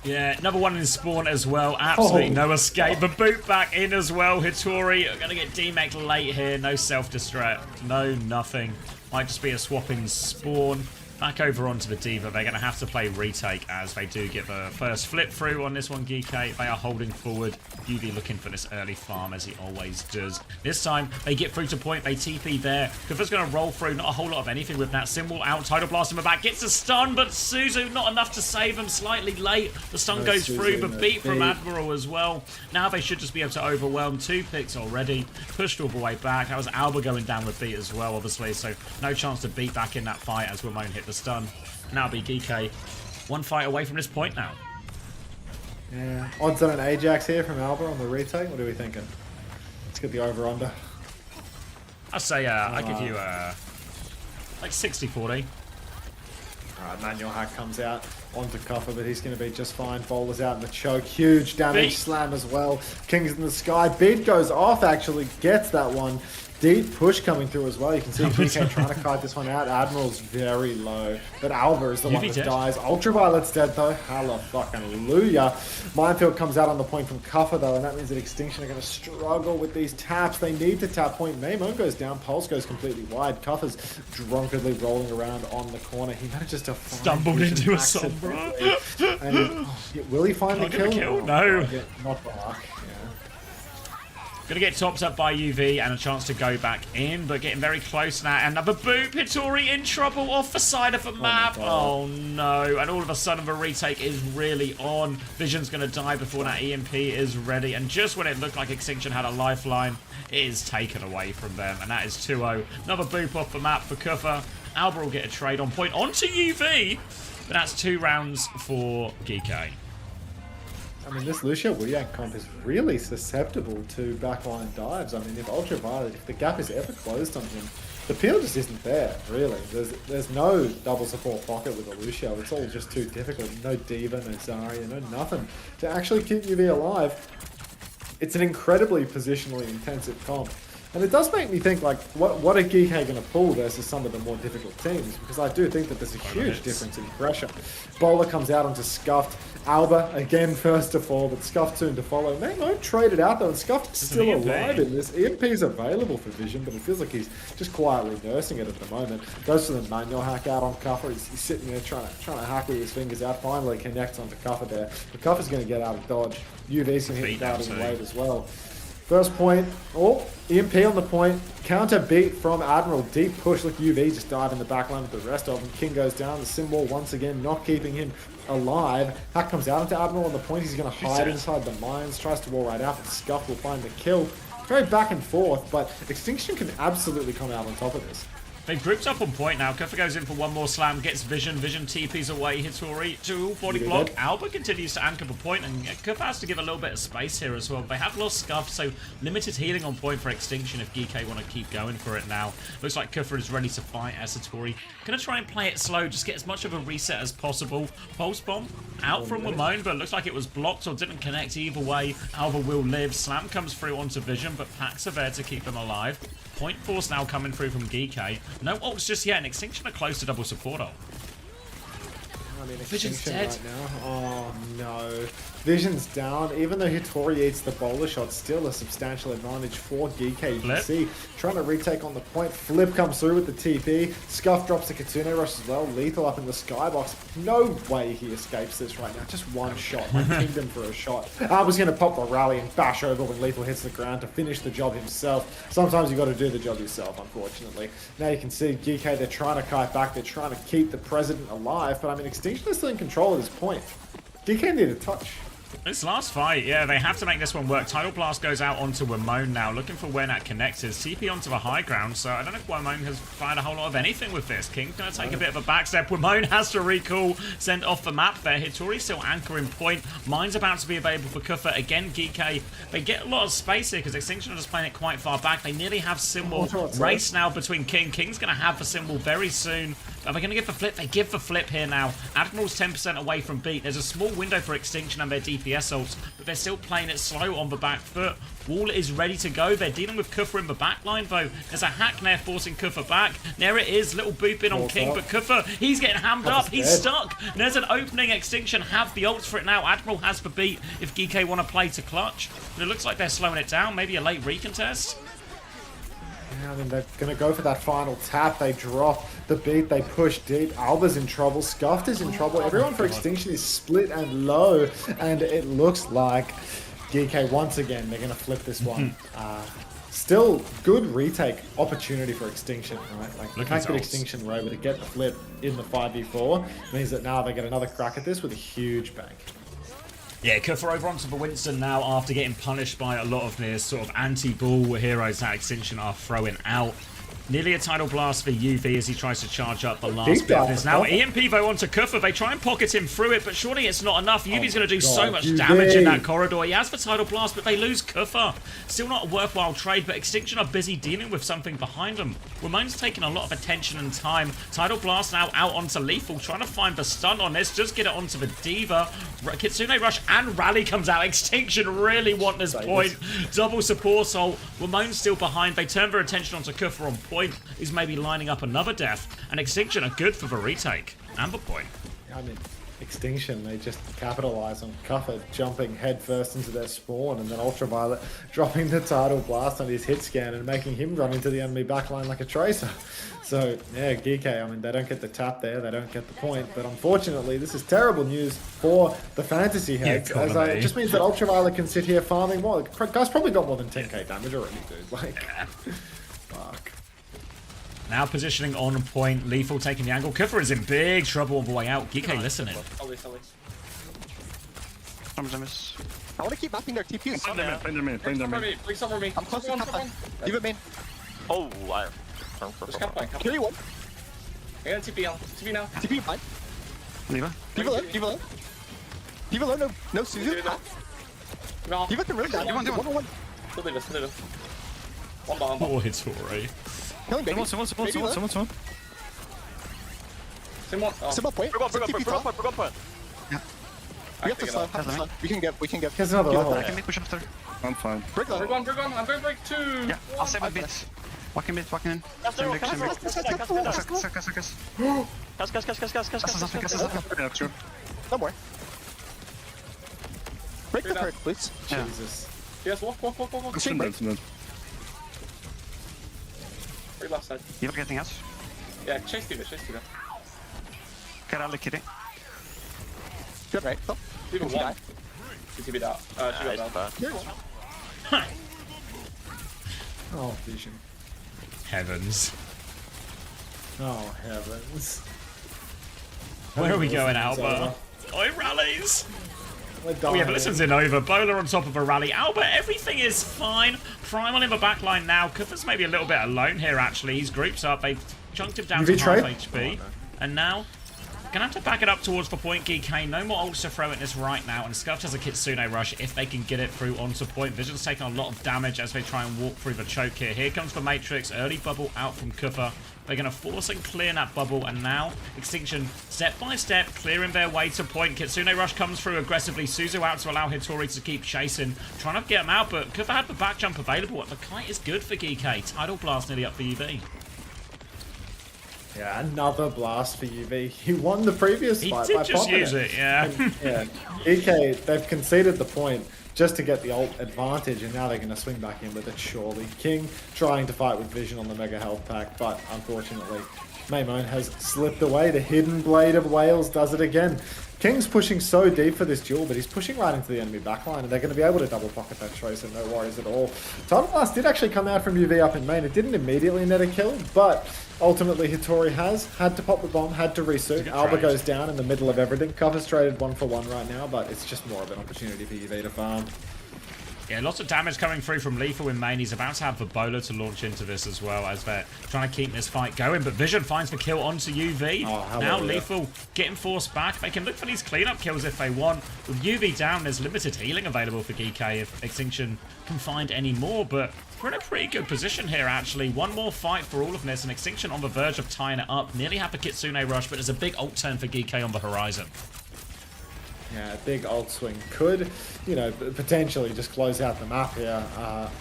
Yeah, another one in spawn as well. Absolutely no escape. The boot back in as well. Hitori are going to get DMAC late here. No self-destruct. No nothing. Might just be a swapping spawn. Back over onto the Diva. They're going to have to play retake as they do get the first flip through on this one, GK. They are holding forward. UV looking for this early farm as he always does. This time, they get through to point. They TP there. Kufa's going to roll through. Not a whole lot of anything with that. Symbol out. Tidal Blast in the back. Gets a stun, but Suzu not enough to save him. Slightly late. The stun goes through, but beat from Admiral as well. Now they should just be able to overwhelm. 2 picks already. Pushed all the way back. That was Alba going down with beat as well, obviously. So no chance to beat back in that fight as Ramon hit the stun. Now be GK 1 fight away from this point now. Yeah, odds on an Ajax here from Alba on the retake. What are we thinking? Let's get the over-under. I'll say I give you like 60-40. Alright, Manual Hack comes out onto Cuffer, but he's going to be just fine. Bowler's out in the choke. Huge damage slam as well. King's in the sky. Beat goes off, actually gets that one. Deep push coming through as well. You can see GK trying to kite this one out. Admiral's very low, but Alba is the one that dies. Ultraviolet's dead though. Hallelujah. Minefield comes out on the point from Cuffer though, and that means that Extinction are going to struggle with these taps. They need to tap point. Maimon goes down. Pulse goes completely wide. Cuffer's drunkenly rolling around on the corner. He manages to stumbled into a Sombra. And will he find the kill? No. Not back. Gonna get topped up by UV and a chance to go back in, but getting very close now. Another boot. Hitori in trouble off the side of the map. Oh no. And all of a sudden the retake is really on. Vision's gonna die before that EMP is ready. And just when it looked like Extinction had a lifeline, it is taken away from them. And that is 2-0. Another boop off the map for Kufa. Alba will get a trade on point onto UV. But that's 2 rounds for GK. I mean, this Lucio Wuyang comp is really susceptible to backline dives. I mean, if Ultraviolet, if the gap is ever closed on him, the peel just isn't there, really. There's no double support pocket with a Lucio. It's all just too difficult. No Diva, no Zarya, no nothing to actually keep UV alive. It's an incredibly positionally intensive comp. And it does make me think, like, what are GK going to pull versus some of the more difficult teams? Because I do think that there's a huge difference in pressure. Bowler comes out onto Scuffed. Alba, again, first to fall, but Scuffed soon to follow. Mamo traded out, though, and Scuffed's still alive in this. EMP's available for Vision, but it feels like he's just quietly nursing it at the moment. Goes for the manual hack out on Cuffer. He's sitting there trying to hack with his fingers out. Finally connects onto Cuffer there. But Cuffer's going to get out of dodge. UV's going to hit out in the wave as well. First point, EMP on the point, counter beat from Admiral, deep push, look UV just dive in the backline with the rest of them. King goes down, the Sim wall once again, not keeping him alive. Hack comes out into Admiral on the point, he's going to hide inside the mines, tries to wall right out, but Scuff will find the kill. very back and forth, but Extinction can absolutely come out on top of this. They've grouped up on point now. Kuffa goes in for one more slam, gets Vision. Vision TPs away. Hitori to body block. Alba continues to anchor the point, and Kuffa has to give a little bit of space here as well. They have lost Scuff, so limited healing on point for Extinction if GK want to keep going for it now. Looks like Kuffa is ready to fight as Hitori. Gonna try and play it slow, just get as much of a reset as possible. Pulse Bomb out from Wamone, but it looks like it was blocked or didn't connect either way. Alba will live. Slam comes through onto Vision, but packs are there to keep them alive. Point Force now coming through from GK. No ults just yet, and Extinction are close to double support ult. I mean, Vision's Extinction dead. right now. Oh no. Vision's down. Even though Hitori eats the bowler shot, still a substantial advantage for GK. You can see trying to retake on the point. Flip comes through with the TP. Scuff drops the Kitsune Rush as well. Lethal up in the skybox. No way he escapes this right now. Just one shot. Like Kingdom for a shot. I was going to pop the rally and bash over when Lethal hits the ground to finish the job himself. Sometimes you got to do the job yourself, unfortunately. Now you can see GK, they're trying to kite back. They're trying to keep the President alive. But I mean, Extinction is still in control at this point. GK need a touch. This last fight, yeah, they have to make this one work. Tidal Blast goes out onto Wamone now, looking for where that connects is. TP onto the high ground, so I don't know if Wamone has fired a whole lot of anything with this. King's going to take a bit of a back step. Wamone has to recall, send off the map there. Hitori still anchoring point. Mine's about to be available for Kuffa. Again, GK, they get a lot of space here because Extinction are just playing it quite far back. They nearly have symbol race now between King. King's going to have the symbol very soon. Are they going to give the flip? They give the flip here now. Admiral's 10% away from beat. There's a small window for Extinction and their DPS ults, but they're still playing it slow on the back foot. Wall is ready to go. They're dealing with Kuffa in the back line, though. There's a hack there forcing Kuffa back. There it is. Little boop in on King, but Kuffa, he's getting hammed up. He's stuck. There's an opening. Extinction have the ults for it now. Admiral has the beat if GK want to play to clutch. But it looks like they're slowing it down. Maybe a late recontest. Yeah, I mean, they're going to go for that final tap. They drop the beat. They push deep. Alba's in trouble. Scuffed is in trouble. Everyone for Extinction is split and low. And it looks like GK, once again, they're going to flip this one. Still good retake opportunity for Extinction, right? Like the fact that Extinction were able to get the flip in the 5v4 means that now they get another crack at this with a huge bank. Yeah, Kuffa over onto the Winston now after getting punished by a lot of their sort of anti-ball heroes that Extinction are throwing out. Nearly a Tidal Blast for UV as he tries to charge up the last bit of this. Now EMP though onto Kuffa. They try and pocket him through it, but surely it's not enough. UV's going to do so much damage in that corridor. He has the Tidal Blast, but they lose Kuffa. Still not a worthwhile trade, but Extinction are busy dealing with something behind them. Ramone's taking a lot of attention and time. Tidal Blast now out onto Lethal, trying to find the stun on this. Just get it onto the Diva. Kitsune Rush and Rally comes out. Extinction really want this point. Double support soul. Ramone's still behind. They turn their attention onto Kuffa on point. Is maybe lining up another death, and Extinction are good for the retake and the point. I mean, Extinction, they just capitalize on Kuffa jumping headfirst into their spawn, and then Ultraviolet dropping the Tidal Blast on his hit scan and making him run into the enemy backline like a tracer. So yeah, GK, I mean, they don't get the tap there, they don't get the point, but unfortunately this is terrible news for the fantasy heads, as it just means that Ultraviolet can sit here farming more. Guy's probably got more than 10k damage already, dude. Like, fuck. Now positioning on point. Lethal taking the angle. Kuffa is in big trouble on the way out. GK listening. I want to keep mapping their TPs. Play their main. Please cover me. I'm close to top line. Leave it main. Oh, I... Kill you one. I got TP on. TP now. TP fine. Diva. Diva low. Diva low. Diva low. No Suzu. Diva can run down. One. Still Diva. One bomb. Oh, it's alright. Someone. Someone point. Bring on point. Yeah. We have to slow. We can get. Here's another level. I can make push after. I'm fine. Break one. I'm going break 2. Yeah, I'll save my bits. Walking in. Cast. Yeah, true. No more. Break the turret, please. Yeah. Jesus. Yes, walk. Break left side. You getting us? Yeah, chase Diva. Get out of kitty. Good, right? Stop. Diva 1. She TP'd out. She got down. Oh, Vision. Heavens. Oh, heavens. Where are we going, Alba? Oh, it rallies! Oh yeah, but this one's in over. Bowler on top of a rally. Albert, everything is fine. Primal in the backline now. Kufa's maybe a little bit alone here, actually. He's groups up. They've chunked him down to half HP. Oh, no. And now, gonna have to back it up towards the point, GK. No more ults to throw at this right now. And Scuffed has a Kitsune rush if they can get it through onto point. Vision's taking a lot of damage as they try and walk through the choke here. Here comes the Matrix. Early bubble out from Kufa. They're going to force and clear that bubble, and now Extinction, step by step, clearing their way to point. Kitsune Rush comes through aggressively. Suzu out to allow Hitori to keep chasing, trying to get him out, but Kufa had the back jump available. The kite is good for GK. Tidal Blast nearly up for UV. Yeah, another blast for UV. He won the previous fight by just use it, yeah. Yeah, GK, they've conceded the point just to get the ult advantage, and now they're going to swing back in with it, surely. King trying to fight with Vision on the Mega Health Pack, but unfortunately, Maymone has slipped away. The Hidden Blade of Wales does it again. King's pushing so deep for this duel, but he's pushing right into the enemy backline, and they're going to be able to double pocket that Tracer, no worries at all. Tidal Blast did actually come out from UV up in main. It didn't immediately net a kill, but ultimately Hitori has had to pop the bomb, had to resuit. Alba goes down in the middle of everything. Cover's traded 1-for-1 right now, but it's just more of an opportunity for UV to farm. Yeah, lots of damage coming through from Lethal in main. He's about to have the bowler to launch into this as well as they're trying to keep this fight going. But Vision finds the kill onto UV. Now Lethal getting forced back. They can look for these cleanup kills if they want. With UV down, there's limited healing available for GK if Extinction can find any more. But we're in a pretty good position here, actually. One more fight for all of this, and Extinction on the verge of tying it up. Nearly have a Kitsune rush, but there's a big ult turn for GK on the horizon. Yeah, big ult swing could, you know, potentially just close out the map here.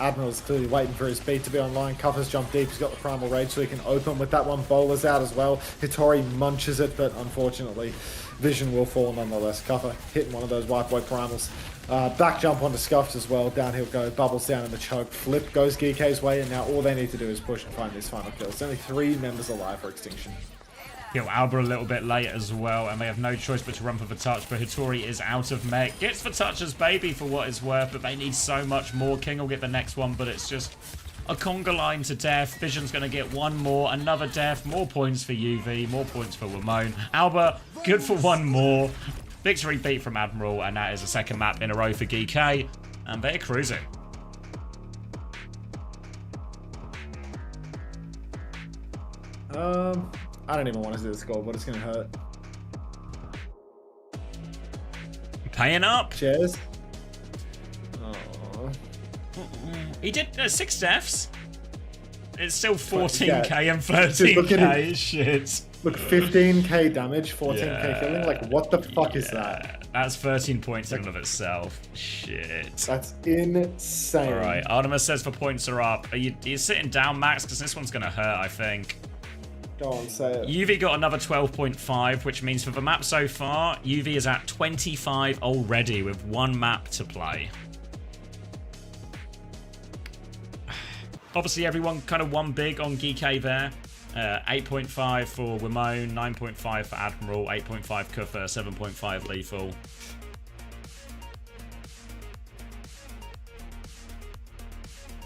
Admiral's clearly waiting for his beat to be online. Cuffers jump deep. He's got the Primal Rage so he can open with that one. Bowler's out as well. Hitori munches it, but unfortunately, Vision will fall nonetheless. Cuffer hitting one of those White Boy Primals. Back jump onto Scuffed as well. Downhill go. Bubbles down in the choke. Flip goes GK's way, and now all they need to do is push and find these final kills. Only 3 members alive for Extinction. Kill Alba a little bit late as well, and they have no choice but to run for the touch, but Hitori is out of mech. Gets the touch as baby for what it's worth, but they need so much more. King will get the next one, but it's just a conga line to death. Vision's going to get one more, another death, more points for UV, more points for Ramon. Alba, good for one more. Victory beat from Admiral, and that is a second map in a row for GK, and they're cruising. I don't even want to see the score, but it's going to hurt. Paying up. Cheers. He did 6 deaths. It's still 14k and 13k. Shit. Look, 15k damage, 14k killing. Like, what the fuck is that? That's 13 points in and of itself. Shit. That's insane. All right, Artemis says the points are up. Are you sitting down, Max? Because this one's going to hurt, I think. Go on, say it. UV got another 12.5, which means for the map so far, UV is at 25 already with 1 map to play. Obviously, everyone kind of won big on GK there. 8.5 for Ramon, 9.5 for Admiral, 8.5 Kufa, 7.5 Lethal.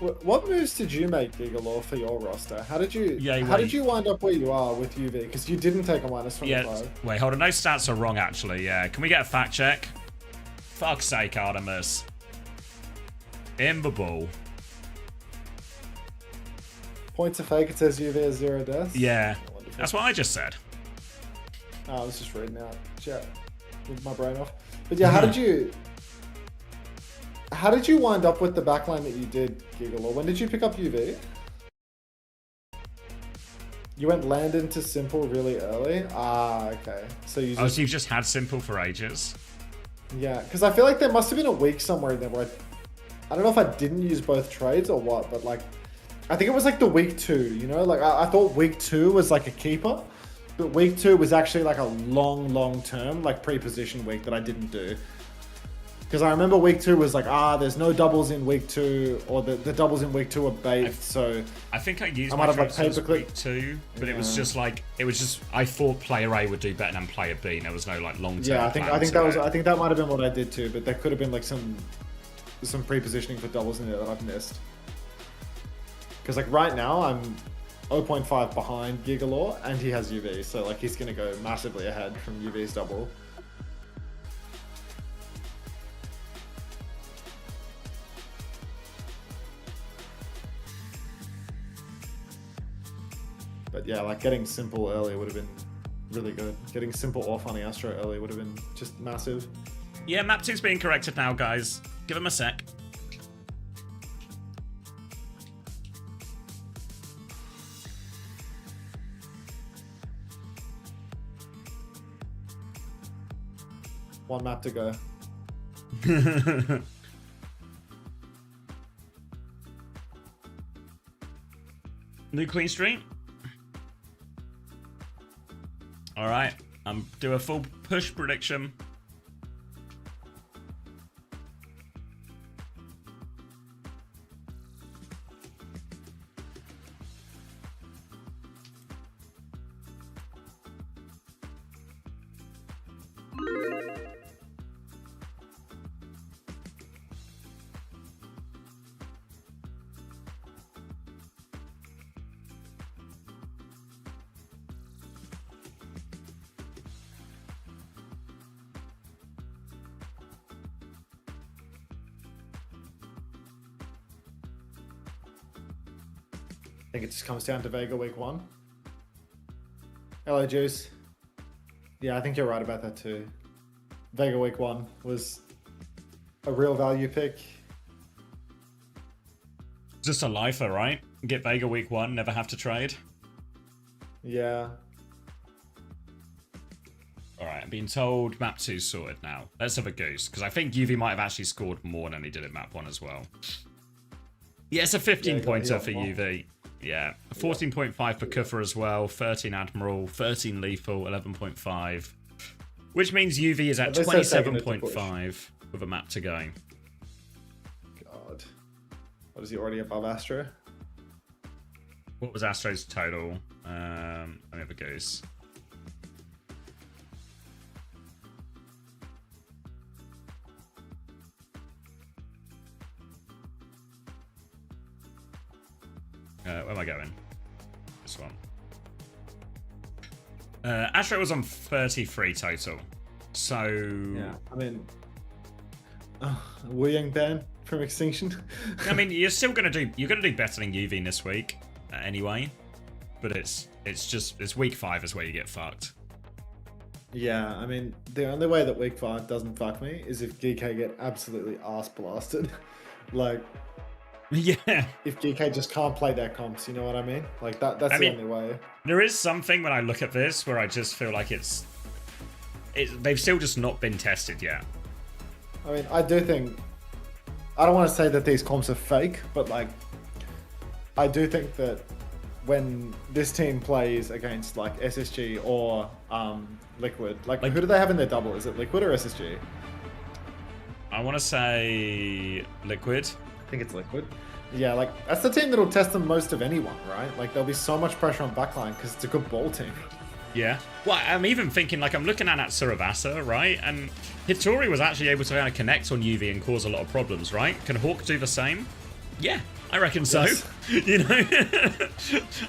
What moves did you make, Gigalore, for your roster? How did you wind up where you are with UV? Because you didn't take a -25. Yeah, wait, hold on. No stats are wrong, actually. Yeah, can we get a fact check? Fuck's sake, Artemis. In the ball. Points of fake, it says UV has 0 deaths. Yeah, that's what I just said. Oh, I was just reading out chat with my brain off. But yeah, how did you wind up with the backline that you did, Gigalore? When did you pick up UV? You went land into simple really early? Ah, okay. So you've just had simple for ages? Yeah, because I feel like there must have been a week somewhere in there where I don't know if I didn't use both trades or what, but like, I think it was like the week 2, you know? Like, I thought week 2 was like a keeper, but week 2 was actually like a long term, like pre-position week that I didn't do. Because I remember week 2 was like, there's no doubles in week 2, or the doubles in week 2 are bait, so... I think I used my trades week 2, but it was just like, I thought player A would do better than player B, and there was no like long-term Yeah, I think that might have been what I did too, but there could have been like some pre-positioning for doubles in there that I've missed. Because like right now, I'm 0.5 behind Gigalore, and he has UV, so like he's going to go massively ahead from UV's double. But yeah, like getting simple early would have been really good. Getting simple off on the Astro early would have been just massive. Yeah, map 2's being corrected now, guys. Give him a sec. One map to go. New Queen Street. All right, do a full push prediction. I think it just comes down to Vega week 1. Hello, Juice. Yeah, I think you're right about that too. Vega week 1 was a real value pick. Just a lifer, right? Get Vega week 1, never have to trade. Yeah. Alright, I'm being told map 2's sorted now. Let's have a goose, because I think UV might have actually scored more than he did in map 1 as well. Yeah, it's a 15-pointer for UV. Yeah, 14.5 for Kuffer as well, 13 Admiral, 13 Lethal, 11.5. Which means UV is at 27.5 with a map to go. God. What is he already above Astro? What was Astro's total? Let me have a goose. Where am I going? This one. Astro was on 33 total. So yeah, I mean, Wu Yang ban from Extinction. I mean, you're gonna do better than UV this week anyway. But it's week 5 is where you get fucked. Yeah, I mean, the only way that week 5 doesn't fuck me is if GK get absolutely ass blasted. Like, yeah. If GK just can't play their comps, you know what I mean? Like that's the only way. There is something when I look at this where I just feel like they've still just not been tested yet. I mean, I don't want to say that these comps are fake, but like, I do think that when this team plays against like SSG or Liquid, like who do they have in their double? Is it Liquid or SSG? I want to say Liquid. I think it's Liquid. Yeah, like that's the team that'll test them most of anyone, right? Like there'll be so much pressure on backline because it's a good ball team. Yeah. Well, I'm even thinking, like, I'm looking at Suravasa, right? And Hitori was actually able to kind of connect on UV and cause a lot of problems, right? Can Hawk do the same? Yeah, I reckon so. Yes. You know,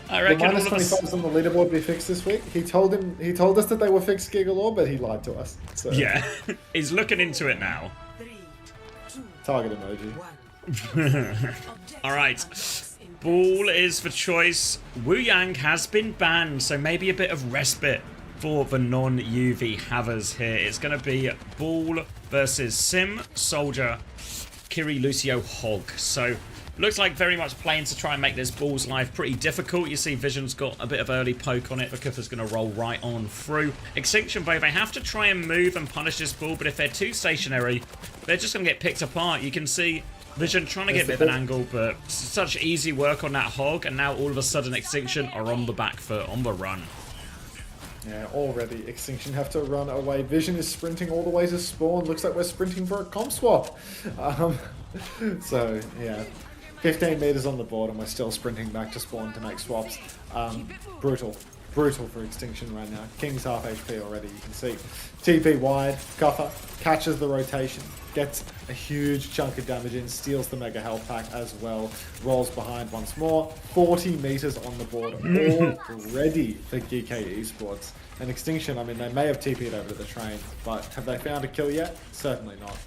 I reckon the minus 25s on the leaderboard be fixed this week. He told us that they were fixed Gigalore, but he lied to us. So. Yeah, he's looking into it now. Target emoji. All right, Ball is for choice. Wu Yang has been banned, so maybe a bit of respite for the non-UV havers here. It's going to be Ball versus Sim, Soldier, Kiri, Lucio, Hog. So looks like very much playing to try and make this Ball's life pretty difficult. You see Vision's got a bit of early poke on it. The Kuffer's going to roll right on through. Extinction, though, they have to try and move and punish this Ball, but if they're too stationary, they're just going to get picked apart. You can see Vision trying to get a bit of an angle, but such easy work on that Hog, and now all of a sudden Extinction are on the back foot, on the run. Yeah, already Extinction have to run away. Vision is sprinting all the way to spawn. Looks like we're sprinting for a comp swap. So, yeah. 15 meters on the board and we're still sprinting back to spawn to make swaps. Brutal for Extinction right now. King's half HP already, you can see. TP wide, Kuffer catches the rotation, gets a huge chunk of damage in, steals the mega health pack as well, rolls behind once more. 40 meters on the board already for GK Esports. And Extinction, I mean, they may have TP'd over to the train, but have they found a kill yet? Certainly not.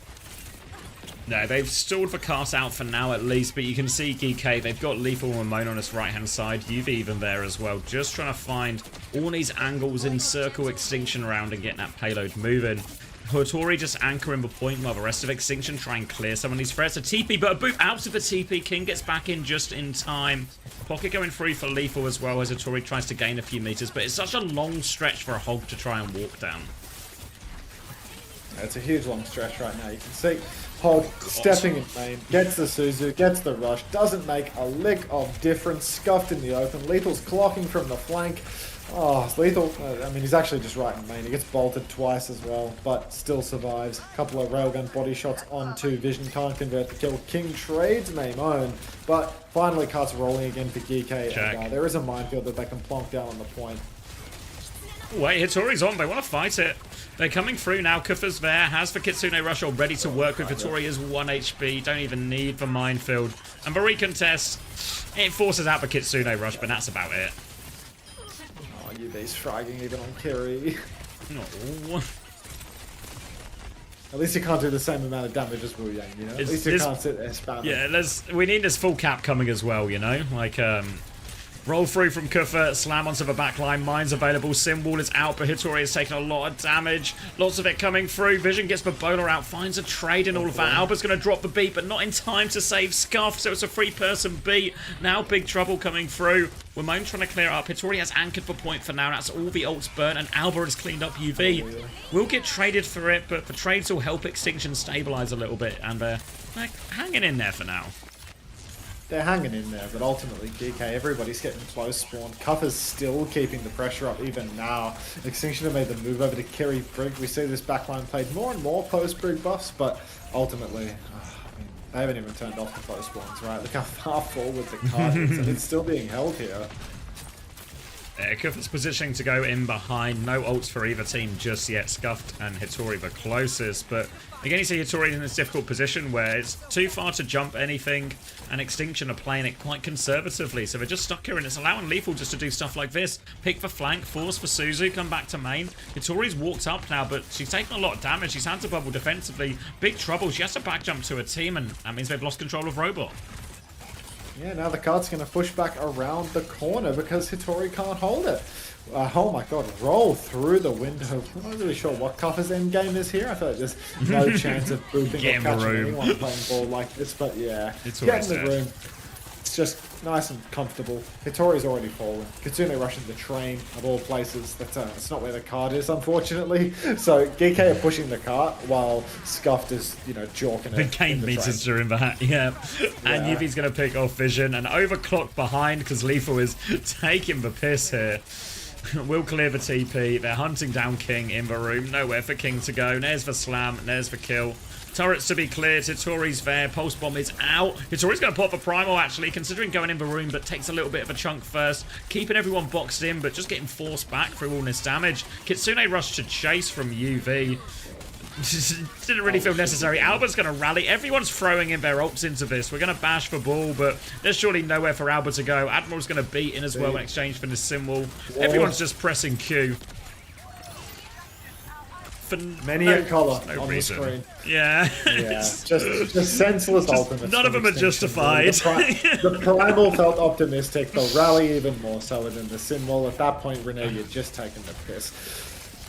No, they've stalled for cast out for now at least, but you can see GK, they've got Lethal and Ramon on his right-hand side, UV even there as well, just trying to find all these angles in circle Extinction around and getting that payload moving. Hattori just anchoring the point while the rest of Extinction try and clear some of these threats. A TP, but a boot out of the TP. King gets back in just in time. Pocket going through for Lethal as well as Hattori tries to gain a few meters, but it's such a long stretch for a Hog to try and walk down. It's a huge long stretch right now. You can see Hog stepping in main, gets the Suzu, gets the rush, doesn't make a lick of difference, scuffed in the open. Lethal's clocking from the flank. Oh, Lethal, I mean, he's actually just right in main. He gets bolted twice as well, but still survives. A couple of railgun body shots onto Vision, can't convert the kill. King trades Maimon, but finally carts rolling again for GK. And, there is a minefield that they can plonk down on the point. Wait, Hattori's on. They want to fight it. They're coming through now. Kufa's there. Has the Kitsune Rush all ready to work with. Hattori is 1 HP. Don't even need the minefield. And the recontest, it forces out the Kitsune Rush, but that's about it. UV's fragging even on Kiri. No. At least you can't do the same amount of damage as Wu Yang, you know? At least you can't sit there spamming. Yeah, we need this full cap coming as well, you know? Like, roll through from Kufa, slam onto the backline, mines available, Sim Wall is out, but Hattori has taken a lot of damage. Lots of it coming through. Vision gets the bowler out, finds a trade in all of that. Alba's going to drop the beat, but not in time to save Scuff, so it's a 3-person beat. Now big trouble coming through. Wimone trying to clear it up. Hattori has anchored the point for now. That's all the ults burnt, and Alba has cleaned up UV. We'll get traded for it, but the trades will help Extinction stabilize a little bit, and they're hanging in there for now. They're hanging in there, but ultimately, GK, everybody's getting close spawn. Kufa's still keeping the pressure up even now. Extinction have made the move over to Kerry Brig. We see this backline played more and more post-Brig buffs, but ultimately, I mean, they haven't even turned off the close spawns, right? Look how far forward the card is, and it's still being held here. Kufa's positioning to go in behind. No ults for either team just yet. Scuffed and Hattori the closest. But again, you see Hattori in this difficult position where it's too far to jump anything, and Extinction are playing it quite conservatively. So they're just stuck here, and it's allowing Lethal just to do stuff like this. Pick the flank, force for Suzu, come back to main. Hattori's walked up now, but she's taken a lot of damage. She's had to bubble defensively. Big trouble. She has to back jump to a team, and that means they've lost control of Robot. Yeah, now the card's going to push back around the corner because Hattori can't hold it. Oh my god, roll through the window. I'm not really sure what Kufa's end game is here. I feel like there's no chance of booping or catching anyone playing ball like this, but yeah. Get in the room. It's just nice and comfortable. Hattori's already fallen. Kitsune rushing the train of all places. That's not where the card is, unfortunately. So GK are pushing the cart while Scuffed is, you know, jorking it. The game meters during that, yeah. And Yuvi's going to pick off Vision and overclock behind because Lethal is taking the piss here. Will clear the TP. They're hunting down King in the room. Nowhere for King to go. There's the slam. There's the kill. Turrets to be cleared. Hattori's there. Pulse bomb is out. Hattori's going to pop the primal, actually, considering going in the room, but takes a little bit of a chunk first. Keeping everyone boxed in, but just getting forced back through all this damage. Kitsune rushed to chase from UV. Didn't really feel necessary. Alba's going to rally. Everyone's throwing in their ults into this. We're going to bash the ball, but there's surely nowhere for Alba to go. Admiral's going to beat in as well in exchange for the sim wall. Everyone's just pressing Q. For many a color on reason. The screen. Yeah. just senseless ultimates. None of them are justified. The primal felt optimistic. The rally even more so than the sim wall. At that point, Renee, you're just taking the piss.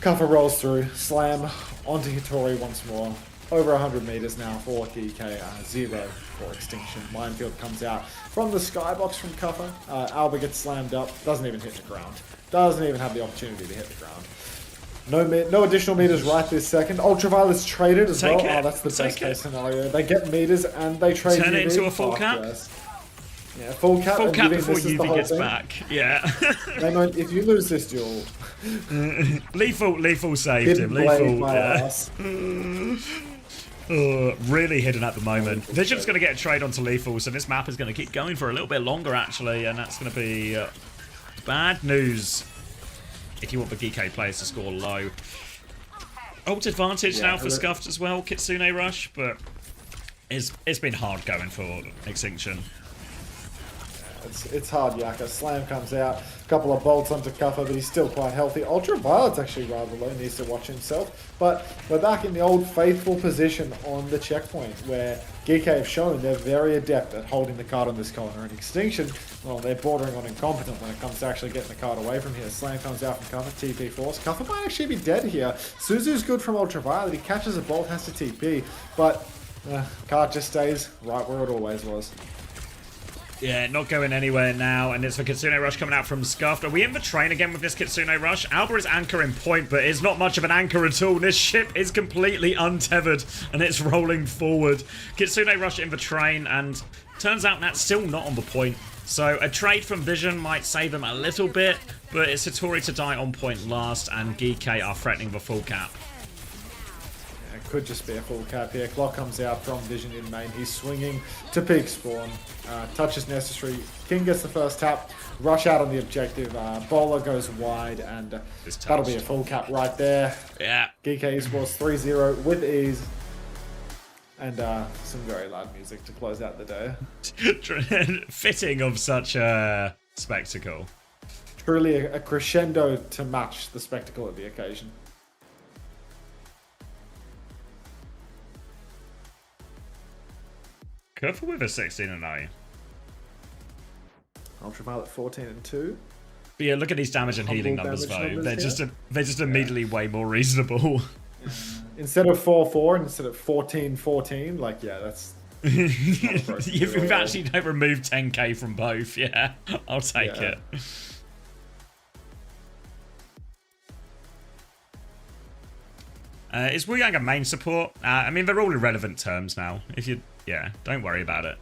Kufa rolls through, slam onto Hattori once more. Over 100 meters now for GK, 0 for Extinction. Minefield comes out from the skybox from Kufa. Alba gets slammed up, doesn't even hit the ground. Doesn't even have the opportunity to hit the ground. No additional meters right this second. Ultraviolet's traded as well. Oh, that's the best case scenario. They get meters and they trade. Turn it into a full cap. Yes. Yeah, full cap. Full cap before UV gets back. Yeah. If you lose this duel, Lethal saved him. Lethal. Really hidden at the moment. Vision's going to get a trade onto Lethal, so this map is going to keep going for a little bit longer actually, and that's going to be bad news if you want the GK players to score low. Ult advantage now for Scuffed as well. Kitsune rush, but it's been hard going for Extinction. it's hard, Yaka. Slam comes out, a couple of bolts onto Kuffer, but he's still quite healthy. Ultraviolet's actually rather low, needs to watch himself. But we're back in the old faithful position on the checkpoint, where Geek have shown they're very adept at holding the card on this corner. And Extinction, well, they're bordering on incompetent when it comes to actually getting the card away from here. Slam comes out from Kuffer, TP force. Kuffer might actually be dead here. Suzu's good from Ultraviolet, he catches a bolt, has to TP, but card just stays right where it always was. Yeah, not going anywhere now, and it's the Kitsune Rush coming out from Scuffed. Are we in the train again with this Kitsune Rush? Alba is anchoring point, but it's not much of an anchor at all. This ship is completely untethered, and it's rolling forward. Kitsune Rush in the train, and turns out that's still not on the point. So a trade from Vision might save him a little bit, but it's Satori to die on point last, and Geek are threatening the full cap. Could just be a full cap here. Clock comes out from Vision in main. He's swinging to peak spawn. Touch is necessary. King gets the first tap. Rush out on the objective. Bowler goes wide, and that'll be a full cap right there. Yeah. Geek esports 3-0 with ease. And some very loud music to close out the day. Fitting of such a spectacle. Truly a crescendo to match the spectacle of the occasion. Careful with a 16-0. Ultraviolet 14-2. But yeah, look at these damage and healing numbers though. They're just immediately way more reasonable. Instead of 4-4, instead of 14-14, like yeah, that's. You've actually removed 10k from both. Yeah, I'll take it. Is Wu Yang a main support? I mean, they're all irrelevant terms now. If you, yeah, don't worry about it.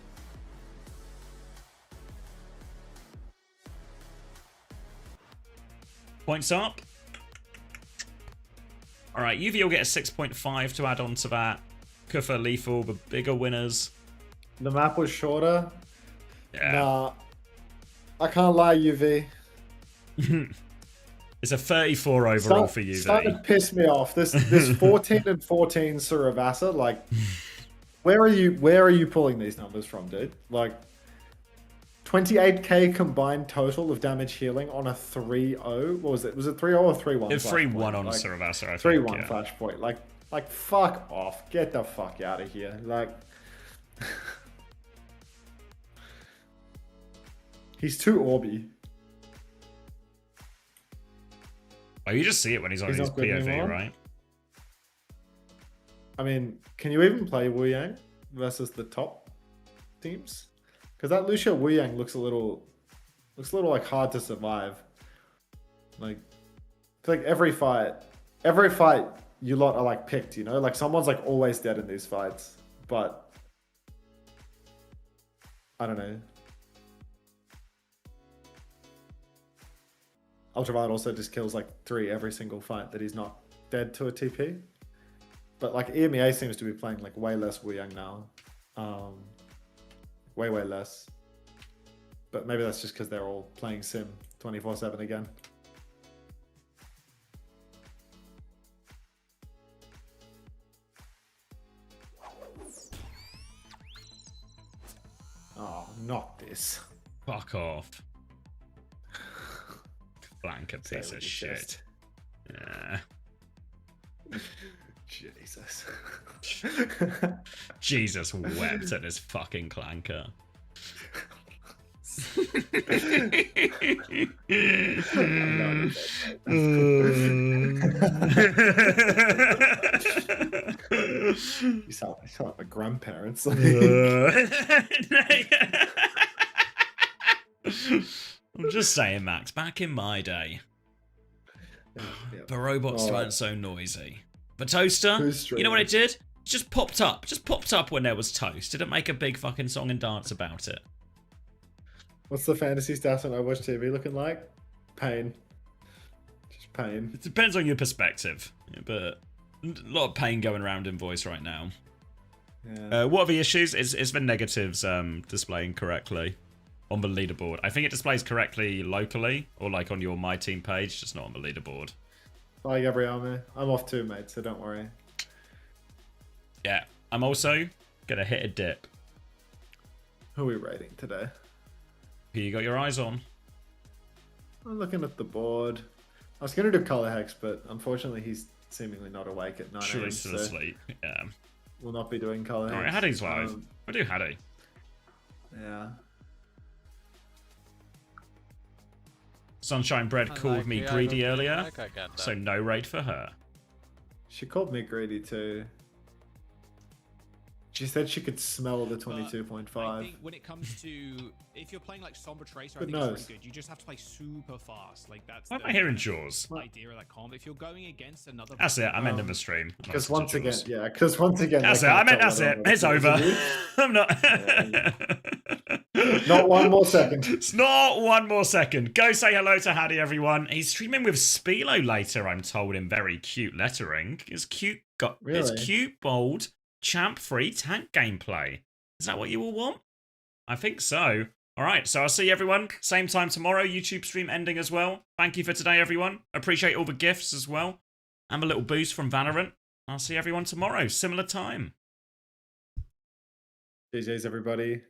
Points up. All right, UV will get a 6.5 to add on to that. Kufa, Lethal, the bigger winners. The map was shorter. Yeah. Nah, I can't lie, UV. It's a 34 overall for UV. Starting to piss me off. This 14-14 Suravasa, like, where are you pulling these numbers from, dude? Like, 28k combined total of damage healing on a 3-0. What was it? Was it 3-0 or 3-1? It's 3-1 on Suravasa, I think. 3-1 flashpoint. Like, fuck off. Get the fuck out of here. Like, he's too Orby. Oh, you just see it when he's on his POV, right? I mean, can you even play Wu Yang versus the top teams? Because that Lucio Wu Yang looks a little like hard to survive. Like, I feel like every fight you lot are like picked, you know? Like someone's like always dead in these fights, but I don't know. Ultraviolet also just kills like 3 every single fight that he's not dead to a TP. But like EMEA seems to be playing like way less Wu Yang now. Way less. But maybe that's just because they're all playing Sim 24/7 again. Oh, not this. Fuck off. Blanca piece of shit. Yeah. Jesus. Jesus wept at this fucking clanker. You sound like my grandparents. I'm just saying, Max, back in my day, the robots weren't so noisy. The toaster, you know what it did? It just popped up. Just popped up when there was toast. Didn't make a big fucking song and dance about it. What's the fantasy stats on Overwatch TV looking like? Pain. Just pain. It depends on your perspective, but a lot of pain going around in voice right now. Yeah. What are the issues? Is the negatives displaying correctly on the leaderboard? I think it displays correctly locally, or like on your My Team page, just not on the leaderboard. Bye, Gabriel. I'm off too, mate, so don't worry. Yeah, I'm also gonna hit a dip. Who are we rating today? Who you got your eyes on? I'm looking at the board. I was going to do Color Hex, but unfortunately he's seemingly not awake at 9 Sure, a.m. he's still asleep. Yeah. We'll not be doing Color Hex. Alright, Hattie's live. I do Hattie. Yeah. Sunshine Bread called me greedy earlier, so no raid for her. She called me greedy too. She said she could smell the 22.5. I think when it comes to, if you're playing like Sombra Tracer, I think it's really good. You just have to play super fast. Like that's. Why am I hearing Jaws? Idea of that comp. If you're going against another. That's it. I'm ending the stream. Because once again, That's it. I meant that's it. It's over. I'm not. Not one more second. It's not one more second. Go say hello to Hattie, everyone. He's streaming with Spilo later, I'm told, in very cute lettering. It's cute. It's cute, bold, champ-free tank gameplay. Is that what you all want? I think so. All right, so I'll see everyone same time tomorrow. YouTube stream ending as well. Thank you for today, everyone. Appreciate all the gifts as well. And a little boost from Valorant. I'll see everyone tomorrow, similar time. GG's, everybody.